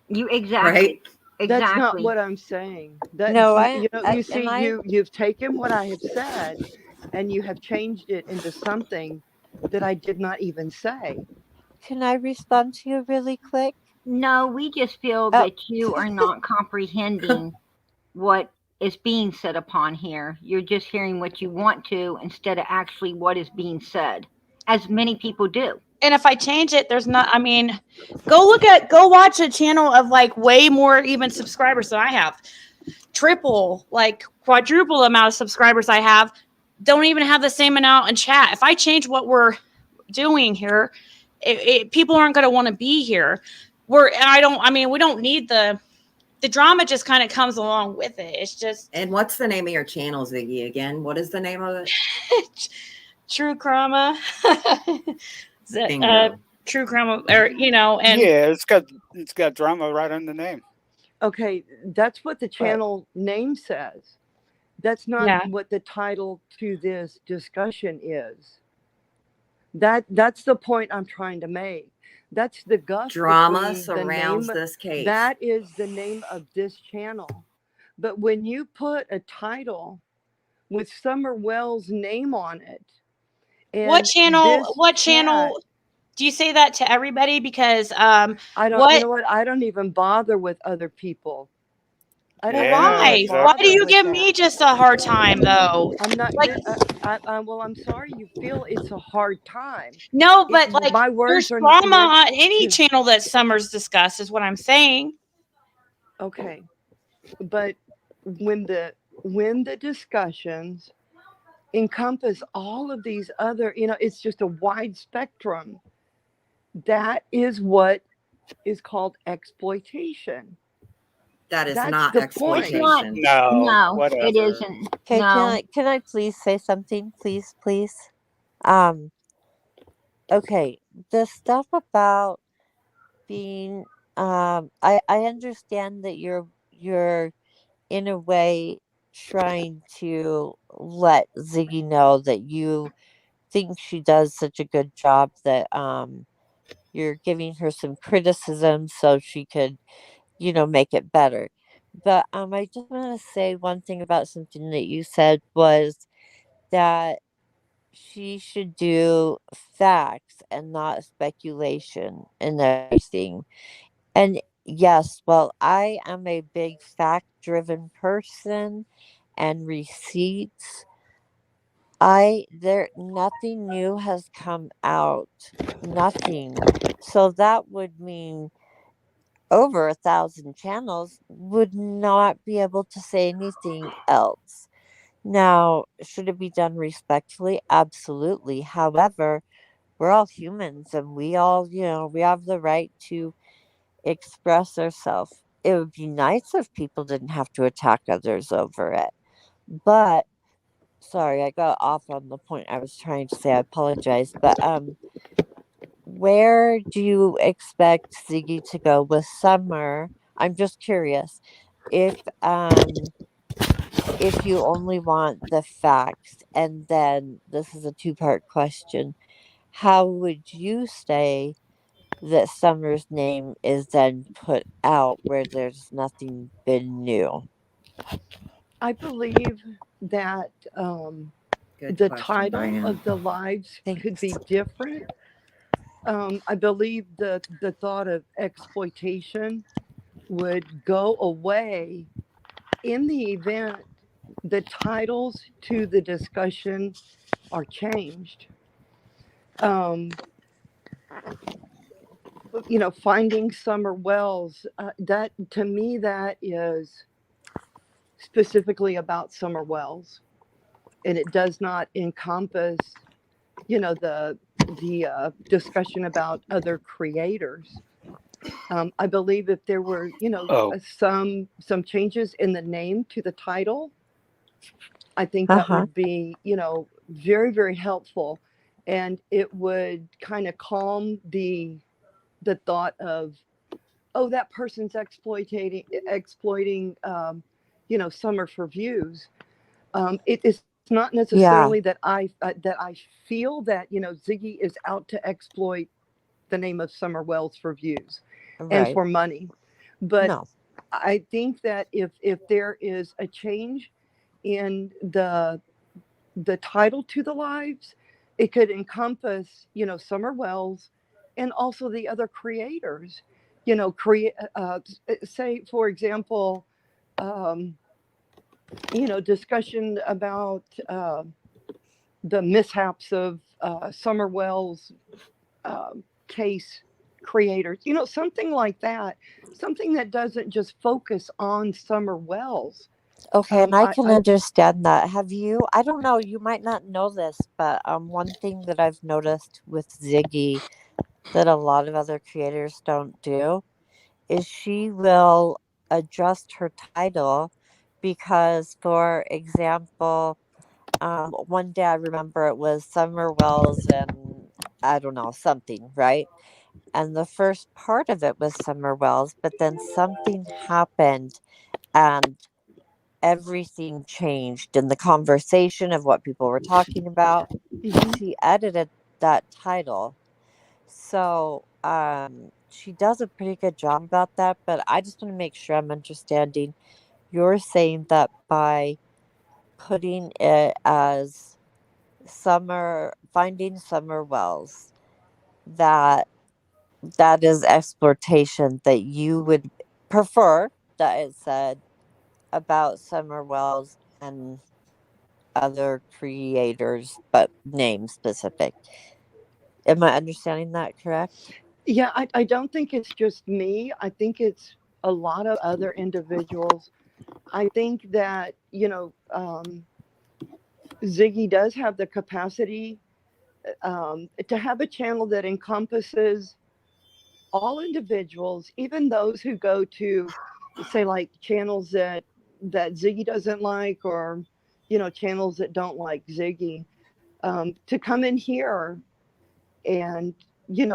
Exactly. That's not Exactly. what I'm saying. That No, you see, and I you've taken what I have said and you have changed it into something that I did not even say. can I respond to you really quick? No, we just feel Oh, that you are not comprehending what is being said upon here. You're just hearing what you want to instead of actually what is being said, as many people do. And if I change it, there's not. I mean, go watch a channel of like way more even subscribers than I have. Triple, like quadruple amount of subscribers I have. Don't even have the same amount in chat. If I change what we're doing here, people aren't going to want to be here. We don't need the drama. Just kind of comes along with it. It's just. And what's the name of your channel, Ziggy? Again, what is the name of it? True Crama. Bingo. True Crama, or and yeah, it's got drama right on the name. Okay, that's what the channel name says. That's not Yeah. what the title to this discussion is. That's the point I'm trying to make. That's the guff Drama between the surrounds name. this case. That is the name of this channel. But when you put a title with Summer Wells' name on it, what and channel? this What chat, channel? Do you say that to everybody? Because I don't. You what? know what? I don't even bother with other people. I Well, don't Yeah, why? even Why exactly. do bother you with give me that. just a hard time though? I'm not. Like Well, I'm sorry you feel it's a hard time. no, but like My there's words are not drama meant on any to. channel that Summers discuss is what I'm saying. Okay, but when the discussions encompass all of these other, it's just a wide spectrum. That is what is called exploitation. That is That's not the point. It's not. exploitation. No, No, it whatever. isn't. okay, No. can I please say something, please? Um, okay, the stuff about being, I understand that you're in a way trying to let Ziggy know that you think she does such a good job that you're giving her some criticism so she could, make it better. But I just want to say one thing about something that you said was that she should do facts and not speculation and everything. And Yes, well, I am a big fact-driven person and receipts. Nothing new has come out. Nothing. So that would mean over 1,000 channels would not be able to say anything else. Now, should it be done respectfully? Absolutely. However, we're all humans and we all, we have the right to express ourselves. It would be nice if people didn't have to attack others over it. But sorry, I got off on the point I was trying to say. I apologize. But where do you expect Ziggy to go with Summer? I'm just curious. If you only want the facts, and then this is a two-part question, how would you say that Summer's name is then put out where there's nothing been new? I believe that Good the question, title Diane. of the lives could Thanks. be different. I believe the thought of exploitation would go away in the event the titles to the discussion are changed. Finding Summer Wells, that to me, that is specifically about Summer Wells, and it does not encompass, the discussion about other creators. I believe if there were, Oh, some changes in the name to the title, I think that Uh-huh. would be, very, very helpful, and it would kind of calm the thought of, oh, that person's exploiting, Summer for views. It's not Yeah, necessarily that I feel that Ziggy is out to exploit the name of Summer Wells for views and right. for money, but No. I think that if there is a change in the title to the lives, it could encompass, Summer Wells and also the other creators. Create, say, for example, um, discussion about the mishaps of Summer Wells case creators, something like that, something that doesn't just focus on Summer Wells. Okay, and I can I understand that. I don't know, you might not know this, but one thing that I've noticed with Ziggy that a lot of other creators don't do is she will adjust her title because, for example, one day I remember it was Summer Wells and I don't know, something, right? And the first part of it was Summer Wells, but then something happened and everything changed in the conversation of what people were talking about. Mhm. She edited that title. So, she does a pretty good job about that, but I just want to make sure I'm understanding. You're saying that by putting it as finding Summer Wells, that that is exploitation, that you would prefer that it said about Summer Wells and other creators, but name specific. Am I understanding that correct? Yeah, I don't think it's just me. I think it's a lot of other individuals. I think that, Ziggy does have the capacity to have a channel that encompasses all individuals, even those who go to, say, like channels that Ziggy doesn't like, or channels that don't like Ziggy, to come in here and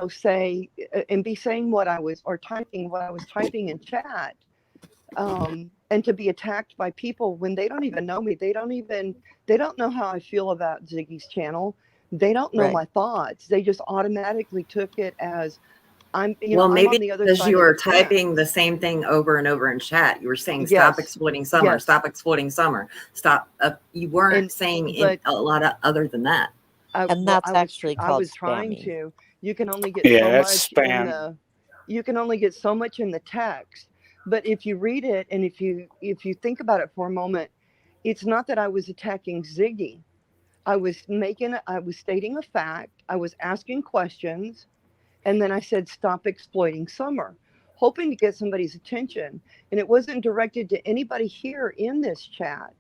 say and be saying what I was, or typing what I was typing in chat, and to be attacked by people when they don't even know me. They don't know how I feel about Ziggy's channel. They don't know Right. my thoughts. They just automatically took it as Well, I'm maybe on the other because side you of the were fence. typing the same thing over and over in chat. You were saying, "Stop Yes, exploiting summer. yes, Stop exploiting summer. Stop." You weren't and saying but a lot of other than that. And that's actually I called was trying spamming. to. You can only get yeah, so that's much in spam. the you can only get so much in the text. But if you read it and if you think about it for a moment, it's not that I was attacking Ziggy. I was stating a fact. I was asking questions. And then I said, stop exploiting Summer, hoping to get somebody's attention. And it wasn't directed to anybody here in this chat.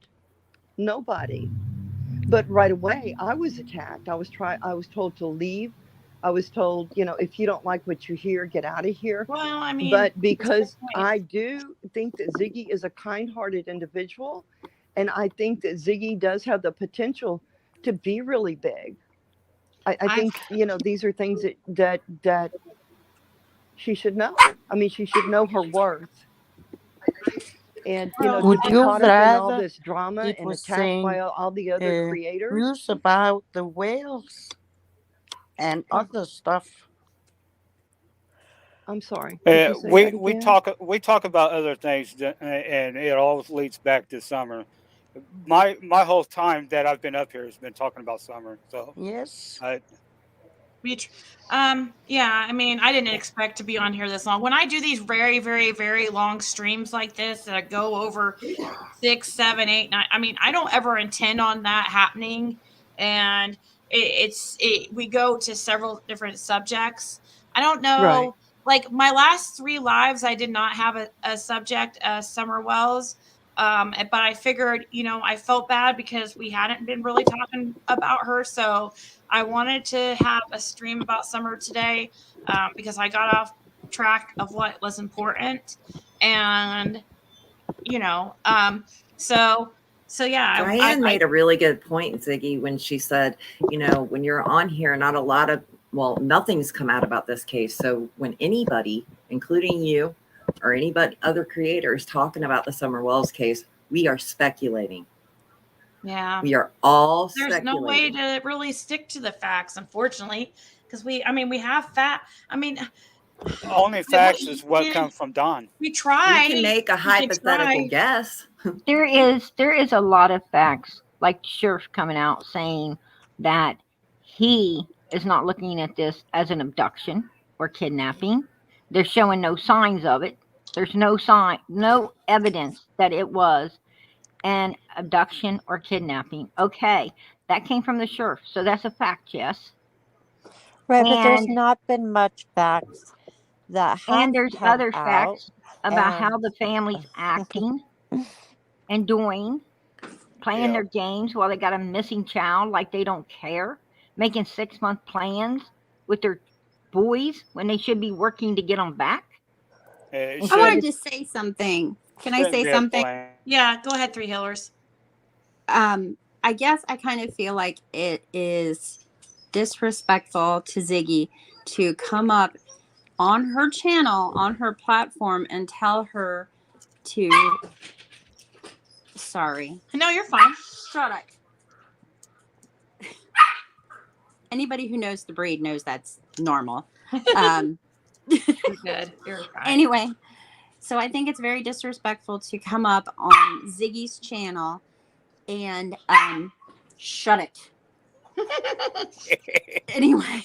Nobody. But right away, I was attacked. I was told to leave. I was told, if you don't like what you hear, get out of here. Well, I mean, But because I do think that Ziggy is a kind-hearted individual, and I think that Ziggy does have the potential to be really big. I think, these are things that she should know. I mean, she should know her worth. And, would to be you caught up in all rather this drama it and was attacked by saying all the other creators? news about the whales and other stuff? I'm sorry. Could you say that we again? talk about other things, and it always leads back to Summer. My whole time that I've been up here has been talking about Summer. So yes, yeah, I mean, I didn't expect to be on here this long. When I do these very, very, very long streams like this that go over 6, 7, 8, 9, I mean, I don't ever intend on that happening. And we go to several different subjects. I don't know. Right. Like my last 3 lives, I did not have a subject, Summer Wells. But I figured, I felt bad because we hadn't been really talking about her. So I wanted to have a stream about Summer today because I got off track of what was important. And, so yeah. Diane made a really good point, Ziggy, when she said, when you're on here, nothing's come out about this case. So when anybody, including you or anybody, other creators talking about the Summer Wells case, we are speculating. Yeah. We are all There's speculating. no way to really stick to the facts, unfortunately, because we have only facts is what comes from Don. We tried. You can make a hypothetical guess. There is a lot of facts, like Sheriff coming out saying that he is not looking at this as an abduction or kidnapping. They're showing no signs of it. There's no evidence that it was an abduction or kidnapping. Okay, that came from the sheriff, so that's a fact, yes. Right, but there's not been much facts that have and there's come other out, facts about how and the family's acting and doing, playing their games while they got a missing child like they don't care, making 6-month plans with their boys when they should be working to get them back. I wanted to say something. Can I say something? Yeah, go ahead, Three Hillers. I guess I kind of feel like it is disrespectful to Ziggy to come up on her channel, on her platform, and tell her to... Sorry. No, you're fine. Shut up. Anybody who knows the breed knows that's normal. You're good. You're fine. Anyway, so I think it's very disrespectful to come up on Ziggy's channel and shut it. Anyway,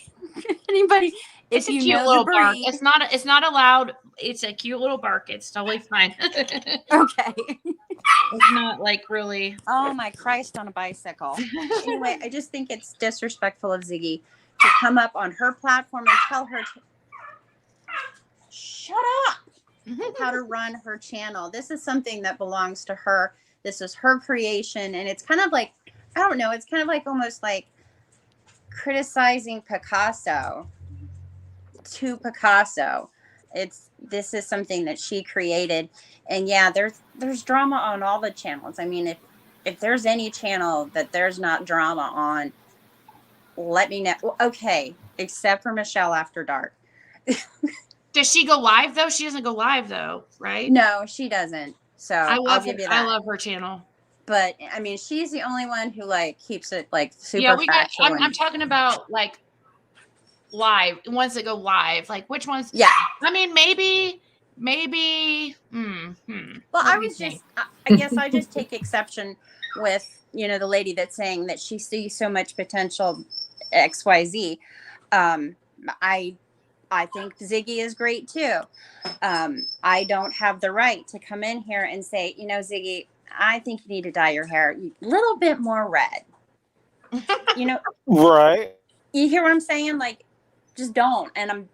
anybody, It's if a you cute know little the bark. breed, It's not allowed. It's a cute little bark. It's totally fine. Okay. It's not like really. Oh my Christ on a bicycle. Anyway, I just think it's disrespectful of Ziggy to come up on her platform and tell her to shut up how to run her channel. This is something that belongs to her. This is her creation, and it's kind of like, I don't know, it's kind of like almost like criticizing Picasso to Picasso. This is something that she created, and yeah, there's drama on all the channels. I mean, if there's any channel that there's not drama on, let me know. Okay, except for Michelle After Dark. Does she go live though? She doesn't go live though, right? No, she doesn't. So I'll give you that. I love her channel. But I mean, she's the only one who like keeps it like super Yeah, factual. I'm talking about like live ones that go live. Like which ones? Yeah. I mean, maybe. Well, I guess I just take exception with, the lady that's saying that she sees so much potential XYZ. I think Ziggy is great too. I don't have the right to come in here and say, you know, Ziggy, I think you need to dye your hair a little bit more red. You know, Right. you hear what I'm saying? Like, just don't. And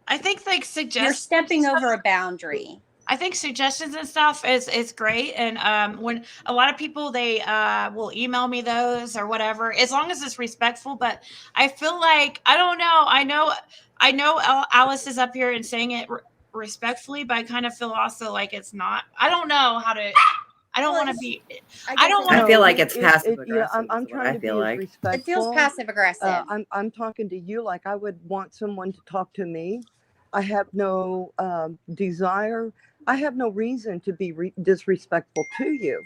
I think like you're stepping over a boundary. I think suggestions and stuff is great, and when a lot of people they will email me those or whatever, as long as it's respectful. But I feel like I don't know. I know Alice is up here and saying it respectfully, but I kind of feel also like it's not. I don't know how to. I don't want to be. I don't want. I feel like it's passive Yeah, aggressive. I'm is what trying I to be feel as like. respectful. It feels passive aggressive. I'm talking to you like I would want someone to talk to me. I have no desire. I have no reason to be disrespectful to you.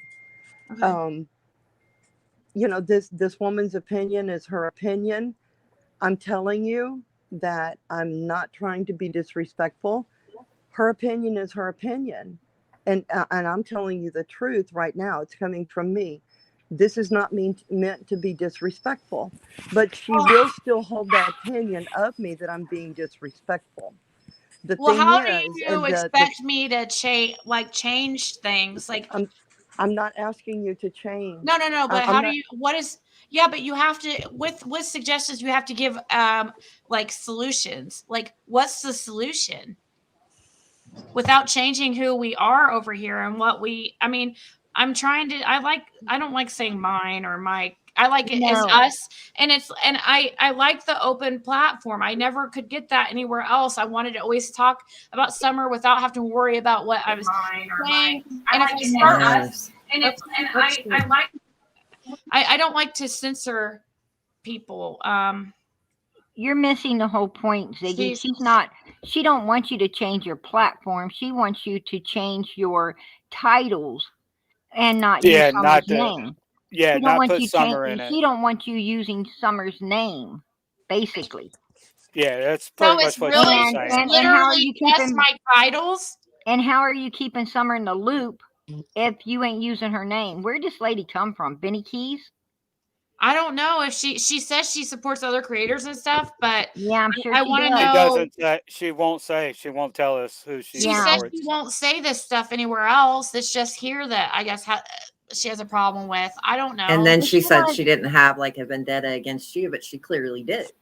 Okay. You know, this woman's opinion is her opinion. I'm telling you that I'm not trying to be disrespectful. Her opinion is her opinion, and I'm telling you the truth right now. It's coming from me. This is not meant to be disrespectful, but she will still hold that opinion of me that I'm being disrespectful. The Well, thing how do is, you expect me to change things? Like I'm not asking you to change. no. But I'm how do not. you? What is? Yeah, but you have to with suggestions. You have to give like solutions. Like, what's the solution? Without changing who we are over here and what we. I mean, I'm trying to. I don't like saying mine or my. I like it as No. us, and I like the open platform. I never could get that anywhere else. I wanted to always talk about summer without having to worry about what I was saying. And if I start us, and it's and I like. I don't like to censor people. You're missing the whole point, Ziggy. She's- She don't want you to change your platform. She wants you to change your titles and not use Yeah, Summer's not to. name. Yeah, She don't not want put you Summer in it. She don't want you using Summer's name, basically. Yeah, that's So pretty it's much what really she's saying. And how are literally you just keeping my titles? And how are you keeping Summer in the loop if you ain't using her name? Where'd this lady come from? Benny Keys? I don't know if she says she supports other creators and stuff, but yeah, I'm sure I she want to does. She know. doesn't say. She won't say. She won't tell us who she She says supports. she won't say this stuff anywhere else. It's just here that I guess she has a problem with. I don't know. And then she said she didn't have like a vendetta against you, but she clearly did.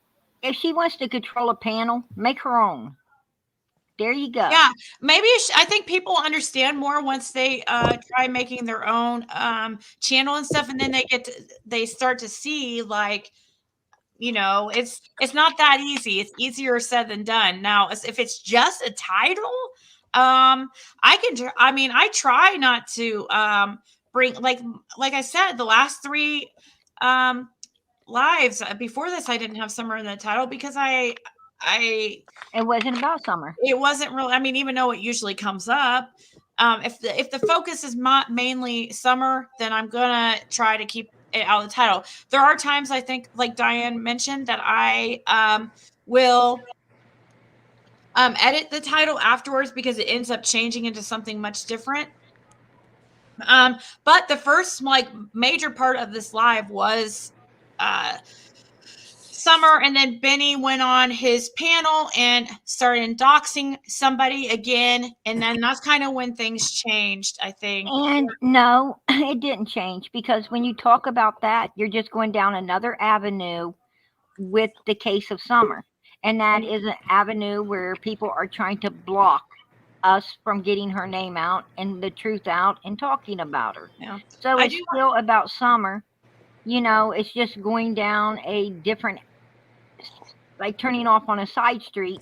If she wants to control a panel, make her own. There you go. Yeah, maybe I think people understand more once they try making their own channel and stuff, and then they start to see like, you know, it's not that easy. It's easier said than done. Now, if it's just a title, I mean, I try not to bring like I said, the last 3 lives before this, I didn't have Summer in the title because it wasn't about Summer. It wasn't really. I mean, even though it usually comes up, if the focus is not mainly Summer, then I'm gonna try to keep it out of the title. There are times I think, like Diane mentioned, that I will edit the title afterwards because it ends up changing into something much different. But the first like major part of this live was Summer, and then Benny went on his panel and started doxing somebody again, and then that's kind of when things changed, I think. And no, it didn't change, because when you talk about that, you're just going down another avenue with the case of Summer, and that is an avenue where people are trying to block us from getting her name out and the truth out and talking about her. Yeah. So it's still about Summer. You know, it's just going down a different, like turning off on a side street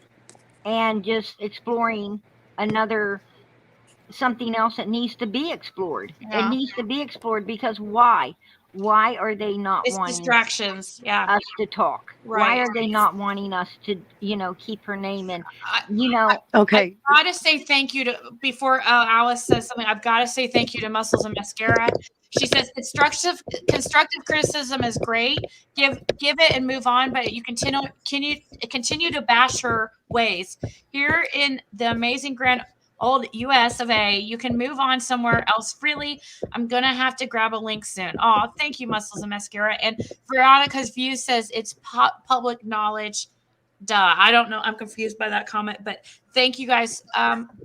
and just exploring something else that needs to be explored. Yeah. It needs to be explored because why? Why are they not It's wanting distractions? Yeah. us to talk? Right. Why are they not wanting us to, keep her name in? Okay. I've got to say thank you to, before Alice says something, I've got to say thank you to Muscles and Mascara. She says constructive criticism is great. Give it and move on, but you continue to bash her ways. Here in the amazing grand old US of A, you can move on somewhere else freely. I'm gonna have to grab a link soon. Oh, thank you, Muscles and Mascara. And Veronica's View says it's public knowledge duh. I don't know. I'm confused by that comment, but thank you guys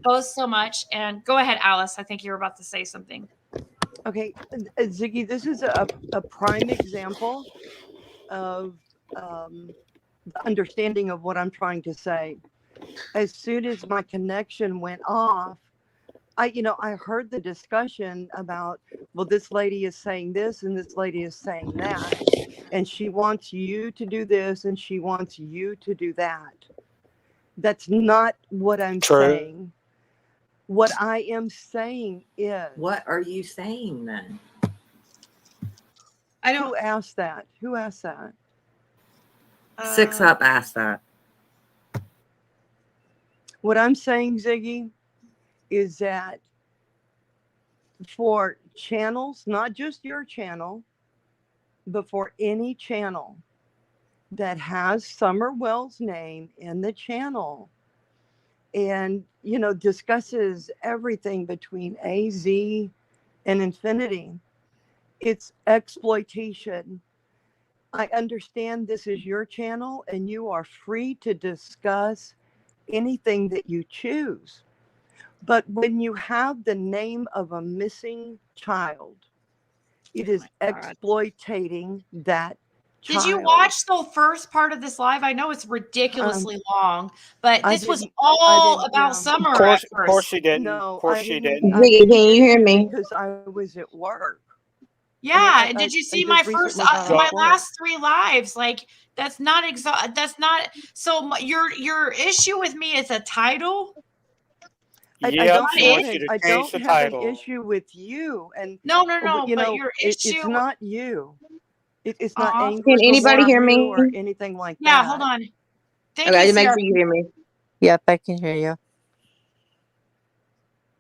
both so much. And go ahead, Alice. I think you were about to say something. Okay, Ziggy, this is a prime example of the understanding of what I'm trying to say. As soon as my connection went off, I heard the discussion about, well, this lady is saying this and this lady is saying that, and she wants you to do this and she wants you to do that. That's not what I'm saying. What I am saying is. What are you saying then? I don't. Who asked that? Who asked that? Six Up asked that. What I'm saying, Ziggy, is that for channels, not just your channel, but for any channel that has Summer Wells' name in the channel and, discusses everything between AZ and infinity, it's exploitation. I understand this is your channel and you are free to discuss anything that you choose. But when you have the name of a missing child, it is exploitating that child. Did you watch the first part of this live? I know it's ridiculously long, but this was all about Summer at first. Of course she didn't. No, Of course she didn't. Can you hear me? Because I was at work. Yeah, did you see my first, my last 3 lives? Like, that's not so your issue with me is a title. I don't have an issue with you. And no, but your issue. It's not you. It's not anger. Can anybody hear me? Or anything like that? Yeah, hold on. Thank Okay, you, make CRP. sure you hear me. Yep, I can hear you.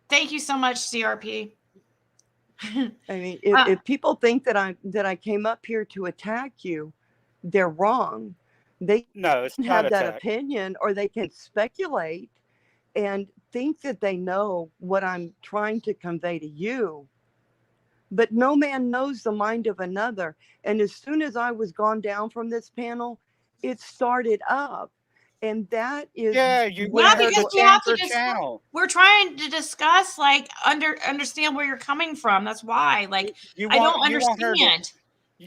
Thank you so much, CRP. I mean, if people think that I came up here to attack you, they're wrong. They can have that opinion, or they can speculate and think that they know what I'm trying to convey to you. But no man knows the mind of another. And as soon as I was gone down from this panel, it started up. And that is you because we have to we're trying to discuss, like, understand where you're coming from. That's why, like, I don't understand.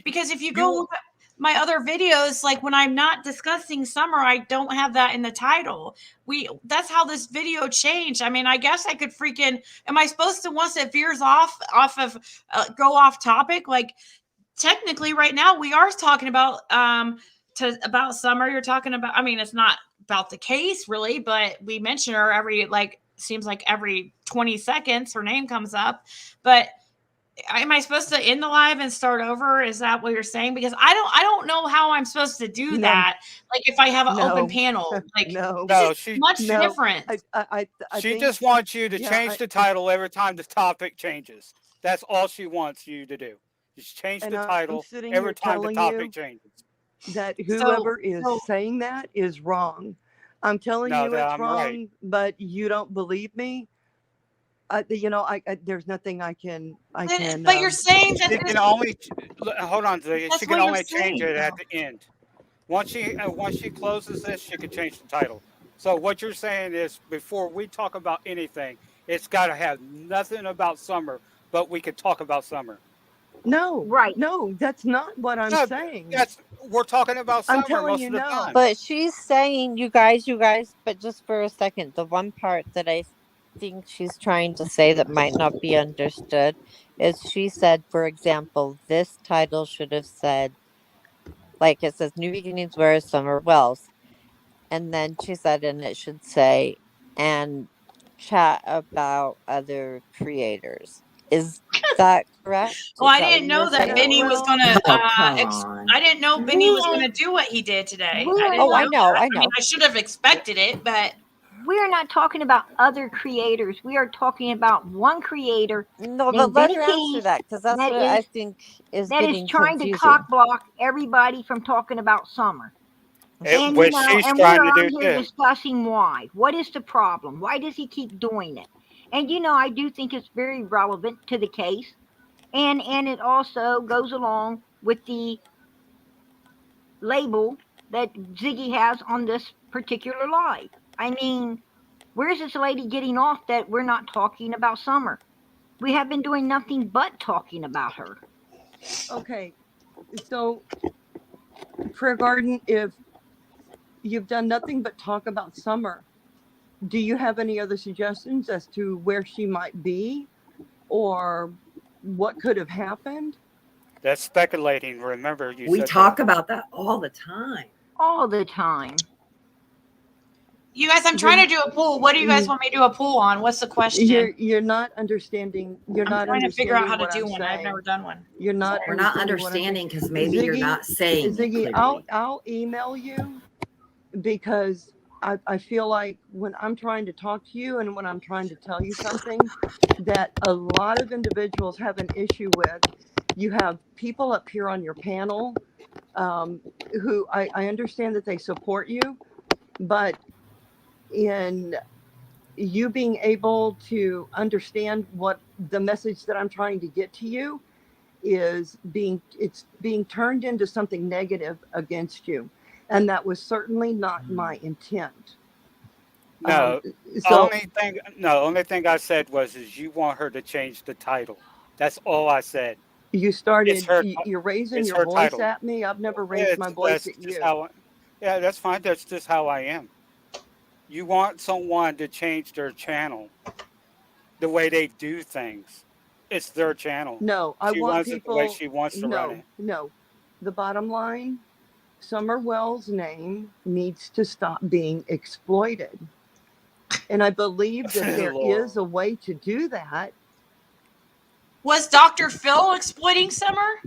Because if you go look at my other videos, like when I'm not discussing Summer, I don't have that in the title. That's how this video changed. I mean, I guess I could am I supposed to, once it veers off of go off topic? Like, technically right now we are talking about about Summer. You're talking about, I mean, it's not about the case really, but we mention her seems like every 20 seconds her name comes up. But am I supposed to end the live and start over? Is that what you're saying? Because I don't know how I'm supposed to do that. Like, if I have an open panel, like, she's much different. She just wants you to change the title every time the topic changes. That's all she wants you to do. Just change the title every time the topic changes. That whoever is saying that is wrong. I'm telling you it's wrong, right. But you don't believe me. There's nothing I can. But you're saying that she can only hold on. She can only change it at the end. Once she closes this, she can change the title. So what you're saying is, before we talk about anything, it's got to have nothing about Summer, but we could talk about Summer. No, right? No, that's not what I'm saying. We're talking about Summer. I'm telling most you, of the no. time. But she's saying, you guys, but just for a second, the one part that I think she's trying to say that might not be understood is she said, for example, this title should have said, like, it says New Beginnings, where is Summer Wells? And then she said, and it should say, and chat about other creators. Is that correct? Well, I didn't know that Benny was gonna. I didn't know Benny was gonna do what he did today. I know. I mean, I should have expected it, but we're not talking about other creators. We are talking about one creator. No, but let her answer that, because that's what I think is getting trying confusing. to cock block everybody from talking about Summer. And Which we're on here discussing why. What is the problem? Why does he keep doing it? And I do think it's very relevant to the case, and it also goes along with the label that Ziggy has on this particular live. I mean, where's this lady getting off that we're not talking about Summer? We have been doing nothing but talking about her. Okay, so Prayer Garden, if you've done nothing but talk about Summer, do you have any other suggestions as to where she might be or what could have happened? That's speculating. Remember, you We said talk that. about that all the time. All the time. You guys, I'm trying to do a poll. What do you guys want me to do a poll on? What's the question? You're not understanding. You're I'm not trying to figure out understanding how to what do I'm one. I've saying. never done one. You're not. We're not understanding what I'm saying. understanding because maybe you're not saying it Ziggy, clearly. I'll email you because I feel like when I'm trying to talk to you and when I'm trying to tell you something that a lot of individuals have an issue with. You have people up here on your panel who I understand that they support you, but in you being able to understand what the message that I'm trying to get to you is it's being turned into something negative against you. And that was certainly not my intent. No. So Only thing I said was is you want her to change the title. That's all I said. you It's started, her. you're raising It's your her voice title. at me. I've never Yeah, raised my voice that's at just you. yeah, that's fine. That's just how I am. You want someone to change their channel, the way they do things. It's their channel. No, I She want runs it the way people, she wants to run it. no. The bottom line, Summer Wells' name needs to stop being exploited. And I believe that there Lord. is a way to do that. Was Dr. Phil exploiting Summer?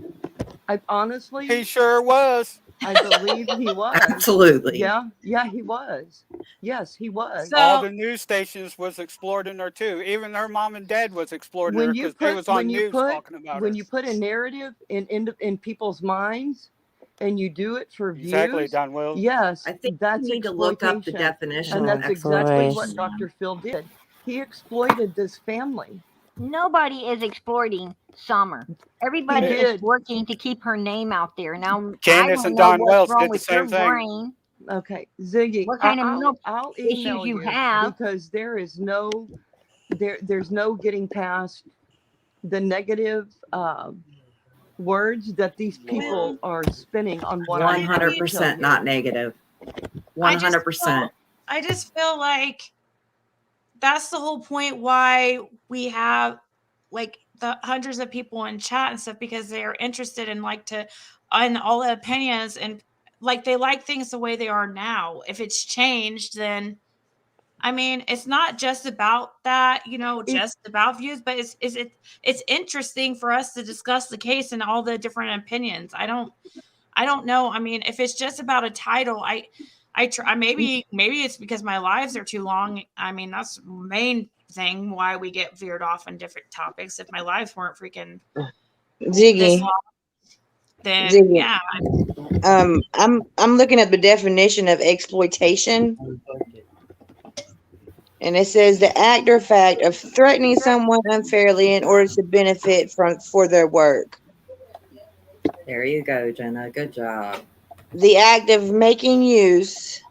I honestly, He sure was. I believe he was. Absolutely. Yeah, he was. Yes, he was. All the news stations was exploiting her too. Even her mom and dad was exploiting her When you because they put was on news talking about her. when you put a narrative in people's minds and you do it for Exactly, views, Don Will. yes, I think that's you need to look up the exploitation. definition And of that's exactly what exploitation. Dr. Phil did. He exploited this family. Nobody is exploiting Summer. Everybody He is did. working to keep her name out there. Now, I Candace don't and know Don what's Wells wrong did the with your same thing. brain. Okay, Ziggy, What kind of mental I'll issues email you you have? because there is there's no getting past the negative words that these people are spinning on what I'm trying to tell 100% you. not negative. 100%. I just feel like that's the whole point why we have like the hundreds of people in chat and stuff, because they're interested in in all the opinions, and like they like things the way they are now. If it's changed, then I mean, it's not just about that, just about views, but it's interesting for us to discuss the case and all the different opinions. I don't know. I mean, if it's just about a title, I try, maybe it's because my lives are too long. I mean, that's the main thing why we get veered off on different topics. If my lives weren't freaking this Ziggy, long, then Ziggy. yeah. I'm looking at the definition of exploitation, and it says the act or fact of threatening someone unfairly in order to benefit for their work. There you go, Jenna. Good job. The act of making use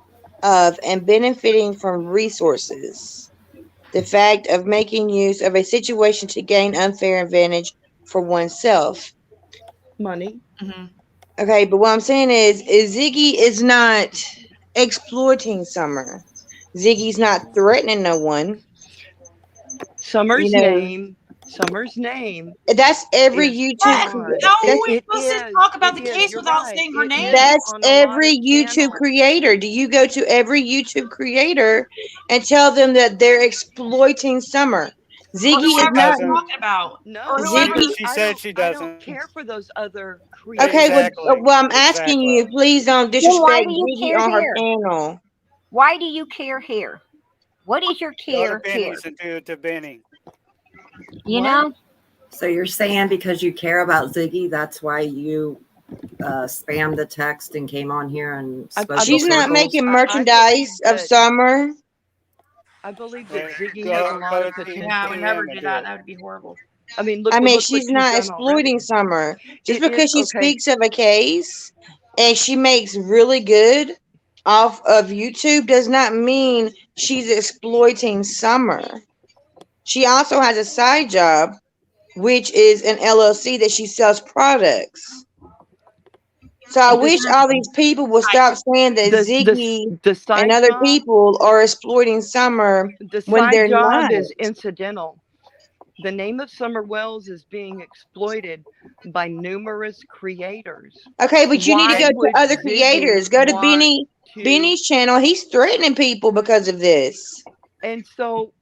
of and benefiting from resources. The fact of making use of a situation to gain unfair advantage for oneself. Money. Mm-hmm. Okay, but what I'm saying is Ziggy is not exploiting Summer. Ziggy's not threatening no one. Summer's name. That's every YouTube. How are we supposed to talk about the case without saying her name? That's every YouTube creator. Do you go to every YouTube creator and tell them that they're exploiting Summer? Ziggy is not. Talking about. No, Ziggy. She said she doesn't. I don't care for those other creators. Okay, well, I'm asking you, please don't Then why disrespect do you Ziggy care on her here? panel. Why do you care here? What is your Go to care here? Benny's and do it to Benny. You know? So you're saying because you care about Ziggy, that's why you spammed the text and came on here and spoke She's in not circles? making merchandise of Summer. I believe that Ziggy Go- has a lot go of to potential. Yeah, I would never and do do that. it. That would be horrible. I mean, look. I mean, look what she's not done already. exploiting Summer just It because is she okay. speaks of a case and she makes really good off of YouTube does not mean she's exploiting Summer. She also has a side job, which is an LLC that she sells products. So I wish all these people would stop saying that Ziggy The side and other job, people are exploiting Summer the when side they're job not. is incidental. The name of Summer Wells is being exploited by numerous creators. Okay, but you need to Why go to would other Ziggy creators. Go to want to? Benny's channel. He's threatening people because of this. And so,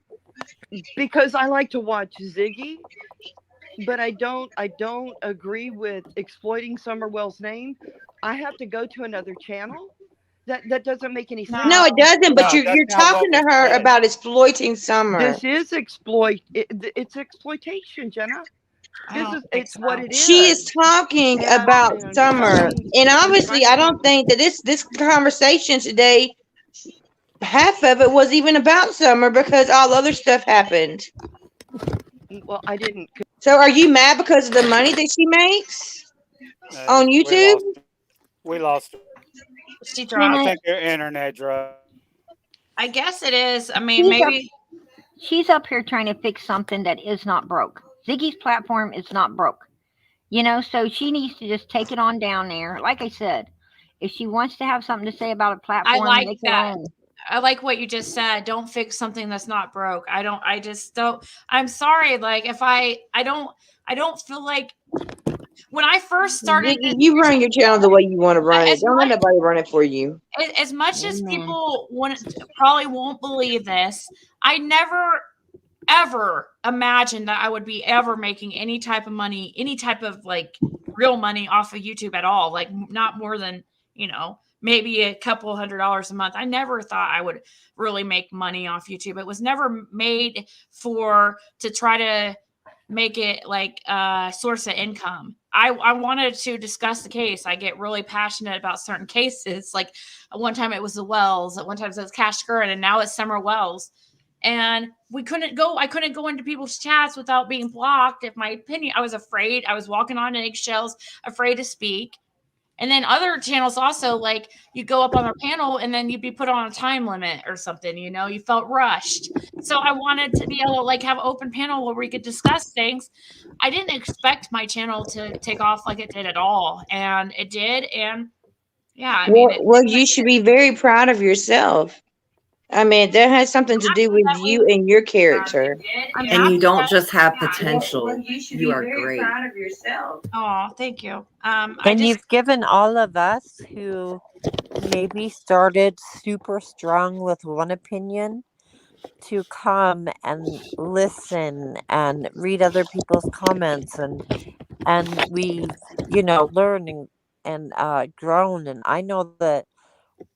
because I like to watch Ziggy, but I don't agree with exploiting Summer Wells' name. I have to go to another channel. That doesn't make any sense. No, it doesn't. But No, you're that's not talking what to was her said. about exploiting Summer. This is it's exploitation, Jenna. It's what it is. She is talking about Summer, and obviously, I don't think that this conversation today, half of it was even about Summer because all other stuff happened. Well, I didn't. So, are you mad because of the money that she makes on YouTube? We lost her. She I dropped. think your internet dropped. I guess it is. I mean, maybe she's up here trying to fix something that is not broke. Ziggy's platform is not broke. So she needs to just take it on down there. Like I said, if she wants to have something to say about a platform, I like make that. her own. I like what you just said. Don't fix something that's not broke. I just don't. I'm sorry. Like if I don't feel like when I first started. You run your channel the way you want to run it. Don't let nobody run it for you. As much as people probably won't believe this, I never ever imagined that I would be ever making any type of money, any type of like real money off of YouTube at all. Like not more than, maybe a couple $100 a month. I never thought I would really make money off YouTube. It was never made to try to make it like a source of income. I wanted to discuss the case. I get really passionate about certain cases. Like one time it was the Wells, at one time it was Cash Current, and now it's Summer Wells. And I couldn't go into people's chats without being blocked. If my opinion, I was afraid. I was walking on eggshells, afraid to speak. And then other channels also, like you go up on their panel and then you'd be put on a time limit or something, you felt rushed. So I wanted to be able to like have an open panel where we could discuss things. I didn't expect my channel to take off like it did at all. And it did. And yeah, I mean, Well, you should be very proud of yourself. I mean, that has something to do with you and your character. And you don't just have potential. You are great. Proud of yourself. Oh, thank you. And you've given all of us who maybe started super strong with one opinion to come and listen and read other people's comments, and we've learned and grown. And I know that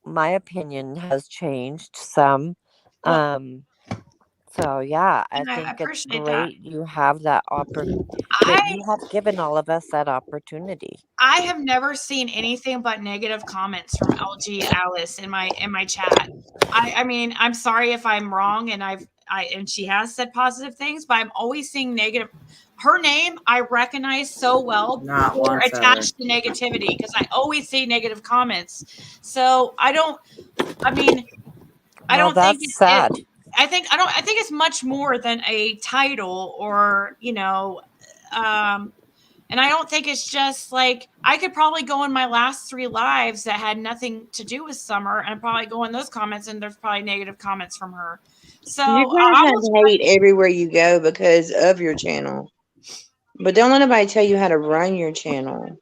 my opinion has changed some. So yeah, I think it's great you have that opportunity. You have given all of us that opportunity. I have never seen anything but negative comments from LG Alice in my chat. I mean, I'm sorry if I'm wrong, and and she has said positive things, but I'm always seeing negative. Her name I recognize so well before attached to negativity because I always see negative comments. So I don't think it's sad. I think it's much more than a title or and I don't think it's just like I could probably go in my last 3 lives that had nothing to do with Summer and probably go in those comments and there's probably negative comments from her. So You're gonna have hate everywhere you go because of your channel. But don't let anybody tell you how to run your channel.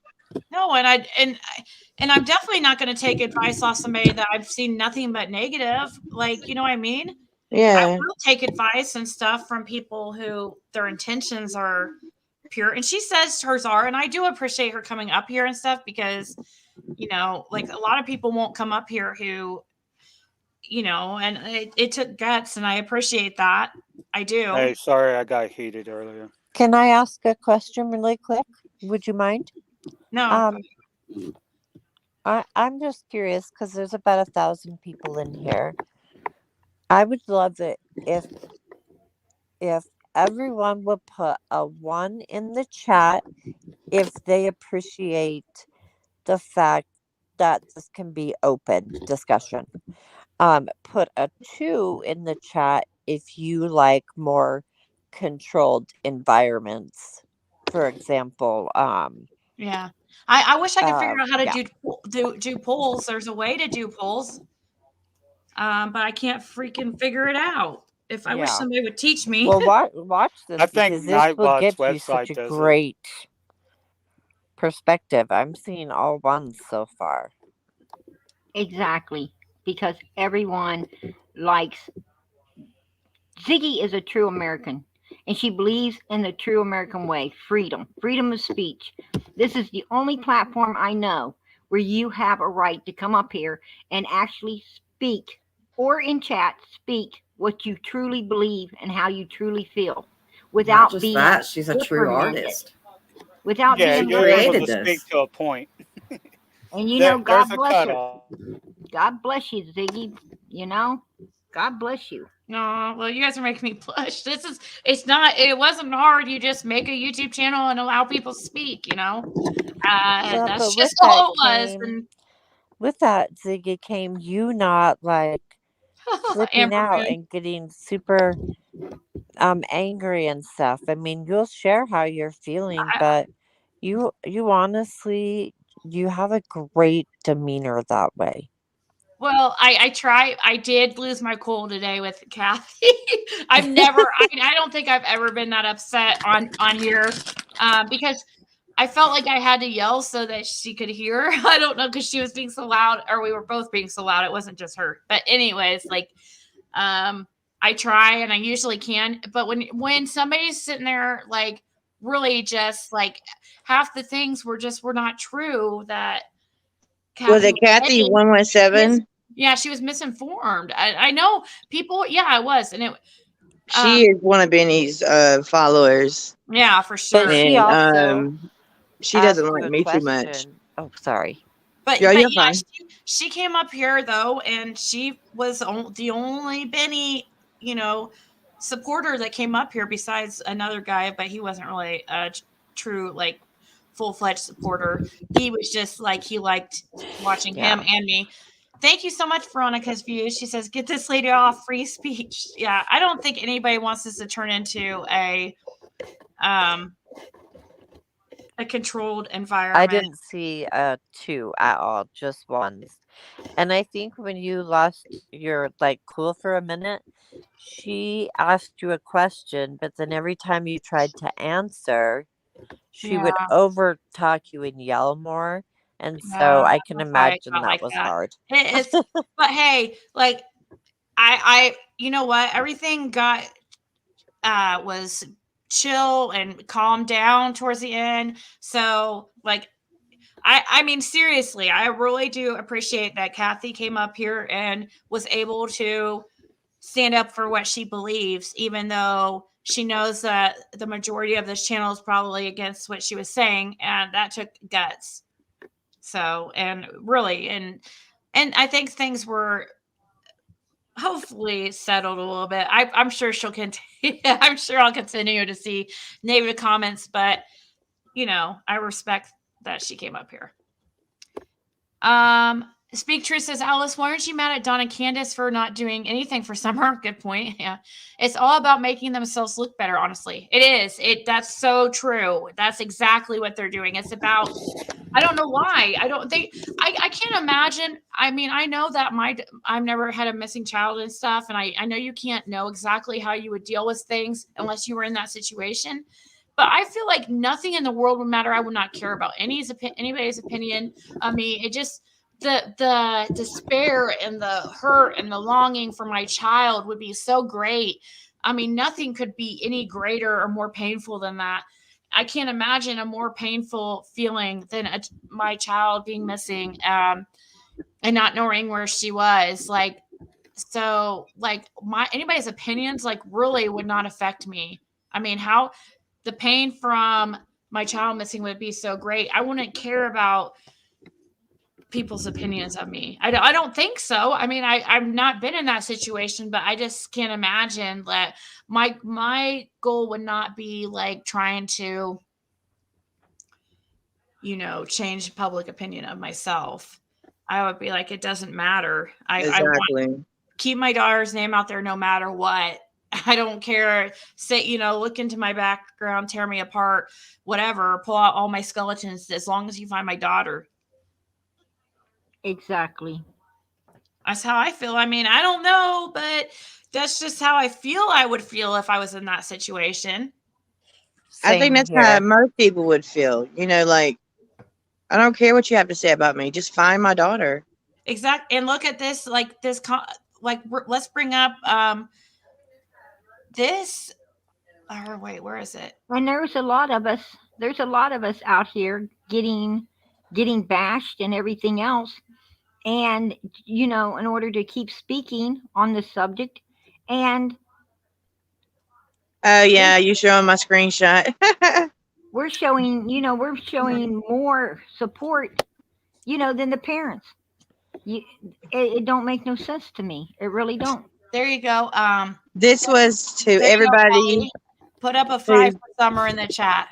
No, and I'm definitely not going to take advice off somebody that I've seen nothing but negative. Like, you know what I mean? Yeah. I will take advice and stuff from people who their intentions are pure. And she says hers are, and I do appreciate her coming up here and stuff because, like a lot of people won't come up here who, and it took guts, and I appreciate that. I do. Hey, sorry, I got heated earlier. Can I ask a question really quick? Would you mind? No. I'm just curious because there's about 1,000 people in here. I would love it if everyone would put a 1 in the chat if they appreciate the fact that this can be open discussion. Put a 2 in the chat if you like more controlled environments. For example, Yeah. I wish I could figure out how to yeah. do polls. There's a way to do polls, but I can't freaking figure it out. If I wish Yeah. somebody would teach me. Well, watch this I think because this will Nightbot's give you such website a does it. great perspective. I'm seeing all ones so far. Exactly, because everyone likes. Ziggy is a true American, and she believes in the true American way, freedom of speech. This is the only platform I know where you have a right to come up here and actually speak, or in chat, speak what you truly believe and how you truly feel Not without just being that, she's a true reprimanded. artist. Without Yeah, She being you're able created to reprimanded. speak this. to a point. And you know, There's God a bless her. cutoff. God bless you, Ziggy. You know, God bless you. No, well, you guys are making me blush. It wasn't hard. You just make a YouTube channel and allow people to speak, Well, that's but with just that all it was. came, And with that Ziggy came you not like flipping Amber out Moon. and getting super angry and stuff. I mean, you'll share how you're feeling, but you honestly you have a great demeanor that way. Well, I try. I did lose my cool today with Kathy. I don't think I've ever been that upset on here, because I felt like I had to yell so that she could hear. I don't know, because she was being so loud, or we were both being so loud. It wasn't just her. But anyways, I try and I usually can. But when somebody's sitting there like really just like half the things were not true that Was Kathy it was Kathy saying, 117? yeah, she was misinformed. I know people. Yeah, I was, and it. She is one of Benny's followers, Yeah, for But sure. she and also she doesn't asked you like a me too much. question. Oh, sorry. But Yeah, you're yeah, fine. she came up here though, and she was the only Benny, supporter that came up here besides another guy, but he wasn't really a true like full-fledged supporter. He was just like he liked watching him Yeah. and me. Thank you so much, Veronica's views. She says, "Get this lady off free speech." Yeah, I don't think anybody wants this to turn into a controlled I environment. didn't see a 2 at all, just ones. And I think when you lost your like cool for a minute, she asked you a question, but then every time you tried to answer, she Yeah, would over talk you and yell more. And so yeah, I can that's why I imagine got that like was that. hard. It's but hey, like you know what? Everything got was chill and calmed down towards the end. So like I mean seriously, I really do appreciate that Kathy came up here and was able to stand up for what she believes, even though she knows that the majority of this channel is probably against what she was saying, and that took guts. So, and really, and I think things were hopefully settled a little bit. I'm sure she'll continue. I'm sure I'll continue to see negative comments, but I respect that she came up here. Speak Truth says, Alice, why aren't you mad at Don and Candace for not doing anything for summer? Good point. Yeah. It's all about making themselves look better, honestly. It is. That's so true. That's exactly what they're doing. It's about I don't know why. I can't imagine. I mean, I know that I've never had a missing child and stuff, and I know you can't know exactly how you would deal with things unless you were in that situation. But I feel like nothing in the world would matter. I would not care about anybody's opinion. I mean, it just the despair and the hurt and the longing for my child would be so great. I mean, nothing could be any greater or more painful than that. I can't imagine a more painful feeling than my child being missing, and not knowing where she was. Like, so, like anybody's opinions like really would not affect me. I mean, how the pain from my child missing would be so great. I wouldn't care about people's opinions of me. I don't think so. I mean, I've not been in that situation, but I just can't imagine that my goal would not be like trying to, change public opinion of myself. I would be like, it doesn't matter. I Exactly. want keep my daughter's name out there no matter what. I don't care. Say, look into my background, tear me apart, whatever, pull out all my skeletons as long as you find my daughter. Exactly. That's how I feel. I mean, I don't know, but that's just how I feel I would feel if I was in that situation. I think that's how most people would feel. Like, I don't care what you have to say about me. Just find my daughter. Exactly. And look at this, let's bring up this. Or wait, where is it? And there's a lot of us. There's a lot of us out here getting bashed and everything else. And in order to keep speaking on the subject, and Oh yeah, you showing my screenshot. we're showing more support, than the parents. It don't make no sense to me. It really don't. There you go. This was to everybody. Put up a 5 for Summer in the chat.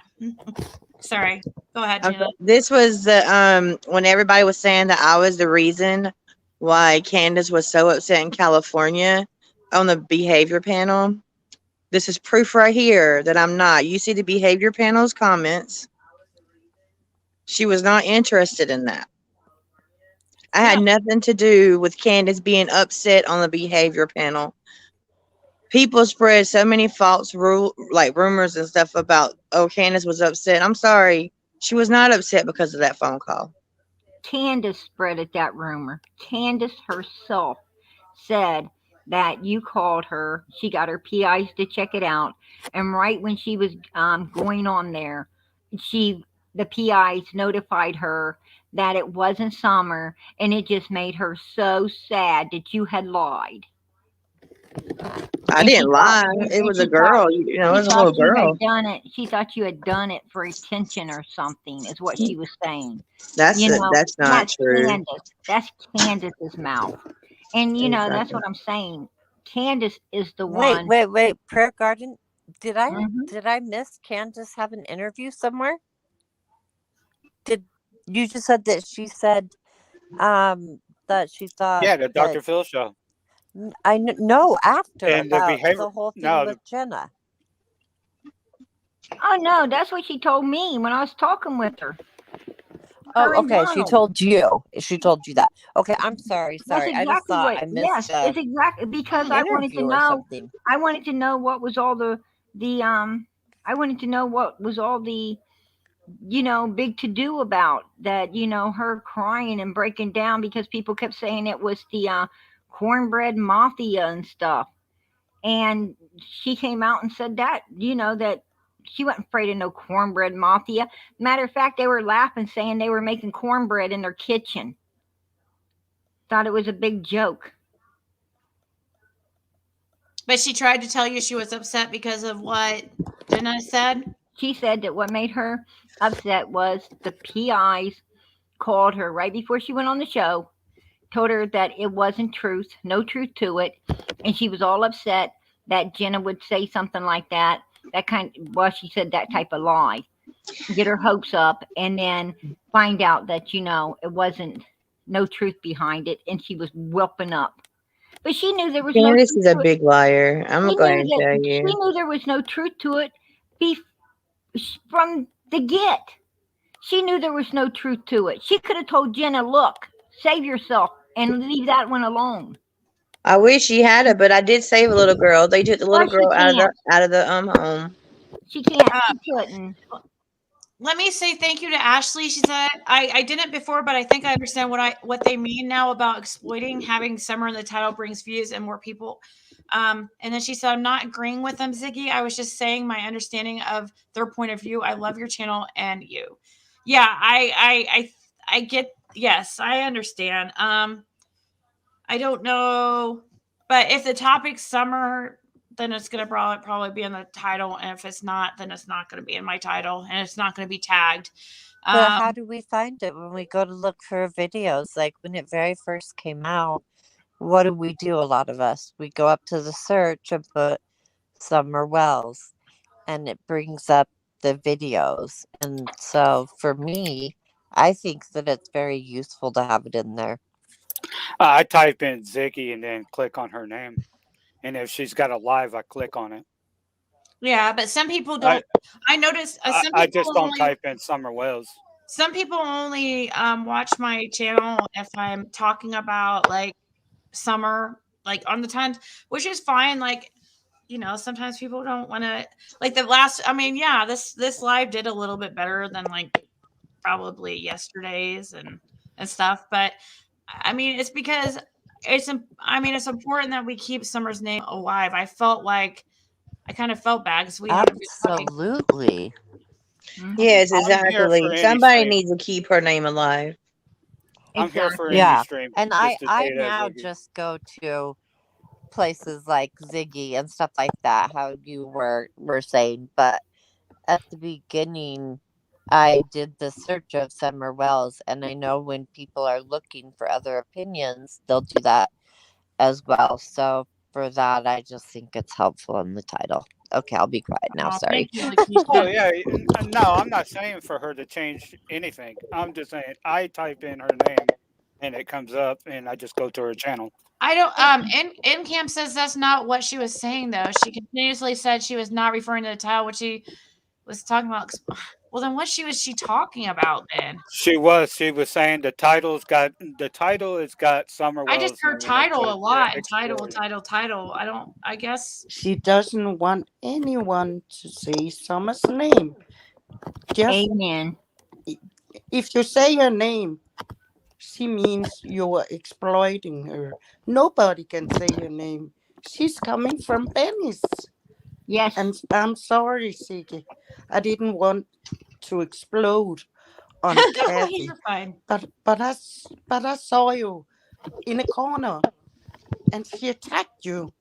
Sorry. Go ahead, Gina. Okay. This was the when everybody was saying that I was the reason why Candace was so upset in California on the behavior panel. This is proof right here that I'm not. You see the behavior panel's comments. She was not interested in that. I had nothing to do with Candace being upset on the behavior panel. People spread so many false rumors and stuff about, Candace was upset. I'm sorry. She was not upset because of that phone call. Candace spreaded that rumor. Candace herself said that you called her. She got her PIs to check it out. And right when she was going on there, the PIs notified her that it wasn't Summer, and it just made her so sad that you had lied. I didn't lie. It was a girl. It was a little girl. She thought you had done it for attention or something, is what she was saying. That's not true. That's Candace's mouth. And that's what I'm saying. Candace is the one. Wait. Prayer Garden. Did I miss Candace have an interview somewhere? Did you just said that she said that she thought? Yeah, the Dr. Phil show. I know after And about the whole thing with Jenna. Oh no, that's what she told me when I was talking with her. Oh, okay. She told you. She told you that. Okay, I'm sorry. Exactly I just thought I missed. Yes, it's exactly because I wanted to know. I wanted to know what was all the I wanted to know what was all the big to do about that. Her crying and breaking down because people kept saying it was the cornbread mafia and stuff, and she came out and said that that she wasn't afraid of no cornbread mafia. Matter of fact, they were laughing, saying they were making cornbread in their kitchen. Thought it was a big joke. But she tried to tell you she was upset because of what Jenna said. She said that what made her upset was the PIs called her right before she went on the show, told her that it wasn't truth, no truth to it, and she was all upset that Jenna would say something like that. She said that type of lie, get her hopes up, and then find out that it wasn't no truth behind it, and she was whelping up. But she knew there was no. This is a big liar. I'm going to tell you. She knew there was no truth to it from the get. She knew there was no truth to it. She could have told Jenna, "Look, save yourself and leave that one alone." I wish she had it, but I did save a little girl. They took the little girl out of the home. She can't. She couldn't. Let me say thank you to Ashley. She said I didn't before, but I think I understand what they mean now about exploiting. Having Summer in the title brings views and more people. And then she said, I'm not agreeing with them, Ziggy. I was just saying my understanding of their point of view. I love your channel and you. Yeah, I get. Yes, I understand. I don't know, but if the topic's Summer, then it's going to probably be in the title. And if it's not, then it's not going to be in my title and it's not going to be tagged. But how do we find it when we go to look for videos? Like when it very first came out, what do we do? A lot of us, we go up to the search and put Summer Wells and it brings up the videos. And so for me, I think that it's very useful to have it in there. I type in Ziggy and then click on her name, and if she's got a live, I click on it. Yeah, but some people I don't. I noticed some I people just don't only type in Summer Wells. some people only watch my channel if I'm talking about like summer, like on the times, which is fine. Like, sometimes people don't want to, like the last. I mean, yeah, this live did a little bit better than like probably yesterday's and stuff, but I mean, it's because it's important that we keep Summer's name alive. I kind of felt bad because we haven't been talking. Absolutely. Yes, I'm here for exactly. any Somebody stream. needs to keep her name alive. I'm here for Exactly. any Yeah. stream. And Just to I say that, now Ziggy. just go to places like Ziggy and stuff like that, how you were saying. But at the beginning, I did the search of Summer Wells, and I know when people are looking for other opinions, they'll do that as well. So for that, I just think it's helpful in the title. Okay, I'll be quiet now. Oh, thank Sorry. you, Oh Lakeisha. yeah, no, I'm not saying for her to change anything. I'm just saying I type in her name, and it comes up, and I just go to her channel. I don't. In Cam says that's not what she was saying though. She continuously said she was not referring to the title, what she was talking about. Well, then what was she talking about then? She was saying the title has got Summer I just Wells heard name, and it title says a you're lot and exploring it. title. I don't. I guess. She doesn't want anyone to say Summer's name. Just Amen. if you say her name, she means you're exploiting her. Nobody can say her name. She's coming from Benny's. Yes. And I'm sorry, Siggy. I didn't want to explode on No, Kathy. you're fine. But I saw you in a corner and she attacked you.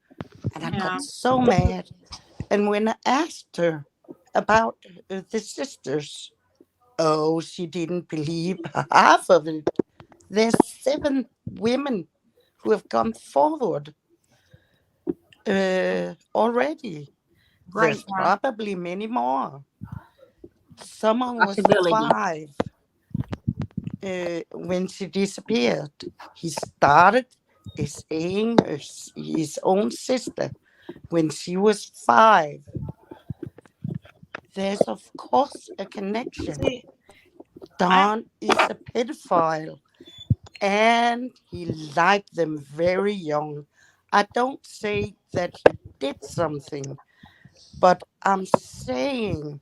And I Yeah. got so mad. And when I asked her about the sisters, oh, she didn't believe half of it. There's 7 women who have come forward already. Great. There's probably many more. Someone was Possibility. 5 when she disappeared. He started saying his own sister when she was 5. There's, of course, a connection. See, Don is a pedophile and he liked them very young. I don't say that he did something, but I'm saying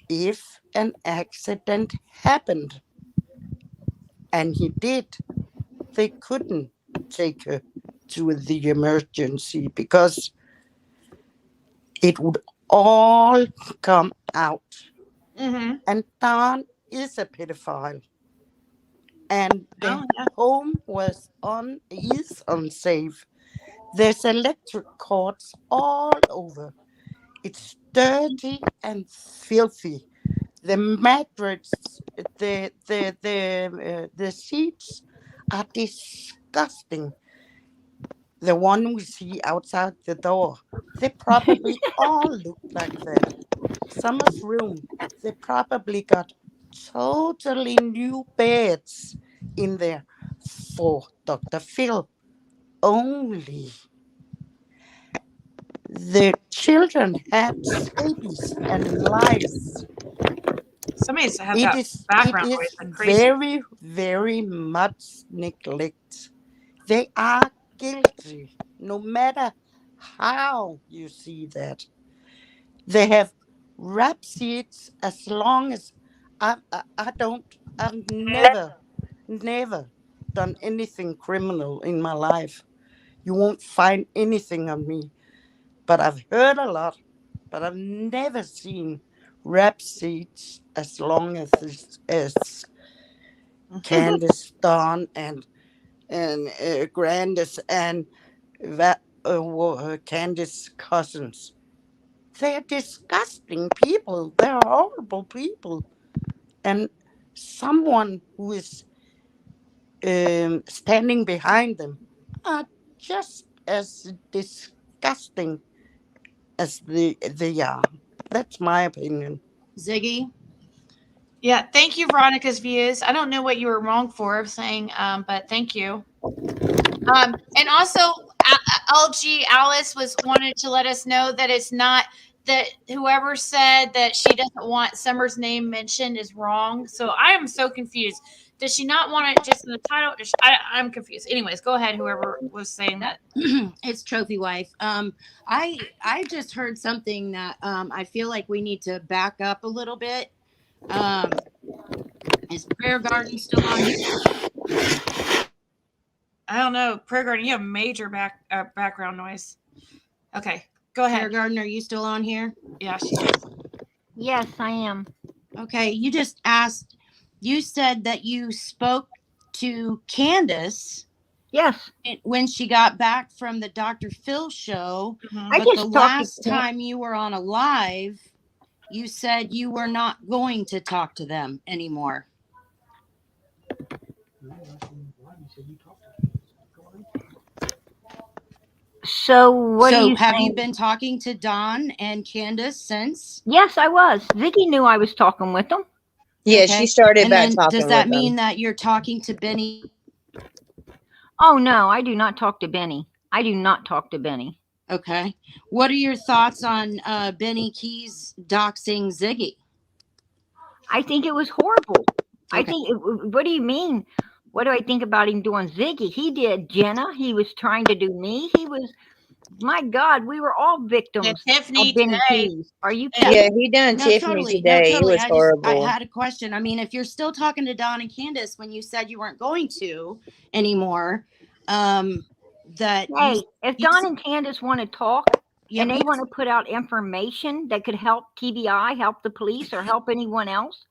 if an accident happened and he did, they couldn't take her to the emergency because it would all come out. Mm-hmm. And Don is a pedophile. And the home is unsafe. There's electric cords all over. It's dirty and filthy. The mattress, the sheets are disgusting. The one we see outside the door, they probably all look like that. Summer's room, they probably got totally new beds in there for Dr. Phil. Only the children had scabies and lice. Somebody has It that is background noise like crazy. very, very much neglect. They are guilty, no matter how you see that. They have rap sheets as long as I've never done anything criminal in my life. You won't find anything on me. But I've heard a lot, but I've never seen rap sheets as long as Candace, Dawn, and Grandis and Candace cousins. They're disgusting people. They're horrible people. And someone who is standing behind them are just as disgusting as they are. That's my opinion. Ziggy. Yeah, thank you, Veronica's views. I don't know what you were wrong for saying, but thank you. And also, LG Alice wanted to let us know that it's not that whoever said that she doesn't want Summer's name mentioned is wrong. So I am so confused. Does she not want it just in the title? I'm confused. Anyways, go ahead. Whoever was saying that. It's Trophy Wife. I just heard something that I feel like we need to back up a little bit. Is Prayer Garden still on here? I don't know. Prayer Garden, you have major background noise. Okay, go ahead. Prayer Garden, are you still on here? Yeah, she is. Yes, I am. Okay, you just asked. You said that you spoke to Candace. Yes. When she got back from the Dr. Phil show. I But just the talked last to him. time you were on a live, you said you were not going to talk to them anymore. So what are you have saying? you been talking to Don and Candace since? Yes, I was. Ziggy knew I was talking with them. Yeah, she started and back then talking does that with mean them. that you're talking to Benny? Oh no, I do not talk to Benny. I do not talk to Benny. Okay. What are your thoughts on Benny Keys doxing Ziggy? I think it was horrible. Okay. I think. What do you mean? What do I think about him doing Ziggy? He did Jenna. He was trying to do me. He was. My God, we were all victims Tiffany of Benny today. Keys. Are you? Yeah, he done No, Tiffany totally. today. No, totally. It was horrible. I had a question. I mean, if you're still talking to Don and Candace when you said you weren't going to anymore, that hey, if Don and Candace want to talk and they want to put out information that could help TBI, help the police, or help anyone else,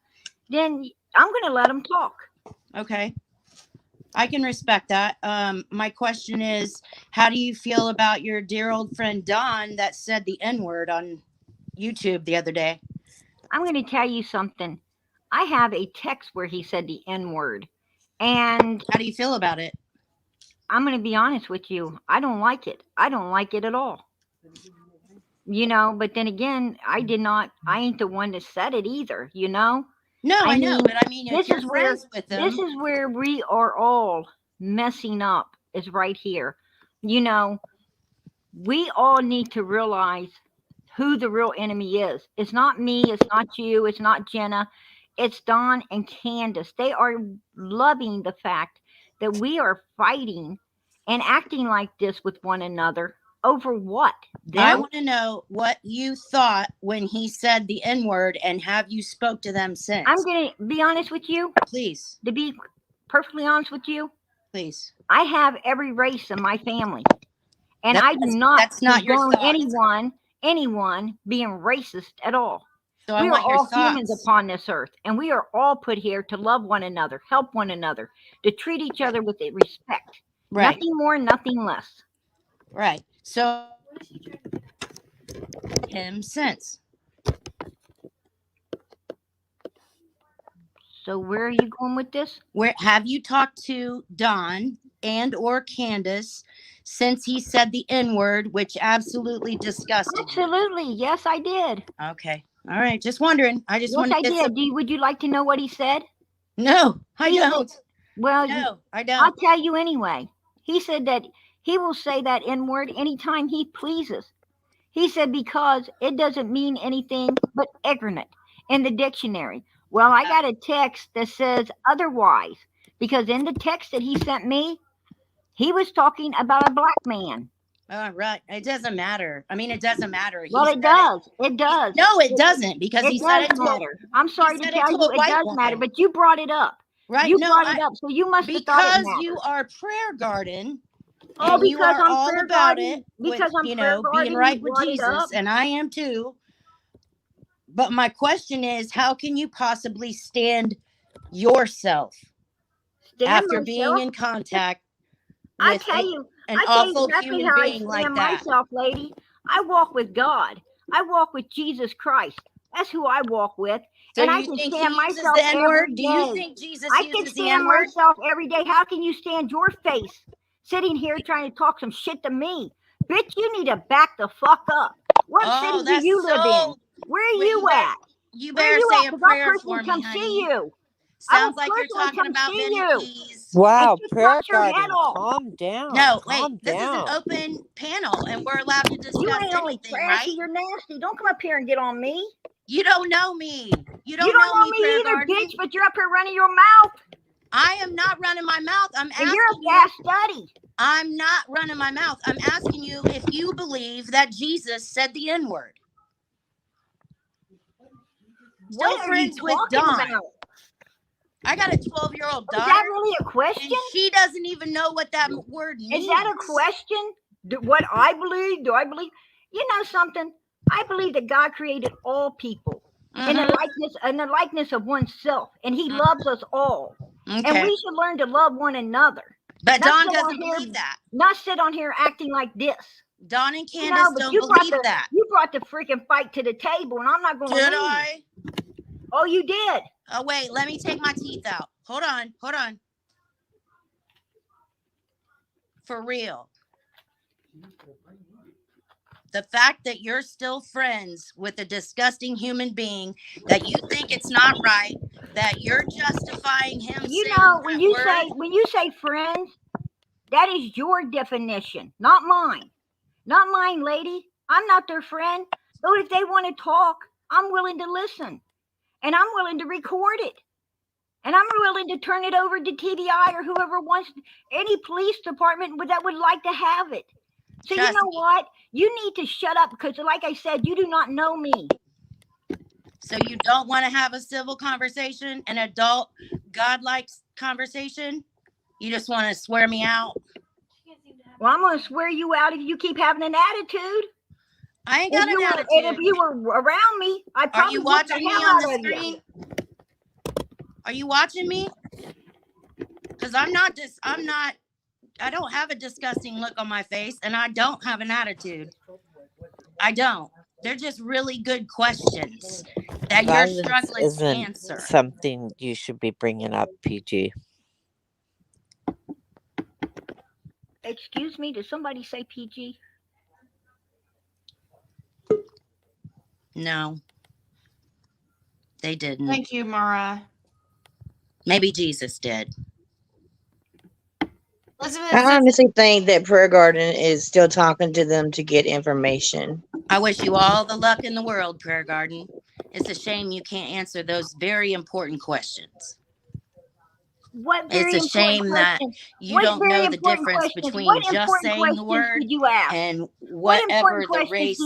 then I'm going to let them talk. Okay. I can respect that. My question is, how do you feel about your dear old friend Don that said the N-word on YouTube the other day? I'm going to tell you something. I have a text where he said the N-word. And how do you feel about it? I'm going to be honest with you. I don't like it. I don't like it at all. You know, but then again, I ain't the one that said it either, you know? No, I know, but I mean, if you're friends with them. This is where we are all messing up, is right here. You know, we all need to realize who the real enemy is. It's not me, it's not you, it's not Jenna, it's Don and Candace. They are loving the fact that we are fighting and acting like this with one another over what? I want to know what you thought when he said the N-word, and have you spoke to them since? I'm going to be honest with you. Please. To be perfectly honest with you. Please. I have every race in my family. And I do not that's not your condone anyone being racist at all. So we I want are your all thoughts. humans upon this earth, and we are all put here to love one another, help one another, to treat each other with respect. Right. Nothing more, nothing less. Right. So him since. So where are you going with this? Where have you talked to Don and or Candace since he said the N-word, which absolutely disgusted you? Absolutely. Yes, I did. Okay. All right. Just wondering. I just want to get some... Would you like to know what he said? No, I don't. Well, no, I don't. I'll tell you anyway. He said that he will say that N-word anytime he pleases. He said because it doesn't mean anything but ignorant in the dictionary. Well, I got a text that says otherwise, because in the text that he sent me, he was talking about a black man. Right. It doesn't matter. I mean, it doesn't matter. Well, it does. It does. No, it doesn't, because he said it matter. I'm sorry to tell you, it does matter, woman. but you brought it up. Right. You No, brought it up, so you must have thought it mattered. Because you are Prayer Garden. Oh, and because you are I'm all Prayer about Garden, it. because with, I'm you Prayer know, Garden, being right you with brought it up. Jesus, and I am too. But my question is, how can you possibly stand yourself after being in contact with an awful exactly human how I being like stand that? myself, lady. I walk with God. I walk with Jesus Christ. That's who I walk with. So and I you can think stand he uses myself the N-word? every day. Do you think Jesus I can uses the stand N-word? myself every day. How can you stand your face sitting here trying to talk some shit to me? Bitch, you need to back the fuck up. What city do you live in? Where are you at? You Where better you say at? a 'Cause I'll prayer personally for me, come honey. see you. Sounds I like will you're personally talking come about see Benny you. Keys. Wow, just prayer cut your head garden, off. calm down. No, wait. Calm This is an down. open panel, and we're allowed to discuss You ain't only anything, trashy, right? you're nasty. Don't come up here and get on me. You don't know me. You don't don't know me, me Prayer either, Garden. bitch, but you're up here running your mouth. I am not running my mouth. I'm asking you're a you. fast study. I'm not running my mouth. I'm asking you if you believe that Jesus said the N-word. Still What are friends you with talking Dawn. about? I got a 12-year-old daughter. Is that really a question? And she doesn't even know what that word means. Is that a question? What I believe? Do I believe? You know something? I believe that God created all people in the likeness of oneself, and He loves us all. And Okay. we should learn to love one another. But Not Dawn sit on doesn't here- believe that. Not sit on here acting like this. Dawn and You Candace know, but don't you brought believe that. You brought the freaking fight to the table, and I'm not going to leave. Did I? Oh, you did. Oh, wait. Let me take my teeth out. Hold on. Hold on. For real. The fact that you're still friends with a disgusting human being, that you think it's not right, that you're justifying him You saying know, that when you word. say friends, that is your definition, not mine. Not mine, lady. I'm not their friend. But if they want to talk, I'm willing to listen. And I'm willing to record it. And I'm willing to turn it over to TBI or whoever wants, any police department that would like to have it. So you know what? You need to shut up because, like I said, you do not know me. So you don't want to have a civil conversation, an adult, godlike conversation? You just want to swear me out? Well, I'm going to swear you out if you keep having an attitude. I ain't got an attitude. And if you were around me, I probably Are you whoop watching the me hell on out the of you. screen? Are you watching me? Because I don't have a disgusting look on my face, and I don't have an attitude. I don't. They're just really good questions that you're Violence struggling to isn't answer. something you should be bringing up, PG. Excuse me, did somebody say PG? No, they didn't. Thank you, Mara. Maybe Jesus did. I honestly think that Prayer Garden is still talking to them to get information. I wish you all the luck in the world, Prayer Garden. It's a shame you can't answer those very important questions. It's a shame that you don't know the difference between just saying the word and whatever the race,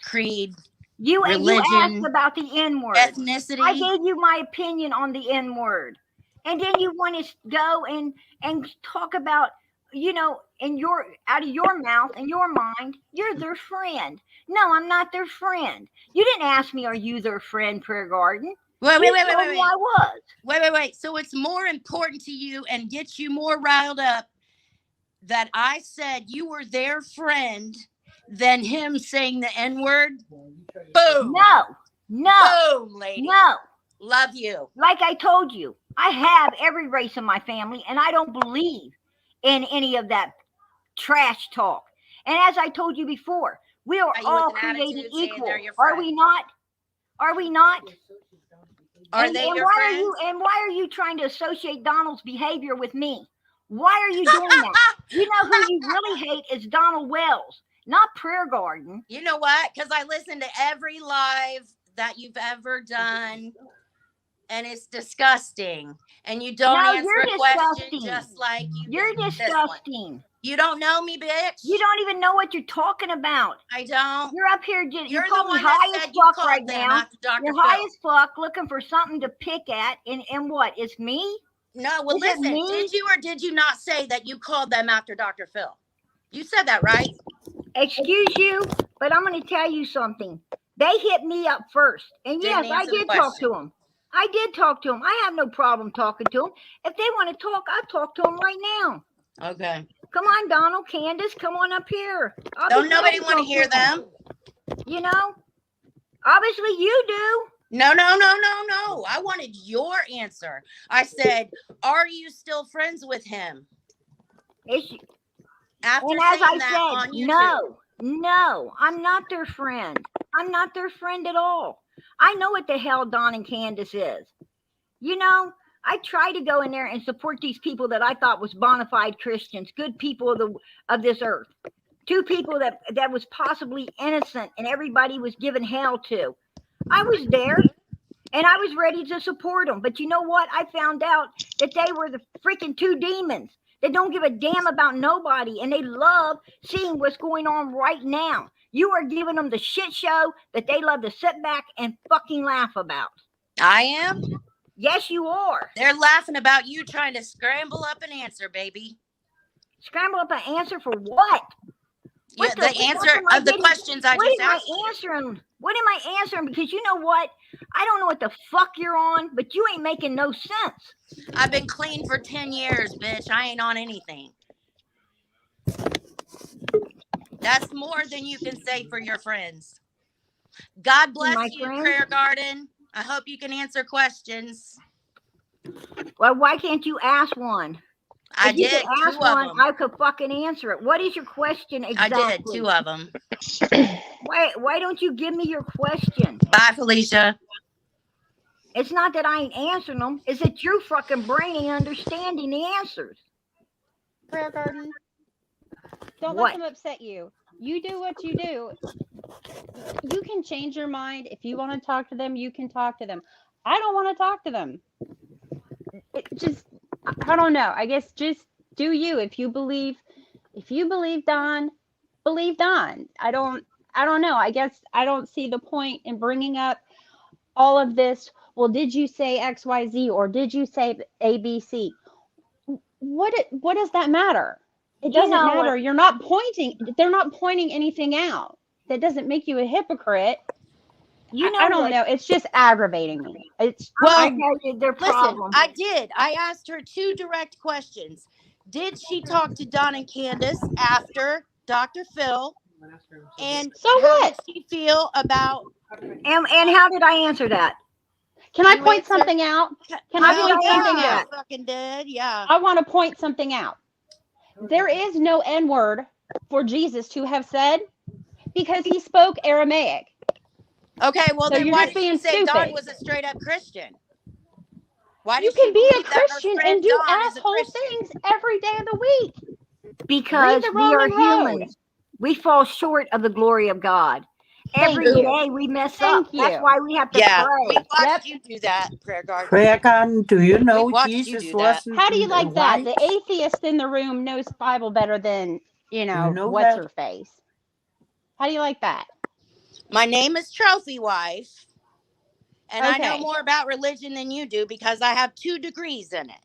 creed, religion, you asked about the N-word. ethnicity. I gave you my opinion on the N-word. And then you want to go and talk about, you know, out of your mouth and your mind, you're their friend. No, I'm not their friend. You didn't ask me, are you their friend, Prayer Garden? Wait. I was. Wait. So it's more important to you and gets you more riled up that I said you were their friend than him saying the N-word? Boom. No. Boom, lady. No. Love you. Like I told you, I have every race in my family, and I don't believe in any of that trash talk. And as I told you before, we are all created equal. Are we not? Are we not? Are they your friends? Why are you trying to associate Donald's behavior with me? Why are you doing that? You know who you really hate is Donald Wells, not Prayer Garden. You know what? Because I listen to every live that you've ever done, and it's disgusting. And you don't answer a question just like you're disgusting. You don't know me, bitch. You don't even know what you're talking about. I don't. You're up here. You're the one high that as said you fuck called right them now. after Dr. You're Phil. high as fuck, looking for something to pick at. And what? It's me? No. Well, listen. Did you or did you not say that you called them after Dr. Phil? You said that, right? Excuse you, but I'm going to tell you something. They hit me up first, and yes, I did talk to them. I did talk to them. I have no problem talking to them. If they want to talk, I'll talk to them right now. Okay. Come on, Donald, Candace, come on up here. Don't nobody want to hear them. You know, obviously you do. No. I wanted your answer. I said, are you still friends with him? After and as saying I that said, on YouTube. No, I'm not their friend. I'm not their friend at all. I know what the hell Don and Candace is. You know, I tried to go in there and support these people that I thought was bona fide Christians, good people of this earth. 2 people that was possibly innocent and everybody was giving hell to. I was there and I was ready to support them. But you know what? I found out that they were the freaking 2 demons. They don't give a damn about nobody, and they love seeing what's going on right now. You are giving them the shit show that they love to sit back and fucking laugh about. I am? Yes, you are. They're laughing about you trying to scramble up an answer, baby. Scramble up an answer for what? Yeah, the answer of the questions I just asked. What am I answering? Because you know what? I don't know what the fuck you're on, but you ain't making no sense. I've been clean for 10 years, bitch. I ain't on anything. That's more than you can say for your friends. God bless you, Prayer Garden. I hope you can answer questions. Well, why can't you ask one? I If you did. could ask 2 of one, them. I could fucking answer it. What is your question exactly? I did 2 of them. Why don't you give me your question? Bye, Felicia. It's not that I ain't answering them. It's that you're fucking brain ain't understanding the answers. Prayer Garden. Don't What? let them upset you. You do what you do. You can change your mind. If you want to talk to them, you can talk to them. I don't want to talk to them. I don't know. I guess just do you. If you believe Don, believe Don. I don't know. I guess I don't see the point in bringing up all of this. Well, did you say XYZ or did you say ABC? What does that matter? It doesn't matter. You're not pointing. They're not pointing anything out. That doesn't make you a hypocrite. I don't know. It's just aggravating me. It's their problem. Listen, I did. I asked her 2 direct questions. Did she talk to Don and Candace after Dr. Phil? And how did she feel about? And how did I answer that? Can I point something out? Can I point something out? Fucking did, yeah. I want to point something out. There is no N-word for Jesus to have said because he spoke Aramaic. Okay, well so then you're why just did being you say stupid. Don was a straight up Christian? Why you did she can be a believe that her Christian friend and do Don is a asshole Christian? things every day of the week? Because Read the we are Roman Road. humans. We fall short of the glory of God. Every you. day we mess Thank up. That's you. why we have to Yeah, pray. we watched you do that, Prayer Garden. Prayer Garden, do you know We watched you Jesus do that. wasn't How do you like that? white? The atheist in the room knows Bible better than, you know what's that? her face. How do you like that? My name is Trophy Wife, and I know Okay. more about religion than you do because I have 2 degrees in it.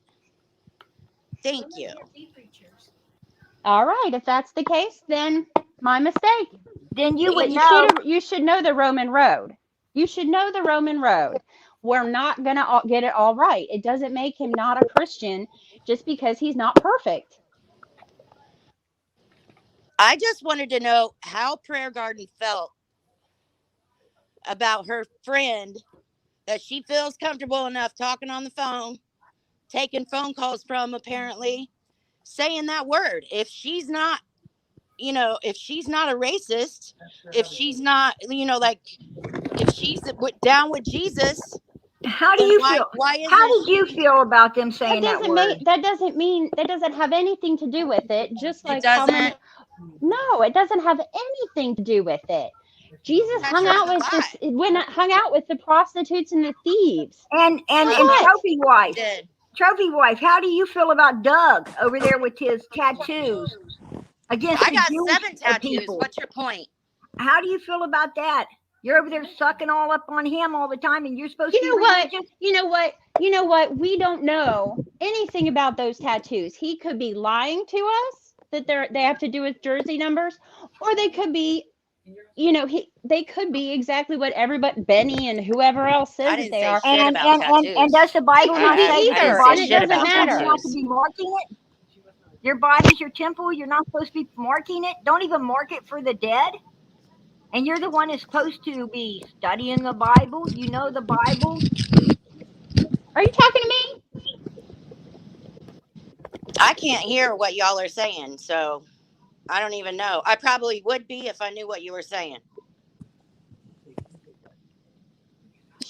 Thank you. All right. If that's the case, then my mistake. Then you would know. You should know the Roman Road. You should know the Roman Road. We're not going to get it all right. It doesn't make him not a Christian just because he's not perfect. I just wanted to know how Prayer Garden felt about her friend that she feels comfortable enough talking on the phone, taking phone calls from, apparently, saying that word. If she's not, if she's not a racist, if she's not, if she's down with Jesus, how do you feel? Why isn't how did you feel about them saying that word? That doesn't have anything to do with it. Just like it doesn't. No, it doesn't have anything to do with it. Jesus hung out with the prostitutes and the thieves. And Trophy Wife, how do you feel about Doug over there with his tattoos against I got Jewish 7 tattoos. people? What's your point? How do you feel about that? You're over there sucking all up on him all the time, and you're supposed to be religious? You know what? We don't know anything about those tattoos. He could be lying to us that they have to do with jersey numbers, or they could be, they could be exactly what everybody, Benny and whoever else says that they are. And does the Bible not say that your body's your temple, you're not to be marking it? Your body's your temple, you're not supposed to be marking it. Don't even mark it for the dead. And you're the one that's supposed to be studying the Bible. You know the Bible. Are you talking to me? I can't hear what y'all are saying, so I don't even know. I probably would be if I knew what you were saying.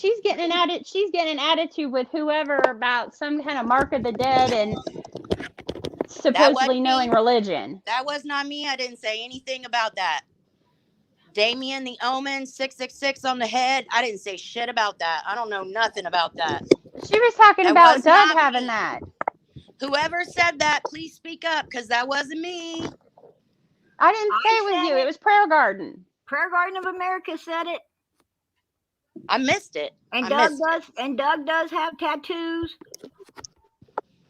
she's getting an attitude with whoever about some kind of Mark of the Dead and supposedly knowing religion. That was not me. I didn't say anything about that. Damien the Omen, 666 on the head. I didn't say shit about that. I don't know nothing about that. She was talking about Doug having that. Whoever said that, please speak up, because that wasn't me. I didn't say it was you. It was Prayer Garden. Prayer Garden of America said it. I missed it. And Doug does. And Doug does have tattoos.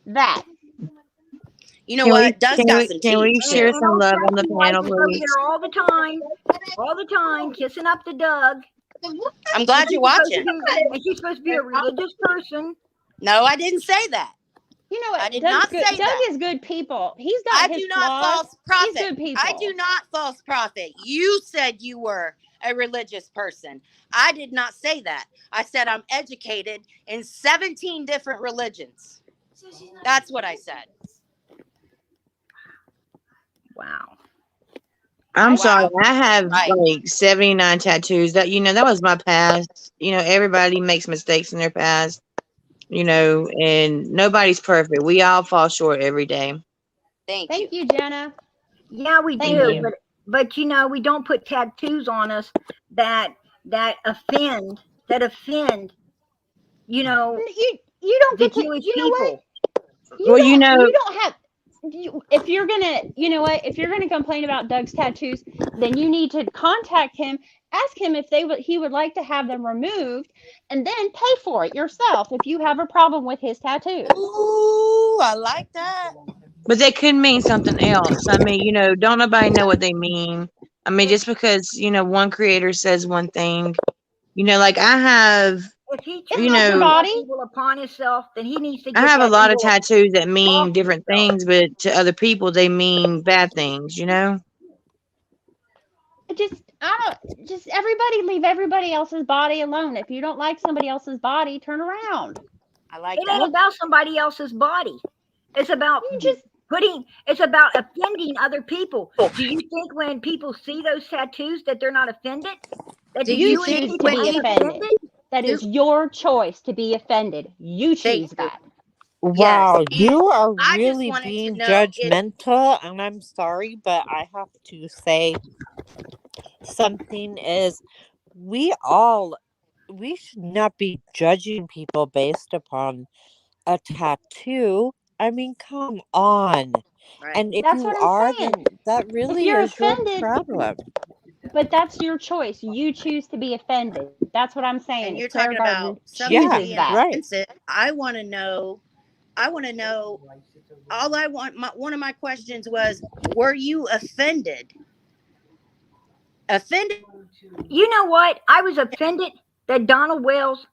That. You know what? Doug's got some Can we teeth. share some love on the panel, Over please? there all the time, kissing up to Doug. I'm glad you're watching. And she's supposed to be a religious person. No, I didn't say that. You know what? I did not say Doug that. is good people. He's got his do not flaws. false prophet. He's good people. I do not false prophet. You said you were a religious person. I did not say that. I said I'm educated in 17 different religions. That's what I said. Wow. I'm sorry. I have like 79 tattoos. That that was my past. Everybody makes mistakes in their past. And nobody's perfect. We all fall short every day. Thank you, Jenna. Yeah, we do. But we don't put tattoos on us that offend. You don't get to. Jewish You know people. what? You don't have. If you're gonna, if you're gonna complain about Doug's tattoos, then you need to contact him, ask him if he would like to have them removed, and then pay for it yourself if you have a problem with his tattoos. Ooh, I like that. But they could mean something else. I mean, don't nobody know what they mean. I mean, just because one creator says one thing, like I have. If he chooses evil upon himself, then he needs to get I have a that lot of evil tattoos that mean off different himself. things, but to other people they mean bad things, Just everybody leave everybody else's body alone. If you don't like somebody else's body, turn around. I like that. It ain't about somebody else's body. It's about it's about offending other people. Do you think when people see those tattoos that they're not offended? That you choose to be offended. That is your choice to be offended. You choose that. Wow, Yes, you are I just really wanted to being know judgmental, and I'm sorry, but I have to say something is we should not be judging people based upon a tattoo. I mean, come on. Right. And if That's you what I'm are, saying. then that really you're is your offended, problem. But that's your choice. You choose to be offended. That's what I'm saying. And you're Prayer talking Garden about something chooses being that. offensive. I want to know. All I want. One of my questions was, were you offended? Offended? You know what? I was offended that Donald Wells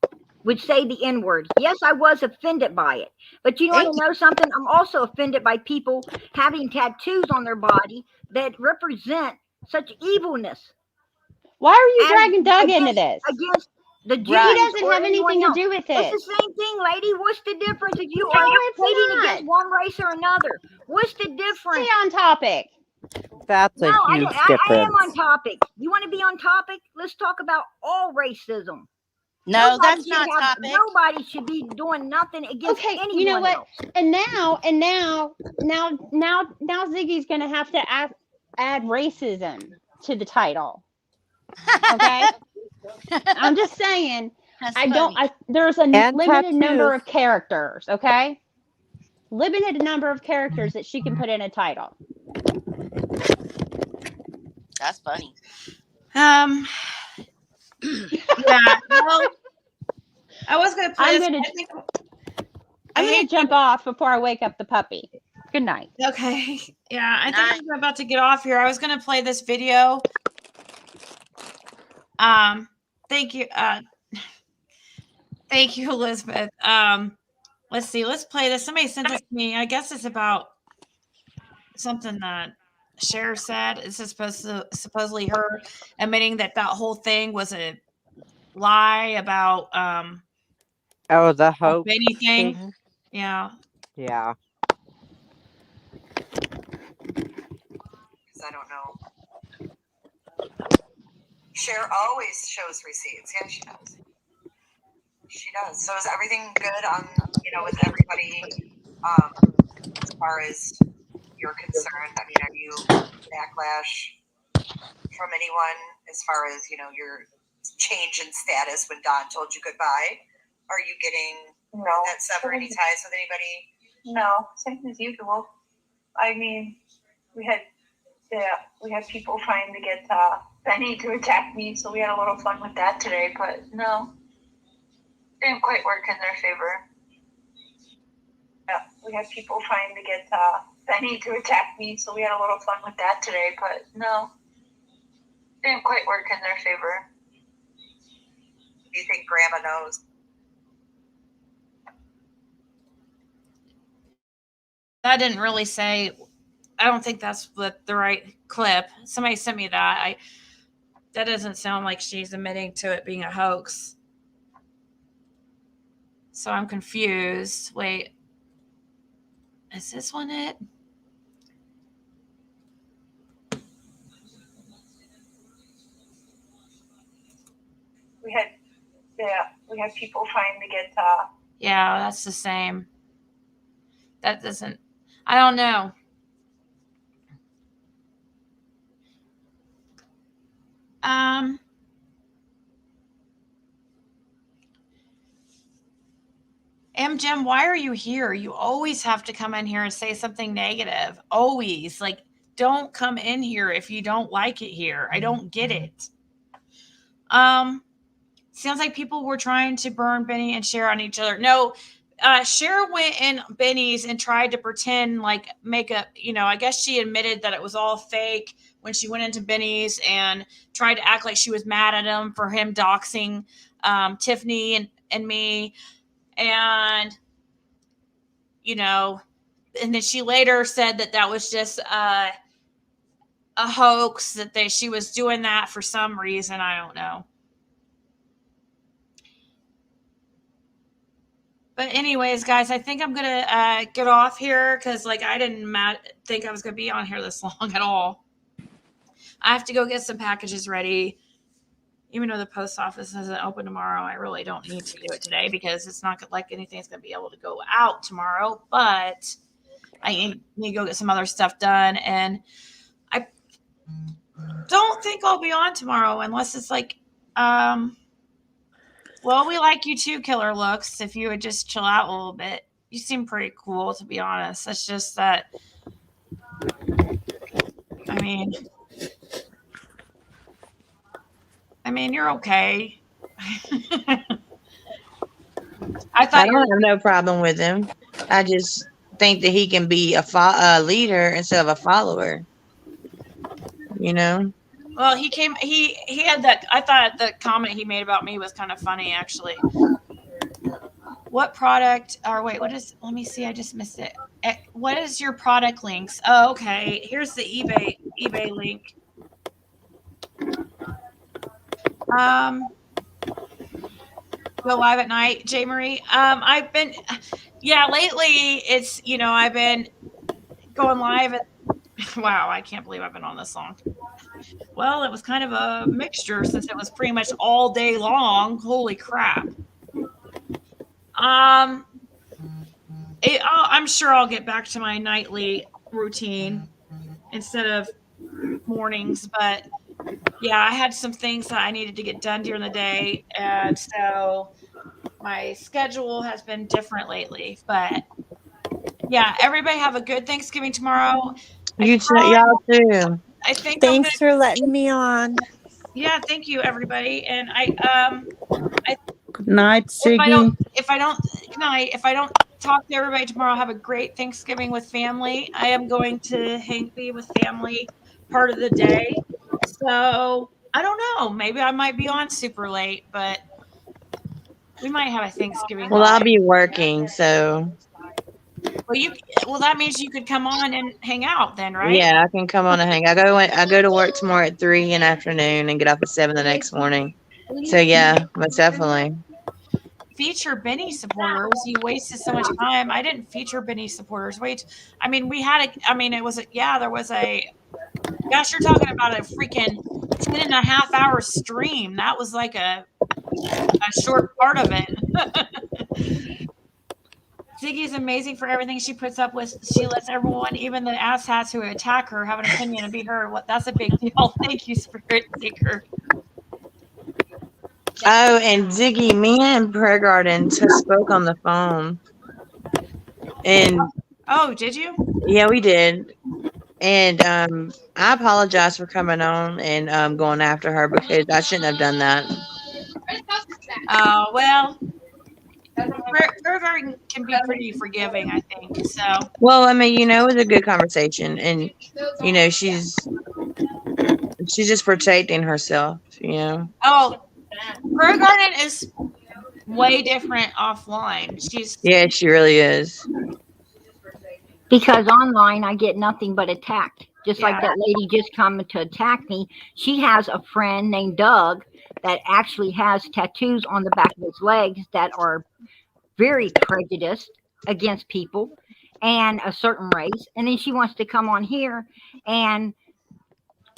would say the N-word. Yes, I was offended by it. But you want to know something? I'm also offended by people having tattoos on their body that represent such evilness. Why are you dragging Doug into this? Against the Jews. He doesn't or have anything else. to do with it. It's the same thing, lady. What's the difference if you No, are it's hating not. against one race or another? What's the difference? Stay on topic. That's a huge difference. I am on topic. You want to be on topic? Let's talk about all racism. No, that's not topic. Nobody should be doing nothing against anyone. You know what? Else. And now Ziggy's gonna have to add racism to the title. Okay. I'm just saying. There's a limited number of characters. Okay. Limited number of characters that she can put in a title. That's funny. Yeah. Well, I was gonna play. I'm gonna jump off before I wake up the puppy. Good night. Okay. Yeah, I think I'm about to get off here. I was gonna play this video. Thank you. Thank you, Elizabeth. Let's see. Let's play this. Somebody sent this to me. I guess it's about something that Cher said. It's supposedly her admitting that whole thing was a lie about the hope anything. Yeah. Yeah. I don't know. Cher always shows receipts. Yeah, she does. She does. So is everything good on, with everybody, as far as you're concerned? I mean, are you backlash from anyone as far as, your change in status when Don told you goodbye? Are you getting that sever any ties with anybody? No, same as usual. I mean, we had people trying to get Benny to attack me, so we had a little fun with that today. But no, didn't quite work in their favor. Yeah, we had people trying to get Benny to attack me, so we had a little fun with that today. But no, didn't quite work in their favor. Do you think Grandma knows? That didn't really say. I don't think that's the right clip. Somebody sent me that. That doesn't sound like she's admitting to it being a hoax. So I'm confused. Wait, is this one it? We had people trying to get Yeah, that's the same. That doesn't. I don't know. Jim, why are you here? You always have to come in here and say something negative. Always. Like, don't come in here if you don't like it here. I don't get it. Sounds like people were trying to burn Benny and Cher on each other. No, Cher went in Benny's and tried to pretend like makeup. I guess she admitted that it was all fake when she went into Benny's and tried to act like she was mad at him for him doxing Tiffany and me. And, and then she later said that was just a hoax, that she was doing that for some reason. I don't know. But anyways, guys, I think I'm going to get off here because, I didn't think I was going to be on here this long at all. I have to go get some packages ready. Even though the post office isn't open tomorrow, I really don't need to do it today because it's not like anything's going to be able to go out tomorrow. But I need to go get some other stuff done. And I don't think I'll be on tomorrow unless it's well, we like you too, Killer Looks. If you would just chill out a little bit. You seem pretty cool, to be honest. It's just that, I mean, you're okay. I don't have no problem with him. I just think that he can be a leader instead of a follower. Well, he had that. I thought the comment he made about me was kind of funny, actually. What product, or wait, let me see, I just missed it. What is your product links? Oh, okay. Here's the eBay link. Go live at night, J. Marie. Lately it's, I've been going live at, wow, I can't believe I've been on this long. Well, it was kind of a mixture since it was pretty much all day long. Holy crap. I'm sure I'll get back to my nightly routine instead of mornings, but yeah, I had some things that I needed to get done during the day, and so my schedule has been different lately. But yeah, everybody have a good Thanksgiving tomorrow. Y'all too. I think thanks for letting me on. Yeah, thank you, everybody. And good night, Siggy. If I don't talk to everybody tomorrow, have a great Thanksgiving with family. I am going to be with family part of the day. So I don't know. Maybe I might be on super late, but we might have a Thanksgiving. Well, I'll be working, so. Well, that means you could come on and hang out then, right? Yeah, I can come on and hang. I go to work tomorrow at 3 in the afternoon and get off at 7 the next morning. So yeah, most definitely. Feature Benny supporters. You wasted so much time. I didn't feature Benny supporters. Wait, there was gosh, you're talking about a freaking 10.5 hour stream. That was like a a short part of it. Ziggy is amazing for everything she puts up with. She lets everyone, even the asshats who attack her, have an opinion and be heard. That's a big deal. Thank you, Spirit Seeker. Oh, and Ziggy, me and Prayer Gardens has spoke on the phone. And oh, did you? Yeah, we did. And I apologize for coming on and going after her because I shouldn't have done that. Well, Prayer Garden can be pretty forgiving, I think. So. Well, I mean, it was a good conversation, and she's just protecting herself. Oh, Prayer Garden is way different offline. Yeah, she really is. Because online I get nothing but attacked. Just like that lady just coming to attack me. She has a friend named Doug that actually has tattoos on the back of his legs that are very prejudiced against people and a certain race. And then she wants to come on here and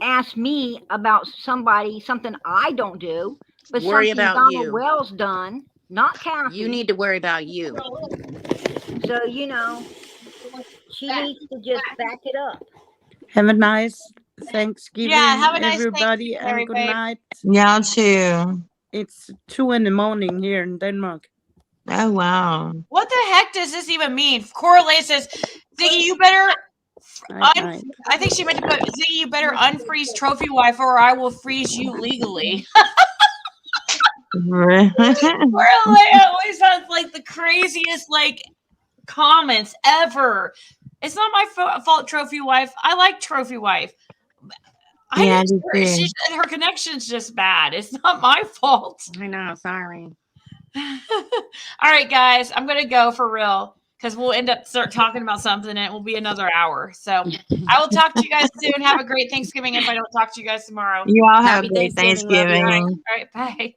ask me about something I don't do, but worry something about Donald you. Wells done, not Kathy. You need to worry about you. So, she needs to just back it up. Have a nice Thanksgiving, have a nice everybody, Thanksgiving, and good babe. night. Y'all too. It's 2 a.m. here in Denmark. Oh, wow. What the heck does this even mean? Correlate says, Ziggy, you better... I think she meant to put, Ziggy, you better unfreeze Trophy Wife or I will freeze you legally. Correlate always has like the craziest comments ever. It's not my fault, Trophy Wife. I like Trophy Wife. Her connection's just bad. It's not my fault. I know. Sorry. All right, guys, I'm gonna go for real because we'll end up start talking about something and it will be another hour. So I will talk to you guys soon. Have a great Thanksgiving if I don't talk to you guys tomorrow. You all have a great Thanksgiving. All right, bye.